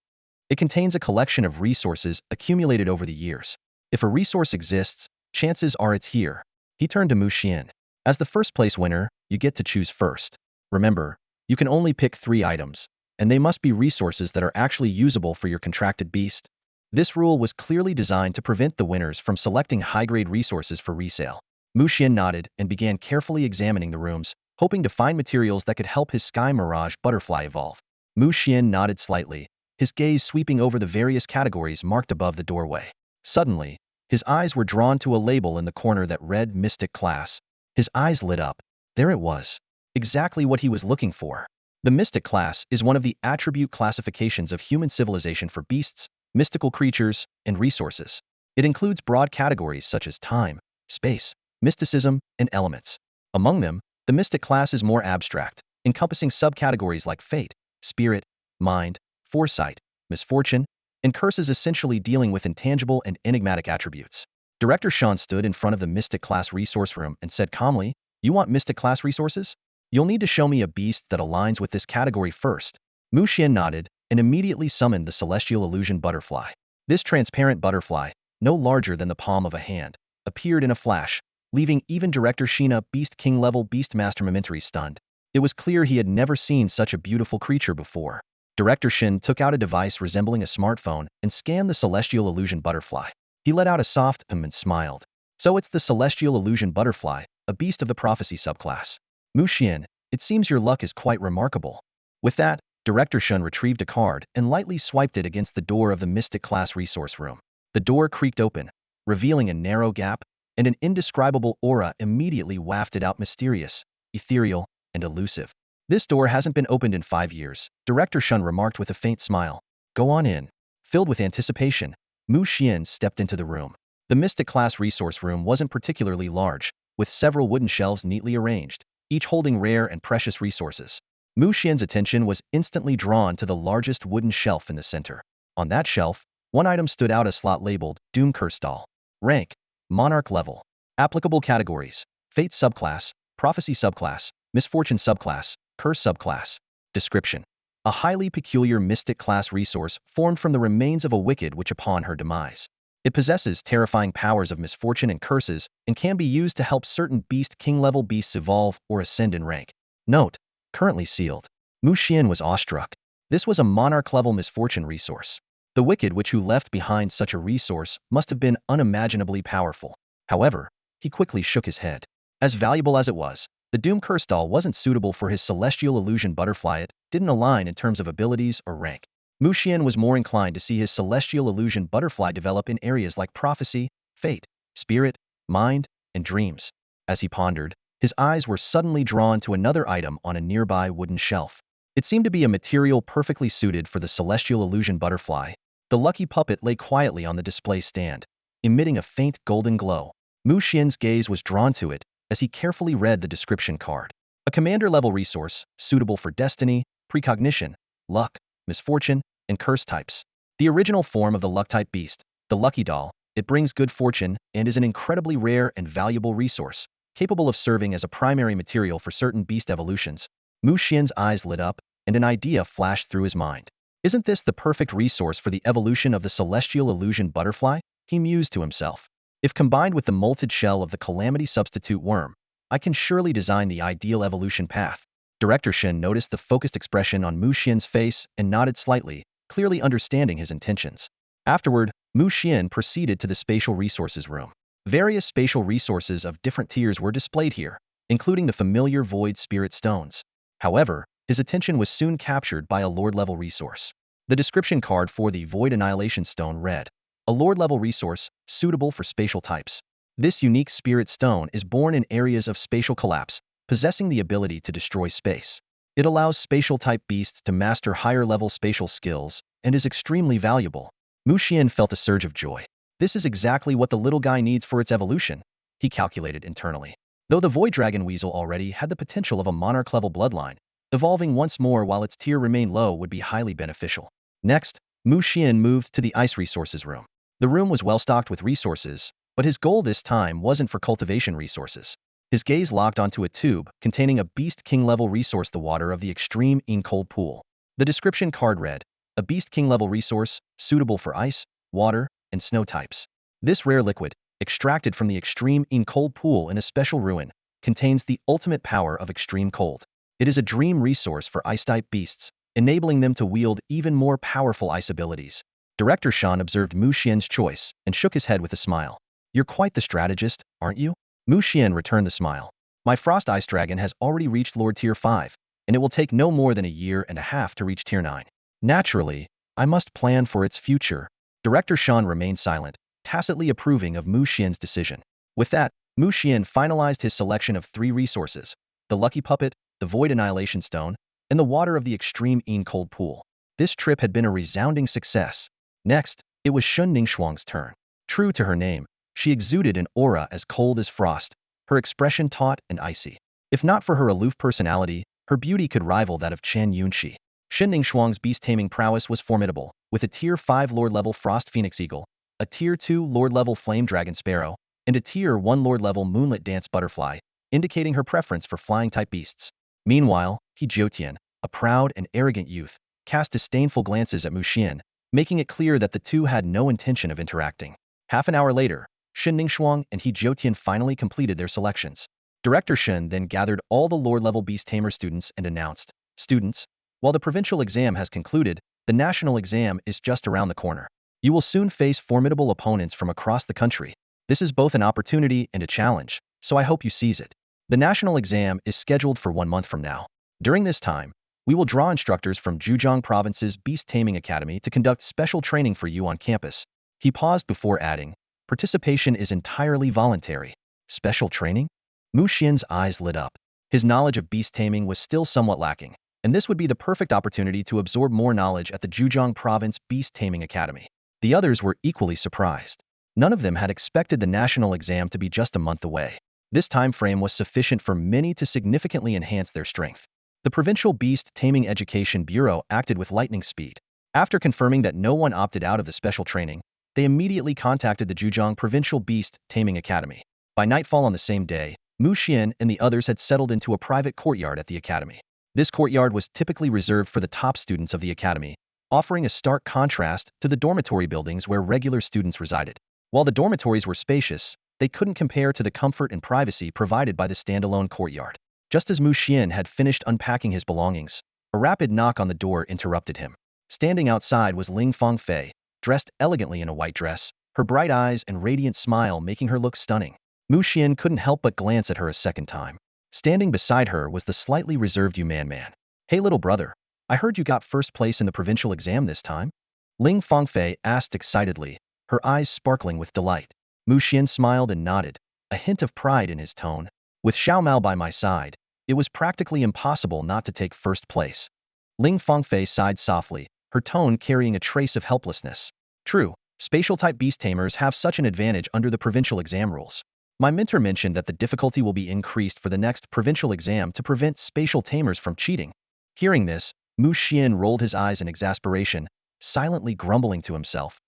It contains a collection of resources accumulated over the years. If a resource exists, chances are it's here. He turned to Mu Xian. As the first place winner, you get to choose first. Remember, you can only pick 3 items, and they must be resources that are actually usable for your contracted beast. This rule was clearly designed to prevent the winners from selecting high-grade resources for resale. Mu Xian nodded and began carefully examining the rooms, hoping to find materials that could help his Sky Mirage butterfly evolve. Mu Xian nodded slightly, his gaze sweeping over the various categories marked above the doorway. Suddenly, his eyes were drawn to a label in the corner that read Mystic Class. His eyes lit up. There it was. Exactly what he was looking for. The Mystic Class is one of the attribute classifications of human civilization for beasts, mystical creatures, and resources. It includes broad categories such as time, space, mysticism, and elements. Among them, the Mystic Class is more abstract, encompassing subcategories like fate, spirit, mind, foresight, misfortune, and curses, essentially dealing with intangible and enigmatic attributes. Director Xuan stood in front of the Mystic Class resource room and said calmly, you want Mystic Class resources? You'll need to show me a beast that aligns with this category first. Mu Xian nodded and immediately summoned the Celestial Illusion Butterfly. This transparent butterfly, no larger than the palm of a hand, appeared in a flash, leaving even Director Sheena Beast King level Beastmaster Momentary stunned. It was clear he had never seen such a beautiful creature before. Director Shin took out a device resembling a smartphone and scanned the Celestial Illusion Butterfly. He let out a soft and smiled. So it's the Celestial Illusion Butterfly, a beast of the Prophecy subclass. Mu Xian, it seems your luck is quite remarkable. With that, Director Shun retrieved a card and lightly swiped it against the door of the Mystic Class resource room. The door creaked open, revealing a narrow gap, and an indescribable aura immediately wafted out, mysterious, ethereal, and elusive. This door hasn't been opened in 5 years, Director Shun remarked with a faint smile. Go on in. Filled with anticipation, Mu Xian stepped into the room. The Mystic Class resource room wasn't particularly large, with several wooden shelves neatly arranged, each holding rare and precious resources. Mu Xian's attention was instantly drawn to the largest wooden shelf in the center. On that shelf, one item stood out, a slot labeled Doom Curse Doll. Rank: Monarch level. Applicable categories: Fate subclass, Prophecy subclass, Misfortune subclass, Curse subclass. Description: a highly peculiar mystic class resource formed from the remains of a wicked witch upon her demise. It possesses terrifying powers of misfortune and curses and can be used to help certain Beast King level beasts evolve or ascend in rank. Note: currently sealed. Mu Xian was awestruck. This was a monarch level misfortune resource. The wicked witch who left behind such a resource must have been unimaginably powerful. However, he quickly shook his head. As valuable as it was, the Doom Curse Doll wasn't suitable for his Celestial Illusion Butterfly. It didn't align in terms of abilities or rank. Mu Xian was more inclined to see his Celestial Illusion Butterfly develop in areas like prophecy, fate, spirit, mind, and dreams. As he pondered, his eyes were suddenly drawn to another item on a nearby wooden shelf. It seemed to be a material perfectly suited for the Celestial Illusion Butterfly. The lucky puppet lay quietly on the display stand, emitting a faint golden glow. Mu Xian's gaze was drawn to it as he carefully read the description card. A commander-level resource, suitable for destiny, precognition, luck, misfortune, and curse types. The original form of the luck-type beast, the Lucky Doll, it brings good fortune and is an incredibly rare and valuable resource, capable of serving as a primary material for certain beast evolutions. Mu Xian's eyes lit up, and an idea flashed through his mind. Isn't this the perfect resource for the evolution of the Celestial Illusion Butterfly? He mused to himself. If combined with the molted shell of the Calamity Substitute Worm, I can surely design the ideal evolution path. Director Shin noticed the focused expression on Mu Xian's face and nodded slightly, clearly understanding his intentions. Afterward, Mu Xian proceeded to the Spatial Resources room. Various spatial resources of different tiers were displayed here, including the familiar Void Spirit Stones. However, his attention was soon captured by a Lord-level resource. The description card for the Void Annihilation Stone read, a Lord-level resource suitable for spatial types. This unique spirit stone is born in areas of spatial collapse, possessing the ability to destroy space. It allows spatial-type beasts to master higher-level spatial skills and is extremely valuable. Mu Xian felt a surge of joy. This is exactly what the little guy needs for its evolution, he calculated internally. Though the Void Dragon Weasel already had the potential of a monarch-level bloodline, evolving once more while its tier remained low would be highly beneficial. Next, Mu Xian moved to the Ice Resources room. The room was well-stocked with resources, but his goal this time wasn't for cultivation resources. His gaze locked onto a tube containing a Beast King-level resource, the water of the extreme cold pool. The description card read, a Beast King-level resource suitable for ice, water, and snow types. This rare liquid, extracted from the extreme cold pool in a special ruin, contains the ultimate power of extreme cold. It is a dream resource for ice-type beasts, enabling them to wield even more powerful ice abilities. Director Xuan observed Mu Xian's choice and shook his head with a smile. You're quite the strategist, aren't you? Mu Xian returned the smile. My Frost Ice Dragon has already reached Lord Tier 5, and it will take no more than a year and a half to reach Tier 9. Naturally, I must plan for its future. Director Xuan remained silent, tacitly approving of Mu Xian's decision. With that, Mu Xian finalized his selection of 3 resources, the Lucky Puppet, the Void Annihilation Stone, and the water of the extreme cold pool. This trip had been a resounding success. Next, it was Xuan Ningxuang's turn. True to her name, she exuded an aura as cold as frost, her expression taut and icy. If not for her aloof personality, her beauty could rival that of Chen Yunxi. Xuan Ningxuang's beast-taming prowess was formidable, with a Tier 5 Lord-level Frost Phoenix Eagle, a Tier 2 Lord-level Flame Dragon Sparrow, and a Tier 1 Lord-level Moonlit Dance Butterfly, indicating her preference for flying-type beasts. Meanwhile, He Jiutian, a proud and arrogant youth, cast disdainful glances at Mu Xian, making it clear that the two had no intention of interacting. Half an hour later, Xuan Ningxuang and He Jiutian finally completed their selections. Director Shen then gathered all the Lord-level Beast Tamer students and announced, Students, while the provincial exam has concluded, the national exam is just around the corner. You will soon face formidable opponents from across the country. This is both an opportunity and a challenge, so I hope you seize it. The national exam is scheduled for 1 month from now. During this time, we will draw instructors from Zhejiang Province's Beast Taming Academy to conduct special training for you on campus. He paused before adding, participation is entirely voluntary. Special training? Mu Xian's eyes lit up. His knowledge of beast taming was still somewhat lacking, and this would be the perfect opportunity to absorb more knowledge at the Zhejiang Province Beast Taming Academy. The others were equally surprised. None of them had expected the national exam to be just a month away. This time frame was sufficient for many to significantly enhance their strength. The Provincial Beast Taming Education Bureau acted with lightning speed. After confirming that no one opted out of the special training, they immediately contacted the Zhejiang Provincial Beast Taming Academy. By nightfall on the same day, Mu Xian and the others had settled into a private courtyard at the academy. This courtyard was typically reserved for the top students of the academy, offering a stark contrast to the dormitory buildings where regular students resided. While the dormitories were spacious, they couldn't compare to the comfort and privacy provided by the standalone courtyard. Just as Mu Xian had finished unpacking his belongings, a rapid knock on the door interrupted him. Standing outside was Ling Fangfei, dressed elegantly in a white dress, her bright eyes and radiant smile making her look stunning. Mu Xian couldn't help but glance at her a second time. Standing beside her was the slightly reserved Yuman man. Hey little brother, I heard you got first place in the provincial exam this time? Ling Fangfei asked excitedly, her eyes sparkling with delight. Mu Xian smiled and nodded, a hint of pride in his tone. With Xiao Mao by my side, it was practically impossible not to take first place. Ling Fangfei sighed softly, her tone carrying a trace of helplessness. True, spatial-type beast tamers have such an advantage under the provincial exam rules. My mentor mentioned that the difficulty will be increased for the next provincial exam to prevent spatial tamers from cheating. Hearing this, Mu Xian rolled his eyes in exasperation, silently grumbling to himself.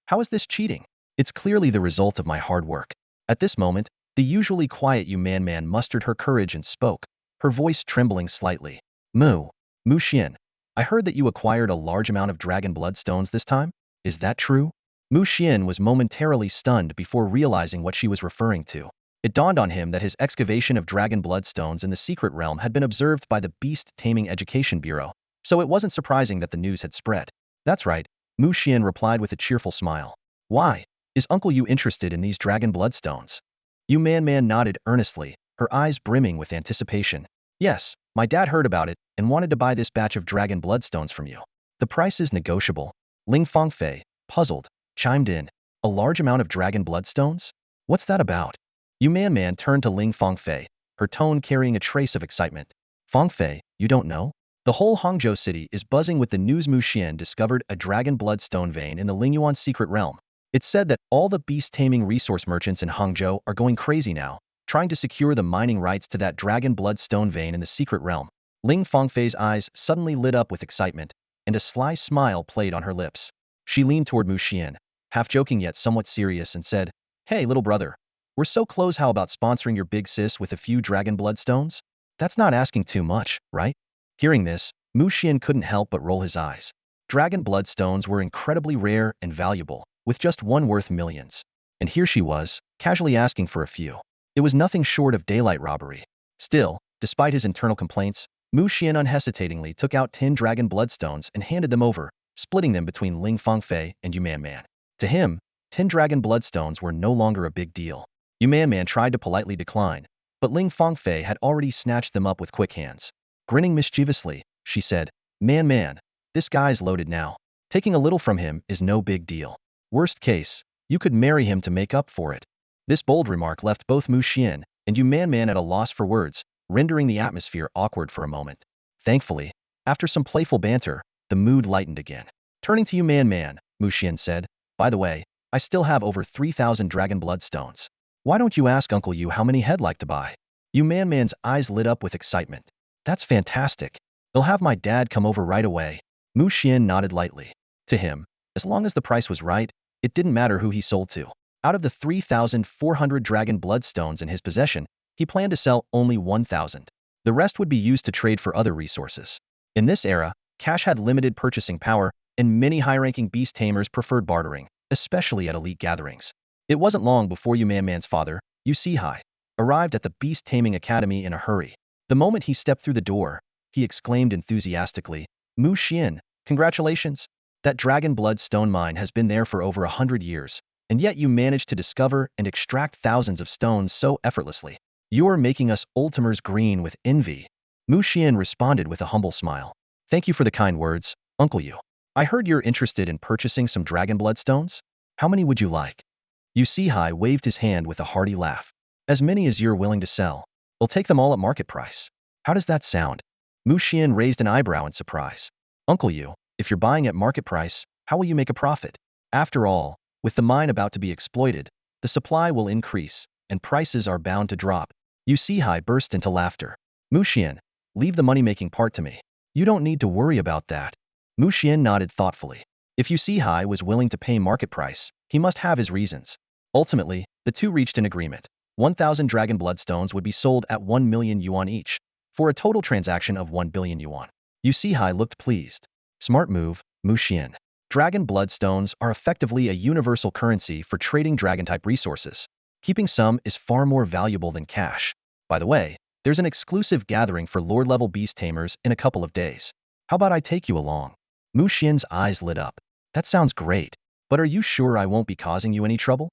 How is this cheating? It's clearly the result of my hard work. At this moment, the usually quiet Yuman man mustered her courage and spoke, her voice trembling slightly. Mu Xian, I heard that you acquired a large amount of dragon blood stones this time? Is that true? Mu Xian was momentarily stunned before realizing what she was referring to. It dawned on him that his excavation of dragon bloodstones in the secret realm had been observed by the Beast Taming Education Bureau, so it wasn't surprising that the news had spread. That's right, Mu Xian replied with a cheerful smile. Why? Is Uncle Yu interested in these dragon bloodstones? Yu Man nodded earnestly, her eyes brimming with anticipation. Yes, my dad heard about it and wanted to buy this batch of dragon bloodstones from you. The price is negotiable. Ling Fangfei, puzzled, chimed in. A large amount of dragon bloodstones? What's that about? Yu Man turned to Ling Fangfei, her tone carrying a trace of excitement. Fangfei, you don't know? The whole Hangzhou city is buzzing with the news Mu Xian discovered a dragon bloodstone vein in the Lingyuan secret realm. It's said that all the beast-taming resource merchants in Hangzhou are going crazy now, trying to secure the mining rights to that dragon bloodstone vein in the secret realm. Ling Fangfei's eyes suddenly lit up with excitement, and a sly smile played on her lips. She leaned toward Mu Xian, half joking yet somewhat serious, and said, Hey, little brother. We're so close, how about sponsoring your big sis with a few dragon bloodstones? That's not asking too much, right? Hearing this, Mu Xian couldn't help but roll his eyes. Dragon bloodstones were incredibly rare and valuable, with just one worth millions. And here she was, casually asking for a few. It was nothing short of daylight robbery. Still, despite his internal complaints, Mu Xian unhesitatingly took out 10 dragon bloodstones and handed them over, splitting them between Ling Fangfei and Yu Man. To him, 10 dragon bloodstones were no longer a big deal. Yu Man tried to politely decline, but Ling Fangfei had already snatched them up with quick hands. Grinning mischievously, she said, Man, this guy's loaded now. Taking a little from him is no big deal. Worst case, you could marry him to make up for it. This bold remark left both Mu Xian and Yu Man at a loss for words, rendering the atmosphere awkward for a moment. Thankfully, after some playful banter, the mood lightened again. Turning to Yu Man, Mu Xian said, By the way, I still have over 3,000 dragon bloodstones. Why don't you ask Uncle Yu how many he'd like to buy? Yu Man's eyes lit up with excitement. That's fantastic. They'll have my dad come over right away. Mu Xian nodded lightly. To him, as long as the price was right, it didn't matter who he sold to. Out of the 3,400 dragon bloodstones in his possession, he planned to sell only 1,000. The rest would be used to trade for other resources. In this era, cash had limited purchasing power, and many high-ranking beast tamers preferred bartering, especially at elite gatherings. It wasn't long before Yu Man's father, Yu Hai, arrived at the Beast Taming Academy in a hurry. The moment he stepped through the door, he exclaimed enthusiastically, Mu Xian, congratulations! That dragon blood stone mine has been there for over 100 years, and yet you managed to discover and extract thousands of stones so effortlessly. You're making us old-timers green with envy. Mu Xian responded with a humble smile. Thank you for the kind words, Uncle Yu. I heard you're interested in purchasing some dragon bloodstones? How many would you like? Yu Hai waved his hand with a hearty laugh. As many as you're willing to sell. We'll take them all at market price. How does that sound? Mu Xian raised an eyebrow in surprise. Uncle Yu, if you're buying at market price, how will you make a profit? After all, with the mine about to be exploited, the supply will increase, and prices are bound to drop. Yu Hai burst into laughter. Mu Xian, leave the money-making part to me. You don't need to worry about that. Mu Xian nodded thoughtfully. If Yu Hai was willing to pay market price, he must have his reasons. Ultimately, the two reached an agreement. 1,000 dragon bloodstones would be sold at 1 million yuan each, for a total transaction of 1 billion yuan. Yu Hai looked pleased. Smart move, Mu Xian. Dragon bloodstones are effectively a universal currency for trading dragon-type resources. Keeping some is far more valuable than cash. By the way, there's an exclusive gathering for Lord-level Beast Tamers in a couple of days. How about I take you along? Mu Xian's eyes lit up. That sounds great, but are you sure I won't be causing you any trouble?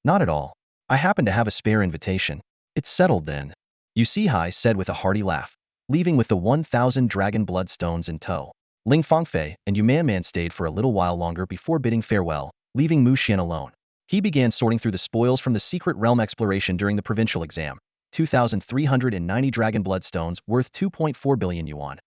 Not at all. I happen to have a spare invitation. It's settled then. Yu Hai said with a hearty laugh, leaving with the 1,000 dragon bloodstones in tow. Ling Fangfei and Yu Man stayed for a little while longer before bidding farewell, leaving Mu Xian alone. He began sorting through the spoils from the secret realm exploration during the provincial exam. 2,390 dragon bloodstones worth 2.4 billion yuan.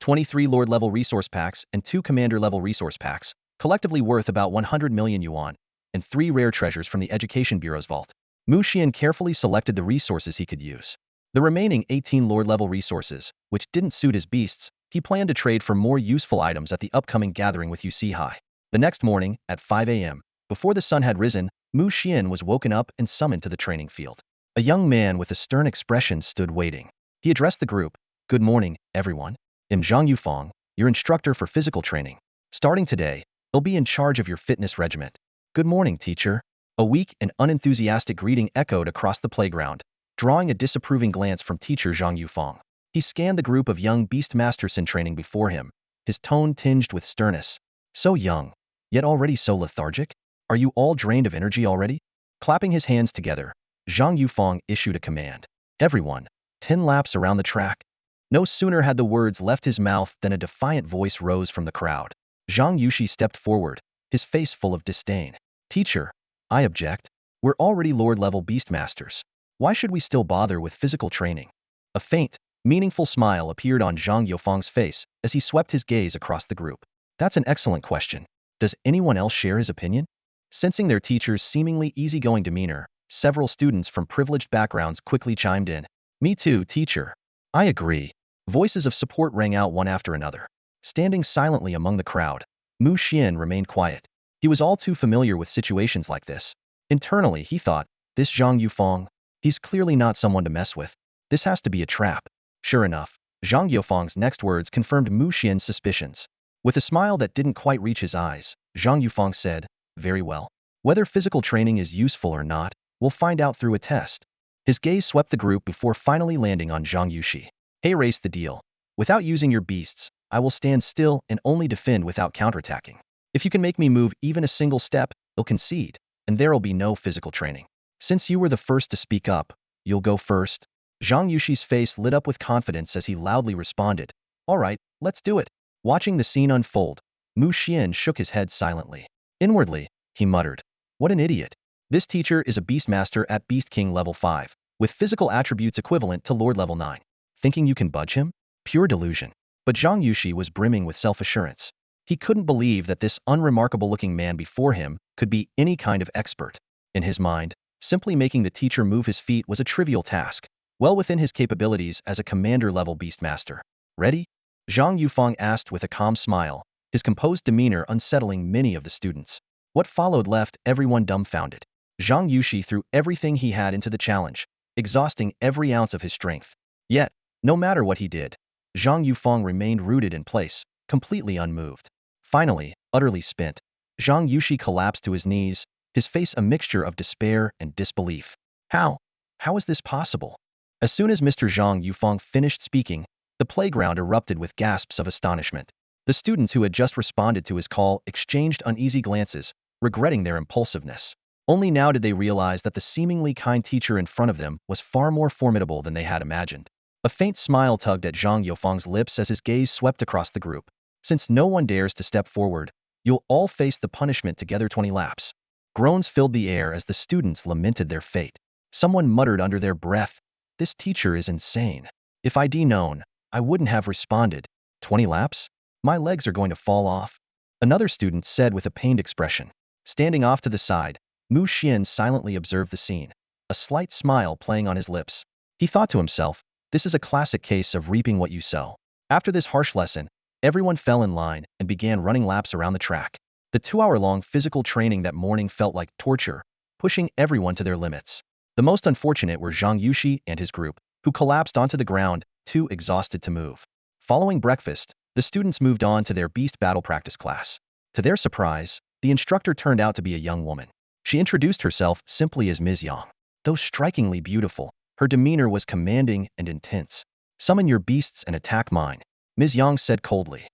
23 Lord-level resource packs and 2 Commander-level resource packs, collectively worth about 100 million yuan, and 3 rare treasures from the Education Bureau's vault. Mu Xian carefully selected the resources he could use. The remaining 18 Lord-level resources, which didn't suit his beasts, he planned to trade for more useful items at the upcoming gathering with Yu Hai. The next morning, at 5 a.m., before the sun had risen, Mu Xian was woken up and summoned to the training field. A young man with a stern expression stood waiting. He addressed the group. Good morning, everyone. I'm Zhang Yufang, your instructor for physical training. Starting today, I'll be in charge of your fitness regiment. Good morning, teacher. A weak and unenthusiastic greeting echoed across the playground, drawing a disapproving glance from teacher Zhang Yufang. He scanned the group of young beast masters in training before him, his tone tinged with sternness. So young, yet already so lethargic? Are you all drained of energy already? Clapping his hands together, Zhang Yufang issued a command. Everyone, 10 laps around the track. No sooner had the words left his mouth than a defiant voice rose from the crowd. Zhang Yushi stepped forward, his face full of disdain. Teacher, I object. We're already Lord-level Beastmasters. Why should we still bother with physical training? A faint, meaningful smile appeared on Zhang Yufang's face as he swept his gaze across the group. That's an excellent question. Does anyone else share his opinion? Sensing their teacher's seemingly easygoing demeanor, several students from privileged backgrounds quickly chimed in. Me too, teacher. I agree. Voices of support rang out one after another. Standing silently among the crowd, Mu Xian remained quiet. He was all too familiar with situations like this. Internally, he thought, this Zhang Yufang, he's clearly not someone to mess with. This has to be a trap. Sure enough, Zhang Yufang's next words confirmed Mu Xian's suspicions. With a smile that didn't quite reach his eyes, Zhang Yufang said, very well. Whether physical training is useful or not, we'll find out through a test. His gaze swept the group before finally landing on Zhang Yushi. Hey, race the deal. Without using your beasts, I will stand still and only defend without counterattacking. If you can make me move even a single step, you'll concede, and there'll be no physical training. Since you were the first to speak up, you'll go first. Zhang Yushi's face lit up with confidence as he loudly responded, all right, let's do it. Watching the scene unfold, Mu Xian shook his head silently. Inwardly, he muttered, what an idiot. This teacher is a Beastmaster at Beast King level 5, with physical attributes equivalent to Lord level 9. Thinking you can budge him? Pure delusion. But Zhang Yushi was brimming with self-assurance. He couldn't believe that this unremarkable-looking man before him could be any kind of expert. In his mind, simply making the teacher move his feet was a trivial task, well within his capabilities as a commander-level Beastmaster. Ready? Zhang Yufang asked with a calm smile, his composed demeanor unsettling many of the students. What followed left everyone dumbfounded. Zhang Yushi threw everything he had into the challenge, exhausting every ounce of his strength. Yet, no matter what he did, Zhang Yufang remained rooted in place, completely unmoved. Finally, utterly spent, Zhang Yushi collapsed to his knees, his face a mixture of despair and disbelief. How? How is this possible? As soon as Mr. Zhang Yufang finished speaking, the playground erupted with gasps of astonishment. The students who had just responded to his call exchanged uneasy glances, regretting their impulsiveness. Only now did they realize that the seemingly kind teacher in front of them was far more formidable than they had imagined. A faint smile tugged at Zhang Yufang's lips as his gaze swept across the group. Since no one dares to step forward, you'll all face the punishment together 20 laps. Groans filled the air as the students lamented their fate. Someone muttered under their breath, this teacher is insane. If I'd known, I wouldn't have responded. 20 laps? My legs are going to fall off. Another student said with a pained expression. Standing off to the side, Mu Xian silently observed the scene, a slight smile playing on his lips. He thought to himself, this is a classic case of reaping what you sow. After this harsh lesson, everyone fell in line and began running laps around the track. The 2-hour-long physical training that morning felt like torture, pushing everyone to their limits. The most unfortunate were Zhang Yushi and his group, who collapsed onto the ground, too exhausted to move. Following breakfast, the students moved on to their beast battle practice class. To their surprise, the instructor turned out to be a young woman. She introduced herself simply as Ms. Yang. Though strikingly beautiful, her demeanor was commanding and intense. Summon your beasts and attack mine, Ms. Yang said coldly.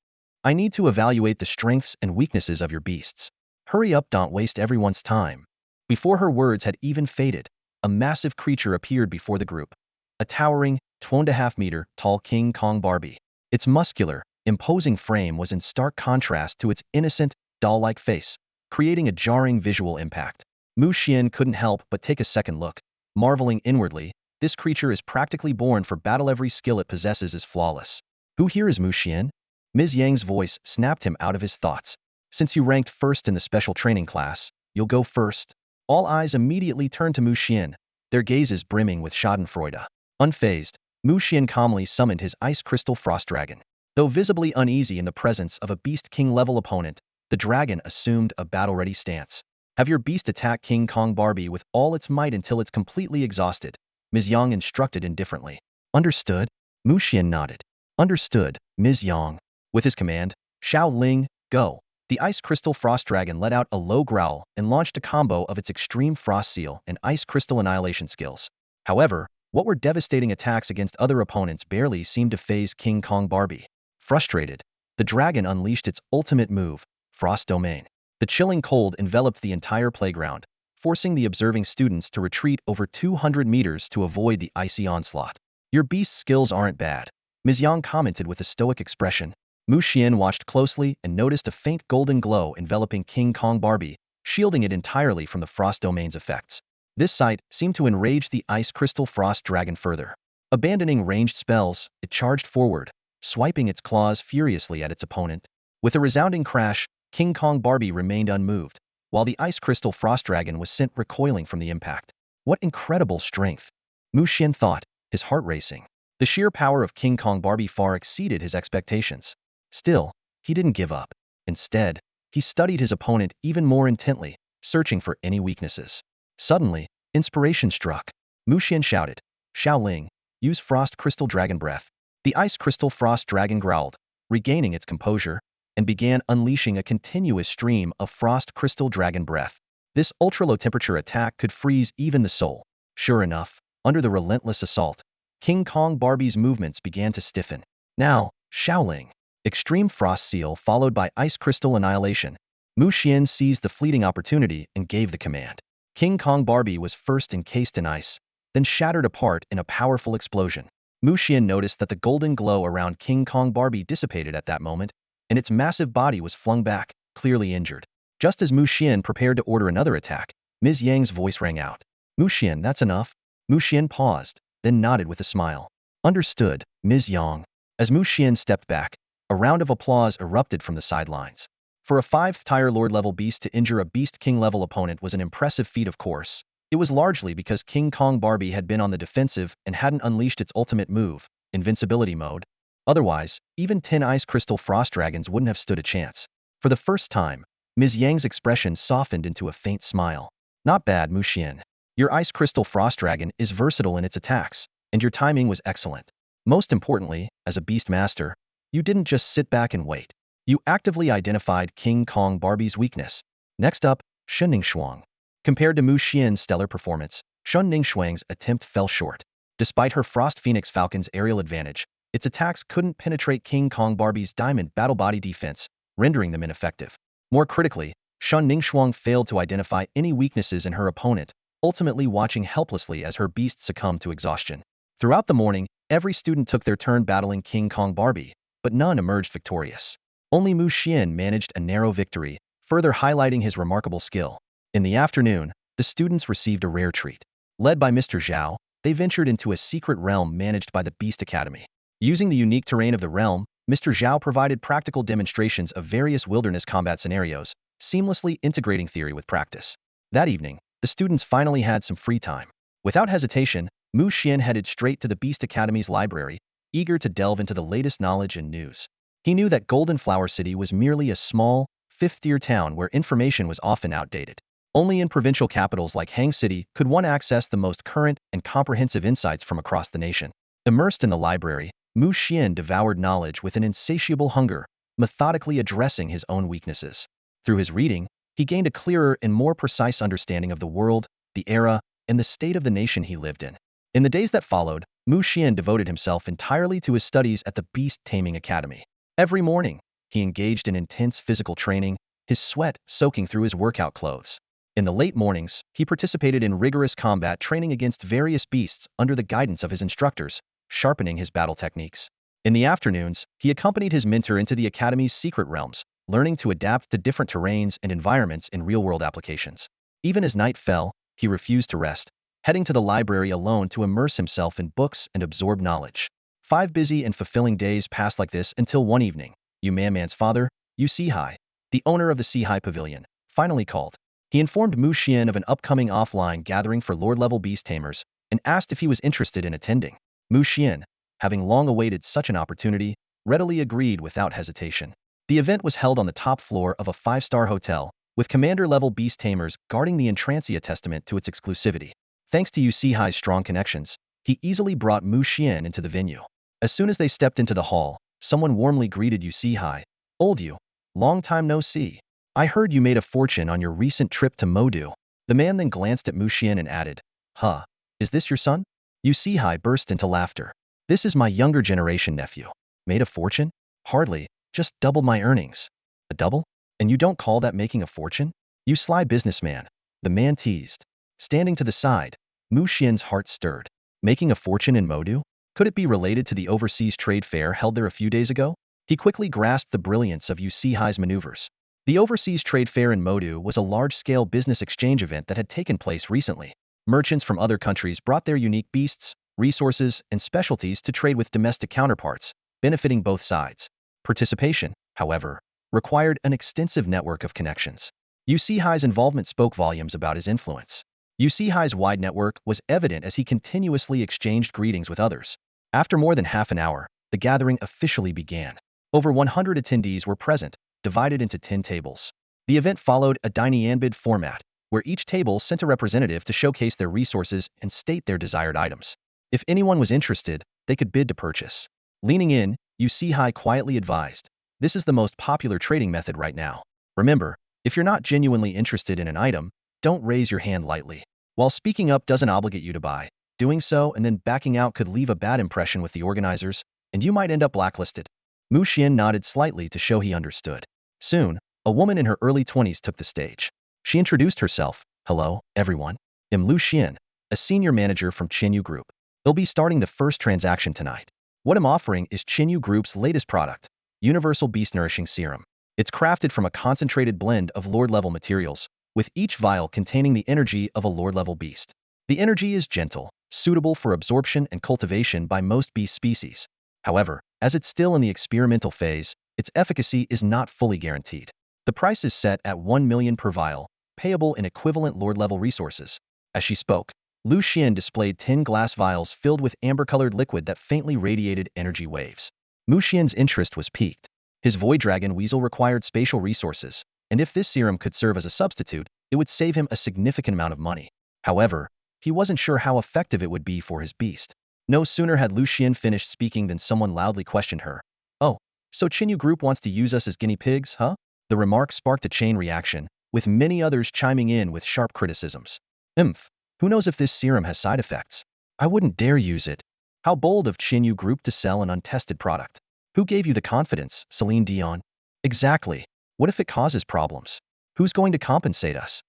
I need to evaluate the strengths and weaknesses of your beasts. Hurry up, don't waste everyone's time. Before her words had even faded, a massive creature appeared before the group. A towering, 2.5-meter tall King Kong Barbie. Its muscular, imposing frame was in stark contrast to its innocent, doll-like face, creating a jarring visual impact. Mu Xian couldn't help but take a second look, marveling inwardly, this creature is practically born for battle. Every skill it possesses is flawless. Who here is Mu Xian? Ms. Yang's voice snapped him out of his thoughts. Since you ranked first in the special training class, you'll go first. All eyes immediately turned to Mu Xian, their gazes brimming with schadenfreude. Unfazed, Mu Xian calmly summoned his ice crystal frost dragon. Though visibly uneasy in the presence of a Beast King-level opponent, the dragon assumed a battle-ready stance. Have your beast attack King Kong Barbie with all its might until it's completely exhausted, Ms. Yang instructed indifferently. Understood? Mu Xian nodded. Understood, Ms. Yang. With his command, Xiao Ling, go. The Ice Crystal Frost Dragon let out a low growl and launched a combo of its Extreme Frost Seal and Ice Crystal Annihilation skills. However, what were devastating attacks against other opponents barely seemed to faze King Kong Barbie. Frustrated, the dragon unleashed its ultimate move, Frost Domain. The chilling cold enveloped the entire playground, forcing the observing students to retreat over 200 meters to avoid the icy onslaught. Your beast's skills aren't bad, Ms. Yang commented with a stoic expression. Mu Xian watched closely and noticed a faint golden glow enveloping King Kong Barbie, shielding it entirely from the Frost Domain's effects. This sight seemed to enrage the Ice Crystal Frost Dragon further. Abandoning ranged spells, it charged forward, swiping its claws furiously at its opponent. With a resounding crash, King Kong Barbie remained unmoved, while the Ice Crystal Frost Dragon was sent recoiling from the impact. What incredible strength! Mu Xian thought, his heart racing. The sheer power of King Kong Barbie far exceeded his expectations. Still, he didn't give up. Instead, he studied his opponent even more intently, searching for any weaknesses. Suddenly, inspiration struck. Mu Xian shouted, Xiaoling, use Frost Crystal Dragon Breath. The Ice Crystal Frost Dragon growled, regaining its composure, and began unleashing a continuous stream of Frost Crystal Dragon Breath. This ultra-low temperature attack could freeze even the soul. Sure enough, under the relentless assault, King Kong Barbie's movements began to stiffen. Now, Xiaoling. Extreme Frost Seal followed by Ice Crystal Annihilation. Mu Xian seized the fleeting opportunity and gave the command. King Kong Barbie was first encased in ice, then shattered apart in a powerful explosion. Mu Xian noticed that the golden glow around King Kong Barbie dissipated at that moment, and its massive body was flung back, clearly injured. Just as Mu Xian prepared to order another attack, Ms. Yang's voice rang out. Mu Xian, that's enough. Mu Xian paused, then nodded with a smile. Understood, Ms. Yang. As Mu Xian stepped back, a round of applause erupted from the sidelines. For a 5th-tier Lord-level beast to injure a Beast King-level opponent was an impressive feat, of course. It was largely because King Kong Barbie had been on the defensive and hadn't unleashed its ultimate move, Invincibility Mode. Otherwise, even 10 Ice Crystal Frost Dragons wouldn't have stood a chance. For the first time, Ms. Yang's expression softened into a faint smile. Not bad, Mu Xian. Your Ice Crystal Frost Dragon is versatile in its attacks, and your timing was excellent. Most importantly, as a Beast Master, you didn't just sit back and wait. You actively identified King Kong Barbie's weakness. Next up, Shen Ningxuang. Compared to Mu Xian's stellar performance, Shen Ningxuang's attempt fell short. Despite her Frost Phoenix Falcon's aerial advantage, its attacks couldn't penetrate King Kong Barbie's diamond battle body defense, rendering them ineffective. More critically, Shen Ningxuang failed to identify any weaknesses in her opponent, ultimately watching helplessly as her beast succumbed to exhaustion. Throughout the morning, every student took their turn battling King Kong Barbie, but none emerged victorious. Only Mu Xian managed a narrow victory, further highlighting his remarkable skill. In the afternoon, the students received a rare treat. Led by Mr. Zhao, they ventured into a secret realm managed by the Beast Academy. Using the unique terrain of the realm, Mr. Zhao provided practical demonstrations of various wilderness combat scenarios, seamlessly integrating theory with practice. That evening, the students finally had some free time. Without hesitation, Mu Xian headed straight to the Beast Academy's library, eager to delve into the latest knowledge and news. He knew that Golden Flower City was merely a small, 5th-tier town where information was often outdated. Only in provincial capitals like Hang City could one access the most current and comprehensive insights from across the nation. Immersed in the library, Mu Xian devoured knowledge with an insatiable hunger, methodically addressing his own weaknesses. Through his reading, he gained a clearer and more precise understanding of the world, the era, and the state of the nation he lived in. In the days that followed, Mu Xian devoted himself entirely to his studies at the Beast Taming Academy. Every morning, he engaged in intense physical training, his sweat soaking through his workout clothes. In the late mornings, he participated in rigorous combat training against various beasts under the guidance of his instructors, sharpening his battle techniques. In the afternoons, he accompanied his mentor into the Academy's secret realms, learning to adapt to different terrains and environments in real-world applications. Even as night fell, he refused to rest, heading to the library alone to immerse himself in books and absorb knowledge. 5 busy and fulfilling days passed like this until one evening, Yu Man's father, Yu Sihai, the owner of the Sihai Pavilion, finally called. He informed Mu Xian of an upcoming offline gathering for Lord-level Beast Tamers and asked if he was interested in attending. Mu Xian, having long awaited such an opportunity, readily agreed without hesitation. The event was held on the top floor of a 5-star hotel, with commander-level Beast Tamers guarding the entrancia testament to its exclusivity. Thanks to Yu Sihai's strong connections, he easily brought Mu Xian into the venue. As soon as they stepped into the hall, someone warmly greeted Yu Sihai. Old Yu, Long time no see. I heard you made a fortune on your recent trip to Modu. The man then glanced at Mu Xian and added, Huh, is this your son? Yu Sihai burst into laughter. This is my younger generation nephew. Made a fortune? Hardly, just doubled my earnings. A double? And you don't call that making a fortune? You sly businessman. The man teased. Standing to the side, Mu Xian's heart stirred. Making a fortune in Modu? Could it be related to the overseas trade fair held there a few days ago? He quickly grasped the brilliance of Yu Sihai's maneuvers. The overseas trade fair in Modu was a large-scale business exchange event that had taken place recently. Merchants from other countries brought their unique beasts, resources, and specialties to trade with domestic counterparts, benefiting both sides. Participation, however, required an extensive network of connections. Yu Sihai's involvement spoke volumes about his influence. Yu Sihai's wide network was evident as he continuously exchanged greetings with others. After more than half an hour, the gathering officially began. Over 100 attendees were present, divided into 10 tables. The event followed a Dynambid format, where each table sent a representative to showcase their resources and state their desired items. If anyone was interested, they could bid to purchase. Leaning in, Yu Sihai quietly advised, this is the most popular trading method right now. Remember, if you're not genuinely interested in an item, don't raise your hand lightly. While speaking up doesn't obligate you to buy, doing so and then backing out could leave a bad impression with the organizers, and you might end up blacklisted. Mu Xian nodded slightly to show he understood. Soon, a woman in her early 20s took the stage. She introduced herself. Hello, everyone. I'm Lu Xian, a senior manager from Chinyu Group. They'll be starting the first transaction tonight. What I'm offering is Chinyu Group's latest product, Universal Beast Nourishing Serum. It's crafted from a concentrated blend of Lord-level materials, with each vial containing the energy of a Lord-level beast. The energy is gentle, suitable for absorption and cultivation by most beast species. However, as it's still in the experimental phase, its efficacy is not fully guaranteed. The price is set at 1 million per vial, payable in equivalent Lord-level resources. As she spoke, Lu Xian displayed 10 glass vials filled with amber-colored liquid that faintly radiated energy waves. Mu Xian's interest was piqued. His Void Dragon Weasel required spatial resources, and if this serum could serve as a substitute, it would save him a significant amount of money. However, he wasn't sure how effective it would be for his beast. No sooner had Lu Xian finished speaking than someone loudly questioned her. Oh, so Chinyu Group wants to use us as guinea pigs, huh? The remark sparked a chain reaction, with many others chiming in with sharp criticisms. Who knows if this serum has side effects? I wouldn't dare use it. How bold of Chinyu Group to sell an untested product. Who gave you the confidence, Celine Dion? Exactly. What if it causes problems? Who's going to compensate us?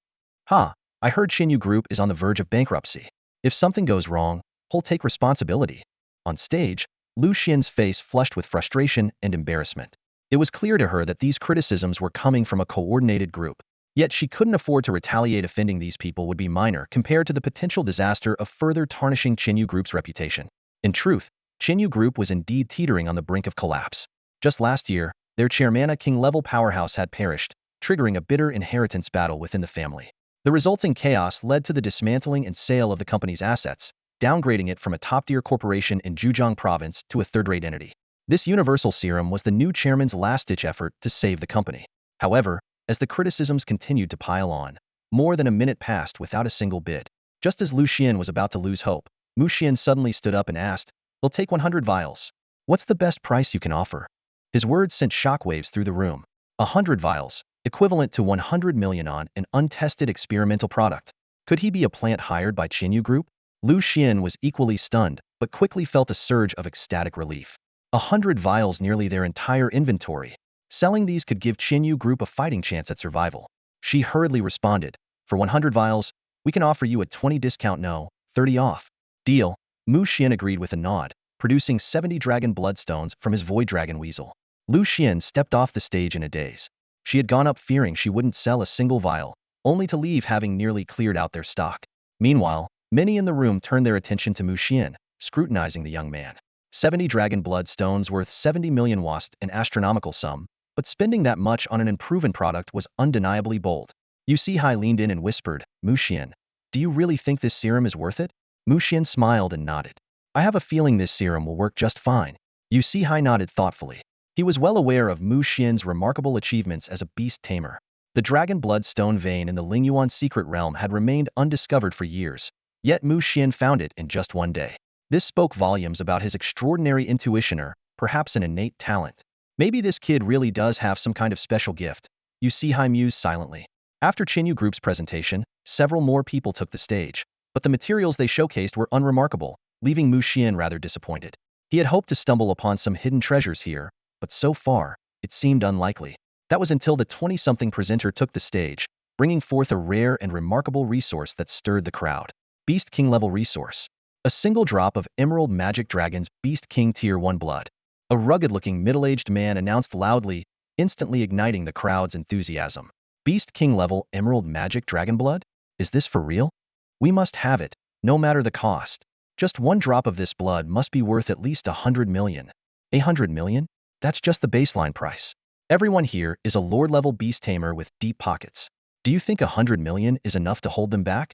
I heard Chinyu Group is on the verge of bankruptcy. If something goes wrong, who'll take responsibility? On stage, Lu Xian's face flushed with frustration and embarrassment. It was clear to her that these criticisms were coming from a coordinated group. Yet she couldn't afford to retaliate. Offending these people would be minor compared to the potential disaster of further tarnishing Chinyu Group's reputation. In truth, Chinyu Group was indeed teetering on the brink of collapse. Just last year, their chairman, a king-level powerhouse, had perished, triggering a bitter inheritance battle within the family. The resulting chaos led to the dismantling and sale of the company's assets, downgrading it from a top-tier corporation in Zhejiang province to a third-rate entity. This universal serum was the new chairman's last-ditch effort to save the company. However, as the criticisms continued to pile on, more than a minute passed without a single bid. Just as Lu Xian was about to lose hope, Mu Xian suddenly stood up and asked, "They'll take 100 vials. What's the best price you can offer?" His words sent shockwaves through the room. 100 vials, equivalent to 100 million on an untested experimental product. Could he be a plant hired by Chinyu Group? Lu Xian was equally stunned, but quickly felt a surge of ecstatic relief. 100 vials, nearly their entire inventory. Selling these could give Chinyu Group a fighting chance at survival. She hurriedly responded, "For 100 vials, we can offer you a 20 discount, no, 30 off. Deal." Mu Xian agreed with a nod, producing 70 dragon bloodstones from his Void Dragon Weasel. Lu Xian stepped off the stage in a daze. She had gone up fearing she wouldn't sell a single vial, only to leave having nearly cleared out their stock. Meanwhile, many in the room turned their attention to Mu Xian, scrutinizing the young man. 70 dragon bloodstones worth 70 million was an astronomical sum, but spending that much on an unproven product was undeniably bold. Yu Sihai leaned in and whispered, "Mu Xian, do you really think this serum is worth it?" Mu Xian smiled and nodded. "I have a feeling this serum will work just fine." Yu Sihai nodded thoughtfully. He was well aware of Mu Xian's remarkable achievements as a Beast Tamer. The dragon bloodstone vein in the Lingyuan secret realm had remained undiscovered for years, yet Mu Xian found it in just one day. This spoke volumes about his extraordinary intuition, or perhaps an innate talent. Maybe this kid really does have some kind of special gift. You see Hai mused silently. After Chinyu Group's presentation, several more people took the stage, but the materials they showcased were unremarkable, leaving Mu Xian rather disappointed. He had hoped to stumble upon some hidden treasures here, but so far, it seemed unlikely. That was until the 20-something presenter took the stage, bringing forth a rare and remarkable resource that stirred the crowd. Beast King level resource. A single drop of Emerald Magic Dragon's Beast King Tier 1 blood. A rugged-looking middle-aged man announced loudly, instantly igniting the crowd's enthusiasm. Beast King level Emerald Magic Dragon blood? Is this for real? We must have it, no matter the cost. Just one drop of this blood must be worth at least 100 million. 100 million? That's just the baseline price. Everyone here is a Lord-level Beast Tamer with deep pockets. Do you think 100 million is enough to hold them back?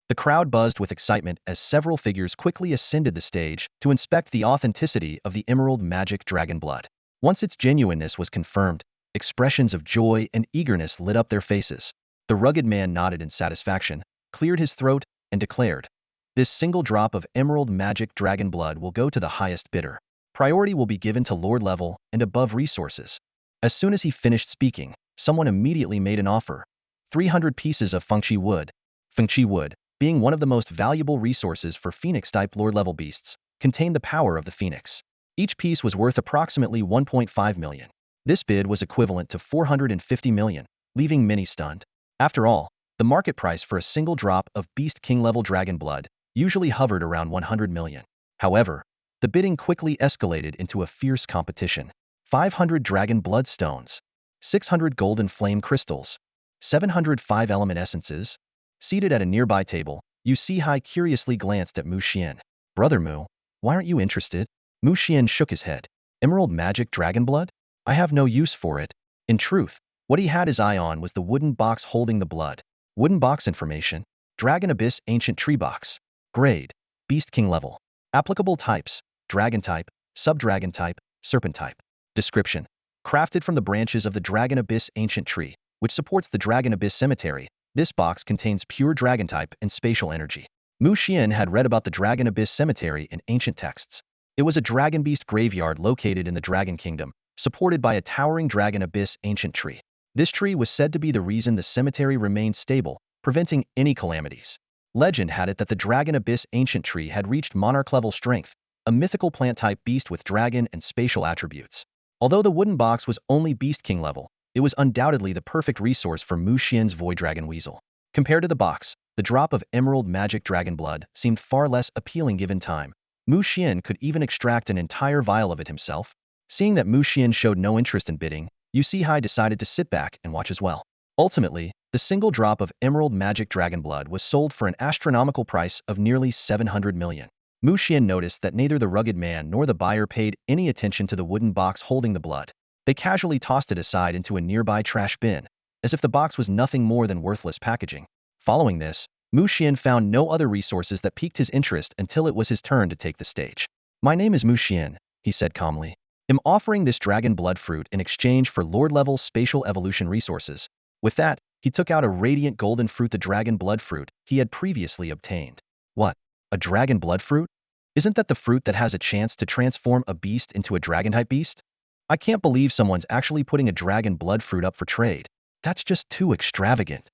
The crowd buzzed with excitement as several figures quickly ascended the stage to inspect the authenticity of the Emerald Magic Dragon blood. Once its genuineness was confirmed, expressions of joy and eagerness lit up their faces. The rugged man nodded in satisfaction, cleared his throat, and declared, "This single drop of Emerald Magic Dragon blood will go to the highest bidder. Priority will be given to Lord level and above resources." As soon as he finished speaking, someone immediately made an offer. 300 pieces of Fengqi wood. Fengqi wood, being one of the most valuable resources for Phoenix-type Lord-level beasts, contained the power of the Phoenix. Each piece was worth approximately 1.5 million. This bid was equivalent to 450 million, leaving many stunned. After all, the market price for a single drop of Beast King-level dragon blood usually hovered around 100 million. However, the bidding quickly escalated into a fierce competition. 500 dragon blood stones, 600 golden flame crystals, 705 element essences. Seated at a nearby table, Yu Sihai curiously glanced at Mu Xian. "Brother Mu, why aren't you interested?" Mu Xian shook his head. "Emerald magic dragon blood? I have no use for it." In truth, what he had his eye on was the wooden box holding the blood. Wooden box information. Dragon Abyss Ancient Tree Box. Grade. Beast King level. Applicable types. Dragon type, Subdragon type, Serpent type. Description. Crafted from the branches of the Dragon Abyss Ancient Tree, which supports the Dragon Abyss Cemetery, this box contains pure dragon type and spatial energy. Mu Xian had read about the Dragon Abyss Cemetery in ancient texts. It was a dragon beast graveyard located in the Dragon Kingdom, supported by a towering Dragon Abyss ancient tree. This tree was said to be the reason the cemetery remained stable, preventing any calamities. Legend had it that the Dragon Abyss ancient tree had reached monarch-level strength, a mythical plant-type beast with dragon and spatial attributes. Although the wooden box was only Beast King level, it was undoubtedly the perfect resource for Mu Xian's Void Dragon Weasel. Compared to the box, the drop of Emerald Magic Dragon blood seemed far less appealing given time. Mu Xian could even extract an entire vial of it himself. Seeing that Mu Xian showed no interest in bidding, Yu Sihai decided to sit back and watch as well. Ultimately, the single drop of Emerald Magic Dragon blood was sold for an astronomical price of nearly 700 million. Mu Xian noticed that neither the rugged man nor the buyer paid any attention to the wooden box holding the blood. They casually tossed it aside into a nearby trash bin, as if the box was nothing more than worthless packaging. Following this, Mu Xian found no other resources that piqued his interest until it was his turn to take the stage. "My name is Mu Xian," he said calmly. "I'm offering this dragon blood fruit in exchange for Lord-level spatial evolution resources." With that, he took out a radiant golden fruit, the dragon blood fruit he had previously obtained. "What? A dragon blood fruit? Isn't that the fruit that has a chance to transform a beast into a dragon-type beast? I can't believe someone's actually putting a dragon blood fruit up for trade. That's just too extravagant."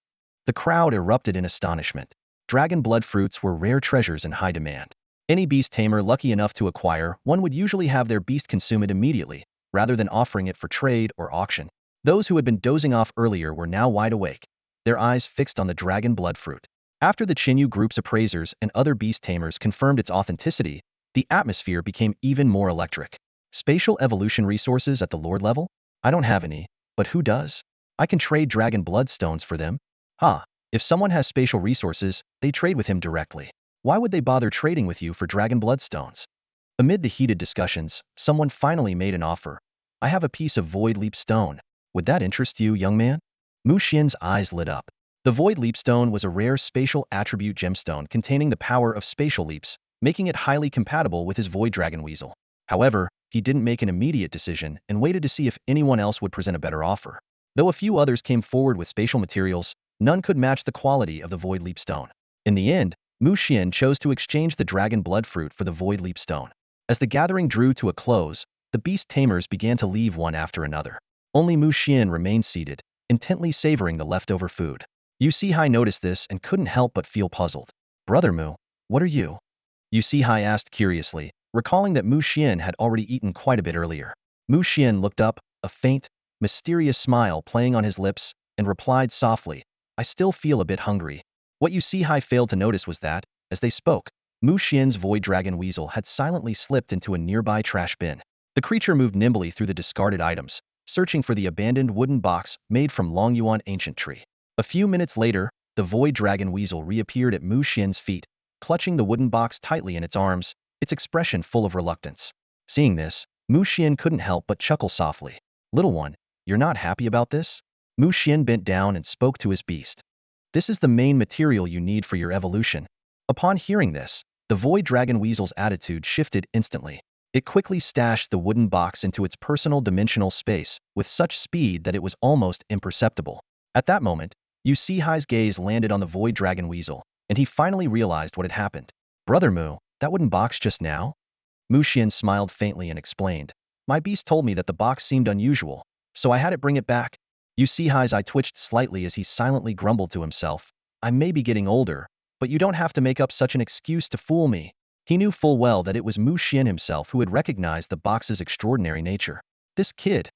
The crowd erupted in astonishment. Dragon blood fruits were rare treasures in high demand. Any beast tamer lucky enough to acquire one would usually have their beast consume it immediately, rather than offering it for trade or auction. Those who had been dozing off earlier were now wide awake, their eyes fixed on the dragon blood fruit. After the Chinyu Group's appraisers and other beast tamers confirmed its authenticity, the atmosphere became even more electric. Spatial evolution resources at the Lord level? I don't have any, but who does? I can trade dragon blood stones for them. If someone has spatial resources, they trade with him directly. Why would they bother trading with you for dragon blood stones? Amid the heated discussions, someone finally made an offer. "I have a piece of Void Leap Stone. Would that interest you, young man?" Mu Xian's eyes lit up. The Void Leap Stone was a rare spatial attribute gemstone containing the power of spatial leaps, making it highly compatible with his Void Dragon Weasel. However, he didn't make an immediate decision and waited to see if anyone else would present a better offer. Though a few others came forward with spatial materials, none could match the quality of the Void Leap Stone. In the end, Mu Xian chose to exchange the Dragon Blood Fruit for the Void Leap Stone. As the gathering drew to a close, the Beast Tamers began to leave one after another. Only Mu Xian remained seated, intently savoring the leftover food. Yu Hai noticed this and couldn't help but feel puzzled. Brother Mu, what are you? Yu Hai asked curiously, recalling that Mu Xian had already eaten quite a bit earlier. Mu Xian looked up, a faint, mysterious smile playing on his lips, and replied softly, I still feel a bit hungry. What Yu Hai failed to notice was that, as they spoke, Mu Xian's Void Dragon Weasel had silently slipped into a nearby trash bin. The creature moved nimbly through the discarded items, searching for the abandoned wooden box made from Long Yuan ancient tree. A few minutes later, the Void Dragon Weasel reappeared at Mu Xian's feet, clutching the wooden box tightly in its arms, its expression full of reluctance. Seeing this, Mu Xian couldn't help but chuckle softly. Little one, you're not happy about this? Mu Xian bent down and spoke to his beast. This is the main material you need for your evolution. Upon hearing this, the Void Dragon Weasel's attitude shifted instantly. It quickly stashed the wooden box into its personal dimensional space with such speed that it was almost imperceptible. At that moment, Yu Hai's gaze landed on the Void Dragon Weasel, and he finally realized what had happened. Brother Mu, that wooden box just now? Mu Xian smiled faintly and explained. My beast told me that the box seemed unusual, so I had it bring it back. Yu Hai's eye twitched slightly as he silently grumbled to himself. I may be getting older, but you don't have to make up such an excuse to fool me. He knew full well that it was Mu Xian himself who had recognized the box's extraordinary nature. This kid.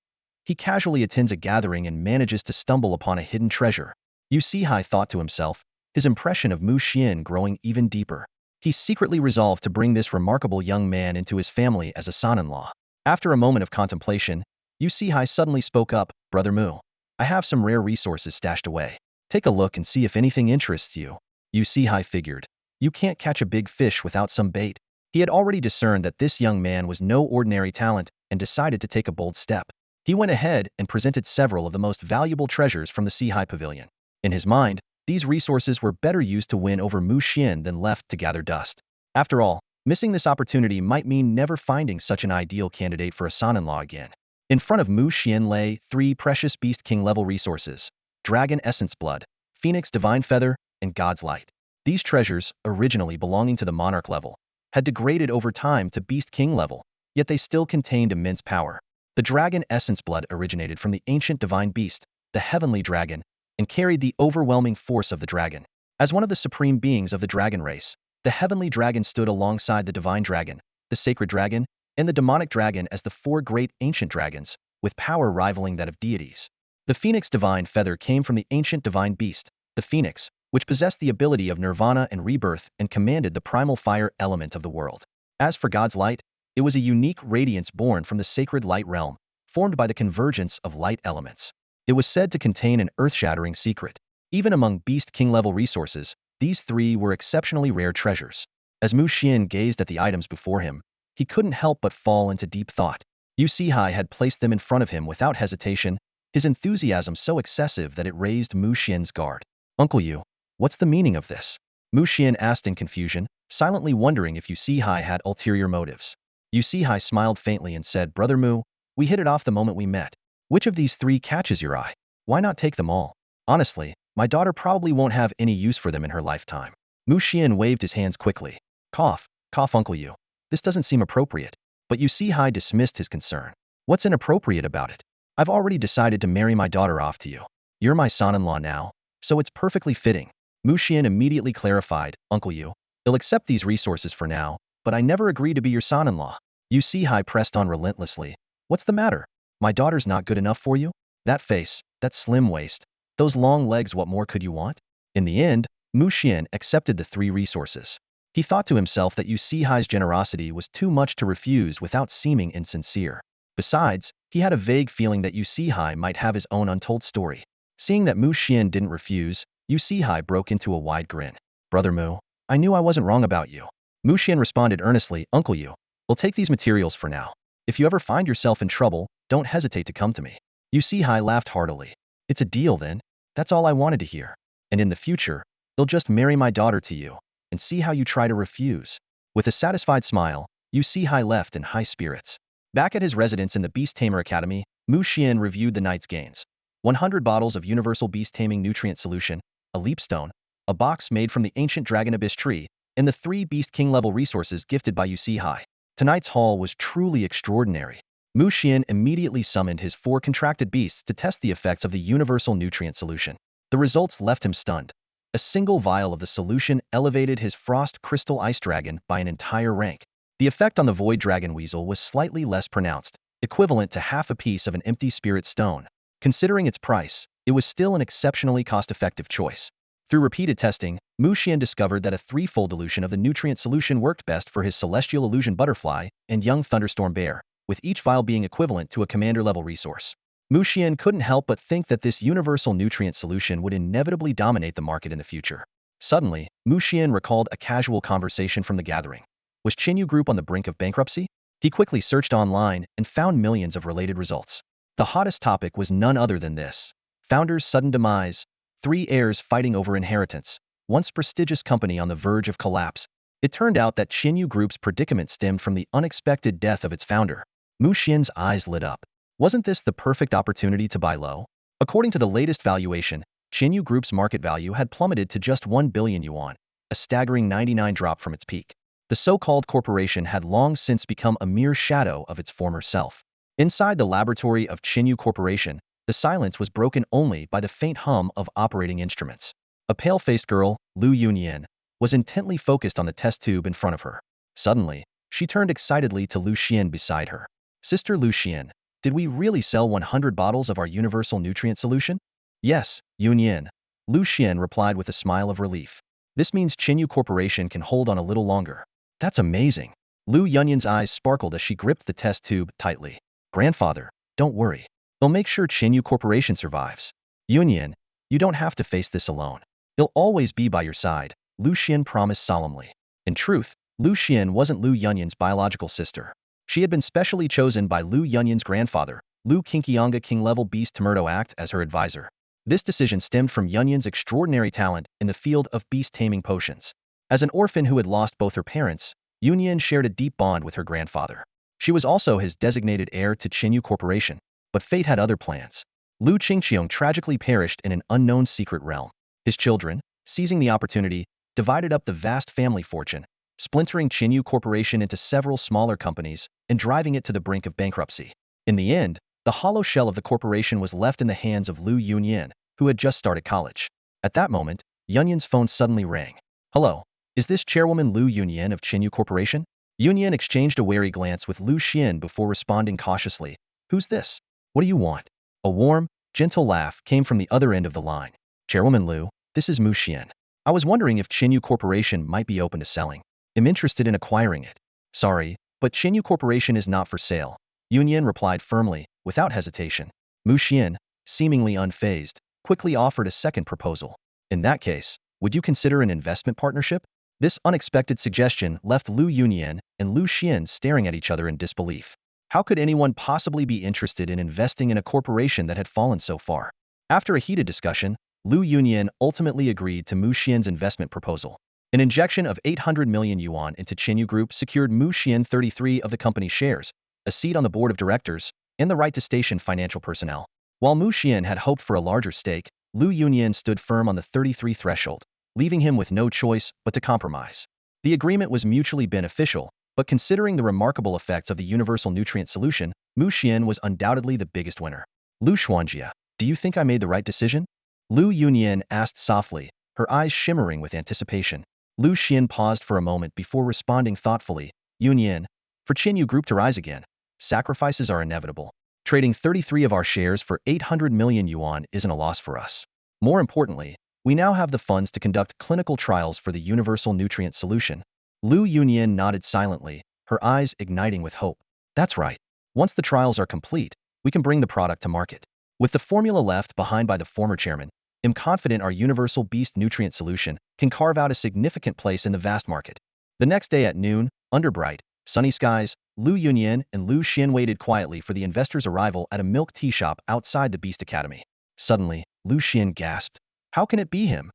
He casually attends a gathering and manages to stumble upon a hidden treasure. Yu Hai thought to himself, his impression of Mu Xian growing even deeper. He secretly resolved to bring this remarkable young man into his family as a son-in-law. After a moment of contemplation, Yu Hai suddenly spoke up, Brother Mu, I have some rare resources stashed away. Take a look and see if anything interests you. Yu Hai figured. You can't catch a big fish without some bait. He had already discerned that this young man was no ordinary talent and decided to take a bold step. He went ahead and presented several of the most valuable treasures from the Sea Pavilion. In his mind, these resources were better used to win over Mu Xian than left to gather dust. After all, missing this opportunity might mean never finding such an ideal candidate for a son-in-law again. In front of Mu Xian lay 3 precious Beast King level resources: Dragon Essence Blood, Phoenix Divine Feather, and God's Light. These treasures, originally belonging to the Monarch level, had degraded over time to Beast King level, yet they still contained immense power. The Dragon Essence Blood originated from the ancient divine beast, the Heavenly Dragon, and carried the overwhelming force of the dragon. As one of the supreme beings of the dragon race, the Heavenly Dragon stood alongside the Divine Dragon, the Sacred Dragon, and the Demonic Dragon as the 4 great ancient dragons, with power rivaling that of deities. The Phoenix Divine Feather came from the ancient divine beast, the Phoenix, which possessed the ability of nirvana and rebirth and commanded the primal fire element of the world. As for God's Light, it was a unique radiance born from the sacred light realm, formed by the convergence of light elements. It was said to contain an earth-shattering secret. Even among Beast King level resources, these 3 were exceptionally rare treasures. As Mu Xian gazed at the items before him, he couldn't help but fall into deep thought. Yu Hai had placed them in front of him without hesitation, his enthusiasm so excessive that it raised Mu Xian's guard. Uncle Yu, what's the meaning of this? Mu Xian asked in confusion, silently wondering if Yu Hai had ulterior motives. Yu Hai smiled faintly and said, Brother Mu, we hit it off the moment we met. Which of these 3 catches your eye? Why not take them all? Honestly, my daughter probably won't have any use for them in her lifetime. Mu Xian waved his hands quickly. Cough, cough Uncle Yu. This doesn't seem appropriate. But Yu Hai dismissed his concern. What's inappropriate about it? I've already decided to marry my daughter off to you. You're my son-in-law now, so it's perfectly fitting. Mu Xian immediately clarified, Uncle Yu, I'll accept these resources for now, but I never agreed to be your son-in-law. Yu Hai pressed on relentlessly. What's the matter? My daughter's not good enough for you? That face, that slim waist, those long legs, what more could you want? In the end, Mu Xian accepted the 3 resources. He thought to himself that Yu Hai's generosity was too much to refuse without seeming insincere. Besides, he had a vague feeling that Yu Hai might have his own untold story. Seeing that Mu Xian didn't refuse, Yu Hai broke into a wide grin. Brother Mu, I knew I wasn't wrong about you. Mu Xian responded earnestly, Uncle Yu, we'll take these materials for now. If you ever find yourself in trouble, don't hesitate to come to me. Yu Hai laughed heartily. It's a deal then. That's all I wanted to hear. And in the future, they'll just marry my daughter to you, and see how you try to refuse. With a satisfied smile, Yu Hai left in high spirits. Back at his residence in the Beast Tamer Academy, Mu Xian reviewed the night's gains. 100 bottles of Universal Beast Taming Nutrient Solution, a leap stone, a box made from the ancient Dragon Abyss tree, and the 3 Beast King level resources gifted by Yu Hai. Tonight's haul was truly extraordinary. Mu Xian immediately summoned his 4 contracted beasts to test the effects of the universal nutrient solution. The results left him stunned. A single vial of the solution elevated his frost crystal ice dragon by an entire rank. The effect on the void dragon weasel was slightly less pronounced, equivalent to half a piece of an empty spirit stone. Considering its price, it was still an exceptionally cost-effective choice. Through repeated testing, Mu Xian discovered that a 3-fold dilution of the nutrient solution worked best for his celestial illusion butterfly and young thunderstorm bear, with each vial being equivalent to a commander-level resource. Mu Xian couldn't help but think that this universal nutrient solution would inevitably dominate the market in the future. Suddenly, Mu Xian recalled a casual conversation from the gathering. Was Qinyu Group on the brink of bankruptcy? He quickly searched online and found millions of related results. The hottest topic was none other than this: founder's sudden demise, 3 heirs fighting over inheritance, once prestigious company on the verge of collapse. It turned out that Qinyu Group's predicament stemmed from the unexpected death of its founder. Mu Xian's eyes lit up. Wasn't this the perfect opportunity to buy low? According to the latest valuation, Qinyu Group's market value had plummeted to just 1 billion yuan, a staggering 99 drop from its peak. The so-called corporation had long since become a mere shadow of its former self. Inside the laboratory of Qinyu Corporation, the silence was broken only by the faint hum of operating instruments. A pale-faced girl, Lu Yunyan, was intently focused on the test tube in front of her. Suddenly, she turned excitedly to Lu Xian beside her. Sister Lu Xian, did we really sell 100 bottles of our universal nutrient solution? Yes, Yunyan. Lu Xian replied with a smile of relief. This means Qinyu Corporation can hold on a little longer. That's amazing. Lu Yunyan's eyes sparkled as she gripped the test tube tightly. Grandfather, don't worry. They'll make sure Qinyu Corporation survives. Yunyan, you don't have to face this alone. He'll always be by your side, Lu Xian promised solemnly. In truth, Lu Xian wasn't Lu Yunyan's biological sister. She had been specially chosen by Lu Yunyan's grandfather, Lu Qingqianga King-level Beast Tamer, to act as her advisor. This decision stemmed from Yunyan's extraordinary talent in the field of beast-taming potions. As an orphan who had lost both her parents, Yunyan shared a deep bond with her grandfather. She was also his designated heir to Qinyu Corporation, but fate had other plans. Lu Qingqiang tragically perished in an unknown secret realm. His children, seizing the opportunity, divided up the vast family fortune, splintering Qinyu Corporation into several smaller companies and driving it to the brink of bankruptcy. In the end, the hollow shell of the corporation was left in the hands of Lu Yunyan, who had just started college. At that moment, Yunyan's phone suddenly rang. Hello, is this Chairwoman Lu Yunyan of Qinyu Corporation? Yunyan exchanged a wary glance with Lu Xian before responding cautiously. Who's this? What do you want? A warm, gentle laugh came from the other end of the line. Chairwoman Lu, this is Mu Xian. I was wondering if Qinyu Corporation might be open to selling. I'm interested in acquiring it. Sorry, but Qinyu Corporation is not for sale. Yunyan replied firmly, without hesitation. Mu Xian, seemingly unfazed, quickly offered a second proposal. In that case, would you consider an investment partnership? This unexpected suggestion left Lu Yunyan and Lu Xian staring at each other in disbelief. How could anyone possibly be interested in investing in a corporation that had fallen so far? After a heated discussion, Lu Yunyan ultimately agreed to Mu Xian's investment proposal. An injection of 800 million yuan into Qinyu Group secured Mu Xian 33 of the company's shares, a seat on the board of directors, and the right to station financial personnel. While Mu Xian had hoped for a larger stake, Lu Yunyan stood firm on the 33 threshold, leaving him with no choice but to compromise. The agreement was mutually beneficial, but considering the remarkable effects of the universal nutrient solution, Mu Xian was undoubtedly the biggest winner. Lu Xuanjia, do you think I made the right decision? Lu Yunyan asked softly, her eyes shimmering with anticipation. Lu Xian paused for a moment before responding thoughtfully. Yunyan, for Qinyu Group to rise again, sacrifices are inevitable. Trading 33 of our shares for 800 million yuan isn't a loss for us. More importantly, we now have the funds to conduct clinical trials for the universal nutrient solution. Lu Yunyan nodded silently, her eyes igniting with hope. That's right. Once the trials are complete, we can bring the product to market. With the formula left behind by the former chairman, I'm confident our universal beast nutrient solution can carve out a significant place in the vast market. The next day at noon, under bright, sunny skies, Lu Yunyan and Lu Xian waited quietly for the investor's arrival at a milk tea shop outside the Beast Academy. Suddenly, Lu Xian gasped. How can it be him?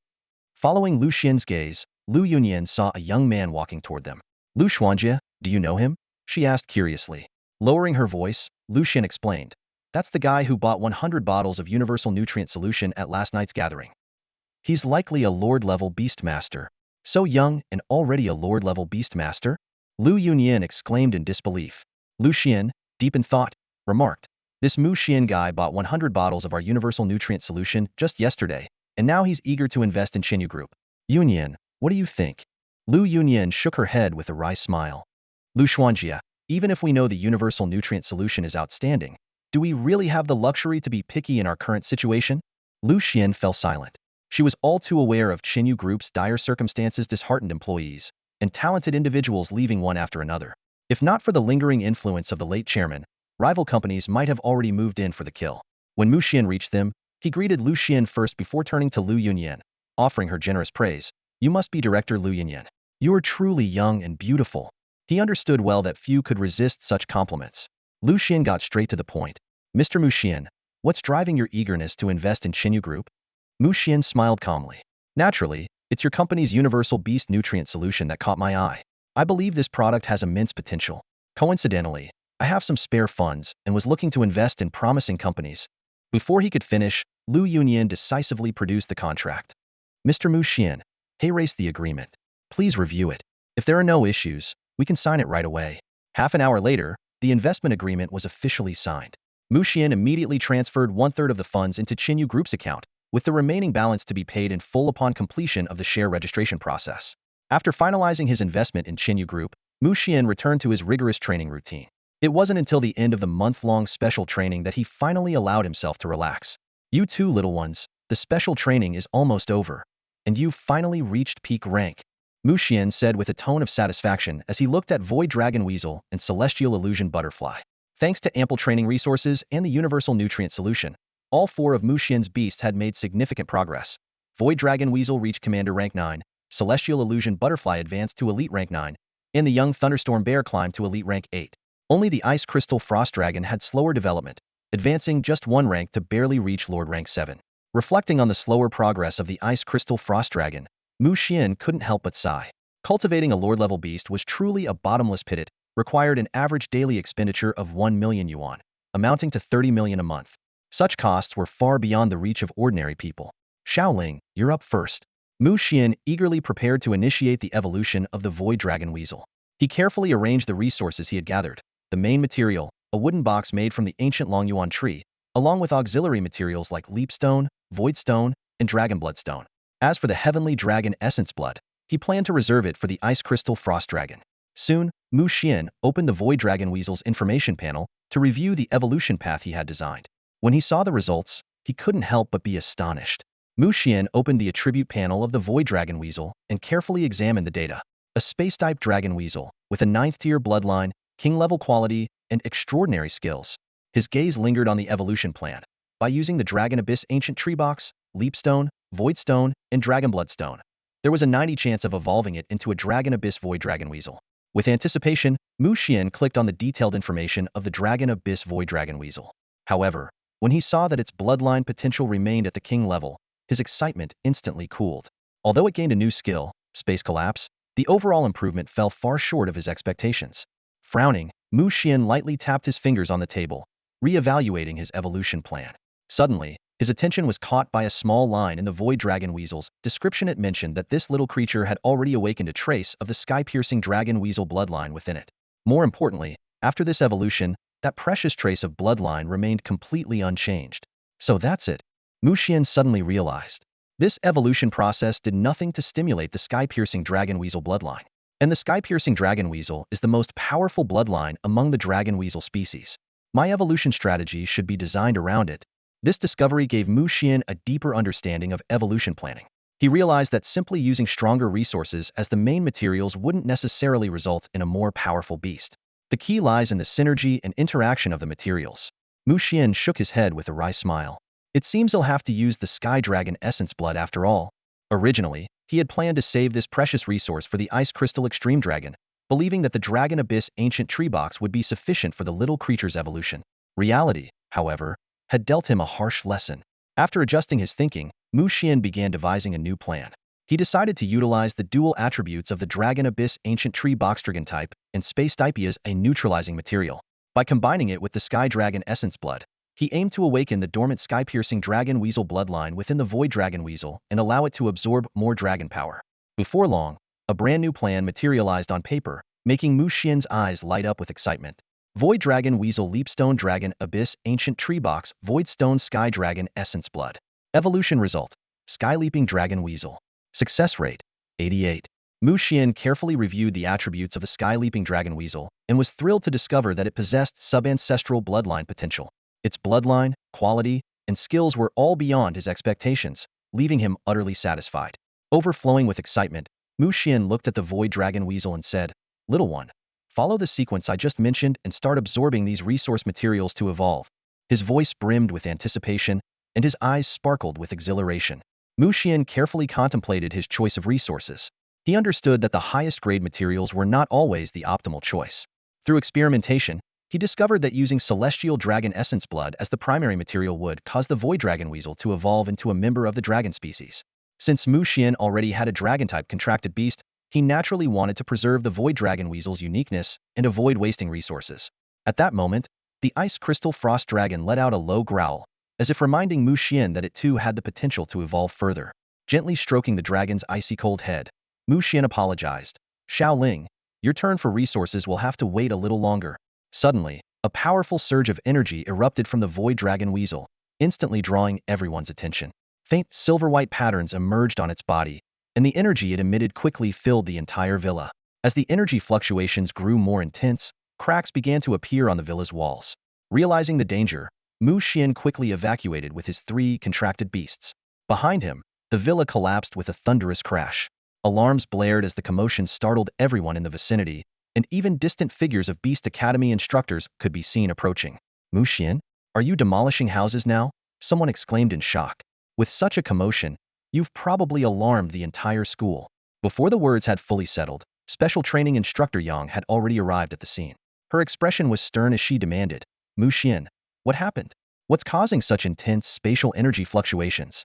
Following Lu Xian's gaze, Lu Yunyan saw a young man walking toward them. Lu Xuanjia, do you know him? She asked curiously. Lowering her voice, Lu Xian explained. That's the guy who bought 100 bottles of universal nutrient solution at last night's gathering. He's likely a Lord-level Beastmaster. So young and already a Lord-level Beastmaster? Lu Yunyan exclaimed in disbelief. Lu Xian, deep in thought, remarked. This Mu Xian guy bought 100 bottles of our universal nutrient solution just yesterday, and now he's eager to invest in Qinyu Group. Yunyan, what do you think? Lu Yunyan shook her head with a wry smile. Lu Xuanjia, even if we know the universal nutrient solution is outstanding, do we really have the luxury to be picky in our current situation? Lu Xian fell silent. She was all too aware of Qinyu Group's dire circumstances, disheartened employees, and talented individuals leaving one after another. If not for the lingering influence of the late chairman, rival companies might have already moved in for the kill. When Mu Xian reached them, he greeted Lu Xian first before turning to Lu Yunyan, offering her generous praise. You must be Director Lu Yunyan. You are truly young and beautiful. He understood well that few could resist such compliments. Lu Xian got straight to the point. Mr. Mu Xian, what's driving your eagerness to invest in Qinyu Group? Mu Xian smiled calmly. Naturally, it's your company's universal beast nutrient solution that caught my eye. I believe this product has immense potential. Coincidentally, I have some spare funds and was looking to invest in promising companies. Before he could finish, Lu Yunyan decisively produced the contract. Mr. Mu Xian, erase the agreement. Please review it. If there are no issues, we can sign it right away. Half an hour later, the investment agreement was officially signed. Mu Xian immediately transferred 1/3 of the funds into Qinyu Group's account, with the remaining balance to be paid in full upon completion of the share registration process. After finalizing his investment in Qinyu Group, Mu Xian returned to his rigorous training routine. It wasn't until the end of the month-long special training that he finally allowed himself to relax. You two little ones, the special training is almost over, and you've finally reached peak rank. Mu Xian said with a tone of satisfaction as he looked at Void Dragon Weasel and Celestial Illusion Butterfly. Thanks to ample training resources and the universal nutrient solution, all 4 of Mu Xian's beasts had made significant progress. Void Dragon Weasel reached Commander Rank 9, Celestial Illusion Butterfly advanced to Elite Rank 9, and the young Thunderstorm Bear climbed to Elite Rank 8. Only the Ice Crystal Frost Dragon had slower development, advancing just 1 rank to barely reach Lord Rank 7. Reflecting on the slower progress of the Ice Crystal Frost Dragon, Mu Xian couldn't help but sigh. Cultivating a Lord-level beast was truly a bottomless pit. It required an average daily expenditure of 1 million yuan, amounting to 30 million a month. Such costs were far beyond the reach of ordinary people. Xiaoling, you're up first. Mu Xian eagerly prepared to initiate the evolution of the Void Dragon Weasel. He carefully arranged the resources he had gathered. The main material, a wooden box made from the ancient Longyuan tree, along with auxiliary materials like Leapstone, Voidstone, and Dragon Bloodstone. As for the Heavenly Dragon Essence Blood, he planned to reserve it for the Ice Crystal Frost Dragon. Soon, Mu Xian opened the Void Dragon Weasel's information panel to review the evolution path he had designed. When he saw the results, he couldn't help but be astonished. Mu Xian opened the attribute panel of the Void Dragon Weasel and carefully examined the data. A space-type Dragon Weasel, with a 9th-tier bloodline, king-level quality, and extraordinary skills. His gaze lingered on the evolution plan. By using the Dragon Abyss Ancient Tree Box, Leapstone, Voidstone, and Dragon Bloodstone, there was a 90 chance of evolving it into a Dragon Abyss Void Dragon Weasel. With anticipation, Mu Xian clicked on the detailed information of the Dragon Abyss Void Dragon Weasel. However, when he saw that its bloodline potential remained at the king level, his excitement instantly cooled. Although it gained a new skill, Space Collapse, the overall improvement fell far short of his expectations. Frowning, Mu Xian lightly tapped his fingers on the table, re-evaluating his evolution plan. Suddenly, his attention was caught by a small line in the Void Dragon Weasel's description. It mentioned that this little creature had already awakened a trace of the sky-piercing Dragon Weasel bloodline within it. More importantly, after this evolution, that precious trace of bloodline remained completely unchanged. So that's it. Mu Xian suddenly realized. This evolution process did nothing to stimulate the sky-piercing Dragon Weasel bloodline. And the sky-piercing Dragon Weasel is the most powerful bloodline among the Dragon Weasel species. My evolution strategy should be designed around it. This discovery gave Mu Xian a deeper understanding of evolution planning. He realized that simply using stronger resources as the main materials wouldn't necessarily result in a more powerful beast. The key lies in the synergy and interaction of the materials. Mu Xian shook his head with a wry smile. It seems he'll have to use the Sky Dragon Essence Blood after all. Originally, he had planned to save this precious resource for the Ice Crystal Extreme Dragon, believing that the Dragon Abyss Ancient Tree Box would be sufficient for the little creature's evolution. Reality, however, had dealt him a harsh lesson. After adjusting his thinking, Mu Xian began devising a new plan. He decided to utilize the dual attributes of the Dragon Abyss Ancient Tree Box Dragon type and Space type as a neutralizing material. By combining it with the Sky Dragon Essence Blood, he aimed to awaken the dormant sky-piercing Dragon Weasel bloodline within the Void Dragon Weasel and allow it to absorb more dragon power. Before long, a brand new plan materialized on paper, making Mu Xian's eyes light up with excitement. Void Dragon Weasel Leapstone Dragon Abyss Ancient Tree Box Void Stone Sky Dragon Essence Blood. Evolution Result: Sky Leaping Dragon Weasel. Success Rate: 88. Mu Xian carefully reviewed the attributes of the Sky Leaping Dragon Weasel and was thrilled to discover that it possessed sub-ancestral bloodline potential. Its bloodline, quality, and skills were all beyond his expectations, leaving him utterly satisfied. Overflowing with excitement, Mu Xian looked at the Void Dragon Weasel and said, "Little one, follow the sequence I just mentioned and start absorbing these resource materials to evolve." His voice brimmed with anticipation, and his eyes sparkled with exhilaration. Mu Xian carefully contemplated his choice of resources. He understood that the highest-grade materials were not always the optimal choice. Through experimentation, he discovered that using Celestial Dragon Essence Blood as the primary material would cause the Void Dragon Weasel to evolve into a member of the dragon species. Since Mu Xian already had a dragon-type contracted beast, he naturally wanted to preserve the Void Dragon Weasel's uniqueness and avoid wasting resources. At that moment, the Ice Crystal Frost Dragon let out a low growl, as if reminding Mu Xian that it too had the potential to evolve further. Gently stroking the dragon's icy-cold head, Mu Xian apologized. "Xiao Ling, your turn for resources will have to wait a little longer." Suddenly, a powerful surge of energy erupted from the Void Dragon Weasel, instantly drawing everyone's attention. Faint silver-white patterns emerged on its body, and the energy it emitted quickly filled the entire villa. As the energy fluctuations grew more intense, cracks began to appear on the villa's walls. Realizing the danger, Mu Xian quickly evacuated with his 3 contracted beasts. Behind him, the villa collapsed with a thunderous crash. Alarms blared as the commotion startled everyone in the vicinity, and even distant figures of Beast Academy instructors could be seen approaching. "Mu Xian, are you demolishing houses now?" someone exclaimed in shock. "With such a commotion, you've probably alarmed the entire school." Before the words had fully settled, special training instructor Yang had already arrived at the scene. Her expression was stern as she demanded, "Mu Xian, what happened? What's causing such intense spatial energy fluctuations?"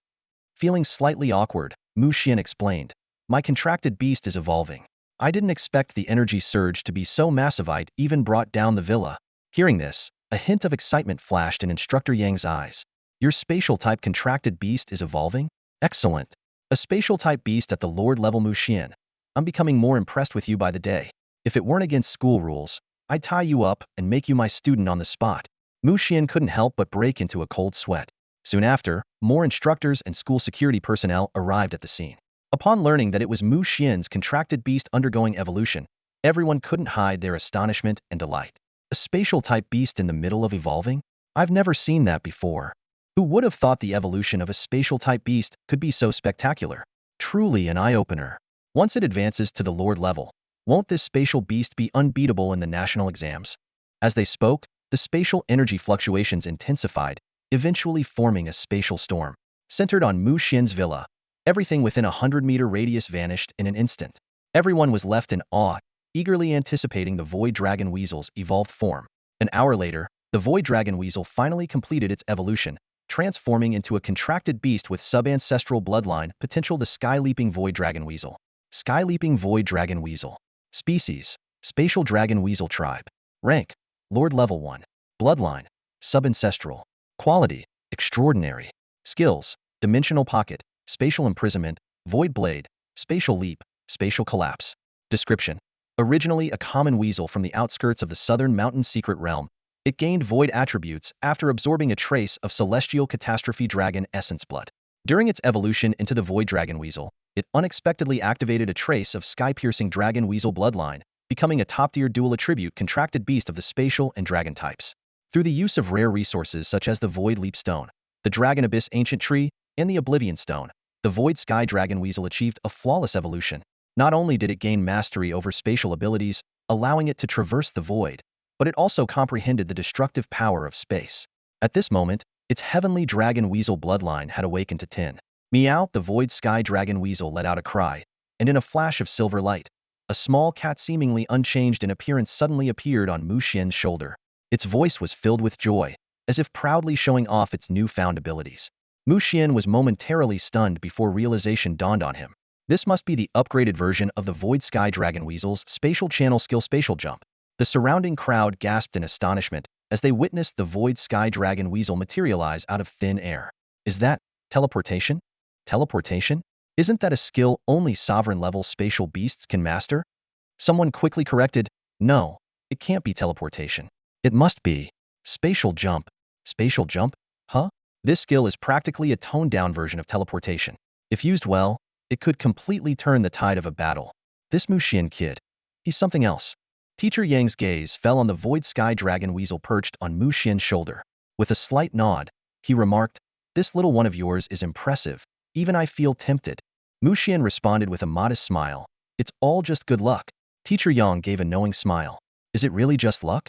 Feeling slightly awkward, Mu Xian explained, "My contracted beast is evolving. I didn't expect the energy surge to be so massive it even brought down the villa." Hearing this, a hint of excitement flashed in Instructor Yang's eyes. "Your spatial-type contracted beast is evolving? Excellent. A spatial-type beast at the Lord level, Mu Xian. I'm becoming more impressed with you by the day. If it weren't against school rules, I'd tie you up and make you my student on the spot." Mu Xian couldn't help but break into a cold sweat. Soon after, more instructors and school security personnel arrived at the scene. Upon learning that it was Mu Xian's contracted beast undergoing evolution, everyone couldn't hide their astonishment and delight. A spatial-type beast in the middle of evolving? I've never seen that before. Who would have thought the evolution of a spatial-type beast could be so spectacular? Truly an eye-opener. Once it advances to the Lord level, won't this spatial beast be unbeatable in the national exams? As they spoke, the spatial energy fluctuations intensified, eventually forming a spatial storm. Centered on Mu Xian's villa, everything within a 100-meter radius vanished in an instant. Everyone was left in awe, eagerly anticipating the Void Dragon Weasel's evolved form. An hour later, the Void Dragon Weasel finally completed its evolution, transforming into a contracted beast with sub-ancestral bloodline potential, the Sky Leaping Void Dragon Weasel. Sky Leaping Void Dragon Weasel. Species: Spatial Dragon Weasel Tribe. Rank: Lord Level 1. Bloodline: Sub-ancestral. Quality: Extraordinary. Skills: Dimensional Pocket, Spatial Imprisonment, Void Blade, Spatial Leap, Spatial Collapse. Description: Originally a common weasel from the outskirts of the Southern Mountain Secret Realm, it gained void attributes after absorbing a trace of Celestial Catastrophe Dragon Essence Blood. During its evolution into the Void Dragon Weasel, it unexpectedly activated a trace of Sky-Piercing Dragon Weasel bloodline, becoming a top-tier dual attribute contracted beast of the spatial and dragon types. Through the use of rare resources such as the Void Leap Stone, the Dragon Abyss Ancient Tree, and the Oblivion Stone, the Void Sky Dragon Weasel achieved a flawless evolution. Not only did it gain mastery over spatial abilities, allowing it to traverse the void, but it also comprehended the destructive power of space. At this moment, its Heavenly Dragon Weasel bloodline had awakened to 10. Meow! The Void Sky Dragon Weasel let out a cry, and in a flash of silver light, a small cat seemingly unchanged in appearance suddenly appeared on Mu Xian's shoulder. Its voice was filled with joy, as if proudly showing off its newfound abilities. Mu Xian was momentarily stunned before realization dawned on him. This must be the upgraded version of the Void Sky Dragon Weasel's spatial channel skill Spatial Jump. The surrounding crowd gasped in astonishment as they witnessed the Void Sky Dragon Weasel materialize out of thin air. Is that teleportation? Teleportation? Isn't that a skill only sovereign-level spatial beasts can master? Someone quickly corrected, "No, it can't be teleportation. It must be. Spatial jump. Spatial jump? Huh? This skill is practically a toned-down version of teleportation. If used well, it could completely turn the tide of a battle. This Muxian kid, he's something else. Teacher Yang's gaze fell on the Void Sky Dragon Weasel perched on Muxian's shoulder. With a slight nod, he remarked, "This little one of yours is impressive. Even I feel tempted." Muxian responded with a modest smile. "It's all just good luck." Teacher Yang gave a knowing smile. "Is it really just luck?"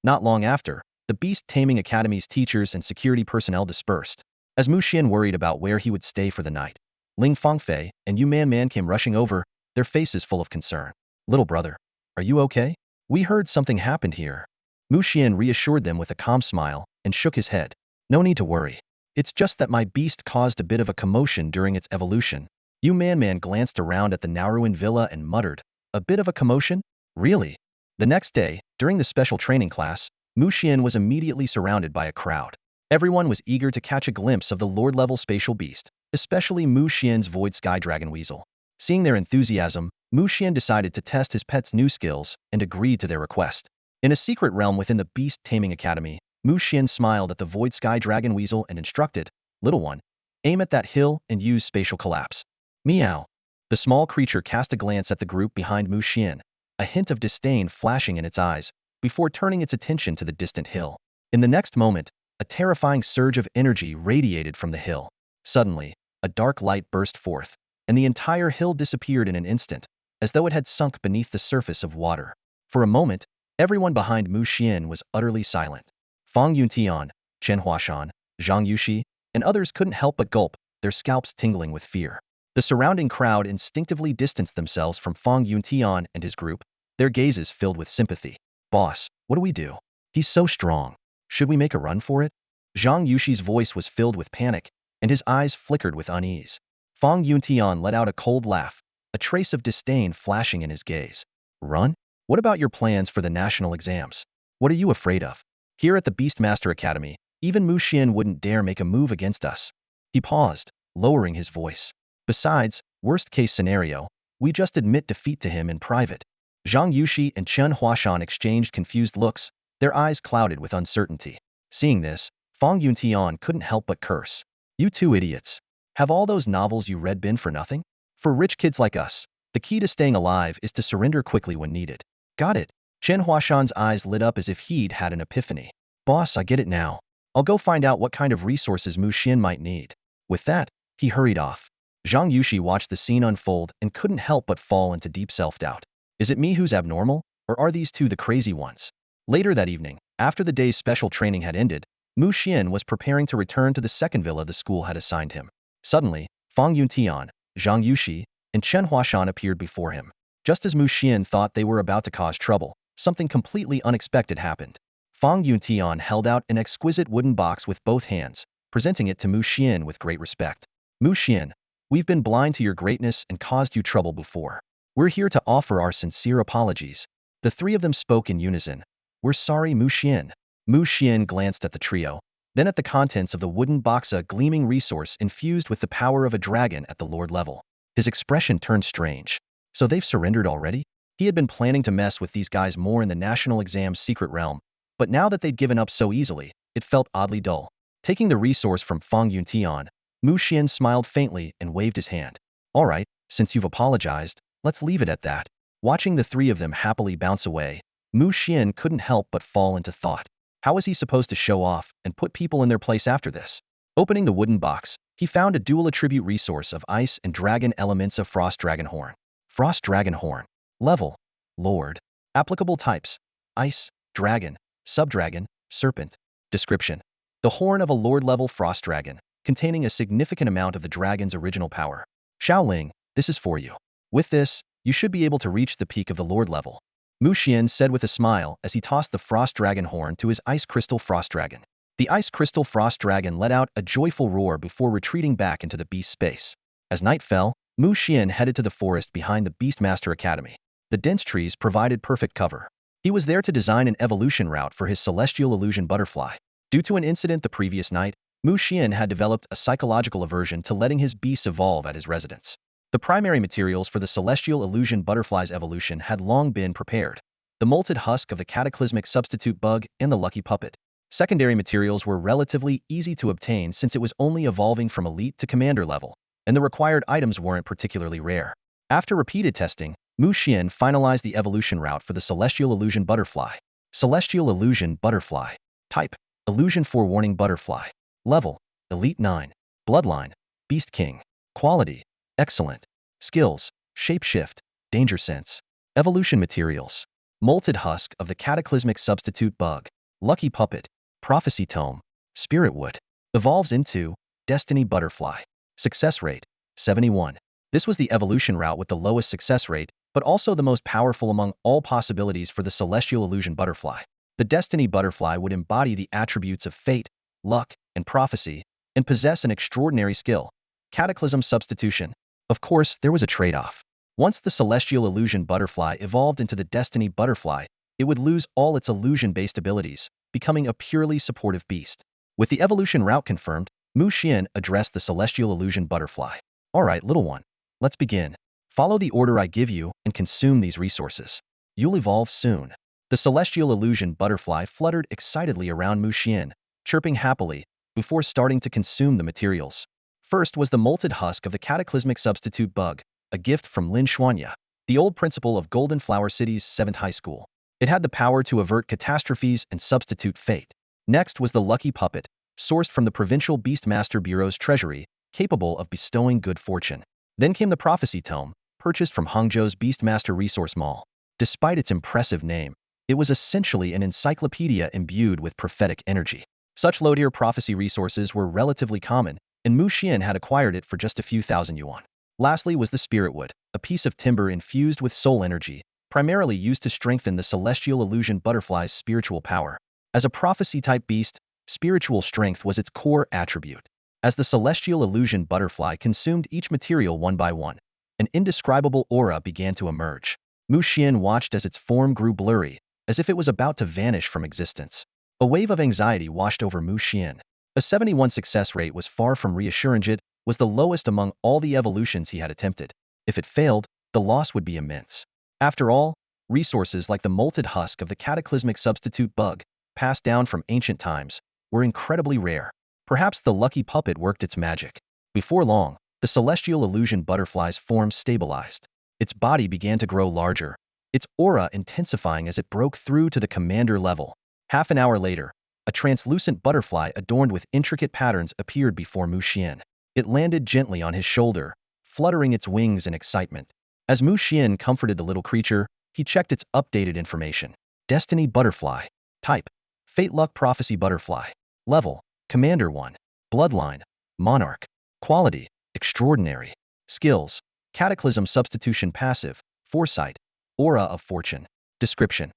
Not long after, the Beast Taming Academy's teachers and security personnel dispersed. As Muxian worried about where he would stay for the night, Ling Fengfei and Yu Man came rushing over, their faces full of concern. "Little brother, are you okay? We heard something happened here." Muxian reassured them with a calm smile and shook his head. "No need to worry. It's just that my beast caused a bit of a commotion during its evolution." Yu Man glanced around at the Nauruan villa and muttered, "A bit of a commotion? Really?" The next day, during the special training class, Muxian was immediately surrounded by a crowd. Everyone was eager to catch a glimpse of the Lord-level spatial beast, especially Muxian's Void Sky Dragon Weasel. Seeing their enthusiasm, Muxian decided to test his pet's new skills and agreed to their request. In a secret realm within the Beast Taming Academy, Muxian smiled at the Void Sky Dragon Weasel and instructed, "Little one, aim at that hill and use spatial collapse." Meow. The small creature cast a glance at the group behind Muxian, a hint of disdain flashing in its eyes, before turning its attention to the distant hill. In the next moment, a terrifying surge of energy radiated from the hill. Suddenly, a dark light burst forth, and the entire hill disappeared in an instant, as though it had sunk beneath the surface of water. For a moment, everyone behind Muxian was utterly silent. Fang Yuntian, Chen Huashan, Zhang Yuxi, and others couldn't help but gulp, their scalps tingling with fear. The surrounding crowd instinctively distanced themselves from Fang Yuntian and his group, their gazes filled with sympathy. "Boss, what do we do? He's so strong. Should we make a run for it?" Zhang Yuxi's voice was filled with panic, and his eyes flickered with unease. Fang Yuntian let out a cold laugh, a trace of disdain flashing in his gaze. "Run? What about your plans for the national exams? What are you afraid of? Here at the Beastmaster Academy, even Muxian wouldn't dare make a move against us." He paused, lowering his voice. "Besides, worst-case scenario, we just admit defeat to him in private." Zhang Yuxi and Chen Huashan exchanged confused looks, their eyes clouded with uncertainty. Seeing this, Fang Yuntian couldn't help but curse. "You two idiots. Have all those novels you read been for nothing? For rich kids like us, the key to staying alive is to surrender quickly when needed." "Got it." Chen Huashan's eyes lit up as if he'd had an epiphany. "Boss, I get it now. I'll go find out what kind of resources Muxian might need." With that, he hurried off. Zhang Yuxi watched the scene unfold and couldn't help but fall into deep self-doubt. Is it me who's abnormal, or are these two the crazy ones? Later that evening, after the day's special training had ended, Muxian was preparing to return to the second villa the school had assigned him. Suddenly, Fang Yuntian, Zhang Yuxi, and Chen Huashan appeared before him. Just as Muxian thought they were about to cause trouble, something completely unexpected happened. Fang Yuntian held out an exquisite wooden box with both hands, presenting it to Muxian with great respect. "Muxian, we've been blind to your greatness and caused you trouble before. We're here to offer our sincere apologies." The three of them spoke in unison. "We're sorry, Muxian." Muxian glanced at the trio, then at the contents of the wooden box, a gleaming resource infused with the power of a dragon at the Lord level. His expression turned strange. So they've surrendered already? He had been planning to mess with these guys more in the national exam's secret realm, but now that they'd given up so easily, it felt oddly dull. Taking the resource from Fang Yuntian, Muxian smiled faintly and waved his hand. "All right, since you've apologized, let's leave it at that." Watching the three of them happily bounce away, Muxian couldn't help but fall into thought. How was he supposed to show off and put people in their place after this? Opening the wooden box, he found a dual attribute resource of ice and dragon elements of Frost Dragon Horn. Frost Dragon Horn. Level: Lord. Applicable types: Ice, Dragon, Subdragon, Serpent. Description: the horn of a Lord-level Frost Dragon, containing a significant amount of the dragon's original power. Xiaoling, this is for you. With this, you should be able to reach the peak of the Lord level. Muxian said with a smile as he tossed the Frost Dragon horn to his Ice Crystal Frost Dragon. The Ice Crystal Frost Dragon let out a joyful roar before retreating back into the beast space. As night fell, Muxian headed to the forest behind the Beastmaster Academy. The dense trees provided perfect cover. He was there to design an evolution route for his celestial illusion butterfly. Due to an incident the previous night, Muxian had developed a psychological aversion to letting his beasts evolve at his residence. The primary materials for the celestial illusion butterfly's evolution had long been prepared. the molted husk of the cataclysmic substitute bug, and the lucky puppet. Secondary materials were relatively easy to obtain since it was only evolving from elite to commander level, and the required items weren't particularly rare. After repeated testing, Mu Xian finalized the evolution route for the Celestial Illusion Butterfly. Celestial Illusion Butterfly. Type: Illusion Forewarning Butterfly. Level: Elite 9. Bloodline: Beast King. Quality: Excellent. Skills: Shapeshift, Danger Sense. Evolution materials: Molted husk of the cataclysmic substitute bug. Lucky puppet. Prophecy tome. Spirit wood. Evolves into Destiny Butterfly. Success rate: 71. This was the evolution route with the lowest success rate, but also the most powerful among all possibilities for the Celestial Illusion Butterfly. The Destiny Butterfly would embody the attributes of fate, luck, and prophecy, and possess an extraordinary skill: Cataclysm Substitution. Of course, there was a trade-off. Once the Celestial Illusion Butterfly evolved into the Destiny Butterfly, it would lose all its illusion-based abilities, becoming a purely supportive beast. With the evolution route confirmed, Mu Xian addressed the Celestial Illusion Butterfly. Alright, little one. Let's begin. Follow the order I give you and consume these resources. You'll evolve soon. The Celestial Illusion Butterfly fluttered excitedly around Mu Xian, chirping happily, before starting to consume the materials. First was the molted husk of the cataclysmic substitute bug, a gift from Lin Xuanya, the old principal of Golden Flower City's 7th high school. It had the power to avert catastrophes and substitute fate. Next was the lucky puppet, sourced from the Provincial Beastmaster Bureau's treasury, capable of bestowing good fortune. Then came the Prophecy Tome, purchased from Hangzhou's Beastmaster Resource Mall. Despite its impressive name, it was essentially an encyclopedia imbued with prophetic energy. Such low-tier prophecy resources were relatively common, and Mu Xian had acquired it for just a few thousand yuan. Lastly was the Spirit Wood, a piece of timber infused with soul energy, primarily used to strengthen the Celestial Illusion Butterfly's spiritual power. As a prophecy-type beast, spiritual strength was its core attribute. As the Celestial Illusion Butterfly consumed each material one by one, an indescribable aura began to emerge. Mu Xian watched as its form grew blurry, as if it was about to vanish from existence. A wave of anxiety washed over Mu Xian. A 71 success rate was far from reassuring. It was the lowest among all the evolutions he had attempted. If it failed, the loss would be immense. After all, resources like the molted husk of the cataclysmic substitute bug, passed down from ancient times, were incredibly rare. Perhaps the lucky puppet worked its magic. Before long, the Celestial Illusion Butterfly's form stabilized. Its body began to grow larger, its aura intensifying as it broke through to the commander level. Half an hour later, a translucent butterfly adorned with intricate patterns appeared before Mu Xian. It landed gently on his shoulder, fluttering its wings in excitement. As Mu Xian comforted the little creature, he checked its updated information. Destiny Butterfly. Type: Fate Luck Prophecy Butterfly. Level: Commander 1. Bloodline: Monarch. Quality: Extraordinary. Skills: Cataclysm Substitution Passive, Foresight, Aura of Fortune. Description: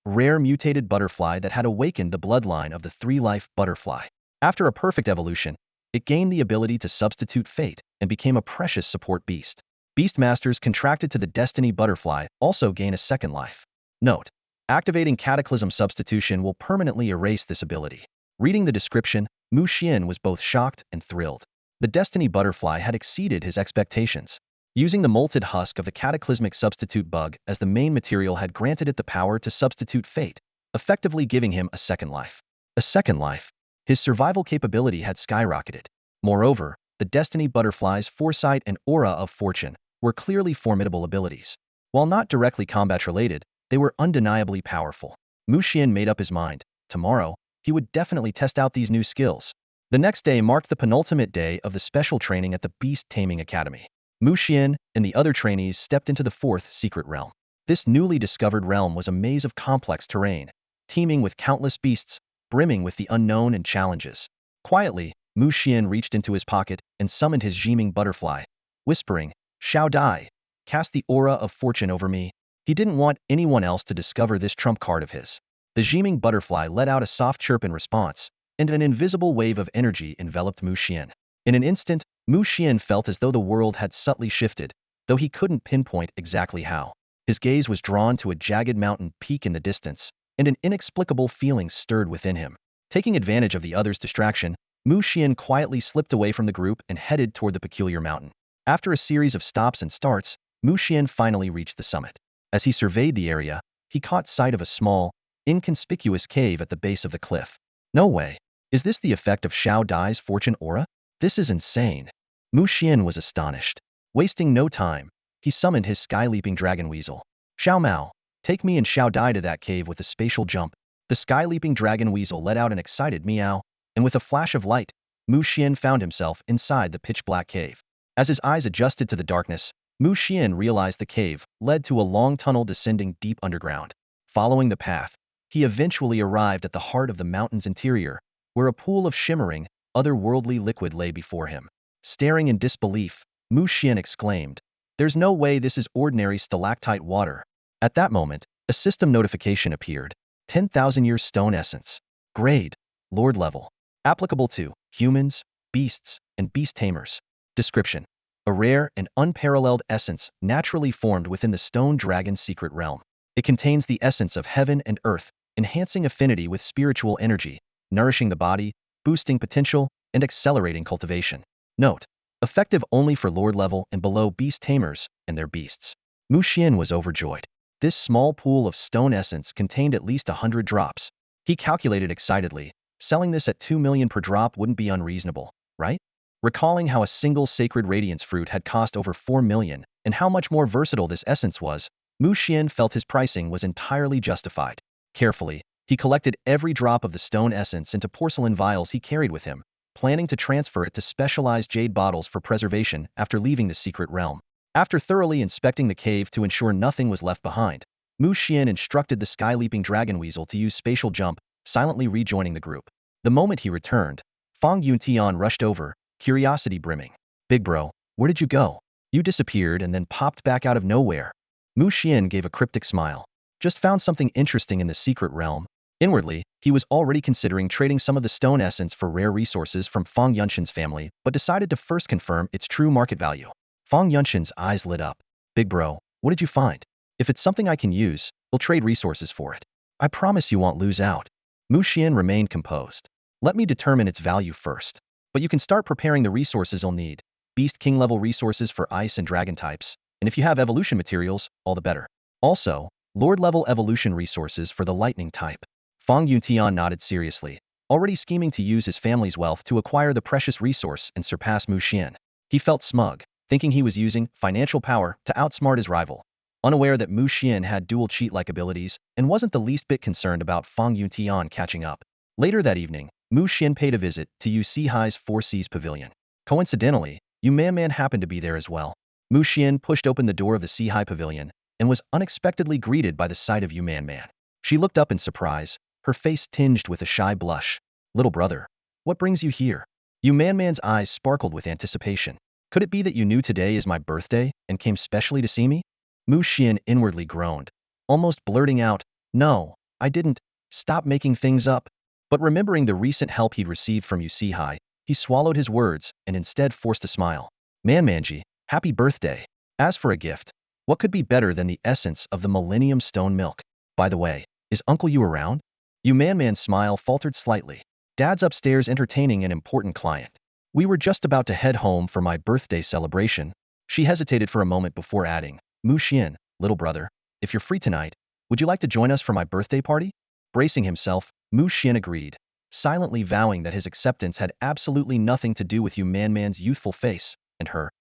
Rare mutated butterfly that had awakened the bloodline of the three-life butterfly. After a perfect evolution, it gained the ability to substitute fate and became a precious support beast. Beastmasters contracted to the Destiny Butterfly also gain a second life. Note: activating Cataclysm Substitution will permanently erase this ability. Reading the description, Mu Xian was both shocked and thrilled. The Destiny Butterfly had exceeded his expectations. Using the molted husk of the cataclysmic substitute bug as the main material had granted it the power to substitute fate, effectively giving him a second life. A second life. His survival capability had skyrocketed. Moreover, the Destiny Butterfly's foresight and aura of fortune were clearly formidable abilities. While not directly combat-related, they were undeniably powerful. Mu Xian made up his mind. Tomorrow, he would definitely test out these new skills. The next day marked the penultimate day of the special training at the Beast Taming Academy. Mu Xian and the other trainees stepped into the fourth secret realm. This newly discovered realm was a maze of complex terrain, teeming with countless beasts, brimming with the unknown and challenges. Quietly, Mu Xian reached into his pocket and summoned his Jiming butterfly, whispering, "Shao Dai, cast the aura of fortune over me." He didn't want anyone else to discover this trump card of his. The Jiming butterfly let out a soft chirp in response, and an invisible wave of energy enveloped Mu Xian. In an instant, Mu Xian felt as though the world had subtly shifted, though he couldn't pinpoint exactly how. His gaze was drawn to a jagged mountain peak in the distance, and an inexplicable feeling stirred within him. Taking advantage of the others' distraction, Mu Xian quietly slipped away from the group and headed toward the peculiar mountain. After a series of stops and starts, Mu Xian finally reached the summit. As he surveyed the area, he caught sight of a small, inconspicuous cave at the base of the cliff. No way. Is this the effect of Xiao Dai's fortune aura? This is insane. Mu Xian was astonished. Wasting no time, he summoned his sky-leaping dragon weasel. Xiao Mao, take me and Xiao Dai to that cave with a spatial jump. The sky-leaping dragon weasel let out an excited meow, and with a flash of light, Mu Xian found himself inside the pitch-black cave. As his eyes adjusted to the darkness, Mu Xian realized the cave led to a long tunnel descending deep underground. Following the path, he eventually arrived at the heart of the mountain's interior, where a pool of shimmering, otherworldly liquid lay before him. Staring in disbelief, Mu Xian exclaimed, "There's no way this is ordinary stalactite water." At that moment, a system notification appeared. 10,000-year stone essence. Grade: Lord level. Applicable to humans, beasts, and beast tamers. Description: a rare and unparalleled essence naturally formed within the stone dragon's secret realm. It contains the essence of heaven and earth, enhancing affinity with spiritual energy, nourishing the body, boosting potential, and accelerating cultivation. Note: effective only for Lord level and below beast tamers and their beasts. Mu Xian was overjoyed. This small pool of stone essence contained at least 100 drops. He calculated excitedly. Selling this at 2 million per drop wouldn't be unreasonable, right? Recalling how a single sacred radiance fruit had cost over 4 million, and how much more versatile this essence was, Mu Xian felt his pricing was entirely justified. Carefully, he collected every drop of the stone essence into porcelain vials he carried with him, planning to transfer it to specialized jade bottles for preservation after leaving the secret realm. After thoroughly inspecting the cave to ensure nothing was left behind, Mu Xian instructed the sky-leaping dragon weasel to use spatial jump, silently rejoining the group. The moment he returned, Fang Yuntian rushed over, curiosity brimming. "Big bro, where did you go? You disappeared and then popped back out of nowhere." Mu Xian gave a cryptic smile. "Just found something interesting in the secret realm." Inwardly, he was already considering trading some of the stone essence for rare resources from Fang Yunshan's family, but decided to first confirm its true market value. Fang Yunshan's eyes lit up. "Big bro, what did you find? If it's something I can use, we'll trade resources for it. I promise you won't lose out." Mu Xian remained composed. "Let me determine its value first. But you can start preparing the resources you'll need. Beast King level resources for ice and dragon types, and if you have evolution materials, all the better. Also, Lord level evolution resources for the lightning type." Fang Yuntian nodded seriously, already scheming to use his family's wealth to acquire the precious resource and surpass Mu Xian. He felt smug, thinking he was using financial power to outsmart his rival, unaware that Mu Xian had dual cheat-like abilities and wasn't the least bit concerned about Fang Yuntian catching up. Later that evening, Mu Xian paid a visit to Yu Sihai's Four Seas Pavilion. Coincidentally, Yu Man happened to be there as well. Mu Xian pushed open the door of the Sihai Pavilion and was unexpectedly greeted by the sight of Yu Man. She looked up in surprise, her face tinged with a shy blush. "Little brother, what brings you here?" Yu Man's eyes sparkled with anticipation. "Could it be that you knew today is my birthday and came specially to see me?" Mu Xian inwardly groaned, almost blurting out, "No, I didn't. Stop making things up." But remembering the recent help he'd received from Yu Sihai, he swallowed his words and instead forced a smile. "Manji, happy birthday. As for a gift, what could be better than the essence of the Millennium Stone Milk? By the way, is Uncle Yu around?" Yu Man's smile faltered slightly. "Dad's upstairs entertaining an important client. We were just about to head home for my birthday celebration." She hesitated for a moment before adding, "Mu Xian, little brother, if you're free tonight, would you like to join us for my birthday party?" Bracing himself, Mu Xian agreed, silently vowing that his acceptance had absolutely nothing to do with Yu Man's youthful face and her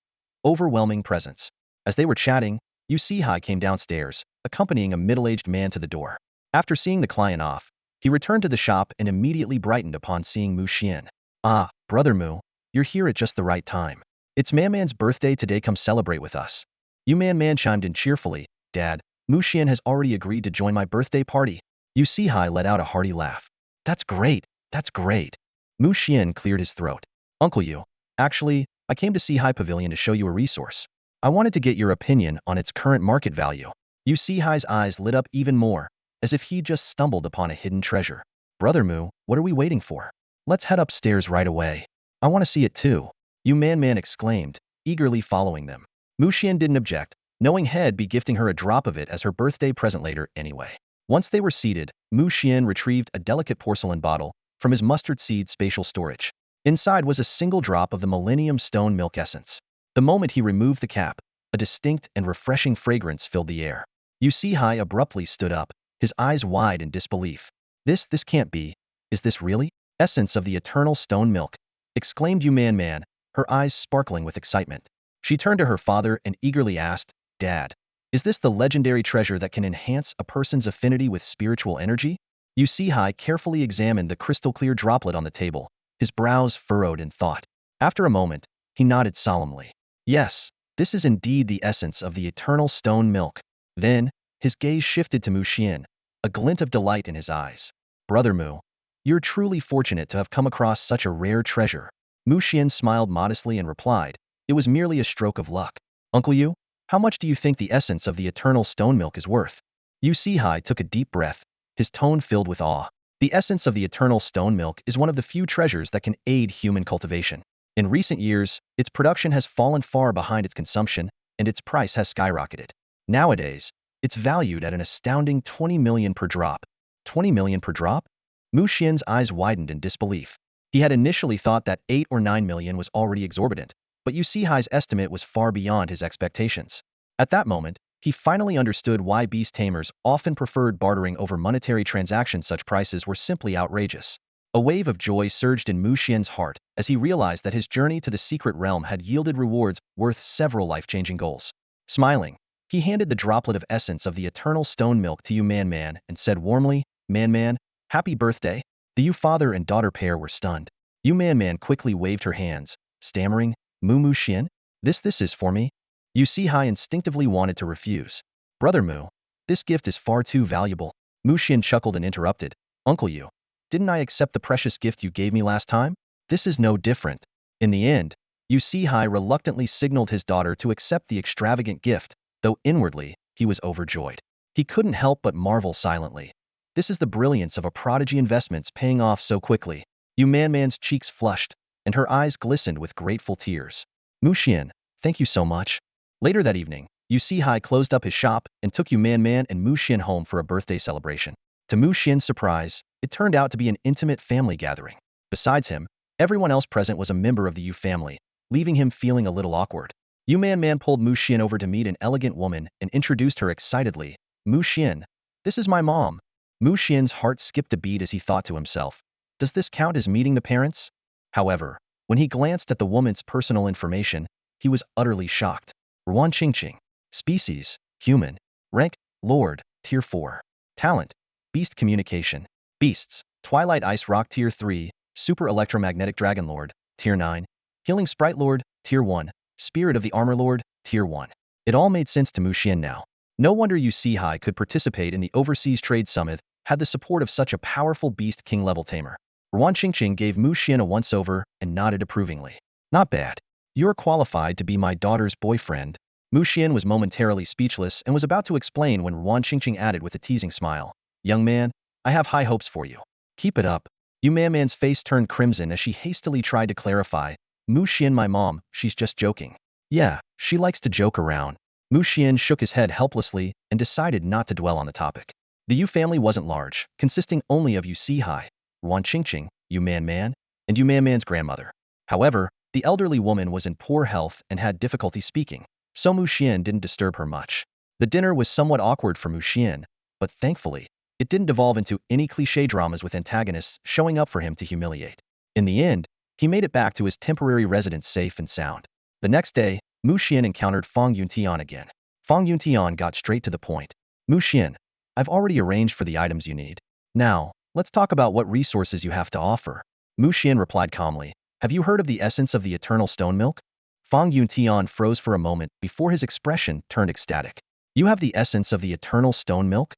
overwhelming presence. As they were chatting, Yu Sihai came downstairs, accompanying a middle-aged man to the door. After seeing the client off, he returned to the shop and immediately brightened upon seeing Mu Xian. "Ah, brother Mu, you're here at just the right time. It's Man's birthday today, come celebrate with us." Yu Man chimed in cheerfully, "Dad, Mu Xian has already agreed to join my birthday party." Yu Sihai let out a hearty laugh. That's great, that's great." Mu Xian cleared his throat. "Uncle Yu, actually, I came to Sihai Pavilion to show you a resource. I wanted to get your opinion on its current market value." Yu Sihai's eyes lit up even more, as if he just stumbled upon a hidden treasure. "Brother Mu, what are we waiting for? Let's head upstairs right away. I want to see it too." Yu Man exclaimed, eagerly following them. Mu Xian didn't object, knowing he'd be gifting her a drop of it as her birthday present later anyway. Once they were seated, Mu Xian retrieved a delicate porcelain bottle from his mustard seed spatial storage. Inside was a single drop of the Millennium Stone Milk essence. The moment he removed the cap, a distinct and refreshing fragrance filled the air. Yu Sihai abruptly stood up, his eyes wide in disbelief. This can't be. Is this really? Essence of the eternal stone milk, exclaimed Man, her eyes sparkling with excitement. She turned to her father and eagerly asked, Dad, is this the legendary treasure that can enhance a person's affinity with spiritual energy? Hai carefully examined the crystal-clear droplet on the table, his brows furrowed in thought. After a moment, he nodded solemnly. Yes, this is indeed the essence of the eternal stone milk. Then, his gaze shifted to Xian, a glint of delight in his eyes. Brother Mu, you're truly fortunate to have come across such a rare treasure. Xian smiled modestly and replied, it was merely a stroke of luck. Uncle Yu, how much do you think the essence of the eternal stone milk is worth? Hai took a deep breath, his tone filled with awe. The essence of the eternal stone milk is one of the few treasures that can aid human cultivation. In recent years, its production has fallen far behind its consumption, and its price has skyrocketed. Nowadays, it's valued at an astounding 20 million per drop. 20 million per drop? Xian's eyes widened in disbelief. He had initially thought that 8 or 9 million was already exorbitant, but Hai's estimate was far beyond his expectations. At that moment, he finally understood why Beast Tamers often preferred bartering over monetary transactions. Such prices were simply outrageous. A wave of joy surged in Xian's heart as he realized that his journey to the secret realm had yielded rewards worth several life-changing goals. Smiling, he handed the droplet of essence of the eternal stone milk to Man and said warmly, Man, happy birthday. The father and daughter pair were stunned. Man quickly waved her hands, stammering, Xian, this is for me. Hai instinctively wanted to refuse. Brother Mu, this gift is far too valuable. Xian chuckled and interrupted, Uncle Yu, didn't I accept the precious gift you gave me last time? This is no different. In the end, Hai reluctantly signaled his daughter to accept the extravagant gift, though inwardly, he was overjoyed. He couldn't help but marvel silently. This is the brilliance of a prodigy investments paying off so quickly. Man's cheeks flushed, and her eyes glistened with grateful tears. Xian, thank you so much. Later that evening, Hai closed up his shop and took Man and Xian home for a birthday celebration. To Xian's surprise, it turned out to be an intimate family gathering. Besides him, everyone else present was a member of the Yu family, leaving him feeling a little awkward. Man pulled Xian over to meet an elegant woman and introduced her excitedly. Xian, this is my mom. Xian's heart skipped a beat as he thought to himself, does this count as meeting the parents? However, when he glanced at the woman's personal information, he was utterly shocked. Reincarnation. Species, human. Rank, Lord, Tier 4. Talent, Beast Communication. Beasts, Twilight Ice Rock Tier 3, Super Electromagnetic Dragon Lord, Tier 9. Healing Sprite Lord, Tier 1. Spirit of the Armor Lord, Tier 1. It all made sense to Xian now. No wonder Hai could participate in the Overseas Trade Summit, had the support of such a powerful Beast King level tamer. Reincarnation gave Xian a once-over and nodded approvingly. Not bad. You're qualified to be my daughter's boyfriend. Xian was momentarily speechless and was about to explain when Reincarnation added with a teasing smile. Young man, I have high hopes for you. Keep it up. Man's face turned crimson as she hastily tried to clarify. Xian, my mom, she's just joking. Yeah, she likes to joke around. Xian shook his head helplessly and decided not to dwell on the topic. The Yu family wasn't large, consisting only of Hai, Reincarnation, Man, and Man's grandmother. However, the elderly woman was in poor health and had difficulty speaking, so Xian didn't disturb her much. The dinner was somewhat awkward for Xian, but thankfully, it didn't devolve into any cliché dramas with antagonists showing up for him to humiliate. In the end, he made it back to his temporary residence safe and sound. The next day, Xian encountered Fang Yuntian again. Fang Yuntian got straight to the point. Xian, I've already arranged for the items you need. Now, let's talk about what resources you have to offer. Xian replied calmly. Have you heard of the essence of the eternal stone milk? Fang Yuntian froze for a moment before his expression turned ecstatic. You have the essence of the eternal stone milk?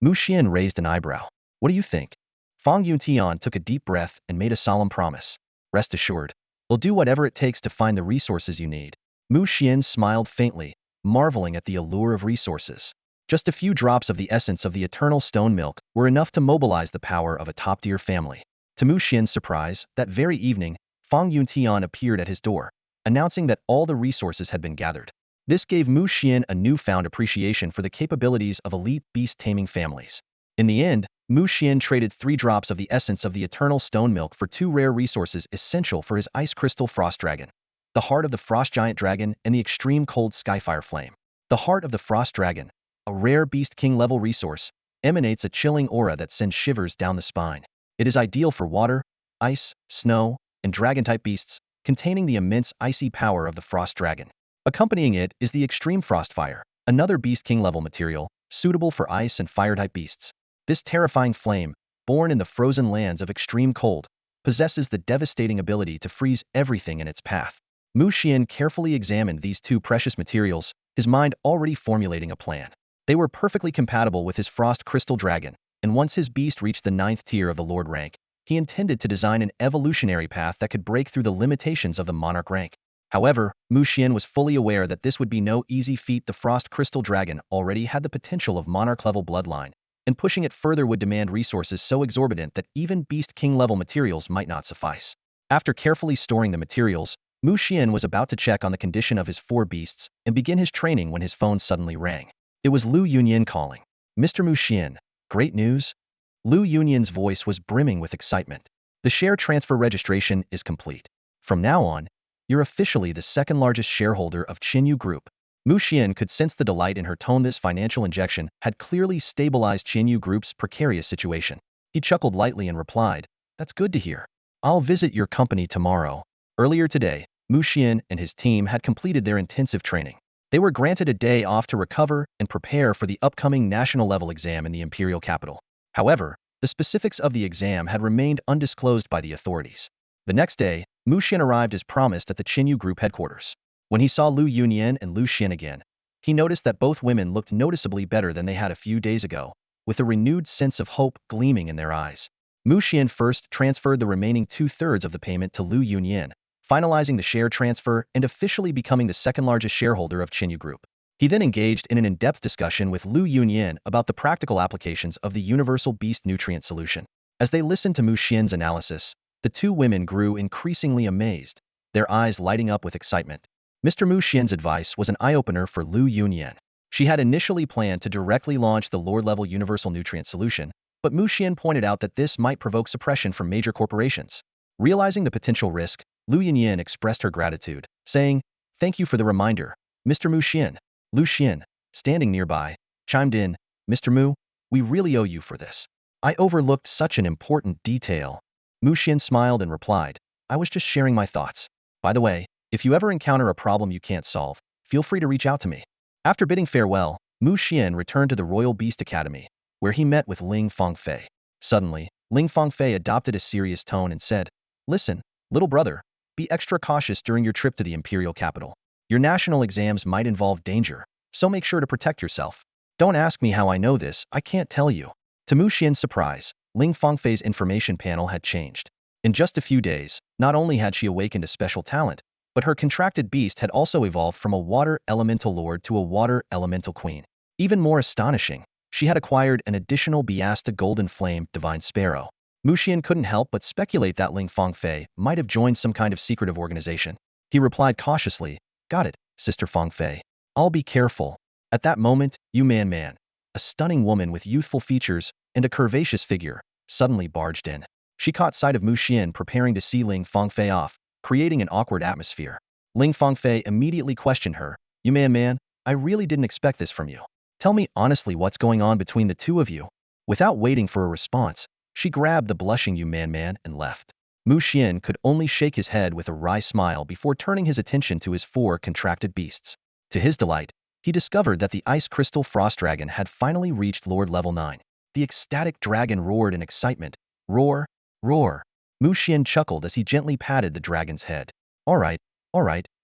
Xian raised an eyebrow. What do you think? Fang Yuntian took a deep breath and made a solemn promise. Rest assured, we'll do whatever it takes to find the resources you need. Xian smiled faintly, marveling at the allure of resources. Just a few drops of the essence of the eternal stone milk were enough to mobilize the power of a top-tier family. To Xian's surprise, that very evening, Fang Yuntian appeared at his door, announcing that all the resources had been gathered. This gave Xian a newfound appreciation for the capabilities of elite beast-taming families. In the end, Xian traded 3 drops of the essence of the eternal stone milk for 2 rare resources essential for his ice crystal frost dragon. The heart of the frost giant dragon and the extreme cold skyfire flame. The heart of the frost dragon, a rare beast king level resource, emanates a chilling aura that sends shivers down the spine. It is ideal for water, ice, snow, and dragon-type beasts, containing the immense icy power of the frost dragon. Accompanying it is the extreme frost fire, another beast king level material, suitable for ice and fire-type beasts. This terrifying flame, born in the frozen lands of extreme cold, possesses the devastating ability to freeze everything in its path. Mu Xian carefully examined these two precious materials, his mind already formulating a plan. They were perfectly compatible with his frost crystal dragon, and once his beast reached the 9th tier of the Lord rank, he intended to design an evolutionary path that could break through the limitations of the monarch rank. However, Mu Xian was fully aware that this would be no easy feat. The frost crystal dragon already had the potential of monarch-level bloodline, and pushing it further would demand resources so exorbitant that even beast king-level materials might not suffice. After carefully storing the materials, Mu Xian was about to check on the condition of his 4 beasts and begin his training when his phone suddenly rang. It was Lu Yunyan calling. "Mr. Mu Xian, great news?" Lu Yunyan's voice was brimming with excitement. "The share transfer registration is complete. From now on, you're officially the second-largest shareholder of Qinyu Group." Mu Xian could sense the delight in her tone. This financial injection had clearly stabilized Qinyu Group's precarious situation. He chuckled lightly and replied, "That's good to hear. I'll visit your company tomorrow." Earlier today, Mu Xian and his team had completed their intensive training. They were granted a day off to recover and prepare for the upcoming national-level exam in the imperial capital. However, the specifics of the exam had remained undisclosed by the authorities. The next day, Mu Xian arrived as promised at the Qinyu Group headquarters. When he saw Lu Yunyan and Lu Xian again, he noticed that both women looked noticeably better than they had a few days ago, with a renewed sense of hope gleaming in their eyes. Mu Xian first transferred the remaining 2/3 of the payment to Lu Yunyan, finalizing the share transfer and officially becoming the second-largest shareholder of Qinyu Group. He then engaged in an in-depth discussion with Lu Yunyan about the practical applications of the universal beast nutrient solution. As they listened to Mu Xian's analysis, the two women grew increasingly amazed, their eyes lighting up with excitement. Mr. Mu Xian's advice was an eye-opener for Lu Yunyan. She had initially planned to directly launch the Lord-level universal nutrient solution, but Mu Xian pointed out that this might provoke suppression from major corporations. Realizing the potential risk, Lu Yunyan expressed her gratitude, saying, "Thank you for the reminder, Mr. Mu Xian." Lu Xian, standing nearby, chimed in, "Mr. Mu, we really owe you for this. I overlooked such an important detail." Mu Xian smiled and replied, "I was just sharing my thoughts. By the way, if you ever encounter a problem you can't solve, feel free to reach out to me." After bidding farewell, Mu Xian returned to the Royal Beast Academy, where he met with Ling Fangfei. Suddenly, Ling Fangfei adopted a serious tone and said, "Listen, little brother, be extra cautious during your trip to the imperial capital. Your national exams might involve danger, so make sure to protect yourself." "Don't ask me how I know this, I can't tell you." To Mu Xian's surprise, Ling Fangfei's information panel had changed. In just a few days, not only had she awakened a special talent, but her contracted beast had also evolved from a water elemental lord to a water elemental queen. Even more astonishing, she had acquired an additional Biasta golden flame divine sparrow. Mu Xian couldn't help but speculate that Ling Fangfei might have joined some kind of secretive organization. He replied cautiously, "Got it, Sister Fangfei. I'll be careful." At that moment, Yu Man, a stunning woman with youthful features and a curvaceous figure, suddenly barged in. She caught sight of Mu Xian preparing to see Ling Fangfei off, creating an awkward atmosphere. Ling Fangfei immediately questioned her, "You Man, I really didn't expect this from you. Tell me honestly what's going on between the two of you." Without waiting for a response, she grabbed the blushing Yu Man and left. Mu Xian could only shake his head with a wry smile before turning his attention to his 4 contracted beasts. To his delight, he discovered that the ice crystal frost dragon had finally reached Lord level 9. The ecstatic dragon roared in excitement. "Roar, roar." Mu Xian chuckled as he gently patted the dragon's head. All right,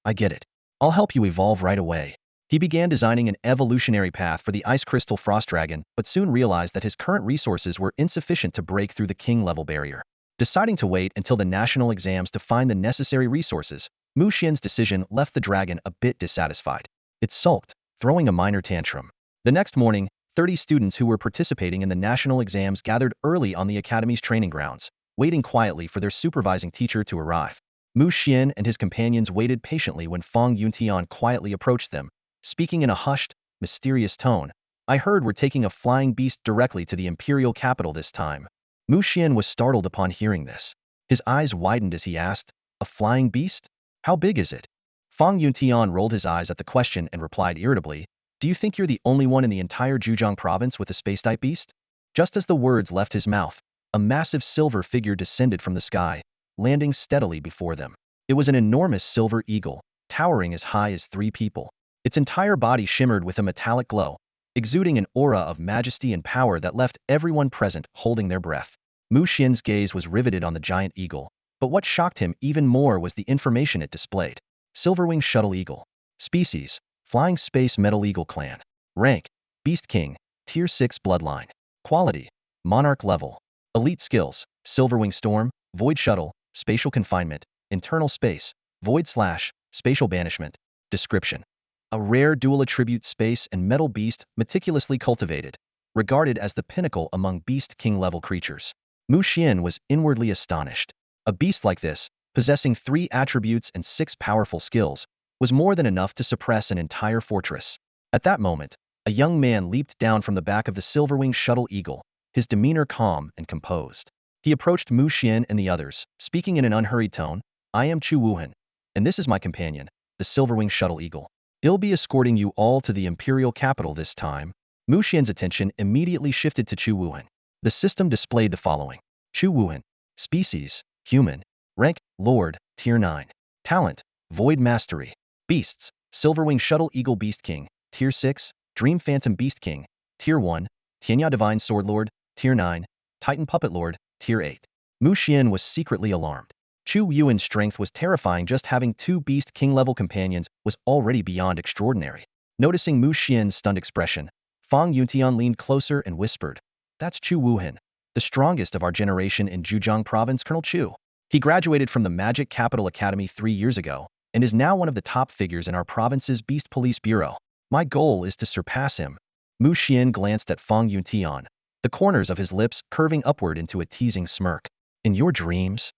I get it. I'll help you evolve right away." He began designing an evolutionary path for the ice crystal frost dragon, but soon realized that his current resources were insufficient to break through the king-level barrier. Deciding to wait until the national exams to find the necessary resources, Mu Xian's decision left the dragon a bit dissatisfied. It sulked, throwing a minor tantrum. The next morning, 30 students who were participating in the national exams gathered early on the academy's training grounds, waiting quietly for their supervising teacher to arrive. Mu Xian and his companions waited patiently when Fang Yuntian quietly approached them, speaking in a hushed, mysterious tone. "I heard we're taking a flying beast directly to the imperial capital this time." Mu Xian was startled upon hearing this. His eyes widened as he asked, "A flying beast? How big is it?" Fang Yuntian rolled his eyes at the question and replied irritably, "Do you think you're the only one in the entire Zhejiang province with a space-type beast? Just as the words left his mouth, a massive silver figure descended from the sky, landing steadily before them. It was an enormous silver eagle, towering as high as 3 people. Its entire body shimmered with a metallic glow, exuding an aura of majesty and power that left everyone present holding their breath. Mu Xian's gaze was riveted on the giant eagle, but what shocked him even more was the information it displayed. Silverwing Shuttle Eagle. Species: Flying Space Metal Eagle Clan. Rank: Beast King, Tier 6 Bloodline. Quality: Monarch Level. Elite Skills: Silverwing Storm, Void Shuttle, Spatial Confinement, Internal Space, Void/Spatial Banishment. Description: a rare dual-attribute space and metal beast meticulously cultivated, regarded as the pinnacle among Beast King-level creatures. Mu Xian was inwardly astonished. A beast like this, possessing 3 attributes and 6 powerful skills, was more than enough to suppress an entire fortress. At that moment, a young man leaped down from the back of the Silverwing Shuttle Eagle, his demeanor calm and composed. He approached Mu Xian and the others, speaking in an unhurried tone. "I am Chu Wuhan, and this is my companion, the Silverwing Shuttle Eagle. He'll be escorting you all to the Imperial capital this time." Mu Xian's attention immediately shifted to Chu Wuhan. The system displayed the following. Chu Wuhan. Species: Human. Rank: Lord, Tier 9. Talent: Void Mastery. Beasts: Silverwing Shuttle Eagle Beast King, Tier 6, Dream Phantom Beast King, Tier 1, Tianya Divine Sword Lord, Tier 9, Titan Puppet Lord, Tier 8. Mu Xian was secretly alarmed. Chu Yuan's strength was terrifying. Just having 2 Beast King-level companions was already beyond extraordinary. Noticing Mu Xian's stunned expression, Fang Yuntian leaned closer and whispered, "That's Chu Wuhan, the strongest of our generation in Zhejiang Province, Colonel Chu. He graduated from the Magic Capital Academy 3 years ago, and is now one of the top figures in our province's Beast Police Bureau. My goal is to surpass him." Mu Xian glanced at Fang Yuntian, the corners of his lips curving upward into a teasing smirk. "In your dreams?"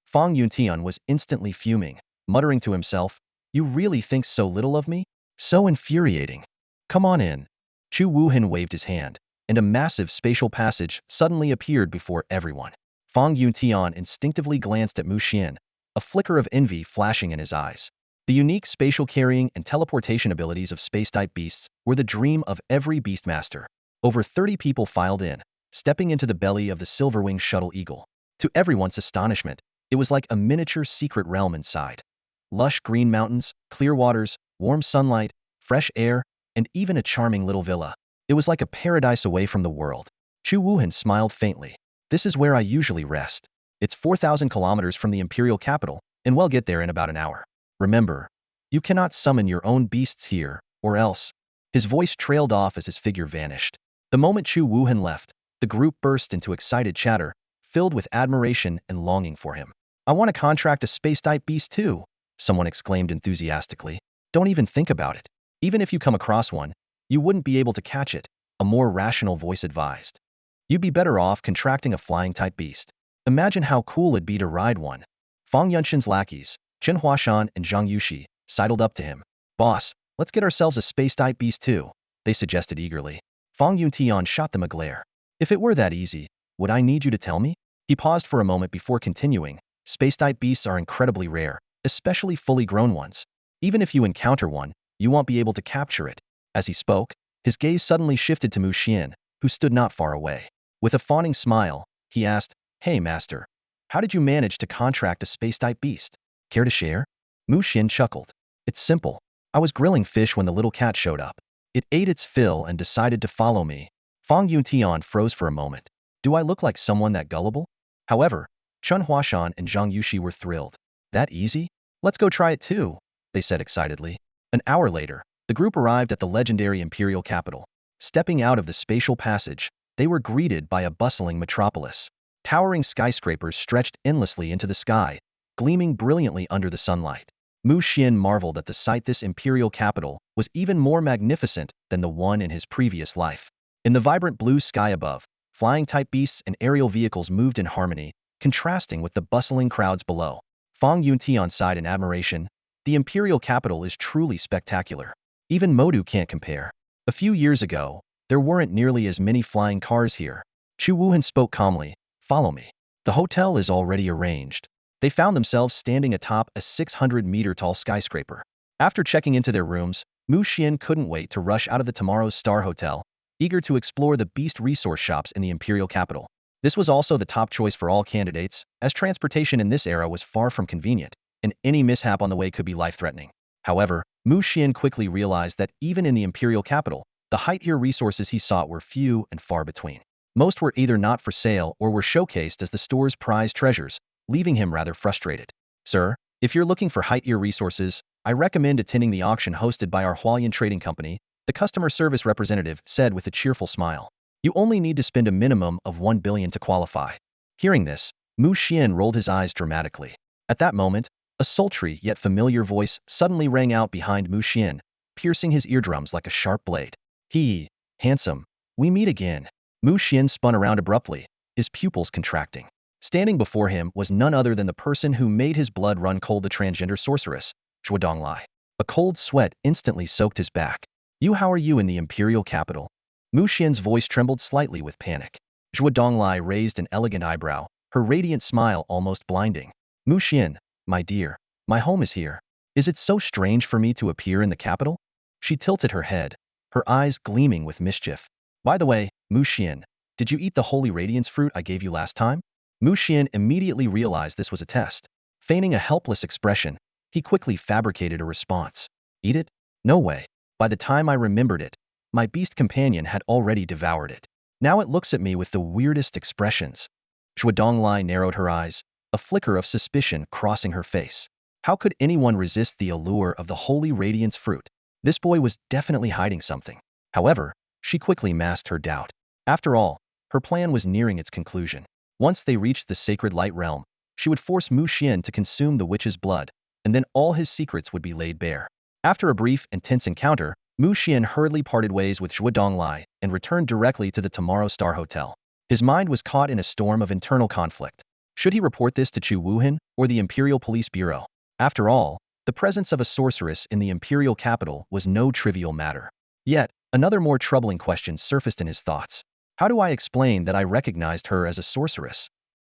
Fang Yuntian was instantly fuming, muttering to himself, "You really think so little of me? So infuriating. Come on in." Chu Wuhan waved his hand, and a massive spatial passage suddenly appeared before everyone. Fang Yuntian instinctively glanced at Mu Xian, a flicker of envy flashing in his eyes. The unique spatial carrying and teleportation abilities of space-type beasts were the dream of every beastmaster. Over 30 people filed in, stepping into the belly of the Silverwing Shuttle Eagle. To everyone's astonishment, it was like a miniature secret realm inside. Lush green mountains, clear waters, warm sunlight, fresh air, and even a charming little villa. It was like a paradise away from the world. Chu Wuhan smiled faintly. "This is where I usually rest. It's 4,000 kilometers from the Imperial capital, and we'll get there in about an hour. Remember, you cannot summon your own beasts here, or else." His voice trailed off as his figure vanished. The moment Chu Wuhan left, the group burst into excited chatter, filled with admiration and longing for him. "I want to contract a space-type beast too," someone exclaimed enthusiastically. "Don't even think about it. Even if you come across one, you wouldn't be able to catch it," a more rational voice advised. "You'd be better off contracting a flying-type beast. Imagine how cool it'd be to ride one." Fang Yunshan's lackeys, Chen Huashan and Zhang Yushi, sidled up to him. "Boss, let's get ourselves a space-type beast too," they suggested eagerly. Fang Yuntian shot them a glare. "If it were that easy, would I need you to tell me?" He paused for a moment before continuing. "Space-type beasts are incredibly rare, especially fully grown ones. Even if you encounter one, you won't be able to capture it." As he spoke, his gaze suddenly shifted to Mu Xian, who stood not far away. With a fawning smile, he asked, "Hey, master, how did you manage to contract a space-type beast? Care to share?" Mu Xian chuckled. "It's simple. I was grilling fish when the little cat showed up. It ate its fill and decided to follow me." Fang Yuntian froze for a moment. "Do I look like someone that gullible?" However, Chen Huashan and Zhang Yushi were thrilled. "That easy? Let's go try it too," they said excitedly. An hour later, the group arrived at the legendary Imperial capital. Stepping out of the spatial passage, they were greeted by a bustling metropolis. Towering skyscrapers stretched endlessly into the sky, gleaming brilliantly under the sunlight. Mu Xian marveled at the sight. This imperial capital was even more magnificent than the one in his previous life. In the vibrant blue sky above, flying-type beasts and aerial vehicles moved in harmony, contrasting with the bustling crowds below. Fang Yuntian sighed in admiration. "The imperial capital is truly spectacular. Even Modu can't compare. A few years ago, there weren't nearly as many flying cars here." Chu Wuhan spoke calmly. "Follow me. The hotel is already arranged." They found themselves standing atop a 600-meter-tall skyscraper. After checking into their rooms, Mu Xian couldn't wait to rush out of the Tomorrow's Star Hotel, eager to explore the beast resource shops in the imperial capital. This was also the top choice for all candidates, as transportation in this era was far from convenient, and any mishap on the way could be life-threatening. However, Mu Xian quickly realized that even in the imperial capital, the high-tier resources he sought were few and far between. Most were either not for sale or were showcased as the store's prized treasures, leaving him rather frustrated. Sir, if you're looking for high-tier resources, I recommend attending the auction hosted by our Hualien Trading Company, the customer service representative said with a cheerful smile. You only need to spend a minimum of 1 billion to qualify. Hearing this, Mu Xian rolled his eyes dramatically. At that moment, a sultry yet familiar voice suddenly rang out behind Mu Xian, piercing his eardrums like a sharp blade. Handsome, we meet again. Mu Xian spun around abruptly, his pupils contracting. Standing before him was none other than the person who made his blood run cold, the transgender sorceress, Xuan. A cold sweat instantly soaked his back. How are you in the imperial capital? Mu Xian's voice trembled slightly with panic. Xuan raised an elegant eyebrow, her radiant smile almost blinding. Mu Xian, my dear, my home is here. Is it so strange for me to appear in the capital? She tilted her head, her eyes gleaming with mischief. By the way, Mu Xian, did you eat the holy radiance fruit I gave you last time? Mu Xian immediately realized this was a test. Feigning a helpless expression, he quickly fabricated a response. Eat it? No way. By the time I remembered it, my beast companion had already devoured it. Now it looks at me with the weirdest expressions. Xuan narrowed her eyes, a flicker of suspicion crossing her face. How could anyone resist the allure of the holy radiance fruit? This boy was definitely hiding something. However, she quickly masked her doubt. After all, her plan was nearing its conclusion. Once they reached the sacred light realm, she would force Mu Xian to consume the witch's blood, and then all his secrets would be laid bare. After a brief and tense encounter, Mu Xian hurriedly parted ways with Xuan and returned directly to the Tomorrow Star Hotel. His mind was caught in a storm of internal conflict. Should he report this to Chu Wuhan or the Imperial Police Bureau? After all, the presence of a sorceress in the imperial capital was no trivial matter. Yet, another more troubling question surfaced in his thoughts. How do I explain that I recognized her as a sorceress?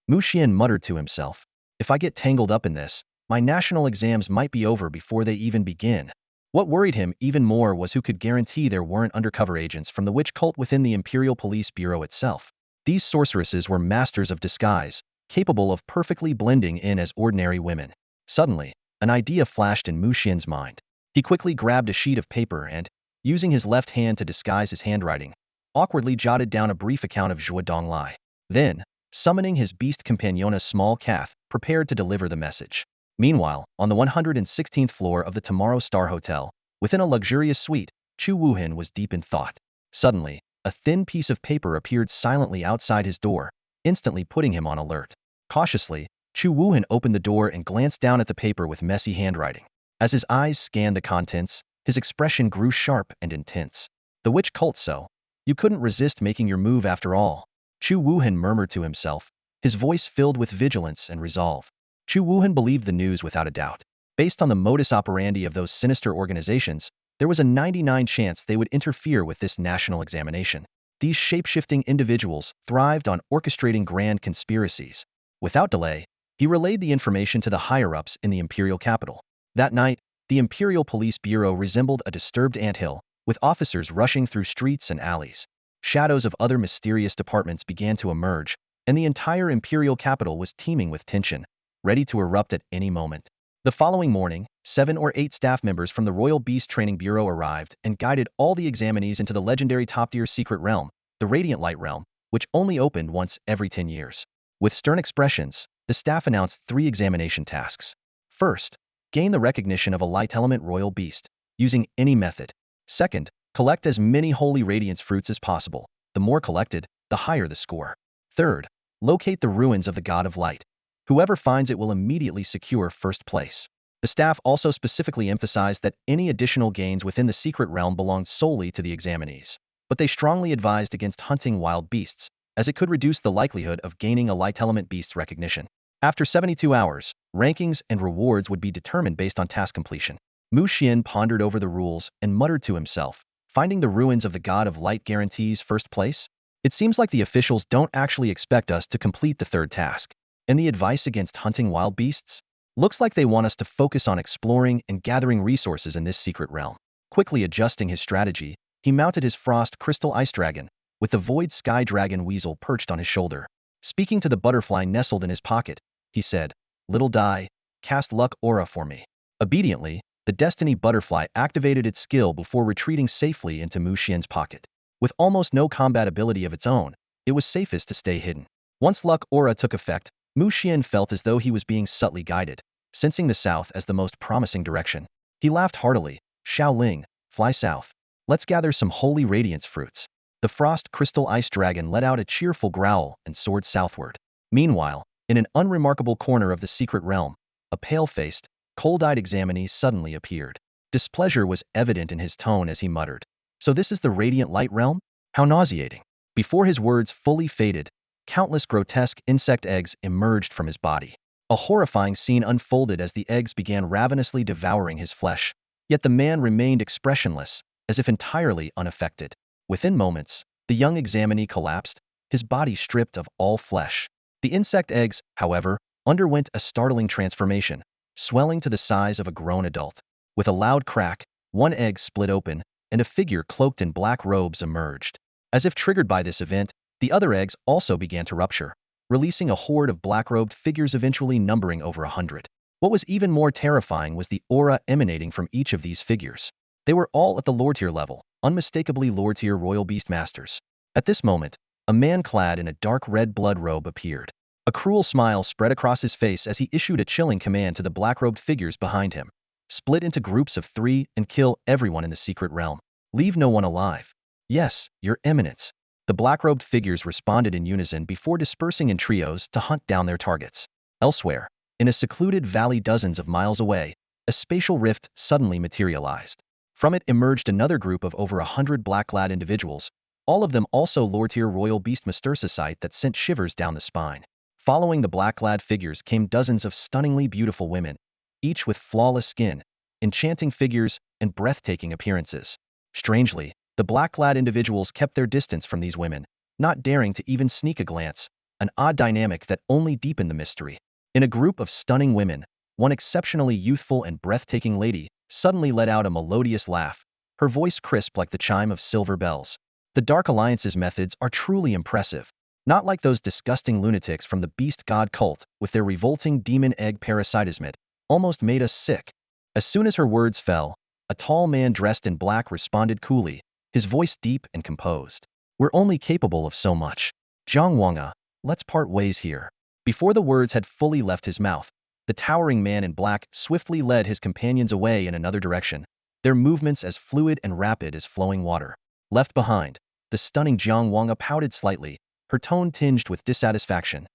Mu Xian muttered to himself. If I get tangled up in this, my national exams might be over before they even begin. What worried him even more was who could guarantee there weren't undercover agents from the witch cult within the Imperial Police Bureau itself. These sorceresses were masters of disguise, capable of perfectly blending in as ordinary women. Suddenly, an idea flashed in Mu Xian's mind. He quickly grabbed a sheet of paper and, using his left hand to disguise his handwriting, awkwardly jotted down a brief account of Xuan. Then, summoning his beast companion, a small calf, prepared to deliver the message. Meanwhile, on the 116th floor of the Tomorrow Star Hotel, within a luxurious suite, Chu Wuhan was deep in thought. Suddenly, a thin piece of paper appeared silently outside his door, instantly putting him on alert. Cautiously, Chu Wuhan opened the door and glanced down at the paper with messy handwriting. As his eyes scanned the contents, his expression grew sharp and intense. The witch cult, so? You couldn't resist making your move after all. Chu Wuhan murmured to himself, his voice filled with vigilance and resolve. Chu Wuhan believed the news without a doubt. Based on the modus operandi of those sinister organizations, there was a 99% chance they would interfere with this national examination. These shape-shifting individuals thrived on orchestrating grand conspiracies. Without delay, he relayed the information to the higher-ups in the imperial capital. That night, the Imperial Police Bureau resembled a disturbed anthill, with officers rushing through streets and alleys. Shadows of other mysterious departments began to emerge, and the entire imperial capital was teeming with tension, ready to erupt at any moment. The following morning, 7 or 8 staff members from the Royal Beast Training Bureau arrived and guided all the examinees into the legendary top-tier secret realm, the Radiant Light Realm, which only opened once every 10 years. With stern expressions, the staff announced 3 examination tasks. First, gain the recognition of a light element royal beast, using any method. Second, collect as many holy radiance fruits as possible. The more collected, the higher the score. Third, locate the ruins of the God of Light. Whoever finds it will immediately secure first place. The staff also specifically emphasized that any additional gains within the secret realm belonged solely to the examinees. But they strongly advised against hunting wild beasts, as it could reduce the likelihood of gaining a light element beast's recognition. After 72 hours, rankings and rewards would be determined based on task completion. Mu Xian pondered over the rules and muttered to himself, finding the ruins of the God of Light guarantees first place? It seems like the officials don't actually expect us to complete the third task. And the advice against hunting wild beasts? Looks like they want us to focus on exploring and gathering resources in this secret realm. Quickly adjusting his strategy, He mounted his frost crystal ice dragon, with the void sky dragon weasel perched on his shoulder. Speaking to the butterfly nestled in his pocket, he said, "Little die, cast luck aura for me." Obediently, the destiny butterfly activated its skill before retreating safely into Mu Xian's pocket. With almost no combat ability of its own, it was safest to stay hidden. Once luck aura took effect, Mu Xian felt as though he was being subtly guided, sensing the south as the most promising direction. He laughed heartily. "Xiao Ling, fly south. Let's gather some holy radiance fruits." The frost crystal ice dragon let out a cheerful growl and soared southward. Meanwhile, in an unremarkable corner of the secret realm, a pale-faced, cold-eyed examinee suddenly appeared. Displeasure was evident in his tone as he muttered, "So this is the radiant light realm? How nauseating." Before his words fully faded, countless grotesque insect eggs emerged from his body. A horrifying scene unfolded as the eggs began ravenously devouring his flesh. Yet the man remained expressionless, as if entirely unaffected. Within moments, the young examinee collapsed, his body stripped of all flesh. The insect eggs, however, underwent a startling transformation, swelling to the size of a grown adult. With a loud crack, one egg split open, and a figure cloaked in black robes emerged. As if triggered by this event, the other eggs also began to rupture, releasing a horde of black-robed figures eventually numbering over 100. What was even more terrifying was the aura emanating from each of these figures. They were all at the lore tier level, unmistakably lore tier royal beast masters. At this moment, a man clad in a dark red blood robe appeared. A cruel smile spread across his face as he issued a chilling command to the black-robed figures behind him. "Split into groups of 3 and kill everyone in the secret realm. Leave no one alive." "Yes, your eminence." The black-robed figures responded in unison before dispersing in trios to hunt down their targets. Elsewhere, in a secluded valley dozens of miles away, a spatial rift suddenly materialized. From it emerged another group of over 100 black-clad individuals, all of them also lore-tier royal beast masters, a sight that sent shivers down the spine. Following the black-clad figures came dozens of stunningly beautiful women, each with flawless skin, enchanting figures, and breathtaking appearances. Strangely, the black-clad individuals kept their distance from these women, not daring to even sneak a glance, an odd dynamic that only deepened the mystery. In a group of stunning women, one exceptionally youthful and breathtaking lady suddenly let out a melodious laugh, her voice crisp like the chime of silver bells. The Dark Alliance's methods are truly impressive, not like those disgusting lunatics from the beast god cult with their revolting demon egg parasitism. It almost made us sick. As soon as her words fell, a tall man dressed in black responded coolly, his voice deep and composed. "We're only capable of so much. Zhang Wanga, let's part ways here." Before the words had fully left his mouth, the towering man in black swiftly led his companions away in another direction, their movements as fluid and rapid as flowing water. Left behind, the stunning Zhang Wanga pouted slightly, her tone tinged with dissatisfaction.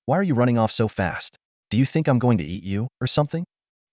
Why are you running off so fast? Do you think I'm going to eat you, or something?"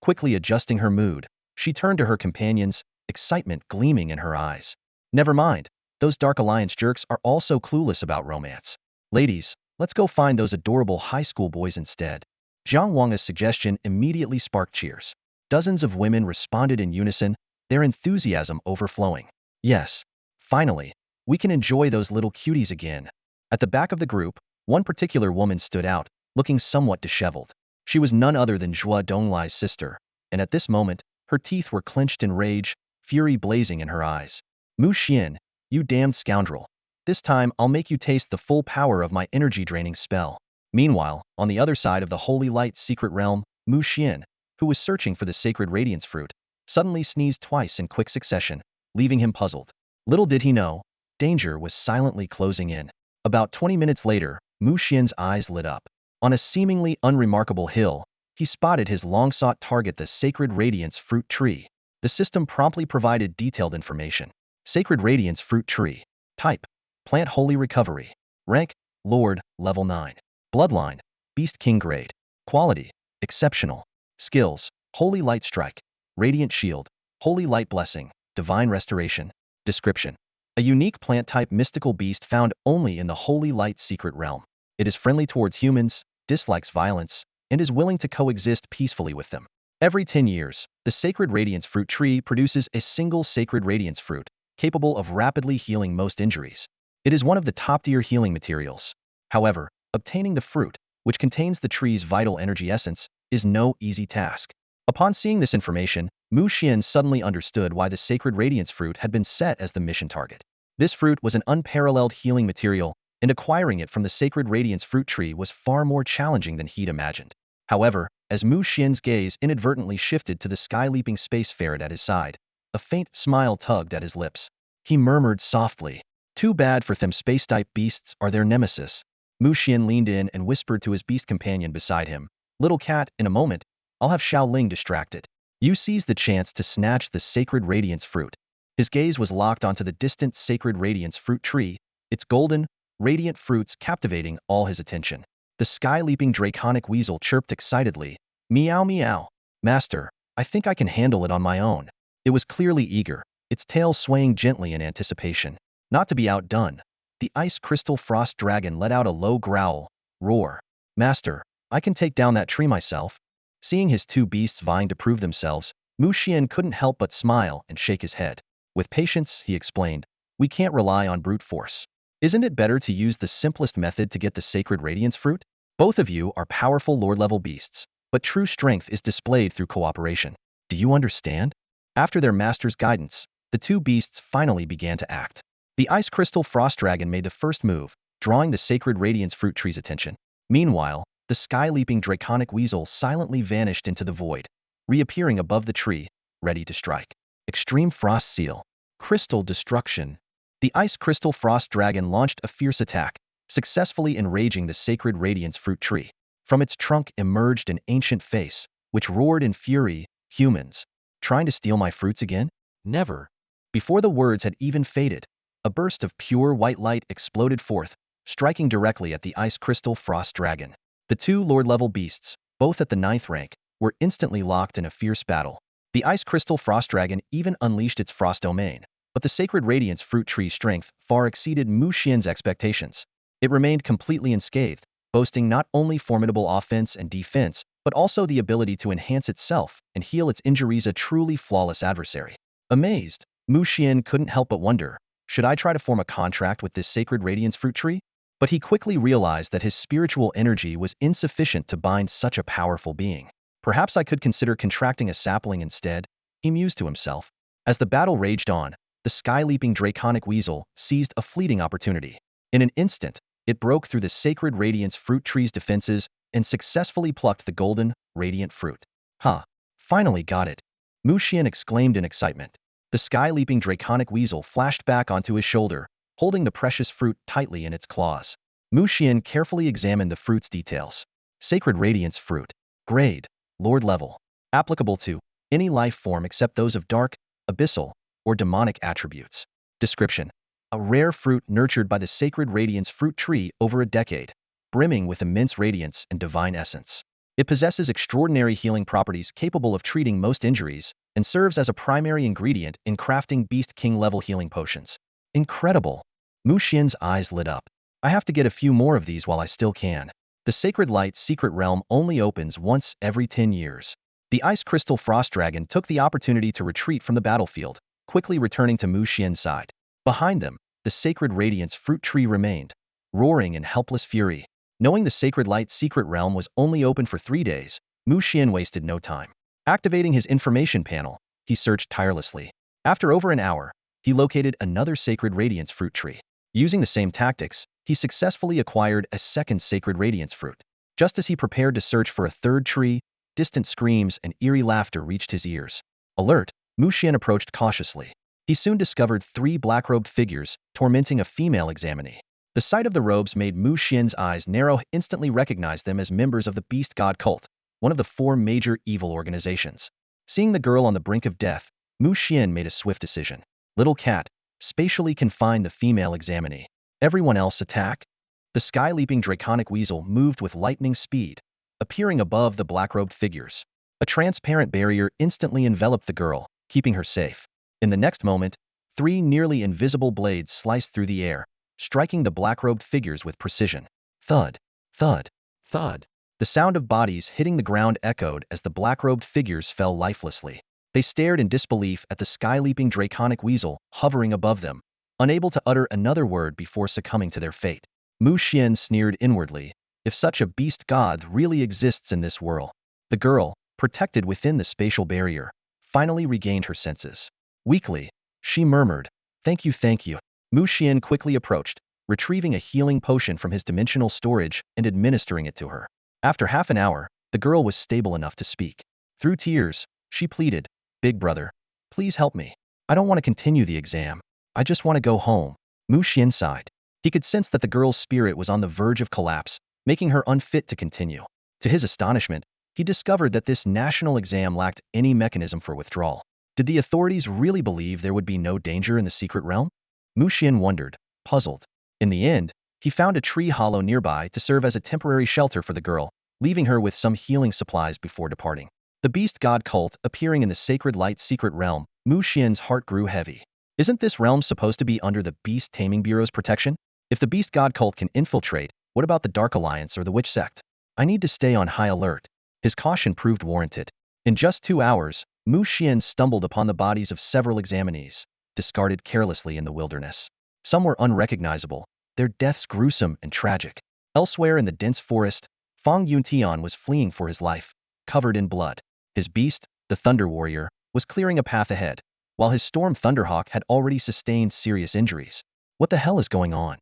Quickly adjusting her mood, she turned to her companions, excitement gleaming in her eyes. "Never mind, those Dark Alliance jerks are also clueless about romance. Ladies, let's go find those adorable high school boys instead." Zhang Wanga's suggestion immediately sparked cheers. Dozens of women responded in unison, their enthusiasm overflowing. "Yes, finally, we can enjoy those little cuties again." At the back of the group, one particular woman stood out, looking somewhat disheveled. She was none other than Zhua Donglai's sister, and at this moment, her teeth were clenched in rage, fury blazing in her eyes. "Mu Xian, you damned scoundrel. This time I'll make you taste the full power of my energy-draining spell." Meanwhile, on the other side of the Holy Light's secret realm, Mu Xian, who was searching for the sacred radiance fruit, suddenly sneezed twice in quick succession, leaving him puzzled. Little did he know, danger was silently closing in. About 20 minutes later, Mu Xian's eyes lit up. On a seemingly unremarkable hill, he spotted his long-sought target, the sacred radiance fruit tree. The system promptly provided detailed information. Sacred radiance fruit tree. Type: plant holy recovery. Rank: Lord, level 9. Bloodline: Beast King grade. Quality: exceptional. Skills: Holy Light Strike, Radiant Shield, Holy Light Blessing, Divine Restoration. Description: a unique plant-type mystical beast found only in the Holy Light secret realm. It is friendly towards humans, dislikes violence, and is willing to coexist peacefully with them. Every 10 years, the Sacred Radiance Fruit tree produces a single Sacred Radiance Fruit, capable of rapidly healing most injuries. It is one of the top-tier healing materials. However, obtaining the fruit, which contains the tree's vital energy essence, is no easy task. Upon seeing this information, Mu Xian suddenly understood why the sacred radiance fruit had been set as the mission target. This fruit was an unparalleled healing material, and acquiring it from the sacred radiance fruit tree was far more challenging than he'd imagined. However, as Mu Xian's gaze inadvertently shifted to the sky-leaping space ferret at his side, a faint smile tugged at his lips. He murmured softly, "Too bad for them space-type beasts are their nemesis." Mu Xian leaned in and whispered to his beast companion beside him, "Little cat, in a moment, I'll have Xiao Ling distracted. You seized the chance to snatch the sacred radiance fruit." His gaze was locked onto the distant sacred radiance fruit tree, its golden, radiant fruits captivating all his attention. The sky-leaping draconic weasel chirped excitedly, "Meow meow. Master, I think I can handle it on my own." It was clearly eager, its tail swaying gently in anticipation. Not to be outdone, the ice crystal frost dragon let out a low growl, roar. "Master, I can take down that tree myself." Seeing his two beasts vying to prove themselves, Mu Xian couldn't help but smile and shake his head. With patience, he explained, "We can't rely on brute force. Isn't it better to use the simplest method to get the sacred radiance fruit? Both of you are powerful lord-level beasts, but true strength is displayed through cooperation. Do you understand?" After their master's guidance, the two beasts finally began to act. The ice crystal frost dragon made the first move, drawing the sacred radiance fruit tree's attention. Meanwhile, the sky-leaping draconic weasel silently vanished into the void, reappearing above the tree, ready to strike. Extreme Frost Seal. Crystal Destruction. The ice crystal frost dragon launched a fierce attack, successfully enraging the sacred radiance fruit tree. From its trunk emerged an ancient face, which roared in fury, "Humans, trying to steal my fruits again? Never." Before the words had even faded, a burst of pure white light exploded forth, striking directly at the ice crystal frost dragon. The two lord-level beasts, both at the 9th rank, were instantly locked in a fierce battle. The ice crystal frost dragon even unleashed its frost domain, but the sacred radiance fruit tree's strength far exceeded Mu Xian's expectations. It remained completely unscathed, boasting not only formidable offense and defense, but also the ability to enhance itself and heal its injuries, a truly flawless adversary. Amazed, Mu Xian couldn't help but wonder, should I try to form a contract with this sacred radiance fruit tree? But he quickly realized that his spiritual energy was insufficient to bind such a powerful being. Perhaps I could consider contracting a sapling instead, he mused to himself. As the battle raged on, the sky-leaping draconic weasel seized a fleeting opportunity. In an instant, it broke through the sacred radiance fruit tree's defenses and successfully plucked the golden, radiant fruit. "Huh, finally got it," Mu Xian exclaimed in excitement. The sky-leaping draconic weasel flashed back onto his shoulder, holding the precious fruit tightly in its claws. Mu Xian carefully examined the fruit's details. Sacred radiance fruit. Grade. Lord level. Applicable to any life form except those of dark, abyssal, or demonic attributes. Description: a rare fruit nurtured by the sacred radiance fruit tree over a decade, brimming with immense radiance and divine essence. It possesses extraordinary healing properties capable of treating most injuries, and serves as a primary ingredient in crafting Beast King-level healing potions. Incredible! Mu Xian's eyes lit up. I have to get a few more of these while I still can. The Sacred Light's secret realm only opens once every 10 years. The ice crystal frost dragon took the opportunity to retreat from the battlefield, quickly returning to Mu Xian's side. Behind them, the sacred radiance fruit tree remained, roaring in helpless fury. Knowing the Sacred Light's secret realm was only open for 3 days, Mu Xian wasted no time. Activating his information panel, he searched tirelessly. After over an hour, he located another sacred radiance fruit tree. Using the same tactics, he successfully acquired a second sacred radiance fruit. Just as he prepared to search for a third tree, distant screams and eerie laughter reached his ears. Alert, Mu Xian approached cautiously. He soon discovered 3 black-robed figures tormenting a female examinee. The sight of the robes made Mu Xian's eyes narrow. Instantly recognized them as members of the Beast God cult, one of the 4 major evil organizations. Seeing the girl on the brink of death, Mu Xian made a swift decision. Little cat, spatially confine the female examinee. Everyone else attack. The sky-leaping draconic weasel moved with lightning speed, appearing above the black-robed figures. A transparent barrier instantly enveloped the girl, keeping her safe. In the next moment, 3 nearly invisible blades sliced through the air, striking the black-robed figures with precision. Thud, thud, thud. The sound of bodies hitting the ground echoed as the black-robed figures fell lifelessly. They stared in disbelief at the sky-leaping draconic weasel hovering above them, unable to utter another word before succumbing to their fate. Mu Xian sneered inwardly. If such a beast god really exists in this world, the girl, protected within the spatial barrier, finally regained her senses. Weakly, she murmured, thank you, thank you. Mu Xian quickly approached, retrieving a healing potion from his dimensional storage and administering it to her. After half an hour, the girl was stable enough to speak. Through tears, she pleaded, Big brother, please help me. I don't want to continue the exam. I just want to go home. Mu Xian sighed. He could sense that the girl's spirit was on the verge of collapse, making her unfit to continue. To his astonishment, he discovered that this national exam lacked any mechanism for withdrawal. Did the authorities really believe there would be no danger in the secret realm? Mu Xian wondered, puzzled. In the end, he found a tree hollow nearby to serve as a temporary shelter for the girl, leaving her with some healing supplies before departing. The beast god cult appearing in the sacred light secret realm, Mu Xian's heart grew heavy. Isn't this realm supposed to be under the Beast Taming Bureau's protection? If the beast god cult can infiltrate, what about the Dark Alliance or the Witch Sect? I need to stay on high alert. His caution proved warranted. In just 2 hours, Mu Xian stumbled upon the bodies of several examinees, discarded carelessly in the wilderness. Some were unrecognizable, their deaths gruesome and tragic. Elsewhere in the dense forest, Fang Yuntian was fleeing for his life, covered in blood. His beast, the Thunder Warrior, was clearing a path ahead, while his Storm Thunderhawk had already sustained serious injuries. What the hell is going on?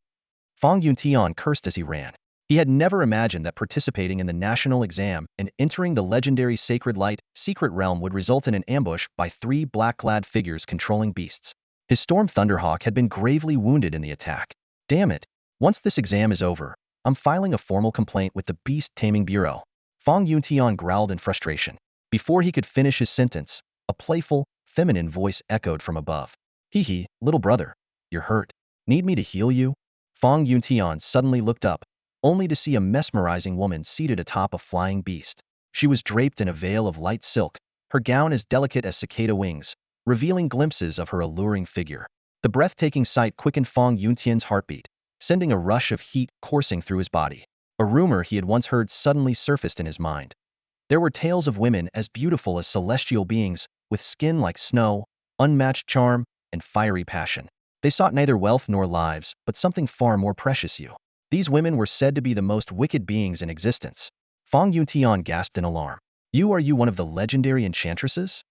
Fang Yuntian cursed as he ran. He had never imagined that participating in the national exam and entering the legendary Sacred Light secret realm would result in an ambush by 3 black-clad figures controlling beasts. His Storm Thunderhawk had been gravely wounded in the attack. Damn it! Once this exam is over, I'm filing a formal complaint with the Beast Taming Bureau. Fang Yuntian growled in frustration. Before he could finish his sentence, a playful, feminine voice echoed from above. Hee hee, little brother. You're hurt. Need me to heal you? Fang Yuntian suddenly looked up, only to see a mesmerizing woman seated atop a flying beast. She was draped in a veil of light silk, her gown as delicate as cicada wings, revealing glimpses of her alluring figure. The breathtaking sight quickened Fang Yuntian's heartbeat, sending a rush of heat coursing through his body. A rumor he had once heard suddenly surfaced in his mind. There were tales of women as beautiful as celestial beings, with skin like snow, unmatched charm, and fiery passion. They sought neither wealth nor lives, but something far more precious. These women were said to be the most wicked beings in existence. Fang Yuntian gasped in alarm. Are you one of the legendary enchantresses?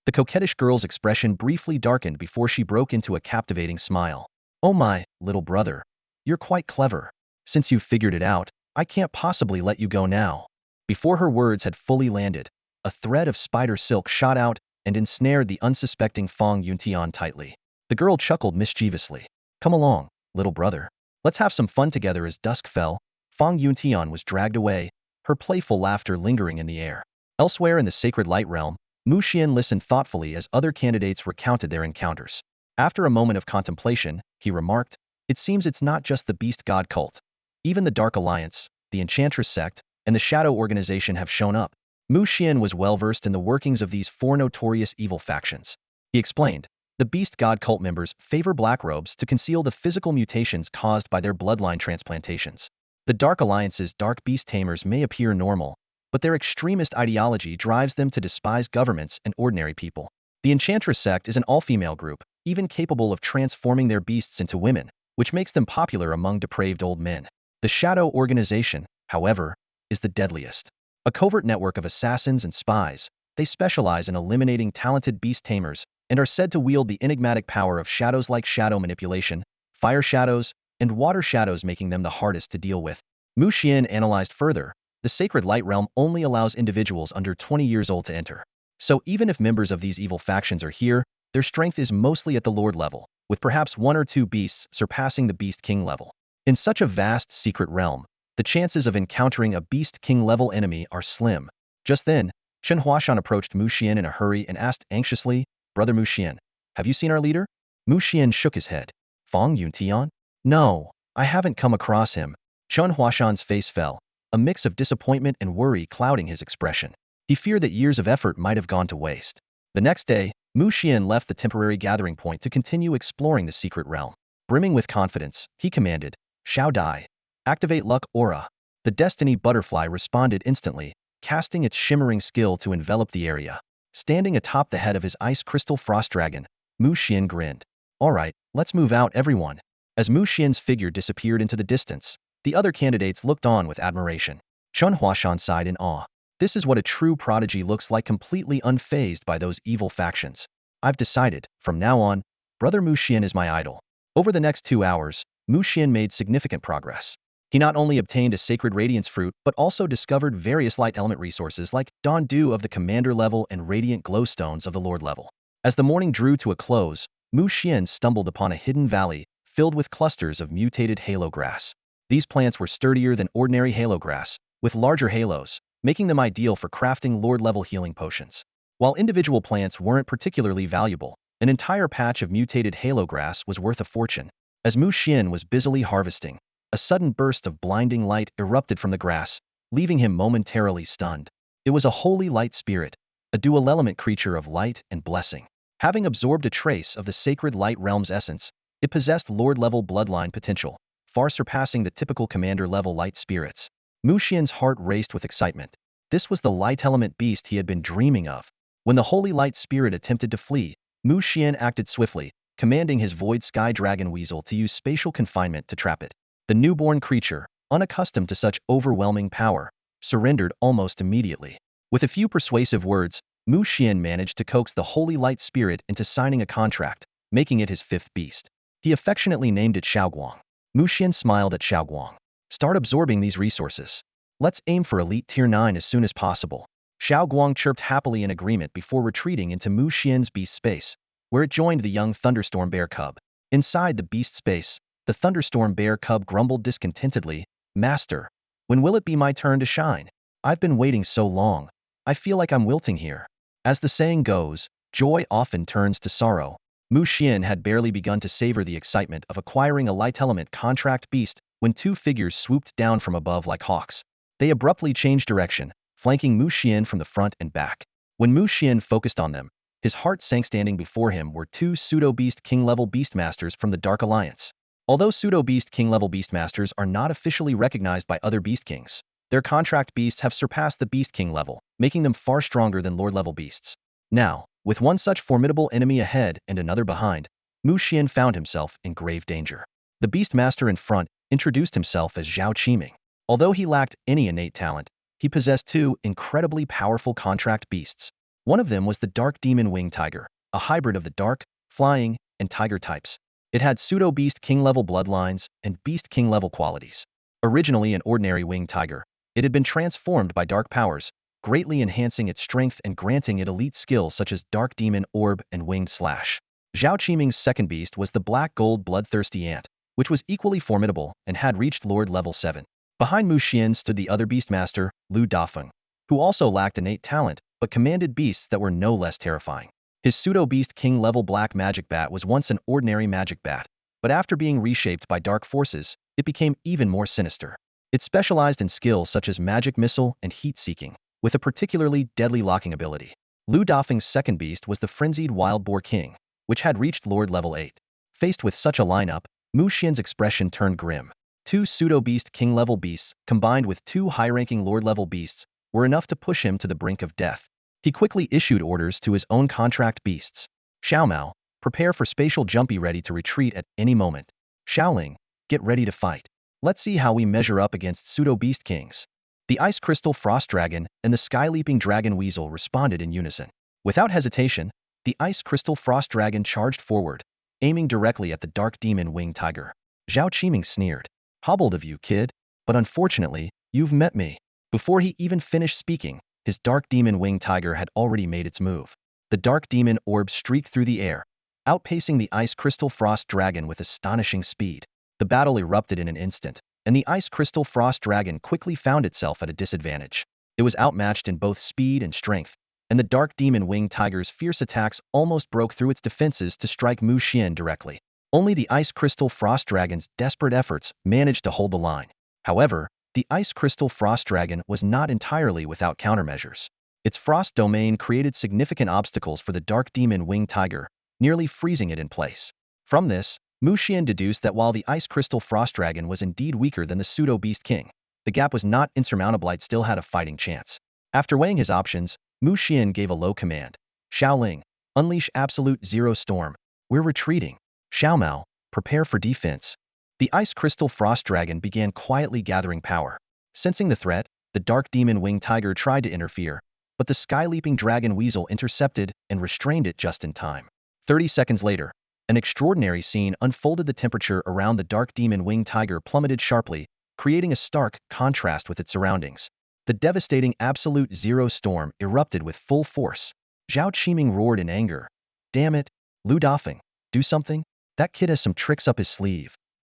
The coquettish girl's expression briefly darkened before she broke into a captivating smile. Oh my, little brother. You're quite clever. Since you've figured it out, I can't possibly let you go now. Before her words had fully landed, a thread of spider silk shot out and ensnared the unsuspecting Fang Yuntian tightly. The girl chuckled mischievously. Come along, little brother. Let's have some fun together. As dusk fell, Fang Yuntian was dragged away, her playful laughter lingering in the air. Elsewhere in the sacred light realm, Mu Xian listened thoughtfully as other candidates recounted their encounters. After a moment of contemplation, he remarked, It seems it's not just the beast god cult. Even the Dark Alliance, the Enchantress sect, and the Shadow Organization have shown up. Mu Xian was well-versed in the workings of these 4 notorious evil factions. He explained, the beast god cult members favor black robes to conceal the physical mutations caused by their bloodline transplantations. The Dark Alliance's dark beast tamers may appear normal, but their extremist ideology drives them to despise governments and ordinary people. The Enchantress sect is an all-female group, even capable of transforming their beasts into women, which makes them popular among depraved old men. The Shadow Organization, however, is the deadliest. A covert network of assassins and spies, they specialize in eliminating talented beast tamers and are said to wield the enigmatic power of shadows like shadow manipulation, fire shadows, and water shadows, making them the hardest to deal with. Mu Xian analyzed further, the sacred light realm only allows individuals under 20 years old to enter. So even if members of these evil factions are here, their strength is mostly at the Lord level, with perhaps 1 or 2 beasts surpassing the Beast King level. In such a vast secret realm, the chances of encountering a Beast King level enemy are slim. Just then, Chen Huashan approached Mu Xian in a hurry and asked anxiously, Brother Mu Xian, have you seen our leader? Mu Xian shook his head. Fang Yuntian? No, I haven't come across him. Chen Huashan's face fell, a mix of disappointment and worry clouding his expression. He feared that years of effort might have gone to waste. The next day, Mu Xian left the temporary gathering point to continue exploring the secret realm. Brimming with confidence, he commanded, Xiao Dai, activate Luck Aura. The Destiny Butterfly responded instantly, casting its shimmering skill to envelop the area. Standing atop the head of his Ice Crystal Frost Dragon, Mu Xian grinned. All right, let's move out, everyone. As Mu Xian's figure disappeared into the distance, the other candidates looked on with admiration. Chen Huashan sighed in awe. This is what a true prodigy looks like, completely unfazed by those evil factions. I've decided, from now on, Brother Mu Xian is my idol. Over the next 2 hours, Mu Xian made significant progress. He not only obtained a sacred radiance fruit, but also discovered various light element resources like Dawn Dew of the commander level and radiant glowstones of the lord level. As the morning drew to a close, Mu Xian stumbled upon a hidden valley filled with clusters of mutated halo grass. These plants were sturdier than ordinary halo grass, with larger halos, making them ideal for crafting lord-level healing potions. While individual plants weren't particularly valuable, an entire patch of mutated halo grass was worth a fortune. As Mu Xian was busily harvesting, a sudden burst of blinding light erupted from the grass, leaving him momentarily stunned. It was a holy light spirit, a dual-element creature of light and blessing. Having absorbed a trace of the sacred light realm's essence, it possessed lord-level bloodline potential, far surpassing the typical commander-level light spirits. Mu Xian's heart raced with excitement. This was the light element beast he had been dreaming of. When the holy light spirit attempted to flee, Mu Xian acted swiftly, commanding his void sky dragon weasel to use spatial confinement to trap it. The newborn creature, unaccustomed to such overwhelming power, surrendered almost immediately. With a few persuasive words, Mu Xian managed to coax the holy light spirit into signing a contract, making it his 5th beast. He affectionately named it Xiaoguang. Mu Xian smiled at Xiaoguang. Start absorbing these resources. Let's aim for Elite Tier 9 as soon as possible. Xiaoguang chirped happily in agreement before retreating into Mu Xian's beast space, where it joined the young thunderstorm bear cub. Inside the beast space, the thunderstorm bear cub grumbled discontentedly, "Master, when will it be my turn to shine? I've been waiting so long. I feel like I'm wilting here." As the saying goes, joy often turns to sorrow. Mu Xian had barely begun to savor the excitement of acquiring a light element contract beast when 2 figures swooped down from above like hawks. They abruptly changed direction, flanking Mu Xian from the front and back. When Mu Xian focused on them, his heart sank. Standing before him were 2 pseudo-beast king-level beastmasters from the Dark Alliance. Although pseudo-beast king-level beastmasters are not officially recognized by other beast kings, their contract beasts have surpassed the beast king level, making them far stronger than lord-level beasts. Now, with one such formidable enemy ahead and another behind, Mu Xian found himself in grave danger. The beastmaster in front introduced himself as Zhao Qiming. Although he lacked any innate talent, he possessed 2 incredibly powerful contract beasts. One of them was the Dark Demon Wing Tiger, a hybrid of the dark, flying, and tiger types. It had pseudo-beast king-level bloodlines and beast king-level qualities. Originally an ordinary winged tiger, it had been transformed by dark powers, greatly enhancing its strength and granting it elite skills such as Dark Demon Orb and Winged Slash. Zhao Qiming's second beast was the Black Gold Bloodthirsty Ant, which was equally formidable and had reached Lord Level 7. Behind Mu Xian stood the other beastmaster, Lu Dafeng, who also lacked innate talent, but commanded beasts that were no less terrifying. His pseudo-beast king-level black magic bat was once an ordinary magic bat, but after being reshaped by dark forces, it became even more sinister. It specialized in skills such as magic missile and heat-seeking, with a particularly deadly locking ability. Lu Dafeng's second beast was the frenzied wild boar king, which had reached Lord Level 8. Faced with such a lineup, Mu Xian's expression turned grim. 2 pseudo-beast king-level beasts, combined with 2 high-ranking lord-level beasts, were enough to push him to the brink of death. He quickly issued orders to his own contract beasts. Xiaomao, prepare for spatial jump, be ready to retreat at any moment. Xiaoling, get ready to fight. Let's see how we measure up against pseudo-beast kings. The Ice Crystal Frost Dragon and the Sky-Leaping Dragon Weasel responded in unison. Without hesitation, the Ice Crystal Frost Dragon charged forward, aiming directly at the Dark Demon Wing Tiger. Zhao Qiming sneered. "Hobbled of you, kid. But unfortunately, you've met me." Before he even finished speaking, his Dark Demon Wing Tiger had already made its move. The Dark Demon Orb streaked through the air, outpacing the Ice Crystal Frost Dragon with astonishing speed. The battle erupted in an instant, and the Ice Crystal Frost Dragon quickly found itself at a disadvantage. It was outmatched in both speed and strength, and the Dark Demon Wing Tiger's fierce attacks almost broke through its defenses to strike Mu Xian directly. Only the Ice Crystal Frost Dragon's desperate efforts managed to hold the line. However, the Ice Crystal Frost Dragon was not entirely without countermeasures. Its frost domain created significant obstacles for the Dark Demon Wing Tiger, nearly freezing it in place. From this, Mu Xian deduced that while the Ice Crystal Frost Dragon was indeed weaker than the pseudo-beast king, the gap was not insurmountable. It still had a fighting chance. After weighing his options, Mu Xian gave a low command. "Xiaoling, unleash Absolute Zero Storm. We're retreating." "Xiaomao, prepare for defense." The Ice Crystal Frost Dragon began quietly gathering power. Sensing the threat, The dark demon winged tiger tried to interfere, but the sky-leaping dragon weasel intercepted and restrained it just in time. 30 seconds later, an extraordinary scene unfolded. The temperature around the dark demon winged tiger plummeted sharply, creating a stark contrast with its surroundings. The devastating absolute zero storm erupted with full force. Zhao Qiming roared in anger. Damn it, Lu Dafeng, do something? That kid has some tricks up his sleeve.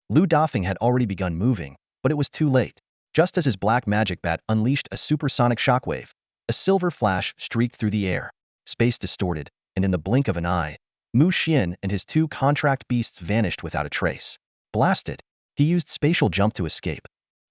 Lu Dafeng had already begun moving, but it was too late. Just as his black magic bat unleashed a supersonic shockwave, a silver flash streaked through the air. Space distorted, and in the blink of an eye, Mu Xian and his two contract beasts vanished without a trace. Blasted! He used spatial jump to escape.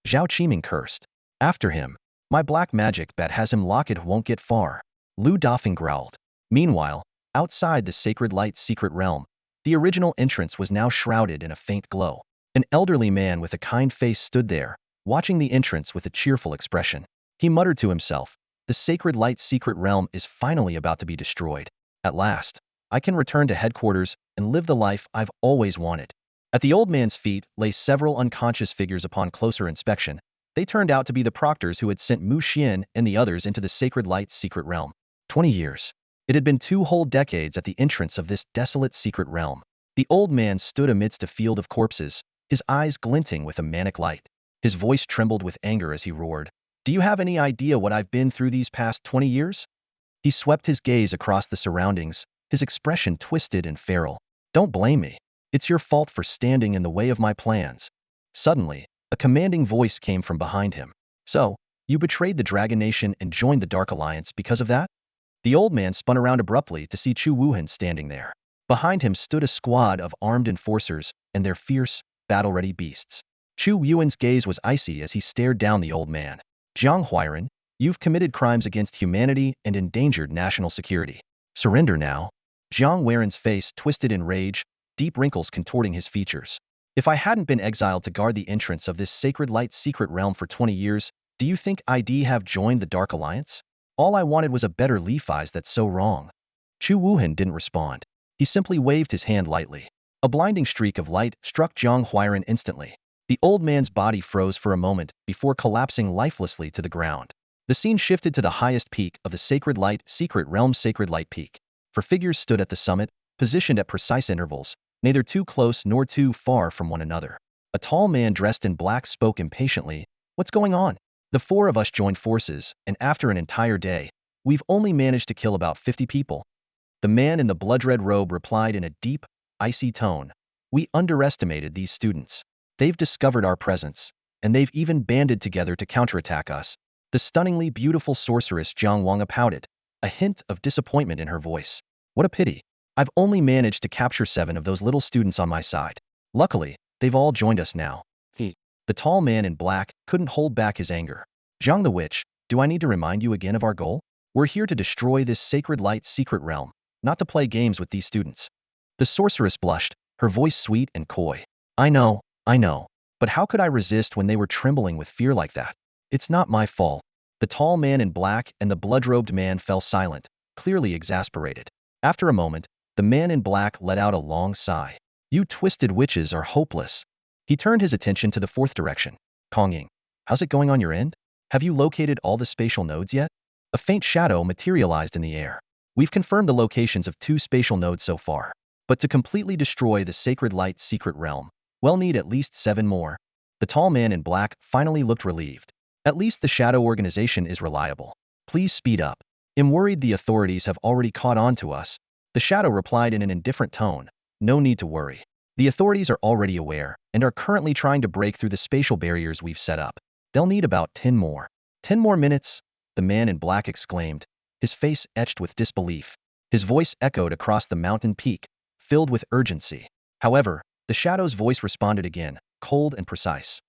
Zhao Qiming cursed. After him. My black magic bat has him locked. It won't get far. Lu Dafeng growled. Meanwhile, outside the Sacred Light's secret realm, the original entrance was now shrouded in a faint glow. An elderly man with a kind face stood there, watching the entrance with a cheerful expression. He muttered to himself, the Sacred Light's secret realm is finally about to be destroyed. At last, I can return to headquarters and live the life I've always wanted. At the old man's feet lay several unconscious figures. Upon closer inspection, they turned out to be the proctors who had sent Mu Xian and the others into the Sacred Light's secret realm. 20 years. It had been 2 whole decades at the entrance of this desolate secret realm. The old man stood amidst a field of corpses, his eyes glinting with a manic light. His voice trembled with anger as he roared. Do you have any idea what I've been through these past 20 years? He swept his gaze across the surroundings, his expression twisted and feral. Don't blame me. It's your fault for standing in the way of my plans. Suddenly, a commanding voice came from behind him. So, you betrayed the Dragon Nation and joined the Dark Alliance because of that? The old man spun around abruptly to see Chu Wuhan standing there. Behind him stood a squad of armed enforcers and their fierce, battle-ready beasts. Chu Yuan's gaze was icy as he stared down the old man. Jiang Huairan, you've committed crimes against humanity and endangered national security. Surrender now. Jiang Huairan's face twisted in rage, deep wrinkles contorting his features. If I hadn't been exiled to guard the entrance of this Sacred Light's secret realm for 20 years, do you think I'd have joined the Dark Alliance? All I wanted was a better Levi's. That's so wrong. Chu Wuhan didn't respond. He simply waved his hand lightly. A blinding streak of light struck Jiang Huairan instantly. The old man's body froze for a moment before collapsing lifelessly to the ground. The scene shifted to the highest peak of the Sacred Light secret realm, Sacred Light Peak. For figures stood at the summit, positioned at precise intervals, neither too close nor too far from one another. A tall man dressed in black spoke impatiently. What's going on? The 4 of us joined forces, and after an entire day, we've only managed to kill about 50 people. The man in the blood-red robe replied in a deep, icy tone. We underestimated these students. They've discovered our presence, and they've even banded together to counterattack us. The stunningly beautiful sorceress Jiang Wang pouted, a hint of disappointment in her voice. What a pity. I've only managed to capture 7 of those little students on my side. Luckily, they've all joined us now. The tall man in black couldn't hold back his anger. Jiang the Witch, do I need to remind you again of our goal? We're here to destroy this Sacred Light secret realm, not to play games with these students. The sorceress blushed, her voice sweet and coy. I know, but how could I resist when they were trembling with fear like that? It's not my fault. The tall man in black and the blood-robed man fell silent, clearly exasperated. After a moment, the man in black let out a long sigh. You twisted witches are hopeless. He turned his attention to the 4th direction. Kongying, how's it going on your end? Have you located all the spatial nodes yet? A faint shadow materialized in the air. We've confirmed the locations of 2 spatial nodes so far. But to completely destroy the Sacred Light secret realm, we'll need at least 7 more. The tall man in black finally looked relieved. At least the shadow organization is reliable. Please speed up. I'm worried the authorities have already caught on to us. The shadow replied in an indifferent tone. No need to worry. The authorities are already aware and are currently trying to break through the spatial barriers we've set up. They'll need about 10 more. 10 more minutes? The man in black exclaimed, his face etched with disbelief. His voice echoed across the mountain peak, filled with urgency. However, the shadow's voice responded again, cold and precise.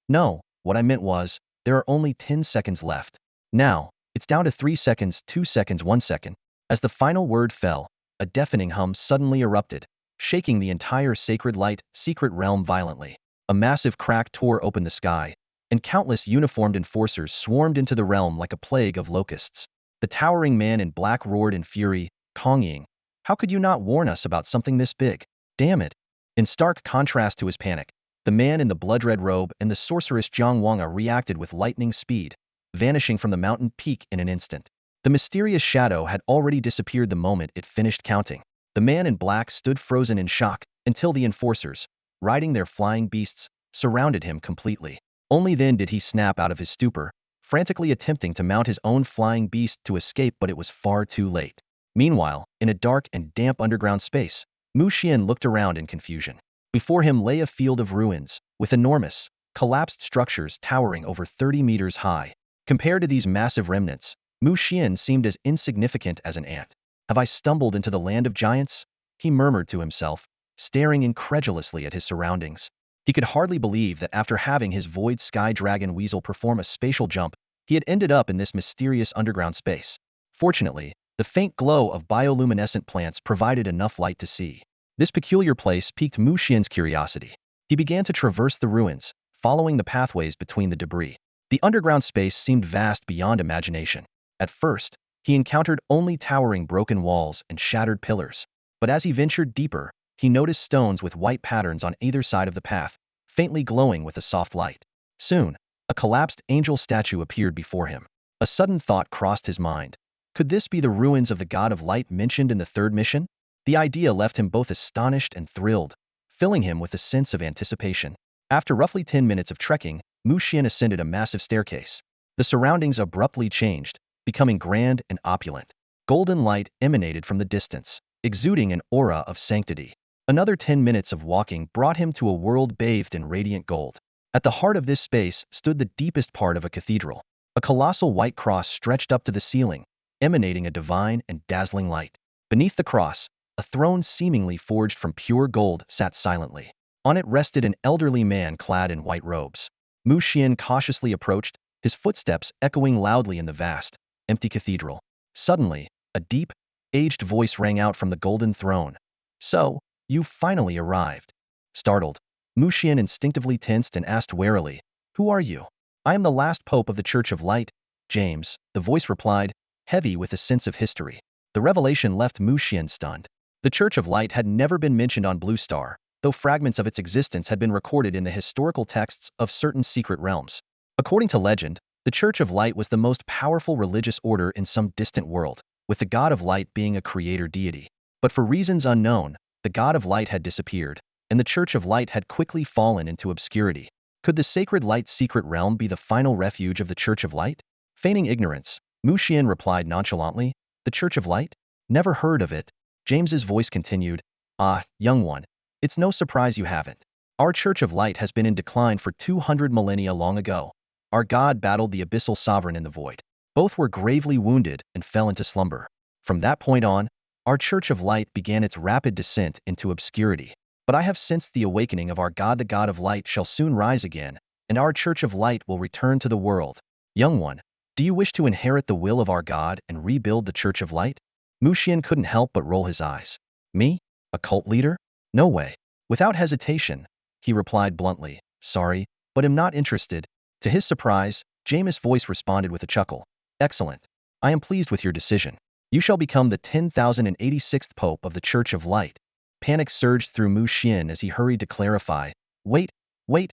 No, what I meant was, there are only 10 seconds left. Now, it's down to 3 seconds, 2 seconds, 1 second. As the final word fell, a deafening hum suddenly erupted, shaking the entire Sacred Light secret realm violently. A massive crack tore open the sky, and countless uniformed enforcers swarmed into the realm like a plague of locusts. The towering man in black roared in fury, Kongying, how could you not warn us about something this big? Damn it. In stark contrast to his panic, the man in the blood-red robe and the sorceress Jiang Wang reacted with lightning speed. vanishing from the mountain peak in an instant. The mysterious shadow had already disappeared the moment it finished counting. The man in black stood frozen in shock until the enforcers, riding their flying beasts, surrounded him completely. Only then did he snap out of his stupor, frantically attempting to mount his own flying beast to escape, but it was far too late. Meanwhile, in a dark and damp underground space, Mu Xian looked around in confusion. Before him lay a field of ruins, with enormous, collapsed structures towering over 30 meters high. Compared to these massive remnants, Mu Xian seemed as insignificant as an ant. Have I stumbled into the land of giants? He murmured to himself, staring incredulously at his surroundings. He could hardly believe that after having his Void Sky Dragon Weasel perform a spatial jump, he had ended up in this mysterious underground space. Fortunately, the faint glow of bioluminescent plants provided enough light to see. This peculiar place piqued Mu Xian's curiosity. He began to traverse the ruins, following the pathways between the debris. The underground space seemed vast beyond imagination. At first, he encountered only towering broken walls and shattered pillars. But as he ventured deeper, he noticed stones with white patterns on either side of the path, faintly glowing with a soft light. Soon, a collapsed angel statue appeared before him. A sudden thought crossed his mind. Could this be the ruins of the god of light mentioned in the third mission? The idea left him both astonished and thrilled, filling him with a sense of anticipation. After roughly 10 minutes of trekking, Mu Xian ascended a massive staircase. The surroundings abruptly changed, becoming grand and opulent. Golden light emanated from the distance, exuding an aura of sanctity. Another 10 minutes of walking brought him to a world bathed in radiant gold. At the heart of this space stood the deepest part of a cathedral. A colossal white cross stretched up to the ceiling, emanating a divine and dazzling light. Beneath the cross, a throne seemingly forged from pure gold sat silently. On it rested an elderly man clad in white robes. Mu Xian cautiously approached, his footsteps echoing loudly in the vast, empty cathedral. Suddenly, a deep, aged voice rang out from the golden throne. "So, you've finally arrived." Startled, Mu Xian instinctively tensed and asked warily, "Who are you?" "I am the last pope of the Church of Light, James," the voice replied, heavy with a sense of history. The revelation left Mu Xian stunned. The Church of Light had never been mentioned on Blue Star, though fragments of its existence had been recorded in the historical texts of certain secret realms. According to legend, the Church of Light was the most powerful religious order in some distant world, with the God of Light being a creator deity. But for reasons unknown, the God of Light had disappeared, and the Church of Light had quickly fallen into obscurity. Could the Sacred Light's secret realm be the final refuge of the Church of Light? Feigning ignorance, Mu Xian replied nonchalantly, "The Church of Light? Never heard of it." James's voice continued, "Ah, young one, it's no surprise you haven't. Our Church of Light has been in decline for 200 millennia long ago. Our God battled the abyssal sovereign in the void. Both were gravely wounded and fell into slumber. From that point on, our Church of Light began its rapid descent into obscurity. But I have sensed the awakening of our God. The God of Light shall soon rise again, and our Church of Light will return to the world. Young one, do you wish to inherit the will of our God and rebuild the Church of Light?" Mu Xian couldn't help but roll his eyes. "Me? A cult leader? No way." Without hesitation, he replied bluntly, "Sorry, but am not interested." To his surprise, Jameis' voice responded with a chuckle. "Excellent. I am pleased with your decision. You shall become the 10,086th Pope of the Church of Light." Panic surged through Mu Xian as he hurried to clarify. Wait, wait.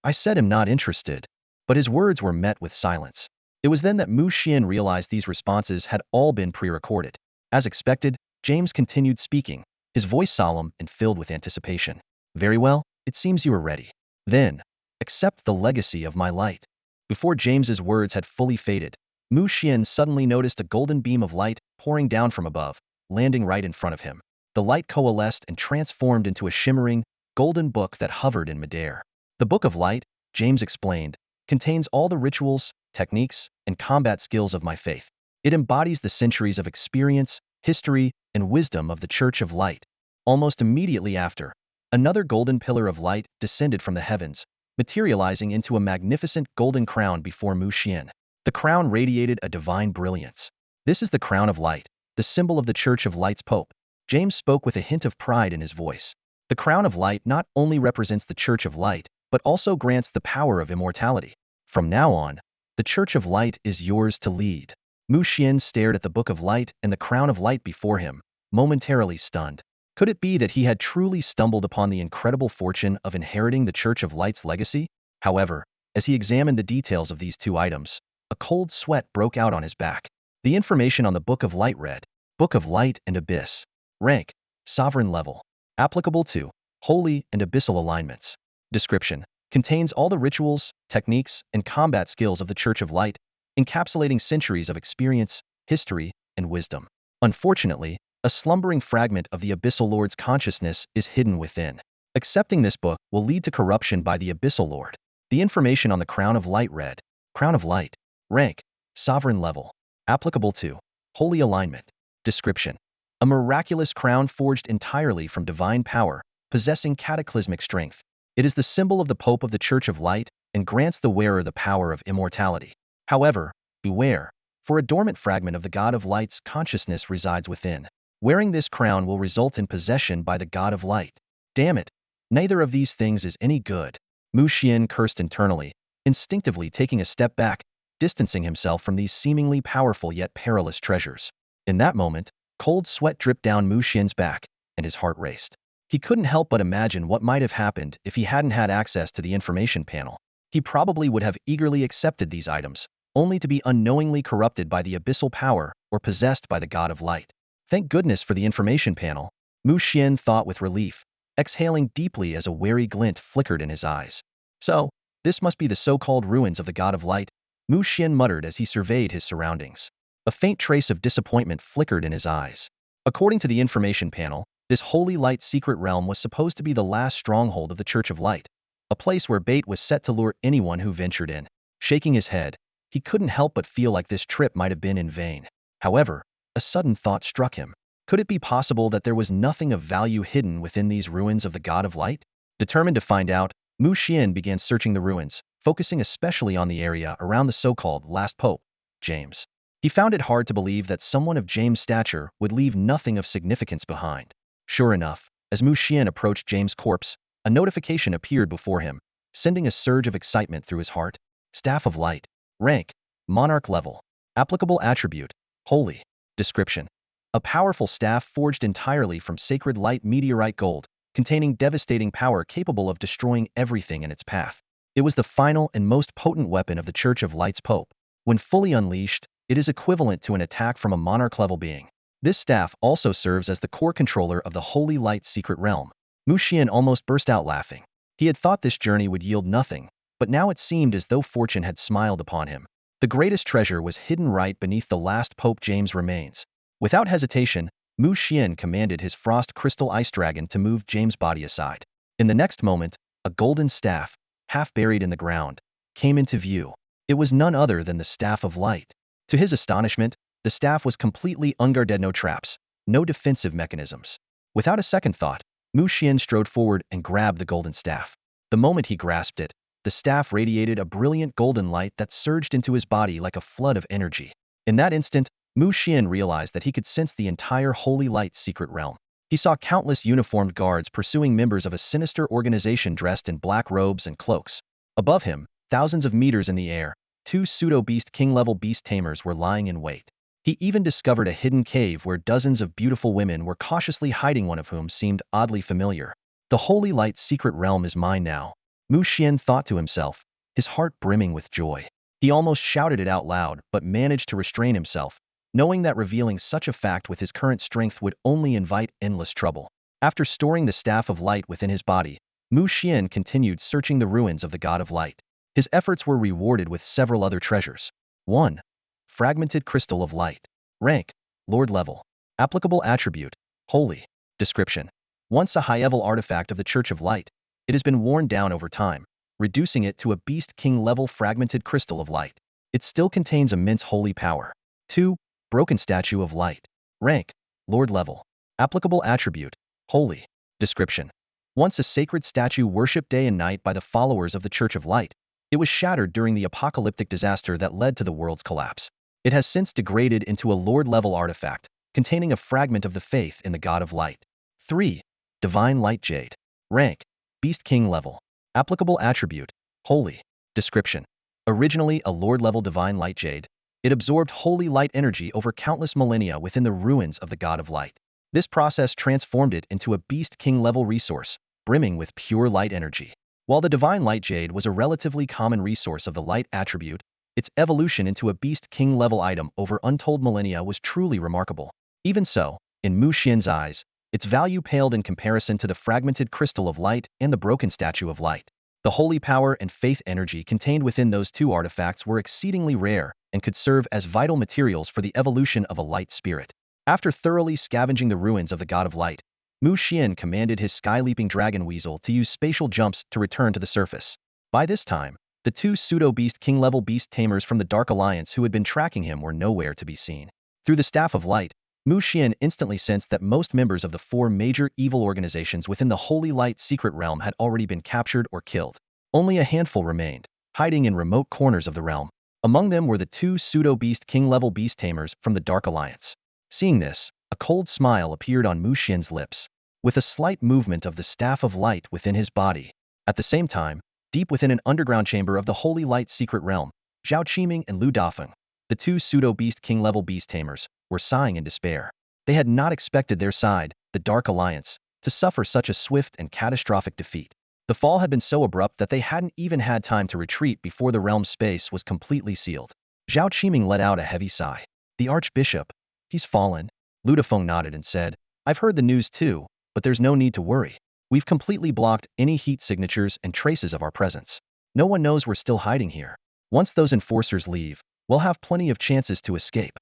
I said I'm not interested." But his words were met with silence. It was then that Mu Xian realized these responses had all been pre-recorded. As expected, James continued speaking, his voice solemn and filled with anticipation. "Very well, it seems you are ready. Then, accept the legacy of my light." Before James's words had fully faded, Mu Xian suddenly noticed a golden beam of light pouring down from above, landing right in front of him. The light coalesced and transformed into a shimmering, golden book that hovered in midair. "The Book of Light," James explained, "contains all the rituals, techniques, and combat skills of my faith. It embodies the centuries of experience, history, and wisdom of the Church of Light." Almost immediately after, another golden pillar of light descended from the heavens, materializing into a magnificent golden crown before Mu Xian. The crown radiated a divine brilliance. "This is the crown of light, the symbol of the Church of Light's Pope." James spoke with a hint of pride in his voice. "The crown of light not only represents the Church of Light, but also grants the power of immortality. From now on, the Church of Light is yours to lead." Mu Xian stared at the Book of Light and the crown of light before him, momentarily stunned. Could it be that he had truly stumbled upon the incredible fortune of inheriting the Church of Light's legacy? However, as he examined the details of these two items, a cold sweat broke out on his back. The information on the Book of Light read, Book of Light and Abyss. Rank, Sovereign level. Applicable to Holy and Abyssal alignments. Description, contains all the rituals, techniques, and combat skills of the Church of Light, encapsulating centuries of experience, history, and wisdom. Unfortunately, a slumbering fragment of the Abyssal Lord's consciousness is hidden within. Accepting this book will lead to corruption by the Abyssal Lord. The information on the Crown of Light read, Crown of Light. Rank, Sovereign level. Applicable to Holy alignment. Description, a miraculous crown forged entirely from divine power, possessing cataclysmic strength. It is the symbol of the Pope of the Church of Light and grants the wearer the power of immortality. However, beware, for a dormant fragment of the God of Light's consciousness resides within. Wearing this crown will result in possession by the God of Light. Damn it, neither of these things is any good. Xuan cursed internally, instinctively taking a step back, distancing himself from these seemingly powerful yet perilous treasures. In that moment, cold sweat dripped down Xuan's back, and his heart raced. He couldn't help but imagine what might have happened if he hadn't had access to the information panel. He probably would have eagerly accepted these items, only to be unknowingly corrupted by the abyssal power or possessed by the God of Light. Thank goodness for the information panel, Xuan thought with relief, exhaling deeply as a wary glint flickered in his eyes. So, this must be the so-called ruins of the God of Light, Xuan muttered as he surveyed his surroundings. A faint trace of disappointment flickered in his eyes. According to the information panel, this holy light secret realm was supposed to be the last stronghold of the Church of Light, a place where bait was set to lure anyone who ventured in. Shaking his head, he couldn't help but feel like this trip might have been in vain. However, a sudden thought struck him. Could it be possible that there was nothing of value hidden within these ruins of the God of Light? Determined to find out, Xuan began searching the ruins, focusing especially on the area around the so-called last pope, James. He found it hard to believe that someone of James' stature would leave nothing of significance behind. Sure enough, as Xuan approached James' corpse, a notification appeared before him, sending a surge of excitement through his heart. Staff of Light. Rank, Monarch level. Applicable attribute, Holy. Description, a powerful staff forged entirely from sacred light meteorite gold, containing devastating power capable of destroying everything in its path. It was the final and most potent weapon of the Church of Light's Pope. When fully unleashed, it is equivalent to an attack from a monarch-level being. This staff also serves as the core controller of the Holy Light's secret realm. Xuan almost burst out laughing. He had thought this journey would yield nothing, but now it seemed as though fortune had smiled upon him. The greatest treasure was hidden right beneath the last Pope James' remains. Without hesitation, Xuan commanded his frost crystal ice dragon to move James' body aside. In the next moment, a golden staff, half buried in the ground, came into view. It was none other than the Staff of Light. To his astonishment, the staff was completely unguarded, no traps, no defensive mechanisms. Without a second thought, Xuan strode forward and grabbed the golden staff. The moment he grasped it, the staff radiated a brilliant golden light that surged into his body like a flood of energy. In that instant, Xuan realized that he could sense the entire Holy Light's secret realm. He saw countless uniformed guards pursuing members of a sinister organization dressed in black robes and cloaks. Above him, thousands of meters in the air, two pseudo-beast king-level Beast Tamers were lying in wait. He even discovered a hidden cave where dozens of beautiful women were cautiously hiding, one of whom seemed oddly familiar. The Holy Light's secret realm is mine now, Xuan thought to himself, his heart brimming with joy. He almost shouted it out loud, but managed to restrain himself, knowing that revealing such a fact with his current strength would only invite endless trouble. After storing the Staff of Light within his body, Xuan continued searching the ruins of the God of Light. His efforts were rewarded with several other treasures. 1. Fragmented Crystal of Light. Rank, Lord level. Applicable attribute, Holy. Description, once a high-level artifact of the Church of Light, it has been worn down over time, reducing it to a Beast King-level fragmented crystal of light. It still contains immense holy power. 2. Broken Statue of Light. Rank, Lord level. Applicable attribute, Holy. Description, once a sacred statue worshipped day and night by the followers of the Church of Light, it was shattered during the apocalyptic disaster that led to the world's collapse. It has since degraded into a Lord-level artifact, containing a fragment of the faith in the God of Light. 3. Divine Light Jade. Rank, Beast King level. Applicable attribute, Holy. Description, originally a Lord-level Divine Light Jade, it absorbed holy light energy over countless millennia within the ruins of the God of Light. This process transformed it into a Beast King-level resource, brimming with pure light energy. While the Divine Light Jade was a relatively common resource of the light attribute, Its evolution into a Beast King level item over untold millennia was truly remarkable. Even so, in Mu Xian's eyes, its value paled in comparison to the fragmented crystal of light and the broken statue of light. The holy power and faith energy contained within those two artifacts were exceedingly rare and could serve as vital materials for the evolution of a light spirit. After thoroughly scavenging the ruins of the God of Light, Mu Xian commanded his sky-leaping dragon weasel to use spatial jumps to return to the surface. By this time, the two pseudo-Beast King-level Beast Tamers from the Dark Alliance who had been tracking him were nowhere to be seen. Through the Staff of Light, Mu Xian instantly sensed that most members of the four major evil organizations within the Holy Light secret realm had already been captured or killed. Only a handful remained, hiding in remote corners of the realm. Among them were the two pseudo-Beast King-level Beast Tamers from the Dark Alliance. Seeing this, a cold smile appeared on Mu Xian's lips, with a slight movement of the Staff of Light within his body. At the same time, deep within an underground chamber of the Holy Light secret realm, Zhao Qiming and Lu Dafeng, the two pseudo-Beast King-level Beast Tamers, were sighing in despair. They had not expected their side, the Dark Alliance, to suffer such a swift and catastrophic defeat. The fall had been so abrupt that they hadn't even had time to retreat before the realm's space was completely sealed. Zhao Qiming let out a heavy sigh. The Archbishop, he's fallen. Lu Dafeng nodded and said, I've heard the news too, but there's no need to worry. We've completely blocked any heat signatures and traces of our presence. No one knows we're still hiding here. Once those enforcers leave, we'll have plenty of chances to escape.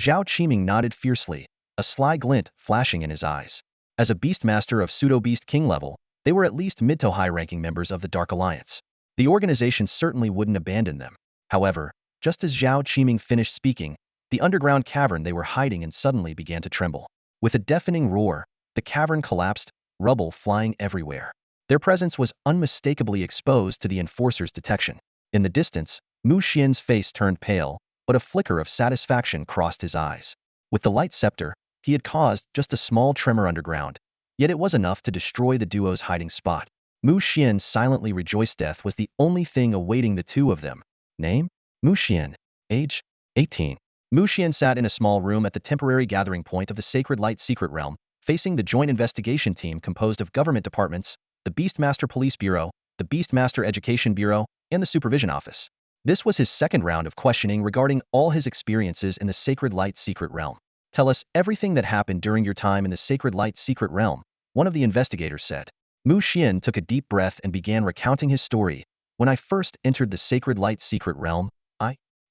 Zhao Qiming nodded fiercely, a sly glint flashing in his eyes. As a Beastmaster of Pseudo-Beast King level, they were at least mid to high-ranking members of the Dark Alliance. The organization certainly wouldn't abandon them. However, just as Zhao Qiming finished speaking, the underground cavern they were hiding in suddenly began to tremble. With a deafening roar, the cavern collapsed, rubble flying everywhere. Their presence was unmistakably exposed to the enforcers' detection. In the distance, Mu Xian's face turned pale, but a flicker of satisfaction crossed his eyes. With the light scepter, he had caused just a small tremor underground, yet it was enough to destroy the duo's hiding spot. Mu Xian silently rejoiced. Death was the only thing awaiting the two of them. Name? Mu Xian. Age? 18. Mu Xian sat in a small room at the temporary gathering point of the Sacred Light Secret Realm, facing the joint investigation team composed of government departments, the Beastmaster Police Bureau, the Beastmaster Education Bureau, and the Supervision Office. This was his second round of questioning regarding all his experiences in the Sacred Light Secret Realm. Tell us everything that happened during your time in the Sacred Light Secret Realm, one of the investigators said. Mu Xian took a deep breath and began recounting his story. When I first entered the Sacred Light Secret Realm,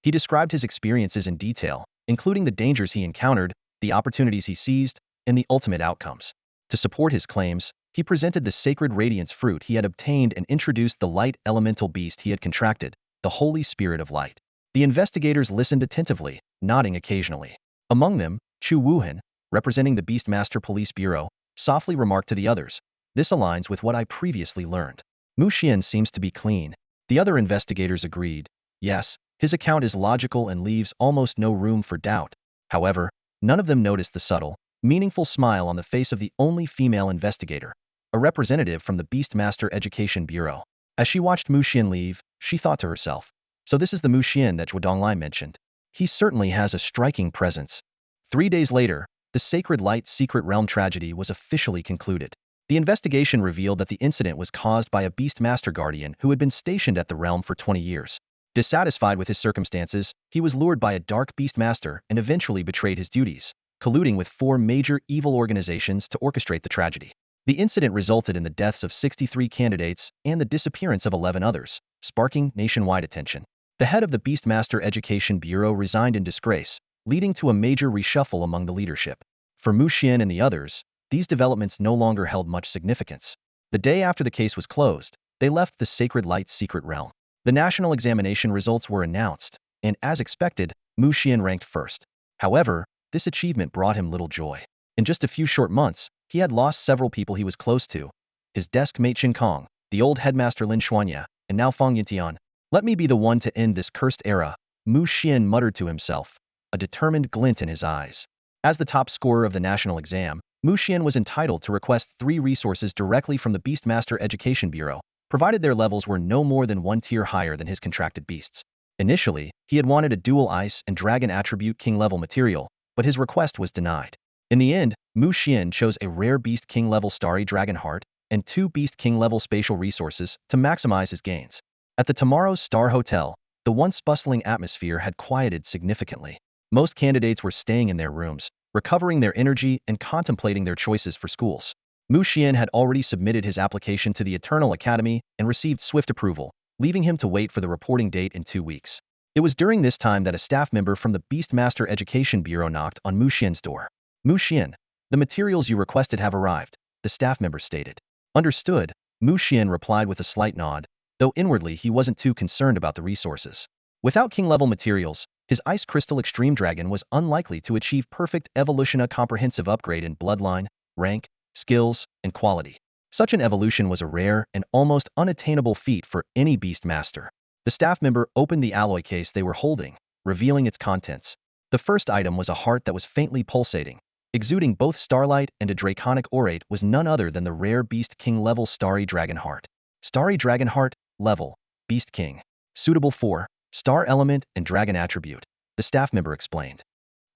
He described his experiences in detail, including the dangers he encountered, the opportunities he seized, and the ultimate outcomes. To support his claims, he presented the sacred radiance fruit he had obtained and introduced the light elemental beast he had contracted, the Holy Spirit of Light. The investigators listened attentively, nodding occasionally. Among them, Chu Wuhan, representing the Beastmaster Police Bureau, softly remarked to the others, "This aligns with what I previously learned. Mu Xian seems to be clean." The other investigators agreed. Yes, his account is logical and leaves almost no room for doubt. However, none of them noticed the subtle, meaningful smile on the face of the only female investigator, a representative from the Beastmaster Education Bureau. As she watched Mu Xian leave, she thought to herself, "So this is the Mu Xian that Zhuo Donglai mentioned. He certainly has a striking presence." 3 days later, the Sacred Light Secret Realm tragedy was officially concluded. The investigation revealed that the incident was caused by a Beastmaster Guardian who had been stationed at the realm for 20 years. Dissatisfied with his circumstances, he was lured by a dark Beastmaster and eventually betrayed his duties, colluding with 4 major evil organizations to orchestrate the tragedy. The incident resulted in the deaths of 63 candidates and the disappearance of 11 others, sparking nationwide attention. The head of the Beastmaster Education Bureau resigned in disgrace, leading to a major reshuffle among the leadership. For Mu Xian and the others, these developments no longer held much significance. The day after the case was closed, they left the Sacred Light Secret Realm. The national examination results were announced, and as expected, Mu Xian ranked first. However, this achievement brought him little joy. In just a few short months, he had lost several people he was close to. His desk mate Qin Kong, the old headmaster Lin Xuanya, and now Fang Yintian. "Let me be the one to end this cursed era," Mu Xian muttered to himself, a determined glint in his eyes. As the top scorer of the national exam, Mu Xian was entitled to request 3 resources directly from the Beastmaster Education Bureau, provided their levels were no more than 1 tier higher than his contracted beasts. Initially, he had wanted a dual ice and dragon attribute king level material, but his request was denied. In the end, Mu Xian chose a rare Beast King level Starry Dragon Heart and 2 Beast King level spatial resources to maximize his gains. At the Tomorrow's Star Hotel, The once bustling atmosphere had quieted significantly. Most candidates were staying in their rooms, recovering their energy and contemplating their choices for schools. Mu Xian had already submitted his application to the Eternal Academy and received swift approval, leaving him to wait for the reporting date in 2 weeks. It was during this time that a staff member from the Beastmaster Education Bureau knocked on Mu Xian's door. Mu Xian, the materials you requested have arrived, the staff member stated. Understood, Mu Xian replied with a slight nod, though inwardly he wasn't too concerned about the resources. Without king-level materials, his Ice Crystal Extreme Dragon was unlikely to achieve perfect evolution, a comprehensive upgrade in bloodline, rank, skills, and quality. Such an evolution was a rare and almost unattainable feat for any beast master. The staff member opened the alloy case they were holding, revealing its contents. The first item was a heart that was faintly pulsating. Exuding both starlight and a draconic orate was none other than the rare Beast King level Starry Dragon Heart. Starry Dragon Heart, level, Beast King. Suitable for Star Element and Dragon Attribute, the staff member explained.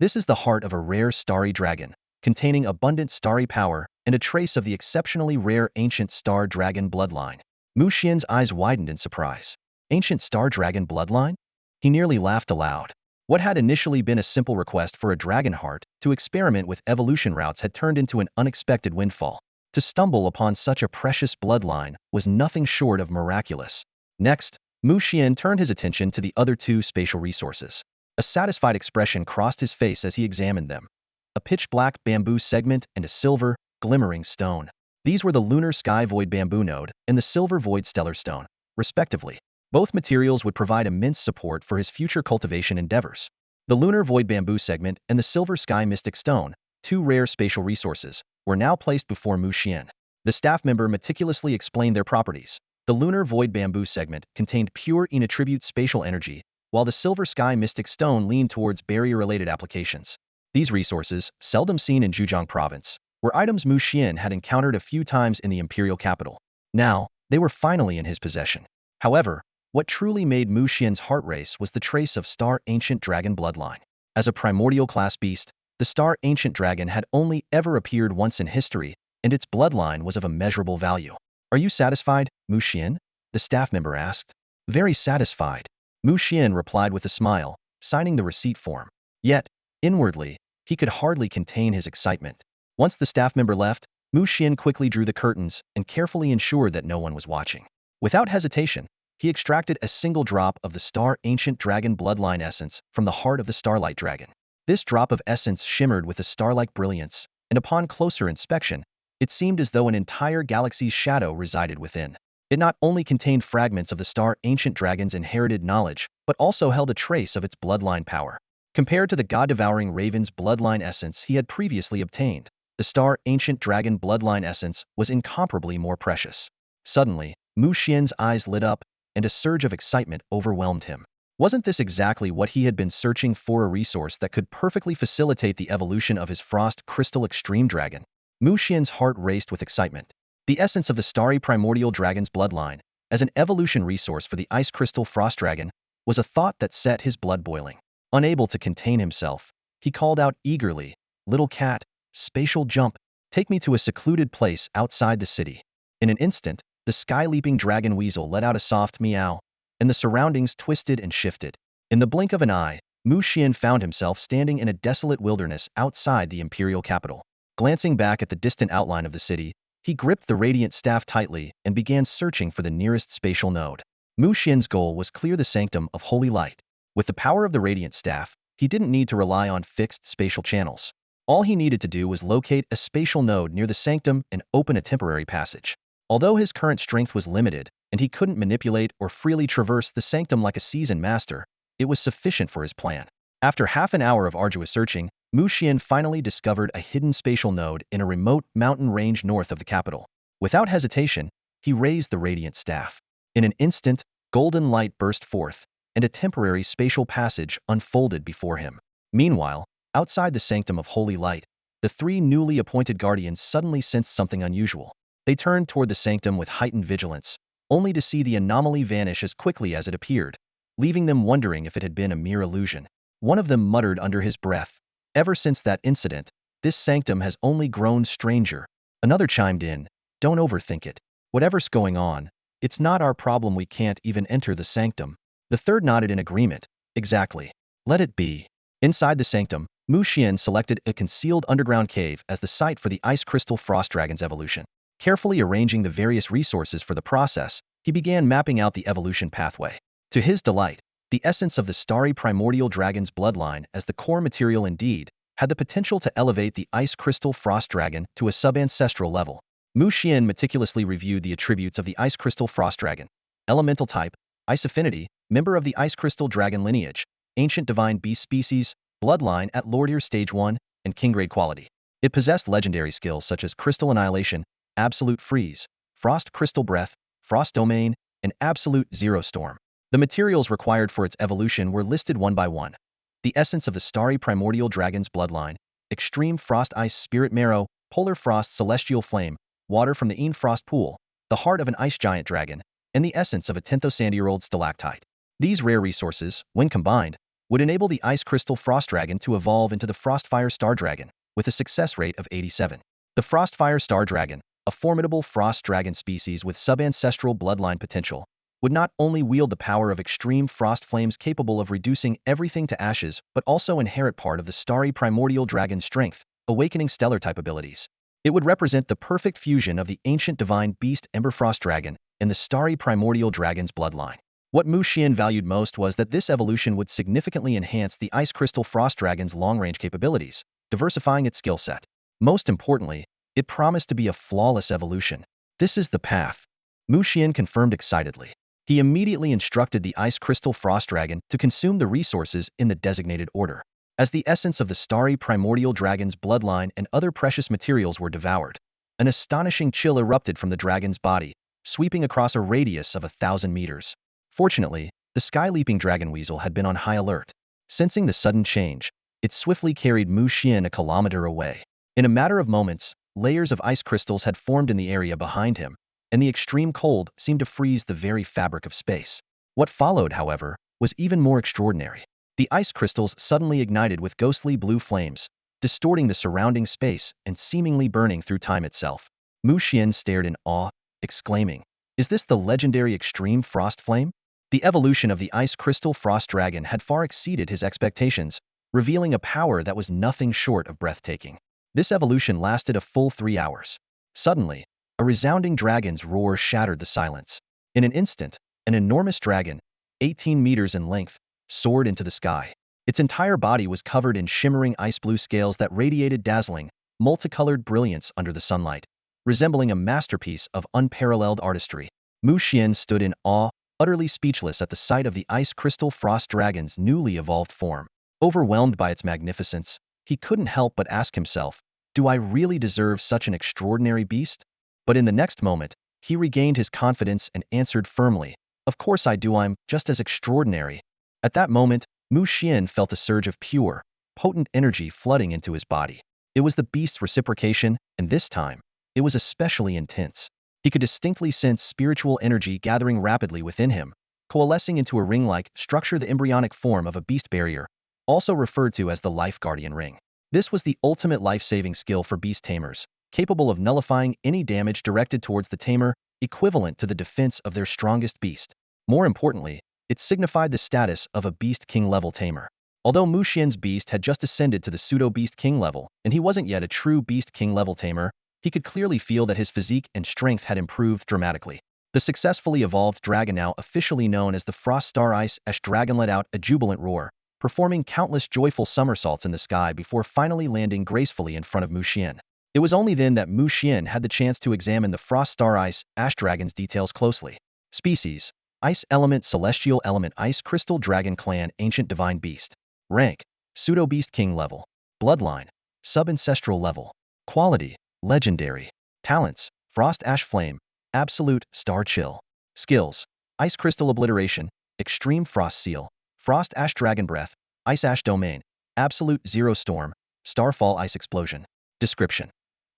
This is the heart of a rare starry dragon, containing abundant starry power and a trace of the exceptionally rare ancient star dragon bloodline. Mu Xian's eyes widened in surprise. Ancient star dragon bloodline? He nearly laughed aloud. What had initially been a simple request for a dragon heart to experiment with evolution routes had turned into an unexpected windfall. To stumble upon such a precious bloodline was nothing short of miraculous. Next, Mu Xian turned his attention to the other 2 spatial resources. A satisfied expression crossed his face as he examined them. A pitch-black bamboo segment and a silver, glimmering stone. These were the Lunar Sky Void Bamboo Node and the Silver Void Stellar Stone, respectively. Both materials would provide immense support for his future cultivation endeavors. The Lunar Void Bamboo segment and the Silver Sky Mystic Stone, 2 rare spatial resources, were now placed before Mu Xian. The staff member meticulously explained their properties. The Lunar Void Bamboo segment contained pure inattribute spatial energy, while the Silver Sky Mystic Stone leaned towards barrier-related applications. These resources, seldom seen in Zhejiang Province, were items Mu Xian had encountered a few times in the imperial capital. Now, they were finally in his possession. However, what truly made Mu Xian's heart race was the trace of Star Ancient Dragon bloodline. As a primordial class beast, the Star Ancient Dragon had only ever appeared once in history, and its bloodline was of immeasurable value. Are you satisfied, Mu Xian? The staff member asked. Very satisfied. Mu Xian replied with a smile, signing the receipt form. Yet, inwardly, he could hardly contain his excitement. Once the staff member left, Mu Xian quickly drew the curtains and carefully ensured that no one was watching. Without hesitation, he extracted a single drop of the Star Ancient Dragon bloodline essence from the heart of the Starlight Dragon. This drop of essence shimmered with a star-like brilliance, and upon closer inspection, it seemed as though an entire galaxy's shadow resided within. It not only contained fragments of the Star Ancient Dragon's inherited knowledge, but also held a trace of its bloodline power. Compared to the God-devouring Raven's bloodline essence he had previously obtained, the Star Ancient Dragon bloodline essence was incomparably more precious. Suddenly, Mu Xian's eyes lit up, and a surge of excitement overwhelmed him. Wasn't this exactly what he had been searching for, a resource that could perfectly facilitate the evolution of his Frost Crystal Extreme Dragon? Mu Xian's heart raced with excitement. The essence of the starry primordial dragon's bloodline, as an evolution resource for the Ice Crystal Frost Dragon, was a thought that set his blood boiling. Unable to contain himself, he called out eagerly, "Little cat, spatial jump, take me to a secluded place outside the city." In an instant, the sky-leaping dragon weasel let out a soft meow, and the surroundings twisted and shifted. In the blink of an eye, Mu Xian found himself standing in a desolate wilderness outside the imperial capital. Glancing back at the distant outline of the city, he gripped the radiant staff tightly and began searching for the nearest spatial node. Mu Xian's goal was clear: the Sanctum of Holy Light. With the power of the radiant staff, he didn't need to rely on fixed spatial channels. All he needed to do was locate a spatial node near the sanctum and open a temporary passage. Although his current strength was limited, and he couldn't manipulate or freely traverse the sanctum like a seasoned master, it was sufficient for his plan. After half an hour of arduous searching, Mu Xian finally discovered a hidden spatial node in a remote mountain range north of the capital. Without hesitation, he raised the radiant staff. In an instant, golden light burst forth, and a temporary spatial passage unfolded before him. Meanwhile, outside the Sanctum of Holy Light, the 3 newly appointed guardians suddenly sensed something unusual. They turned toward the sanctum with heightened vigilance, only to see the anomaly vanish as quickly as it appeared, leaving them wondering if it had been a mere illusion. One of them muttered under his breath, "Ever since that incident, this sanctum has only grown stranger." Another chimed in, "Don't overthink it. Whatever's going on, it's not our problem. We can't even enter the sanctum." The third nodded in agreement. Exactly. Let it be. Inside the sanctum, Mu Xian selected a concealed underground cave as the site for the Ice Crystal Frost Dragon's evolution. Carefully arranging the various resources for the process, he began mapping out the evolution pathway. To his delight, the essence of the starry primordial dragon's bloodline as the core material indeed had the potential to elevate the Ice Crystal Frost Dragon to a sub-ancestral level. Mu Xian meticulously reviewed the attributes of the Ice Crystal Frost Dragon. Elemental type, Ice affinity, member of the Ice Crystal Dragon lineage, ancient divine beast species, bloodline at Lordier Stage 1, and king grade quality. It possessed legendary skills such as Crystal Annihilation, Absolute Freeze, Frost Crystal Breath, Frost Domain, and Absolute Zero Storm. The materials required for its evolution were listed one by one. The essence of the starry primordial dragon's bloodline, extreme frost ice spirit marrow, polar frost celestial flame, water from the Een Frost pool, the heart of an ice giant dragon, and the essence of a 10,000-year-old stalactite. These rare resources, when combined, would enable the Ice Crystal Frost Dragon to evolve into the Frostfire Star Dragon, with a success rate of 87. The Frostfire Star Dragon, a formidable frost dragon species with sub-ancestral bloodline potential, would not only wield the power of extreme frost flames capable of reducing everything to ashes, but also inherit part of the starry primordial dragon's strength, awakening stellar-type abilities. It would represent the perfect fusion of the ancient divine beast Emberfrost Dragon and the starry primordial dragon's bloodline. What Mu Xian valued most was that this evolution would significantly enhance the Ice Crystal Frost Dragon's long-range capabilities, diversifying its skill set. Most importantly, it promised to be a flawless evolution. This is the path. Mu Xian confirmed excitedly. He immediately instructed the Ice Crystal Frost Dragon to consume the resources in the designated order. As the essence of the starry primordial dragon's bloodline and other precious materials were devoured, an astonishing chill erupted from the dragon's body, sweeping across a radius of 1,000 meters. Fortunately, the sky-leaping dragon weasel had been on high alert. Sensing the sudden change, it swiftly carried Mu Xian a kilometer away. In a matter of moments, layers of ice crystals had formed in the area behind him, and the extreme cold seemed to freeze the very fabric of space. What followed, however, was even more extraordinary. The ice crystals suddenly ignited with ghostly blue flames, distorting the surrounding space and seemingly burning through time itself. Mu Xian stared in awe, exclaiming, "Is this the legendary extreme frost flame?" The evolution of the Ice Crystal Frost Dragon had far exceeded his expectations, revealing a power that was nothing short of breathtaking. This evolution lasted a full 3 hours. Suddenly, a resounding dragon's roar shattered the silence. In an instant, an enormous dragon, 18 meters in length, soared into the sky. Its entire body was covered in shimmering ice-blue scales that radiated dazzling, multicolored brilliance under the sunlight, resembling a masterpiece of unparalleled artistry. Mu Xian stood in awe, utterly speechless at the sight of the Ice Crystal Frost Dragon's newly evolved form. Overwhelmed by its magnificence, he couldn't help but ask himself, "Do I really deserve such an extraordinary beast?" But in the next moment, he regained his confidence and answered firmly, "Of course I do, I'm just as extraordinary." At that moment, Mu Xian felt a surge of pure, potent energy flooding into his body. It was the beast's reciprocation, and this time, it was especially intense. He could distinctly sense spiritual energy gathering rapidly within him, coalescing into a ring-like structure, the embryonic form of a beast barrier, also referred to as the Life Guardian Ring. This was the ultimate life-saving skill for Beast Tamers, capable of nullifying any damage directed towards the tamer, equivalent to the defense of their strongest beast. More importantly, it signified the status of a Beast King-level tamer. Although Mu Xian's beast had just ascended to the pseudo-Beast King level, and he wasn't yet a true Beast King-level tamer, he could clearly feel that his physique and strength had improved dramatically. The successfully evolved dragon, now officially known as the Frost Star Ice Ash Dragon, let out a jubilant roar, performing countless joyful somersaults in the sky before finally landing gracefully in front of Mu Xian. It was only then that Mu Xian had the chance to examine the Frost Star Ice Ash Dragon's details closely. Species: Ice Element, Celestial Element, Ice Crystal Dragon Clan, Ancient Divine Beast. Rank: Pseudo-Beast King level. Bloodline: Sub-Ancestral level. Quality: Legendary. Talents: Frost Ash Flame, Absolute Star Chill. Skills: Ice Crystal Obliteration, Extreme Frost Seal, Frost Ash Dragon Breath, Ice Ash Domain, Absolute Zero Storm, Starfall Ice Explosion. Description: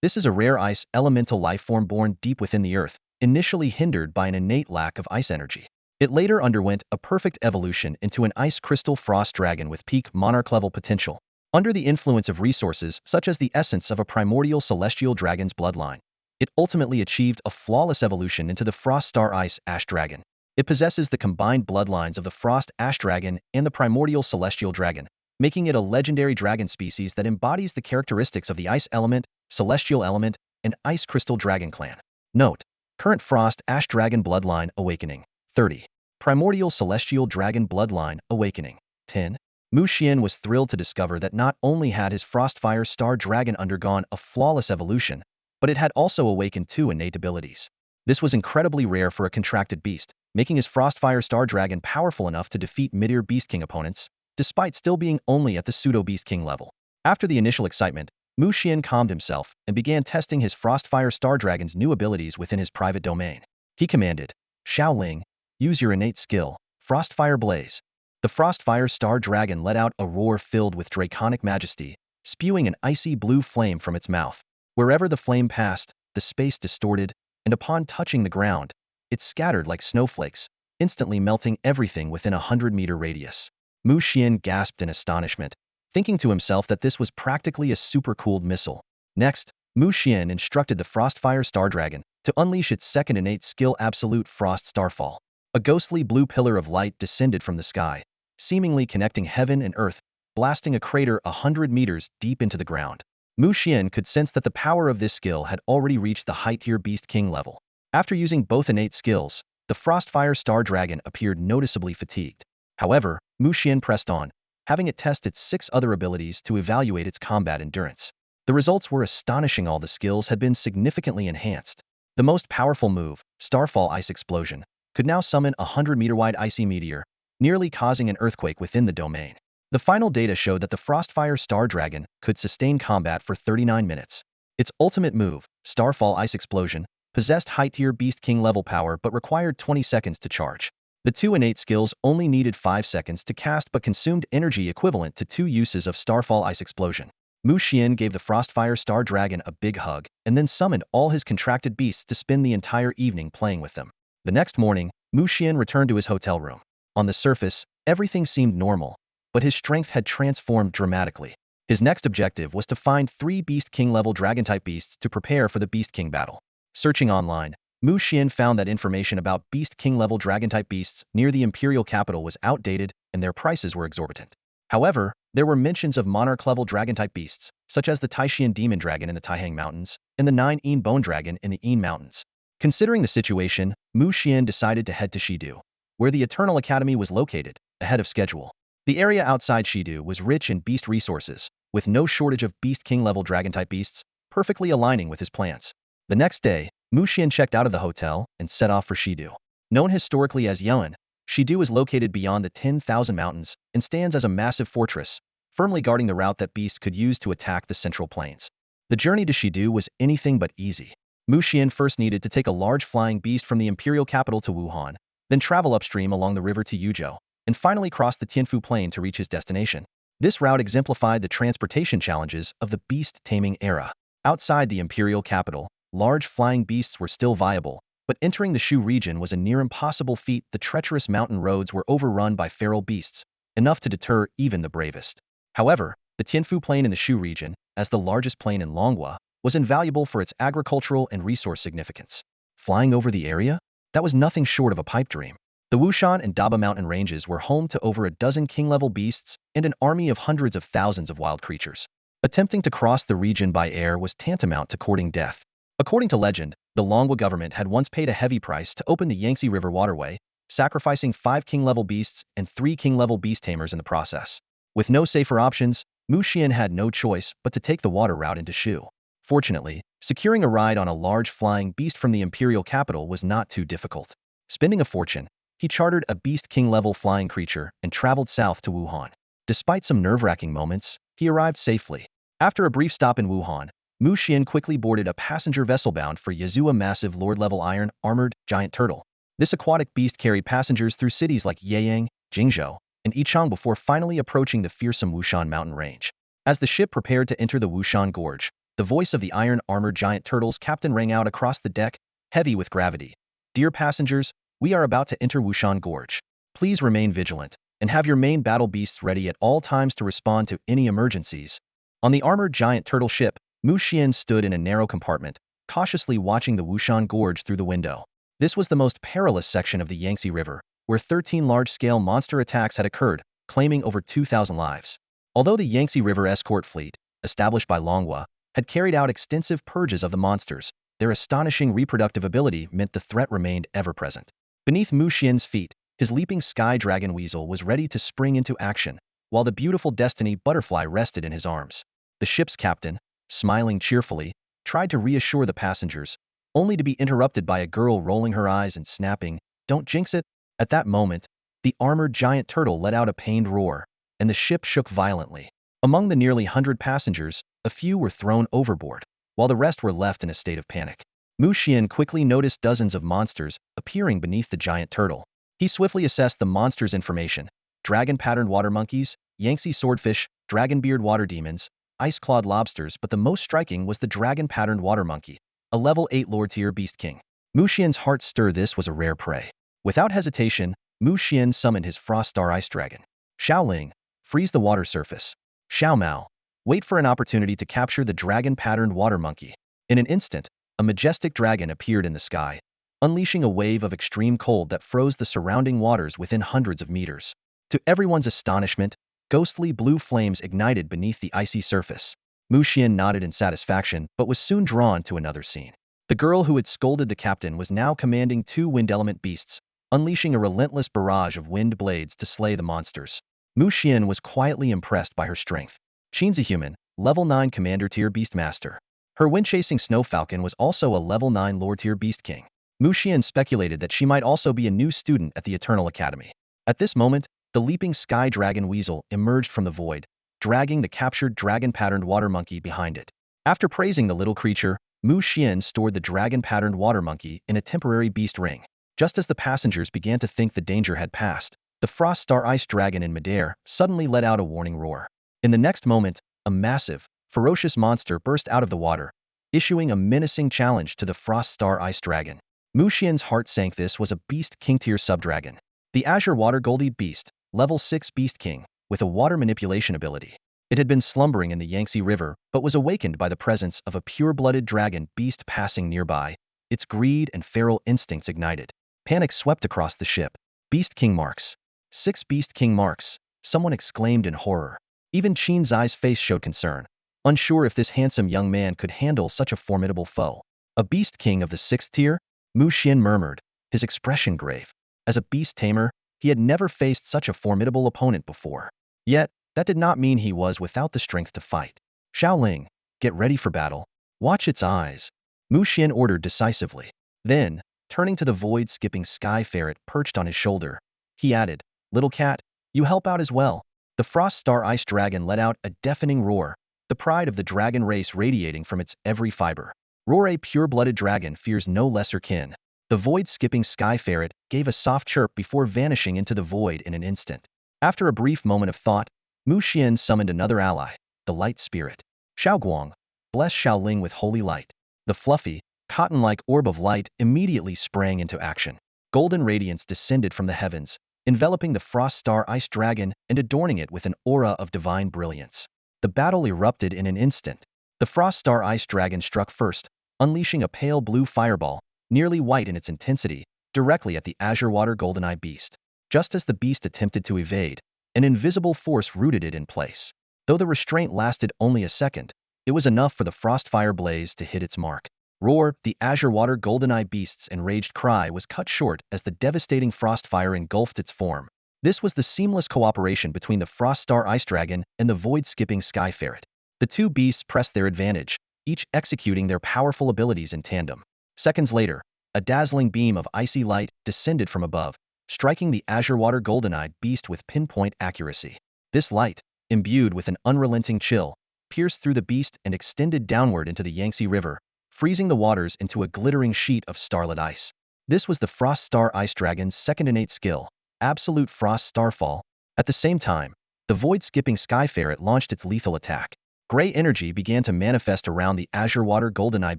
This is a rare ice elemental lifeform born deep within the earth, initially hindered by an innate lack of ice energy. It later underwent a perfect evolution into an Ice Crystal Frost Dragon with peak monarch-level potential. Under the influence of resources such as the essence of a primordial celestial dragon's bloodline, it ultimately achieved a flawless evolution into the Frost Star Ice Ash Dragon. It possesses the combined bloodlines of the Frost Ash Dragon and the Primordial Celestial Dragon, making it a legendary dragon species that embodies the characteristics of the Ice Element, Celestial Element, and Ice Crystal Dragon clan. Note: current Frost Ash Dragon Bloodline Awakening 30. Primordial Celestial Dragon Bloodline Awakening 10. Mu Xian was thrilled to discover that not only had his Frostfire Star Dragon undergone a flawless evolution, but it had also awakened 2 innate abilities. This was incredibly rare for a contracted beast, making his Frostfire Star Dragon powerful enough to defeat mid-tier Beast King opponents, despite still being only at the pseudo-Beast King level. After the initial excitement, Mu Xian calmed himself and began testing his Frostfire Star Dragon's new abilities within his private domain. He commanded, Xiaoling, use your innate skill, Frostfire Blaze. The Frostfire Star Dragon let out a roar filled with draconic majesty, spewing an icy blue flame from its mouth. Wherever the flame passed, the space distorted, and upon touching the ground, it scattered like snowflakes, instantly melting everything within a 100-meter radius. Mu Xian gasped in astonishment, thinking to himself that this was practically a super-cooled missile. Next, Mu Xian instructed the Frostfire Star Dragon to unleash its second innate skill, Absolute Frost Starfall. A ghostly blue pillar of light descended from the sky, seemingly connecting heaven and earth, blasting a crater 100 meters deep into the ground. Mu Xian could sense that the power of this skill had already reached the high-tier Beast King level. After using both innate skills, the Frostfire Star Dragon appeared noticeably fatigued. However, Mu Xian pressed on, having it test its 6 other abilities to evaluate its combat endurance. The results were astonishing. All the skills had been significantly enhanced. The most powerful move, Starfall Ice Explosion, could now summon a 100-meter-wide icy meteor, nearly causing an earthquake within the domain. The final data showed that the Frostfire Star Dragon could sustain combat for 39 minutes. Its ultimate move, Starfall Ice Explosion, possessed high-tier Beast King level power but required 20 seconds to charge. The 2 innate skills only needed 5 seconds to cast but consumed energy equivalent to 2 uses of Starfall Ice Explosion. Mu Xian gave the Frostfire Star Dragon a big hug and then summoned all his contracted beasts to spend the entire evening playing with them. The next morning, Mu Xian returned to his hotel room. On the surface, everything seemed normal, but his strength had transformed dramatically. His next objective was to find 3 Beast King-level Dragon-type beasts to prepare for the Beast King battle. Searching online, Mu Xian found that information about Beast King-level Dragon-type beasts near the Imperial capital was outdated and their prices were exorbitant. However, there were mentions of Monarch-level Dragon-type beasts, such as the Taixian Demon Dragon in the Taihang Mountains and the 9 Bone Dragon in the Yin Mountains. Considering the situation, Mu Xian decided to head to Shidu, where the Eternal Academy was located, ahead of schedule. The area outside Shidu was rich in beast resources, with no shortage of Beast King-level Dragon-type beasts, perfectly aligning with his plans. The next day, Mu Xian checked out of the hotel and set off for Shidu. Known historically as Xuan, Shidu is located beyond the 10,000 mountains and stands as a massive fortress, firmly guarding the route that beasts could use to attack the Central Plains. The journey to Shidu was anything but easy. Mu Xian first needed to take a large flying beast from the imperial capital to Wuhan, then travel upstream along the river to Yuzhou, and finally cross the Tianfu Plain to reach his destination. This route exemplified the transportation challenges of the beast taming era. Outside the imperial capital, large flying beasts were still viable, but entering the Shu region was a near impossible feat. The treacherous mountain roads were overrun by feral beasts, enough to deter even the bravest. However, the Tianfu Plain in the Shu region, as the largest plain in Longhua, was invaluable for its agricultural and resource significance. Flying over the area? That was nothing short of a pipe dream. The Wushan and Daba mountain ranges were home to over a dozen king-level beasts and an army of hundreds of thousands of wild creatures. Attempting to cross the region by air was tantamount to courting death. According to legend, the Longhua government had once paid a heavy price to open the Yangtze River waterway, sacrificing 5 king-level beasts and 3 king-level beast tamers in the process. With no safer options, Mu Xian had no choice but to take the water route into Shu. Fortunately, securing a ride on a large flying beast from the imperial capital was not too difficult. Spending a fortune, he chartered a Beast King-level flying creature and traveled south to Wuhan. Despite some nerve-wracking moments, he arrived safely. After a brief stop in Wuhan, Mu Xian quickly boarded a passenger vessel bound for Yazoo, a massive Lord-level iron, armored, giant turtle. This aquatic beast carried passengers through cities like Yeyang, Jingzhou, and Yichang before finally approaching the fearsome Wushan mountain range. As the ship prepared to enter the Wushan Gorge, the voice of the iron-armored giant turtle's captain rang out across the deck, heavy with gravity. Dear passengers, we are about to enter Wushan Gorge. Please remain vigilant, and have your main battle beasts ready at all times to respond to any emergencies. On the armored giant turtle ship, Mu Xian stood in a narrow compartment, cautiously watching the Wushan Gorge through the window. This was the most perilous section of the Yangtze River, where 13 large-scale monster attacks had occurred, claiming over 2,000 lives. Although the Yangtze River escort fleet, established by Longhua, had carried out extensive purges of the monsters, their astonishing reproductive ability meant the threat remained ever-present. Beneath Mu Xian's feet, his leaping sky dragon weasel was ready to spring into action, while the beautiful destiny butterfly rested in his arms. The ship's captain, smiling cheerfully, tried to reassure the passengers, only to be interrupted by a girl rolling her eyes and snapping, "Don't jinx it." At that moment, the armored giant turtle let out a pained roar, and the ship shook violently. Among the nearly 100 passengers, a few were thrown overboard, while the rest were left in a state of panic. Mu Xian quickly noticed dozens of monsters appearing beneath the giant turtle. He swiftly assessed the monsters' information: dragon-patterned water monkeys, Yangtze swordfish, dragon-beard water demons, ice-clawed lobsters, but the most striking was the dragon-patterned water monkey, a level 8 lower-tier beast king. Mu Xian's heart stirred. This was a rare prey. Without hesitation, Mu Xian summoned his Frost Star Ice Dragon. Xiaoling, freeze the water surface. Xiao Mao, wait for an opportunity to capture the dragon-patterned water monkey. In an instant, a majestic dragon appeared in the sky, unleashing a wave of extreme cold that froze the surrounding waters within hundreds of meters. To everyone's astonishment, ghostly blue flames ignited beneath the icy surface. Mu Xian nodded in satisfaction, but was soon drawn to another scene. The girl who had scolded the captain was now commanding 2 wind element beasts, unleashing a relentless barrage of wind blades to slay the monsters. Mu Xian was quietly impressed by her strength. Qin's a human, level 9 commander tier beastmaster. Her wind-chasing snow falcon was also a level 9 lord tier beast king. Mu Xian speculated that she might also be a new student at the Eternal Academy. At this moment, the leaping sky dragon weasel emerged from the void, dragging the captured dragon-patterned water monkey behind it. After praising the little creature, Mu Xian stored the dragon-patterned water monkey in a temporary beast ring. Just as the passengers began to think the danger had passed, the Frost Star Ice Dragon in midair suddenly let out a warning roar. In the next moment, a massive, ferocious monster burst out of the water, issuing a menacing challenge to the Frost Star Ice Dragon. Mu Xian's heart sank. This was a Beast King tier subdragon. The Azure Water Goldie Beast, level 6 Beast King, with a water manipulation ability. It had been slumbering in the Yangtze River, but was awakened by the presence of a pure-blooded dragon beast passing nearby, its greed and feral instincts ignited. Panic swept across the ship. Beast King marks. 6 Beast King marks, someone exclaimed in horror. Even Qin Zai's face showed concern, unsure if this handsome young man could handle such a formidable foe. A Beast King of the 6th tier? Mu Xian murmured, his expression grave. As a Beast Tamer, he had never faced such a formidable opponent before. Yet, that did not mean he was without the strength to fight. Xiaoling, get ready for battle. Watch its eyes. Mu Xian ordered decisively. Then, turning to the void-skipping sky ferret perched on his shoulder, he added, "Little cat, you help out as well." The Frost Star Ice Dragon let out a deafening roar, the pride of the dragon race radiating from its every fiber. Roar, a pure-blooded dragon fears no lesser kin. The void-skipping sky ferret gave a soft chirp before vanishing into the void in an instant. After a brief moment of thought, Mu Xian summoned another ally, the Light Spirit. Xiaoguang, bless Xiaoling with holy light. The fluffy, cotton-like orb of light immediately sprang into action. Golden radiance descended from the heavens, enveloping the Frost Star Ice Dragon and adorning it with an aura of divine brilliance. The battle erupted in an instant. The Frost Star Ice Dragon struck first, unleashing a pale blue fireball, nearly white in its intensity, directly at the Azure Water Goldeneye beast. Just as the beast attempted to evade, an invisible force rooted it in place. Though the restraint lasted only a second, it was enough for the frost fire blaze to hit its mark. Roar, the Azure Water Goldeneye beast's enraged cry was cut short as the devastating frost fire engulfed its form. This was the seamless cooperation between the Frost Star Ice Dragon and the void-skipping Sky Ferret. The two beasts pressed their advantage, each executing their powerful abilities in tandem. Seconds later, a dazzling beam of icy light descended from above, striking the Azure Water Goldeneye beast with pinpoint accuracy. This light, imbued with an unrelenting chill, pierced through the beast and extended downward into the Yangtze River, freezing the waters into a glittering sheet of starlit ice. This was the Frost Star Ice Dragon's second innate skill, Absolute Frost Starfall. At the same time, the void-skipping Sky Ferret launched its lethal attack. Gray energy began to manifest around the Azure Water Goldeneye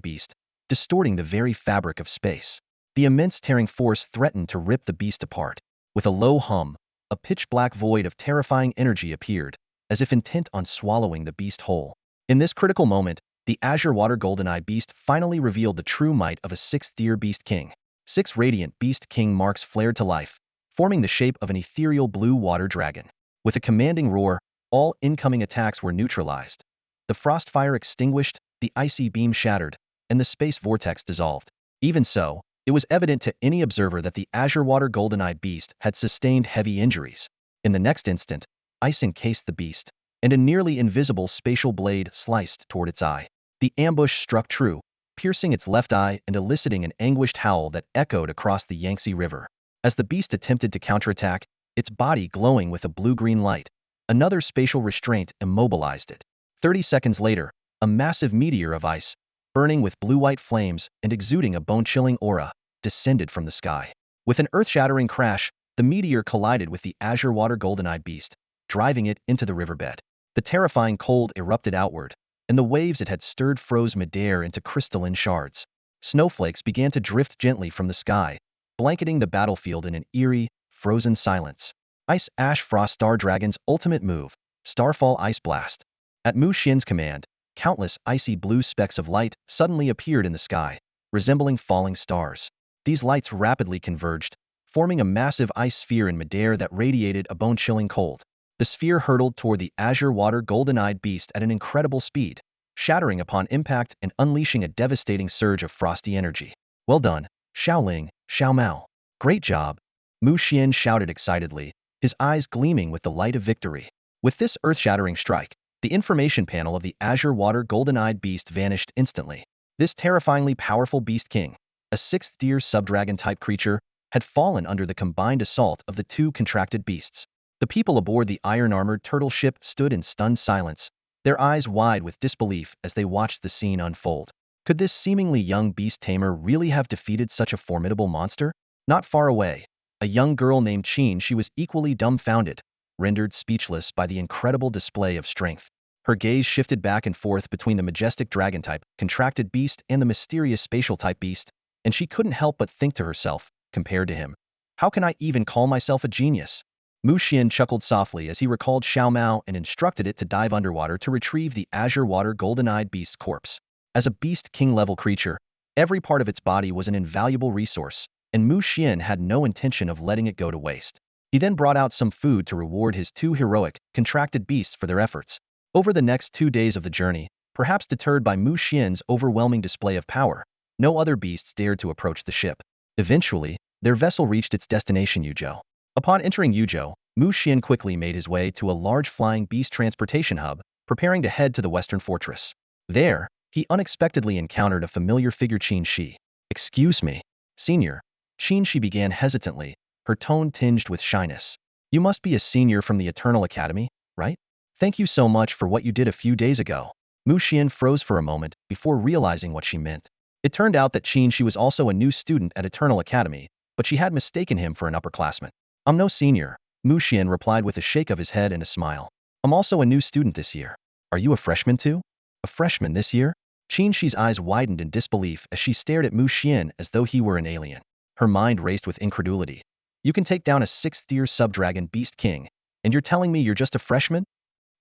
beast, distorting the very fabric of space. The immense tearing force threatened to rip the beast apart. With a low hum, a pitch-black void of terrifying energy appeared, as if intent on swallowing the beast whole. In this critical moment, the Azure Water Goldeneye beast finally revealed the true might of a 6th-tier beast king. 6 radiant beast king marks flared to life, forming the shape of an ethereal blue water dragon. With a commanding roar, all incoming attacks were neutralized. The frost fire extinguished, the icy beam shattered, and the space vortex dissolved. Even so, it was evident to any observer that the azure water golden-eyed beast had sustained heavy injuries. In the next instant, ice encased the beast, and a nearly invisible spatial blade sliced toward its eye. The ambush struck true, piercing its left eye and eliciting an anguished howl that echoed across the Yangtze River. As the beast attempted to counterattack, its body glowing with a blue-green light, another spatial restraint immobilized it. 30 seconds later, a massive meteor of ice, burning with blue-white flames and exuding a bone-chilling aura, descended from the sky. With an earth-shattering crash, the meteor collided with the azure water golden-eyed beast, driving it into the riverbed. The terrifying cold erupted outward, and the waves it had stirred froze midair into crystalline shards. Snowflakes began to drift gently from the sky, blanketing the battlefield in an eerie, frozen silence. Ice Ash Frost Star Dragon's ultimate move, Starfall Ice Blast. At Mu Xian's command, countless icy blue specks of light suddenly appeared in the sky, resembling falling stars. These lights rapidly converged, forming a massive ice sphere in midair that radiated a bone-chilling cold. The sphere hurtled toward the azure water golden-eyed beast at an incredible speed, shattering upon impact and unleashing a devastating surge of frosty energy. Well done, Xiaoling, Xiao Mao. Great job. Mu Xian shouted excitedly, his eyes gleaming with the light of victory. With this earth-shattering strike, the information panel of the azure water golden-eyed beast vanished instantly. This terrifyingly powerful beast king, a sixth-tier subdragon-type creature, had fallen under the combined assault of the two contracted beasts. The people aboard the iron-armored turtle ship stood in stunned silence, their eyes wide with disbelief as they watched the scene unfold. Could this seemingly young beast tamer really have defeated such a formidable monster? Not far away, a young girl named Qin, she was equally dumbfounded, rendered speechless by the incredible display of strength. Her gaze shifted back and forth between the majestic dragon-type, contracted beast and the mysterious spatial-type beast, and she couldn't help but think to herself, compared to him, how can I even call myself a genius? Mu Xian chuckled softly as he recalled Xiao Mao and instructed it to dive underwater to retrieve the azure water golden-eyed beast's corpse. As a beast king-level creature, every part of its body was an invaluable resource, and Mu Xian had no intention of letting it go to waste. He then brought out some food to reward his two heroic, contracted beasts for their efforts. Over the next 2 days of the journey, perhaps deterred by Mu Xian's overwhelming display of power, no other beasts dared to approach the ship. Eventually, their vessel reached its destination, Yuzhou. Upon entering Yuzhou, Mu Xian quickly made his way to a large flying beast transportation hub, preparing to head to the Western Fortress. There, he unexpectedly encountered a familiar figure, Qin Shi. Excuse me, Senior. Qin Shi began hesitantly, her tone tinged with shyness. You must be a senior from the Eternal Academy, right? Thank you so much for what you did a few days ago. Mu Xian froze for a moment before realizing what she meant. It turned out that Qin Shi was also a new student at Eternal Academy, but she had mistaken him for an upperclassman. I'm no senior, Mu Xian replied with a shake of his head and a smile. I'm also a new student this year. Are you a freshman too? A freshman this year? Qin Shi's eyes widened in disbelief as she stared at Mu Xian as though he were an alien. Her mind raced with incredulity. You can take down a sixth-tier subdragon beast king, and you're telling me you're just a freshman?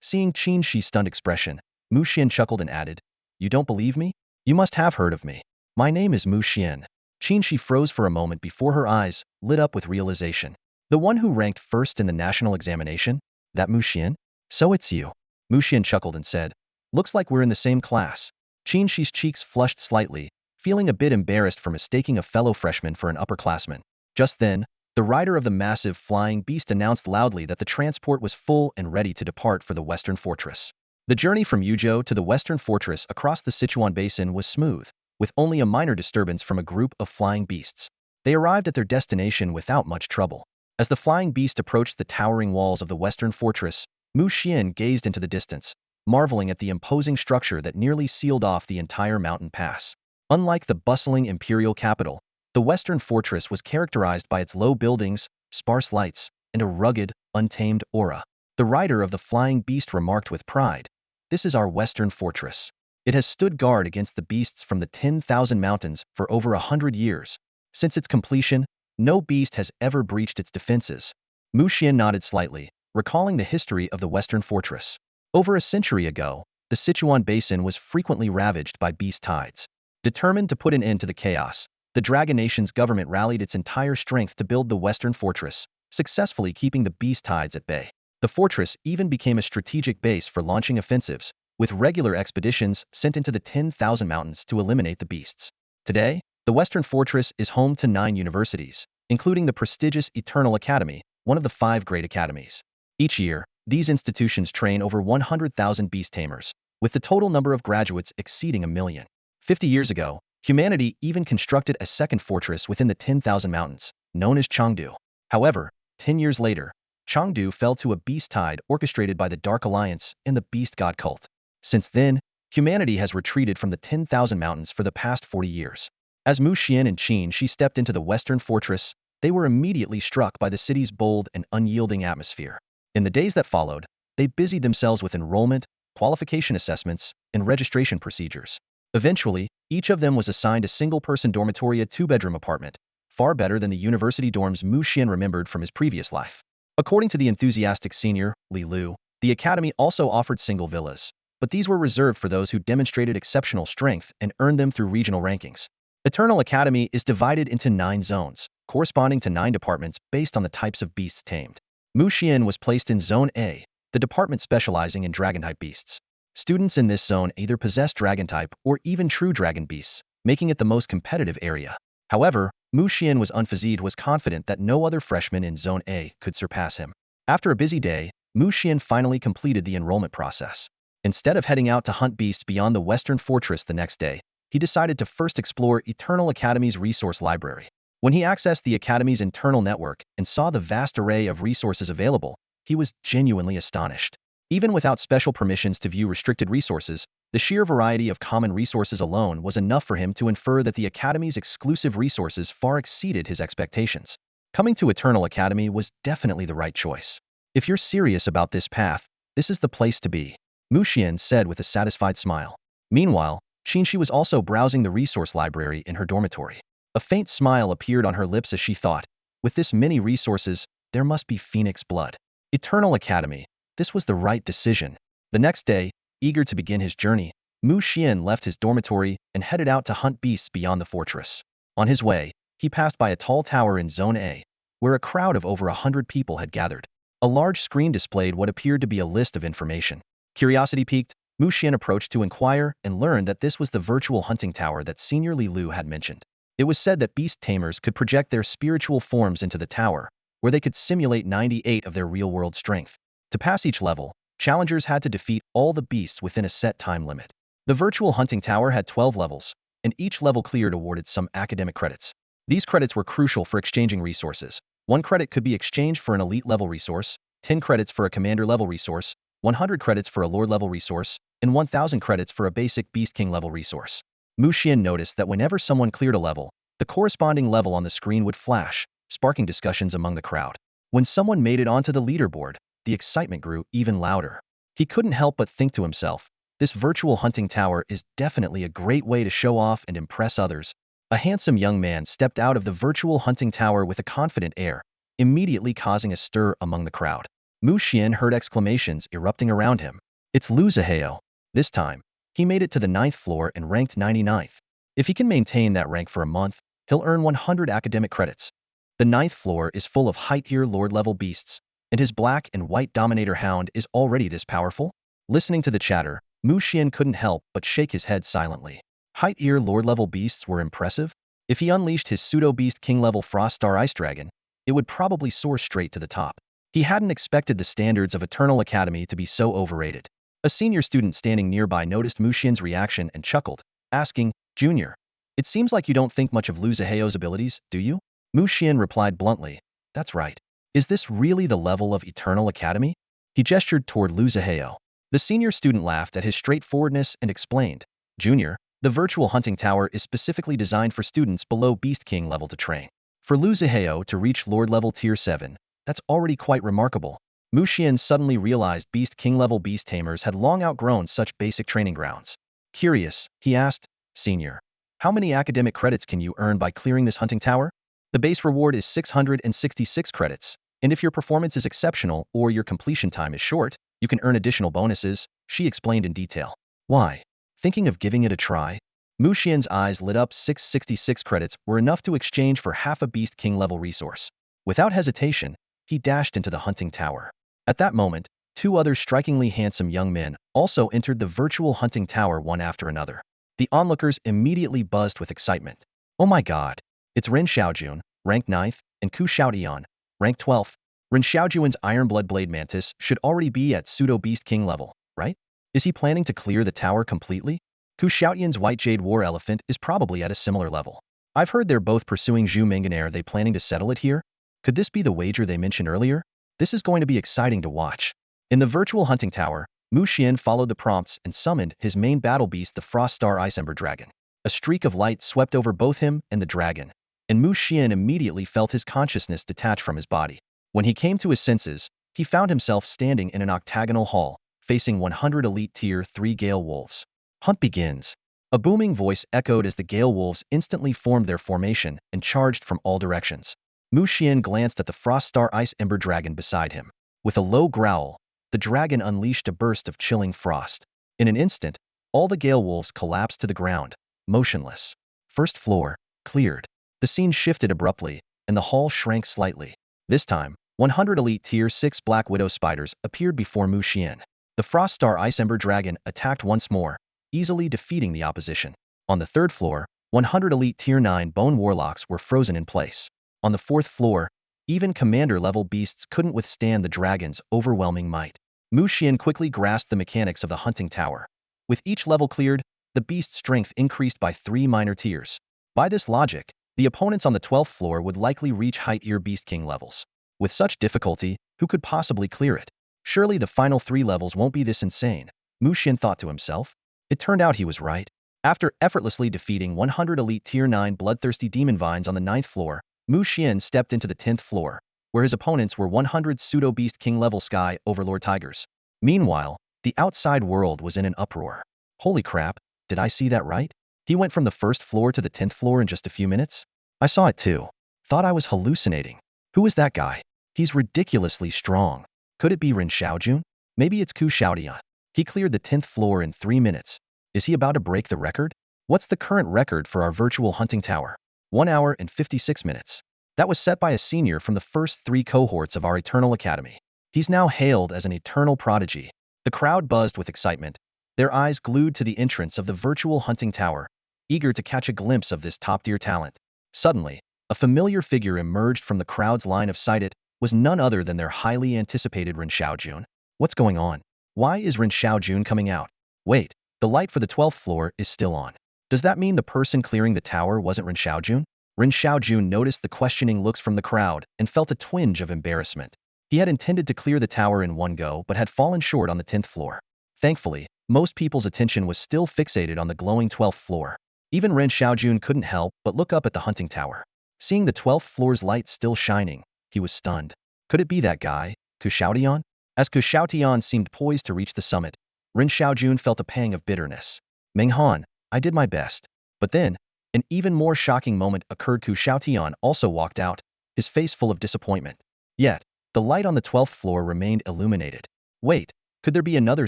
Seeing Qin Shi's stunned expression, Mu Xian chuckled and added, You don't believe me? You must have heard of me. My name is Mu Xian. Qin Shi froze for a moment before her eyes lit up with realization. The one who ranked first in the national examination? That Mu Xian? So it's you. Mu Xian chuckled and said, Looks like we're in the same class. Qin Shi's cheeks flushed slightly, feeling a bit embarrassed for mistaking a fellow freshman for an upperclassman. Just then, the rider of the massive flying beast announced loudly that the transport was full and ready to depart for the Western Fortress. The journey from Yuzhou to the Western Fortress across the Sichuan Basin was smooth, with only a minor disturbance from a group of flying beasts. They arrived at their destination without much trouble. As the flying beast approached the towering walls of the Western Fortress, Mu Xian gazed into the distance, marveling at the imposing structure that nearly sealed off the entire mountain pass. Unlike the bustling imperial capital, the Western Fortress was characterized by its low buildings, sparse lights, and a rugged, untamed aura. The rider of the flying beast remarked with pride, This is our Western Fortress. It has stood guard against the beasts from the 10,000 mountains for over 100 years. Since its completion, no beast has ever breached its defenses. Mu Xian nodded slightly, recalling the history of the Western Fortress. Over a century ago, the Sichuan Basin was frequently ravaged by beast tides. Determined to put an end to the chaos, the Dragon Nation's government rallied its entire strength to build the Western Fortress, successfully keeping the beast tides at bay. The fortress even became a strategic base for launching offensives, with regular expeditions sent into the 10,000 mountains to eliminate the beasts. Today, the Western Fortress is home to 9 universities, including the prestigious Eternal Academy, one of the 5 great academies. Each year, these institutions train over 100,000 Beast Tamers, with the total number of graduates exceeding 1 million. 50 years ago, humanity even constructed a second fortress within the 10,000 mountains, known as Chengdu. However, 10 years later, Chengdu fell to a beast tide orchestrated by the Dark Alliance and the Beast God cult. Since then, humanity has retreated from the 10,000 mountains for the past 40 years. As Mu Xian and Qin Shi stepped into the Western Fortress, they were immediately struck by the city's bold and unyielding atmosphere. In the days that followed, they busied themselves with enrollment, qualification assessments, and registration procedures. Eventually, each of them was assigned a single-person dormitory, a 2-bedroom apartment, far better than the university dorms Mu Xian remembered from his previous life. According to the enthusiastic senior, Li Lu, the academy also offered single villas, but these were reserved for those who demonstrated exceptional strength and earned them through regional rankings. Eternal Academy is divided into 9 zones, corresponding to 9 departments based on the types of beasts tamed. Mu Xian was placed in Zone A, the department specializing in dragon-type beasts. Students in this zone either possess dragon-type or even true dragon beasts, making it the most competitive area. However, Mu Xian was confident that no other freshman in Zone A could surpass him. After a busy day, Mu Xian finally completed the enrollment process. Instead of heading out to hunt beasts beyond the Western Fortress the next day, he decided to first explore Eternal Academy's resource library. When he accessed the Academy's internal network and saw the vast array of resources available, he was genuinely astonished. Even without special permissions to view restricted resources, the sheer variety of common resources alone was enough for him to infer that the Academy's exclusive resources far exceeded his expectations. Coming to Eternal Academy was definitely the right choice. If you're serious about this path, this is the place to be, Mu Xian said with a satisfied smile. Meanwhile, Qin Shi was also browsing the resource library in her dormitory. A faint smile appeared on her lips as she thought, with this many resources, there must be Phoenix blood. Eternal Academy. This was the right decision. The next day, eager to begin his journey, Mu Xian left his dormitory and headed out to hunt beasts beyond the fortress. On his way, he passed by a tall tower in Zone A, where a crowd of over 100 people had gathered. A large screen displayed what appeared to be a list of information. Curiosity piqued, Mu Xian approached to inquire and learned that this was the virtual hunting tower that Senior Li Lu had mentioned. It was said that Beast Tamers could project their spiritual forms into the tower, where they could simulate 98 of their real-world strength. To pass each level, challengers had to defeat all the beasts within a set time limit. The virtual hunting tower had 12 levels, and each level cleared awarded some academic credits. These credits were crucial for exchanging resources. 1 credit could be exchanged for an elite-level resource, 10 credits for a commander-level resource, 100 credits for a lord-level resource, and 1,000 credits for a basic Beast King-level resource. Mu Xian noticed that whenever someone cleared a level, the corresponding level on the screen would flash, sparking discussions among the crowd. When someone made it onto the leaderboard, the excitement grew even louder. He couldn't help but think to himself, this virtual hunting tower is definitely a great way to show off and impress others. A handsome young man stepped out of the virtual hunting tower with a confident air, immediately causing a stir among the crowd. Mu Xian heard exclamations erupting around him. It's Lu Zihao. This time, he made it to the 9th floor and ranked 99th. If he can maintain that rank for a month, he'll earn 100 academic credits. The 9th floor is full of high-tier lord-level beasts, and his black and white Dominator Hound is already this powerful? Listening to the chatter, Mu Xian couldn't help but shake his head silently. High-tier lord-level beasts were impressive. If he unleashed his pseudo-beast king-level Frost Star Ice Dragon, it would probably soar straight to the top. He hadn't expected the standards of Eternal Academy to be so overrated. A senior student standing nearby noticed Mu Xian's reaction and chuckled, asking, Junior, it seems like you don't think much of Lu Zihao's abilities, do you? Mu Xian replied bluntly, that's right. Is this really the level of Eternal Academy? He gestured toward Lu Zihao. The senior student laughed at his straightforwardness and explained, Junior, the virtual hunting tower is specifically designed for students below Beast King level to train. For Lu Zihao to reach Lord level Tier 7, that's already quite remarkable. Mu Xian suddenly realized Beast King level Beast Tamers had long outgrown such basic training grounds. Curious, he asked, Senior, how many academic credits can you earn by clearing this hunting tower? The base reward is 666 credits, and if your performance is exceptional or your completion time is short, you can earn additional bonuses, she explained in detail. Why? Thinking of giving it a try? Mu Xian's eyes lit up. 666 credits were enough to exchange for half a Beast King level resource. Without hesitation, he dashed into the hunting tower. At that moment, two other strikingly handsome young men also entered the virtual hunting tower one after another. The onlookers immediately buzzed with excitement. Oh my god, it's Ren Xiaojun, rank 9th, and Ku Xiaotian, rank 12th. Ren Xiaojun's Ironblood Blade Mantis should already be at pseudo-Beast King level, right? Is he planning to clear the tower completely? Ku Xiaotian's White Jade War Elephant is probably at a similar level. I've heard they're both pursuing Zhu Minganair. Are they planning to settle it here? Could this be the wager they mentioned earlier? This is going to be exciting to watch. In the virtual hunting tower, Mu Xian followed the prompts and summoned his main battle beast, the Frost Star Ice Ember Dragon. A streak of light swept over both him and the dragon, and Mu Xian immediately felt his consciousness detach from his body. When he came to his senses, he found himself standing in an octagonal hall, facing 100 elite Tier 3 Gale Wolves. Hunt begins. A booming voice echoed as the Gale Wolves instantly formed their formation and charged from all directions. Mu Xian glanced at the Frost Star Ice Ember Dragon beside him. With a low growl, the dragon unleashed a burst of chilling frost. In an instant, all the Gale Wolves collapsed to the ground, motionless. First floor, cleared. The scene shifted abruptly, and the hall shrank slightly. This time, 100 elite Tier 6 Black Widow spiders appeared before Mu Xian. The Frost Star Ice Ember Dragon attacked once more, easily defeating the opposition. On the third floor, 100 elite Tier 9 Bone Warlocks were frozen in place. On the fourth floor, even commander-level beasts couldn't withstand the dragon's overwhelming might. Mu Xian quickly grasped the mechanics of the hunting tower. With each level cleared, the beast's strength increased by 3 minor tiers. By this logic, the opponents on the 12th floor would likely reach high-tier Beast King levels. With such difficulty, who could possibly clear it? Surely the final 3 levels won't be this insane, Mu Xian thought to himself. It turned out he was right. After effortlessly defeating 100 elite Tier 9 bloodthirsty demon vines on the 9th floor, Mu Xian stepped into the 10th floor, where his opponents were 100 pseudo-Beast King level Sky Overlord Tigers. Meanwhile, the outside world was in an uproar. Holy crap, did I see that right? He went from the 1st floor to the 10th floor in just a few minutes? I saw it too. Thought I was hallucinating. Who is that guy? He's ridiculously strong. Could it be Ren Xiaojun? Maybe it's Ku Xiaotian. He cleared the 10th floor in 3 minutes. Is he about to break the record? What's the current record for our virtual hunting tower? 1 hour and 56 minutes. That was set by a senior from the first 3 cohorts of our Eternal Academy. He's now hailed as an eternal prodigy. The crowd buzzed with excitement, their eyes glued to the entrance of the virtual hunting tower, eager to catch a glimpse of this top-tier talent. Suddenly, a familiar figure emerged from the crowd's line of sight. It was none other than their highly anticipated Ren Xiaojun. What's going on? Why is Ren Xiaojun coming out? Wait, the light for the 12th floor is still on. Does that mean the person clearing the tower wasn't Ren Xiaojun? Ren Xiaojun noticed the questioning looks from the crowd and felt a twinge of embarrassment. He had intended to clear the tower in one go but had fallen short on the 10th floor. Thankfully, most people's attention was still fixated on the glowing 12th floor. Even Ren Xiaojun couldn't help but look up at the hunting tower. Seeing the 12th floor's light still shining, he was stunned. Could it be that guy, Ku Xiaotian? As Ku Xiaotian seemed poised to reach the summit, Ren Xiaojun felt a pang of bitterness. Meng Han, I did my best. But then, an even more shocking moment occurred. Ku Xiaotian also walked out, his face full of disappointment. Yet, the light on the 12th floor remained illuminated. Wait, could there be another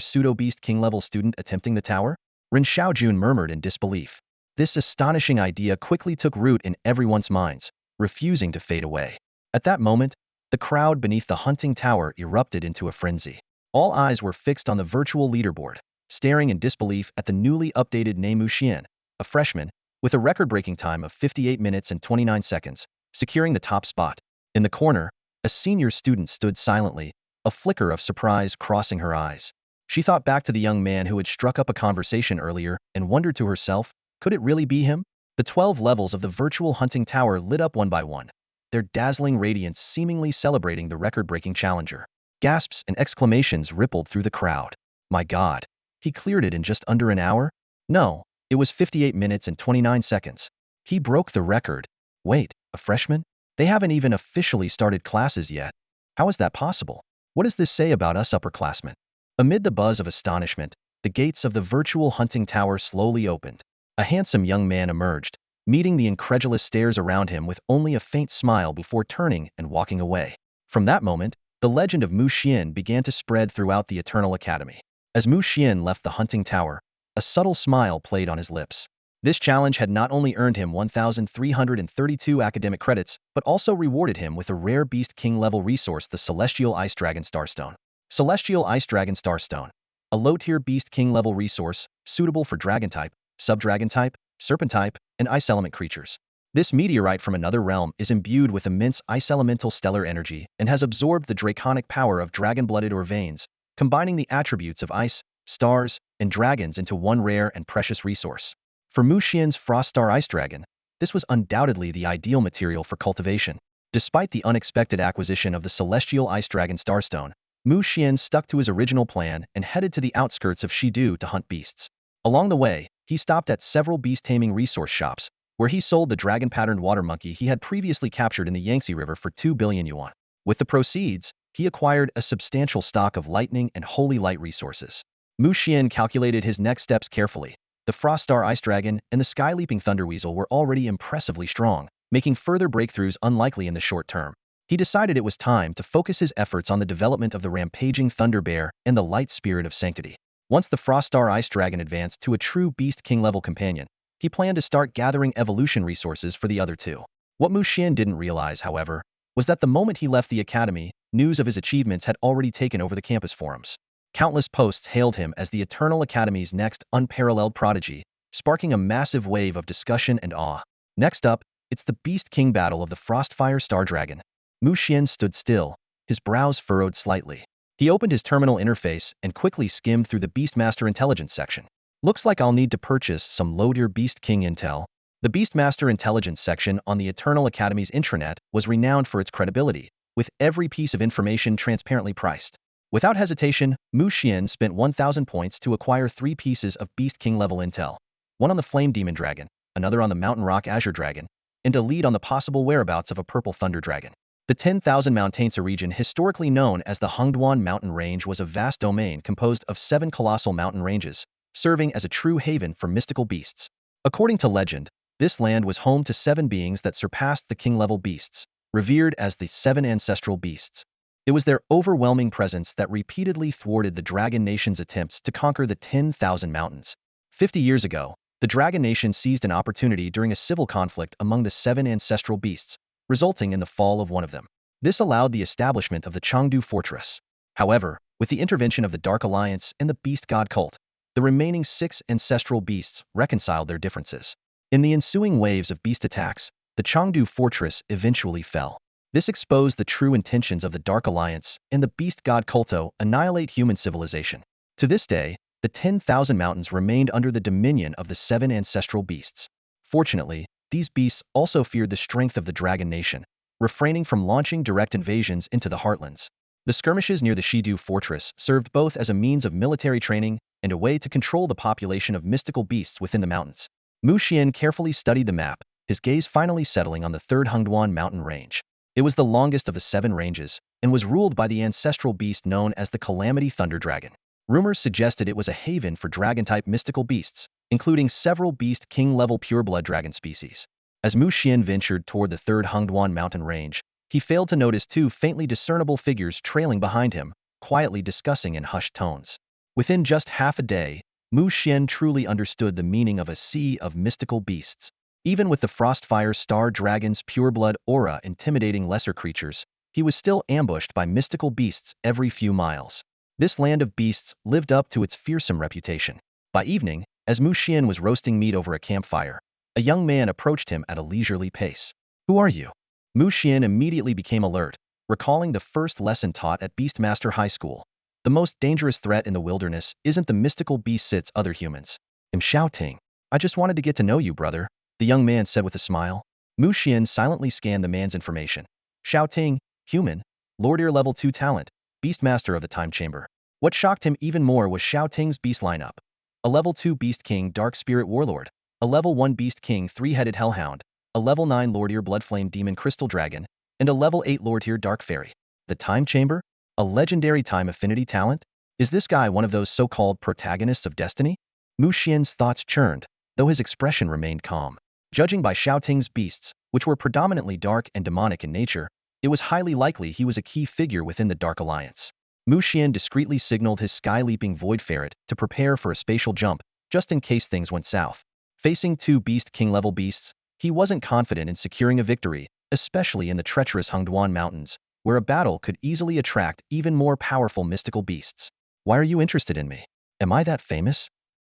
pseudo-Beast King level student attempting the tower? Ren Xiaojun murmured in disbelief. This astonishing idea quickly took root in everyone's minds, refusing to fade away. At that moment, the crowd beneath the hunting tower erupted into a frenzy. All eyes were fixed on the virtual leaderboard, staring in disbelief at the newly updated Mu Xian, a freshman, with a record-breaking time of 58 minutes and 29 seconds, securing the top spot. In the corner, a senior student stood silently, a flicker of surprise crossing her eyes. She thought back to the young man who had struck up a conversation earlier and wondered to herself, could it really be him? The 12 levels of the virtual hunting tower lit up one by one, their dazzling radiance seemingly celebrating the record-breaking challenger. Gasps and exclamations rippled through the crowd. My God, he cleared it in just under an hour? No, it was 58 minutes and 29 seconds. He broke the record. Wait, a freshman? They haven't even officially started classes yet. How is that possible? What does this say about us upperclassmen? Amid the buzz of astonishment, the gates of the virtual hunting tower slowly opened. A handsome young man emerged, meeting the incredulous stares around him with only a faint smile before turning and walking away. From that moment, the legend of Mu Xian began to spread throughout the Eternal Academy. As Mu Xian left the hunting tower, a subtle smile played on his lips. This challenge had not only earned him 1,332 academic credits, but also rewarded him with a rare Beast King level resource, the Celestial Ice Dragon Starstone. Celestial Ice Dragon Starstone, a low-tier Beast King level resource, suitable for Dragon-type, Sub-Dragon-type, Serpent-type, and Ice Element creatures. This meteorite from another realm is imbued with immense ice elemental stellar energy and has absorbed the draconic power of dragon-blooded or veins, combining the attributes of ice, stars, and dragons into one rare and precious resource. For Mu Xian's Frost Star Ice Dragon, this was undoubtedly the ideal material for cultivation. Despite the unexpected acquisition of the Celestial Ice Dragon Starstone, Mu Xian stuck to his original plan and headed to the outskirts of Shidu to hunt beasts. Along the way, he stopped at several beast-taming resource shops, where he sold the dragon-patterned water monkey he had previously captured in the Yangtze River for 2 billion yuan. With the proceeds, he acquired a substantial stock of lightning and holy light resources. Mu Xian calculated his next steps carefully. The Frost Star Ice Dragon and the Sky-Leaping Thunder Weasel were already impressively strong, making further breakthroughs unlikely in the short term. He decided it was time to focus his efforts on the development of the Rampaging Thunder Bear and the Light Spirit of Sanctity. Once the Frost Star Ice Dragon advanced to a true Beast King level companion, he planned to start gathering evolution resources for the other two. What Mu Xian didn't realize, however, was that the moment he left the academy, news of his achievements had already taken over the campus forums. Countless posts hailed him as the Eternal Academy's next unparalleled prodigy, sparking a massive wave of discussion and awe. Next up, it's the Beast King battle of the Frostfire Star Dragon. Mu Xian stood still, his brows furrowed slightly. He opened his terminal interface and quickly skimmed through the Beastmaster Intelligence section. Looks like I'll need to purchase some low-tier Beast King intel. The Beastmaster Intelligence section on the Eternal Academy's intranet was renowned for its credibility, with every piece of information transparently priced. Without hesitation, Mu Xian spent 1,000 points to acquire 3 pieces of Beast King level intel, one on the Flame Demon Dragon, another on the Mountain Rock Azure Dragon, and a lead on the possible whereabouts of a Purple Thunder Dragon. The 10,000 Mountains region, historically known as the Hengduan Mountain Range, was a vast domain composed of 7 colossal mountain ranges, serving as a true haven for mystical beasts. According to legend, this land was home to 7 beings that surpassed the king-level beasts, revered as the 7 ancestral beasts. It was their overwhelming presence that repeatedly thwarted the Dragon Nation's attempts to conquer the 10,000 mountains. 50 years ago, the Dragon Nation seized an opportunity during a civil conflict among the 7 ancestral beasts, resulting in the fall of one of them. This allowed the establishment of the Chengdu Fortress. However, with the intervention of the Dark Alliance and the Beast God cult, the remaining 6 ancestral beasts reconciled their differences. In the ensuing waves of beast attacks, the Chengdu Fortress eventually fell. This exposed the true intentions of the Dark Alliance and the Beast God culto annihilate human civilization. To this day, the 10,000 mountains remained under the dominion of the 7 ancestral beasts. Fortunately, these beasts also feared the strength of the Dragon Nation, refraining from launching direct invasions into the heartlands. The skirmishes near the Shidu Fortress served both as a means of military training and a way to control the population of mystical beasts within the mountains. Mu Xian carefully studied the map, his gaze finally settling on the 3rd Hengduan mountain range. It was the longest of the 7 ranges, and was ruled by the ancestral beast known as the Calamity Thunder Dragon. Rumors suggested it was a haven for dragon-type mystical beasts, including several Beast King-level pureblood dragon species. As Mu Xian ventured toward the 3rd Hengduan mountain range, he failed to notice 2 faintly discernible figures trailing behind him, quietly discussing in hushed tones. Within just half a day, Mu Xian truly understood the meaning of a sea of mystical beasts. Even with the Frostfire Star Dragon's pureblood aura intimidating lesser creatures, he was still ambushed by mystical beasts every few miles. This land of beasts lived up to its fearsome reputation. By evening, as Mu Xian was roasting meat over a campfire, a young man approached him at a leisurely pace. "Who are you?" Mu Xian immediately became alert, recalling the first lesson taught at Beastmaster High School. The most dangerous threat in the wilderness isn't the mystical beasts, it's other humans. "I'm shouting. I just wanted to get to know you, brother," the young man said with a smile. Mu Xian silently scanned the man's information. Shouting, human, Lordier level 2 talent, Beastmaster of the Time Chamber. What shocked him even more was Xiao Ting's beast lineup. A level 2 Beast King Dark Spirit Warlord, a level 1 Beast King 3-headed Hellhound, a level 9 Lordier Bloodflame Demon Crystal Dragon, and a level 8 Lordier Dark Fairy. The Time Chamber? A legendary time affinity talent? Is this guy one of those so-called protagonists of destiny? Mu Xian's thoughts churned, though his expression remained calm. Judging by Xiao Ting's beasts, which were predominantly dark and demonic in nature, it was highly likely he was a key figure within the Dark Alliance. Mu Xian discreetly signaled his sky-leaping Void Ferret to prepare for a spatial jump, just in case things went south. Facing two Beast King level beasts, he wasn't confident in securing a victory, especially in the treacherous Hongduan Mountains, where a battle could easily attract even more powerful mystical beasts. Why are you interested in me? Am I that famous?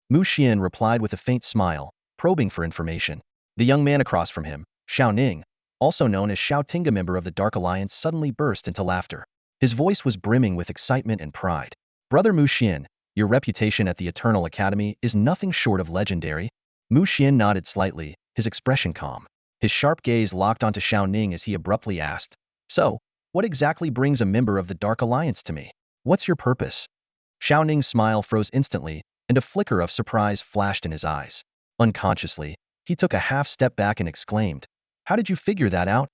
Mu Xian replied with a faint smile, probing for information. The young man across from him, Xiao Ning, also known as Xiao Tinga, member of the Dark Alliance, suddenly burst into laughter. His voice was brimming with excitement and pride. Brother Mu Xian, your reputation at the Eternal Academy is nothing short of legendary. Mu Xian nodded slightly, his expression calm. His sharp gaze locked onto Xiao Ning as he abruptly asked, "So, what exactly brings a member of the Dark Alliance to me? What's your purpose?" Xiao Ning's smile froze instantly, and a flicker of surprise flashed in his eyes. Unconsciously, he took a half step back and exclaimed, "How did you figure that out?"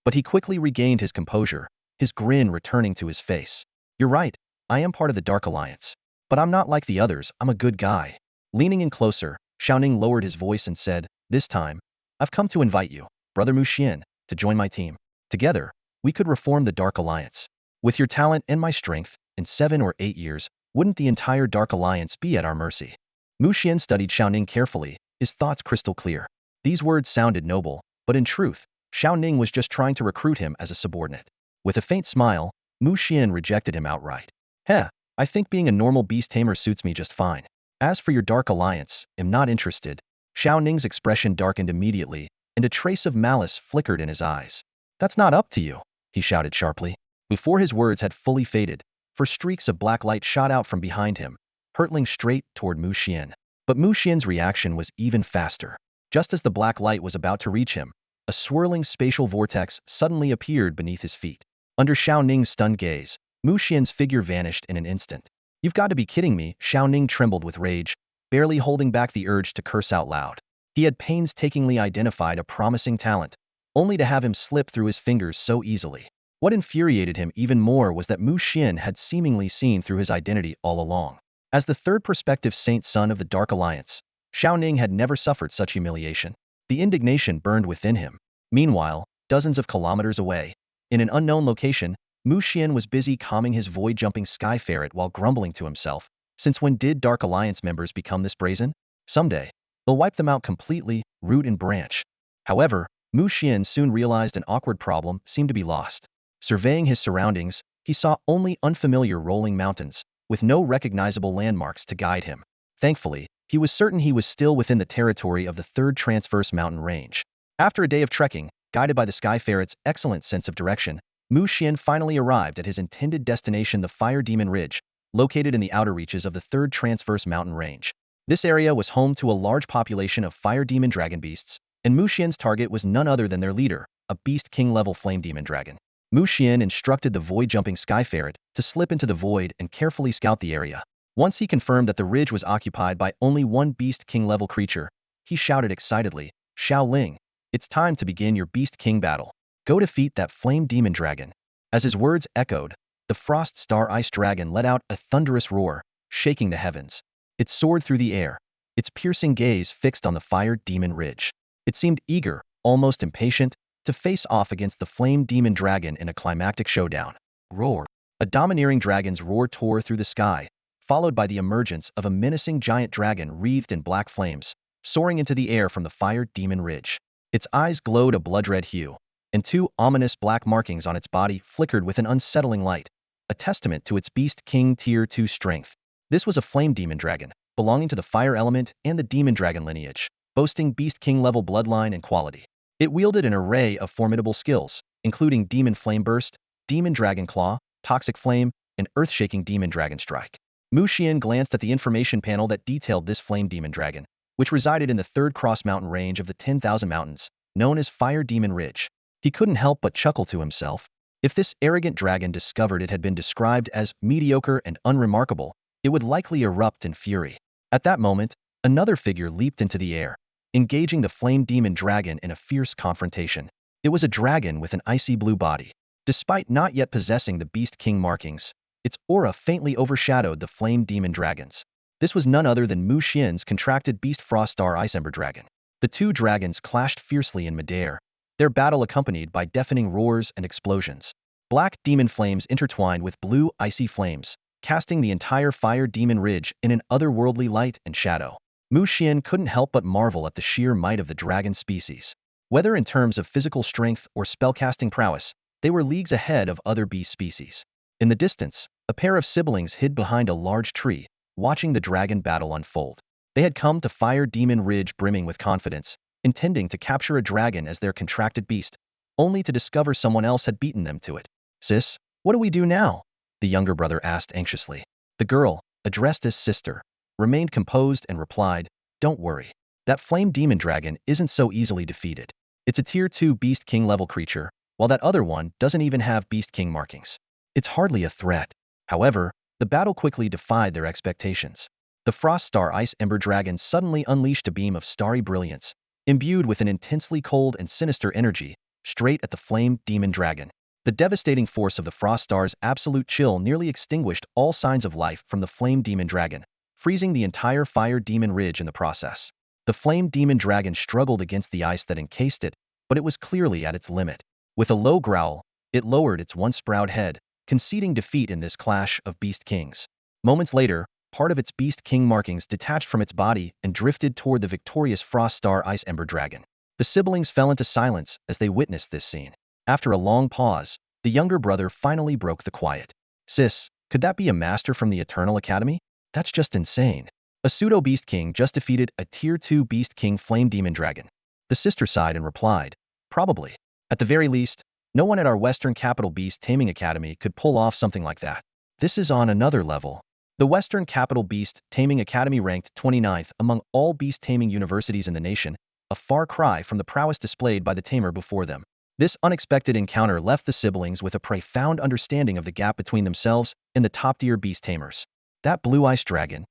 But he quickly regained his composure, his grin returning to his face. "You're right, I am part of the Dark Alliance. But I'm not like the others, I'm a good guy." Leaning in closer, Xiao Ning lowered his voice and said, "This time, I've come to invite you, Brother Mu Xian, to join my team. Together, we could reform the Dark Alliance. With your talent and my strength, in 7 or 8 years, wouldn't the entire Dark Alliance be at our mercy?" Mu Xian studied Xiao Ning carefully, his thoughts crystal clear. These words sounded noble, but in truth, Xiao Ning was just trying to recruit him as a subordinate. With a faint smile, Mu Xian rejected him outright. "Heh, I think being a normal Beast Tamer suits me just fine. As for your Dark Alliance, am not interested." Xiao Ning's expression darkened immediately, and a trace of malice flickered in his eyes. "That's not up to you," he shouted sharply. Before his words had fully faded, for streaks of black light shot out from behind him, hurtling straight toward Mu Xian. But Mu Xian's reaction was even faster. Just as the black light was about to reach him, a swirling spatial vortex suddenly appeared beneath his feet. Under Xiao Ning's stunned gaze, Mu Xian's figure vanished in an instant. "You've got to be kidding me," Xiao Ning trembled with rage, barely holding back the urge to curse out loud. He had painstakingly identified a promising talent, only to have him slip through his fingers so easily. What infuriated him even more was that Mu Xian had seemingly seen through his identity all along. As the third prospective saint son of the Dark Alliance, Xiao Ning had never suffered such humiliation. The indignation burned within him. Meanwhile, dozens of kilometers away, in an unknown location, Mu Xian was busy calming his void-jumping sky ferret while grumbling to himself. Since when did Dark Alliance members become this brazen? Someday, they'll wipe them out completely, root and branch. However, Mu Xian soon realized an awkward problem seemed to be lost. Surveying his surroundings, he saw only unfamiliar rolling mountains, with no recognizable landmarks to guide him. Thankfully, he was certain he was still within the territory of the third transverse mountain range. After a day of trekking, guided by the sky ferret's excellent sense of direction, Mu Xian finally arrived at his intended destination, the Fire Demon Ridge, located in the outer reaches of the third transverse mountain range. This area was home to a large population of fire demon dragon beasts, and Mu Xian's target was none other than their leader, a Beast King-level flame demon dragon. Mu Xian instructed the void-jumping sky ferret to slip into the void and carefully scout the area. Once he confirmed that the ridge was occupied by only one Beast King-level creature, he shouted excitedly, "Xiao Ling, it's time to begin your Beast King battle. Go defeat that flame demon dragon." As his words echoed, the Frost Star Ice Dragon let out a thunderous roar, shaking the heavens. It soared through the air, its piercing gaze fixed on the Fire Demon Ridge. It seemed eager, almost impatient, to face off against the flame demon dragon in a climactic showdown. Roar! A domineering dragon's roar tore through the sky, followed by the emergence of a menacing giant dragon wreathed in black flames, soaring into the air from the Fire Demon Ridge. Its eyes glowed a blood-red hue, and two ominous black markings on its body flickered with an unsettling light, a testament to its Beast King Tier 2 strength. This was a flame demon dragon, belonging to the fire element and the demon dragon lineage, boasting Beast King-level bloodline and quality. It wielded an array of formidable skills, including Demon Flame Burst, Demon Dragon Claw, Toxic Flame, and Earth-shaking Demon Dragon Strike. Mu Xian glanced at the information panel that detailed this flame demon dragon, which resided in the third cross-mountain range of the 10,000 mountains, known as Fire Demon Ridge. He couldn't help but chuckle to himself. If this arrogant dragon discovered it had been described as mediocre and unremarkable, it would likely erupt in fury. At that moment, another figure leaped into the air, engaging the flame demon dragon in a fierce confrontation. It was a dragon with an icy blue body. Despite not yet possessing the Beast King markings, its aura faintly overshadowed the flame demon dragons. This was none other than Mu Xian's contracted Beast Frost Star Ice Ember Dragon. The two dragons clashed fiercely in midair, their battle accompanied by deafening roars and explosions. Black demon flames intertwined with blue, icy flames, casting the entire Fire Demon Ridge in an otherworldly light and shadow. Mu Xian couldn't help but marvel at the sheer might of the dragon species. Whether in terms of physical strength or spellcasting prowess, they were leagues ahead of other beast species. In the distance, a pair of siblings hid behind a large tree, watching the dragon battle unfold. They had come to Fire Demon Ridge brimming with confidence, intending to capture a dragon as their contracted beast, only to discover someone else had beaten them to it. Sis, what do we do now? The younger brother asked anxiously. The girl, addressed as sister, remained composed and replied, don't worry. That flame demon dragon isn't so easily defeated. It's a tier 2 Beast King level creature, while that other one doesn't even have Beast King markings. It's hardly a threat. However, the battle quickly defied their expectations. The Frost Star Ice Ember Dragon suddenly unleashed a beam of starry brilliance, imbued with an intensely cold and sinister energy, straight at the flame demon dragon. The devastating force of the Frost Star's absolute chill nearly extinguished all signs of life from the flame demon dragon, freezing the entire Fire Demon Ridge in the process. The flame demon dragon struggled against the ice that encased it, but it was clearly at its limit. With a low growl, it lowered its once proud head, conceding defeat in this clash of Beast Kings. Moments later, part of its Beast King markings detached from its body and drifted toward the victorious Frost Star Ice Ember Dragon. The siblings fell into silence as they witnessed this scene. After a long pause, the younger brother finally broke the quiet. Sis, could that be a master from the Eternal Academy? That's just insane. A pseudo-Beast King just defeated a Tier 2 Beast King Flame Demon Dragon. The sister sighed and replied, probably. At the very least, no one at our Western Capital Beast Taming Academy could pull off something like that. This is on another level. The Western Capital Beast Taming Academy ranked 29th among all beast taming universities in the nation, a far cry from the prowess displayed by the tamer before them. This unexpected encounter left the siblings with a profound understanding of the gap between themselves and the top-tier beast tamers. That blue ice dragon.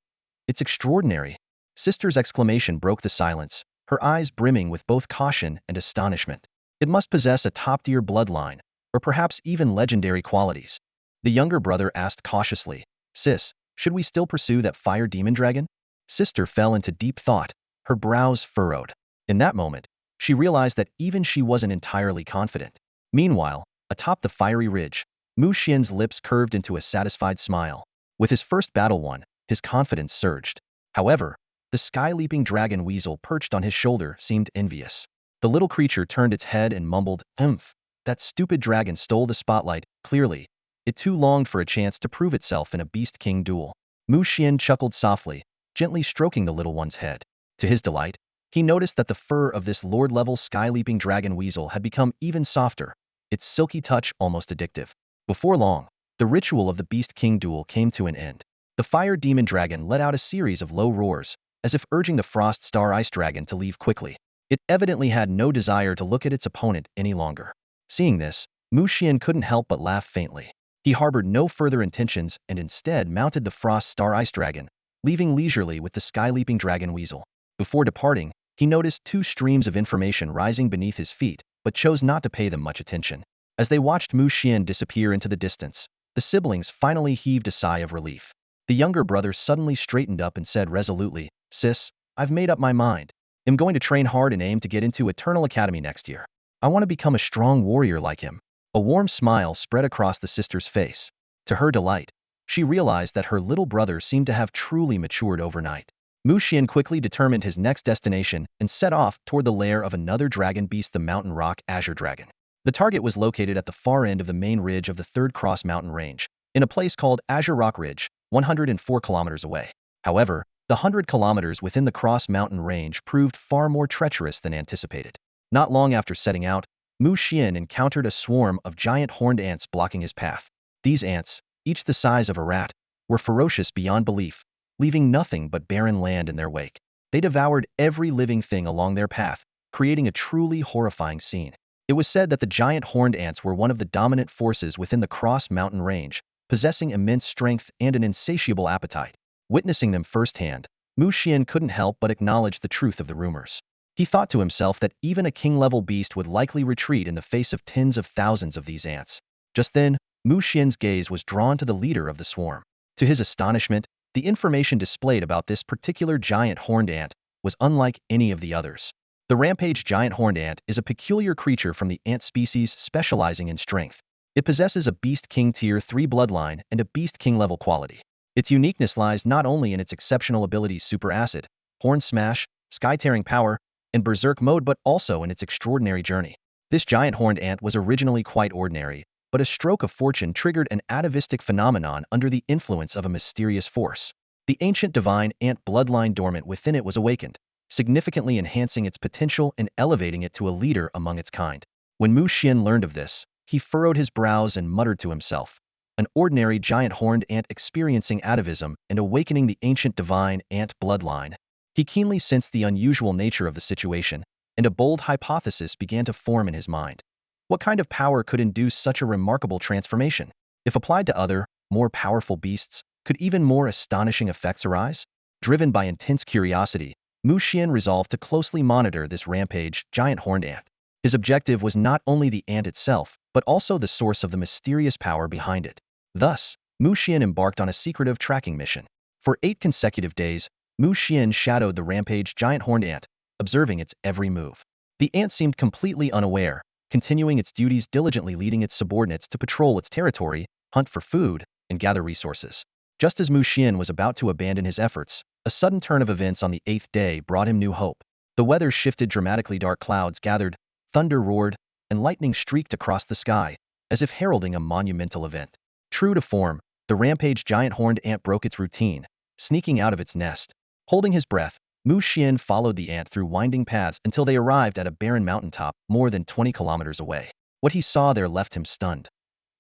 It's extraordinary. Sister's exclamation broke the silence, her eyes brimming with both caution and astonishment. It must possess a top-tier bloodline, or perhaps even legendary qualities. The younger brother asked cautiously, Sis, should we still pursue that fire demon dragon? Sister fell into deep thought, her brows furrowed. In that moment, she realized that even she wasn't entirely confident. Meanwhile, atop the fiery ridge, Mu Xian's lips curved into a satisfied smile. With his first battle won, his confidence surged. However, the sky-leaping dragon weasel perched on his shoulder seemed envious. The little creature turned its head and mumbled, that stupid dragon stole the spotlight, clearly. It too longed for a chance to prove itself in a Beast King duel. Mu Xian chuckled softly, gently stroking the little one's head. To his delight, he noticed that the fur of this lord-level sky-leaping dragon weasel had become even softer, its silky touch almost addictive. Before long, the ritual of the Beast King duel came to an end. The fire demon dragon let out a series of low roars, as if urging the Frost Star Ice Dragon to leave quickly. It evidently had no desire to look at its opponent any longer. Seeing this, Mu Xian couldn't help but laugh faintly. He harbored no further intentions and instead mounted the Frost Star Ice Dragon, leaving leisurely with the sky-leaping dragon weasel. Before departing, he noticed two streams of information rising beneath his feet, but chose not to pay them much attention. As they watched Mu Xian disappear into the distance, the siblings finally heaved a sigh of relief. The younger brother suddenly straightened up and said resolutely, Sis, I've made up my mind. I'm going to train hard and aim to get into Eternal Academy next year. I want to become a strong warrior like him. A warm smile spread across the sister's face. To her delight, she realized that her little brother seemed to have truly matured overnight. Mu Xian quickly determined his next destination and set off toward the lair of another dragon beast, the Mountain Rock Azure Dragon. The target was located at the far end of the main ridge of the Third Cross Mountain Range, in a place called Azure Rock Ridge, 104 kilometers away. However, the 100 kilometers within the Cross Mountain Range proved far more treacherous than anticipated. Not long after setting out, Mu Xian encountered a swarm of giant horned ants blocking his path. These ants, each the size of a rat, were ferocious beyond belief, leaving nothing but barren land in their wake. They devoured every living thing along their path, creating a truly horrifying scene. It was said that the giant horned ants were one of the dominant forces within the Cross Mountain Range, possessing immense strength and an insatiable appetite. Witnessing them firsthand, Mu Xian couldn't help but acknowledge the truth of the rumors. He thought to himself that even a king-level beast would likely retreat in the face of tens of thousands of these ants. Just then, Mu Xian's gaze was drawn to the leader of the swarm. To his astonishment, the information displayed about this particular giant horned ant was unlike any of the others. The rampage giant horned ant is a peculiar creature from the ant species specializing in strength. It possesses a Beast King Tier 3 bloodline and a Beast King level quality. Its uniqueness lies not only in its exceptional abilities Super Acid, horn smash, sky-tearing power, and berserk mode, but also in its extraordinary journey. This giant horned ant was originally quite ordinary, but a stroke of fortune triggered an atavistic phenomenon under the influence of a mysterious force. The ancient divine ant bloodline dormant within it was awakened, significantly enhancing its potential and elevating it to a leader among its kind. When Mu Xian learned of this, he furrowed his brows and muttered to himself, an ordinary giant horned ant experiencing atavism and awakening the ancient divine ant bloodline. He keenly sensed the unusual nature of the situation, and a bold hypothesis began to form in his mind. What kind of power could induce such a remarkable transformation? If applied to other, more powerful beasts, could even more astonishing effects arise? Driven by intense curiosity, Mu Xian resolved to closely monitor this rampage giant horned ant. His objective was not only the ant itself, but also the source of the mysterious power behind it. Thus, Mu Xian embarked on a secretive tracking mission. For 8 consecutive days, Mu Xian shadowed the rampage giant horned ant, observing its every move. The ant seemed completely unaware, continuing its duties diligently, leading its subordinates to patrol its territory, hunt for food, and gather resources. Just as Mu Xian was about to abandon his efforts, a sudden turn of events on the 8th day brought him new hope. The weather shifted dramatically, dark clouds gathered, thunder roared, and lightning streaked across the sky, as if heralding a monumental event. True to form, the rampage giant horned ant broke its routine, sneaking out of its nest. Holding his breath, Mu Xian followed the ant through winding paths until they arrived at a barren mountaintop more than 20 kilometers away. What he saw there left him stunned.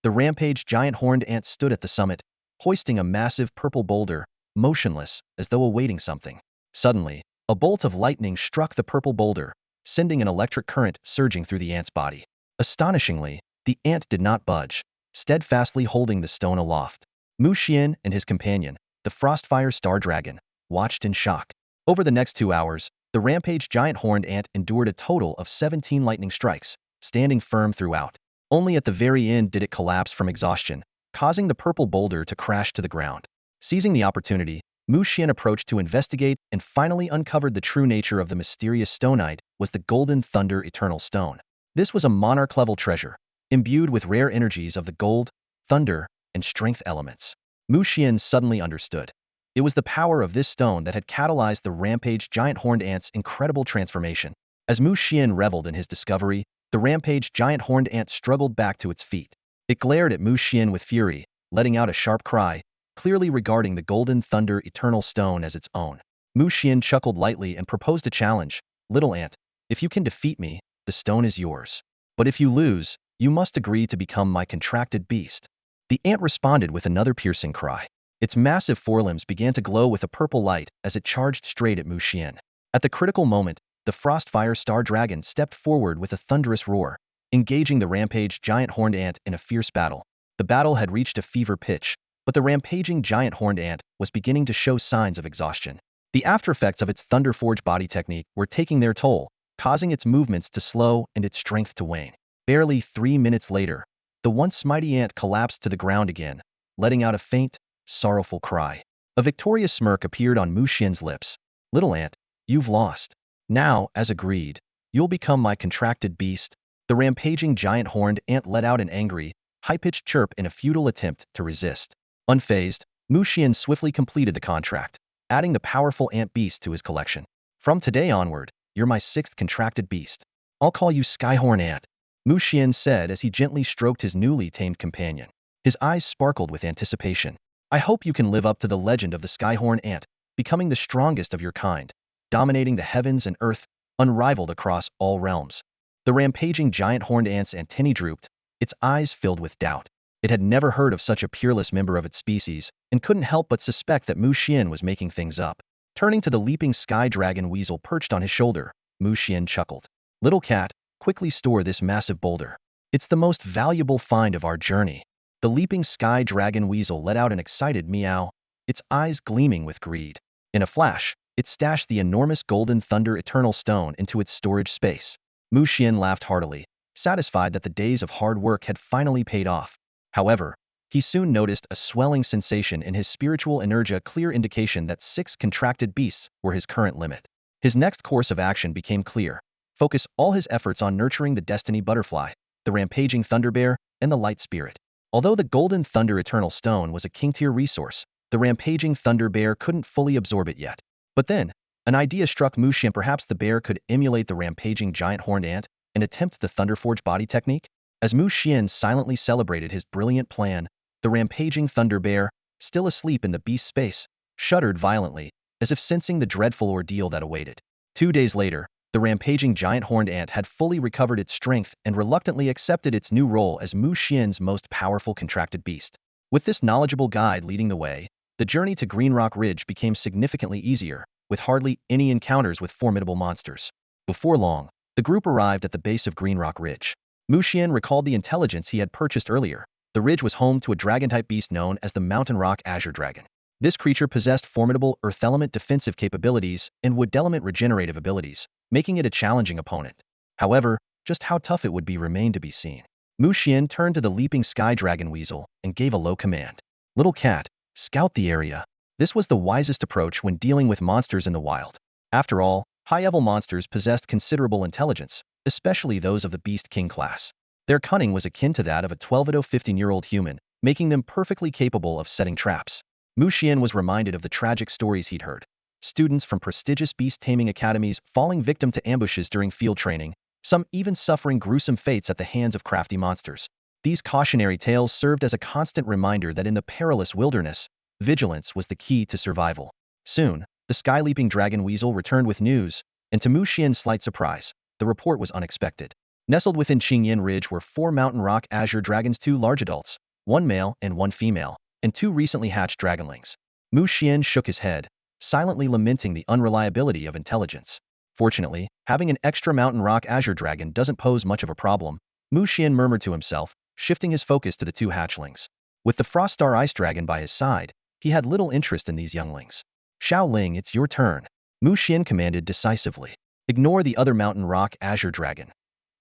The rampage giant horned ant stood at the summit, hoisting a massive purple boulder, motionless, as though awaiting something. Suddenly, a bolt of lightning struck the purple boulder, sending an electric current surging through the ant's body. Astonishingly, the ant did not budge, steadfastly holding the stone aloft. Mu Xian and his companion, the Frostfire Star Dragon, watched in shock. Over the next 2 hours, the rampage giant horned ant endured a total of 17 lightning strikes, standing firm throughout. Only at the very end did it collapse from exhaustion, causing the purple boulder to crash to the ground. Seizing the opportunity, Mu Xian approached to investigate and finally uncovered the true nature of the mysterious stonite was the Golden Thunder Eternal Stone. This was a monarch-level treasure, imbued with rare energies of the gold, thunder, and strength elements. Mu Xian suddenly understood. It was the power of this stone that had catalyzed the rampage giant horned ant's incredible transformation. As Mu Xian reveled in his discovery, the rampage giant horned ant struggled back to its feet. It glared at Mu Xian with fury, letting out a sharp cry, clearly regarding the Golden Thunder Eternal Stone as its own. Mu Xian chuckled lightly and proposed a challenge. Little ant, if you can defeat me, the stone is yours. But if you lose, you must agree to become my contracted beast. The ant responded with another piercing cry. Its massive forelimbs began to glow with a purple light as it charged straight at Mu Xian. At the critical moment, the Frostfire Star Dragon stepped forward with a thunderous roar, engaging the rampage giant horned ant in a fierce battle. The battle had reached a fever pitch, but the rampaging giant horned ant was beginning to show signs of exhaustion. The aftereffects of its Thunderforge body technique were taking their toll, causing its movements to slow and its strength to wane. Barely 3 minutes later, the once mighty ant collapsed to the ground again, letting out a faint, sorrowful cry. A victorious smirk appeared on Mu Xian's lips. Little ant, you've lost. Now, as agreed, you'll become my contracted beast. The rampaging giant horned ant let out an angry, high-pitched chirp in a futile attempt to resist. Unfazed, Mu Xian swiftly completed the contract, adding the powerful ant beast to his collection. From today onward, you're my 6th contracted beast. I'll call you Skyhorn Ant, Mu Xian said as he gently stroked his newly tamed companion. His eyes sparkled with anticipation. I hope you can live up to the legend of the Skyhorn Ant, becoming the strongest of your kind, dominating the heavens and earth, unrivaled across all realms. The rampaging giant horned ant's antennae drooped, its eyes filled with doubt. It had never heard of such a peerless member of its species, and couldn't help but suspect that Mu Xian was making things up. Turning to the leaping sky dragon weasel perched on his shoulder, Mu Xian chuckled. Little cat, quickly store this massive boulder. It's the most valuable find of our journey. The leaping sky dragon weasel let out an excited meow, its eyes gleaming with greed. In a flash, it stashed the enormous Golden Thunder Eternal Stone into its storage space. Mu Xian laughed heartily, satisfied that the days of hard work had finally paid off. However, he soon noticed a swelling sensation in his spiritual energy, a clear indication that 6 contracted beasts were his current limit. His next course of action became clear. Focus all his efforts on nurturing the Destiny Butterfly, the rampaging Thunder Bear, and the Light Spirit. Although the Golden Thunder Eternal Stone was a king-tier resource, the rampaging Thunder Bear couldn't fully absorb it yet. But then, An idea struck Mu Xian. Perhaps the bear could emulate the rampaging giant horned ant and attempt the Thunderforge body technique? As Mu Xian silently celebrated his brilliant plan, the rampaging thunder bear, still asleep in the beast space, shuddered violently, as if sensing the dreadful ordeal that awaited. 2 days later, the rampaging giant horned ant had fully recovered its strength and reluctantly accepted its new role as Mu Xian's most powerful contracted beast. With this knowledgeable guide leading the way, the journey to Green Rock Ridge became significantly easier, with hardly any encounters with formidable monsters. Before long, the group arrived at the base of Green Rock Ridge. Mu Xian recalled the intelligence he had purchased earlier. The ridge was home to a dragon-type beast known as the Mountain Rock Azure Dragon. This creature possessed formidable earth element defensive capabilities and wood element regenerative abilities, making it a challenging opponent. However, just how tough it would be remained to be seen. Mu Xian turned to the leaping sky dragon weasel and gave a low command. Little cat, scout the area. This was the wisest approach when dealing with monsters in the wild. After all, high-level monsters possessed considerable intelligence, especially those of the Beast King class. Their cunning was akin to that of a 12 to 15-year-old human, making them perfectly capable of setting traps. Mu Xian was reminded of the tragic stories he'd heard. Students from prestigious beast taming academies falling victim to ambushes during field training, some even suffering gruesome fates at the hands of crafty monsters. These cautionary tales served as a constant reminder that in the perilous wilderness, vigilance was the key to survival. Soon, the sky-leaping dragon weasel returned with news, and to Mu Xian's slight surprise, the report was unexpected. Nestled within Qingyan Ridge were 4 mountain rock azure dragons, 2 large adults, 1 male and 1 female, and 2 recently hatched dragonlings. Mu Xian shook his head, silently lamenting the unreliability of intelligence. Fortunately, having an extra mountain rock azure dragon doesn't pose much of a problem, Mu Xian murmured to himself, shifting his focus to the 2 hatchlings. With the Frost Star Ice Dragon by his side, he had little interest in these younglings. Xiao Ling, it's your turn, Mu Xian commanded decisively. Ignore the other mountain rock azure dragon.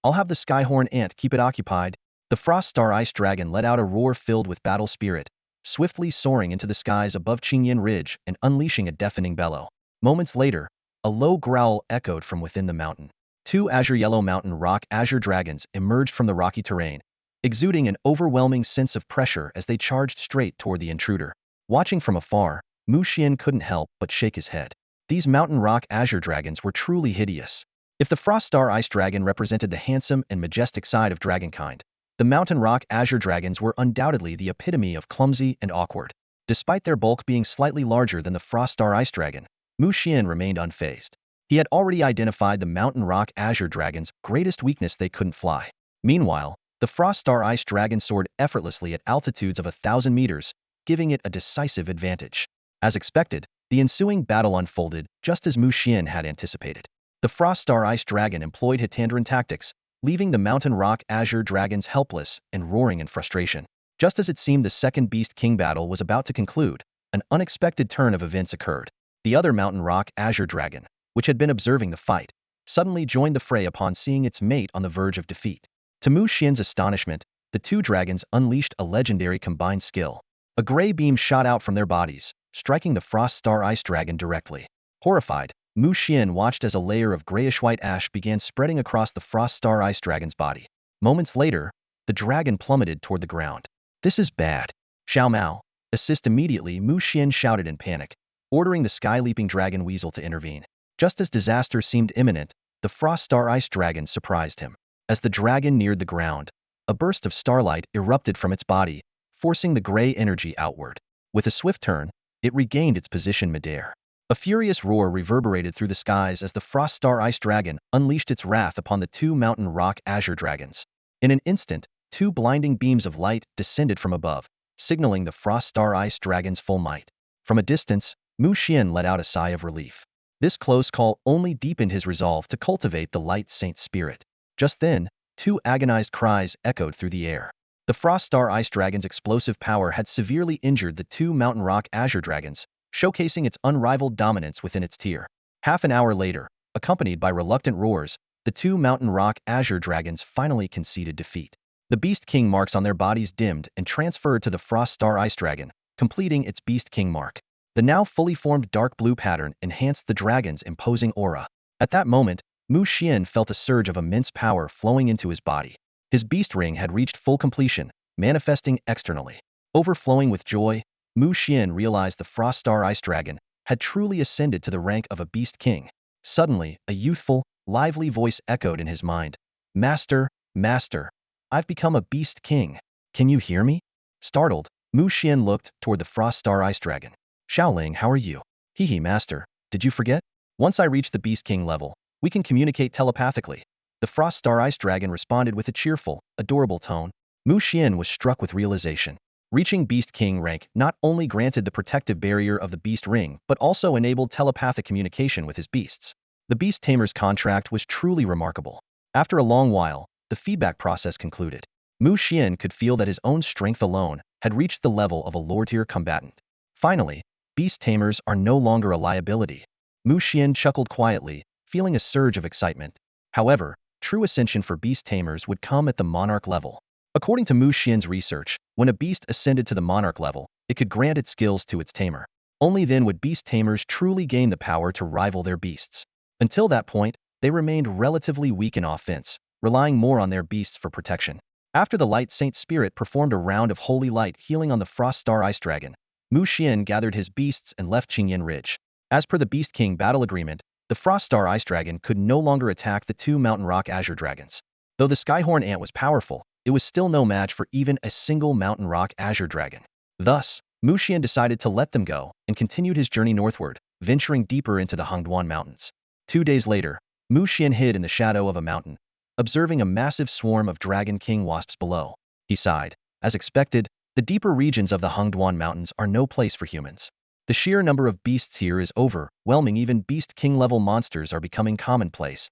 I'll have the Skyhorn ant keep it occupied. The Frost Star Ice Dragon let out a roar filled with battle spirit, swiftly soaring into the skies above Qingyan Ridge and unleashing a deafening bellow. Moments later, a low growl echoed from within the mountain. 2 azure yellow mountain rock azure dragons emerged from the rocky terrain, exuding an overwhelming sense of pressure as they charged straight toward the intruder. Watching from afar, Mu Xian couldn't help but shake his head. These mountain rock azure dragons were truly hideous. If the Frost Star Ice Dragon represented the handsome and majestic side of dragonkind, the Mountain Rock Azure Dragons were undoubtedly the epitome of clumsy and awkward. Despite their bulk being slightly larger than the Frost Star Ice Dragon, Mu Xian remained unfazed. He had already identified the Mountain Rock Azure Dragon's greatest weakness: they couldn't fly. Meanwhile, the Frost Star Ice Dragon soared effortlessly at altitudes of 1,000 meters, giving it a decisive advantage. As expected, the ensuing battle unfolded just as Mu Xian had anticipated. The Frost Star Ice Dragon employed Hitandran tactics, leaving the Mountain Rock Azure Dragons helpless and roaring in frustration. Just as it seemed the second Beast King battle was about to conclude, an unexpected turn of events occurred. The other Mountain Rock Azure Dragon, which had been observing the fight, suddenly joined the fray upon seeing its mate on the verge of defeat. To Mu Xian's astonishment, the 2 dragons unleashed a legendary combined skill. A gray beam shot out from their bodies, striking the Frost Star Ice Dragon directly. Horrified, Mu Xian watched as a layer of grayish-white ash began spreading across the Frost Star Ice Dragon's body. Moments later, the dragon plummeted toward the ground. This is bad. Xiao Mao, assist immediately, Mu Xian shouted in panic, ordering the sky-leaping dragon weasel to intervene. Just as disaster seemed imminent, the Frost Star Ice Dragon surprised him. As the dragon neared the ground, a burst of starlight erupted from its body, forcing the gray energy outward. With a swift turn, it regained its position midair. A furious roar reverberated through the skies as the Frost Star Ice Dragon unleashed its wrath upon the 2 Mountain Rock Azure Dragons. In an instant, 2 blinding beams of light descended from above, signaling the Frost Star Ice Dragon's full might. From a distance, Mu Xian let out a sigh of relief. This close call only deepened his resolve to cultivate the Light Saint spirit. Just then, 2 agonized cries echoed through the air. The Frost Star Ice Dragon's explosive power had severely injured the 2 Mountain Rock Azure Dragons, showcasing its unrivaled dominance within its tier. Half an hour later, accompanied by reluctant roars, the 2 Mountain Rock Azure Dragons finally conceded defeat. The Beast King marks on their bodies dimmed and transferred to the Frost Star Ice Dragon, completing its Beast King mark. The now fully formed dark blue pattern enhanced the dragon's imposing aura. At that moment, Mu Xian felt a surge of immense power flowing into his body. His beast ring had reached full completion, manifesting externally. Overflowing with joy, Mu Xian realized the Frost Star Ice Dragon had truly ascended to the rank of a beast king. Suddenly, a youthful, lively voice echoed in his mind. Master, Master, I've become a beast king. Can you hear me? Startled, Mu Xian looked toward the Frost Star Ice Dragon. Xiaoling, how are you? Hehe, Master, did you forget? Once I reach the Beast King level, we can communicate telepathically. The Frost Star Ice Dragon responded with a cheerful, adorable tone. Mu Xian was struck with realization. Reaching Beast King rank not only granted the protective barrier of the Beast Ring, but also enabled telepathic communication with his beasts. The Beast Tamer's contract was truly remarkable. After a long while, the feedback process concluded. Mu Xian could feel that his own strength alone had reached the level of a lower-tier combatant. Finally, Beast Tamers are no longer a liability. Mu Xian chuckled quietly, feeling a surge of excitement. However, true ascension for Beast Tamers would come at the Monarch level. According to Mu Xian's research, when a beast ascended to the Monarch level, it could grant its skills to its tamer. Only then would Beast Tamers truly gain the power to rival their beasts. Until that point, they remained relatively weak in offense, relying more on their beasts for protection. After the Light Saint Spirit performed a round of holy light healing on the Frost Star Ice Dragon, Mu Xian gathered his beasts and left Qingyan Ridge. As per the Beast King battle agreement, the Frost Star Ice Dragon could no longer attack the two Mountain Rock Azure Dragons. Though the Skyhorn Ant was powerful, it was still no match for even a single Mountain Rock Azure Dragon. Thus, Mu Xian decided to let them go and continued his journey northward, venturing deeper into the Hongduan Mountains. 2 days later, Mu Xian hid in the shadow of a mountain, observing a massive swarm of Dragon King wasps below. He sighed. As expected, the deeper regions of the Hongduan Mountains are no place for humans. The sheer number of beasts here is overwhelming. Even Beast King-level monsters are becoming commonplace.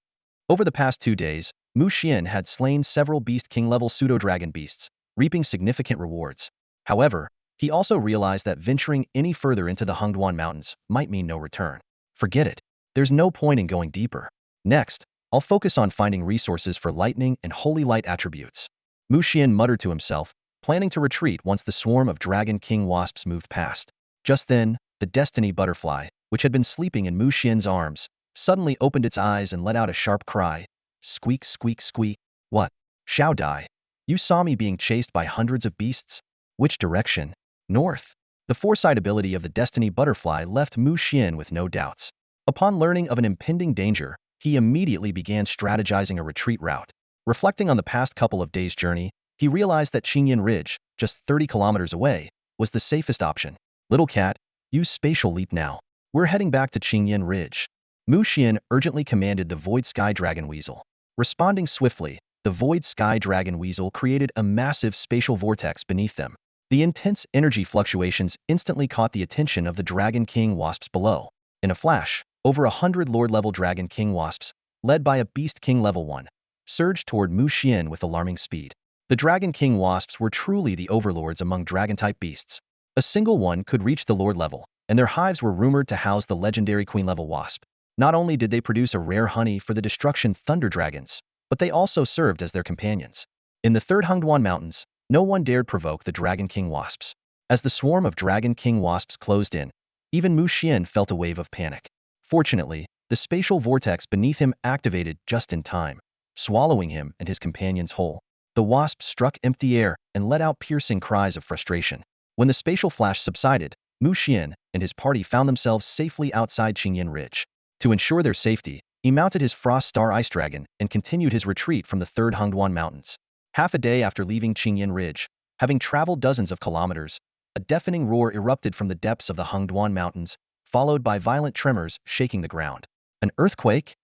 Over the past 2 days, Mu Xian had slain several Beast King-level pseudo-dragon beasts, reaping significant rewards. However, he also realized that venturing any further into the Hongduan Mountains might mean no return. Forget it. There's no point in going deeper. Next, I'll focus on finding resources for lightning and holy light attributes. Mu Xian muttered to himself, planning to retreat once the swarm of Dragon King wasps moved past. Just then, the Destiny Butterfly, which had been sleeping in Mu Xian's arms, suddenly opened its eyes and let out a sharp cry. Squeak, squeak, squeak. What? Xiao Dai. You saw me being chased by hundreds of beasts? Which direction? North. The foresight ability of the Destiny Butterfly left Mu Xian with no doubts. Upon learning of an impending danger, he immediately began strategizing a retreat route. Reflecting on the past couple of days' journey, he realized that Qingyan Ridge, just 30 kilometers away, was the safest option. Little cat, use spatial leap now. We're heading back to Qingyan Ridge. Mu Xian urgently commanded the Void Sky Dragon Weasel. Responding swiftly, the Void Sky Dragon Weasel created a massive spatial vortex beneath them. The intense energy fluctuations instantly caught the attention of the Dragon King wasps below. In a flash, over 100 Lord-level Dragon King wasps, led by a Beast King level 1, surged toward Mu Xian with alarming speed. The Dragon King wasps were truly the overlords among Dragon-type beasts. A single one could reach the Lord level, and their hives were rumored to house the legendary Queen-level wasp. Not only did they produce a rare honey for the destruction Thunder Dragons, but they also served as their companions. In the third Hongduan Mountains, no one dared provoke the Dragon King wasps. As the swarm of Dragon King wasps closed in, even Mu Xian felt a wave of panic. Fortunately, the spatial vortex beneath him activated just in time, swallowing him and his companions whole. The wasp struck empty air and let out piercing cries of frustration. When the spatial flash subsided, Mu Xian and his party found themselves safely outside Qingyan Ridge. To ensure their safety, he mounted his Frost Star Ice Dragon and continued his retreat from the third Hongduan Mountains. Half a day after leaving Qingyan Ridge, having traveled dozens of kilometers, a deafening roar erupted from the depths of the Hongduan Mountains, followed by violent tremors shaking the ground. An earthquake?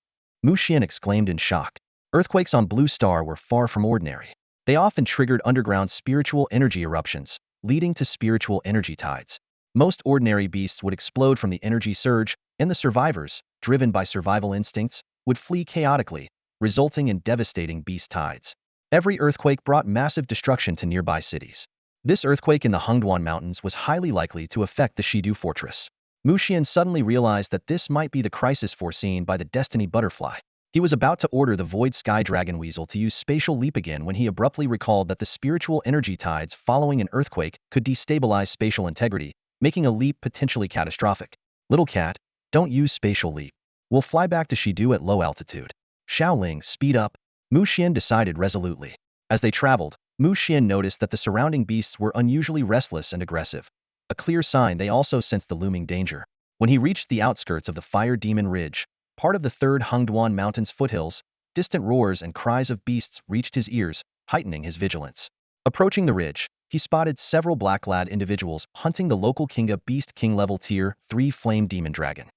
Mu Xian exclaimed in shock. Earthquakes on Blue Star were far from ordinary. They often triggered underground spiritual energy eruptions, leading to spiritual energy tides. Most ordinary beasts would explode from the energy surge, and the survivors, driven by survival instincts, would flee chaotically, resulting in devastating beast tides. Every earthquake brought massive destruction to nearby cities. This earthquake in the Hongduan Mountains was highly likely to affect the Shidu Fortress. Mu Xian suddenly realized that this might be the crisis foreseen by the Destiny Butterfly. He was about to order the Void Sky Dragon Weasel to use spatial leap again when he abruptly recalled that the spiritual energy tides following an earthquake could destabilize spatial integrity, making a leap potentially catastrophic. Little cat, don't use spatial leap. We'll fly back to Shidu at low altitude. Xiaoling, speed up. Mu Xian decided resolutely. As they traveled, Mu Xian noticed that the surrounding beasts were unusually restless and aggressive. A clear sign they also sensed the looming danger. When he reached the outskirts of the Fire Demon Ridge, part of the third Hengduan Mountain's foothills, distant roars and cries of beasts reached his ears, heightening his vigilance. Approaching the ridge, he spotted several black-clad individuals hunting the local Kinga Beast King level Tier 3 Flame Demon Dragon.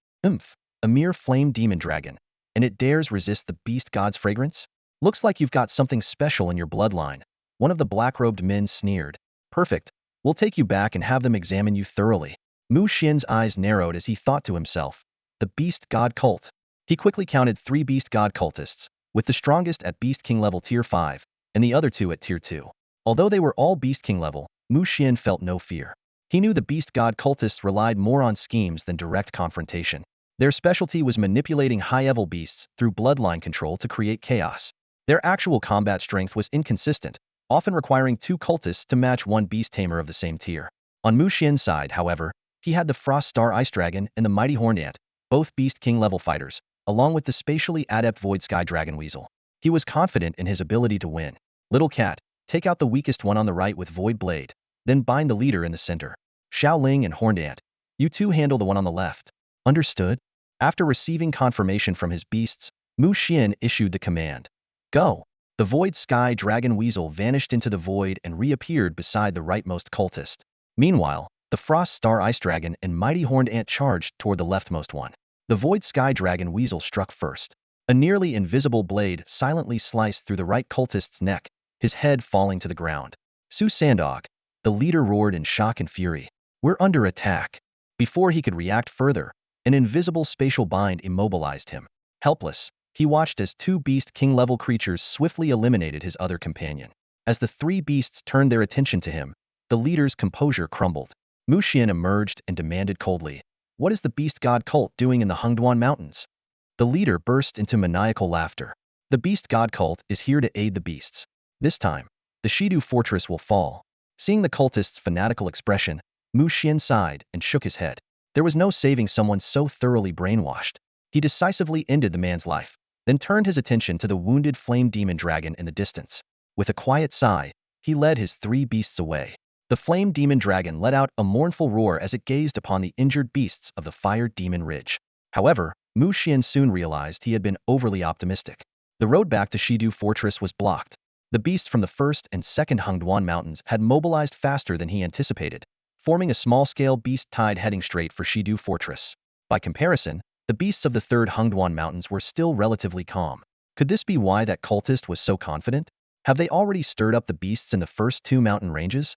A mere Flame Demon Dragon, and it dares resist the Beast God's fragrance? Looks like you've got something special in your bloodline. One of the black-robed men sneered. Perfect. We'll take you back and have them examine you thoroughly. Mu Xian's eyes narrowed as he thought to himself. The Beast God Cult. He quickly counted 3 Beast God cultists, with the strongest at Beast King level Tier 5, and the other 2 at Tier 2. Although they were all Beast King level, Mu Xian felt no fear. He knew the Beast God cultists relied more on schemes than direct confrontation. Their specialty was manipulating high-level beasts through bloodline control to create chaos. Their actual combat strength was inconsistent, often requiring 2 cultists to match 1 Beast Tamer of the same tier. On Mu Xian's side, however, he had the Frost Star Ice Dragon and the Mighty Horned Ant, both Beast King level fighters, along with the spatially adept Void Sky Dragon Weasel. He was confident in his ability to win. Little cat, take out the weakest one on the right with Void Blade, then bind the leader in the center. Xiao Ling and Horned Ant, you two handle the one on the left. Understood? After receiving confirmation from his beasts, Mu Xian issued the command. Go! The Void Sky Dragon Weasel vanished into the void and reappeared beside the rightmost cultist. Meanwhile, the Frost Star Ice Dragon and Mighty Horned Ant charged toward the leftmost one. The Void Sky Dragon Weasel struck first. A nearly invisible blade silently sliced through the right cultist's neck, his head falling to the ground. Su Sandog, the leader roared in shock and fury. We're under attack. Before he could react further, an invisible spatial bind immobilized him. Helpless, he watched as 2 Beast King-level creatures swiftly eliminated his other companion. As the 3 beasts turned their attention to him, the leader's composure crumbled. Mu Xian emerged and demanded coldly, "What is the Beast God cult doing in the Hengduan Mountains?" The leader burst into maniacal laughter. "The Beast God cult is here to aid the beasts. This time, the Shidu fortress will fall." Seeing the cultist's fanatical expression, Mu Xian sighed and shook his head. There was no saving someone so thoroughly brainwashed. He decisively ended the man's life, then turned his attention to the wounded flame demon dragon in the distance. With a quiet sigh, he led his 3 beasts away. The flame demon dragon let out a mournful roar as it gazed upon the injured beasts of the Fire Demon Ridge. However, Mu Xian soon realized he had been overly optimistic. The road back to Shidu Fortress was blocked. The beasts from the first and second Hengduan Mountains had mobilized faster than he anticipated, forming a small-scale beast tide heading straight for Shidu Fortress. By comparison, the beasts of the third Hengduan Mountains were still relatively calm. Could this be why that cultist was so confident? Have they already stirred up the beasts in the first 2 mountain ranges?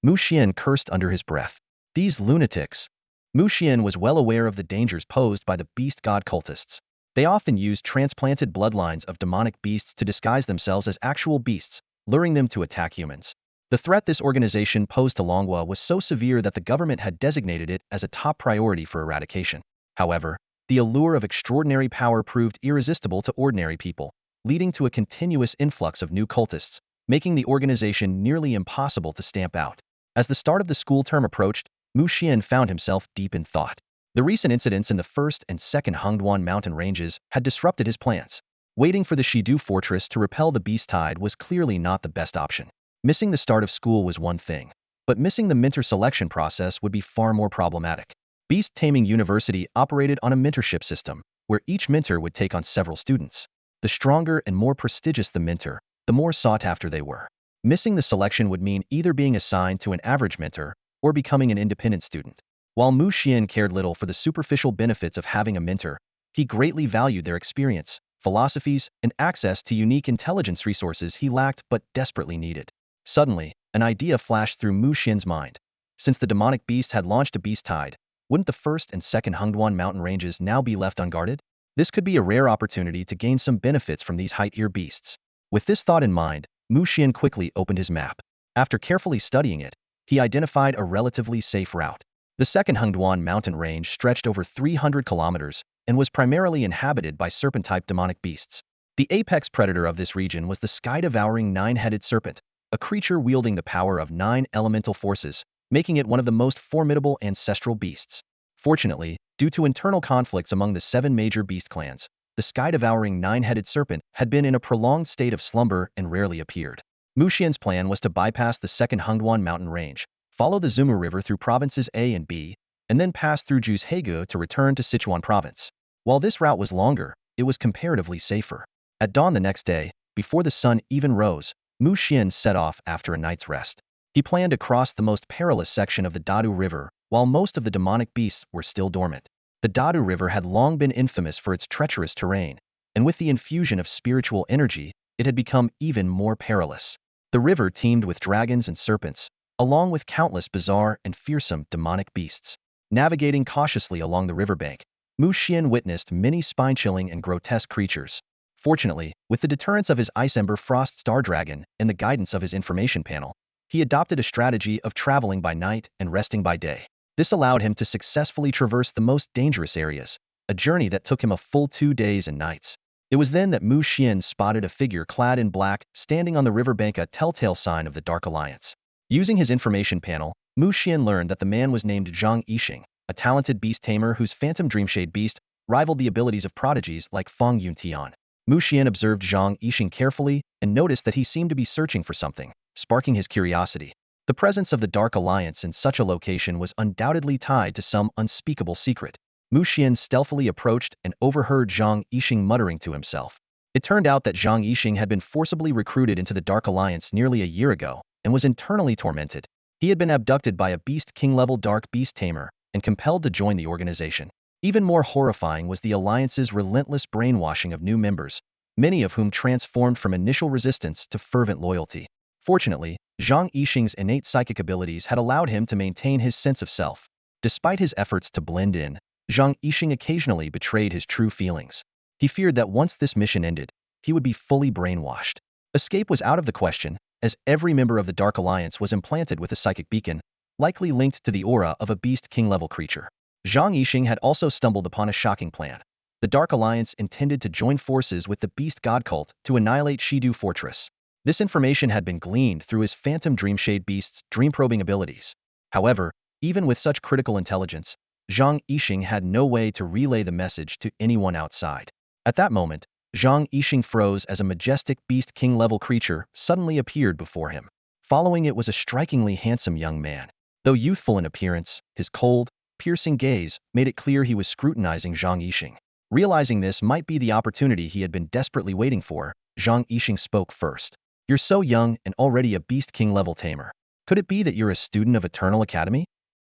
Mu Xian cursed under his breath. These lunatics. Mu Xian was well aware of the dangers posed by the beast god cultists. They often used transplanted bloodlines of demonic beasts to disguise themselves as actual beasts, luring them to attack humans. The threat this organization posed to Longhua was so severe that the government had designated it as a top priority for eradication. However, the allure of extraordinary power proved irresistible to ordinary people, leading to a continuous influx of new cultists, making the organization nearly impossible to stamp out. As the start of the school term approached, Mu Xian found himself deep in thought. The recent incidents in the first and second Hengduan mountain ranges had disrupted his plans. Waiting for the Shidu fortress to repel the beast tide was clearly not the best option. Missing the start of school was one thing, but missing the mentor selection process would be far more problematic. Beast Taming University operated on a mentorship system, where each mentor would take on several students. The stronger and more prestigious the mentor, the more sought after they were. Missing the selection would mean either being assigned to an average mentor or becoming an independent student. While Mu Xian cared little for the superficial benefits of having a mentor, he greatly valued their experience, philosophies, and access to unique intelligence resources he lacked but desperately needed. Suddenly, an idea flashed through Mu Xian's mind. Since the demonic beast had launched a beast tide, wouldn't the first and second Hengduan mountain ranges now be left unguarded? This could be a rare opportunity to gain some benefits from these high-tier beasts. With this thought in mind, Mu Xian quickly opened his map. After carefully studying it, he identified a relatively safe route. The second Hengduan mountain range stretched over 300 kilometers and was primarily inhabited by serpent-type demonic beasts. The apex predator of this region was the sky-devouring 9-headed serpent, a creature wielding the power of 9 elemental forces, making it one of the most formidable ancestral beasts. Fortunately, due to internal conflicts among the 7 major beast clans, the sky-devouring 9-headed serpent had been in a prolonged state of slumber and rarely appeared. Mu Xian's plan was to bypass the second Hengduan mountain range, follow the Zumu River through provinces A and B, and then passed through Juzhegu to return to Sichuan province. While this route was longer, it was comparatively safer. At dawn the next day, before the sun even rose, Mu Xian set off after a night's rest. He planned to cross the most perilous section of the Dadu River, while most of the demonic beasts were still dormant. The Dadu River had long been infamous for its treacherous terrain, and with the infusion of spiritual energy, it had become even more perilous. The river teemed with dragons and serpents, along with countless bizarre and fearsome demonic beasts. Navigating cautiously along the riverbank, Mu Xian witnessed many spine-chilling and grotesque creatures. Fortunately, with the deterrence of his Ice Ember Frost Star Dragon and the guidance of his information panel, he adopted a strategy of traveling by night and resting by day. This allowed him to successfully traverse the most dangerous areas, a journey that took him a full 2 days and nights. It was then that Mu Xian spotted a figure clad in black standing on the riverbank, a telltale sign of the Dark Alliance. Using his information panel, Mu Xian learned that the man was named Zhang Yixing, a talented Beast Tamer whose phantom Dreamshade beast rivaled the abilities of prodigies like Feng Yuntian. Mu Xian observed Zhang Yixing carefully and noticed that he seemed to be searching for something, sparking his curiosity. The presence of the Dark Alliance in such a location was undoubtedly tied to some unspeakable secret. Mu Xian stealthily approached and overheard Zhang Yixing muttering to himself. It turned out that Zhang Yixing had been forcibly recruited into the Dark Alliance nearly a year ago and was internally tormented. He had been abducted by a Beast King-level Dark Beast Tamer and compelled to join the organization. Even more horrifying was the Alliance's relentless brainwashing of new members, many of whom transformed from initial resistance to fervent loyalty. Fortunately, Zhang Yixing's innate psychic abilities had allowed him to maintain his sense of self. Despite his efforts to blend in, Zhang Yixing occasionally betrayed his true feelings. He feared that once this mission ended, he would be fully brainwashed. Escape was out of the question, as every member of the Dark Alliance was implanted with a psychic beacon, likely linked to the aura of a Beast King-level creature. Zhang Yixing had also stumbled upon a shocking plan. The Dark Alliance intended to join forces with the Beast God Cult to annihilate Shidu Fortress. This information had been gleaned through his Phantom Dreamshade Beast's dream-probing abilities. However, even with such critical intelligence, Zhang Yixing had no way to relay the message to anyone outside. At that moment, Zhang Yixing froze as a majestic Beast King-level creature suddenly appeared before him. Following it was a strikingly handsome young man. Though youthful in appearance, his cold, piercing gaze made it clear he was scrutinizing Zhang Yixing. Realizing this might be the opportunity he had been desperately waiting for, Zhang Yixing spoke first. "You're so young and already a Beast King-level tamer. Could it be that you're a student of Eternal Academy?"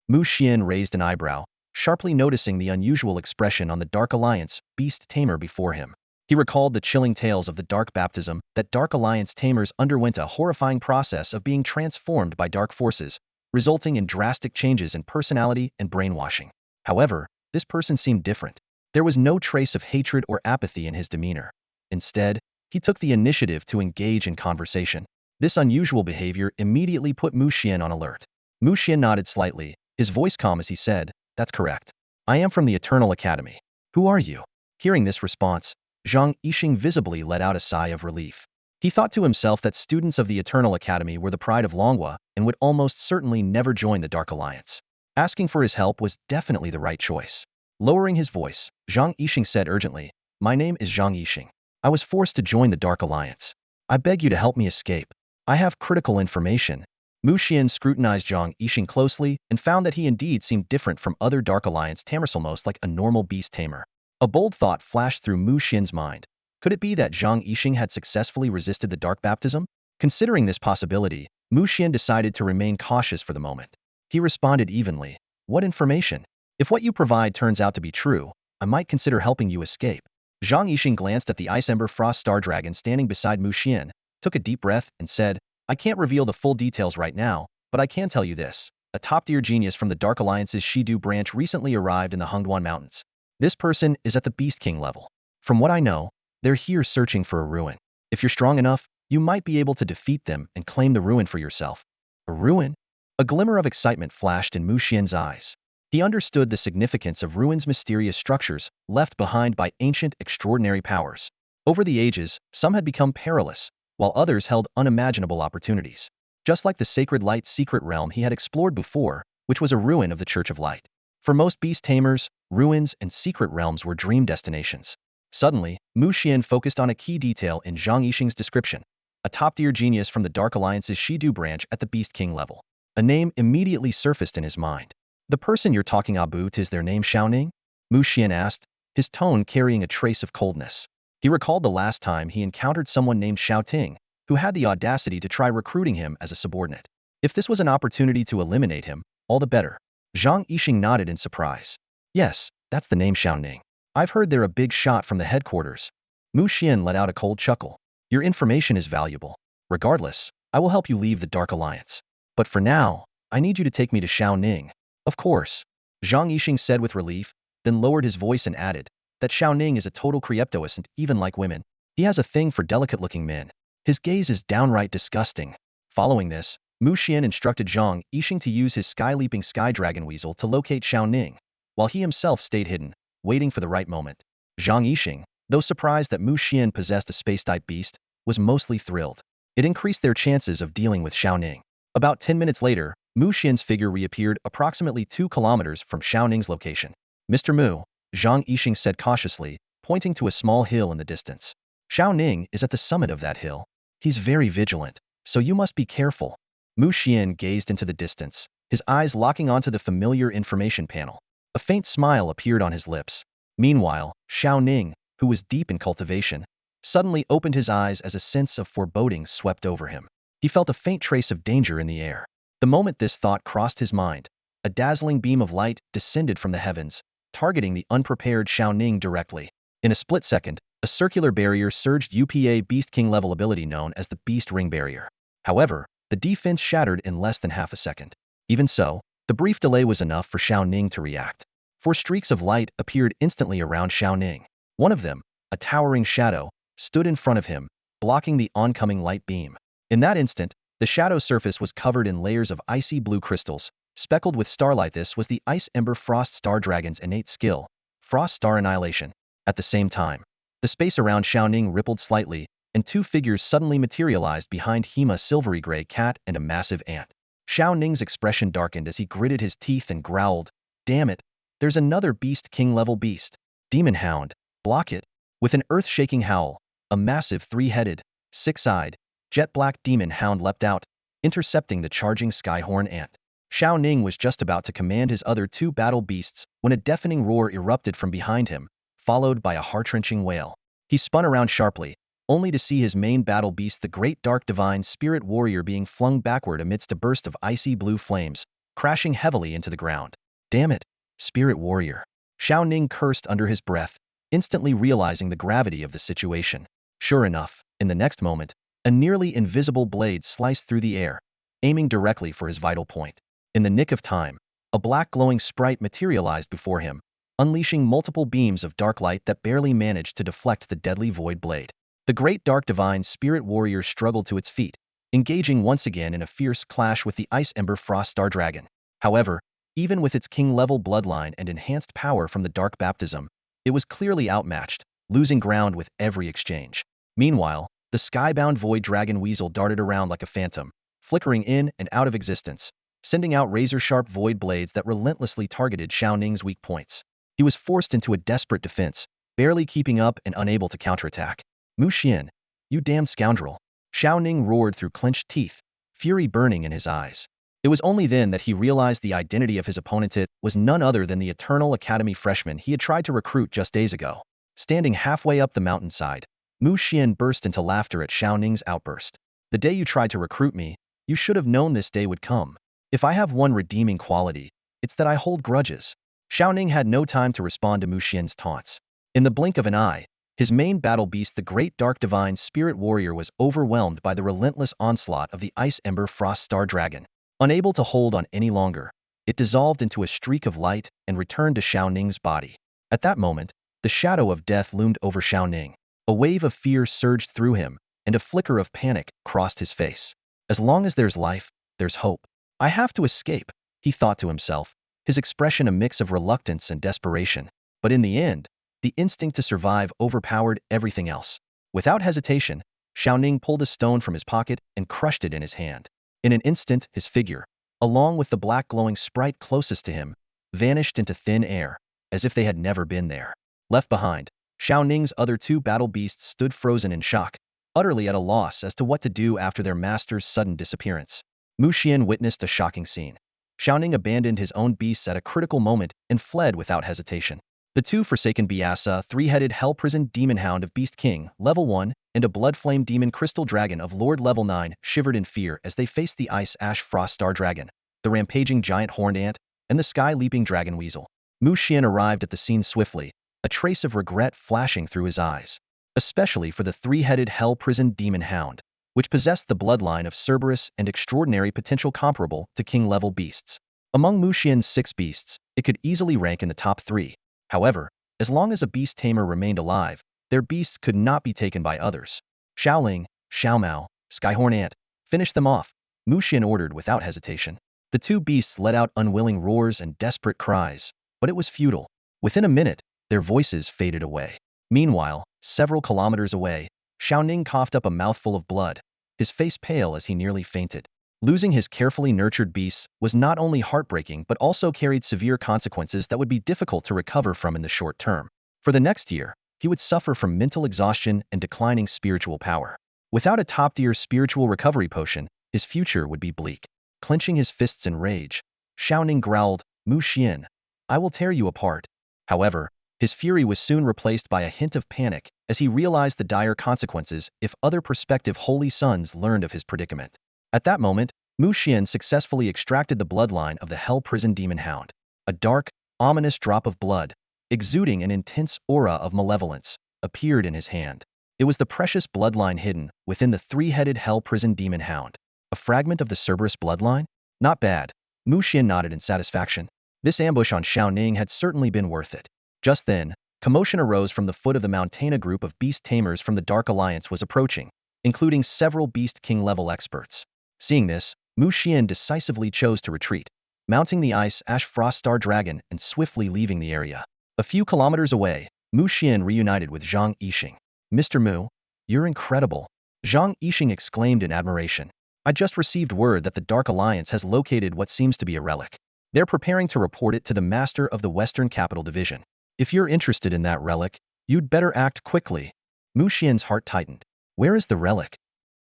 Mu Xian raised an eyebrow, sharply noticing the unusual expression on the Dark Alliance Beast Tamer before him. He recalled the chilling tales of the Dark Baptism that Dark Alliance Tamers underwent a horrifying process of being transformed by dark forces, resulting in drastic changes in personality and brainwashing. However, this person seemed different. There was no trace of hatred or apathy in his demeanor. Instead, he took the initiative to engage in conversation. This unusual behavior immediately put Mu Xian on alert. Mu Xian nodded slightly, his voice calm as he said, "That's correct. I am from the Eternal Academy. Who are you?" Hearing this response, Zhang Yixing visibly let out a sigh of relief. He thought to himself that students of the Eternal Academy were the pride of Longhua and would almost certainly never join the Dark Alliance. Asking for his help was definitely the right choice. Lowering his voice, Zhang Yixing said urgently, "My name is Zhang Yixing. I was forced to join the Dark Alliance. I beg you to help me escape. I have critical information." Mu Xian scrutinized Zhang Yixing closely and found that he indeed seemed different from other Dark Alliance tamers, almost like a normal Beast Tamer. A bold thought flashed through Mu Xian's mind. Could it be that Zhang Yixing had successfully resisted the Dark Baptism? Considering this possibility, Mu Xian decided to remain cautious for the moment. He responded evenly, "What information? If what you provide turns out to be true, I might consider helping you escape." Zhang Yixing glanced at the Ice Ember Frost Star Dragon standing beside Mu Xian, took a deep breath, and said, "I can't reveal the full details right now, but I can tell you this. A top-tier genius from the Dark Alliance's Shidu branch recently arrived in the Hongduan Mountains. This person is at the Beast King level. From what I know, they're here searching for a ruin. If you're strong enough, you might be able to defeat them and claim the ruin for yourself." A ruin? A glimmer of excitement flashed in Mu Xian's eyes. He understood the significance of ruins, mysterious structures left behind by ancient, extraordinary powers. Over the ages, some had become perilous, while others held unimaginable opportunities. Just like the Sacred Light's secret realm he had explored before, which was a ruin of the Church of Light. For most Beast Tamers, ruins and secret realms were dream destinations. Suddenly, Mu Xian focused on a key detail in Zhang Yixing's description. A top-tier genius from the Dark Alliance's Shidu branch at the Beast King level. A name immediately surfaced in his mind. The person you're talking about, is their name Xiaoning? Mu Xian asked, his tone carrying a trace of coldness. He recalled the last time he encountered someone named Xiao Ting, who had the audacity to try recruiting him as a subordinate. If this was an opportunity to eliminate him, all the better. Zhang Yixing nodded in surprise. Yes, that's the name Xiaoning. I've heard they're a big shot from the headquarters. Mu Xian let out a cold chuckle. Your information is valuable. Regardless, I will help you leave the Dark Alliance. But for now, I need you to take me to Xiaoning. Of course, Zhang Yixing said with relief, then lowered his voice and added that Xiaoning is a total cryptoescent, even like women. He has a thing for delicate-looking men. His gaze is downright disgusting. Following this, Mu Xian instructed Zhang Yixing to use his sky-leaping sky dragon weasel to locate Xiaoning, while he himself stayed hidden, waiting for the right moment. Zhang Yixing, though surprised that Mu Xian possessed a space-type beast, was mostly thrilled. It increased their chances of dealing with Xiaoning. About 10 minutes later, Mu Xian's figure reappeared approximately 2 kilometers from Xiaoning's location. Mr. Mu, Zhang Yixing said cautiously, pointing to a small hill in the distance. Xiaoning is at the summit of that hill. He's very vigilant, so you must be careful. Mu Xian gazed into the distance, his eyes locking onto the familiar information panel. A faint smile appeared on his lips. Meanwhile, Xiaoning, who was deep in cultivation, suddenly opened his eyes as a sense of foreboding swept over him. He felt a faint trace of danger in the air. The moment this thought crossed his mind, a dazzling beam of light descended from the heavens, targeting the unprepared Xiaoning directly. In a split second, a circular barrier surged UPA Beast King level ability known as the Beast Ring Barrier. However, the defense shattered in less than half a second. Even so, the brief delay was enough for Xiaoning to react. 4 streaks of light appeared instantly around Xiaoning. One of them, a towering shadow, stood in front of him, blocking the oncoming light beam. In that instant, the shadow surface was covered in layers of icy blue crystals, speckled with starlight. This was the Ice Ember Frost Star Dragon's innate skill, Frost Star Annihilation. At the same time, the space around Xiaoning rippled slightly, and 2 figures suddenly materialized behind him, a silvery gray cat and a massive ant. Xiaoning's expression darkened as he gritted his teeth and growled, "Damn it, there's another Beast King level beast. Demon Hound, block it." With an earth-shaking howl, a massive 3-headed, 6-eyed, jet-black demon hound leapt out, intercepting the charging Skyhorn ant. Xiaoning was just about to command his other 2 battle beasts when a deafening roar erupted from behind him, followed by a heart-wrenching wail. He spun around sharply, only to see his main battle beast, the great dark divine spirit warrior, being flung backward amidst a burst of icy blue flames, crashing heavily into the ground. "Damn it, spirit warrior." Xiaoning cursed under his breath, instantly realizing the gravity of the situation. Sure enough, in the next moment, a nearly invisible blade sliced through the air, aiming directly for his vital point. In the nick of time, a black glowing sprite materialized before him, unleashing multiple beams of dark light that barely managed to deflect the deadly void blade. The great dark divine spirit warrior struggled to its feet, engaging once again in a fierce clash with the Ice Ember Frost Star Dragon. However, even with its king-level bloodline and enhanced power from the Dark Baptism, it was clearly outmatched, losing ground with every exchange. Meanwhile, the skybound void dragon weasel darted around like a phantom, flickering in and out of existence, sending out razor-sharp void blades that relentlessly targeted Xiaoning's weak points. He was forced into a desperate defense, barely keeping up and unable to counterattack. "Mu Xian, you damned scoundrel!" Xiaoning roared through clenched teeth, fury burning in his eyes. It was only then that he realized the identity of his opponent. It was none other than the Eternal Academy freshman he had tried to recruit just days ago. Standing halfway up the mountainside, Mu Xian burst into laughter at Xiaoning's outburst. "The day you tried to recruit me, you should have known this day would come. If I have one redeeming quality, it's that I hold grudges." Xiaoning had no time to respond to Mu Xian's taunts. In the blink of an eye, his main battle beast, the great dark divine spirit warrior, was overwhelmed by the relentless onslaught of the Ice Ember Frost Star Dragon. Unable to hold on any longer, it dissolved into a streak of light and returned to Xiaoning's body. At that moment, the shadow of death loomed over Xiaoning. A wave of fear surged through him, and a flicker of panic crossed his face. As long as there's life, there's hope. "I have to escape," he thought to himself, his expression a mix of reluctance and desperation. But in the end, the instinct to survive overpowered everything else. Without hesitation, Xiaoning pulled a stone from his pocket and crushed it in his hand. In an instant, his figure, along with the black glowing sprite closest to him, vanished into thin air, as if they had never been there. Left behind, Xiaoning's other 2 battle beasts stood frozen in shock, utterly at a loss as to what to do after their master's sudden disappearance. Mu Xian witnessed a shocking scene. Xiaoning abandoned his own beasts at a critical moment and fled without hesitation. The two forsaken beasts, a three-headed hell prison demon hound of Beast King, level 1, and a blood flame demon crystal dragon of Lord level 9, shivered in fear as they faced the ice ash frost star dragon, the rampaging giant horned ant, and the sky-leaping dragon weasel. Mu Xian arrived at the scene swiftly, a trace of regret flashing through his eyes, especially for the three-headed hell prison demon hound, which possessed the bloodline of Cerberus and extraordinary potential comparable to king-level beasts. Among Mu Xian's 6 beasts, it could easily rank in the top 3. However, as long as a Beast Tamer remained alive, their beasts could not be taken by others. Xiaoling, Xiaomao, Skyhorn Ant, finish them off, Mu Xian ordered without hesitation. The two beasts let out unwilling roars and desperate cries, but it was futile. Within a minute, their voices faded away. Meanwhile, several kilometers away, Xiaoning coughed up a mouthful of blood, his face pale as he nearly fainted. Losing his carefully nurtured beasts was not only heartbreaking but also carried severe consequences that would be difficult to recover from in the short term. For the next year, he would suffer from mental exhaustion and declining spiritual power. Without a top-tier spiritual recovery potion, his future would be bleak. Clenching his fists in rage, Xiaoning growled, "Mu Xian, I will tear you apart." However, his fury was soon replaced by a hint of panic as he realized the dire consequences if other prospective holy sons learned of his predicament. At that moment, Mu Xian successfully extracted the bloodline of the Hell Prison Demon Hound. A dark, ominous drop of blood, exuding an intense aura of malevolence, appeared in his hand. It was the precious bloodline hidden within the three-headed Hell Prison Demon Hound. A fragment of the Cerberus bloodline? Not bad. Mu Xian nodded in satisfaction. This ambush on Xiaoning had certainly been worth it. Just then, commotion arose from the foot of the mountain. A group of Beast Tamers from the Dark Alliance was approaching, including several Beast King-level experts. Seeing this, Mu Xian decisively chose to retreat, mounting the ice ash frost star dragon and swiftly leaving the area. A few kilometers away, Mu Xian reunited with Zhang Yixing. "Mr. Mu, you're incredible," Zhang Yixing exclaimed in admiration. "I just received word that the Dark Alliance has located what seems to be a relic. They're preparing to report it to the master of the Western Capital Division. If you're interested in that relic, you'd better act quickly." Mu Xian's heart tightened. "Where is the relic?"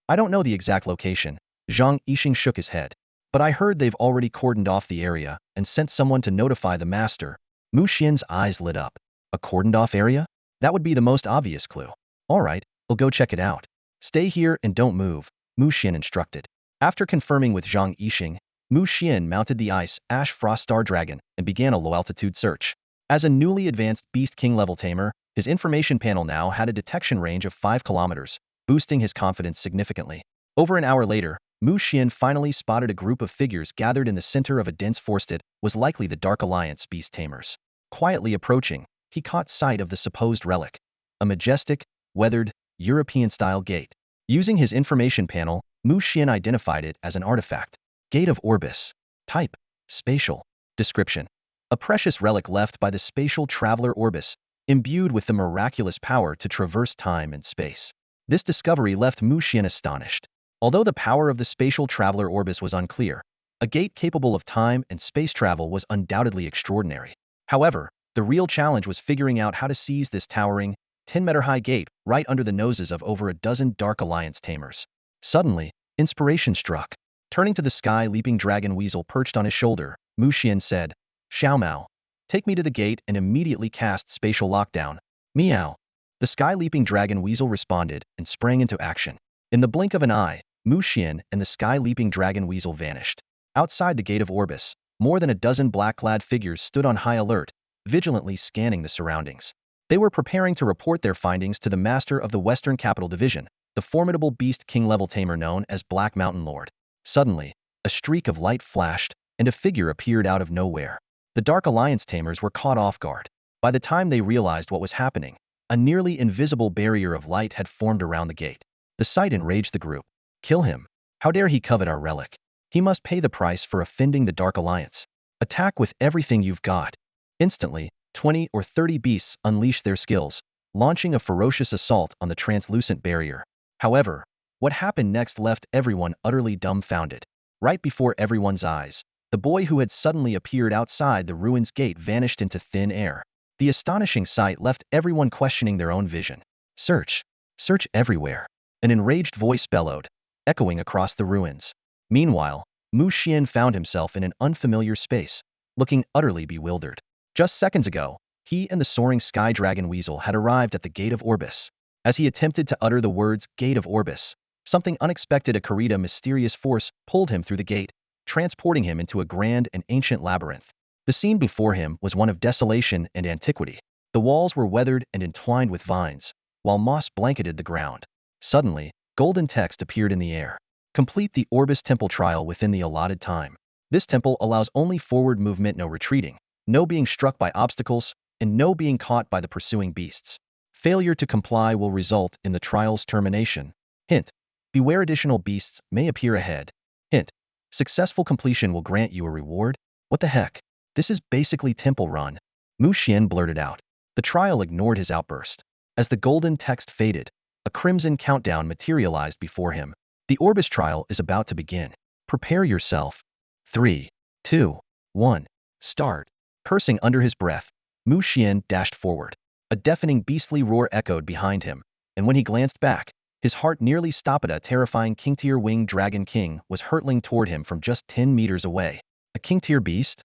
"I don't know the exact location," Zhang Yixing shook his head. "But I heard they've already cordoned off the area and sent someone to notify the master." Mu Xian's eyes lit up. A cordoned-off area? That would be the most obvious clue. "All right, we'll go check it out. Stay here and don't move," Mu Xian instructed. After confirming with Zhang Yixing, Mu Xian mounted the ice ash frost star dragon and began a low-altitude search. As a newly advanced Beast King-level tamer, his information panel now had a detection range of 5 kilometers, boosting his confidence significantly. Over an hour later, Mu Xian finally spotted a group of figures gathered in the center of a dense forest. It was likely the Dark Alliance Beast Tamers. Quietly approaching, he caught sight of the supposed relic, a majestic, weathered, European-style gate. Using his information panel, Mu Xian identified it as an artifact. Gate of Orbis. Type: spatial. Description: a precious relic left by the spatial traveler Orbis, imbued with the miraculous power to traverse time and space. This discovery left Mu Xian astonished. Although the power of the spatial traveler Orbis was unclear, a gate capable of time and space travel was undoubtedly extraordinary. However, the real challenge was figuring out how to seize this towering, 10-meter-high gate right under the noses of over a dozen Dark Alliance tamers. Suddenly, inspiration struck. Turning to the sky-leaping dragon weasel perched on his shoulder, Mu Xian said, "Xiaomao, take me to the gate and immediately cast spatial lockdown." "Meow." The sky-leaping dragon weasel responded and sprang into action. In the blink of an eye, Mu Xian and the sky-leaping dragon weasel vanished. Outside the gate of Orbis, more than a dozen black-clad figures stood on high alert, vigilantly scanning the surroundings. They were preparing to report their findings to the master of the Western Capital Division, the formidable Beast King-level tamer known as Black Mountain Lord. Suddenly, a streak of light flashed, and a figure appeared out of nowhere. The Dark Alliance tamers were caught off guard. By the time they realized what was happening, a nearly invisible barrier of light had formed around the gate. The sight enraged the group. "Kill him. How dare he covet our relic? He must pay the price for offending the Dark Alliance. Attack with everything you've got." Instantly, 20 or 30 beasts unleashed their skills, launching a ferocious assault on the translucent barrier. However, what happened next left everyone utterly dumbfounded. Right before everyone's eyes, the boy who had suddenly appeared outside the ruins gate vanished into thin air. The astonishing sight left everyone questioning their own vision. "Search! Search everywhere!" An enraged voice bellowed, echoing across the ruins. Meanwhile, Mu Xian found himself in an unfamiliar space, looking utterly bewildered. Just seconds ago, he and the soaring Sky Dragon Weasel had arrived at the Gate of Orbis. As he attempted to utter the words Gate of Orbis, something unexpected, a Karita mysterious force, pulled him through the gate, transporting him into a grand and ancient labyrinth. The scene before him was one of desolation and antiquity. The walls were weathered and entwined with vines, while moss blanketed the ground. Suddenly, golden text appeared in the air. Complete the Orbis Temple trial within the allotted time. This temple allows only forward movement, no retreating, no being struck by obstacles, and no being caught by the pursuing beasts. Failure to comply will result in the trial's termination. Hint: beware, additional beasts may appear ahead. Hint: successful completion will grant you a reward. What the heck? This is basically Temple Run. Mu Xian blurted out. The trial ignored his outburst. As the golden text faded, a crimson countdown materialized before him. The Orbis trial is about to begin. Prepare yourself. 3, 2, 1, start. Cursing under his breath, Mu Xian dashed forward. A deafening beastly roar echoed behind him, and when he glanced back, his heart nearly stopped. A terrifying King-tier winged dragon king was hurtling toward him from just 10 meters away. A King-tier beast?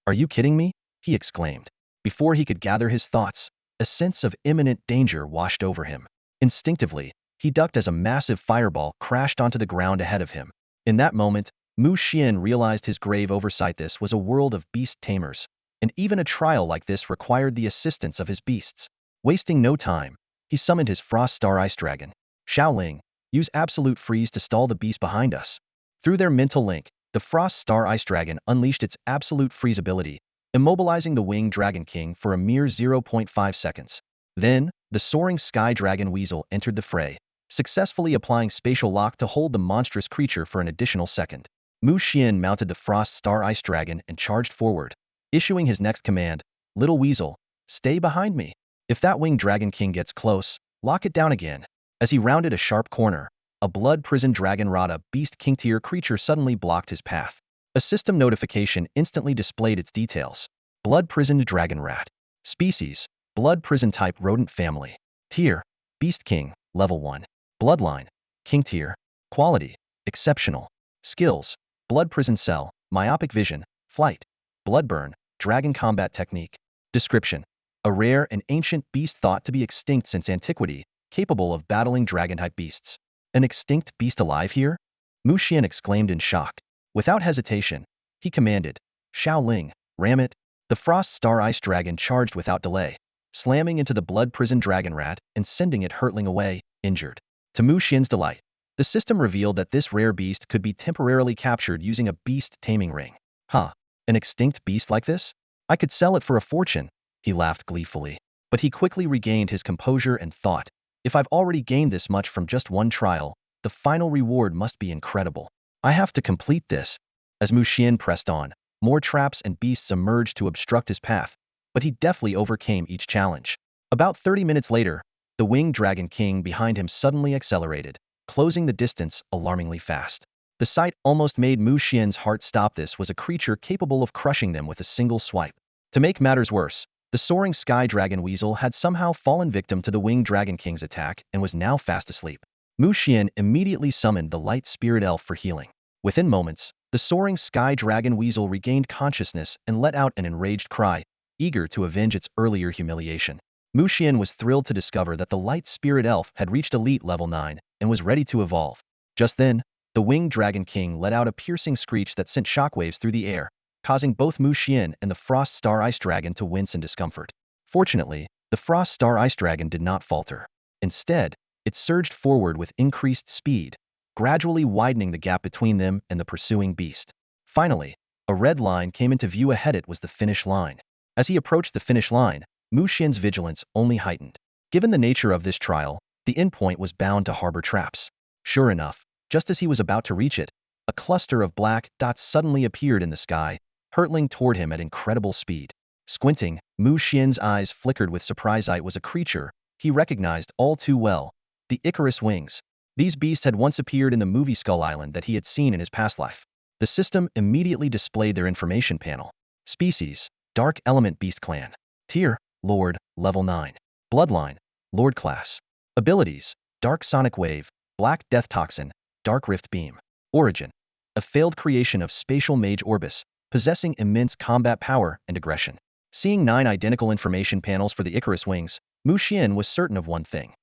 Are you kidding me? He exclaimed. Before he could gather his thoughts, a sense of imminent danger washed over him. Instinctively, he ducked as a massive fireball crashed onto the ground ahead of him. In that moment, Mu Xian realized his grave oversight. This was a world of Beast Tamers, and even a trial like this required the assistance of his beasts. Wasting no time, he summoned his Frost Star Ice Dragon. Xiaoling, use Absolute Freeze to stall the beast behind us. Through their mental link, the Frost Star Ice Dragon unleashed its Absolute Freeze ability, immobilizing the Winged Dragon King for a mere 0.5 seconds. Then, the soaring Sky Dragon Weasel entered the fray, successfully applying Spatial Lock to hold the monstrous creature for an additional second. Mu Xian mounted the Frost Star Ice Dragon and charged forward, issuing his next command: Little Weasel, stay behind me. If that Winged Dragon King gets close, lock it down again. As he rounded a sharp corner, a blood-prisoned Dragon Rata Beast King-tier creature suddenly blocked his path. A system notification instantly displayed its details. Blood-prisoned Dragon Rat. Species: Blood Prison Type Rodent Family. Tier: Beast King, Level 1. Bloodline: King Tier. Quality: Exceptional. Skills: Blood Prison Cell, Myopic Vision, Flight. Bloodburn, Dragon Combat Technique. Description: a rare and ancient beast thought to be extinct since antiquity, capable of battling dragon-type beasts. An extinct beast alive here? Mu Xian exclaimed in shock. Without hesitation, he commanded, Xiaoling, ram it. The Frost Star Ice Dragon charged without delay, slamming into the blood-prisoned dragon rat and sending it hurtling away, injured. To Mu Xian's delight, the system revealed that this rare beast could be temporarily captured using a beast taming ring. Huh, an extinct beast like this? I could sell it for a fortune, he laughed gleefully. But he quickly regained his composure and thought, if I've already gained this much from just one trial, the final reward must be incredible. I have to complete this. As Mu Xian pressed on, more traps and beasts emerged to obstruct his path, but he deftly overcame each challenge. About 30 minutes later, the Winged Dragon King behind him suddenly accelerated, closing the distance alarmingly fast. The sight almost made Mu Xian's heart stop. This was a creature capable of crushing them with a single swipe. To make matters worse, the soaring Sky Dragon Weasel had somehow fallen victim to the Winged Dragon King's attack and was now fast asleep. Mu Xian immediately summoned the Light Spirit Elf for healing. Within moments, the soaring Sky Dragon Weasel regained consciousness and let out an enraged cry, eager to avenge its earlier humiliation. Mu Xian was thrilled to discover that the Light Spirit Elf had reached Elite Level 9 and was ready to evolve. Just then, the Winged Dragon King let out a piercing screech that sent shockwaves through the air, causing both Mu Xian and the Frost Star Ice Dragon to wince in discomfort. Fortunately, the Frost Star Ice Dragon did not falter. Instead, it surged forward with increased speed, gradually widening the gap between them and the pursuing beast. Finally, a red line came into view ahead. It was the finish line. As he approached the finish line, Mu Xian's vigilance only heightened. Given the nature of this trial, the endpoint was bound to harbor traps. Sure enough, just as he was about to reach it, a cluster of black dots suddenly appeared in the sky, hurtling toward him at incredible speed. Squinting, Mu Xian's eyes flickered with surprise. It was a creature he recognized all too well, the Icarus Wings. These beasts had once appeared in the movie Skull Island that he had seen in his past life. The system immediately displayed their information panel. Species: Dark Element Beast Clan. Tier: Lord, Level 9. Bloodline: Lord Class. Abilities: Dark Sonic Wave, Black Death Toxin, Dark Rift Beam. Origin: a failed creation of spatial mage Orbis, possessing immense combat power and aggression. Seeing 9 identical information panels for the Icarus wings, Mu Xian was certain of one thing.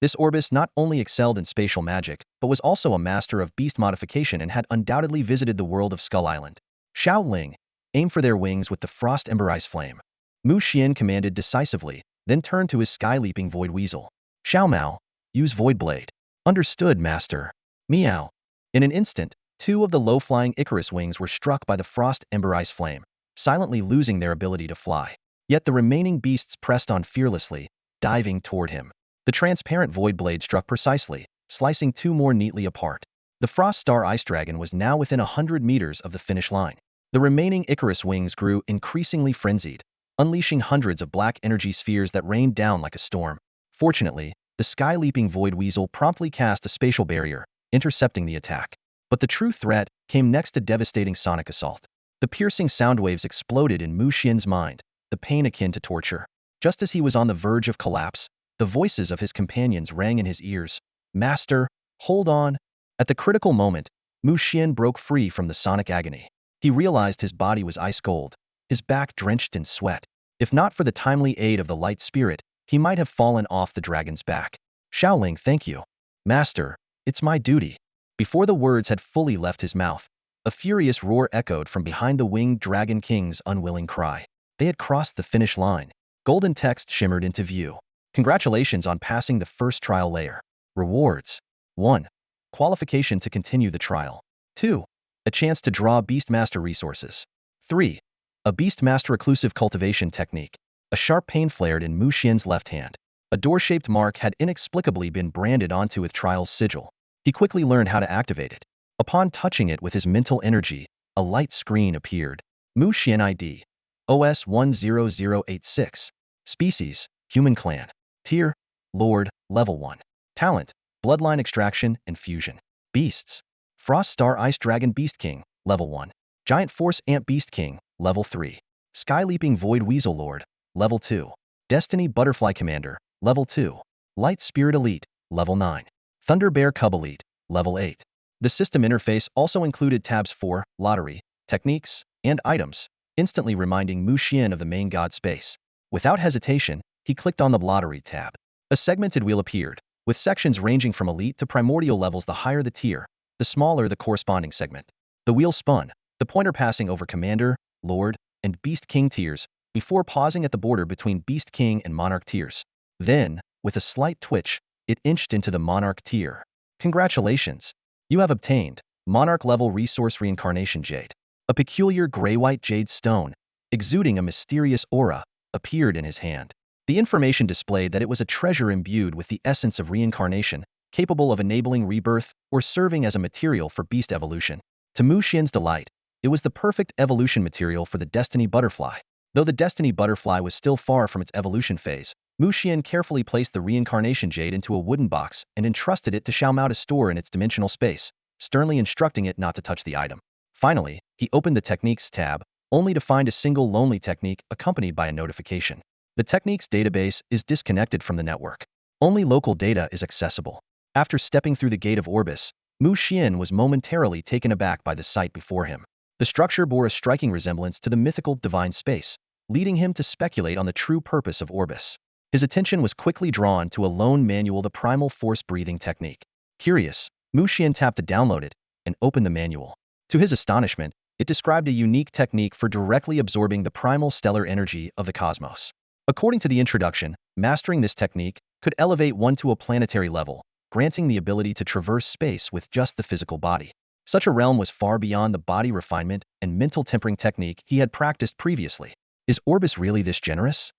This Orbis not only excelled in spatial magic, but was also a master of beast modification and had undoubtedly visited the world of Skull Island. Xiao Ling, aim for their wings with the frost emberize flame. Mu Xian commanded decisively, then turned to his sky-leaping Void Weasel. Xiao Mao, use Void Blade. Understood, master. Meow. In an instant, 2 of the low-flying Icarus wings were struck by the frost emberize flame, silently losing their ability to fly. Yet the remaining beasts pressed on fearlessly, diving toward him. The transparent Void Blade struck precisely, slicing 2 more neatly apart. The Frost Star Ice Dragon was now within 100 meters of the finish line. The remaining Icarus wings grew increasingly frenzied, unleashing hundreds of black energy spheres that rained down like a storm. Fortunately, the sky-leaping Void Weasel promptly cast a spatial barrier, intercepting the attack. But the true threat came next to devastating sonic assault. The piercing sound waves exploded in Mu Xian's mind, the pain akin to torture. Just as he was on the verge of collapse, the voices of his companions rang in his ears. Master, hold on. At the critical moment, Mu Xian broke free from the sonic agony. He realized his body was ice cold, his back drenched in sweat. If not for the timely aid of the light spirit, he might have fallen off the dragon's back. Xiaoling, thank you. Master, it's my duty. Before the words had fully left his mouth, a furious roar echoed from behind the winged Dragon King's unwilling cry. They had crossed the finish line. Golden text shimmered into view. Congratulations on passing the first trial layer. Rewards. 1. Qualification to continue the trial. 2. A chance to draw Beastmaster resources. 3. A Beastmaster occlusive cultivation technique. A sharp pain flared in Mu Xian's left hand. A door-shaped mark had inexplicably been branded onto its trial's sigil. He quickly learned how to activate it. Upon touching it with his mental energy, a light screen appeared. Mu Xian ID. OS 10086. Species, Human Clan. Tier, Lord, Level 1. Talent, Bloodline Extraction and Fusion. Beasts, Frost Star Ice Dragon Beast King, Level 1. Giant Force Ant Beast King, Level 3. Sky Leaping Void Weasel Lord, Level 2. Destiny Butterfly Commander, Level 2. Light Spirit Elite, Level 9. Thunder Bear Cub Elite, Level 8. The system interface also included tabs for Lottery, Techniques, and Items, instantly reminding Mu Xian of the main god space. Without hesitation, he clicked on the Lottery tab. A segmented wheel appeared, with sections ranging from Elite to Primordial levels. The higher the tier, the smaller the corresponding segment. The wheel spun, the pointer passing over Commander, Lord, and Beast King tiers, before pausing at the border between Beast King and Monarch tiers. Then, with a slight twitch, it inched into the Monarch tier. Congratulations! You have obtained Monarch-level resource Reincarnation Jade. A peculiar gray-white jade stone, exuding a mysterious aura, appeared in his hand. The information displayed that it was a treasure imbued with the essence of reincarnation, capable of enabling rebirth or serving as a material for beast evolution. To Mu Xian's delight, it was the perfect evolution material for the Destiny Butterfly. Though the Destiny Butterfly was still far from its evolution phase, Mu Xian carefully placed the Reincarnation Jade into a wooden box and entrusted it to Xiao Mao to store in its dimensional space, sternly instructing it not to touch the item. Finally, he opened the Techniques tab, only to find a single lonely technique accompanied by a notification. The Techniques database is disconnected from the network. Only local data is accessible. After stepping through the gate of Orbis, Mu Xian was momentarily taken aback by the sight before him. The structure bore a striking resemblance to the mythical Divine Space, leading him to speculate on the true purpose of Orbis. His attention was quickly drawn to a lone manual, the Primal Force Breathing Technique. Curious, Mu Xian tapped to download it and opened the manual. To his astonishment, it described a unique technique for directly absorbing the primal stellar energy of the cosmos. According to the introduction, mastering this technique could elevate one to a planetary level, granting the ability to traverse space with just the physical body. Such a realm was far beyond the body refinement and mental tempering technique he had practiced previously. Is Orbis really this generous?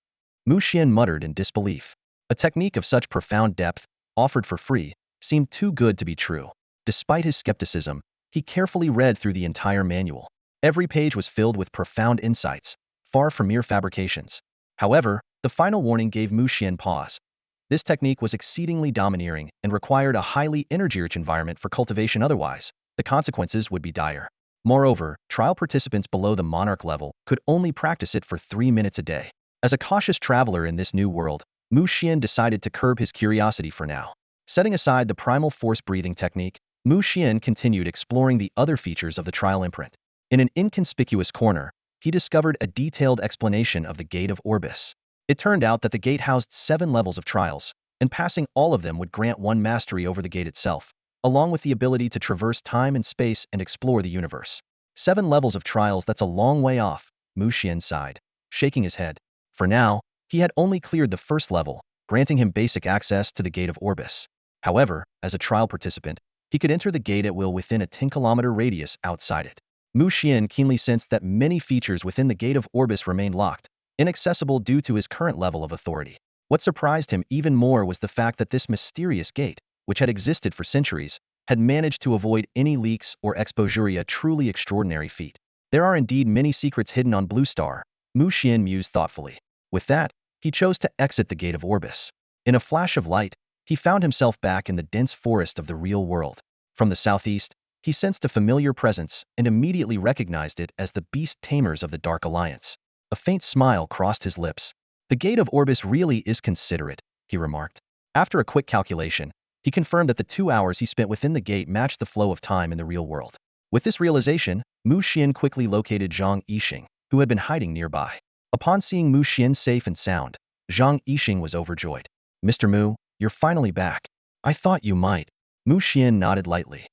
Mu Xian muttered in disbelief. A technique of such profound depth, offered for free, seemed too good to be true. Despite his skepticism, he carefully read through the entire manual. Every page was filled with profound insights, far from mere fabrications. However, the final warning gave Mu Xian pause. This technique was exceedingly domineering and required a highly energy-rich environment for cultivation, otherwise, the consequences would be dire. Moreover, trial participants below the Monarch level could only practice it for 3 minutes a day. As a cautious traveler in this new world, Mu Xian decided to curb his curiosity for now. Setting aside the Primal Force Breathing Technique, Mu Xian continued exploring the other features of the trial imprint. In an inconspicuous corner, he discovered a detailed explanation of the Gate of Orbis. It turned out that the gate housed 7 levels of trials, and passing all of them would grant one mastery over the gate itself, along with the ability to traverse time and space and explore the universe. 7 levels of trials, that's a long way off, Mu Xian sighed, shaking his head. For now, he had only cleared the first level, granting him basic access to the Gate of Orbis. However, as a trial participant, he could enter the gate at will within a 10-kilometer radius outside it. Mu Xian keenly sensed that many features within the Gate of Orbis remained locked, inaccessible due to his current level of authority. What surprised him even more was the fact that this mysterious gate, which had existed for centuries, had managed to avoid any leaks or exposure, a truly extraordinary feat. There are indeed many secrets hidden on Blue Star, Mu Xian mused thoughtfully. With that, he chose to exit the Gate of Orbis. In a flash of light, he found himself back in the dense forest of the real world. From the southeast, he sensed a familiar presence and immediately recognized it as the Beast Tamers of the Dark Alliance. A faint smile crossed his lips. The Gate of Orbis really is considerate, he remarked. After a quick calculation, he confirmed that the 2 hours he spent within the gate matched the flow of time in the real world. With this realization, Mu Xian quickly located Zhang Yixing, who had been hiding nearby. Upon seeing Mu Xian safe and sound, Zhang Yixing was overjoyed. Mr. Mu, you're finally back. I thought you might. Mu Xian nodded lightly.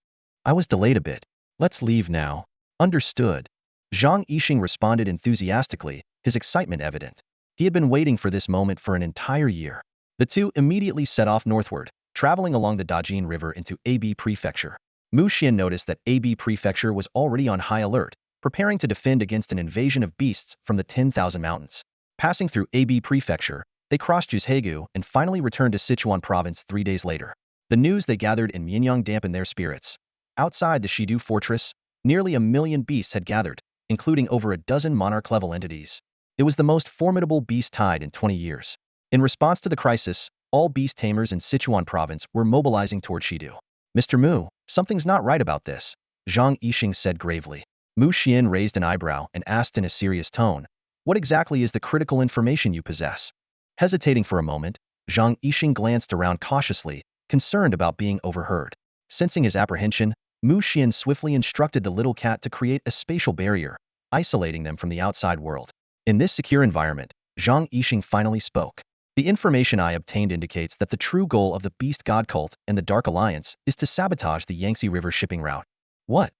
I was delayed a bit. Let's leave now. Understood. Zhang Yixing responded enthusiastically, his excitement evident. He had been waiting for this moment for an entire year. The two immediately set off northward, traveling along the Dajin River into AB Prefecture. Mu Xian noticed that AB Prefecture was already on high alert, preparing to defend against an invasion of beasts from the 10,000 mountains. Passing through AB Prefecture, they crossed Juzhegu and finally returned to Sichuan Province 3 days later. The news they gathered in Mianyang dampened their spirits. Outside the Shidu Fortress, nearly 1 million beasts had gathered, including over a dozen monarch-level entities. It was the most formidable beast tide in 20 years. In response to the crisis, all Beast Tamers in Sichuan Province were mobilizing toward Shidu. Mr. Mu, something's not right about this, Zhang Yixing said gravely. Mu Xian raised an eyebrow and asked in a serious tone, what exactly is the critical information you possess? Hesitating for a moment, Zhang Yixing glanced around cautiously, concerned about being overheard. Sensing his apprehension, Mu Xian swiftly instructed the little cat to create a spatial barrier, isolating them from the outside world. In this secure environment, Zhang Yixing finally spoke. The information I obtained indicates that the true goal of the Beast God Cult and the Dark Alliance is to sabotage the Yangtze River shipping route. What?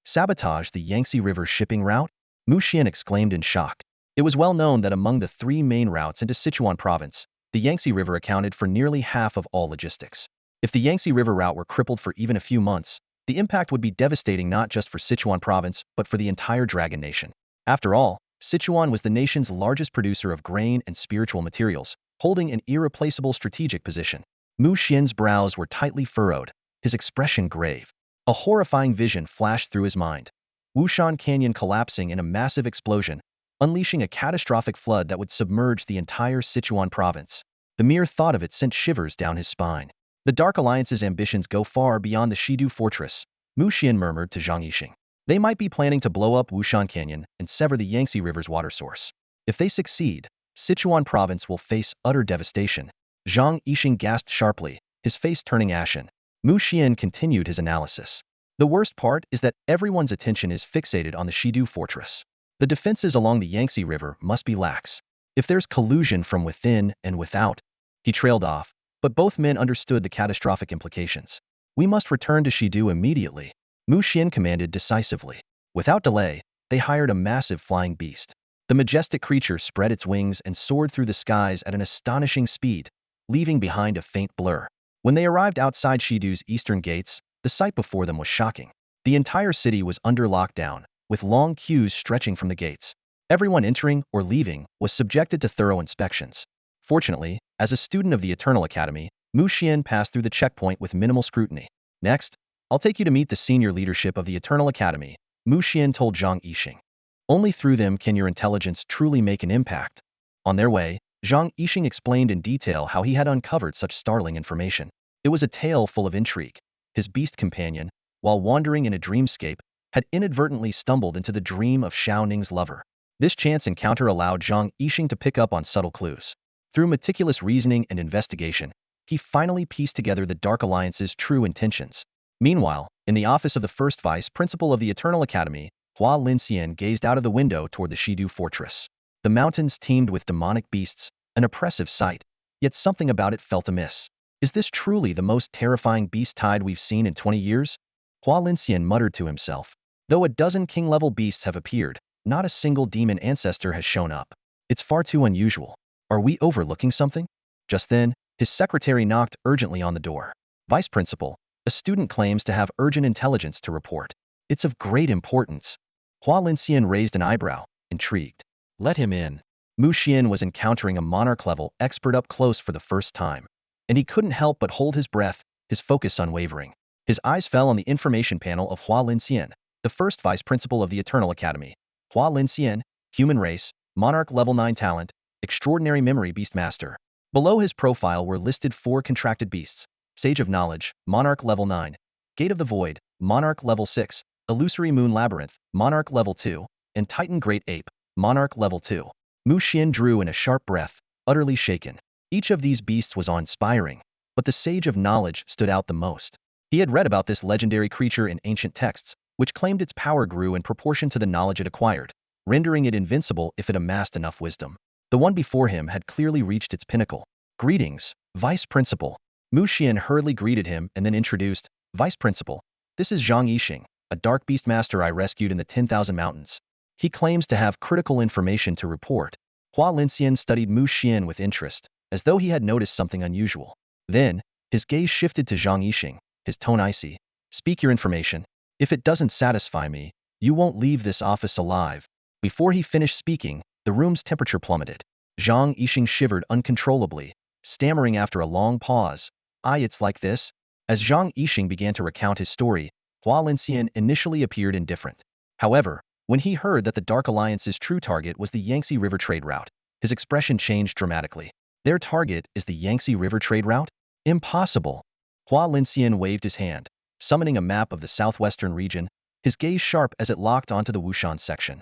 Sabotage the Yangtze River shipping route? Mu Xian exclaimed in shock. It was well known that among the 3 main routes into Sichuan Province, the Yangtze River accounted for nearly half of all logistics. If the Yangtze River route were crippled for even a few months, the impact would be devastating not just for Sichuan Province but for the entire Dragon Nation. After all, Sichuan was the nation's largest producer of grain and spiritual materials, holding an irreplaceable strategic position. Mu Xian's brows were tightly furrowed, his expression grave. A horrifying vision flashed through his mind. Wushan Canyon collapsing in a massive explosion, unleashing a catastrophic flood that would submerge the entire Sichuan province. The mere thought of it sent shivers down his spine. The Dark Alliance's ambitions go far beyond the Shidu Fortress, Mu Xian murmured to Zhang Yixing. They might be planning to blow up Wushan Canyon and sever the Yangtze River's water source. If they succeed, Sichuan province will face utter devastation. Zhang Yixing gasped sharply, his face turning ashen. Mu Xian continued his analysis. The worst part is that everyone's attention is fixated on the Shidu Fortress. The defenses along the Yangtze River must be lax. If there's collusion from within and without, he trailed off, but both men understood the catastrophic implications. We must return to Shidu immediately, Mu Xian commanded decisively. Without delay, they hired a massive flying beast. The majestic creature spread its wings and soared through the skies at an astonishing speed, leaving behind a faint blur. When they arrived outside Shidu's eastern gates, the sight before them was shocking. The entire city was under lockdown, with long queues stretching from the gates. Everyone entering or leaving was subjected to thorough inspections. Fortunately, as a student of the Eternal Academy, Mu Xian passed through the checkpoint with minimal scrutiny. Next, I'll take you to meet the senior leadership of the Eternal Academy, Mu Xian told Zhang Yixing. Only through them can your intelligence truly make an impact. On their way, Zhang Yixing explained in detail how he had uncovered such startling information. It was a tale full of intrigue. His beast companion, while wandering in a dreamscape, had inadvertently stumbled into the dream of Xiao Ning's lover. This chance encounter allowed Zhang Yixing to pick up on subtle clues. Through meticulous reasoning and investigation, he finally pieced together the Dark Alliance's true intentions. Meanwhile, In the office of the first vice principal of the Eternal Academy, Hua Linxian gazed out of the window toward the Shidu fortress. The mountains teemed with demonic beasts, an oppressive sight, yet something about it felt amiss. Is this truly the most terrifying beast tide we've seen in 20 years? Hua Linxian muttered to himself. Though a dozen king-level beasts have appeared, not a single demon ancestor has shown up. It's far too unusual. Are we overlooking something? Just then, his secretary knocked urgently on the door. Vice Principal, a student claims to have urgent intelligence to report. It's of great importance. Hua Linxian raised an eyebrow, intrigued. Let him in. Mu Xian was encountering a monarch-level expert up close for the first time, and he couldn't help but hold his breath, his focus unwavering. His eyes fell on the information panel of Hua Linxian, the first vice principal of the Eternal Academy. Hua Linxian, human race, monarch level 9 talent, extraordinary memory beastmaster. Below his profile were listed 4 contracted beasts: Sage of Knowledge, monarch level 9, Gate of the Void, monarch level 6, Illusory Moon Labyrinth, monarch level 2, and Titan Great Ape, monarch level 2. Mu Xian drew in a sharp breath, utterly shaken. Each of these beasts was awe-inspiring, but the Sage of Knowledge stood out the most. He had read about this legendary creature in ancient texts, which claimed its power grew in proportion to the knowledge it acquired, rendering it invincible if it amassed enough wisdom. The one before him had clearly reached its pinnacle. Greetings, Vice Principal. Mu Xian hurriedly greeted him and then introduced, Vice Principal, this is Zhang Yixing, a dark beast master I rescued in the 10,000 Mountains. He claims to have critical information to report. Hua Linxian studied Mu Xian with interest, as though he had noticed something unusual. Then, his gaze shifted to Zhang Yixing, his tone icy. Speak your information. If it doesn't satisfy me, you won't leave this office alive. Before he finished speaking, the room's temperature plummeted. Zhang Yixing shivered uncontrollably, stammering after a long pause. It's like this? As Zhang Yixing began to recount his story, Hua Linxian initially appeared indifferent. However, when he heard that the Dark Alliance's true target was the Yangtze River trade route, his expression changed dramatically. Their target is the Yangtze River trade route? Impossible. Hua Linxian waved his hand, summoning a map of the southwestern region, his gaze sharp as it locked onto the Wushan section.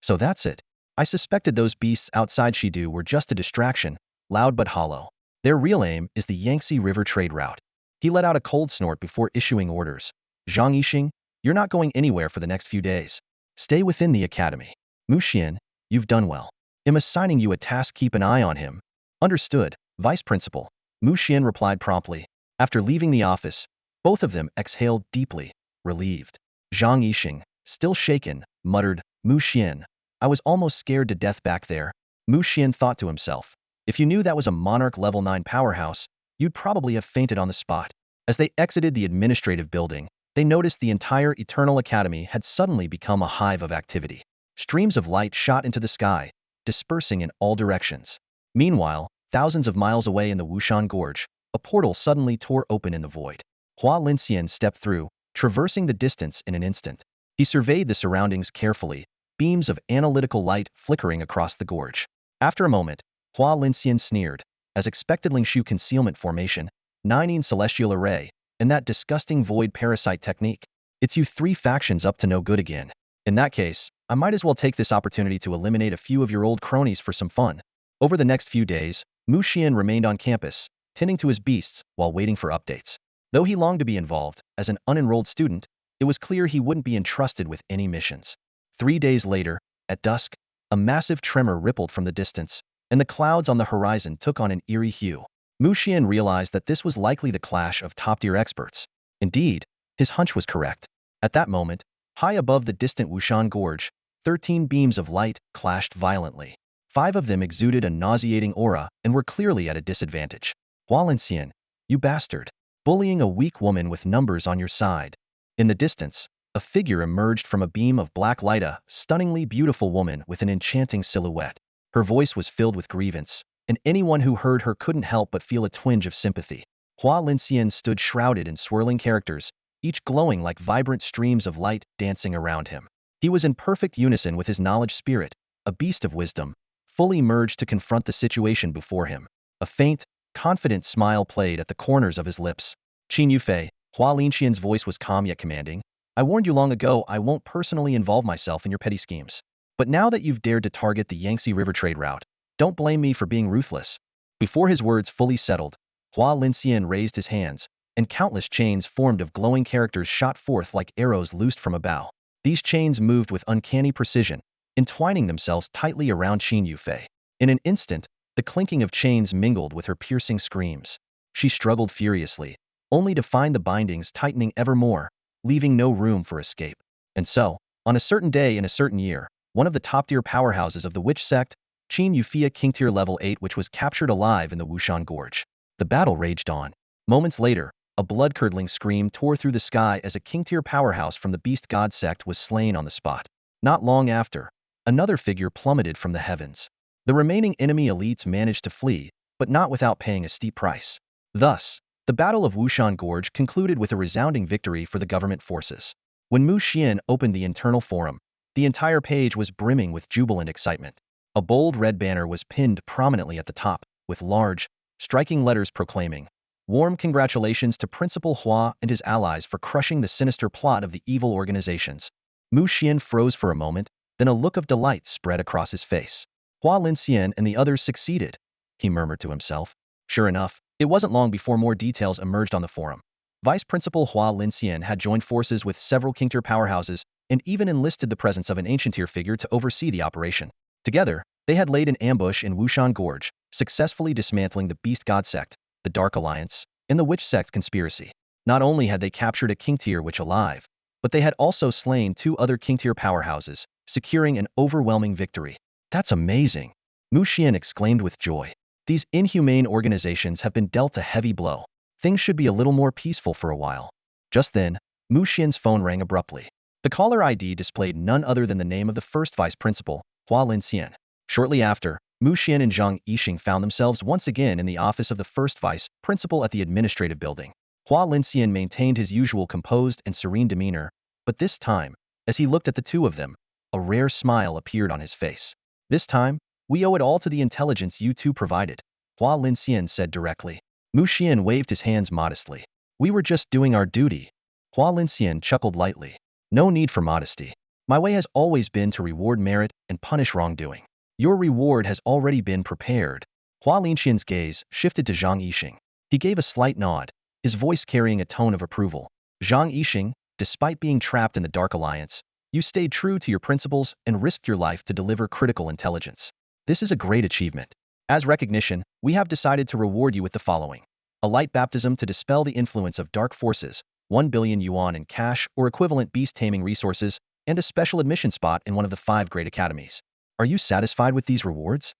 So that's it. I suspected those beasts outside Shidu were just a distraction, loud but hollow. Their real aim is the Yangtze River trade route. He let out a cold snort before issuing orders. Zhang Yixing, you're not going anywhere for the next few days. Stay within the academy. Mu Xian, you've done well. I'm assigning you a task. Keep an eye on him. Understood, Vice Principal. Mu Xian replied promptly. After leaving the office, both of them exhaled deeply, relieved. Zhang Yixing, still shaken, muttered, Mu Xian, I was almost scared to death back there. Mu Xian thought to himself. If you knew that was a Monarch level 9 powerhouse, you'd probably have fainted on the spot. As they exited the administrative building, they noticed the entire Eternal Academy had suddenly become a hive of activity. Streams of light shot into the sky, dispersing in all directions. Meanwhile, thousands of miles away in the Wushan Gorge, a portal suddenly tore open in the void. Hua Linxian stepped through, traversing the distance in an instant. He surveyed the surroundings carefully, beams of analytical light flickering across the gorge. After a moment, Hua Linxian sneered. As expected, Lingshu concealment formation, 9 celestial array, and that disgusting void parasite technique. It's you 3 factions up to no good again. In that case, I might as well take this opportunity to eliminate a few of your old cronies for some fun. Over the next few days, Mu Xian remained on campus, tending to his beasts while waiting for updates. Though he longed to be involved, as an unenrolled student, it was clear he wouldn't be entrusted with any missions. 3 days later, at dusk, a massive tremor rippled from the distance, and the clouds on the horizon took on an eerie hue. Mu Xian realized that this was likely the clash of top-tier experts. Indeed, his hunch was correct. At that moment, high above the distant Wushan Gorge, 13 beams of light clashed violently. 5 of them exuded a nauseating aura and were clearly at a disadvantage. Hua Linxian, you bastard. Bullying a weak woman with numbers on your side. In the distance, a figure emerged from a beam of black light, a stunningly beautiful woman with an enchanting silhouette. Her voice was filled with grievance, and anyone who heard her couldn't help but feel a twinge of sympathy. Hua Linxian stood shrouded in swirling characters, each glowing like vibrant streams of light dancing around him. He was in perfect unison with his knowledge spirit, a beast of wisdom, fully merged to confront the situation before him. A faint, confident smile played at the corners of his lips. Qin Yufei, Hua Linxian's voice was calm yet commanding. I warned you long ago I won't personally involve myself in your petty schemes. But now that you've dared to target the Yangtze River trade route, don't blame me for being ruthless. Before his words fully settled, Hua Linxian raised his hands, and countless chains formed of glowing characters shot forth like arrows loosed from a bow. These chains moved with uncanny precision, entwining themselves tightly around Qin Yufei. In an instant, the clinking of chains mingled with her piercing screams. She struggled furiously, only to find the bindings tightening ever more, leaving no room for escape. And so, on a certain day in a certain year, one of the top-tier powerhouses of the witch sect, Qin Yufei King Tier Level 8, which was captured alive in the Wushan Gorge. The battle raged on. Moments later, a blood-curdling scream tore through the sky as a king-tier powerhouse from the Beast God sect was slain on the spot. Not long after, another figure plummeted from the heavens. The remaining enemy elites managed to flee, but not without paying a steep price. Thus, the Battle of Wushan Gorge concluded with a resounding victory for the government forces. When Mu Xian opened the internal forum, the entire page was brimming with jubilant excitement. A bold red banner was pinned prominently at the top, with large, striking letters proclaiming, "Warm congratulations to Principal Hua and his allies for crushing the sinister plot of the evil organizations." Mu Xian froze for a moment, then a look of delight spread across his face. "Hua Linxian and the others succeeded," he murmured to himself. Sure enough, it wasn't long before more details emerged on the forum. Vice Principal Hua Linxian had joined forces with several king-tier powerhouses and even enlisted the presence of an ancient-tier figure to oversee the operation. Together, they had laid an ambush in Wushan Gorge, successfully dismantling the Beast God sect, the Dark Alliance, and the Witch Sect conspiracy. Not only had they captured a king-tier witch alive, but they had also slain 2 other king-tier powerhouses, securing an overwhelming victory. "That's amazing!" Mu Xian exclaimed with joy. "These inhumane organizations have been dealt a heavy blow. Things should be a little more peaceful for a while." Just then, Mu Xian's phone rang abruptly. The caller ID displayed none other than the name of the first vice principal, Hua Linxian. Shortly after, Mu Xian and Zhang Yixing found themselves once again in the office of the first vice principal at the administrative building. Hua Linxian maintained his usual composed and serene demeanor, but this time, as he looked at the two of them, a rare smile appeared on his face. "This time, we owe it all to the intelligence you two provided," Hua Linxian said directly. Mu Xian waved his hands modestly. "We were just doing our duty." Hua Linxian chuckled lightly. "No need for modesty. My way has always been to reward merit and punish wrongdoing. Your reward has already been prepared." Hua Linxian's gaze shifted to Zhang Yixing. He gave a slight nod, his voice carrying a tone of approval. "Zhang Yixing, despite being trapped in the Dark Alliance, you stayed true to your principles and risked your life to deliver critical intelligence. This is a great achievement. As recognition, we have decided to reward you with the following: a light baptism to dispel the influence of dark forces, 1 billion yuan in cash or equivalent beast taming resources, and a special admission spot in one of the 5 great academies. Are you satisfied with these rewards?"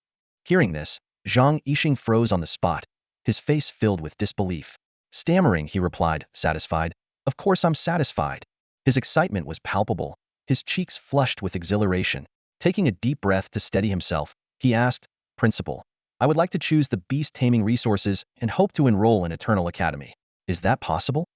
Hearing this, Zhang Yixing froze on the spot, his face filled with disbelief. Stammering, he replied, satisfied, "Of course I'm satisfied." His excitement was palpable, his cheeks flushed with exhilaration. Taking a deep breath to steady himself, he asked, "Principal, I would like to choose the beast taming resources and hope to enroll in Eternal Academy. Is that possible?"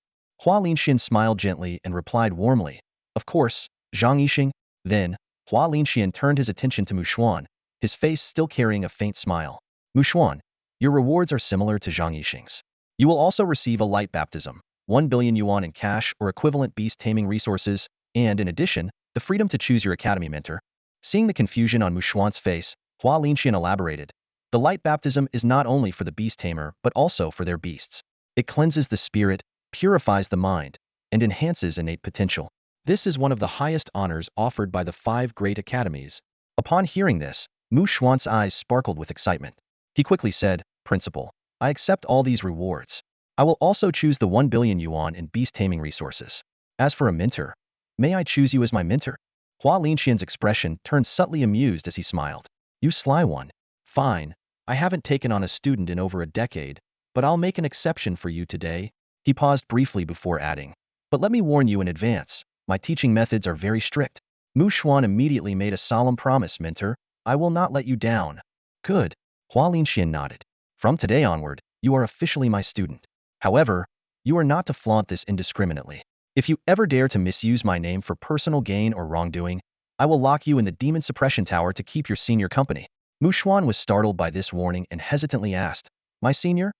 Hua Linxian smiled gently and replied warmly, "Of course, Zhang Yixing." Then, Hua Linxian turned his attention to Mu Xuan, his face still carrying a faint smile. "Mu Xuan, your rewards are similar to Zhang Yixing's. You will also receive a light baptism, 1 billion yuan in cash or equivalent beast taming resources, and in addition, the freedom to choose your academy mentor." Seeing the confusion on Mu Xuan's face, Hua Linxian elaborated, "The light baptism is not only for the Beast Tamer but also for their beasts. It cleanses the spirit, purifies the mind, and enhances innate potential. This is one of the highest honors offered by the 5 great academies." Upon hearing this, Mu Xuan's eyes sparkled with excitement. He quickly said, "Principal, I accept all these rewards. I will also choose the 1 billion yuan in beast taming resources. As for a mentor, may I choose you as my mentor?" Hua Linxian's expression turned subtly amused as he smiled. "You sly one. Fine, I haven't taken on a student in over a decade, but I'll make an exception for you today." He paused briefly before adding, "But let me warn you in advance, my teaching methods are very strict." Mu Xuan immediately made a solemn promise, "Mentor, I will not let you down." "Good." Hua Linxian nodded. "From today onward, you are officially my student. However, you are not to flaunt this indiscriminately. If you ever dare to misuse my name for personal gain or wrongdoing, I will lock you in the Demon Suppression Tower to keep your senior company." Mu Xuan was startled by this warning and hesitantly asked, "My senior?"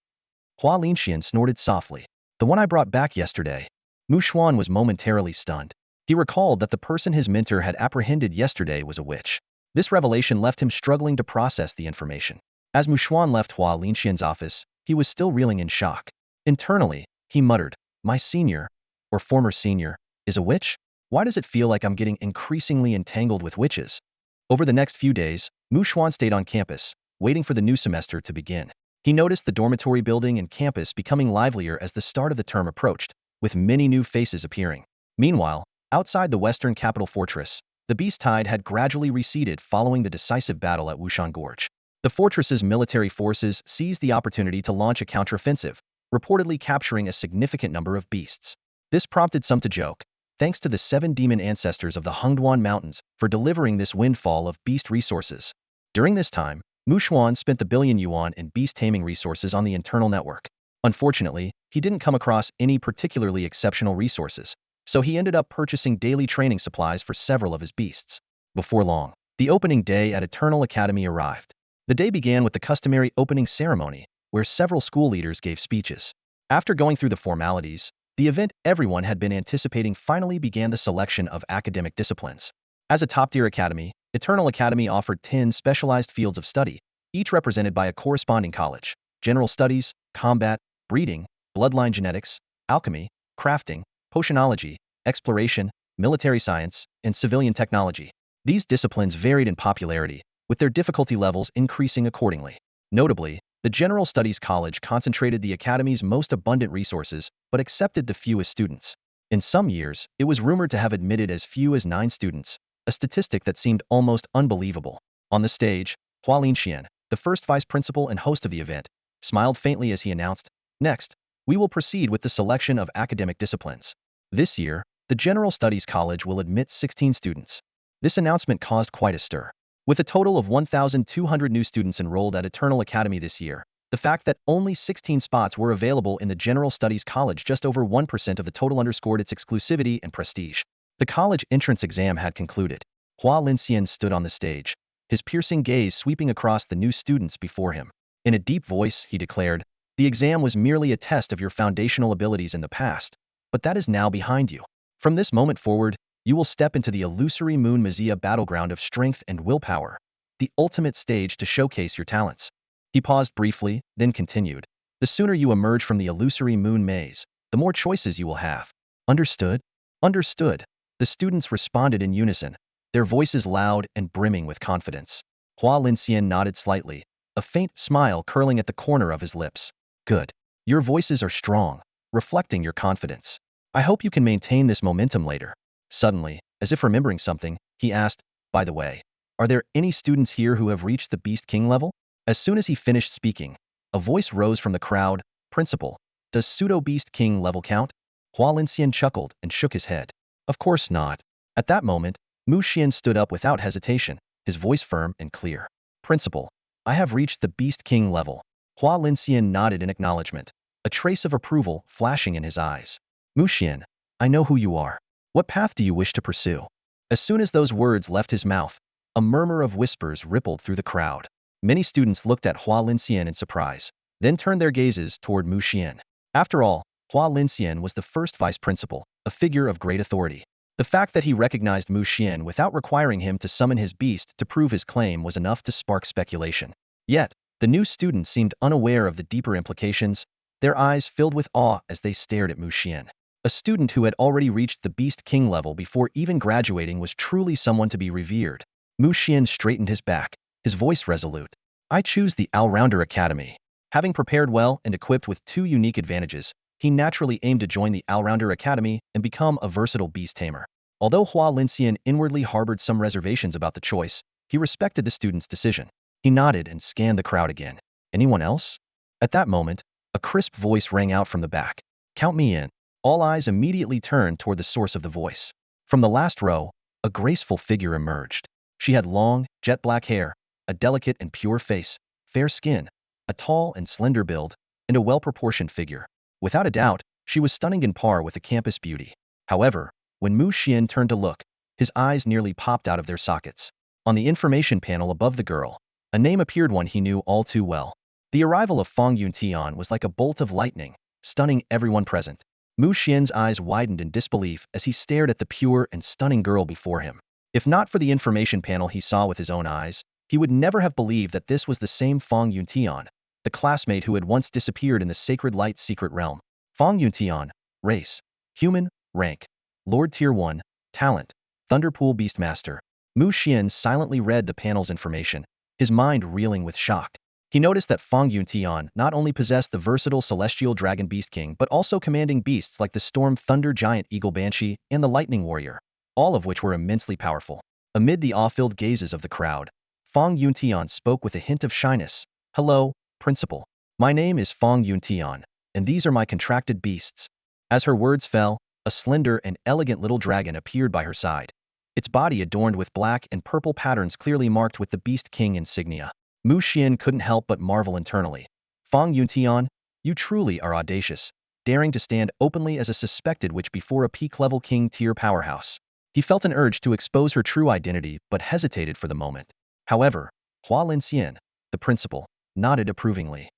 Hua Linxian snorted softly. "The one I brought back yesterday." Mu Xuan was momentarily stunned. He recalled that the person his mentor had apprehended yesterday was a witch. This revelation left him struggling to process the information. As Mu Xuan left Hua Linxian's office, he was still reeling in shock. Internally, He muttered, "My senior, or former senior, is a witch? Why does it feel like I'm getting increasingly entangled with witches?" Over the next few days, Xuan stayed on campus, waiting for the new semester to begin. He noticed the dormitory building and campus becoming livelier as the start of the term approached, with many new faces appearing. Meanwhile, outside the western capital fortress, the beast tide had gradually receded following the decisive battle at Wushan Gorge. The fortress's military forces seized the opportunity to launch a counteroffensive, reportedly capturing a significant number of beasts. This prompted some to joke, thanks to the 7 demon ancestors of the Hengduan Mountains for delivering this windfall of beast resources. During this time, Mu Xuan spent the billion yuan in beast taming resources on the internal network. Unfortunately, he didn't come across any particularly exceptional resources, so he ended up purchasing daily training supplies for several of his beasts. Before long, the opening day at Eternal Academy arrived. The day began with the customary opening ceremony, where several school leaders gave speeches. After going through the formalities, the event everyone had been anticipating finally began the selection of academic disciplines. As a top-tier academy, Eternal Academy offered 10 specialized fields of study, each represented by a corresponding college: general studies, combat, breeding, bloodline genetics, alchemy, crafting, potionology, exploration, military science, and civilian technology. These disciplines varied in popularity, with their difficulty levels increasing accordingly. Notably, the General Studies College concentrated the Academy's most abundant resources but accepted the fewest students. In some years, it was rumored to have admitted as few as 9 students, a statistic that seemed almost unbelievable. On the stage, Hua Linxian, the first vice principal and host of the event, smiled faintly as he announced, "Next, we will proceed with the selection of academic disciplines. This year, the General Studies College will admit 16 students." This announcement caused quite a stir. With a total of 1,200 new students enrolled at Eternal Academy this year, the fact that only 16 spots were available in the General Studies College, just over 1% of the total, underscored its exclusivity and prestige. The college entrance exam had concluded. Hua Linxian stood on the stage, his piercing gaze sweeping across the new students before him. In a deep voice, he declared, "The exam was merely a test of your foundational abilities in the past, but that is now behind you. From this moment forward, you will step into the illusory Moon Mazia battleground of strength and willpower, the ultimate stage to showcase your talents." He paused briefly, then continued, "The sooner you emerge from the illusory Moon Maze, the more choices you will have." "Understood? Understood." The students responded in unison, their voices loud and brimming with confidence. Hua Linxian nodded slightly, a faint smile curling at the corner of his lips. "Good. Your voices are strong, reflecting your confidence. I hope you can maintain this momentum later." Suddenly, as if remembering something, he asked, "By the way, are there any students here who have reached the Beast King level?" As soon as he finished speaking, a voice rose from the crowd, "Principal, does Pseudo-Beast King level count?" Hua Linxian chuckled and shook his head. "Of course not." At that moment, Mu Xian stood up without hesitation, his voice firm and clear. "Principal, I have reached the Beast King level." Hua Linxian nodded in acknowledgement, a trace of approval flashing in his eyes. "Mu Xian, I know who you are. What path do you wish to pursue?" As soon as those words left his mouth, a murmur of whispers rippled through the crowd. Many students looked at Hua Linxian in surprise, then turned their gazes toward Mu Xian. After all, Hua Linxian was the first vice principal, a figure of great authority. The fact that he recognized Mu Xian without requiring him to summon his beast to prove his claim was enough to spark speculation. Yet, the new students seemed unaware of the deeper implications, their eyes filled with awe as they stared at Mu Xian. A student who had already reached the Beast King level before even graduating was truly someone to be revered. Mu Xian straightened his back, his voice resolute. "I choose the All-Rounder Academy." Having prepared well and equipped with 2 unique advantages, he naturally aimed to join the All-Rounder Academy and become a versatile Beast Tamer. Although Hua Linxian inwardly harbored some reservations about the choice, he respected the student's decision. He nodded and scanned the crowd again. "Anyone else?" At that moment, a crisp voice rang out from the back. "Count me in." All eyes immediately turned toward the source of the voice. From the last row, a graceful figure emerged. She had long, jet-black hair, a delicate and pure face, fair skin, a tall and slender build, and a well-proportioned figure. Without a doubt, she was stunning in par with a campus beauty. However, when Mu Xian turned to look, his eyes nearly popped out of their sockets. On the information panel above the girl, a name appeared, one he knew all too well. The arrival of Fong Yuntian was like a bolt of lightning, stunning everyone present. Mu Xian's eyes widened in disbelief as he stared at the pure and stunning girl before him. If not for the information panel he saw with his own eyes, he would never have believed that this was the same Fong Yuntian, the classmate who had once disappeared in the Sacred Light's secret realm. Fong Yuntian, race, human, rank, Lord Tier 1, talent, Thunderpool Beastmaster. Mu Xian silently read the panel's information, his mind reeling with shock. He noticed that Fong Yuntian not only possessed the versatile celestial dragon Beast King but also commanding beasts like the Storm Thunder Giant Eagle Banshee and the Lightning Warrior, all of which were immensely powerful. Amid the awe-filled gazes of the crowd, Fong Yuntian spoke with a hint of shyness. Hello, Principal. My name is Fong Yuntian, and these are my contracted beasts. As her words fell, a slender and elegant little dragon appeared by her side, its body adorned with black and purple patterns clearly marked with the Beast King insignia. Mu Xian couldn't help but marvel internally. Fong Yuntian, you truly are audacious, daring to stand openly as a suspected witch before a peak-level king-tier powerhouse. He felt an urge to expose her true identity but hesitated for the moment. However, Hua Linxian, the principal, nodded approvingly.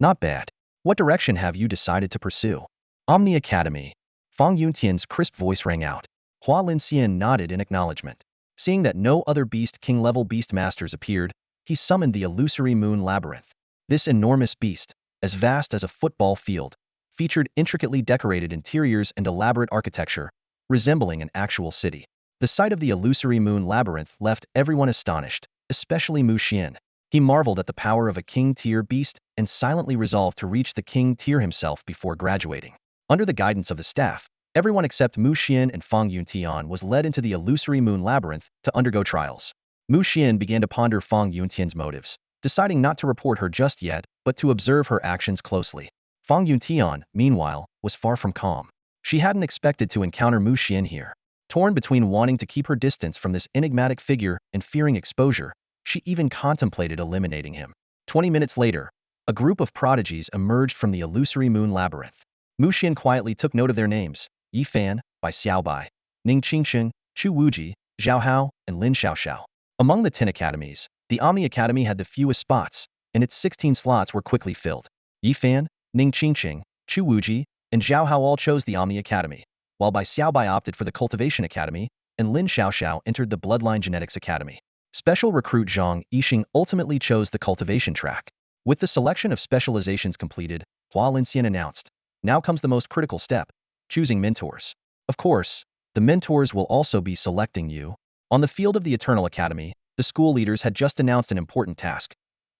Not bad. What direction have you decided to pursue? Omni Academy. Fong Yuntian's crisp voice rang out. Hua Linxian nodded in acknowledgement. Seeing that no other Beast King-level Beast Masters appeared, he summoned the illusory moon labyrinth. This enormous beast, as vast as a football field, featured intricately decorated interiors and elaborate architecture, resembling an actual city. The sight of the illusory moon labyrinth left everyone astonished, especially Mu Xian. He marveled at the power of a king-tier beast and silently resolved to reach the king-tier himself before graduating. Under the guidance of the staff, everyone except Mu Xian and Fong Yuntian was led into the illusory moon labyrinth to undergo trials. Mu Xian began to ponder Fong Yuntian's motives, deciding not to report her just yet, but to observe her actions closely. Fong Yuntian, meanwhile, was far from calm. She hadn't expected to encounter Mu Xian here. Torn between wanting to keep her distance from this enigmatic figure and fearing exposure, she even contemplated eliminating him. 20 minutes later, a group of prodigies emerged from the illusory moon labyrinth. Mu Xian quietly took note of their names: Yi Fan, Bai Xiaobai, Ning Qingsheng, Chu Wuji, Zhao Hao, and Lin Xiaoxiao. Among the 10 academies, the Omni Academy had the fewest spots, and its 16 slots were quickly filled. Yi Fan, Ning Qingsheng, Chu Wuji, and Zhao Hao all chose the Omni Academy, while Bai Xiaobai opted for the Cultivation Academy, and Lin Xiaoxiao entered the Bloodline Genetics Academy. Special recruit Zhang Yixing ultimately chose the Cultivation track. With the selection of specializations completed, Hua Linxian announced, now comes the most critical step, choosing mentors. Of course, the mentors will also be selecting you. On the field of the Eternal Academy, the school leaders had just announced an important task.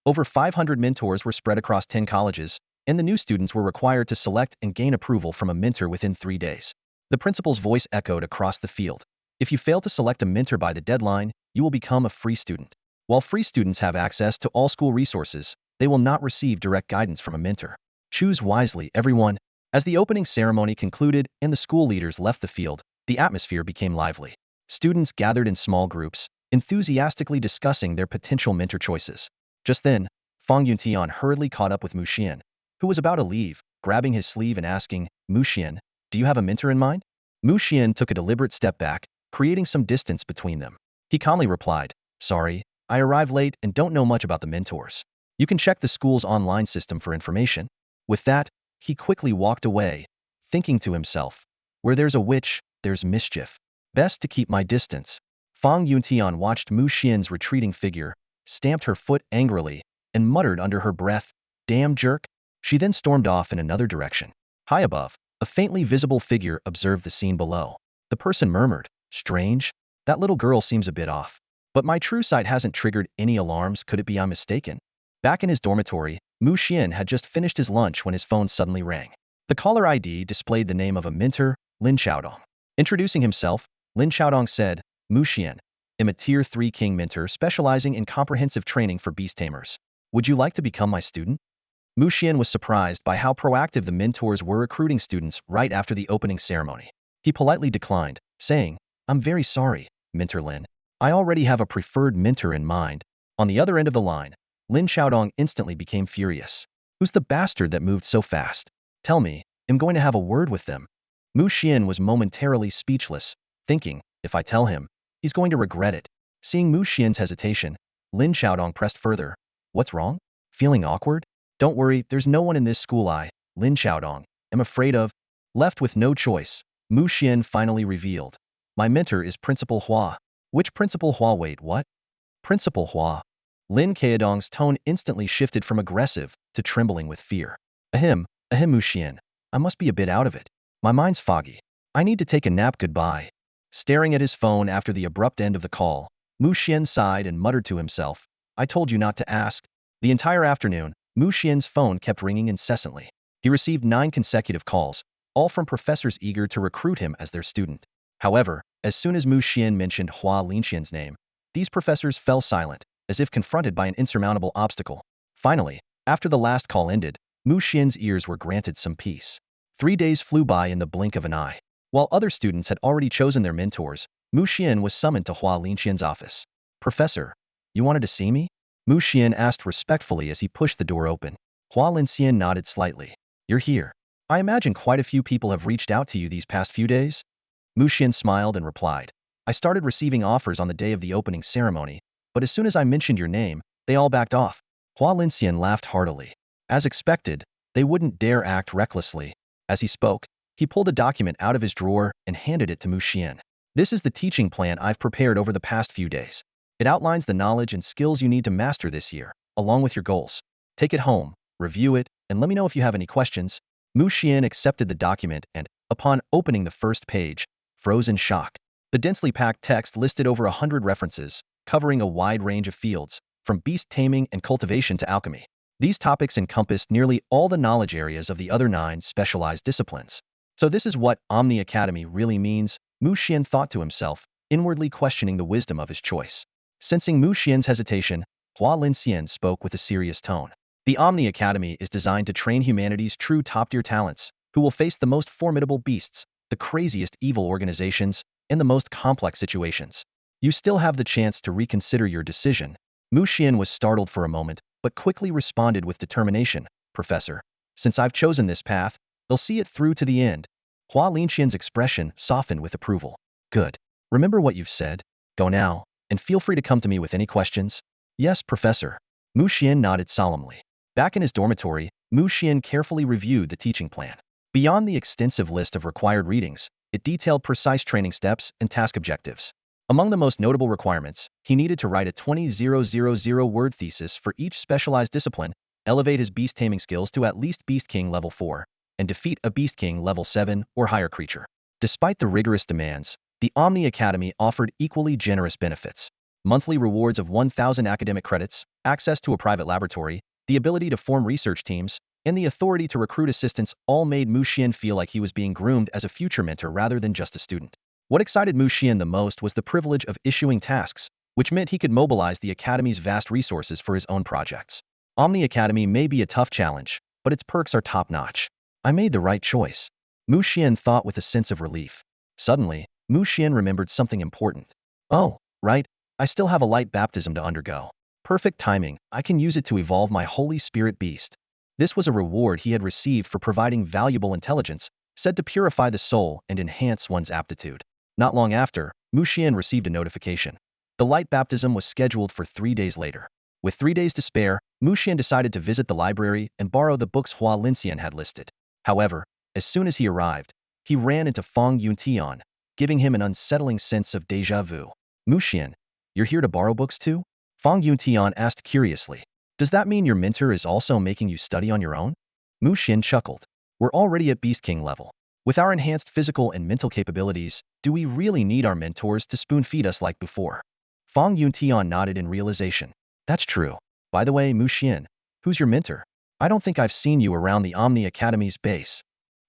Over 500 mentors were spread across 10 colleges, and the new students were required to select and gain approval from a mentor within 3 days. The principal's voice echoed across the field. If you fail to select a mentor by the deadline, you will become a free student. While free students have access to all school resources, they will not receive direct guidance from a mentor. Choose wisely, everyone. As the opening ceremony concluded and the school leaders left the field, the atmosphere became lively. Students gathered in small groups, enthusiastically discussing their potential mentor choices. Just then, Fong Yuntian hurriedly caught up with Mu Xian, who was about to leave, grabbing his sleeve and asking, Mu Xian, do you have a mentor in mind? Mu Xian took a deliberate step back, creating some distance between them. He calmly replied, sorry, I arrived late and don't know much about the mentors. You can check the school's online system for information. With that, he quickly walked away, thinking to himself, where there's a witch, there's mischief. Best to keep my distance. Fong Yuntian watched Mu Xian's retreating figure, stamped her foot angrily, and muttered under her breath, damn jerk. She then stormed off in another direction. High above, a faintly visible figure observed the scene below. The person murmured, strange, that little girl seems a bit off. But my true sight hasn't triggered any alarms, could it be I'm mistaken? Back in his dormitory, Mu Xian had just finished his lunch when his phone suddenly rang. The caller ID displayed the name of a mentor, Lin Xiaodong. Introducing himself, Lin Xiaodong said, Mu Xian, I'm a Tier 3 King mentor specializing in comprehensive training for Beast Tamers. Would you like to become my student? Mu Xian was surprised by how proactive the mentors were recruiting students right after the opening ceremony. He politely declined, saying, I'm very sorry, Mentor Lin. I already have a preferred mentor in mind. On the other end of the line, Lin Xiaodong instantly became furious. Who's the bastard that moved so fast? Tell me, I'm going to have a word with them. Mu Xian was momentarily speechless, thinking, if I tell him, he's going to regret it. Seeing Mu Xian's hesitation, Lin Xiaodong pressed further. What's wrong? Feeling awkward? Don't worry, there's no one in this school Lin Xiaodong, am afraid of. Left with no choice, Mu Xian finally revealed. My mentor is Principal Hua. Which Principal Hua? Wait, what? Principal Hua. Lin Xiaodong's tone instantly shifted from aggressive to trembling with fear. Ahem, Mu Xian. I must be a bit out of it. My mind's foggy. I need to take a nap. Goodbye. Staring at his phone after the abrupt end of the call, Mu Xian sighed and muttered to himself, I told you not to ask. The entire afternoon, Mu Xian's phone kept ringing incessantly. He received 9 consecutive calls, all from professors eager to recruit him as their student. However, as soon as Mu Xian mentioned Hua Linqian's name, these professors fell silent, as if confronted by an insurmountable obstacle. Finally, after the last call ended, Mu Xian's ears were granted some peace. 3 days flew by in the blink of an eye. While other students had already chosen their mentors, Mu Xian was summoned to Hua Linqian's office. Professor, you wanted to see me? Mu Xian asked respectfully as he pushed the door open. Hua Linqian nodded slightly. You're here. I imagine quite a few people have reached out to you these past few days? Mu Xian smiled and replied. I started receiving offers on the day of the opening ceremony, but as soon as I mentioned your name, they all backed off. Hua Linqian laughed heartily. As expected, they wouldn't dare act recklessly. As he spoke, he pulled a document out of his drawer and handed it to Mu Xian. This is the teaching plan I've prepared over the past few days. It outlines the knowledge and skills you need to master this year, along with your goals. Take it home, review it, and let me know if you have any questions. Mu Xian accepted the document and, upon opening the first page, froze in shock. The densely packed text listed over 100 references, covering a wide range of fields, from beast taming and cultivation to alchemy. These topics encompassed nearly all the knowledge areas of the other 9 specialized disciplines. So this is what Omni Academy really means, Mu Xian thought to himself, inwardly questioning the wisdom of his choice. Sensing Mu Xian's hesitation, Hua Linqian spoke with a serious tone. The Omni Academy is designed to train humanity's true top-tier talents, who will face the most formidable beasts, the craziest evil organizations, and the most complex situations. You still have the chance to reconsider your decision. Mu Xian was startled for a moment, but quickly responded with determination. Professor, since I've chosen this path, they'll see it through to the end. Hua Linqian's expression softened with approval. Good. Remember what you've said. Go now, and feel free to come to me with any questions. Yes, Professor. Mu Xian nodded solemnly. Back in his dormitory, Mu Xian carefully reviewed the teaching plan. Beyond the extensive list of required readings, it detailed precise training steps and task objectives. Among the most notable requirements, he needed to write a 20,000-word thesis for each specialized discipline, elevate his beast taming skills to at least Beast King level 4, and defeat a Beast King level 7 or higher creature. Despite the rigorous demands, the Omni Academy offered equally generous benefits. Monthly rewards of 1,000 academic credits, access to a private laboratory, the ability to form research teams, and the authority to recruit assistants all made Mu Xian feel like he was being groomed as a future mentor rather than just a student. What excited Mu Xian the most was the privilege of issuing tasks, which meant he could mobilize the Academy's vast resources for his own projects. Omni Academy may be a tough challenge, but its perks are top-notch. I made the right choice. Mu Xian thought with a sense of relief. Suddenly, Mu Xian remembered something important. Oh, right, I still have a light baptism to undergo. Perfect timing, I can use it to evolve my Holy Spirit beast. This was a reward he had received for providing valuable intelligence, said to purify the soul and enhance one's aptitude. Not long after, Mu Xian received a notification. The light baptism was scheduled for 3 days later. With 3 days to spare, Mu Xian decided to visit the library and borrow the books Hua Linqian had listed. However, as soon as he arrived, he ran into Fang Yuntian, giving him an unsettling sense of déjà vu. Mu Xian, you're here to borrow books too? Fang Yuntian asked curiously. Does that mean your mentor is also making you study on your own? Mu Xian chuckled. We're already at Beast King level. With our enhanced physical and mental capabilities, do we really need our mentors to spoon-feed us like before? Fang Yuntian nodded in realization. That's true. By the way, Mu Xian, who's your mentor? I don't think I've seen you around the Omni Academy's base.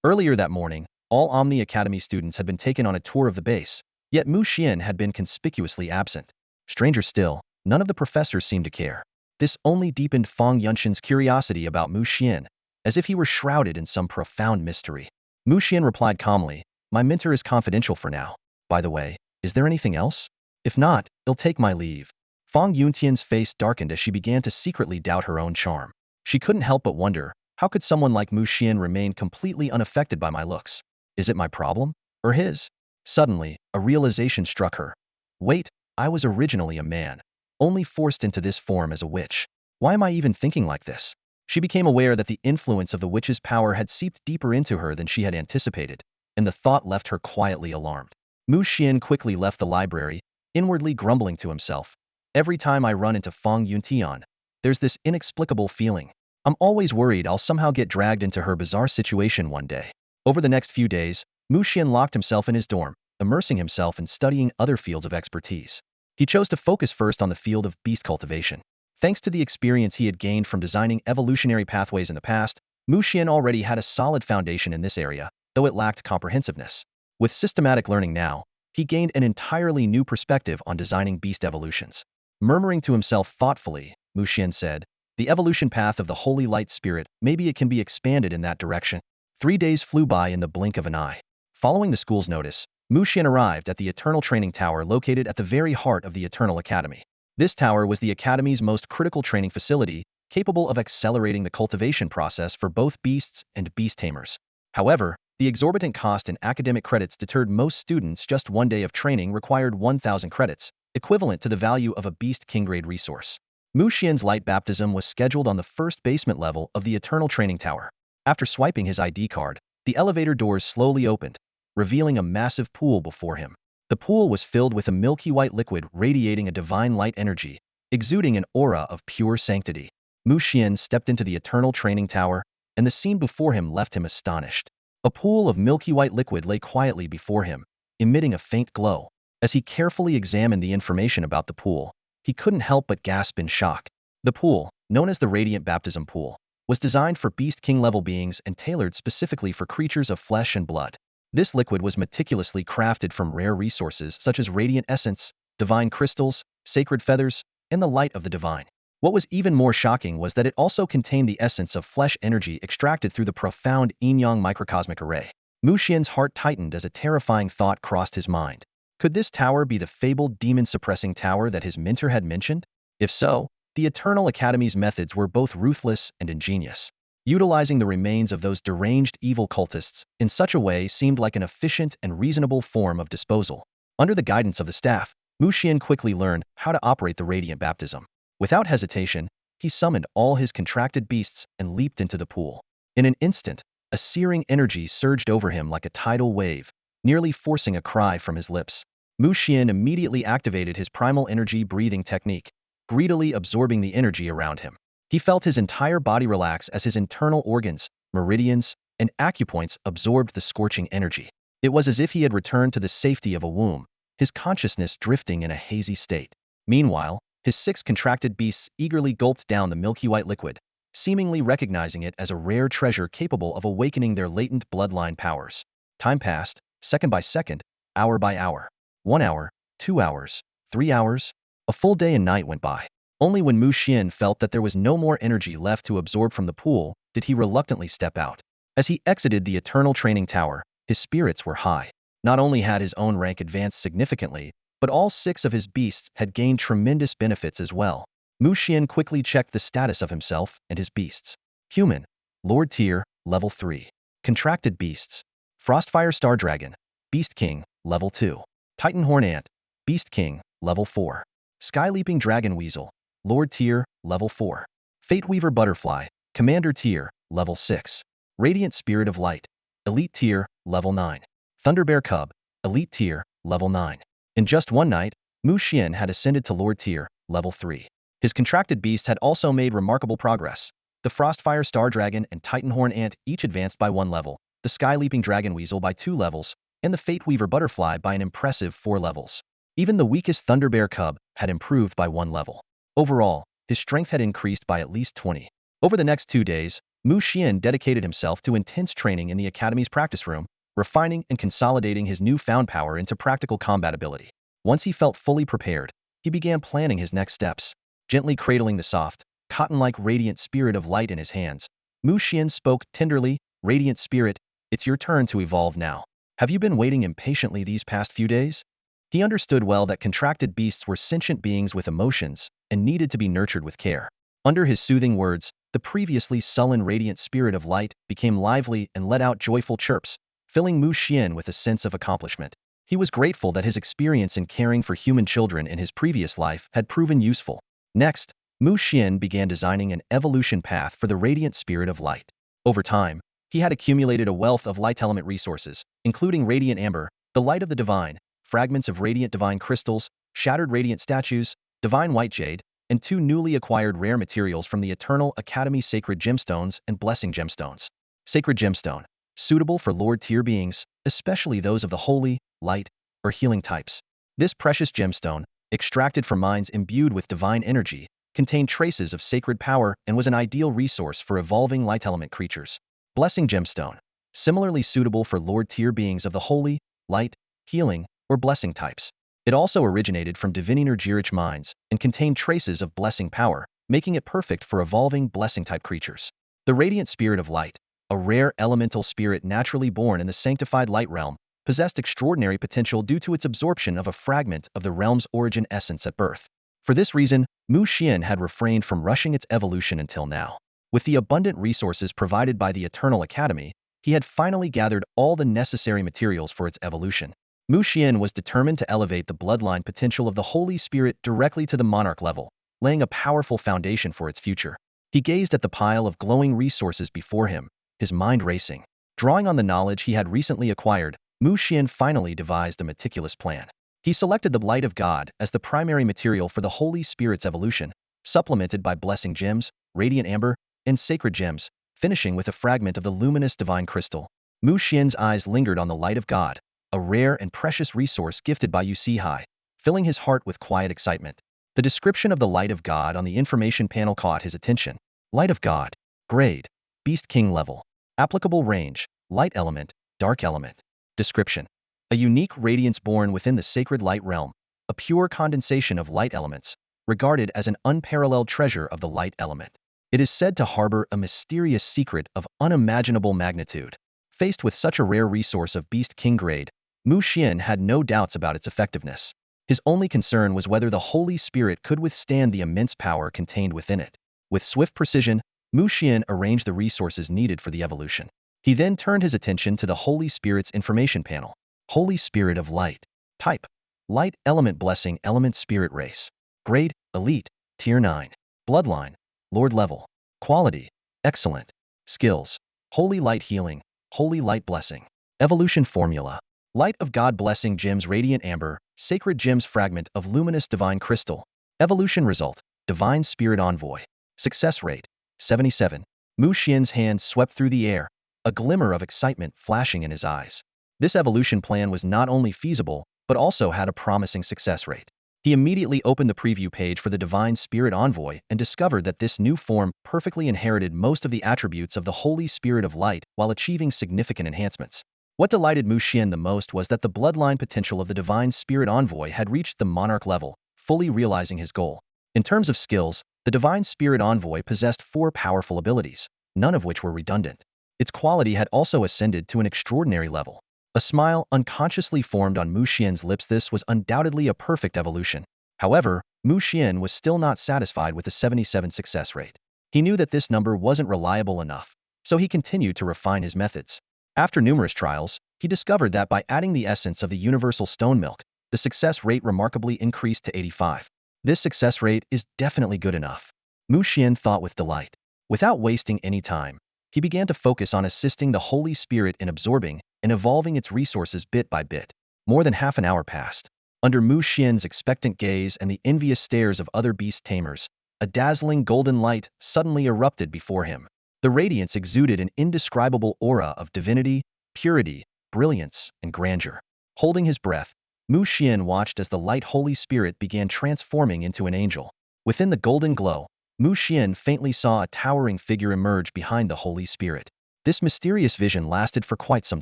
Earlier that morning, all Omni Academy students had been taken on a tour of the base, yet Mu Xian had been conspicuously absent. Stranger still, none of the professors seemed to care. This only deepened Fang Yuntian's curiosity about Mu Xian, as if he were shrouded in some profound mystery. Mu Xian replied calmly, my mentor is confidential for now. By the way, is there anything else? If not, I'll take my leave. Fang Yuntian's face darkened as she began to secretly doubt her own charm. She couldn't help but wonder, how could someone like Mu Xian remain completely unaffected by my looks? Is it my problem? Or his? Suddenly, a realization struck her. Wait, I was originally a man, only forced into this form as a witch. Why am I even thinking like this? She became aware that the influence of the witch's power had seeped deeper into her than she had anticipated, and the thought left her quietly alarmed. Mu Xian quickly left the library, inwardly grumbling to himself. Every time I run into Fang Yuntian, there's this inexplicable feeling. I'm always worried I'll somehow get dragged into her bizarre situation one day. Over the next few days, Mu Xian locked himself in his dorm, immersing himself in studying other fields of expertise. He chose to focus first on the field of beast cultivation. Thanks to the experience he had gained from designing evolutionary pathways in the past, Mu Xian already had a solid foundation in this area, though it lacked comprehensiveness. With systematic learning now, he gained an entirely new perspective on designing beast evolutions. Murmuring to himself thoughtfully, Mu Xian said, "The evolution path of the Holy Light Spirit, maybe it can be expanded in that direction." 3 days flew by in the blink of an eye. Following the school's notice, Mu Xian arrived at the Eternal Training Tower located at the very heart of the Eternal Academy. This tower was the Academy's most critical training facility, capable of accelerating the cultivation process for both beasts and beast tamers. However, the exorbitant cost in academic credits deterred most students. Just one day of training required 1,000 credits, equivalent to the value of a beast king-grade resource. Mu Xian's light baptism was scheduled on the first basement level of the Eternal Training Tower. After swiping his ID card, the elevator doors slowly opened, revealing a massive pool before him. The pool was filled with a milky white liquid radiating a divine light energy, exuding an aura of pure sanctity. Mu Xian stepped into the Eternal Training Tower, and the scene before him left him astonished. A pool of milky white liquid lay quietly before him, emitting a faint glow. As he carefully examined the information about the pool, he couldn't help but gasp in shock. The pool, known as the Radiant Baptism Pool, was designed for Beast King-level beings and tailored specifically for creatures of flesh and blood. This liquid was meticulously crafted from rare resources such as radiant essence, divine crystals, sacred feathers, and the light of the divine. What was even more shocking was that it also contained the essence of flesh energy extracted through the profound yin-yang microcosmic array. Mu Xian's heart tightened as a terrifying thought crossed his mind. Could this tower be the fabled demon-suppressing tower that his mentor had mentioned? If so, the Eternal Academy's methods were both ruthless and ingenious. Utilizing the remains of those deranged evil cultists in such a way seemed like an efficient and reasonable form of disposal. Under the guidance of the staff, Mu Xian quickly learned how to operate the Radiant Baptism. Without hesitation, he summoned all his contracted beasts and leaped into the pool. In an instant, a searing energy surged over him like a tidal wave, nearly forcing a cry from his lips. Mu Xian immediately activated his primal energy breathing technique, greedily absorbing the energy around him. He felt his entire body relax as his internal organs, meridians, and acupoints absorbed the scorching energy. It was as if he had returned to the safety of a womb, his consciousness drifting in a hazy state. Meanwhile, his 6 contracted beasts eagerly gulped down the milky white liquid, seemingly recognizing it as a rare treasure capable of awakening their latent bloodline powers. Time passed, second by second, hour by hour. 1 hour, 2 hours, 3 hours. A full day and night went by. Only when Mu Xian felt that there was no more energy left to absorb from the pool did he reluctantly step out. As he exited the Eternal Training Tower, his spirits were high. Not only had his own rank advanced significantly, but all 6 of his beasts had gained tremendous benefits as well. Mu Xian quickly checked the status of himself and his beasts. Human, Lord Tier, Level 3. Contracted beasts. Frostfire Star Dragon, Beast King, Level 2. Titan Horn Ant, Beast King, Level 4. Sky-Leaping Dragon Weasel, Lord Tier, Level 4. Fate Weaver Butterfly, Commander Tier, Level 6. Radiant Spirit of Light, Elite Tier, Level 9. Thunderbear Cub, Elite Tier, Level 9. In just one night, Mu Xian had ascended to Lord Tier, Level 3. His contracted beasts had also made remarkable progress. The Frostfire Star Dragon and Titan Horn Ant each advanced by 1 level, the Sky-Leaping Dragon Weasel by 2 levels, and the Fate Weaver Butterfly by an impressive 4 levels. Even the weakest Thunderbear Cub had improved by 1 level. Overall, his strength had increased by at least 20. Over the next 2 days, Mu Xian dedicated himself to intense training in the Academy's practice room, refining and consolidating his newfound power into practical combat ability. Once he felt fully prepared, he began planning his next steps. Gently cradling the soft, cotton-like radiant spirit of light in his hands, Mu Xian spoke tenderly, "Radiant Spirit, it's your turn to evolve now. Have you been waiting impatiently these past few days?" He understood well that contracted beasts were sentient beings with emotions and needed to be nurtured with care. Under his soothing words, the previously sullen radiant spirit of light became lively and let out joyful chirps, filling Mu Xian with a sense of accomplishment. He was grateful that his experience in caring for human children in his previous life had proven useful. Next, Mu Xian began designing an evolution path for the radiant spirit of light. Over time, he had accumulated a wealth of light element resources, including radiant amber, the light of the divine, fragments of radiant divine crystals, shattered radiant statues, divine white jade, and 2 newly acquired rare materials from the Eternal Academy Sacred Gemstones and Blessing Gemstones. Sacred Gemstone, suitable for Lord-tier beings, especially those of the holy, light, or healing types. This precious gemstone, extracted from mines imbued with divine energy, contained traces of sacred power and was an ideal resource for evolving light element creatures. Blessing Gemstone, similarly suitable for Lord-tier beings of the holy, light, healing, or blessing types. It also originated from Divine Energy-rich mines and contained traces of blessing power, making it perfect for evolving blessing-type creatures. The Radiant Spirit of Light, a rare elemental spirit naturally born in the sanctified light realm, possessed extraordinary potential due to its absorption of a fragment of the realm's origin essence at birth. For this reason, Mu Xian had refrained from rushing its evolution until now. With the abundant resources provided by the Eternal Academy, he had finally gathered all the necessary materials for its evolution. Mu Xian was determined to elevate the bloodline potential of the Holy Spirit directly to the monarch level, laying a powerful foundation for its future. He gazed at the pile of glowing resources before him, his mind racing. Drawing on the knowledge he had recently acquired, Mu Xian finally devised a meticulous plan. He selected the Light of God as the primary material for the Holy Spirit's evolution, supplemented by blessing gems, radiant amber, and sacred gems, finishing with a fragment of the luminous divine crystal. Mu Xian's eyes lingered on the Light of God, a rare and precious resource gifted by Hai, filling his heart with quiet excitement. The description of the Light of God on the information panel caught his attention. Light of God. Grade. Beast King level. Applicable range. Light element, dark element. Description. A unique radiance born within the sacred light realm, a pure condensation of light elements, regarded as an unparalleled treasure of the light element. It is said to harbor a mysterious secret of unimaginable magnitude. Faced with such a rare resource of Beast King grade, Mu Xian had no doubts about its effectiveness. His only concern was whether the Holy Spirit could withstand the immense power contained within it. With swift precision, Mu Xian arranged the resources needed for the evolution. He then turned his attention to the Holy Spirit's information panel. Holy Spirit of Light. Type. Light element blessing element spirit race. Grade. Elite. Tier 9. Bloodline. Lord level. Quality. Excellent. Skills. Holy Light healing. Holy Light blessing. Evolution formula. Light of God blessing gems radiant amber, sacred gems fragment of luminous divine crystal. Evolution result. Divine Spirit envoy. Success rate. 77. Mu Xian's hand swept through the air, a glimmer of excitement flashing in his eyes. This evolution plan was not only feasible, but also had a promising success rate. He immediately opened the preview page for the Divine Spirit Envoy and discovered that this new form perfectly inherited most of the attributes of the Holy Spirit of Light while achieving significant enhancements. What delighted Mu Xian the most was that the bloodline potential of the Divine Spirit Envoy had reached the monarch level, fully realizing his goal. In terms of skills, the Divine Spirit Envoy possessed 4 powerful abilities, none of which were redundant. Its quality had also ascended to an extraordinary level. A smile unconsciously formed on Mu Xian's lips. This was undoubtedly a perfect evolution. However, Mu Xian was still not satisfied with the 77 success rate. He knew that this number wasn't reliable enough, so he continued to refine his methods. After numerous trials, he discovered that by adding the essence of the universal stone milk, the success rate remarkably increased to 85. This success rate is definitely good enough. Mu Xian thought with delight. Without wasting any time, he began to focus on assisting the Holy Spirit in absorbing and evolving its resources bit by bit. More than half an hour passed. Under Mu Xian's expectant gaze and the envious stares of other Beast Tamers, a dazzling golden light suddenly erupted before him. The radiance exuded an indescribable aura of divinity, purity, brilliance, and grandeur. Holding his breath, Mu Xian watched as the light Holy Spirit began transforming into an angel. Within the golden glow, Mu Xian faintly saw a towering figure emerge behind the Holy Spirit. This mysterious vision lasted for quite some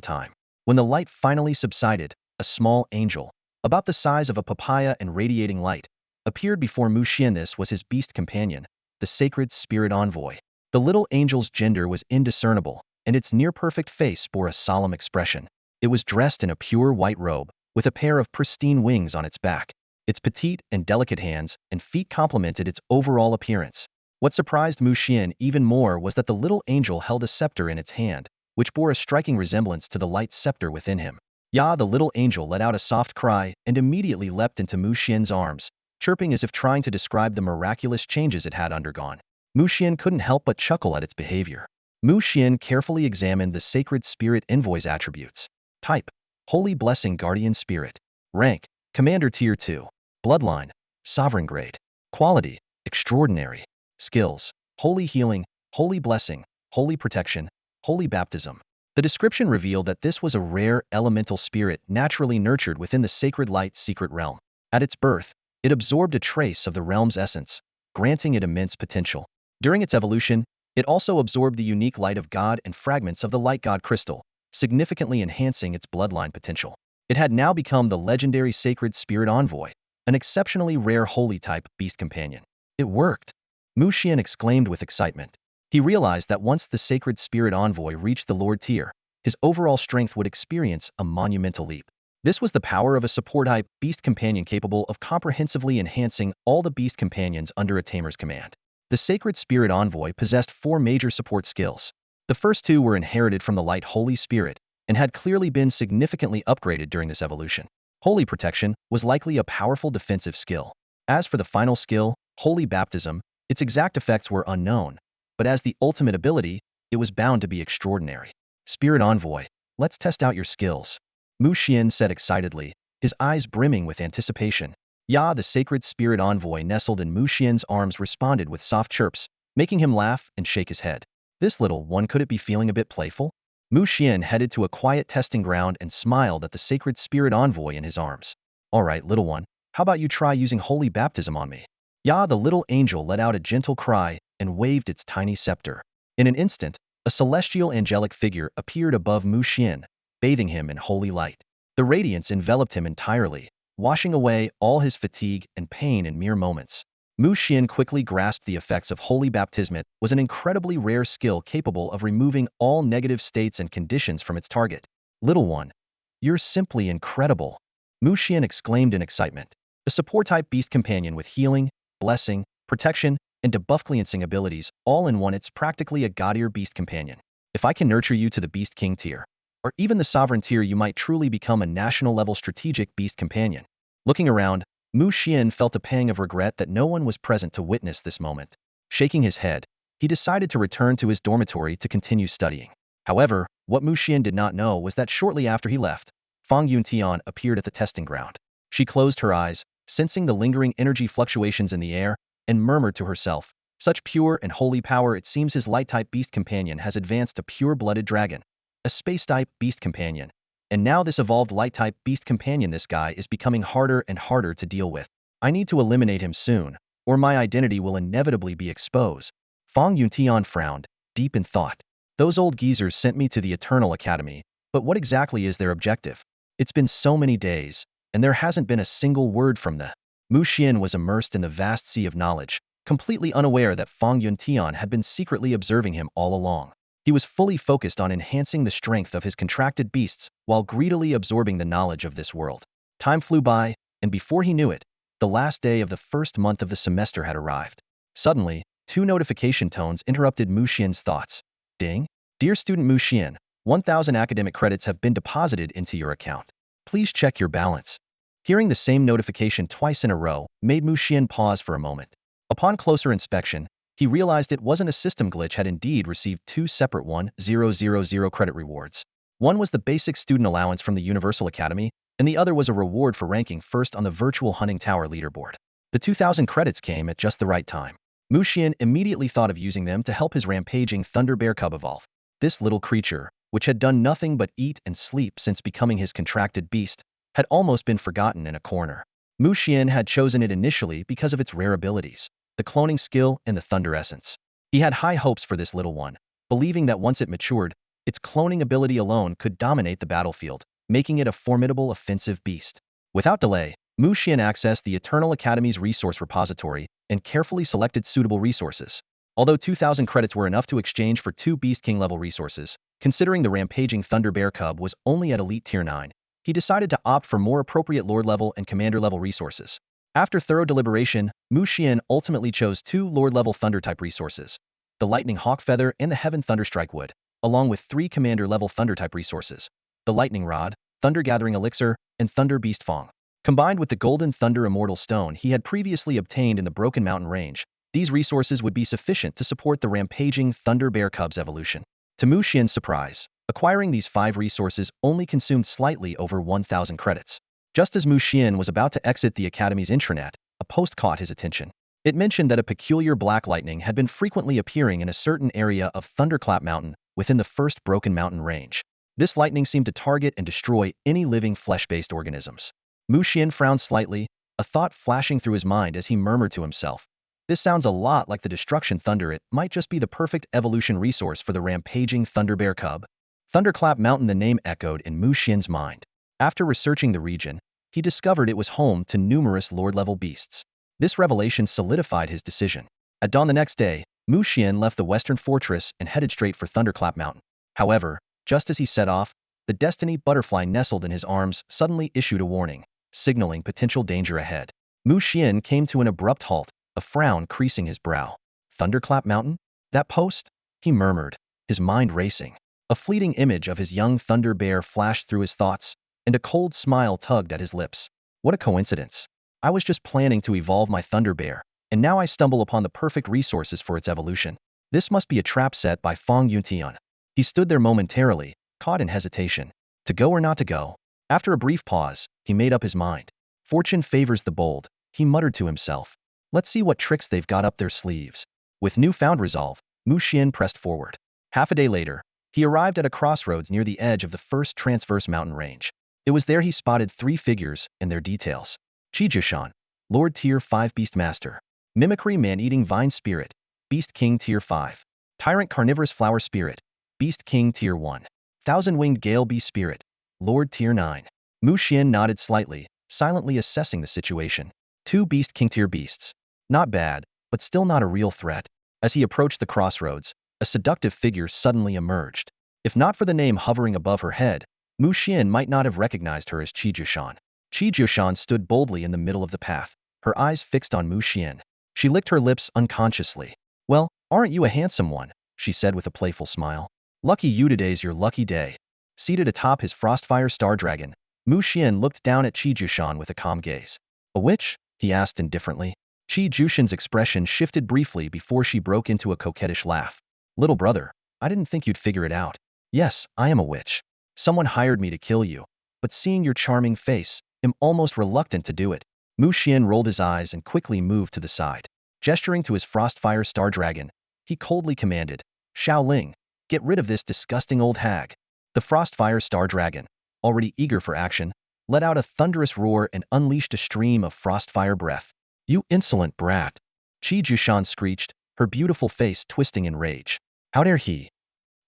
time. When the light finally subsided, a small angel, about the size of a papaya and radiating light, appeared before Mu Xian. This was his beast companion, the sacred spirit envoy. The little angel's gender was indiscernible, and its near-perfect face bore a solemn expression. It was dressed in a pure white robe, with a pair of pristine wings on its back. Its petite and delicate hands and feet complemented its overall appearance. What surprised Mu Xian even more was that the little angel held a scepter in its hand, which bore a striking resemblance to the light scepter within him. Ya! The little angel let out a soft cry and immediately leapt into Mu Xian's arms, chirping as if trying to describe the miraculous changes it had undergone. Mu Xian couldn't help but chuckle at its behavior. Mu Xian carefully examined the sacred spirit envoy's attributes. Type: Holy Blessing Guardian Spirit. Rank: Commander Tier 2. Bloodline: Sovereign grade. Quality: Extraordinary. Skills. Holy healing, holy blessing, holy protection, holy baptism. The description revealed that this was a rare elemental spirit naturally nurtured within the sacred light's secret realm. At its birth, it absorbed a trace of the realm's essence, granting it immense potential. During its evolution, it also absorbed the unique light of God and fragments of the light god crystal, significantly enhancing its bloodline potential. It had now become the legendary sacred spirit envoy, an exceptionally rare holy type beast companion. It worked! Mu Xian exclaimed with excitement. He realized that once the sacred spirit envoy reached the Lord tier, his overall strength would experience a monumental leap. This was the power of a support-type beast companion capable of comprehensively enhancing all the beast companions under a tamer's command. The sacred spirit envoy possessed 4 major support skills. The first 2 were inherited from the light Holy Spirit and had clearly been significantly upgraded during this evolution. Holy protection was likely a powerful defensive skill. As for the final skill, Holy Baptism, its exact effects were unknown, but as the ultimate ability, it was bound to be extraordinary. Spirit Envoy, let's test out your skills. Mu Xian said excitedly, his eyes brimming with anticipation. Ya, the sacred spirit envoy nestled in Mu Xian's arms, responded with soft chirps, making him laugh and shake his head. This little one, could it be feeling a bit playful? Mu Xian headed to a quiet testing ground and smiled at the sacred spirit envoy in his arms. All right, little one, how about you try using holy baptism on me? Ya, the little angel let out a gentle cry and waved its tiny scepter. In an instant, a celestial angelic figure appeared above Mu Xian, bathing him in holy light. The radiance enveloped him entirely, washing away all his fatigue and pain in mere moments. Mu Xian quickly grasped the effects of holy baptism. It was an incredibly rare skill capable of removing all negative states and conditions from its target. Little one, you're simply incredible, Mu Xian exclaimed in excitement. A support-type beast companion with healing, blessing, protection, and debuff cleansing abilities all in one, it's practically a god-tier beast companion. If I can nurture you to the Beast King tier, or even the Sovereign tier, you might truly become a national-level strategic beast companion. Looking around, Mu Xian felt a pang of regret that no one was present to witness this moment. Shaking his head, he decided to return to his dormitory to continue studying. However, what Mu Xian did not know was that shortly after he left, Fang Yuntian appeared at the testing ground. She closed her eyes, sensing the lingering energy fluctuations in the air, and murmured to herself, such pure and holy power, it seems his light-type beast companion has advanced to pure-blooded dragon, a space-type beast companion. And now this evolved light-type beast companion, this guy is becoming harder and harder to deal with. I need to eliminate him soon, or my identity will inevitably be exposed. Fang Yuntian frowned, deep in thought. Those old geezers sent me to the Eternal Academy, but what exactly is their objective? It's been so many days, and there hasn't been a single word from them. Mu Xian was immersed in the vast sea of knowledge, completely unaware that Fang Yuntian had been secretly observing him all along. He was fully focused on enhancing the strength of his contracted beasts while greedily absorbing the knowledge of this world. Time flew by, and before he knew it, the last day of the first month of the semester had arrived. Suddenly, 2 notification tones interrupted Mu Xian's thoughts. Ding! Dear student Mu Xian, 1,000 academic credits have been deposited into your account. Please check your balance. Hearing the same notification twice in a row made Mu Xian pause for a moment. Upon closer inspection, he realized it wasn't a system glitch, had indeed received 2 separate 1,000 credit rewards. One was the basic student allowance from the Universal Academy, and the other was a reward for ranking first on the virtual hunting tower leaderboard. The 2,000 credits came at just the right time. Mu Xian immediately thought of using them to help his rampaging Thunder Bear cub evolve. This little creature, which had done nothing but eat and sleep since becoming his contracted beast, had almost been forgotten in a corner. Mu Xian had chosen it initially because of its rare abilities, the cloning skill and the thunder essence. He had high hopes for this little one, believing that once it matured, its cloning ability alone could dominate the battlefield, making it a formidable offensive beast. Without delay, Mu Xian accessed the Eternal Academy's resource repository and carefully selected suitable resources. Although 2,000 credits were enough to exchange for 2 Beast King level resources, considering the rampaging Thunder Bear cub was only at Elite Tier 9, he decided to opt for more appropriate Lord level and Commander level resources. After thorough deliberation, Mu Xian ultimately chose 2 Lord level Thunder type resources, the Lightning Hawk Feather and the Heaven Thunderstrike Wood, along with 3 Commander level Thunder type resources, the Lightning Rod, Thunder Gathering Elixir, and Thunder Beast Fang. Combined with the Golden Thunder Immortal Stone he had previously obtained in the Broken Mountain range, these resources would be sufficient to support the rampaging Thunder Bear cub's evolution. To Mu Xian's surprise, acquiring these 5 resources only consumed slightly over 1,000 credits. Just as Mu Xian was about to exit the Academy's intranet, a post caught his attention. It mentioned that a peculiar black lightning had been frequently appearing in a certain area of Thunderclap Mountain within the first Broken Mountain range. This lightning seemed to target and destroy any living flesh-based organisms. Mu Xian frowned slightly, a thought flashing through his mind as he murmured to himself. This sounds a lot like the destruction thunder. It might just be the perfect evolution resource for the rampaging Thunder Bear cub. Thunderclap Mountain, the name echoed in Mu Xian's mind. After researching the region, he discovered it was home to numerous Lord-level beasts. This revelation solidified his decision. At dawn the next day, Mu Xian left the western fortress and headed straight for Thunderclap Mountain. However, just as he set off, the Destiny butterfly nestled in his arms suddenly issued a warning, signaling potential danger ahead. Mu Xian came to an abrupt halt, a frown creasing his brow. Thunderclap Mountain? That post? He murmured, his mind racing. A fleeting image of his young Thunder Bear flashed through his thoughts, and a cold smile tugged at his lips. What a coincidence. I was just planning to evolve my Thunder Bear, and now I stumble upon the perfect resources for its evolution. This must be a trap set by Feng Yuntian. He stood there momentarily, caught in hesitation. To go or not to go? After a brief pause, he made up his mind. Fortune favors the bold, he muttered to himself. Let's see what tricks they've got up their sleeves. With newfound resolve, Mu Xian pressed forward. Half a day later, he arrived at a crossroads near the edge of the first transverse mountain range. It was there he spotted three figures and their details. Xuan, Lord Tier 5 Beast Master. Mimicry Man-Eating Vine Spirit, Beast King Tier 5. Tyrant Carnivorous Flower Spirit, Beast King Tier 1. Thousand-Winged Gale Bee Spirit, Lord Tier 9. Mu Xian nodded slightly, silently assessing the situation. Two Beast King Tier beasts. Not bad, but still not a real threat. As he approached the crossroads, a seductive figure suddenly emerged. If not for the name hovering above her head, Mu Xian might not have recognized her as Xuan. Xuan stood boldly in the middle of the path, her eyes fixed on Mu Xian. She licked her lips unconsciously. Well, aren't you a handsome one? She said with a playful smile. Lucky you, today's your lucky day. Seated atop his Frostfire Star Dragon, Mu Xian looked down at Xuan with a calm gaze. A witch? He asked indifferently. Xuan's expression shifted briefly before she broke into a coquettish laugh. Little brother, I didn't think you'd figure it out. Yes, I am a witch. Someone hired me to kill you, but seeing your charming face, I'm almost reluctant to do it. Mu Xian rolled his eyes and quickly moved to the side. Gesturing to his Frostfire Star Dragon, he coldly commanded, Xiaoling, get rid of this disgusting old hag. The Frostfire Star Dragon, already eager for action, let out a thunderous roar and unleashed a stream of frostfire breath. You insolent brat! Xuan screeched, her beautiful face twisting in rage. How dare he?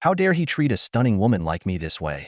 How dare he treat a stunning woman like me this way?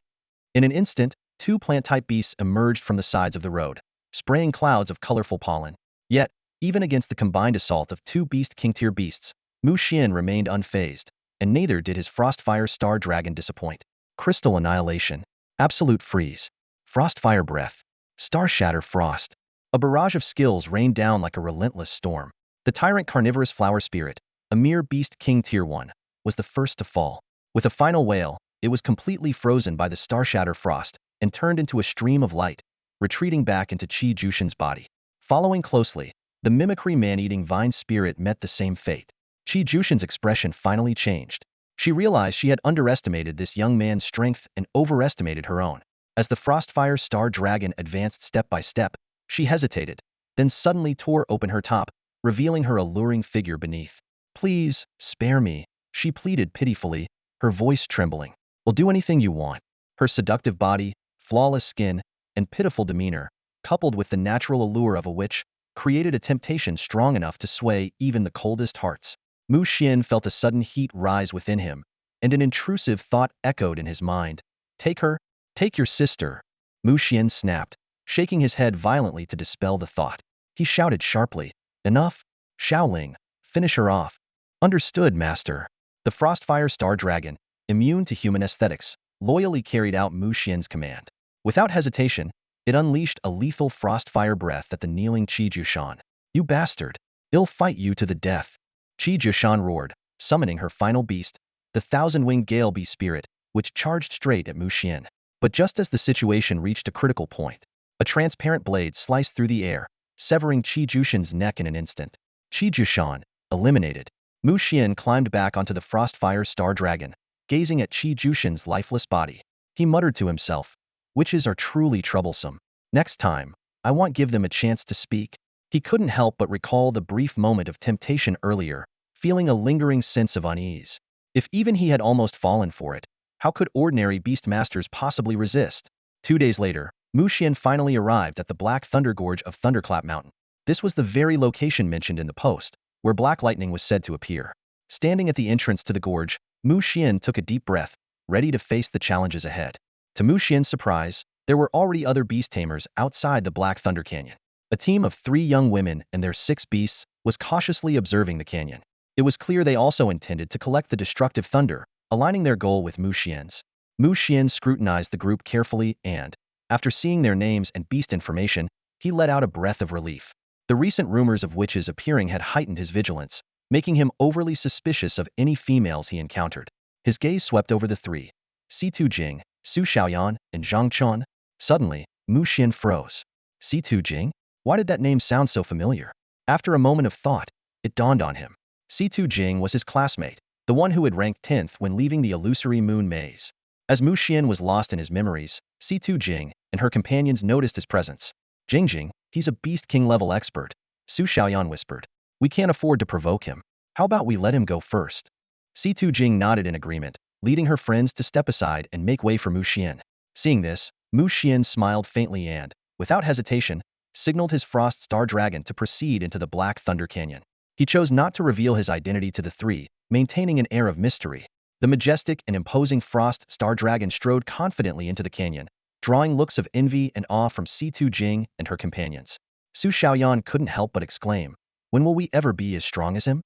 In an instant, two plant-type beasts emerged from the sides of the road, spraying clouds of colorful pollen. Yet, even against the combined assault of two Beast King Tier beasts, Mu Xian remained unfazed, and neither did his Frostfire Star Dragon disappoint. Crystal Annihilation, Absolute Freeze, Frostfire Breath, Star Shatter Frost. A barrage of skills rained down like a relentless storm. The Tyrant Carnivorous Flower Spirit, a mere Beast King Tier 1, was the first to fall. With a final wail, it was completely frozen by the Star Shatter Frost and turned into a stream of light, retreating back into Xuan's body. Following closely, the Mimicry Man-Eating Vine Spirit met the same fate. Xuan's expression finally changed. She realized she had underestimated this young man's strength and overestimated her own. As the Frostfire Star Dragon advanced step by step, she hesitated, then suddenly tore open her top, revealing her alluring figure beneath. Please, spare me, she pleaded pitifully, her voice trembling. I'll do anything you want. Her seductive body, flawless skin, and pitiful demeanor, coupled with the natural allure of a witch, created a temptation strong enough to sway even the coldest hearts. Mu Xian felt a sudden heat rise within him, and an intrusive thought echoed in his mind. Take her, take your sister. Mu Xian snapped, shaking his head violently to dispel the thought. He shouted sharply, Enough, Xiaoling, finish her off. Understood, master. The Frostfire Star Dragon, immune to human aesthetics, loyally carried out Mu Xian's command. Without hesitation, it unleashed a lethal frostfire breath at the kneeling Xuan. You bastard! I'll fight you to the death. Xuan roared, summoning her final beast, the thousand-winged Gale Bee Spirit, which charged straight at Mu Xian. But just as the situation reached a critical point, a transparent blade sliced through the air, severing Xuan's neck in an instant. Xuan, eliminated. Mu Xian climbed back onto the Frostfire Star Dragon, gazing at Xuan's lifeless body. He muttered to himself, Witches are truly troublesome. Next time, I won't give them a chance to speak. He couldn't help but recall the brief moment of temptation earlier, feeling a lingering sense of unease. If even he had almost fallen for it, how could ordinary beast masters possibly resist? 2 days later, Mu Xian finally arrived at the Black Thunder Gorge of Thunderclap Mountain. This was the very location mentioned in the post, where black lightning was said to appear. Standing at the entrance to the gorge, Mu Xian took a deep breath, ready to face the challenges ahead. To Mu Xian's surprise, there were already other beast tamers outside the Black Thunder Canyon. A team of 3 young women and their 6 beasts was cautiously observing the canyon. It was clear they also intended to collect the destructive thunder, aligning their goal with Mu Xian's. Mu Xian scrutinized the group carefully and, after seeing their names and beast information, he let out a breath of relief. The recent rumors of witches appearing had heightened his vigilance, making him overly suspicious of any females he encountered. His gaze swept over the 3, Situ Jing, Su Xiaoyan, and Zhang Chuan. Suddenly, Mu Xian froze. Situ Jing? Why did that name sound so familiar? After a moment of thought, it dawned on him. Situ Jing was his classmate, the one who had ranked 10th when leaving the illusory moon maze. As Mu Xian was lost in his memories, Situ Jing and her companions noticed his presence. Jing, he's a Beast King level expert, Su Xiaoyan whispered. We can't afford to provoke him. How about we let him go first? Situ Jing nodded in agreement, leading her friends to step aside and make way for Mu Xian. Seeing this, Mu Xian smiled faintly and, without hesitation, signaled his Frost Star Dragon to proceed into the Black Thunder Canyon. He chose not to reveal his identity to the 3, maintaining an air of mystery. The majestic and imposing Frost Star Dragon strode confidently into the canyon, drawing looks of envy and awe from Situ Jing and her companions. Su Xiaoyan couldn't help but exclaim, "When will we ever be as strong as him?"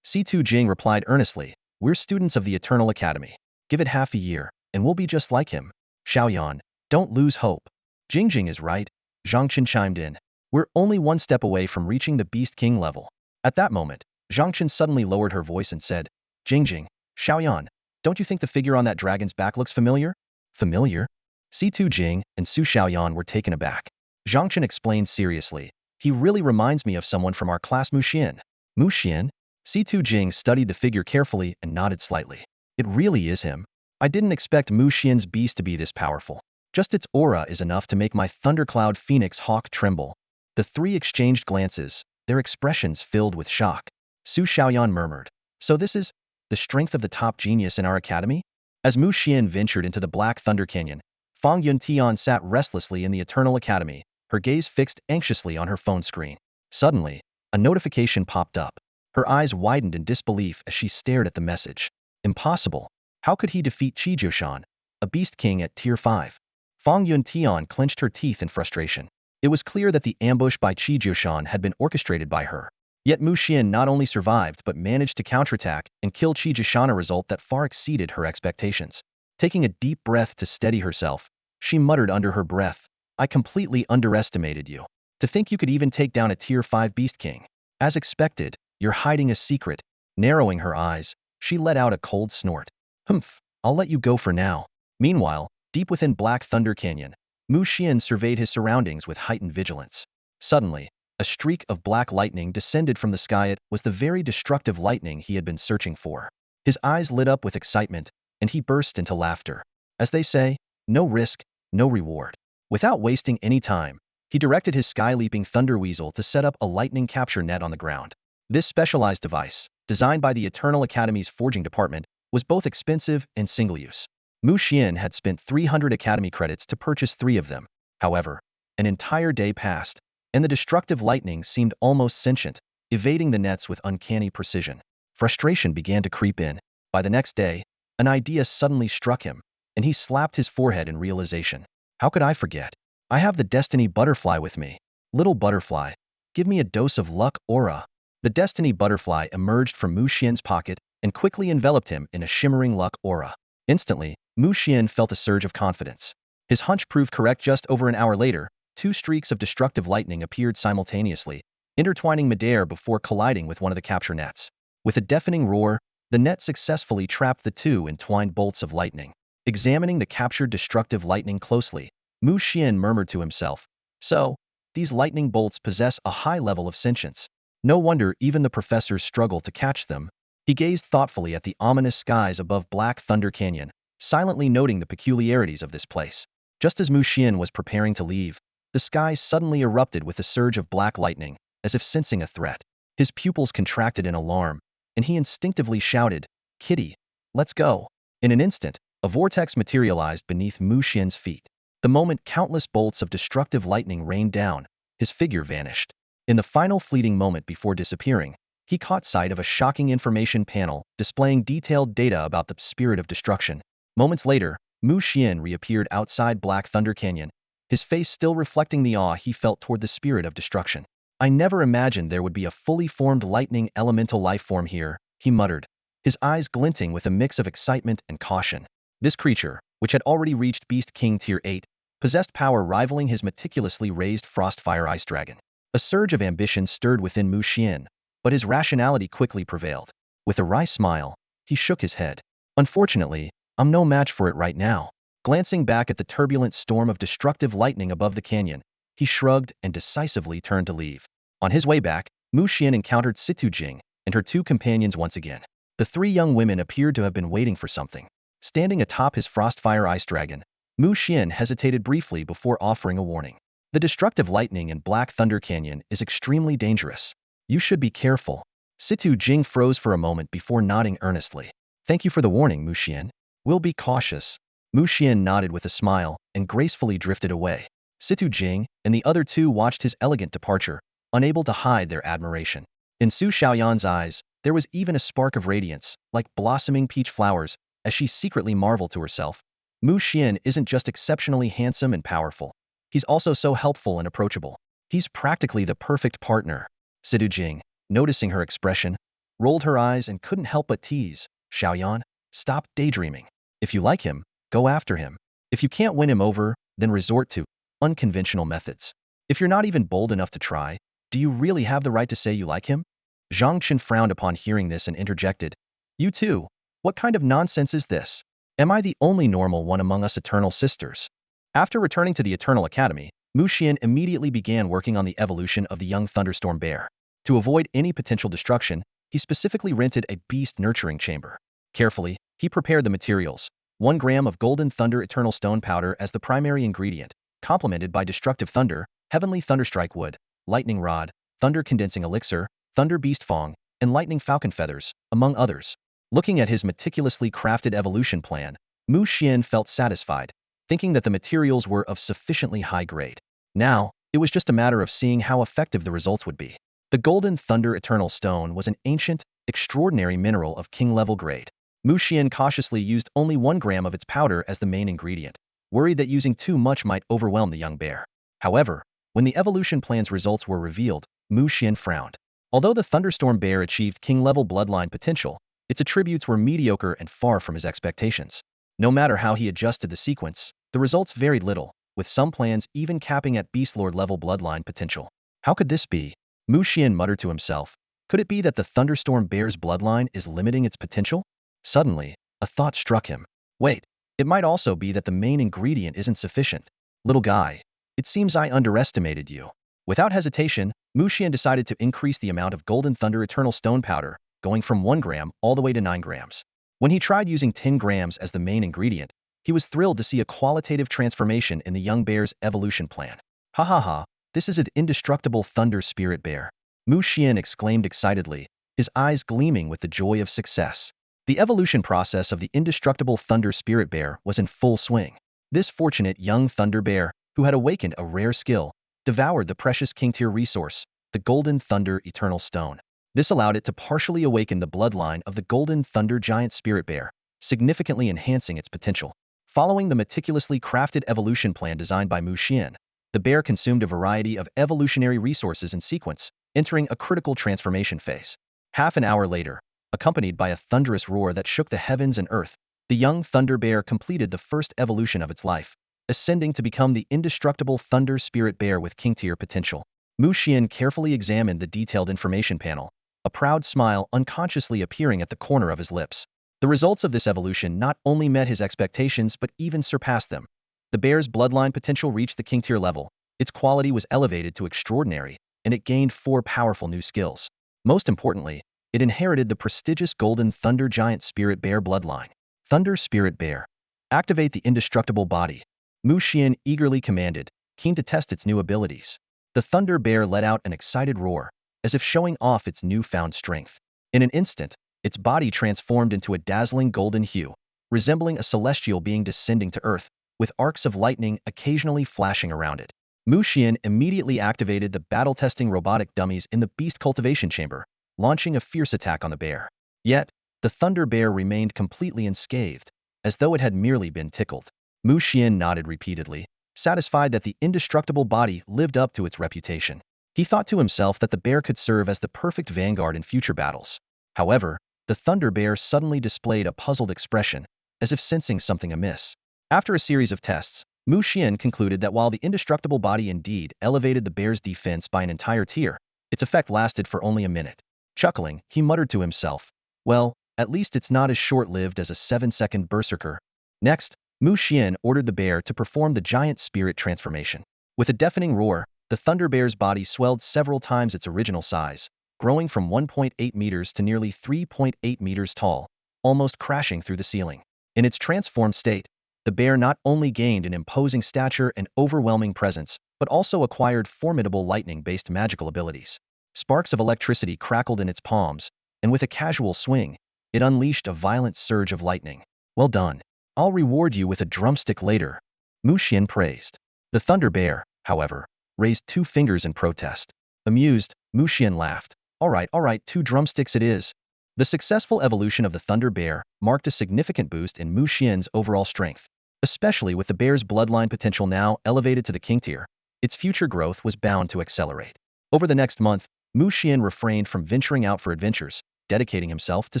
Situ Jing replied earnestly, "We're students of the Eternal Academy. Give it half a year, and we'll be just like him." Xiaoyan, don't lose hope. Jing is right, Zhang Chen chimed in. We're only one step away from reaching the Beast King level. At that moment, Zhang Chen suddenly lowered her voice and said, Jing, Xiaoyan, don't you think the figure on that dragon's back looks familiar? Familiar? Situ Jing and Su Xiaoyan were taken aback. Zhang Chen explained seriously, he really reminds me of someone from our class Mu Xian. Mu Xian? Situ Jing studied the figure carefully and nodded slightly. It really is him. I didn't expect Mu Xian's beast to be this powerful. Just its aura is enough to make my thundercloud phoenix hawk tremble. The 3 exchanged glances, their expressions filled with shock. Su Xiaoyan murmured, so this is the strength of the top genius in our academy? As Mu Xian ventured into the Black Thunder Canyon, Fang Yuntian sat restlessly in the Eternal Academy, her gaze fixed anxiously on her phone screen. Suddenly, a notification popped up. Her eyes widened in disbelief as she stared at the message. Impossible. How could he defeat Qijiushan, a Beast King at Tier 5? Fang Yuntian clenched her teeth in frustration. It was clear that the ambush by Qijiushan had been orchestrated by her. Yet Mu Xian not only survived but managed to counterattack and kill Qijiushan, a result that far exceeded her expectations. Taking a deep breath to steady herself, she muttered under her breath, I completely underestimated you. To think you could even take down a Tier 5 Beast King. As expected, you're hiding a secret. Narrowing her eyes, she let out a cold snort. Humph, I'll let you go for now. Meanwhile, deep within Black Thunder Canyon, Mu Xian surveyed his surroundings with heightened vigilance. Suddenly, a streak of black lightning descended from the sky. It was the very destructive lightning he had been searching for. His eyes lit up with excitement, and he burst into laughter. As they say, no risk, no reward. Without wasting any time, he directed his sky-leaping Thunder Weasel to set up a lightning capture net on the ground. This specialized device, designed by the Eternal Academy's forging department, was both expensive and single-use. Mu Xian had spent 300 Academy credits to purchase 3 of them. However, an entire day passed, and the destructive lightning seemed almost sentient, evading the nets with uncanny precision. Frustration began to creep in. By the next day, an idea suddenly struck him, and he slapped his forehead in realization. How could I forget? I have the Destiny Butterfly with me. Little butterfly, give me a dose of luck aura. The Destiny Butterfly emerged from Mu Xian's pocket and quickly enveloped him in a shimmering luck aura. Instantly, Mu Xian felt a surge of confidence. His hunch proved correct. Just over an hour later, 2 streaks of destructive lightning appeared simultaneously, intertwining midair before colliding with one of the capture nets. With a deafening roar, the net successfully trapped the 2 entwined bolts of lightning. Examining the captured destructive lightning closely, Mu Xian murmured to himself, so, these lightning bolts possess a high level of sentience. No wonder even the professors struggle to catch them. He gazed thoughtfully at the ominous skies above Black Thunder Canyon, silently noting the peculiarities of this place. Just as Mu Xian was preparing to leave, the sky suddenly erupted with a surge of black lightning, as if sensing a threat. His pupils contracted in alarm, and he instinctively shouted, "Kitty, let's go." In an instant, a vortex materialized beneath Mu Xian's feet. The moment countless bolts of destructive lightning rained down, his figure vanished. In the final fleeting moment before disappearing, he caught sight of a shocking information panel displaying detailed data about the spirit of destruction. Moments later, Mu Xian reappeared outside Black Thunder Canyon, his face still reflecting the awe he felt toward the spirit of destruction. "I never imagined there would be a fully formed lightning elemental life form here," he muttered, his eyes glinting with a mix of excitement and caution. This creature, which had already reached Beast King Tier 8, possessed power rivaling his meticulously raised Frostfire Ice Dragon. A surge of ambition stirred within Mu Xian, but his rationality quickly prevailed. With a wry smile, he shook his head. "Unfortunately, I'm no match for it right now." Glancing back at the turbulent storm of destructive lightning above the canyon, he shrugged and decisively turned to leave. On his way back, Mu Xian encountered Situ Jing and her two companions once again. The three young women appeared to have been waiting for something. Standing atop his Frostfire Ice Dragon, Mu Xian hesitated briefly before offering a warning. "The destructive lightning in Black Thunder Canyon is extremely dangerous. You should be careful." Situ Jing froze for a moment before nodding earnestly. "Thank you for the warning, Mu Xian. We'll be cautious." Mu Xian nodded with a smile and gracefully drifted away. Situ Jing and the other two watched his elegant departure, unable to hide their admiration. In Su Xiaoyan's eyes, there was even a spark of radiance, like blossoming peach flowers, as she secretly marveled to herself. Mu Xian isn't just exceptionally handsome and powerful. He's also so helpful and approachable. He's practically the perfect partner. Situ Jing, noticing her expression, rolled her eyes and couldn't help but tease, "Xiaoyan, stop daydreaming. If you like him, go after him. If you can't win him over, then resort to unconventional methods. If you're not even bold enough to try, do you really have the right to say you like him?" Zhang Chen frowned upon hearing this and interjected, "You too? What kind of nonsense is this? Am I the only normal one among us Eternal Sisters?" After returning to the Eternal Academy, Mu Xian immediately began working on the evolution of the young thunderstorm bear. To avoid any potential destruction, he specifically rented a beast nurturing chamber. Carefully, he prepared the materials: 1 gram of golden thunder eternal stone powder as the primary ingredient, complemented by destructive thunder, heavenly thunderstrike wood, lightning rod, thunder condensing elixir, thunder beast fong, and lightning falcon feathers, among others. Looking at his meticulously crafted evolution plan, Mu Xian felt satisfied, thinking that the materials were of sufficiently high grade. Now, it was just a matter of seeing how effective the results would be. The Golden Thunder Eternal Stone was an ancient, extraordinary mineral of king-level grade. Mu Xian cautiously used only 1 gram of its powder as the main ingredient, worried that using too much might overwhelm the young bear. However, when the evolution plan's results were revealed, Mu Xian frowned. Although the Thunderstorm Bear achieved king-level bloodline potential, its attributes were mediocre and far from his expectations. No matter how he adjusted the sequence, the results varied little, with some plans even capping at Beastlord-level bloodline potential. How could this be? Mu Xian muttered to himself. Could it be that the Thunderstorm Bear's bloodline is limiting its potential? Suddenly, a thought struck him. Wait, it might also be that the main ingredient isn't sufficient. Little guy, it seems I underestimated you. Without hesitation, Mu Xian decided to increase the amount of Golden Thunder Eternal Stone Powder, going from 1 gram all the way to 9 grams. When he tried using 10 grams as the main ingredient, he was thrilled to see a qualitative transformation in the young bear's evolution plan. "Ha ha ha, this is an indestructible Thunder Spirit Bear," Mu Xian exclaimed excitedly, his eyes gleaming with the joy of success. The evolution process of the indestructible Thunder Spirit Bear was in full swing. This fortunate young Thunder Bear, who had awakened a rare skill, devoured the precious king-tier resource, the Golden Thunder Eternal Stone. This allowed it to partially awaken the bloodline of the Golden Thunder Giant Spirit Bear, significantly enhancing its potential. Following the meticulously crafted evolution plan designed by Mu Xian, the bear consumed a variety of evolutionary resources in sequence, entering a critical transformation phase. Half an hour later, accompanied by a thunderous roar that shook the heavens and earth, the young Thunder Bear completed the first evolution of its life, ascending to become the indestructible Thunder Spirit Bear with king-tier potential. Mu Xian carefully examined the detailed information panel, a proud smile unconsciously appearing at the corner of his lips. The results of this evolution not only met his expectations but even surpassed them. The bear's bloodline potential reached the king-tier level, its quality was elevated to extraordinary, and it gained 4 powerful new skills. Most importantly, it inherited the prestigious Golden Thunder Giant Spirit Bear bloodline. Thunder Spirit Bear. Activate the indestructible body. Mu Xian eagerly commanded, keen to test its new abilities. The Thunder Bear let out an excited roar, as if showing off its newfound strength. In an instant, its body transformed into a dazzling golden hue, resembling a celestial being descending to Earth, with arcs of lightning occasionally flashing around it. Xian immediately activated the battle-testing robotic dummies in the beast cultivation chamber, launching a fierce attack on the bear. Yet, the Thunder Bear remained completely unscathed, as though it had merely been tickled. Xian nodded repeatedly, satisfied that the indestructible body lived up to its reputation. He thought to himself that the bear could serve as the perfect vanguard in future battles. However, the Thunder Bear suddenly displayed a puzzled expression, as if sensing something amiss. After a series of tests, Xian concluded that while the indestructible body indeed elevated the bear's defense by an entire tier, its effect lasted for only a minute. Chuckling, he muttered to himself, "Well, at least it's not as short-lived as a 7-second berserker." Next, Xian ordered the bear to perform the giant spirit transformation. With a deafening roar, the Thunder Bear's body swelled several times its original size, growing from 1.8 meters to nearly 3.8 meters tall, almost crashing through the ceiling. In its transformed state, the bear not only gained an imposing stature and overwhelming presence, but also acquired formidable lightning-based magical abilities. Sparks of electricity crackled in its palms, and with a casual swing, it unleashed a violent surge of lightning. "Well done. I'll reward you with a drumstick later," Xian praised. The Thunder Bear, however, raised 2 fingers in protest. Amused, Xian laughed. All right, 2 drumsticks it is." The successful evolution of the Thunder Bear marked a significant boost in Xian's overall strength. Especially with the bear's bloodline potential now elevated to the king tier, its future growth was bound to accelerate. Over the next month, Xian refrained from venturing out for adventures, dedicating himself to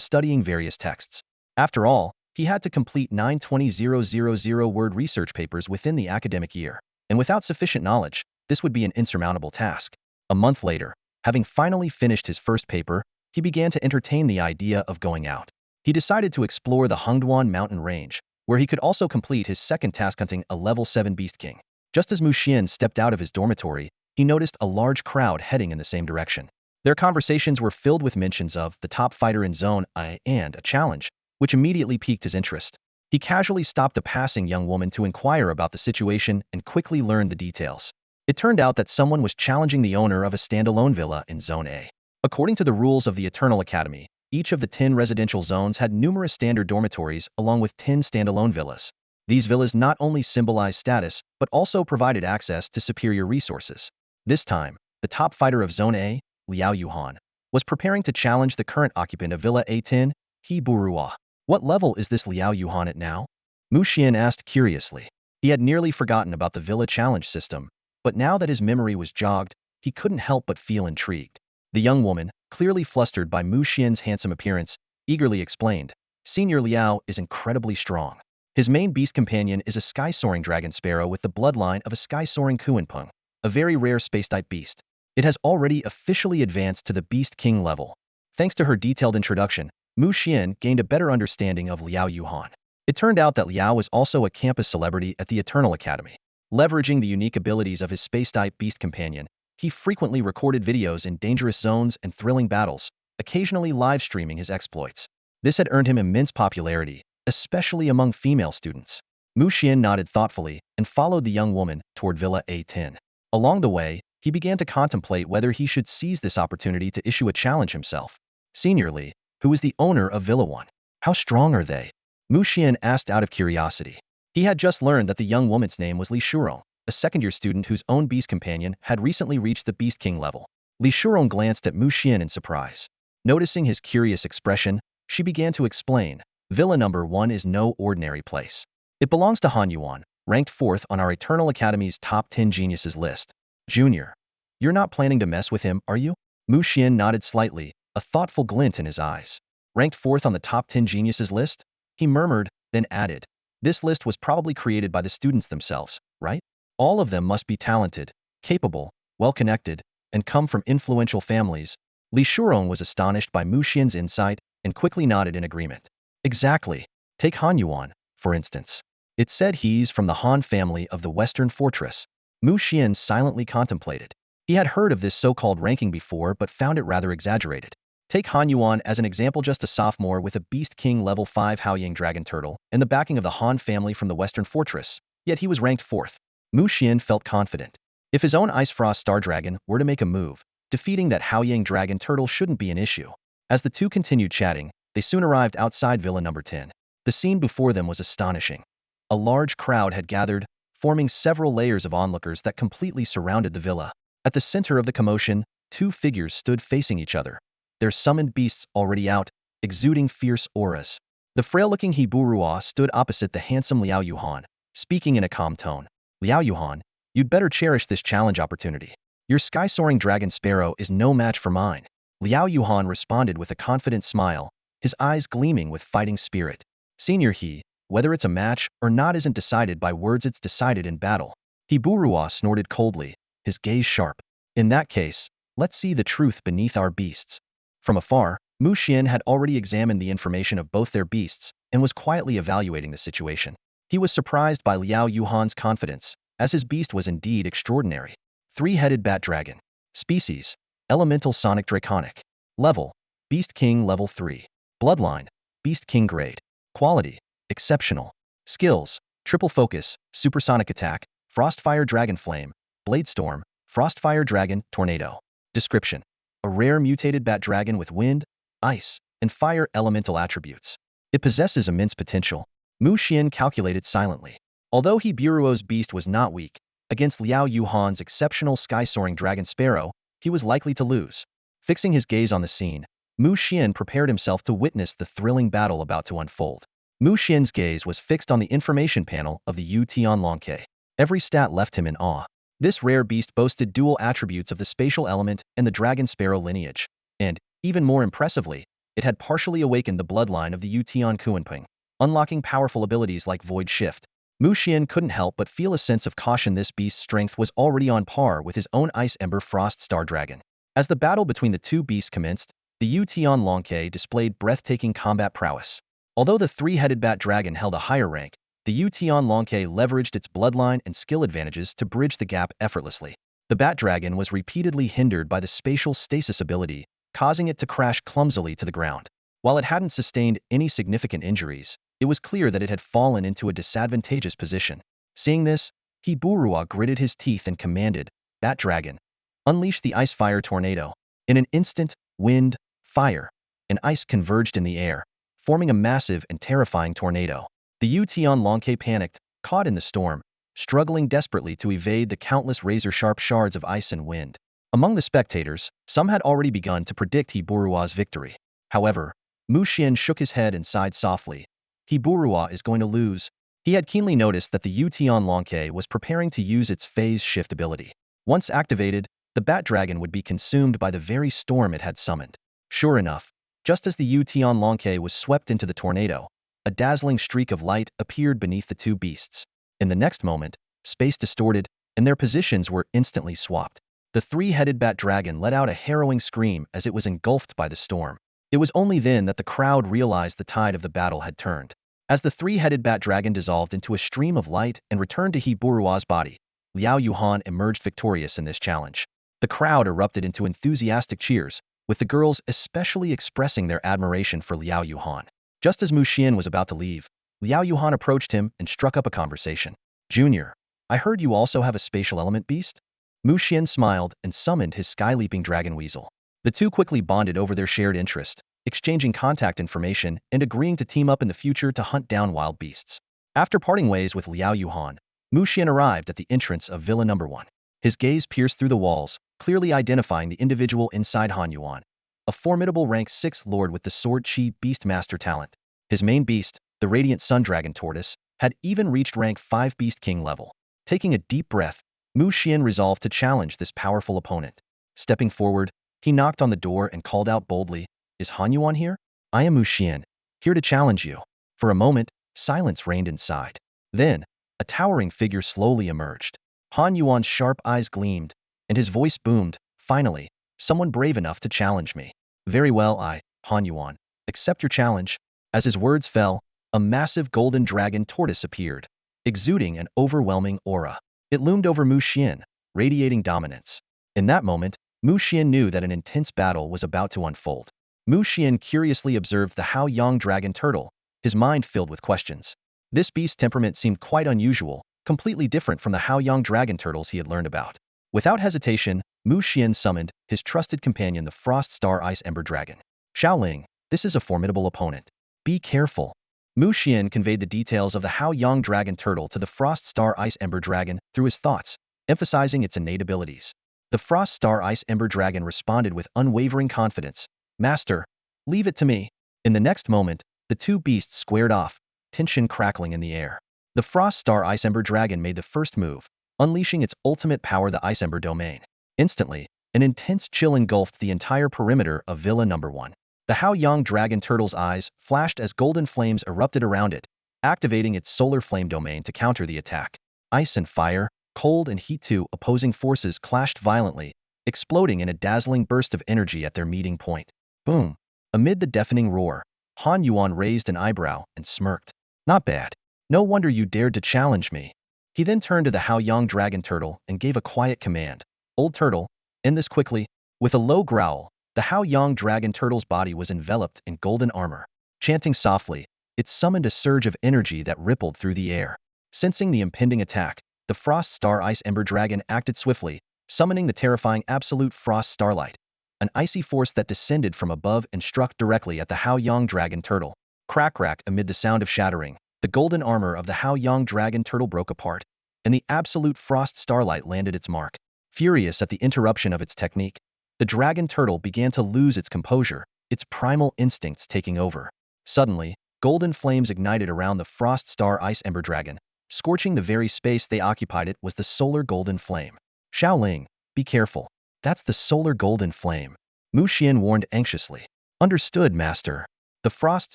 studying various texts. After all, he had to complete 920,000-word research papers within the academic year, and without sufficient knowledge, this would be an insurmountable task. A month later, having finally finished his first paper, he began to entertain the idea of going out. He decided to explore the Hongduan mountain range, where he could also complete his second task hunting a level 7 Beast King. Just as Xian stepped out of his dormitory, he noticed a large crowd heading in the same direction. Their conversations were filled with mentions of the top fighter in Zone I and a challenge, which immediately piqued his interest. He casually stopped a passing young woman to inquire about the situation and quickly learned the details. It turned out that someone was challenging the owner of a standalone villa in Zone A. According to the rules of the Eternal Academy, each of the 10 residential zones had numerous standard dormitories along with 10 standalone villas. These villas not only symbolized status, but also provided access to superior resources. This time, the top fighter of Zone A, Liao Yuhan, was preparing to challenge the current occupant of Villa A10, He Burua. "What level is this Liao Yuhan at now?" Xian asked curiously. He had nearly forgotten about the villa challenge system, but now that his memory was jogged, he couldn't help but feel intrigued. The young woman, clearly flustered by Xian's handsome appearance, eagerly explained, "Senior Liao is incredibly strong. His main beast companion is a sky-soaring dragon sparrow with the bloodline of a sky-soaring Kuanpeng, a very rare space-type beast. It has already officially advanced to the Beast King level." Thanks to her detailed introduction, Xian gained a better understanding of Liao Yuhan. It turned out that Liao was also a campus celebrity at the Eternal Academy. Leveraging the unique abilities of his space-type beast companion, he frequently recorded videos in dangerous zones and thrilling battles, occasionally live-streaming his exploits. This had earned him immense popularity, especially among female students. Xian nodded thoughtfully and followed the young woman toward Villa A10. Along the way, he began to contemplate whether he should seize this opportunity to issue a challenge himself. "Senior Li, who is the owner of Villa 1? How strong are they?" Xian asked out of curiosity. He had just learned that the young woman's name was Li Shurong, a second-year student whose own beast companion had recently reached the Beast King level. Li Shurong glanced at Xian in surprise. Noticing his curious expression, she began to explain, "Villa number 1 is no ordinary place. It belongs to Han Yuan, ranked 4th on our Eternal Academy's top 10 geniuses list. Junior, you're not planning to mess with him, are you?" Xian nodded slightly, a thoughtful glint in his eyes. "Ranked 4th on the top 10 geniuses list?" He murmured, then added, "This list was probably created by the students themselves, right? All of them must be talented, capable, well-connected, and come from influential families." Li Shurong was astonished by Xian's insight and quickly nodded in agreement. "Exactly. Take Han Yuan, for instance. It said he's from the Han family of the Western Fortress." Xian silently contemplated. He had heard of this so-called ranking before but found it rather exaggerated. Take Han Yuan as an example, just a sophomore with a Beast King level 5 Haoying dragon turtle and the backing of the Han family from the Western Fortress, yet he was ranked 4th. Xian felt confident. If his own Ice Frost Star Dragon were to make a move, defeating that Haoyang Dragon Turtle shouldn't be an issue. As the two continued chatting, they soon arrived outside Villa number 10. The scene before them was astonishing. A large crowd had gathered, forming several layers of onlookers that completely surrounded the villa. At the center of the commotion, two figures stood facing each other, their summoned beasts already out, exuding fierce auras. The frail-looking Hiburua stood opposite the handsome Liao Yuhan, speaking in a calm tone. Liao Yuhan, you'd better cherish this challenge opportunity. Your sky-soaring dragon sparrow is no match for mine. Liao Yuhan responded with a confident smile, his eyes gleaming with fighting spirit. Senior He, whether it's a match or not isn't decided by words, it's decided in battle. Hiburua snorted coldly, his gaze sharp. In that case, let's see the truth beneath our beasts. From afar, Mu Xian had already examined the information of both their beasts and was quietly evaluating the situation. He was surprised by Liao Yuhan's confidence, as his beast was indeed extraordinary. Three-headed bat dragon. Species: Elemental Sonic Draconic. Level: Beast King Level 3. Bloodline: Beast King Grade. Quality: Exceptional. Skills: Triple Focus, Supersonic Attack, Frostfire Dragon Flame, Bladestorm, Frostfire Dragon Tornado. Description: a rare mutated bat dragon with wind, ice, and fire elemental attributes. It possesses immense potential. Mu Xian calculated silently. Although Hiburuo's beast was not weak, against Liao Yuhan's exceptional sky-soaring dragon sparrow, he was likely to lose. Fixing his gaze on the scene, Mu Xian prepared himself to witness the thrilling battle about to unfold. Mu Xian's gaze was fixed on the information panel of the Yu Tianlongke. Every stat left him in awe. This rare beast boasted dual attributes of the spatial element and the dragon sparrow lineage, and, even more impressively, it had partially awakened the bloodline of the Yu Tian Kuanping, unlocking powerful abilities like Void Shift. Mu Xian couldn't help but feel a sense of caution. This beast's strength was already on par with his own Ice Ember Frost Star Dragon. As the battle between the two beasts commenced, the Yu Tianlongke displayed breathtaking combat prowess. Although the three-headed bat dragon held a higher rank, the Yu Tianlongke leveraged its bloodline and skill advantages to bridge the gap effortlessly. The bat dragon was repeatedly hindered by the spatial stasis ability, causing it to crash clumsily to the ground. While it hadn't sustained any significant injuries, it was clear that it had fallen into a disadvantageous position. Seeing this, Hiburua gritted his teeth and commanded, "Bat Dragon, unleash the Ice Fire Tornado." In an instant, wind, fire, and ice converged in the air, forming a massive and terrifying tornado. The Yu Tianlongke panicked, caught in the storm, struggling desperately to evade the countless razor-sharp shards of ice and wind. Among the spectators, some had already begun to predict Hiburua's victory. However, Mu Xian shook his head and sighed softly. Hiburua is going to lose. He had keenly noticed that the Yu Tianlongke was preparing to use its phase shift ability. Once activated, the bat dragon would be consumed by the very storm it had summoned. Sure enough, just as the Yu Tianlongke was swept into the tornado, a dazzling streak of light appeared beneath the two beasts. In the next moment, space distorted, and their positions were instantly swapped. The three-headed bat dragon let out a harrowing scream as it was engulfed by the storm. It was only then that the crowd realized the tide of the battle had turned. As the three-headed bat dragon dissolved into a stream of light and returned to Hiburua's body, Liao Yuhan emerged victorious in this challenge. The crowd erupted into enthusiastic cheers, with the girls especially expressing their admiration for Liao Yuhan. Just as Mu Xian was about to leave, Liao Yuhan approached him and struck up a conversation. "Junior, I heard you also have a spatial element beast?" Mu Xian smiled and summoned his sky-leaping dragon weasel. The two quickly bonded over their shared interest, exchanging contact information and agreeing to team up in the future to hunt down wild beasts. After parting ways with Liao Yuhan, Mu Xian arrived at the entrance of Villa Number 1. His gaze pierced through the walls, clearly identifying the individual inside Han Yuan, a formidable rank 6 lord with the Sword Chi Beastmaster talent. His main beast, the Radiant Sun Dragon Tortoise, had even reached rank 5 Beast King level. Taking a deep breath, Mu Xian resolved to challenge this powerful opponent. Stepping forward, he knocked on the door and called out boldly, "Is Han Yuan here? I am Mu Xian, here to challenge you." For a moment, silence reigned inside. Then, a towering figure slowly emerged. Han Yuan's sharp eyes gleamed, and his voice boomed, "Finally, someone brave enough to challenge me. Very well, Han Yuan, accept your challenge." As his words fell, a massive golden dragon tortoise appeared, exuding an overwhelming aura. It loomed over Mu Xian, radiating dominance. In that moment, Mu Xian knew that an intense battle was about to unfold. Mu Xian curiously observed the Haoyang dragon turtle, his mind filled with questions. This beast's temperament seemed quite unusual, completely different from the Haoyang dragon turtles he had learned about. Without hesitation, Mu Xian summoned his trusted companion, the Frost Star Ice Ember Dragon. Xiaoling, this is a formidable opponent. Be careful. Mu Xian conveyed the details of the Hao Yang Dragon Turtle to the Frost Star Ice Ember Dragon through his thoughts, emphasizing its innate abilities. The Frost Star Ice Ember Dragon responded with unwavering confidence. Master, leave it to me. In the next moment, the two beasts squared off, tension crackling in the air. The Frost Star Ice Ember Dragon made the first move, unleashing its ultimate power, the Ice Ember Domain. Instantly, an intense chill engulfed the entire perimeter of Villa Number 1. The Hao Yang Dragon Turtle's eyes flashed as golden flames erupted around it, activating its solar flame domain to counter the attack. Ice and fire, cold and heat, two opposing forces clashed violently, exploding in a dazzling burst of energy at their meeting point. Boom! Amid the deafening roar, Han Yuan raised an eyebrow and smirked. Not bad. No wonder you dared to challenge me. He then turned to the Hao Yang Dragon Turtle and gave a quiet command. Old turtle, end this quickly. With a low growl, the Hao Yang Dragon Turtle's body was enveloped in golden armor. Chanting softly, it summoned a surge of energy that rippled through the air. Sensing the impending attack, the Frost Star Ice Ember Dragon acted swiftly, summoning the terrifying Absolute Frost Starlight, an icy force that descended from above and struck directly at the Hao Yang Dragon Turtle. Crack crack, amid the sound of shattering, the golden armor of the Hao Yang Dragon Turtle broke apart, and the Absolute Frost Starlight landed its mark. Furious at the interruption of its technique, the Dragon Turtle began to lose its composure, its primal instincts taking over. Suddenly, golden flames ignited around the Frost Star Ice Ember Dragon, scorching the very space they occupied. It was the solar golden flame. Xiaoling, be careful. That's the solar golden flame. Mu Xian warned anxiously. Understood, Master. The Frost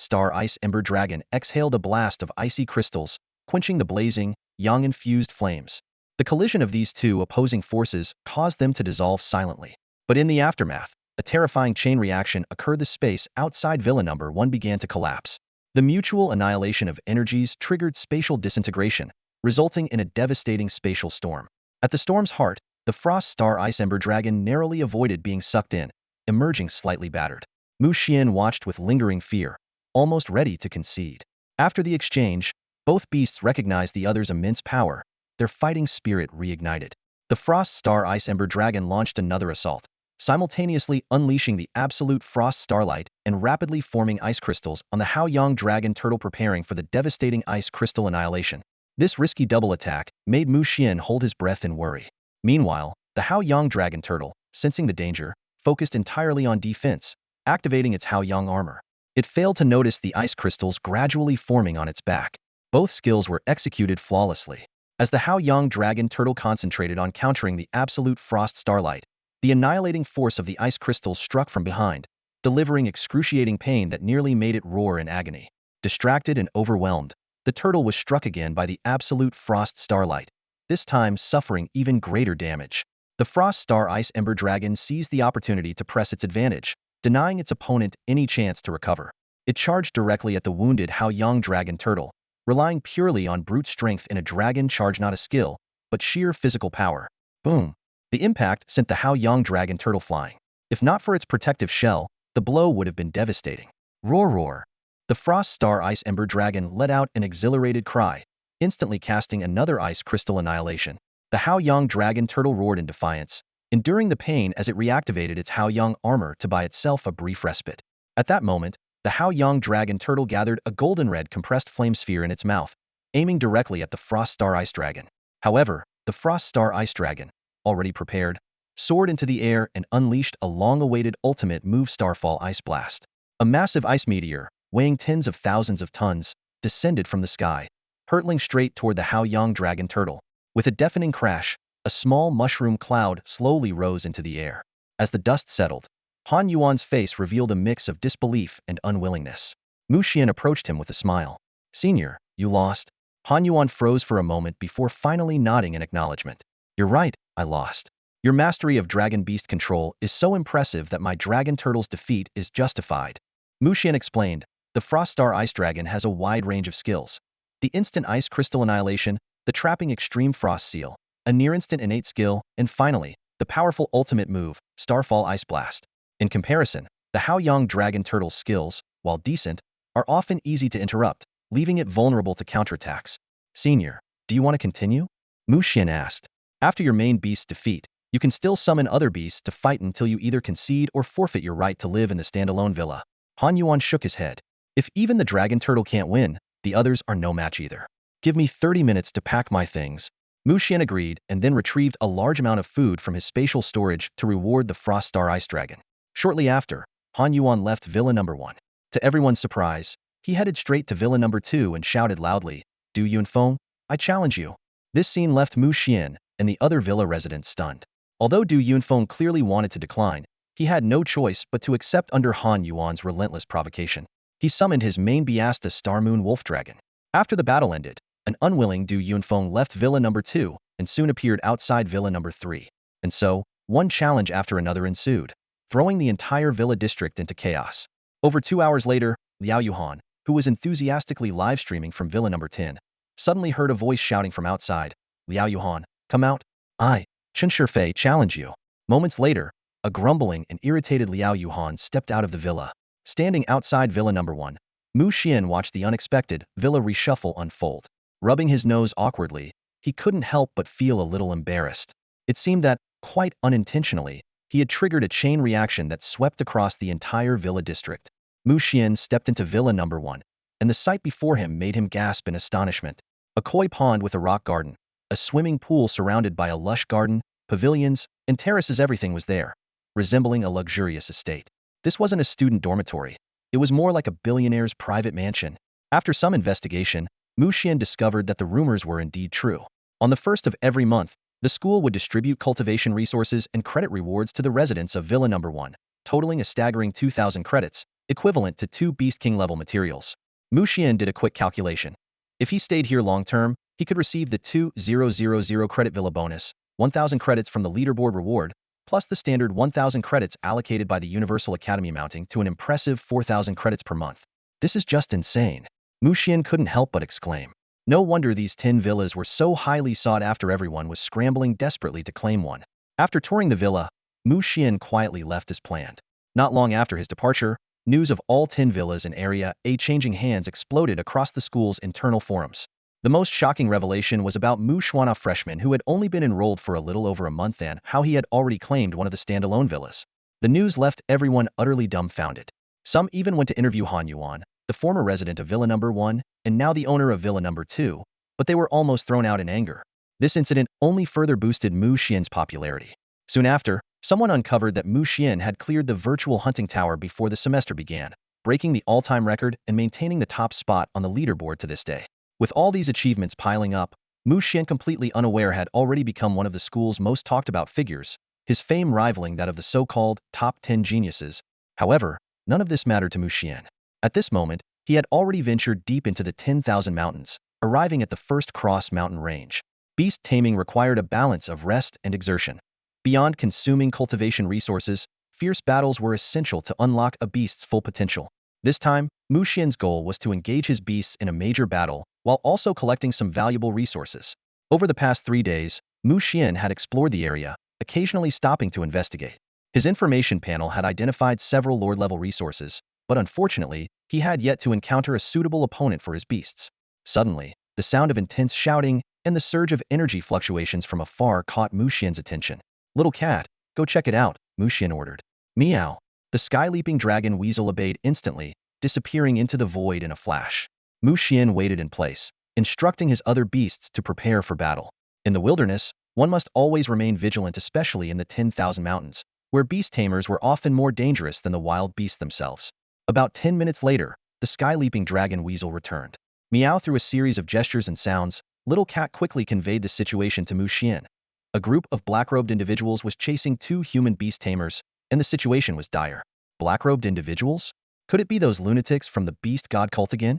Star Ice Ember Dragon exhaled a blast of icy crystals, quenching the blazing, yang-infused flames. The collision of these two opposing forces caused them to dissolve silently. But in the aftermath, a terrifying chain reaction occurred. The space outside Villa Number 1 began to collapse. The mutual annihilation of energies triggered spatial disintegration, resulting in a devastating spatial storm. At the storm's heart, the Frost Star Ice Ember Dragon narrowly avoided being sucked in, emerging slightly battered. Mu Xian watched with lingering fear, almost ready to concede. After the exchange, both beasts recognized the other's immense power. Their fighting spirit reignited. The Frost Star Ice Ember Dragon launched another assault, simultaneously unleashing the Absolute Frost Starlight and rapidly forming ice crystals on the Hao Yang Dragon Turtle, preparing for the devastating ice crystal annihilation. This risky double attack made Mu Xian hold his breath in worry. Meanwhile, the Hao Yang Dragon Turtle, sensing the danger, focused entirely on defense, activating its Hao Yang armor. It failed to notice the ice crystals gradually forming on its back. Both skills were executed flawlessly. As the Hao Yang Dragon Turtle concentrated on countering the Absolute Frost Starlight, the annihilating force of the ice crystals struck from behind, delivering excruciating pain that nearly made it roar in agony. Distracted and overwhelmed, the turtle was struck again by the Absolute Frost Starlight, this time suffering even greater damage. The Frost Star Ice Ember Dragon seized the opportunity to press its advantage, denying its opponent any chance to recover. It charged directly at the wounded Hao Yang Dragon Turtle, relying purely on brute strength in a dragon charge, not a skill, but sheer physical power. Boom! The impact sent the Hao Yang Dragon Turtle flying. If not for its protective shell, the blow would have been devastating. Roar roar! The Frost Star Ice Ember Dragon let out an exhilarated cry, instantly casting another ice crystal annihilation. The Hao Yang Dragon Turtle roared in defiance, enduring the pain as it reactivated its Hao Yang armor to buy itself a brief respite. At that moment, the Hao Yang Dragon Turtle gathered a golden-red compressed flame sphere in its mouth, aiming directly at the Frost Star Ice Dragon. However, the Frost Star Ice Dragon, already prepared, soared into the air and unleashed a long-awaited ultimate move, Starfall Ice Blast. A massive ice meteor, weighing tens of thousands of tons, descended from the sky, hurtling straight toward the Hao Yang Dragon Turtle. With a deafening crash, a small mushroom cloud slowly rose into the air. As the dust settled, Han Yuan's face revealed a mix of disbelief and unwillingness. Mu Xian approached him with a smile. "Senior, you lost?" Han Yuan froze for a moment before finally nodding in acknowledgement. "You're right, I lost. Your mastery of dragon beast control is so impressive that my dragon turtle's defeat is justified." Mu Xian explained, the Frost Star Ice Dragon has a wide range of skills. The instant ice crystal annihilation, the trapping extreme frost seal, a near-instant innate skill, and finally, the powerful ultimate move, Starfall Ice Blast. In comparison, the Hao Yang Dragon Turtle's skills, while decent, are often easy to interrupt, leaving it vulnerable to counterattacks. "Senior, do you want to continue?" Mu Xian asked. "After your main beast's defeat, You can still summon other beasts to fight until you either concede or forfeit your right to live in the standalone villa. Han Yuan shook his head. If even the dragon turtle can't win, the others are no match either. Give me 30 minutes to pack my things. Mu Xian agreed and then retrieved a large amount of food from his spatial storage to reward the Frost Star Ice Dragon. Shortly after, Han Yuan left Villa Number 1. To everyone's surprise, he headed straight to Villa Number 2 and shouted loudly, "Du Yunfeng, I challenge you." This scene left Mu Xian and the other villa residents stunned. Although Du Yunfeng clearly wanted to decline, he had no choice but to accept under Han Yuan's relentless provocation. He summoned his main Beasta Star Moon Wolf Dragon. After the battle ended, an unwilling Du Yunfeng left Villa Number 2 and soon appeared outside Villa Number 3. And so, one challenge after another ensued, throwing the entire villa district into chaos. Over 2 hours later, Liao Yuhan, who was enthusiastically live-streaming from Villa Number 10, suddenly heard a voice shouting from outside, "Liao Yuhan, come out. I, Chen Shifei, challenge you." Moments later, a grumbling and irritated Liao Yuhan stepped out of the villa. Standing outside Villa Number 1, Mu Xian watched the unexpected villa reshuffle unfold. Rubbing his nose awkwardly, he couldn't help but feel a little embarrassed. It seemed that, quite unintentionally, he had triggered a chain reaction that swept across the entire villa district. Mu Xian stepped into Villa Number 1, and the sight before him made him gasp in astonishment. A koi pond with a rock garden, a swimming pool surrounded by a lush garden, pavilions, and terraces, everything was there, resembling a luxurious estate. This wasn't a student dormitory. It was more like a billionaire's private mansion. After some investigation, Mu Xian discovered that the rumors were indeed true. On the first of every month, the school would distribute cultivation resources and credit rewards to the residents of Villa Number 1, totaling a staggering 2,000 credits, equivalent to 2 Beast King level materials. Mu Xian did a quick calculation. If he stayed here long-term, he could receive the 2,000 credit villa bonus, 1,000 credits from the leaderboard reward, plus the standard 1,000 credits allocated by the Universal Academy, amounting to an impressive 4,000 credits per month. This is just insane. Mu Xian couldn't help but exclaim. No wonder these 10 villas were so highly sought after. Everyone was scrambling desperately to claim one. After touring the villa, Mu Xian quietly left as planned. Not long after his departure, news of all 10 villas in Area A changing hands exploded across the school's internal forums. The most shocking revelation was about Mu Xuan, a freshman who had only been enrolled for a little over a month, and how he had already claimed one of the standalone villas. The news left everyone utterly dumbfounded. Some even went to interview Han Yuan, the former resident of Villa Number 1, and now the owner of Villa Number 2, but they were almost thrown out in anger. This incident only further boosted Mu Xian's popularity. Soon after, someone uncovered that Mu Xian had cleared the virtual hunting tower before the semester began, breaking the all-time record and maintaining the top spot on the leaderboard to this day. With all these achievements piling up, Mu Xian, completely unaware, had already become one of the school's most talked-about figures, his fame rivaling that of the so-called top 10 geniuses. However, none of this mattered to Mu Xian. At this moment, he had already ventured deep into the 10,000 mountains, arriving at the first cross mountain range. Beast taming required a balance of rest and exertion. Beyond consuming cultivation resources, fierce battles were essential to unlock a beast's full potential. This time, Mu Xian's goal was to engage his beasts in a major battle, while also collecting some valuable resources. Over the past 3 days, Mu Xian had explored the area, occasionally stopping to investigate. His information panel had identified several Lord-level resources, but unfortunately, he had yet to encounter a suitable opponent for his beasts. Suddenly, the sound of intense shouting and the surge of energy fluctuations from afar caught Mu Xian's attention. "Little cat, go check it out," Mu Xian ordered. Meow. The sky-leaping dragon weasel obeyed instantly, disappearing into the void in a flash. Mu Xian waited in place, instructing his other beasts to prepare for battle. In the wilderness, one must always remain vigilant, especially in the 10,000 mountains, where beast tamers were often more dangerous than the wild beasts themselves. About 10 minutes later, the sky-leaping dragon weasel returned. Meow. Through a series of gestures and sounds, Little Cat quickly conveyed the situation to Mu Xian. A group of black-robed individuals was chasing 2 human beast tamers, and the situation was dire. Black-robed individuals? Could it be those lunatics from the beast god cult again?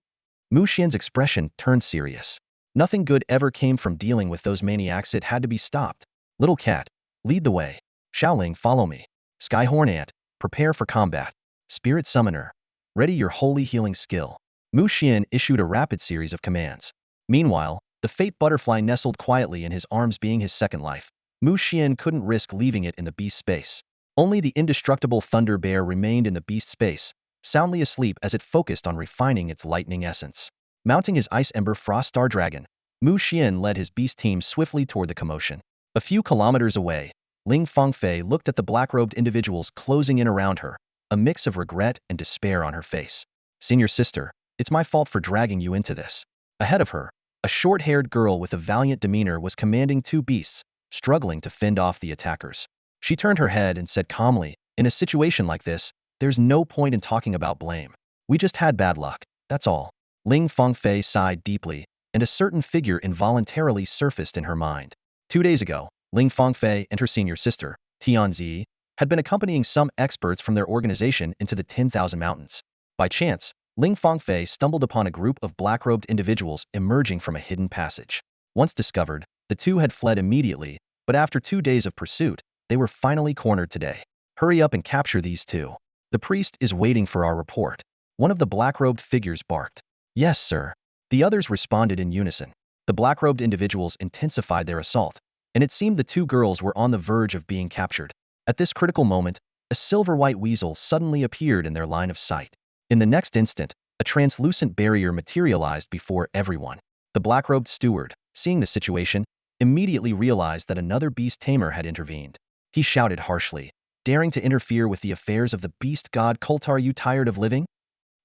Mu Xian's expression turned serious. Nothing good ever came from dealing with those maniacs. It had to be stopped. "Little Cat, lead the way. Xiaoling, follow me. Skyhorn Ant, prepare for combat. Spirit Summoner, ready your holy healing skill." Mu Xian issued a rapid series of commands. Meanwhile, the fate butterfly nestled quietly in his arms, being his second life. Mu Xian couldn't risk leaving it in the beast space. Only the indestructible Thunder Bear remained in the beast space, soundly asleep as it focused on refining its lightning essence. Mounting his Ice Ember Frost Star Dragon, Mu Xian led his beast team swiftly toward the commotion. A few kilometers away, Ling Fengfei looked at the black-robed individuals closing in around her, a mix of regret and despair on her face. Senior sister, it's my fault for dragging you into this. Ahead of her, a short-haired girl with a valiant demeanor was commanding two beasts, struggling to fend off the attackers. She turned her head and said calmly, in a situation like this, there's no point in talking about blame. We just had bad luck, that's all. Ling Fengfei sighed deeply, and a certain figure involuntarily surfaced in her mind. 2 days ago, Ling Fengfei and her senior sister, Tianzi, had been accompanying some experts from their organization into the 10,000 mountains. By chance, Ling Fengfei stumbled upon a group of black-robed individuals emerging from a hidden passage. Once discovered, the two had fled immediately, but after 2 days of pursuit, they were finally cornered today. Hurry up and capture these two. The priest is waiting for our report. One of the black-robed figures barked. Yes, sir. The others responded in unison. The black-robed individuals intensified their assault, and it seemed the two girls were on the verge of being captured. At this critical moment, a silver-white weasel suddenly appeared in their line of sight. In the next instant, a translucent barrier materialized before everyone. The black-robed steward, seeing the situation, immediately realized that another Beast Tamer had intervened. He shouted harshly, daring to interfere with the affairs of the beast god cult. Are you tired of living?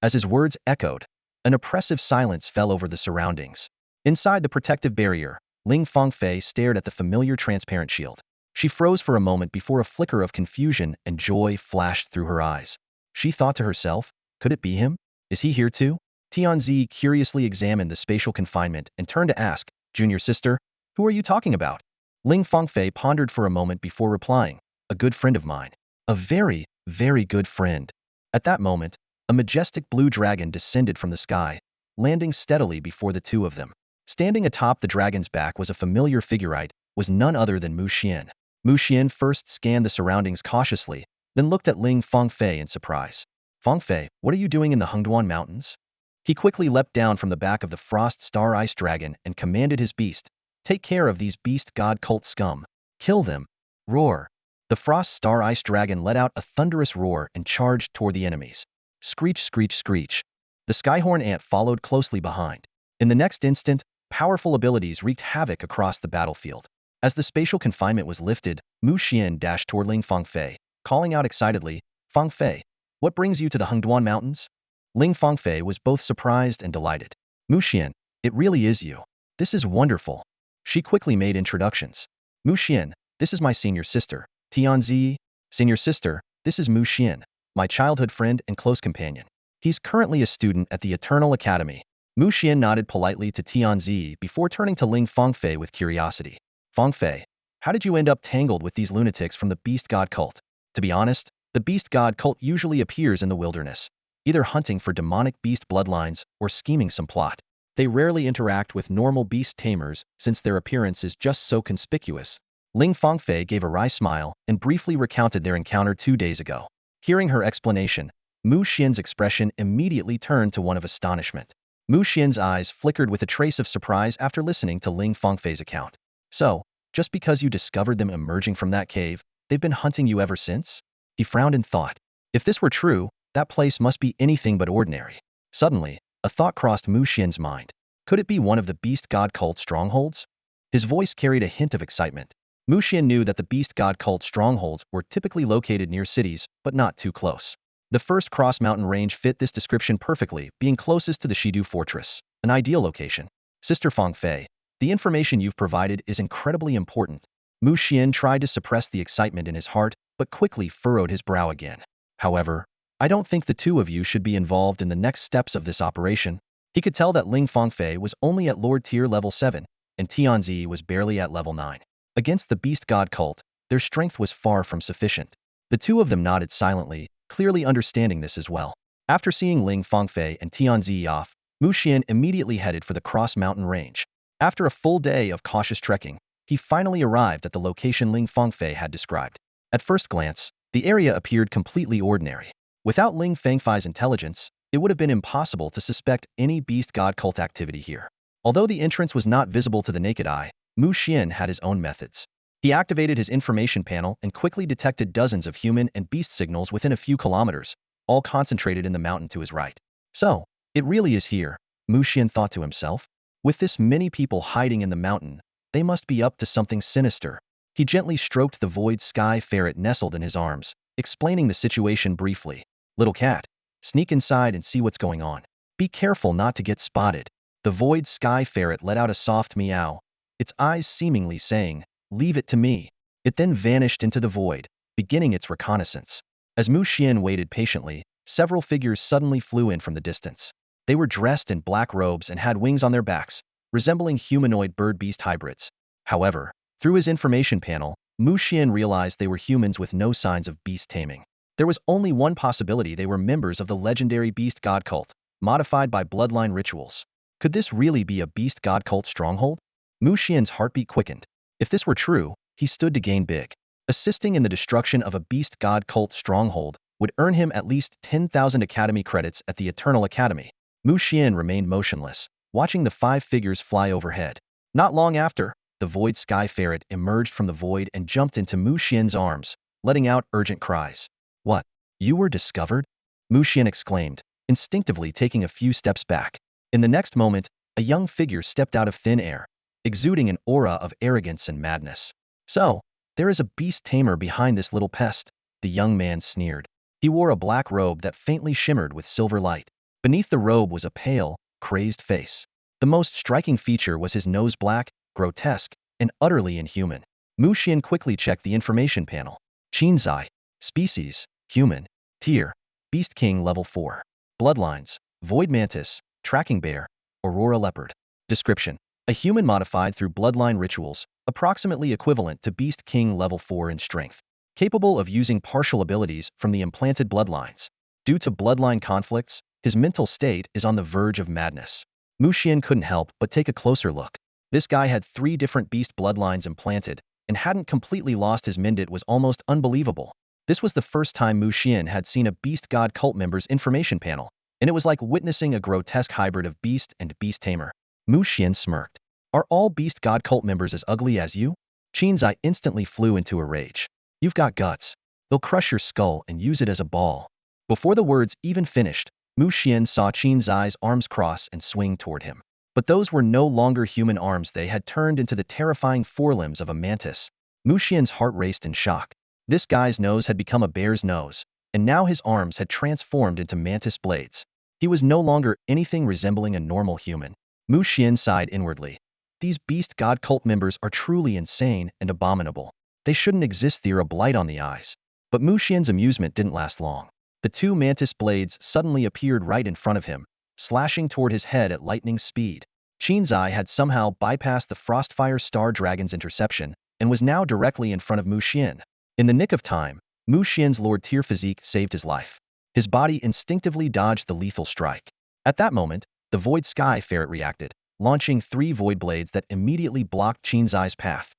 As his words echoed, an oppressive silence fell over the surroundings. Inside the protective barrier, Ling Fengfei stared at the familiar transparent shield. She froze for a moment before a flicker of confusion and joy flashed through her eyes. She thought to herself, could it be him? Is he here too? Tianzi curiously examined the spatial confinement and turned to ask, Junior sister, who are you talking about? Ling Fengfei pondered for a moment before replying, a good friend of mine. A very, very good friend. At that moment, a majestic blue dragon descended from the sky, landing steadily before the two of them. Standing atop the dragon's back was a familiar figurite, was none other than Mu Xian. Mu Xian first scanned the surroundings cautiously, then looked at Ling Fengfei in surprise. Fengfei, what are you doing in the Hengduan Mountains? He quickly leapt down from the back of the Frost Star Ice Dragon and commanded his beast, take care of these beast god cult scum. Kill them. Roar. The Frost Star Ice Dragon let out a thunderous roar and charged toward the enemies. Screech, screech, screech. The Skyhorn Ant followed closely behind. In the next instant, powerful abilities wreaked havoc across the battlefield. As the spatial confinement was lifted, Mu Xian dashed toward Ling Fengfei, calling out excitedly, Fengfei, what brings you to the Hengduan Mountains? Ling Fengfei was both surprised and delighted. Mu Xian, it really is you. This is wonderful. She quickly made introductions. Mu Xian, this is my senior sister, Tianzi. Senior sister, this is Mu Xian, my childhood friend and close companion. He's currently a student at the Eternal Academy. Mu Xian nodded politely to Tianzi before turning to Ling Fengfei with curiosity. Fengfei, how did you end up tangled with these lunatics from the beast god cult? To be honest, the beast god cult usually appears in the wilderness, either hunting for demonic beast bloodlines or scheming some plot. They rarely interact with normal beast tamers since their appearance is just so conspicuous. Ling Fengfei gave a wry smile and briefly recounted their encounter 2 days ago. Hearing her explanation, Mu Xian's expression immediately turned to one of astonishment. Mu Xian's eyes flickered with a trace of surprise after listening to Ling Fengfei's account. So, just because you discovered them emerging from that cave, they've been hunting you ever since? He frowned and thought. If this were true, that place must be anything but ordinary. Suddenly, a thought crossed Mu Xian's mind. Could it be one of the beast god cult strongholds? His voice carried a hint of excitement. Mu Xian knew that the beast god cult strongholds were typically located near cities, but not too close. The first cross mountain range fit this description perfectly, being closest to the Shidu Fortress, an ideal location. Sister Fengfei, the information you've provided is incredibly important. Mu Xian tried to suppress the excitement in his heart, but quickly furrowed his brow again. However, I don't think the two of you should be involved in the next steps of this operation. He could tell that Ling Fengfei was only at Lord Tier level 7, and Tianzi was barely at level 9. Against the beast god cult, their strength was far from sufficient. The two of them nodded silently, clearly understanding this as well. After seeing Ling Fengfei and Tianzi off, Mu Xian immediately headed for the Cross Mountain Range. After a full day of cautious trekking, he finally arrived at the location Ling Fengfei had described. At first glance, the area appeared completely ordinary. Without Ling Fengfei's intelligence, it would have been impossible to suspect any beast god cult activity here. Although the entrance was not visible to the naked eye, Mu Xian had his own methods. He activated his information panel and quickly detected dozens of human and beast signals within a few kilometers, all concentrated in the mountain to his right. So, it really is here, Mu Xian thought to himself. With this many people hiding in the mountain, they must be up to something sinister. He gently stroked the void sky ferret nestled in his arms, explaining the situation briefly. Little cat, sneak inside and see what's going on. Be careful not to get spotted. The void sky ferret let out a soft meow, its eyes seemingly saying, leave it to me. It then vanished into the void, beginning its reconnaissance. As Mu Xian waited patiently, several figures suddenly flew in from the distance. They were dressed in black robes and had wings on their backs, resembling humanoid bird-beast hybrids. However, through his information panel, Mu Xian realized they were humans with no signs of beast taming. There was only one possibility: they were members of the legendary beast god cult, modified by bloodline rituals. Could this really be a beast god cult stronghold? Mu Xian's heartbeat quickened. If this were true, he stood to gain big. Assisting in the destruction of a beast god cult stronghold would earn him at least 10,000 academy credits at the Eternal Academy. Mu Xian remained motionless, watching the 5 figures fly overhead. Not long after, the void sky ferret emerged from the void and jumped into Mu Xian's arms, letting out urgent cries. What? You were discovered? Mu Xian exclaimed, instinctively taking a few steps back. In the next moment, a young figure stepped out of thin air, exuding an aura of arrogance and madness. So, there is a beast tamer behind this little pest, the young man sneered. He wore a black robe that faintly shimmered with silver light. Beneath the robe was a pale, crazed face. The most striking feature was his nose, black, grotesque, and utterly inhuman. Mu Xian quickly checked the information panel. Qinzai. Species, human. Tier, Beast King level 4. Bloodlines, Void Mantis, Tracking Bear, Aurora Leopard. Description: a human modified through bloodline rituals, approximately equivalent to Beast King level 4 in strength. Capable of using partial abilities from the implanted bloodlines. Due to bloodline conflicts, his mental state is on the verge of madness. Mu Xian couldn't help but take a closer look. This guy had 3 different beast bloodlines implanted, and hadn't completely lost his mind. It was almost unbelievable. This was the first time Mu Xian had seen a beast god cult member's information panel, and it was like witnessing a grotesque hybrid of beast and beast tamer. Mu Xian smirked. Are all beast god cult members as ugly as you? Qinzai instantly flew into a rage. You've got guts. They'll crush your skull and use it as a ball. Before the words even finished, Mu Xian saw Qinzai's arms cross and swing toward him. But those were no longer human arms. They had turned into the terrifying forelimbs of a mantis. Mu Xian's heart raced in shock. This guy's nose had become a bear's nose, and now his arms had transformed into mantis blades. He was no longer anything resembling a normal human. Mu Xian sighed inwardly. These beast god cult members are truly insane and abominable. They shouldn't exist. They're a blight on the eyes. But Mu Xian's amusement didn't last long. The 2 mantis blades suddenly appeared right in front of him, slashing toward his head at lightning speed. Qinzai had somehow bypassed the Frostfire Star Dragon's interception and was now directly in front of Mu Xian. In the nick of time, Mu Xian's Lord Tier physique saved his life. His body instinctively dodged the lethal strike. At that moment, the void sky ferret reacted, launching 3 void blades that immediately blocked Qinzai's path.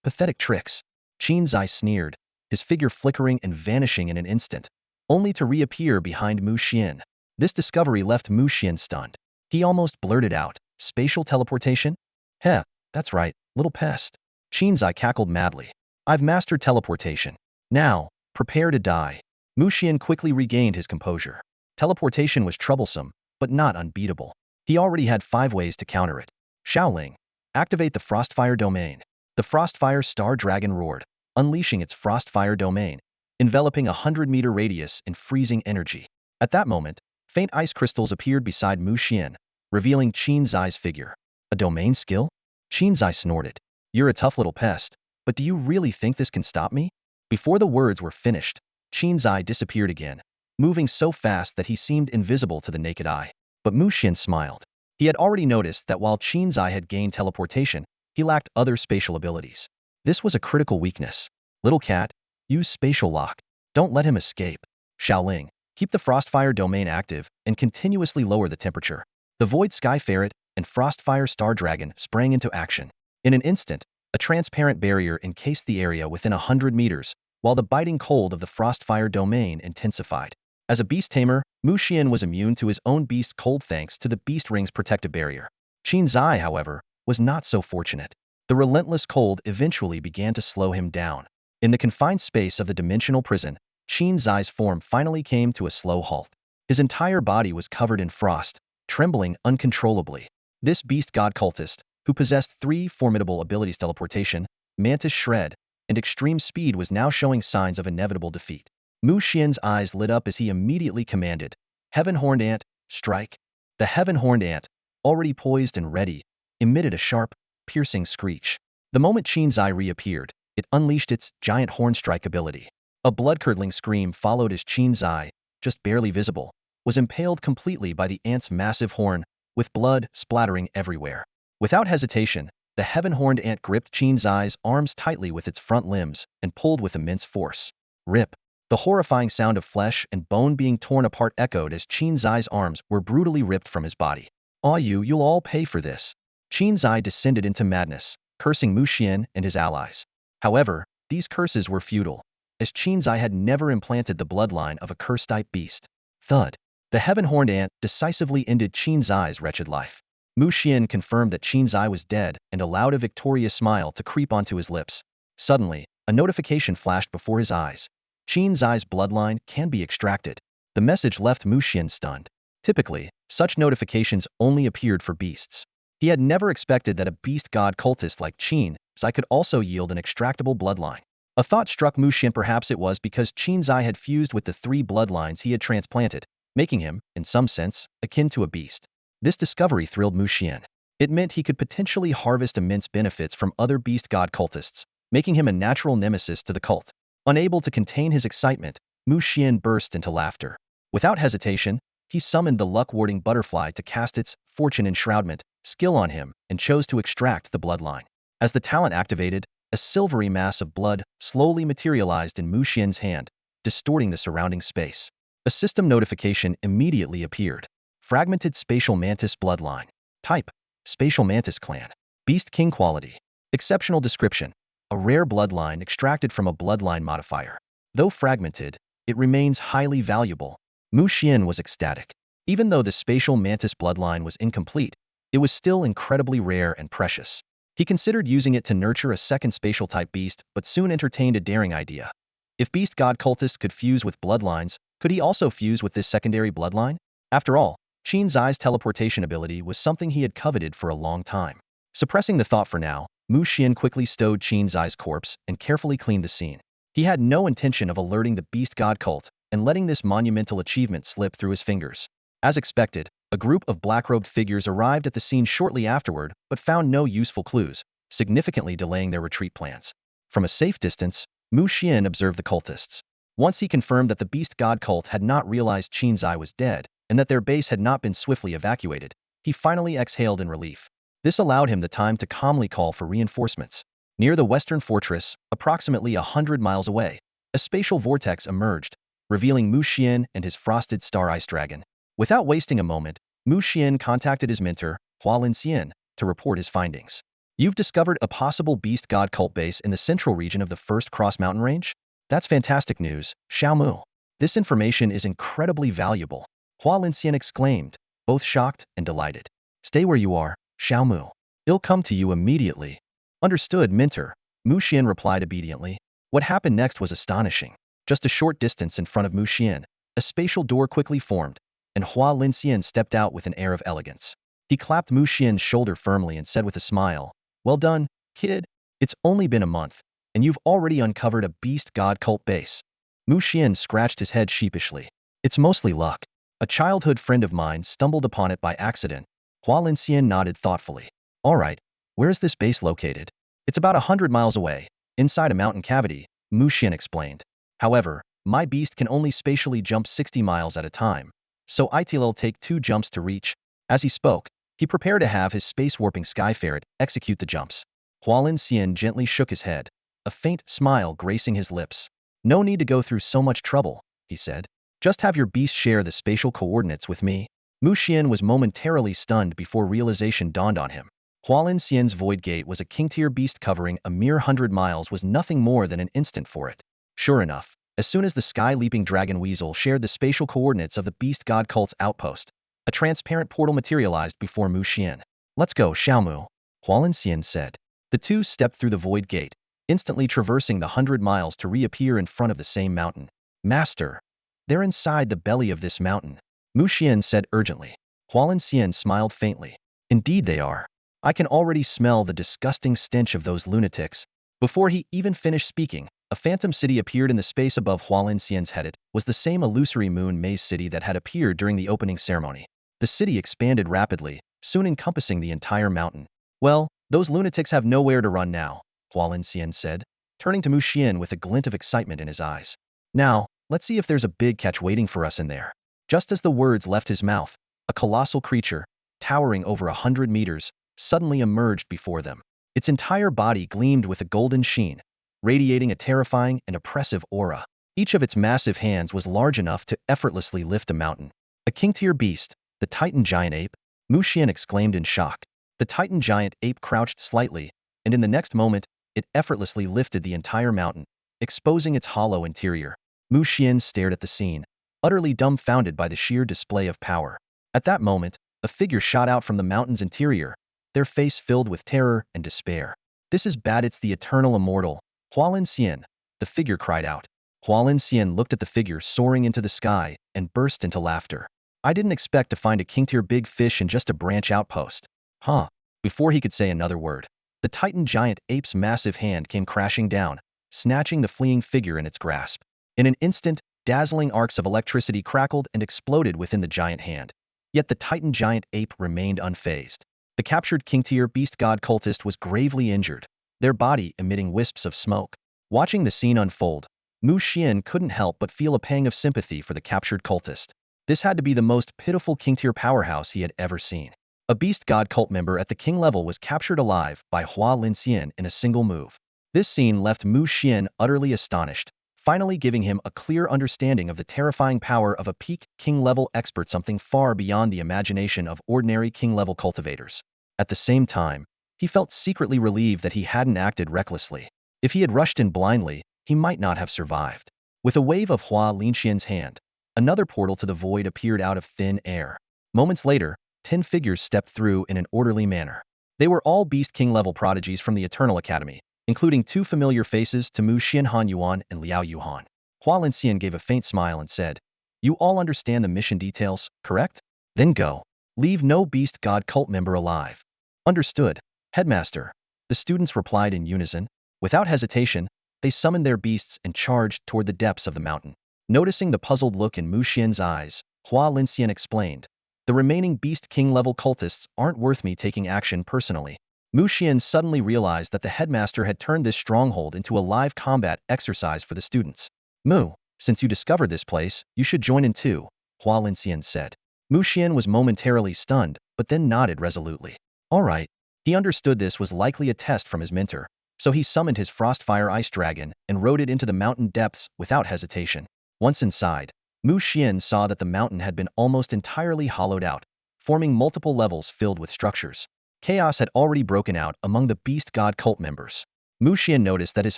Pathetic tricks. Qinzai sneered, his figure flickering and vanishing in an instant, only to reappear behind Mu Xian. This discovery left Mu Xian stunned. He almost blurted out, spatial teleportation? Heh, that's right, little pest. Qinzai cackled madly. I've mastered teleportation. Now, prepare to die. Mu Xian quickly regained his composure. Teleportation was troublesome, but not unbeatable. He already had 5 ways to counter it. Xiaoling. Activate the Frostfire domain. The Frostfire Star Dragon roared, unleashing its Frostfire domain, enveloping a 100-meter radius in freezing energy. At that moment, faint ice crystals appeared beside Mu Xian, revealing Qinzai's figure. A domain skill? Qinzai snorted. You're a tough little pest, but do you really think this can stop me? Before the words were finished, Qinzai disappeared again, moving so fast that he seemed invisible to the naked eye. But Mu Xian smiled. He had already noticed that while Qinzai had gained teleportation, he lacked other spatial abilities. This was a critical weakness. Little cat, use spatial lock. Don't let him escape. Xiaoling, keep the Frostfire domain active and continuously lower the temperature. The Void Sky Ferret and Frostfire Star Dragon sprang into action. In an instant, a transparent barrier encased the area within 100 meters, while the biting cold of the Frostfire domain intensified. As a beast tamer, Mu Xian was immune to his own beast's cold thanks to the beast ring's protective barrier. Qinzai, however, was not so fortunate. The relentless cold eventually began to slow him down. In the confined space of the dimensional prison, Qinzai's form finally came to a slow halt. His entire body was covered in frost, trembling uncontrollably. This beast god cultist, who possessed 3 formidable abilities: teleportation, mantis shred, and extreme speed was now showing signs of inevitable defeat. Mu Xian's eyes lit up as he immediately commanded, Heaven-horned ant, strike. The heaven-horned ant, already poised and ready, emitted a sharp, piercing screech. The moment Qin's eye reappeared, it unleashed its giant horn strike ability. A blood-curdling scream followed as Qin's eye, just barely visible, was impaled completely by the ant's massive horn, with blood splattering everywhere. Without hesitation, the heaven-horned ant gripped Qin's eye's arms tightly with its front limbs and pulled with immense force. Rip! The horrifying sound of flesh and bone being torn apart echoed as Qin's eye's arms were brutally ripped from his body. "Aw, you'll all pay for this." Qin's eye descended into madness, cursing Mu Xian and his allies. However, these curses were futile, as Qin's eye had never implanted the bloodline of a curse-type beast. Thud! The heaven-horned ant decisively ended Qin's eye's wretched life. Mu Xian confirmed that Qin's eye was dead and allowed a victorious smile to creep onto his lips. Suddenly, a notification flashed before his eyes. Qin's eye's bloodline can be extracted. The message left Mu Xian stunned. Typically, such notifications only appeared for beasts. He had never expected that a beast god cultist like Qin's eye could also yield an extractable bloodline. A thought struck Mu Xian. Perhaps it was because Qin's eye had fused with the 3 bloodlines he had transplanted, making him, in some sense, akin to a beast. This discovery thrilled Mu Xian. It meant he could potentially harvest immense benefits from other beast god cultists, making him a natural nemesis to the cult. Unable to contain his excitement, Mu Xian burst into laughter. Without hesitation, he summoned the luck-warding butterfly to cast its fortune enshroudment skill on him and chose to extract the bloodline. As the talent activated, a silvery mass of blood slowly materialized in Mu Xian's hand, distorting the surrounding space. A system notification immediately appeared. Fragmented Spatial Mantis Bloodline. Type: Spatial Mantis Clan. Beast King Quality. Exceptional description: a rare bloodline extracted from a bloodline modifier. Though fragmented, it remains highly valuable. Mu Xian was ecstatic. Even though the Spatial Mantis bloodline was incomplete, it was still incredibly rare and precious. He considered using it to nurture a second spatial-type beast, but soon entertained a daring idea. If beast god cultists could fuse with bloodlines, could he also fuse with this secondary bloodline? After all, Qin's eye's teleportation ability was something he had coveted for a long time. Suppressing the thought for now, Mu Xian quickly stowed Qin's eye's corpse and carefully cleaned the scene. He had no intention of alerting the beast god cult and letting this monumental achievement slip through his fingers. As expected, a group of black-robed figures arrived at the scene shortly afterward but found no useful clues, significantly delaying their retreat plans. From a safe distance, Mu Xian observed the cultists. Once he confirmed that the beast god cult had not realized Qin's eye was dead and that their base had not been swiftly evacuated, he finally exhaled in relief. This allowed him the time to calmly call for reinforcements. Near the western fortress, approximately 100 miles away, a spatial vortex emerged, revealing Mu Xian and his frosted star ice dragon. Without wasting a moment, Mu Xian contacted his mentor, Xuan, to report his findings. "You've discovered a possible beast god cult base in the central region of the First Cross mountain range? That's fantastic news, Xiaomu. This information is incredibly valuable," Xuan exclaimed, both shocked and delighted. "Stay where you are, Xiaomu. It'll come to you immediately." "Understood, mentor," Mu Xian replied obediently. What happened next was astonishing. Just a short distance in front of Mu Xian, a spatial door quickly formed, and Xuan stepped out with an air of elegance. He clapped Mu Xian's shoulder firmly and said with a smile, "Well done, kid. It's only been a month, and you've already uncovered a beast god cult base." Mu Xian scratched his head sheepishly. "It's mostly luck. A childhood friend of mine stumbled upon it by accident." Xuan nodded thoughtfully. "All right, where is this base located?" "It's about 100 miles away, inside a mountain cavity," Mu Xian explained. "However, my beast can only spatially jump 60 miles at a time, so it'll take 2 jumps to reach." As he spoke, he prepared to have his space-warping sky ferret execute the jumps. Xuan gently shook his head, a faint smile gracing his lips. "No need to go through so much trouble," he said. "Just have your beast share the spatial coordinates with me." Mu Xian was momentarily stunned before realization dawned on him. Xuan's void gate was a king-tier beast covering a mere 100 miles was nothing more than an instant for it. Sure enough, as soon as the sky-leaping dragon weasel shared the spatial coordinates of the beast god cult's outpost, a transparent portal materialized before Mu Xian. "Let's go, Xiaomu," Xuan said. The two stepped through the void gate, instantly traversing the 100 miles to reappear in front of the same mountain. "Master, they're inside the belly of this mountain," Mu Xian said urgently. Xuan smiled faintly. "Indeed they are. I can already smell the disgusting stench of those lunatics," Before he even finished speaking, a phantom city appeared in the space above Hualin Xian's head. It was the same illusory moon maze city that had appeared during the opening ceremony. The city expanded rapidly, soon encompassing the entire mountain. Well, those lunatics have nowhere to run now, Hualin Xian said, turning to Mu Xian with a glint of excitement in his eyes. Now, let's see if there's a big catch waiting for us in there. Just as the words left his mouth, a colossal creature, towering over 100 meters, suddenly emerged before them. Its entire body gleamed with a golden sheen, radiating a terrifying and oppressive aura. Each of its massive hands was large enough to effortlessly lift a mountain. A king-tier beast, the Titan giant ape, Mu Xian exclaimed in shock. The Titan giant ape crouched slightly, and in the next moment, it effortlessly lifted the entire mountain, exposing its hollow interior. Mu Xian stared at the scene, utterly dumbfounded by the sheer display of power. At that moment, a figure shot out from the mountain's interior, their face filled with terror and despair. This is bad, it's the eternal immortal, Hualin Xian, the figure cried out. Hualin Xian looked at the figure soaring into the sky and burst into laughter. I didn't expect to find a king-tier big fish in just a branch outpost. Huh. Before he could say another word, the Titan giant ape's massive hand came crashing down, snatching the fleeing figure in its grasp. In an instant, dazzling arcs of electricity crackled and exploded within the giant hand. Yet the Titan giant ape remained unfazed. The captured king-tier beast god cultist was gravely injured, their body emitting wisps of smoke. Watching the scene unfold, Mu Xian couldn't help but feel a pang of sympathy for the captured cultist. This had to be the most pitiful king-tier powerhouse he had ever seen. A beast god cult member at the king level was captured alive by Hualin Xian in a single move. This scene left Mu Xian utterly astonished, finally giving him a clear understanding of the terrifying power of a peak king-level expert, something far beyond the imagination of ordinary king-level cultivators. At the same time, he felt secretly relieved that he hadn't acted recklessly. If he had rushed in blindly, he might not have survived. With a wave of Hualin Xian's hand, another portal to the void appeared out of thin air. Moments later, 10 figures stepped through in an orderly manner. They were all Beast King-level prodigies from the Eternal Academy, including 2 familiar faces to Mu Xian Han Yuan and Liao Yuhan. Hualin Xian gave a faint smile and said, "You all understand the mission details, correct? Then go. Leave no beast god cult member alive." Understood, Headmaster. The students replied in unison. Without hesitation, they summoned their beasts and charged toward the depths of the mountain. Noticing the puzzled look in Mu Xian's eyes, Hualin Xian explained, "The remaining Beast King-level cultists aren't worth me taking action personally." Mu Xian suddenly realized that the headmaster had turned this stronghold into a live combat exercise for the students. "Mu, since you discovered this place, you should join in too," Hualin Xian said. Mu Xian was momentarily stunned, but then nodded resolutely. All right. He understood this was likely a test from his mentor, so he summoned his Frostfire Ice Dragon and rode it into the mountain depths without hesitation. Once inside, Mu Xian saw that the mountain had been almost entirely hollowed out, forming multiple levels filled with structures. Chaos had already broken out among the Beast God cult members. Mu Xian noticed that his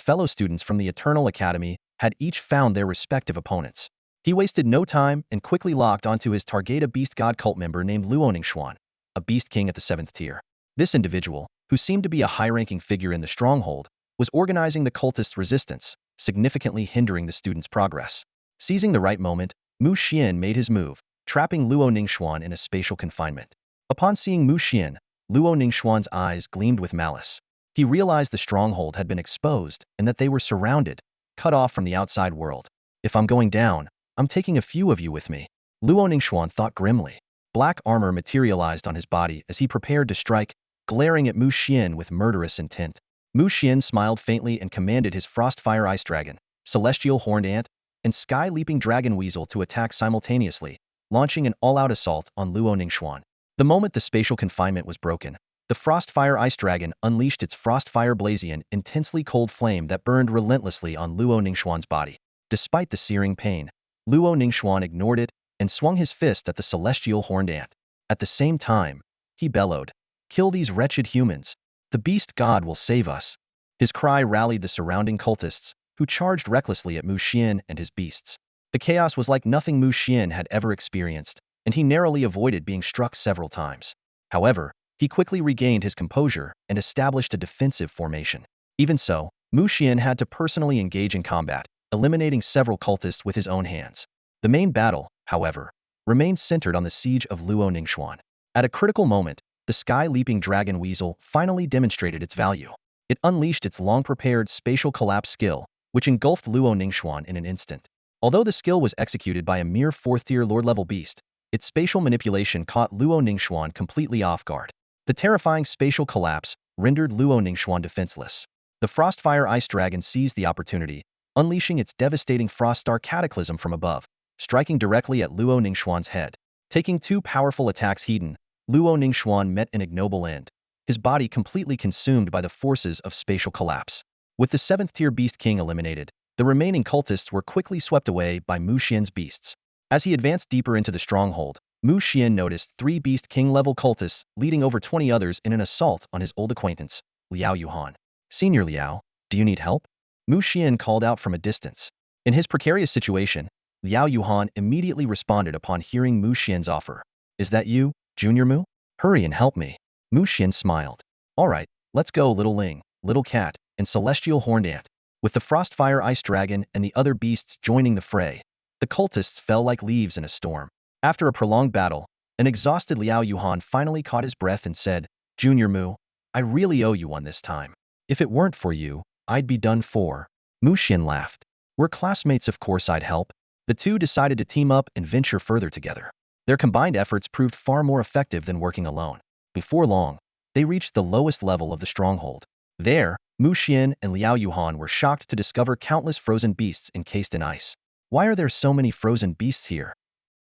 fellow students from the Eternal Academy had each found their respective opponents. He wasted no time and quickly locked onto his target, a Beast God cult member named Xuan, a Beast King at the 7th tier. This individual, who seemed to be a high-ranking figure in the stronghold, was organizing the cultists' resistance, significantly hindering the students' progress. Seizing the right moment, Mu Xian made his move, trapping Xuan in a spatial confinement. Upon seeing Mu Xian, Xuan's eyes gleamed with malice. He realized the stronghold had been exposed and that they were surrounded, cut off from the outside world. "If I'm going down, I'm taking a few of you with me," Xuan thought grimly. Black armor materialized on his body as he prepared to strike, glaring at Mu Xian with murderous intent. Mu Xian smiled faintly and commanded his Frostfire Ice Dragon, Celestial Horned Ant, and Sky-Leaping Dragon Weasel to attack simultaneously, launching an all-out assault on Xuan. The moment the spatial confinement was broken, the Frostfire Ice Dragon unleashed its Frostfire Blazion, intensely cold flame that burned relentlessly on Xuan's body. Despite the searing pain, Xuan ignored it and swung his fist at the Celestial Horned Ant. At the same time, he bellowed, "Kill these wretched humans. The Beast God will save us." His cry rallied the surrounding cultists, who charged recklessly at Mu Xian and his beasts. The chaos was like nothing Mu Xian had ever experienced, and he narrowly avoided being struck several times. However, he quickly regained his composure and established a defensive formation. Even so, Mu Xian had to personally engage in combat, eliminating several cultists with his own hands. The main battle, however, remained centered on the siege of Xuan. At a critical moment, the Sky-Leaping Dragon Weasel finally demonstrated its value. It unleashed its long-prepared spatial collapse skill, which engulfed Luo Ningxuan in an instant. Although the skill was executed by a mere 4th-tier Lord-level beast, its spatial manipulation caught Luo Ningxuan completely off guard. The terrifying spatial collapse rendered Luo Ningxuan defenseless. The Frostfire Ice Dragon seized the opportunity, unleashing its devastating Frost Star Cataclysm from above, striking directly at Luo Ningxuan's head. Taking 2 powerful attacks hidden, Luo Ningxuan met an ignoble end, his body completely consumed by the forces of spatial collapse. With the 7th-tier Beast King eliminated, the remaining cultists were quickly swept away by Mu Xian's beasts. As he advanced deeper into the stronghold, Mu Xian noticed 3 Beast King-level cultists leading over 20 others in an assault on his old acquaintance, Liao Yuhan. "Senior Liao, do you need help?" Mu Xian called out from a distance. In his precarious situation, Liao Yuhan immediately responded upon hearing Mu Xian's offer. "Is that you, Junior Mu? Hurry and help me." Mu Xian smiled. "All right, let's go, Little Ling, Little Cat, and Celestial Horned Ant." With the Frostfire Ice Dragon and the other beasts joining the fray, the cultists fell like leaves in a storm. After a prolonged battle, an exhausted Liao Yuhan finally caught his breath and said, "Junior Mu, I really owe you one this time. If it weren't for you, I'd be done for." Mu Xian laughed. "We're classmates, of course I'd help." The two decided to team up and venture further together. Their combined efforts proved far more effective than working alone. Before long, they reached the lowest level of the stronghold. There, Mu Xian and Liao Yuhan were shocked to discover countless frozen beasts encased in ice. "Why are there so many frozen beasts here?"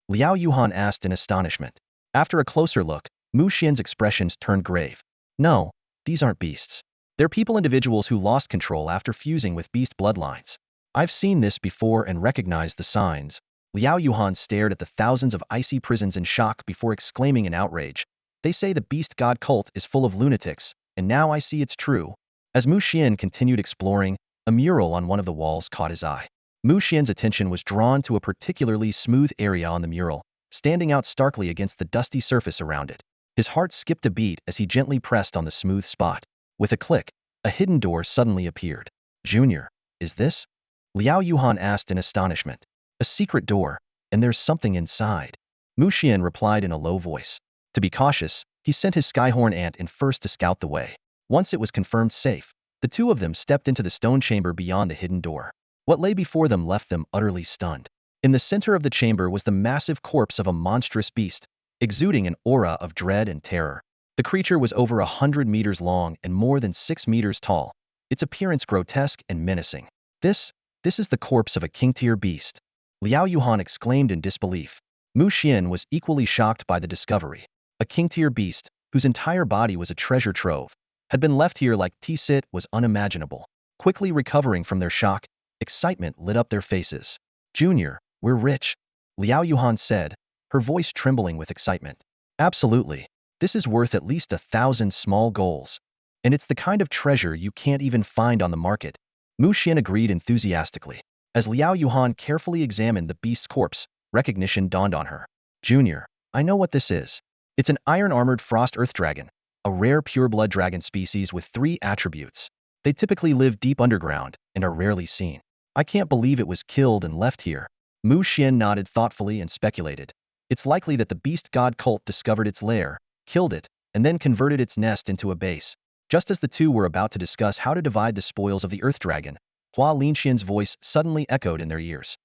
Liao Yuhan asked in astonishment. After a closer look, Mu Xian's expressions turned grave. "No, these aren't beasts. They're people, individuals who lost control after fusing with beast bloodlines. I've seen this before and recognized the signs." Liao Yuhan stared at the thousands of icy prisons in shock before exclaiming in outrage, "They say the beast god cult is full of lunatics, and now I see it's true." As Mu Xian continued exploring, a mural on one of the walls caught his eye. Mu Xian's attention was drawn to a particularly smooth area on the mural, standing out starkly against the dusty surface around it. His heart skipped a beat as he gently pressed on the smooth spot. With a click, a hidden door suddenly appeared. "Junior, is this?" Liao Yuhan asked in astonishment. "A secret door, and there's something inside." Mu Xian replied in a low voice. To be cautious, he sent his Skyhorn Ant in first to scout the way. Once it was confirmed safe, the two of them stepped into the stone chamber beyond the hidden door. What lay before them left them utterly stunned. In the center of the chamber was the massive corpse of a monstrous beast, exuding an aura of dread and terror. The creature was over 100 meters long and more than 6 meters tall, its appearance grotesque and menacing. This is the corpse of a king-tier beast." Liao Yuhan exclaimed in disbelief. Mu Xian was equally shocked by the discovery. A king-tier beast, whose entire body was a treasure trove, had been left here like T-Sit was unimaginable. Quickly recovering from their shock, excitement lit up their faces. "Junior, we're rich," Liao Yuhan said, her voice trembling with excitement. "Absolutely. This is worth at least 1,000 small goals. And it's the kind of treasure you can't even find on the market." Mu Xian agreed enthusiastically. As Liao Yuhan carefully examined the beast's corpse, recognition dawned on her. "Junior, I know what this is. It's an iron-armored frost earth dragon, a rare pure-blood dragon species with 3 attributes. They typically live deep underground and are rarely seen. I can't believe it was killed and left here." Mu Xian nodded thoughtfully and speculated. "It's likely that the beast god cult discovered its lair, killed it, and then converted its nest into a base." Just as the two were about to discuss how to divide the spoils of the earth dragon, Hua Linxian's voice suddenly echoed in their ears.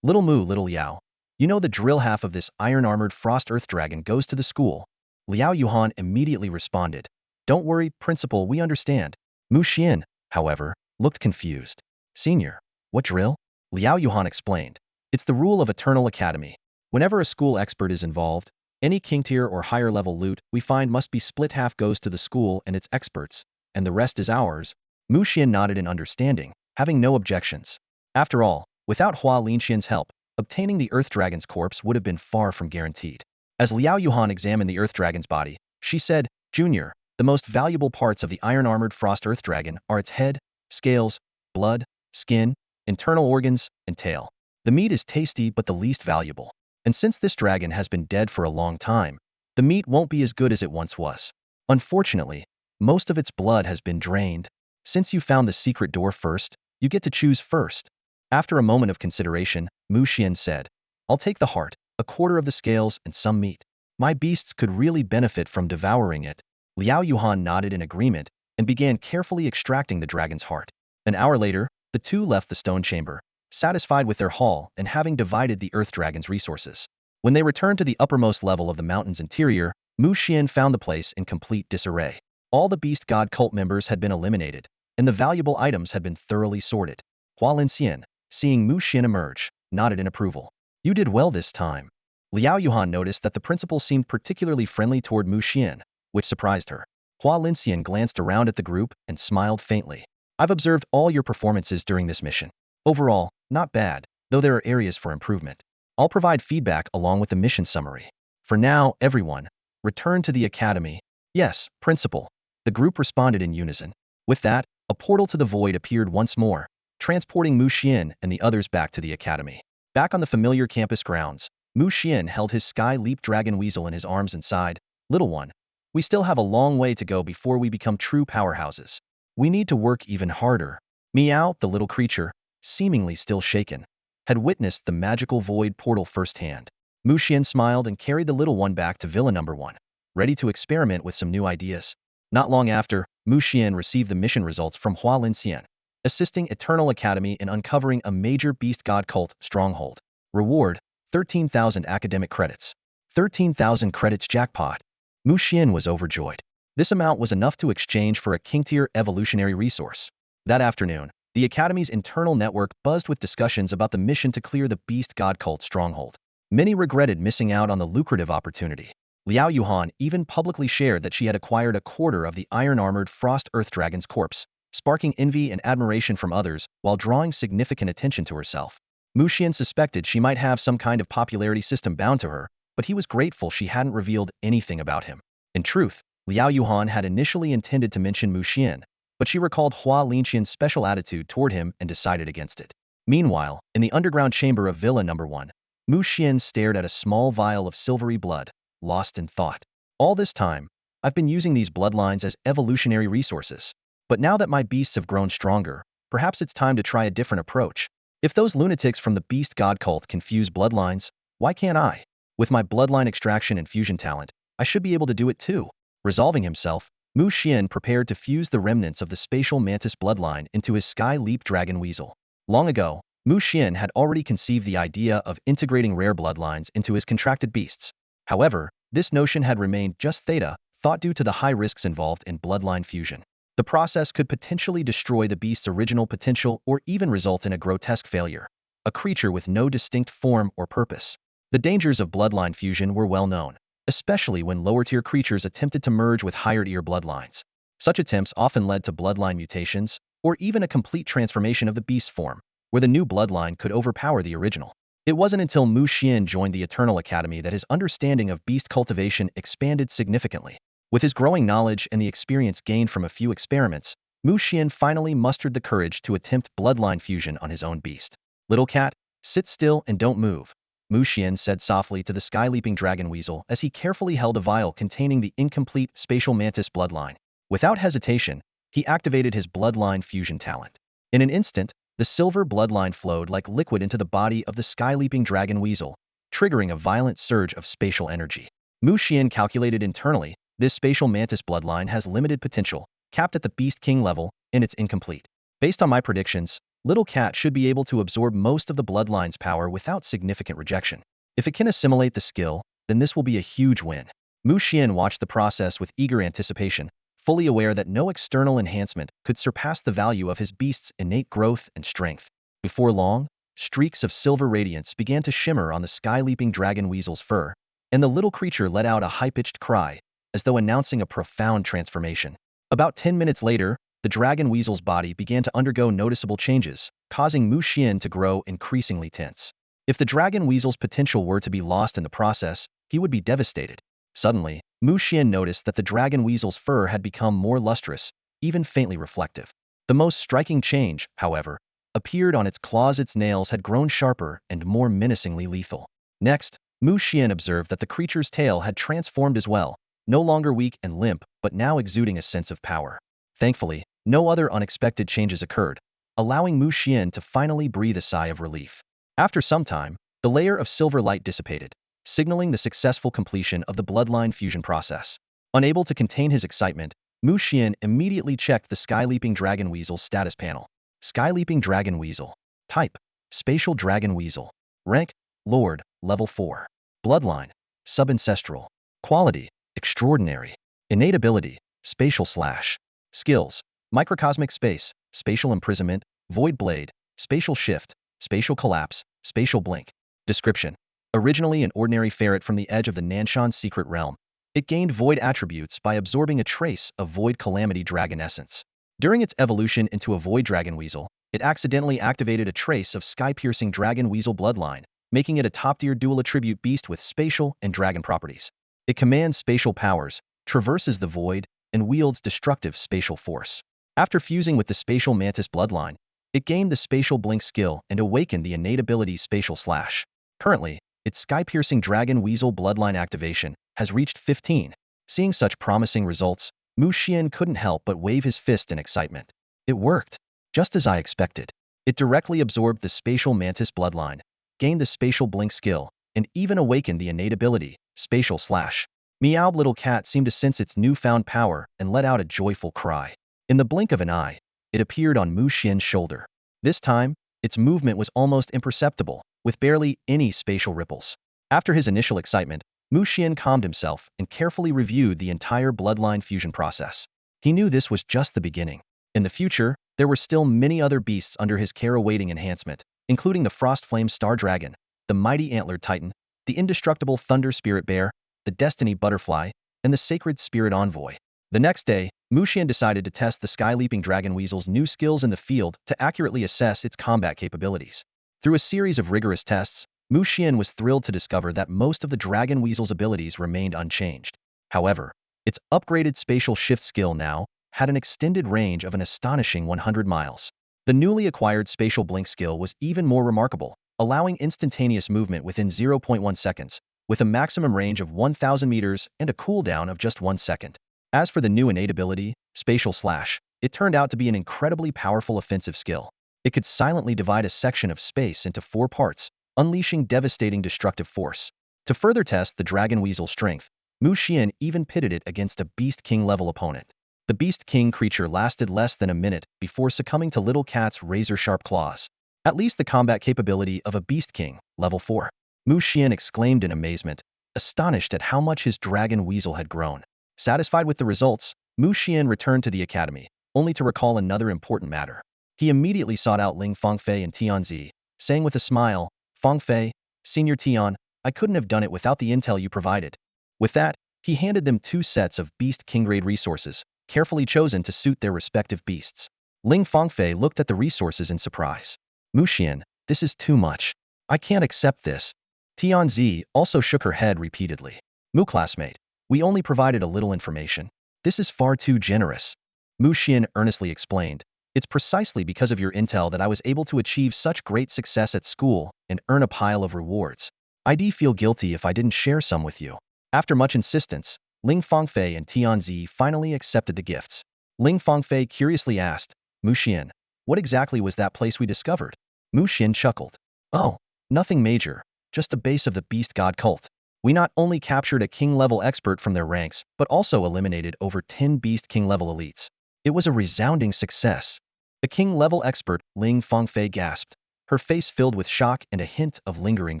"Little Mu, Little Liao, you know the drill. Half of this iron-armored frost earth dragon goes to the school." Liao Yuhan immediately responded. "Don't worry, Principal, we understand." Mu Xian, however, looked confused. "Senior, what drill?" Liao Yuhan explained. "It's the rule of Eternal Academy. Whenever a school expert is involved, any king-tier or higher-level loot we find must be split. Half goes to the school and its experts, and the rest is ours." Mu Xian nodded in understanding, having no objections. After all, without Hua Linxian's help, obtaining the Earth Dragon's corpse would have been far from guaranteed. As Liao Yuhan examined the Earth Dragon's body, she said, "Junior, the most valuable parts of the iron-armored frost Earth Dragon are its head, scales, blood, skin, internal organs, and tail. The meat is tasty but the least valuable. And since this dragon has been dead for a long time, the meat won't be as good as it once was. Unfortunately, most of its blood has been drained. Since you found the secret door first, you get to choose first." After a moment of consideration, Mu Xian said, "I'll take the heart, a quarter of the scales, and some meat. My beasts could really benefit from devouring it." Liao Yuhan nodded in agreement, and began carefully extracting the dragon's heart. An hour later, the two left the stone chamber, satisfied with their haul and having divided the earth dragon's resources. When they returned to the uppermost level of the mountain's interior, Mu Xian found the place in complete disarray. All the beast god cult members had been eliminated, and the valuable items had been thoroughly sorted. Hua Linxian, seeing Mu Xian emerge, nodded in approval. You did well this time. Liao Yuhan noticed that the principal seemed particularly friendly toward Mu Xian, which surprised her. Hua Linxian glanced around at the group and smiled faintly. I've observed all your performances during this mission. Overall, not bad, though there are areas for improvement. I'll provide feedback along with the mission summary. For now, everyone, return to the academy. Yes, principal. The group responded in unison. With that, a portal to the void appeared once more, transporting Mu Xian and the others back to the academy. Back on the familiar campus grounds, Mu Xian held his Sky Leap Dragon Weasel in his arms and sighed, "Little one, we still have a long way to go before we become true powerhouses. We need to work even harder." Meow, the little creature, seemingly still shaken, had witnessed the magical void portal firsthand. Mu Xian smiled and carried the little one back to Villa Number 1, ready to experiment with some new ideas. Not long after, Mu Xian received the mission results from Hua Linxian, assisting Eternal Academy in uncovering a major beast god cult stronghold. Reward, 13,000 academic credits. 13,000 credits jackpot. Mu Xian was overjoyed. This amount was enough to exchange for a king-tier evolutionary resource. That afternoon, the Academy's internal network buzzed with discussions about the mission to clear the beast god cult stronghold. Many regretted missing out on the lucrative opportunity. Liao Yuhan even publicly shared that she had acquired a quarter of the iron-armored Frost Earth Dragon's corpse, sparking envy and admiration from others while drawing significant attention to herself. Mu Xian suspected she might have some kind of popularity system bound to her, but he was grateful she hadn't revealed anything about him. In truth, Liao Yuhan had initially intended to mention Mu Xian, but she recalled Hua Linxian's special attitude toward him and decided against it. Meanwhile, in the underground chamber of Villa Number 1, Mu Xian stared at a small vial of silvery blood, lost in thought. All this time, I've been using these bloodlines as evolutionary resources. But now that my beasts have grown stronger, perhaps it's time to try a different approach. If those lunatics from the beast god cult confuse bloodlines, why can't I? With my bloodline extraction and fusion talent, I should be able to do it too. Resolving himself, Mu Xian prepared to fuse the remnants of the spatial mantis bloodline into his Sky Leap Dragon Weasel. Long ago, Mu Xian had already conceived the idea of integrating rare bloodlines into his contracted beasts. However, this notion had remained just thought due to the high risks involved in bloodline fusion. The process could potentially destroy the beast's original potential or even result in a grotesque failure, a creature with no distinct form or purpose. The dangers of bloodline fusion were well known, especially when lower-tier creatures attempted to merge with higher-tier bloodlines. Such attempts often led to bloodline mutations, or even a complete transformation of the beast's form, where the new bloodline could overpower the original. It wasn't until Mu Xian joined the Eternal Academy that his understanding of beast cultivation expanded significantly. With his growing knowledge and the experience gained from a few experiments, Mu Xian finally mustered the courage to attempt bloodline fusion on his own beast. "Little cat, sit still and don't move," Mu Xian said softly to the sky-leaping dragon weasel as he carefully held a vial containing the incomplete spatial mantis bloodline. Without hesitation, he activated his bloodline fusion talent. In an instant, the silver bloodline flowed like liquid into the body of the sky-leaping dragon weasel, triggering a violent surge of spatial energy. Mu Xian calculated internally, this spatial mantis bloodline has limited potential, capped at the Beast King level, and it's incomplete. Based on my predictions, Little Cat should be able to absorb most of the bloodline's power without significant rejection. If it can assimilate the skill, then this will be a huge win. Mu Xian watched the process with eager anticipation, fully aware that no external enhancement could surpass the value of his beast's innate growth and strength. Before long, streaks of silver radiance began to shimmer on the sky-leaping dragon weasel's fur, and the little creature let out a high-pitched cry, as though announcing a profound transformation. About 10 minutes later, the dragon weasel's body began to undergo noticeable changes, causing Mu Xian to grow increasingly tense. If the dragon weasel's potential were to be lost in the process, he would be devastated. Suddenly, Mu Xian noticed that the dragon weasel's fur had become more lustrous, even faintly reflective. The most striking change, however, appeared on its claws. Its nails had grown sharper and more menacingly lethal. Next, Mu Xian observed that the creature's tail had transformed as well, no longer weak and limp, but now exuding a sense of power. Thankfully, no other unexpected changes occurred, allowing Mu Xian to finally breathe a sigh of relief. After some time, the layer of silver light dissipated, signaling the successful completion of the bloodline fusion process. Unable to contain his excitement, Mu Xian immediately checked the Sky-Leaping Dragon Weasel's status panel. Sky-Leaping Dragon Weasel. Type: Spatial Dragon Weasel. Rank: Lord, Level 4. Bloodline: Subancestral. Quality: Extraordinary. Innate ability: Spatial Slash. Skills: Microcosmic Space, Spatial Imprisonment, Void Blade, Spatial Shift, Spatial Collapse, Spatial Blink. Description: Originally an ordinary ferret from the edge of the Nanshan Secret Realm, it gained Void attributes by absorbing a trace of Void Calamity Dragon essence. During its evolution into a Void Dragon Weasel, it accidentally activated a trace of Sky-Piercing Dragon Weasel bloodline, making it a top-tier dual-attribute beast with spatial and dragon properties. It commands spatial powers, traverses the void, and wields destructive spatial force. After fusing with the Spatial Mantis bloodline, it gained the Spatial Blink skill and awakened the innate ability Spatial Slash. Currently, its Sky-Piercing Dragon Weasel bloodline activation has reached 15. Seeing such promising results, Mu Xian couldn't help but wave his fist in excitement. It worked, just as I expected. It directly absorbed the Spatial Mantis bloodline, gained the Spatial Blink skill, and even awakened the innate ability, Spatial Slash. Meow's little cat seemed to sense its newfound power and let out a joyful cry. In the blink of an eye, it appeared on Mu Xian's shoulder. This time, its movement was almost imperceptible, with barely any spatial ripples. After his initial excitement, Mu Xian calmed himself and carefully reviewed the entire bloodline fusion process. He knew this was just the beginning. In the future, there were still many other beasts under his care awaiting enhancement, including the Frost Flame Star Dragon, the Mighty Antlered Titan, the Indestructible Thunder Spirit Bear, the Destiny Butterfly, and the Sacred Spirit Envoy. The next day, Mu Xian decided to test the Sky-Leaping Dragon Weasel's new skills in the field to accurately assess its combat capabilities. Through a series of rigorous tests, Mu Xian was thrilled to discover that most of the Dragon Weasel's abilities remained unchanged. However, its upgraded Spatial Shift skill now had an extended range of an astonishing 100 miles. The newly acquired Spatial Blink skill was even more remarkable, allowing instantaneous movement within 0.1 seconds, with a maximum range of 1,000 meters and a cooldown of just 1 second. As for the new innate ability, Spatial Slash, it turned out to be an incredibly powerful offensive skill. It could silently divide a section of space into 4 parts, unleashing devastating destructive force. To further test the Dragon Weasel's strength, Mu Xian even pitted it against a Beast King-level opponent. The Beast King creature lasted less than a minute before succumbing to Little Cat's razor-sharp claws. At least the combat capability of a Beast King, level 4. Mu Xian exclaimed in amazement, astonished at how much his Dragon Weasel had grown. Satisfied with the results, Mu Xian returned to the academy, only to recall another important matter. He immediately sought out Ling Fangfei and Tianzi, saying with a smile, "Fangfei, Senior Tian, I couldn't have done it without the intel you provided." With that, he handed them 2 sets of Beast King-grade resources, carefully chosen to suit their respective beasts. Ling Fangfei looked at the resources in surprise. "Mu Xian, this is too much. I can't accept this." Tianzi also shook her head repeatedly. "Mu classmate, we only provided a little information. This is far too generous." Mu Xian earnestly explained, "It's precisely because of your intel that I was able to achieve such great success at school and earn a pile of rewards. I'd feel guilty if I didn't share some with you." After much insistence, Ling Fangfei and Tianzi finally accepted the gifts. Ling Fangfei curiously asked, "Mu Xian, what exactly was that place we discovered?" Mu Xian chuckled. "Oh, nothing major, just a base of the Beast God cult. We not only captured a King-level expert from their ranks, but also eliminated over 10 Beast King-level elites. It was a resounding success." The King-level expert, Ling Fangfei gasped, her face filled with shock and a hint of lingering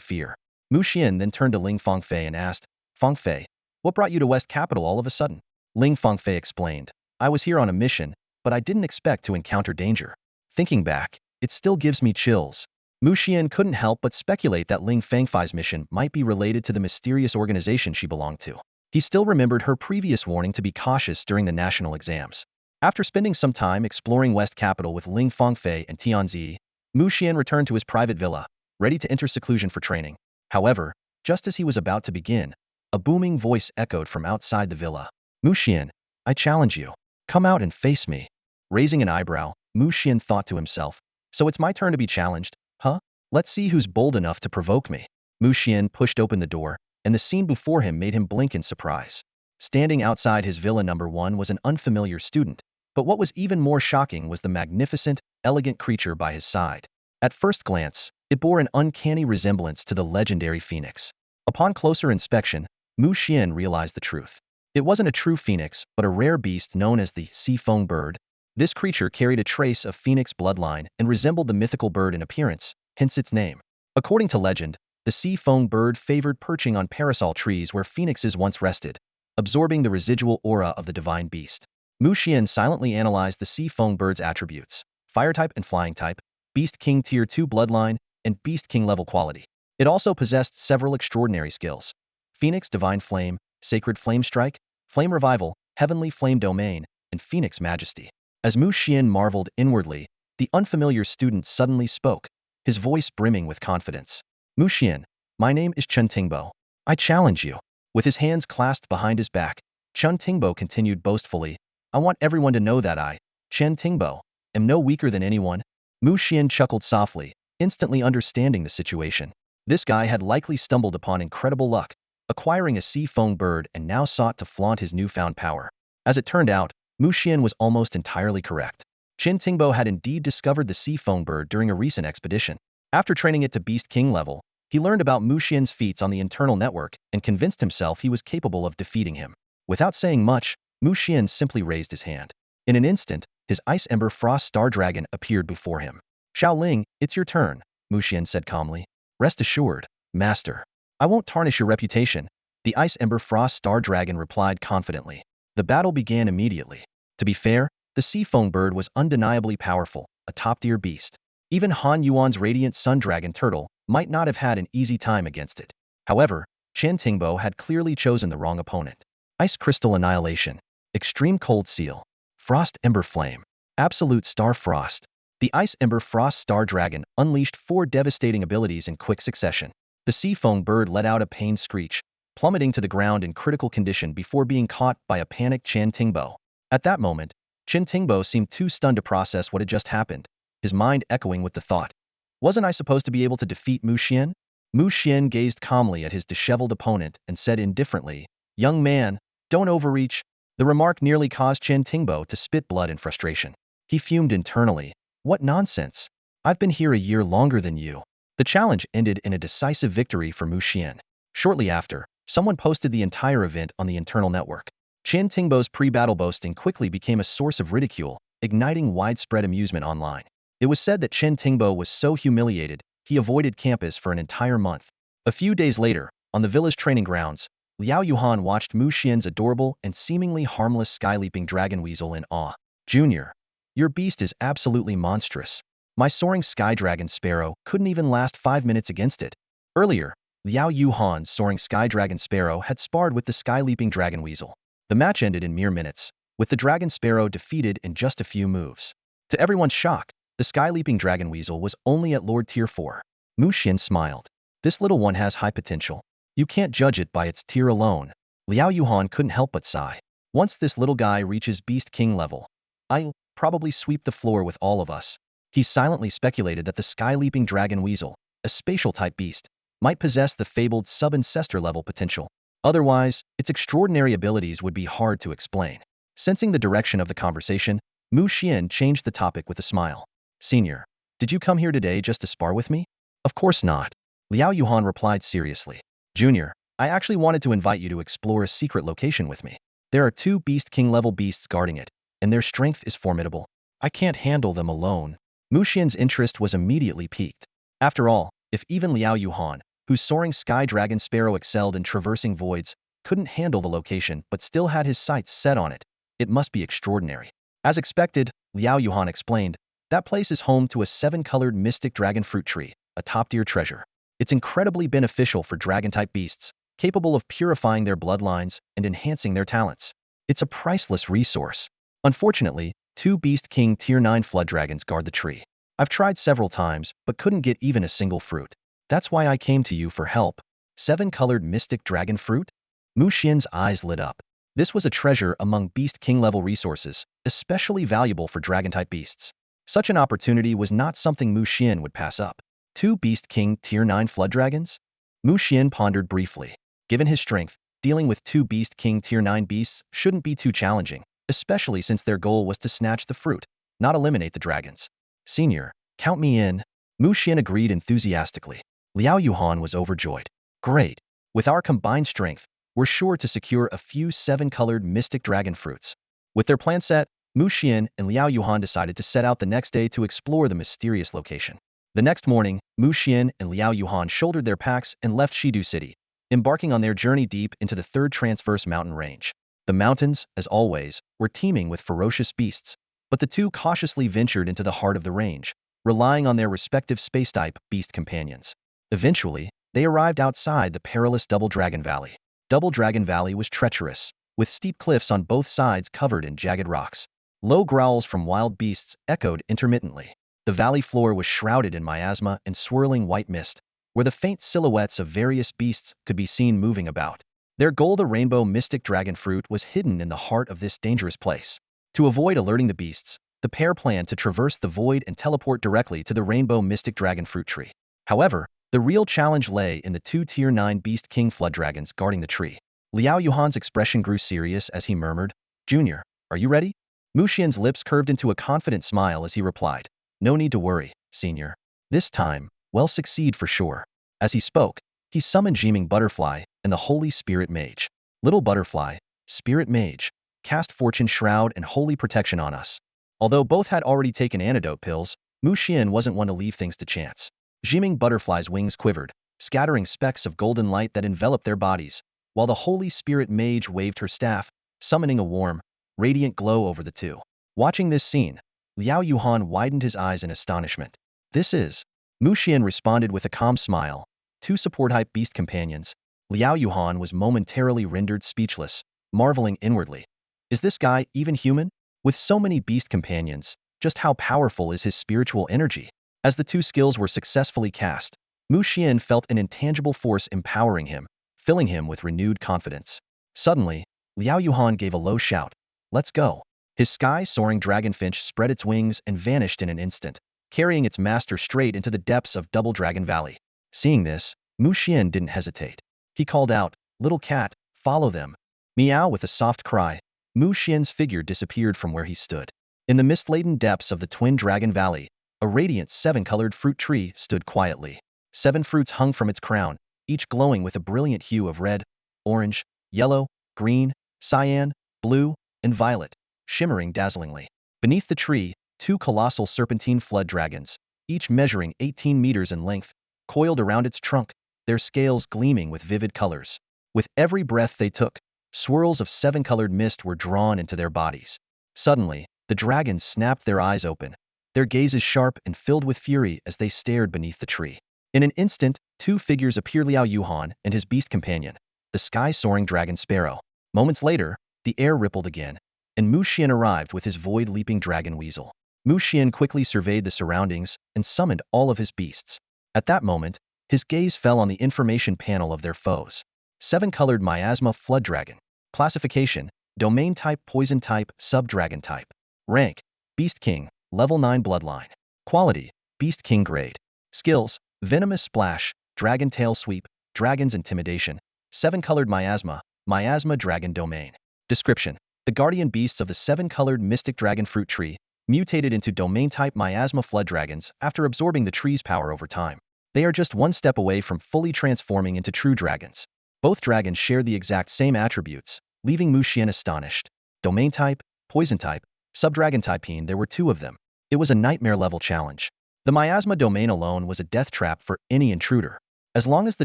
fear. Mu Xian then turned to Ling Fangfei and asked, "Fangfei, what brought you to West Capital all of a sudden?" Ling Fangfei explained, "I was here on a mission, but I didn't expect to encounter danger." Thinking back, it still gives me chills. Mu Xian couldn't help but speculate that Ling Fangfei's mission might be related to the mysterious organization she belonged to. He still remembered her previous warning to be cautious during the national exams. After spending some time exploring West Capital with Ling Fangfei and Tianzi, Mu Xian returned to his private villa, ready to enter seclusion for training. However, just as he was about to begin, a booming voice echoed from outside the villa. "Mu Xian, I challenge you. Come out and face me." Raising an eyebrow, Mu Xian thought to himself, "So it's my turn to be challenged, huh? Let's see who's bold enough to provoke me." Mu Xian pushed open the door, and the scene before him made him blink in surprise. Standing outside his villa number 1 was an unfamiliar student, but what was even more shocking was the magnificent, elegant creature by his side. At first glance, it bore an uncanny resemblance to the legendary Phoenix. Upon closer inspection, Mu Xian realized the truth. It wasn't a true phoenix, but a rare beast known as the sea foam bird. This creature carried a trace of phoenix bloodline and resembled the mythical bird in appearance, hence its name. According to legend, the sea foam bird favored perching on parasol trees where phoenixes once rested, absorbing the residual aura of the divine beast. Mu Xian silently analyzed the sea foam bird's attributes: fire type and flying type, Beast King Tier 2 bloodline, and Beast King level quality. It also possessed several extraordinary skills: Phoenix Divine Flame, Sacred Flame Strike, Flame Revival, Heavenly Flame Domain, and Phoenix Majesty. As Mu Xian marveled inwardly, the unfamiliar student suddenly spoke, his voice brimming with confidence. Mu Xian, my name is Chen Tingbo. I challenge you. With his hands clasped behind his back, Chen Tingbo continued boastfully, I want everyone to know that I, Chen Tingbo, am no weaker than anyone. Mu Xian chuckled softly, instantly understanding the situation. This guy had likely stumbled upon incredible luck, acquiring a sea foam bird, and now sought to flaunt his newfound power. As it turned out, Mu Xian was almost entirely correct. Chen Tingbo had indeed discovered the sea foam bird during a recent expedition. After training it to Beast King level, he learned about Mu Xian's feats on the internal network and convinced himself he was capable of defeating him. Without saying much, Mu Xian simply raised his hand. In an instant, his Ice Ember Frost Star Dragon appeared before him. Xiaoling, it's your turn, Mu Xian said calmly. Rest assured, Master. I won't tarnish your reputation, the Ice Ember Frost Star Dragon replied confidently. The battle began immediately. To be fair, the sea foam bird was undeniably powerful, a top-tier beast. Even Han Yuan's Radiant Sun Dragon Turtle might not have had an easy time against it. However, Chen Tingbo had clearly chosen the wrong opponent. Ice Crystal Annihilation, Extreme Cold Seal, Frost Ember Flame, Absolute Star Frost. The Ice Ember Frost Star Dragon unleashed 4 devastating abilities in quick succession. The sea foam bird let out a pained screech, plummeting to the ground in critical condition before being caught by a panicked Chen Tingbo. At that moment, Chen Tingbo seemed too stunned to process what had just happened, his mind echoing with the thought, wasn't I supposed to be able to defeat Mu Xian? Mu Xian gazed calmly at his disheveled opponent and said indifferently, young man, don't overreach. The remark nearly caused Chen Tingbo to spit blood in frustration. He fumed internally. What nonsense! I've been here a year longer than you. The challenge ended in a decisive victory for Mu Xian. Shortly after, someone posted the entire event on the internal network. Chen Tingbo's pre-battle boasting quickly became a source of ridicule, igniting widespread amusement online. It was said that Chen Tingbo was so humiliated, he avoided campus for an entire month. A few days later, on the village training grounds, Liao Yuhan watched Mu Xian's adorable and seemingly harmless sky-leaping dragon weasel in awe. Junior, your beast is absolutely monstrous. My soaring sky dragon sparrow couldn't even last 5 minutes against it. Earlier, Liao Yuhan's soaring sky dragon sparrow had sparred with the sky-leaping dragon weasel. The match ended in mere minutes, with the dragon sparrow defeated in just a few moves. To everyone's shock, the sky-leaping dragon weasel was only at Lord Tier 4. Mu Xian smiled. This little one has high potential. You can't judge it by its tier alone. Liao Yuhan couldn't help but sigh. Once this little guy reaches Beast King level, I'll probably sweep the floor with all of us. He silently speculated that the sky-leaping dragon weasel, a spatial-type beast, might possess the fabled sub-ancestor level potential. Otherwise, its extraordinary abilities would be hard to explain. Sensing the direction of the conversation, Mu Xian changed the topic with a smile. Senior, did you come here today just to spar with me? Of course not. Liao Yuhan replied seriously. Junior, I actually wanted to invite you to explore a secret location with me. There are 2 Beast King level beasts guarding it, and their strength is formidable. I can't handle them alone. Mu Xian's interest was immediately piqued. After all, if even Liao Yuhan, whose soaring sky dragon sparrow excelled in traversing voids, couldn't handle the location but still had his sights set on it, it must be extraordinary. As expected, Liao Yuhan explained, that place is home to a 7-colored mystic dragon fruit tree, a top-tier treasure. It's incredibly beneficial for dragon-type beasts, capable of purifying their bloodlines and enhancing their talents. It's a priceless resource. Unfortunately, 2 Beast King Tier 9 flood dragons guard the tree. I've tried several times, but couldn't get even a single fruit. That's why I came to you for help. 7-colored mystic dragon fruit? Mu Xian's eyes lit up. This was a treasure among Beast King level resources, especially valuable for dragon-type beasts. Such an opportunity was not something Mu Xian would pass up. 2 Beast King Tier 9 flood dragons? Mu Xian pondered briefly. Given his strength, dealing with 2 Beast King Tier 9 beasts shouldn't be too challenging, especially since their goal was to snatch the fruit, not eliminate the dragons. Senior, count me in. Mu Xian agreed enthusiastically. Liao Yuhan was overjoyed. Great. With our combined strength, were sure to secure a few seven-colored mystic dragon fruits. With their plan set, Mu Xian and Liao Yuhan decided to set out the next day to explore the mysterious location. The next morning, Mu Xian and Liao Yuhan shouldered their packs and left Shidu City, embarking on their journey deep into the third transverse mountain range. The mountains, as always, were teeming with ferocious beasts, but the two cautiously ventured into the heart of the range, relying on their respective space-type beast companions. Eventually, they arrived outside the perilous Double Dragon Valley. Double Dragon Valley was treacherous, with steep cliffs on both sides covered in jagged rocks. Low growls from wild beasts echoed intermittently. The valley floor was shrouded in miasma and swirling white mist, where the faint silhouettes of various beasts could be seen moving about. Their goal, the rainbow mystic dragon fruit, was hidden in the heart of this dangerous place. To avoid alerting the beasts, the pair planned to traverse the void and teleport directly to the rainbow mystic dragon fruit tree. However, the real challenge lay in the two Tier 9 Beast King flood dragons guarding the tree. Liao Yuhan's expression grew serious as he murmured, "Junior, are you ready?" Mu Xian's lips curved into a confident smile as he replied, "No need to worry, senior. This time, we'll succeed for sure." As he spoke, he summoned Jiming Butterfly and the Holy Spirit Mage. "Little Butterfly, Spirit Mage, cast Fortune Shroud and Holy Protection on us." Although both had already taken antidote pills, Mu Xian wasn't one to leave things to chance. Jiming Butterfly's wings quivered, scattering specks of golden light that enveloped their bodies, while the Holy Spirit Mage waved her staff, summoning a warm, radiant glow over the two. Watching this scene, Liao Yuhan widened his eyes in astonishment. "This is..." Mu Xian responded with a calm smile. Two support-hype beast companions. Liao Yuhan was momentarily rendered speechless, marveling inwardly. Is this guy even human? With so many beast companions, just how powerful is his spiritual energy? As the two skills were successfully cast, Mu Xian felt an intangible force empowering him, filling him with renewed confidence. Suddenly, Liao Yuhan gave a low shout. "Let's go." His sky-soaring dragonfinch spread its wings and vanished in an instant, carrying its master straight into the depths of Double Dragon Valley. Seeing this, Mu Xian didn't hesitate. He called out, "Little cat, follow them." Meow, with a soft cry, Mu Xian's figure disappeared from where he stood. In the mist-laden depths of the Twin Dragon Valley, a radiant seven-colored fruit tree stood quietly. 7 fruits hung from its crown, each glowing with a brilliant hue of red, orange, yellow, green, cyan, blue, and violet, shimmering dazzlingly. Beneath the tree, 2 colossal serpentine flood dragons, each measuring 18 meters in length, coiled around its trunk, their scales gleaming with vivid colors. With every breath they took, swirls of 7-colored mist were drawn into their bodies. Suddenly, the dragons snapped their eyes open, their gazes sharp and filled with fury as they stared beneath the tree. In an instant, 2 figures appeared: Liao Yuhan and his beast companion, the sky-soaring dragon sparrow. Moments later, the air rippled again, and Mu Xian arrived with his void-leaping dragon weasel. Mu Xian quickly surveyed the surroundings and summoned all of his beasts. At that moment, his gaze fell on the information panel of their foes. 7-colored miasma flood dragon. Classification: Domain type poison type, sub-dragon type. Rank: Beast King, level 9 bloodline. Quality: Beast King grade. Skills: Venomous Splash, Dragon Tail Sweep, Dragon's Intimidation. 7-colored miasma, miasma dragon domain. Description: The guardian beasts of the 7-colored mystic dragon fruit tree mutated into domain-type miasma flood dragons after absorbing the tree's power over time. They are just one step away from fully transforming into true dragons. Both dragons share the exact same attributes, leaving Mu Xian astonished. Domain type, poison type, sub-dragon type. There were 2 of them. It was a nightmare-level challenge. The miasma domain alone was a death trap for any intruder. As long as the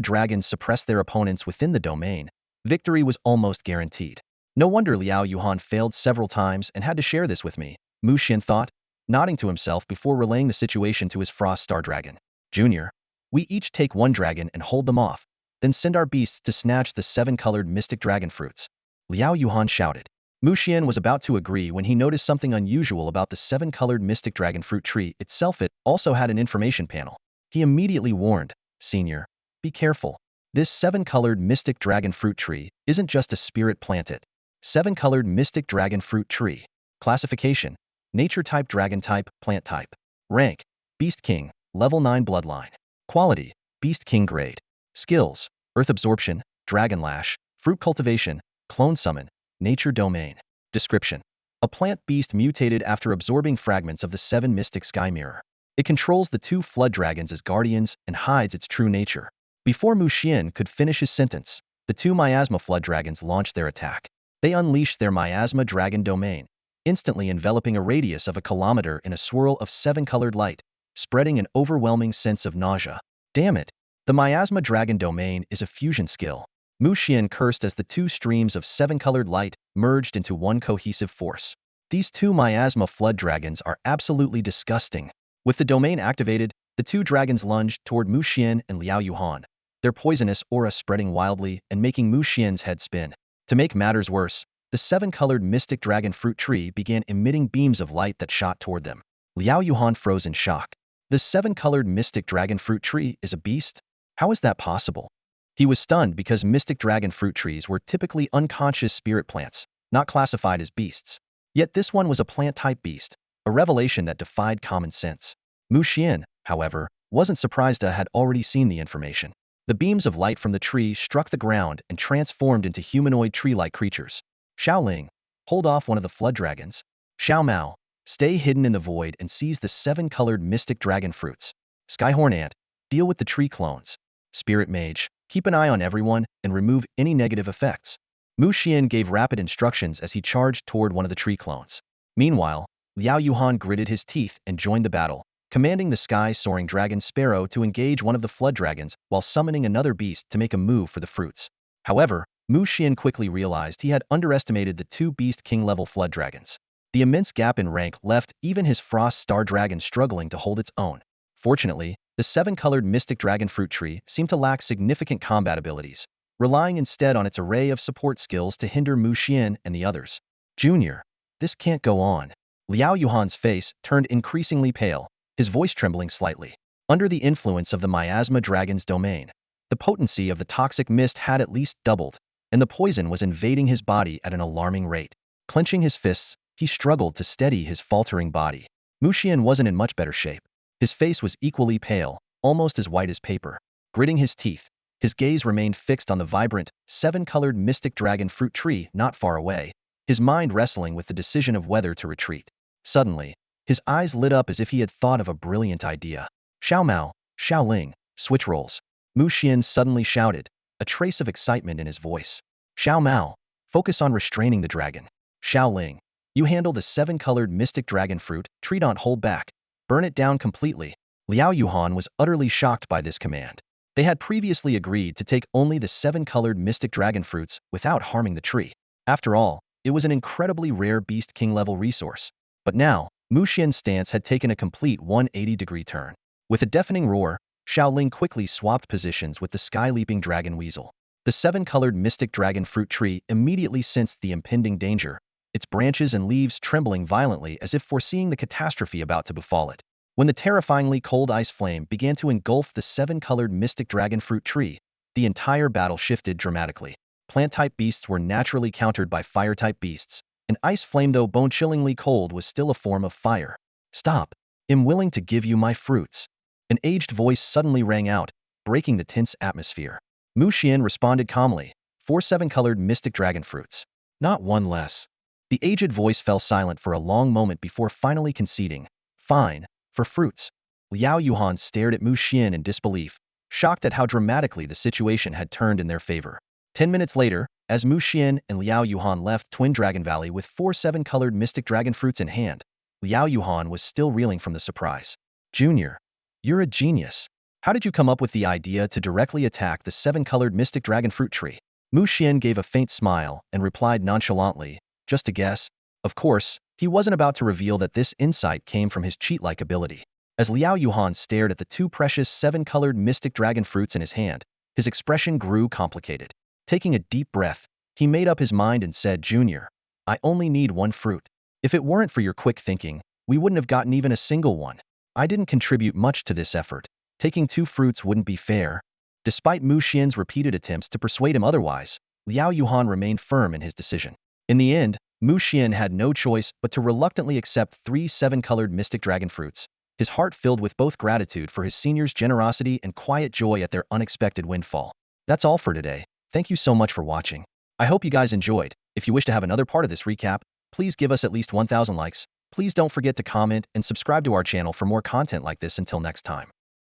dragons suppressed their opponents within the domain, victory was almost guaranteed. No wonder Liao Yuhan failed several times and had to share this with me, Mu Xian thought, nodding to himself before relaying the situation to his Frost Star Dragon. "Junior, we each take 1 dragon and hold them off, then send our beasts to snatch the 7-colored mystic dragon fruits," Liao Yuhan shouted. Mu Xian was about to agree when he noticed something unusual about the 7-colored mystic dragon fruit tree itself. It also had an information panel. He immediately warned, "Senior, be careful. This 7-colored mystic dragon fruit tree isn't just a spirit plant. It 7-colored mystic dragon fruit tree. Classification: Nature type, dragon type, plant type. Rank: Beast King, level 9 bloodline. Quality: Beast King grade. Skills: Earth Absorption, Dragon Lash, Fruit Cultivation, Clone Summon, Nature Domain. Description: A plant beast mutated after absorbing fragments of the 7 mystic sky mirror. It controls the 2 flood dragons as guardians and hides its true nature. Before Mu Xian could finish his sentence, the two miasma flood dragons launched their attack. They unleashed their miasma dragon domain, instantly enveloping a radius of a kilometer in a swirl of seven-colored light, spreading an overwhelming sense of nausea. Damn it! The miasma dragon domain is a fusion skill. Mu Xian cursed as the two streams of seven-colored light merged into one cohesive force. These two miasma flood dragons are absolutely disgusting. With the domain activated, the two dragons lunged toward Mu Xian and Liao Yuhan, their poisonous aura spreading wildly and making Mu Xian's head spin. To make matters worse, the seven-colored mystic dragon fruit tree began emitting beams of light that shot toward them. Liao Yuhan froze in shock. The seven-colored mystic dragon fruit tree is a beast? How is that possible? He was stunned because mystic dragon fruit trees were typically unconscious spirit plants, not classified as beasts. Yet this one was a plant-type beast, a revelation that defied common sense. Mu Xian, however, wasn't surprised to had already seen the information. The beams of light from the tree struck the ground and transformed into humanoid tree-like creatures. Xiao Ling, hold off one of the flood dragons. Xiao Mao, stay hidden in the void and seize the seven-colored mystic dragon fruits. Skyhorn Ant, deal with the tree clones. Spirit Mage, keep an eye on everyone and remove any negative effects. Mu Xian gave rapid instructions as he charged toward one of the tree clones. Meanwhile, Liao Yuhan gritted his teeth and joined the battle, commanding the sky-soaring dragon Sparrow to engage one of the flood dragons while summoning another beast to make a move for the fruits. However, Mu Xian quickly realized he had underestimated the two Beast King-level flood dragons. The immense gap in rank left even his Frost Star Dragon struggling to hold its own. Fortunately, the seven-colored mystic dragon fruit tree seemed to lack significant combat abilities, relying instead on its array of support skills to hinder Mu Xian and the others. Junior, this can't go on. Liao Yuhan's face turned increasingly pale, his voice trembling slightly. Under the influence of the miasma dragon's domain, the potency of the toxic mist had at least doubled, and the poison was invading his body at an alarming rate. Clenching his fists, he struggled to steady his faltering body. Mu Xian wasn't in much better shape. His face was equally pale, almost as white as paper. Gritting his teeth, his gaze remained fixed on the vibrant, seven-colored mystic dragon fruit tree not far away, his mind wrestling with the decision of whether to retreat. Suddenly, his eyes lit up as if he had thought of a brilliant idea. Xiao Mao, Xiao Ling, switch roles. Mu Xian suddenly shouted, a trace of excitement in his voice. Xiao Mao, focus on restraining the dragon. Xiao Ling, you handle the seven-colored mystic dragon fruit, tree don't hold back. Burn it down completely. Liao Yuhan was utterly shocked by this command. They had previously agreed to take only the seven-colored mystic dragon fruits without harming the tree. After all, it was an incredibly rare Beast King-level resource. But now, Mu Xian's stance had taken a complete 180-degree turn. With a deafening roar, Xiao Ling quickly swapped positions with the sky-leaping dragon weasel. The seven-colored mystic dragon fruit tree immediately sensed the impending danger, its branches and leaves trembling violently as if foreseeing the catastrophe about to befall it. When the terrifyingly cold ice flame began to engulf the seven-colored mystic dragon fruit tree, the entire battle shifted dramatically. Plant-type beasts were naturally countered by fire-type beasts, and ice flame, though bone-chillingly cold, was still a form of fire. Stop! I'm willing to give you my fruits. An aged voice suddenly rang out, breaking the tense atmosphere. Mu Xian responded calmly, 4 seven-colored mystic dragon fruits. Not one less. The aged voice fell silent for a long moment before finally conceding. Fine, for fruits. Liao Yuhan stared at Mu Xian in disbelief, shocked at how dramatically the situation had turned in their favor. 10 minutes later, as Mu Xian and Liao Yuhan left Twin Dragon Valley with 4 seven-colored mystic dragon fruits in hand, Liao Yuhan was still reeling from the surprise. Junior, you're a genius. How did you come up with the idea to directly attack the seven-colored mystic dragon fruit tree? Mu Xian gave a faint smile and replied nonchalantly, just a guess. Of course, he wasn't about to reveal that this insight came from his cheat-like ability. As Liao Yuhan stared at the 2 precious seven-colored mystic dragon fruits in his hand, his expression grew complicated. Taking a deep breath, he made up his mind and said, Junior, I only need 1 fruit. If it weren't for your quick thinking, we wouldn't have gotten even a single one. I didn't contribute much to this effort. Taking 2 fruits wouldn't be fair. Despite Mu Xian's repeated attempts to persuade him otherwise, Liao Yuhan remained firm in his decision. In the end, Mu Xian had no choice but to reluctantly accept 3 seven-colored mystic dragon fruits, his heart filled with both gratitude for his senior's generosity and quiet joy at their unexpected windfall. That's all for today. Thank you so much for watching. I hope you guys enjoyed. If you wish to have another part of this recap, please give us at least 1,000 likes. Please don't forget to comment and subscribe to our channel for more content like this. Until next time.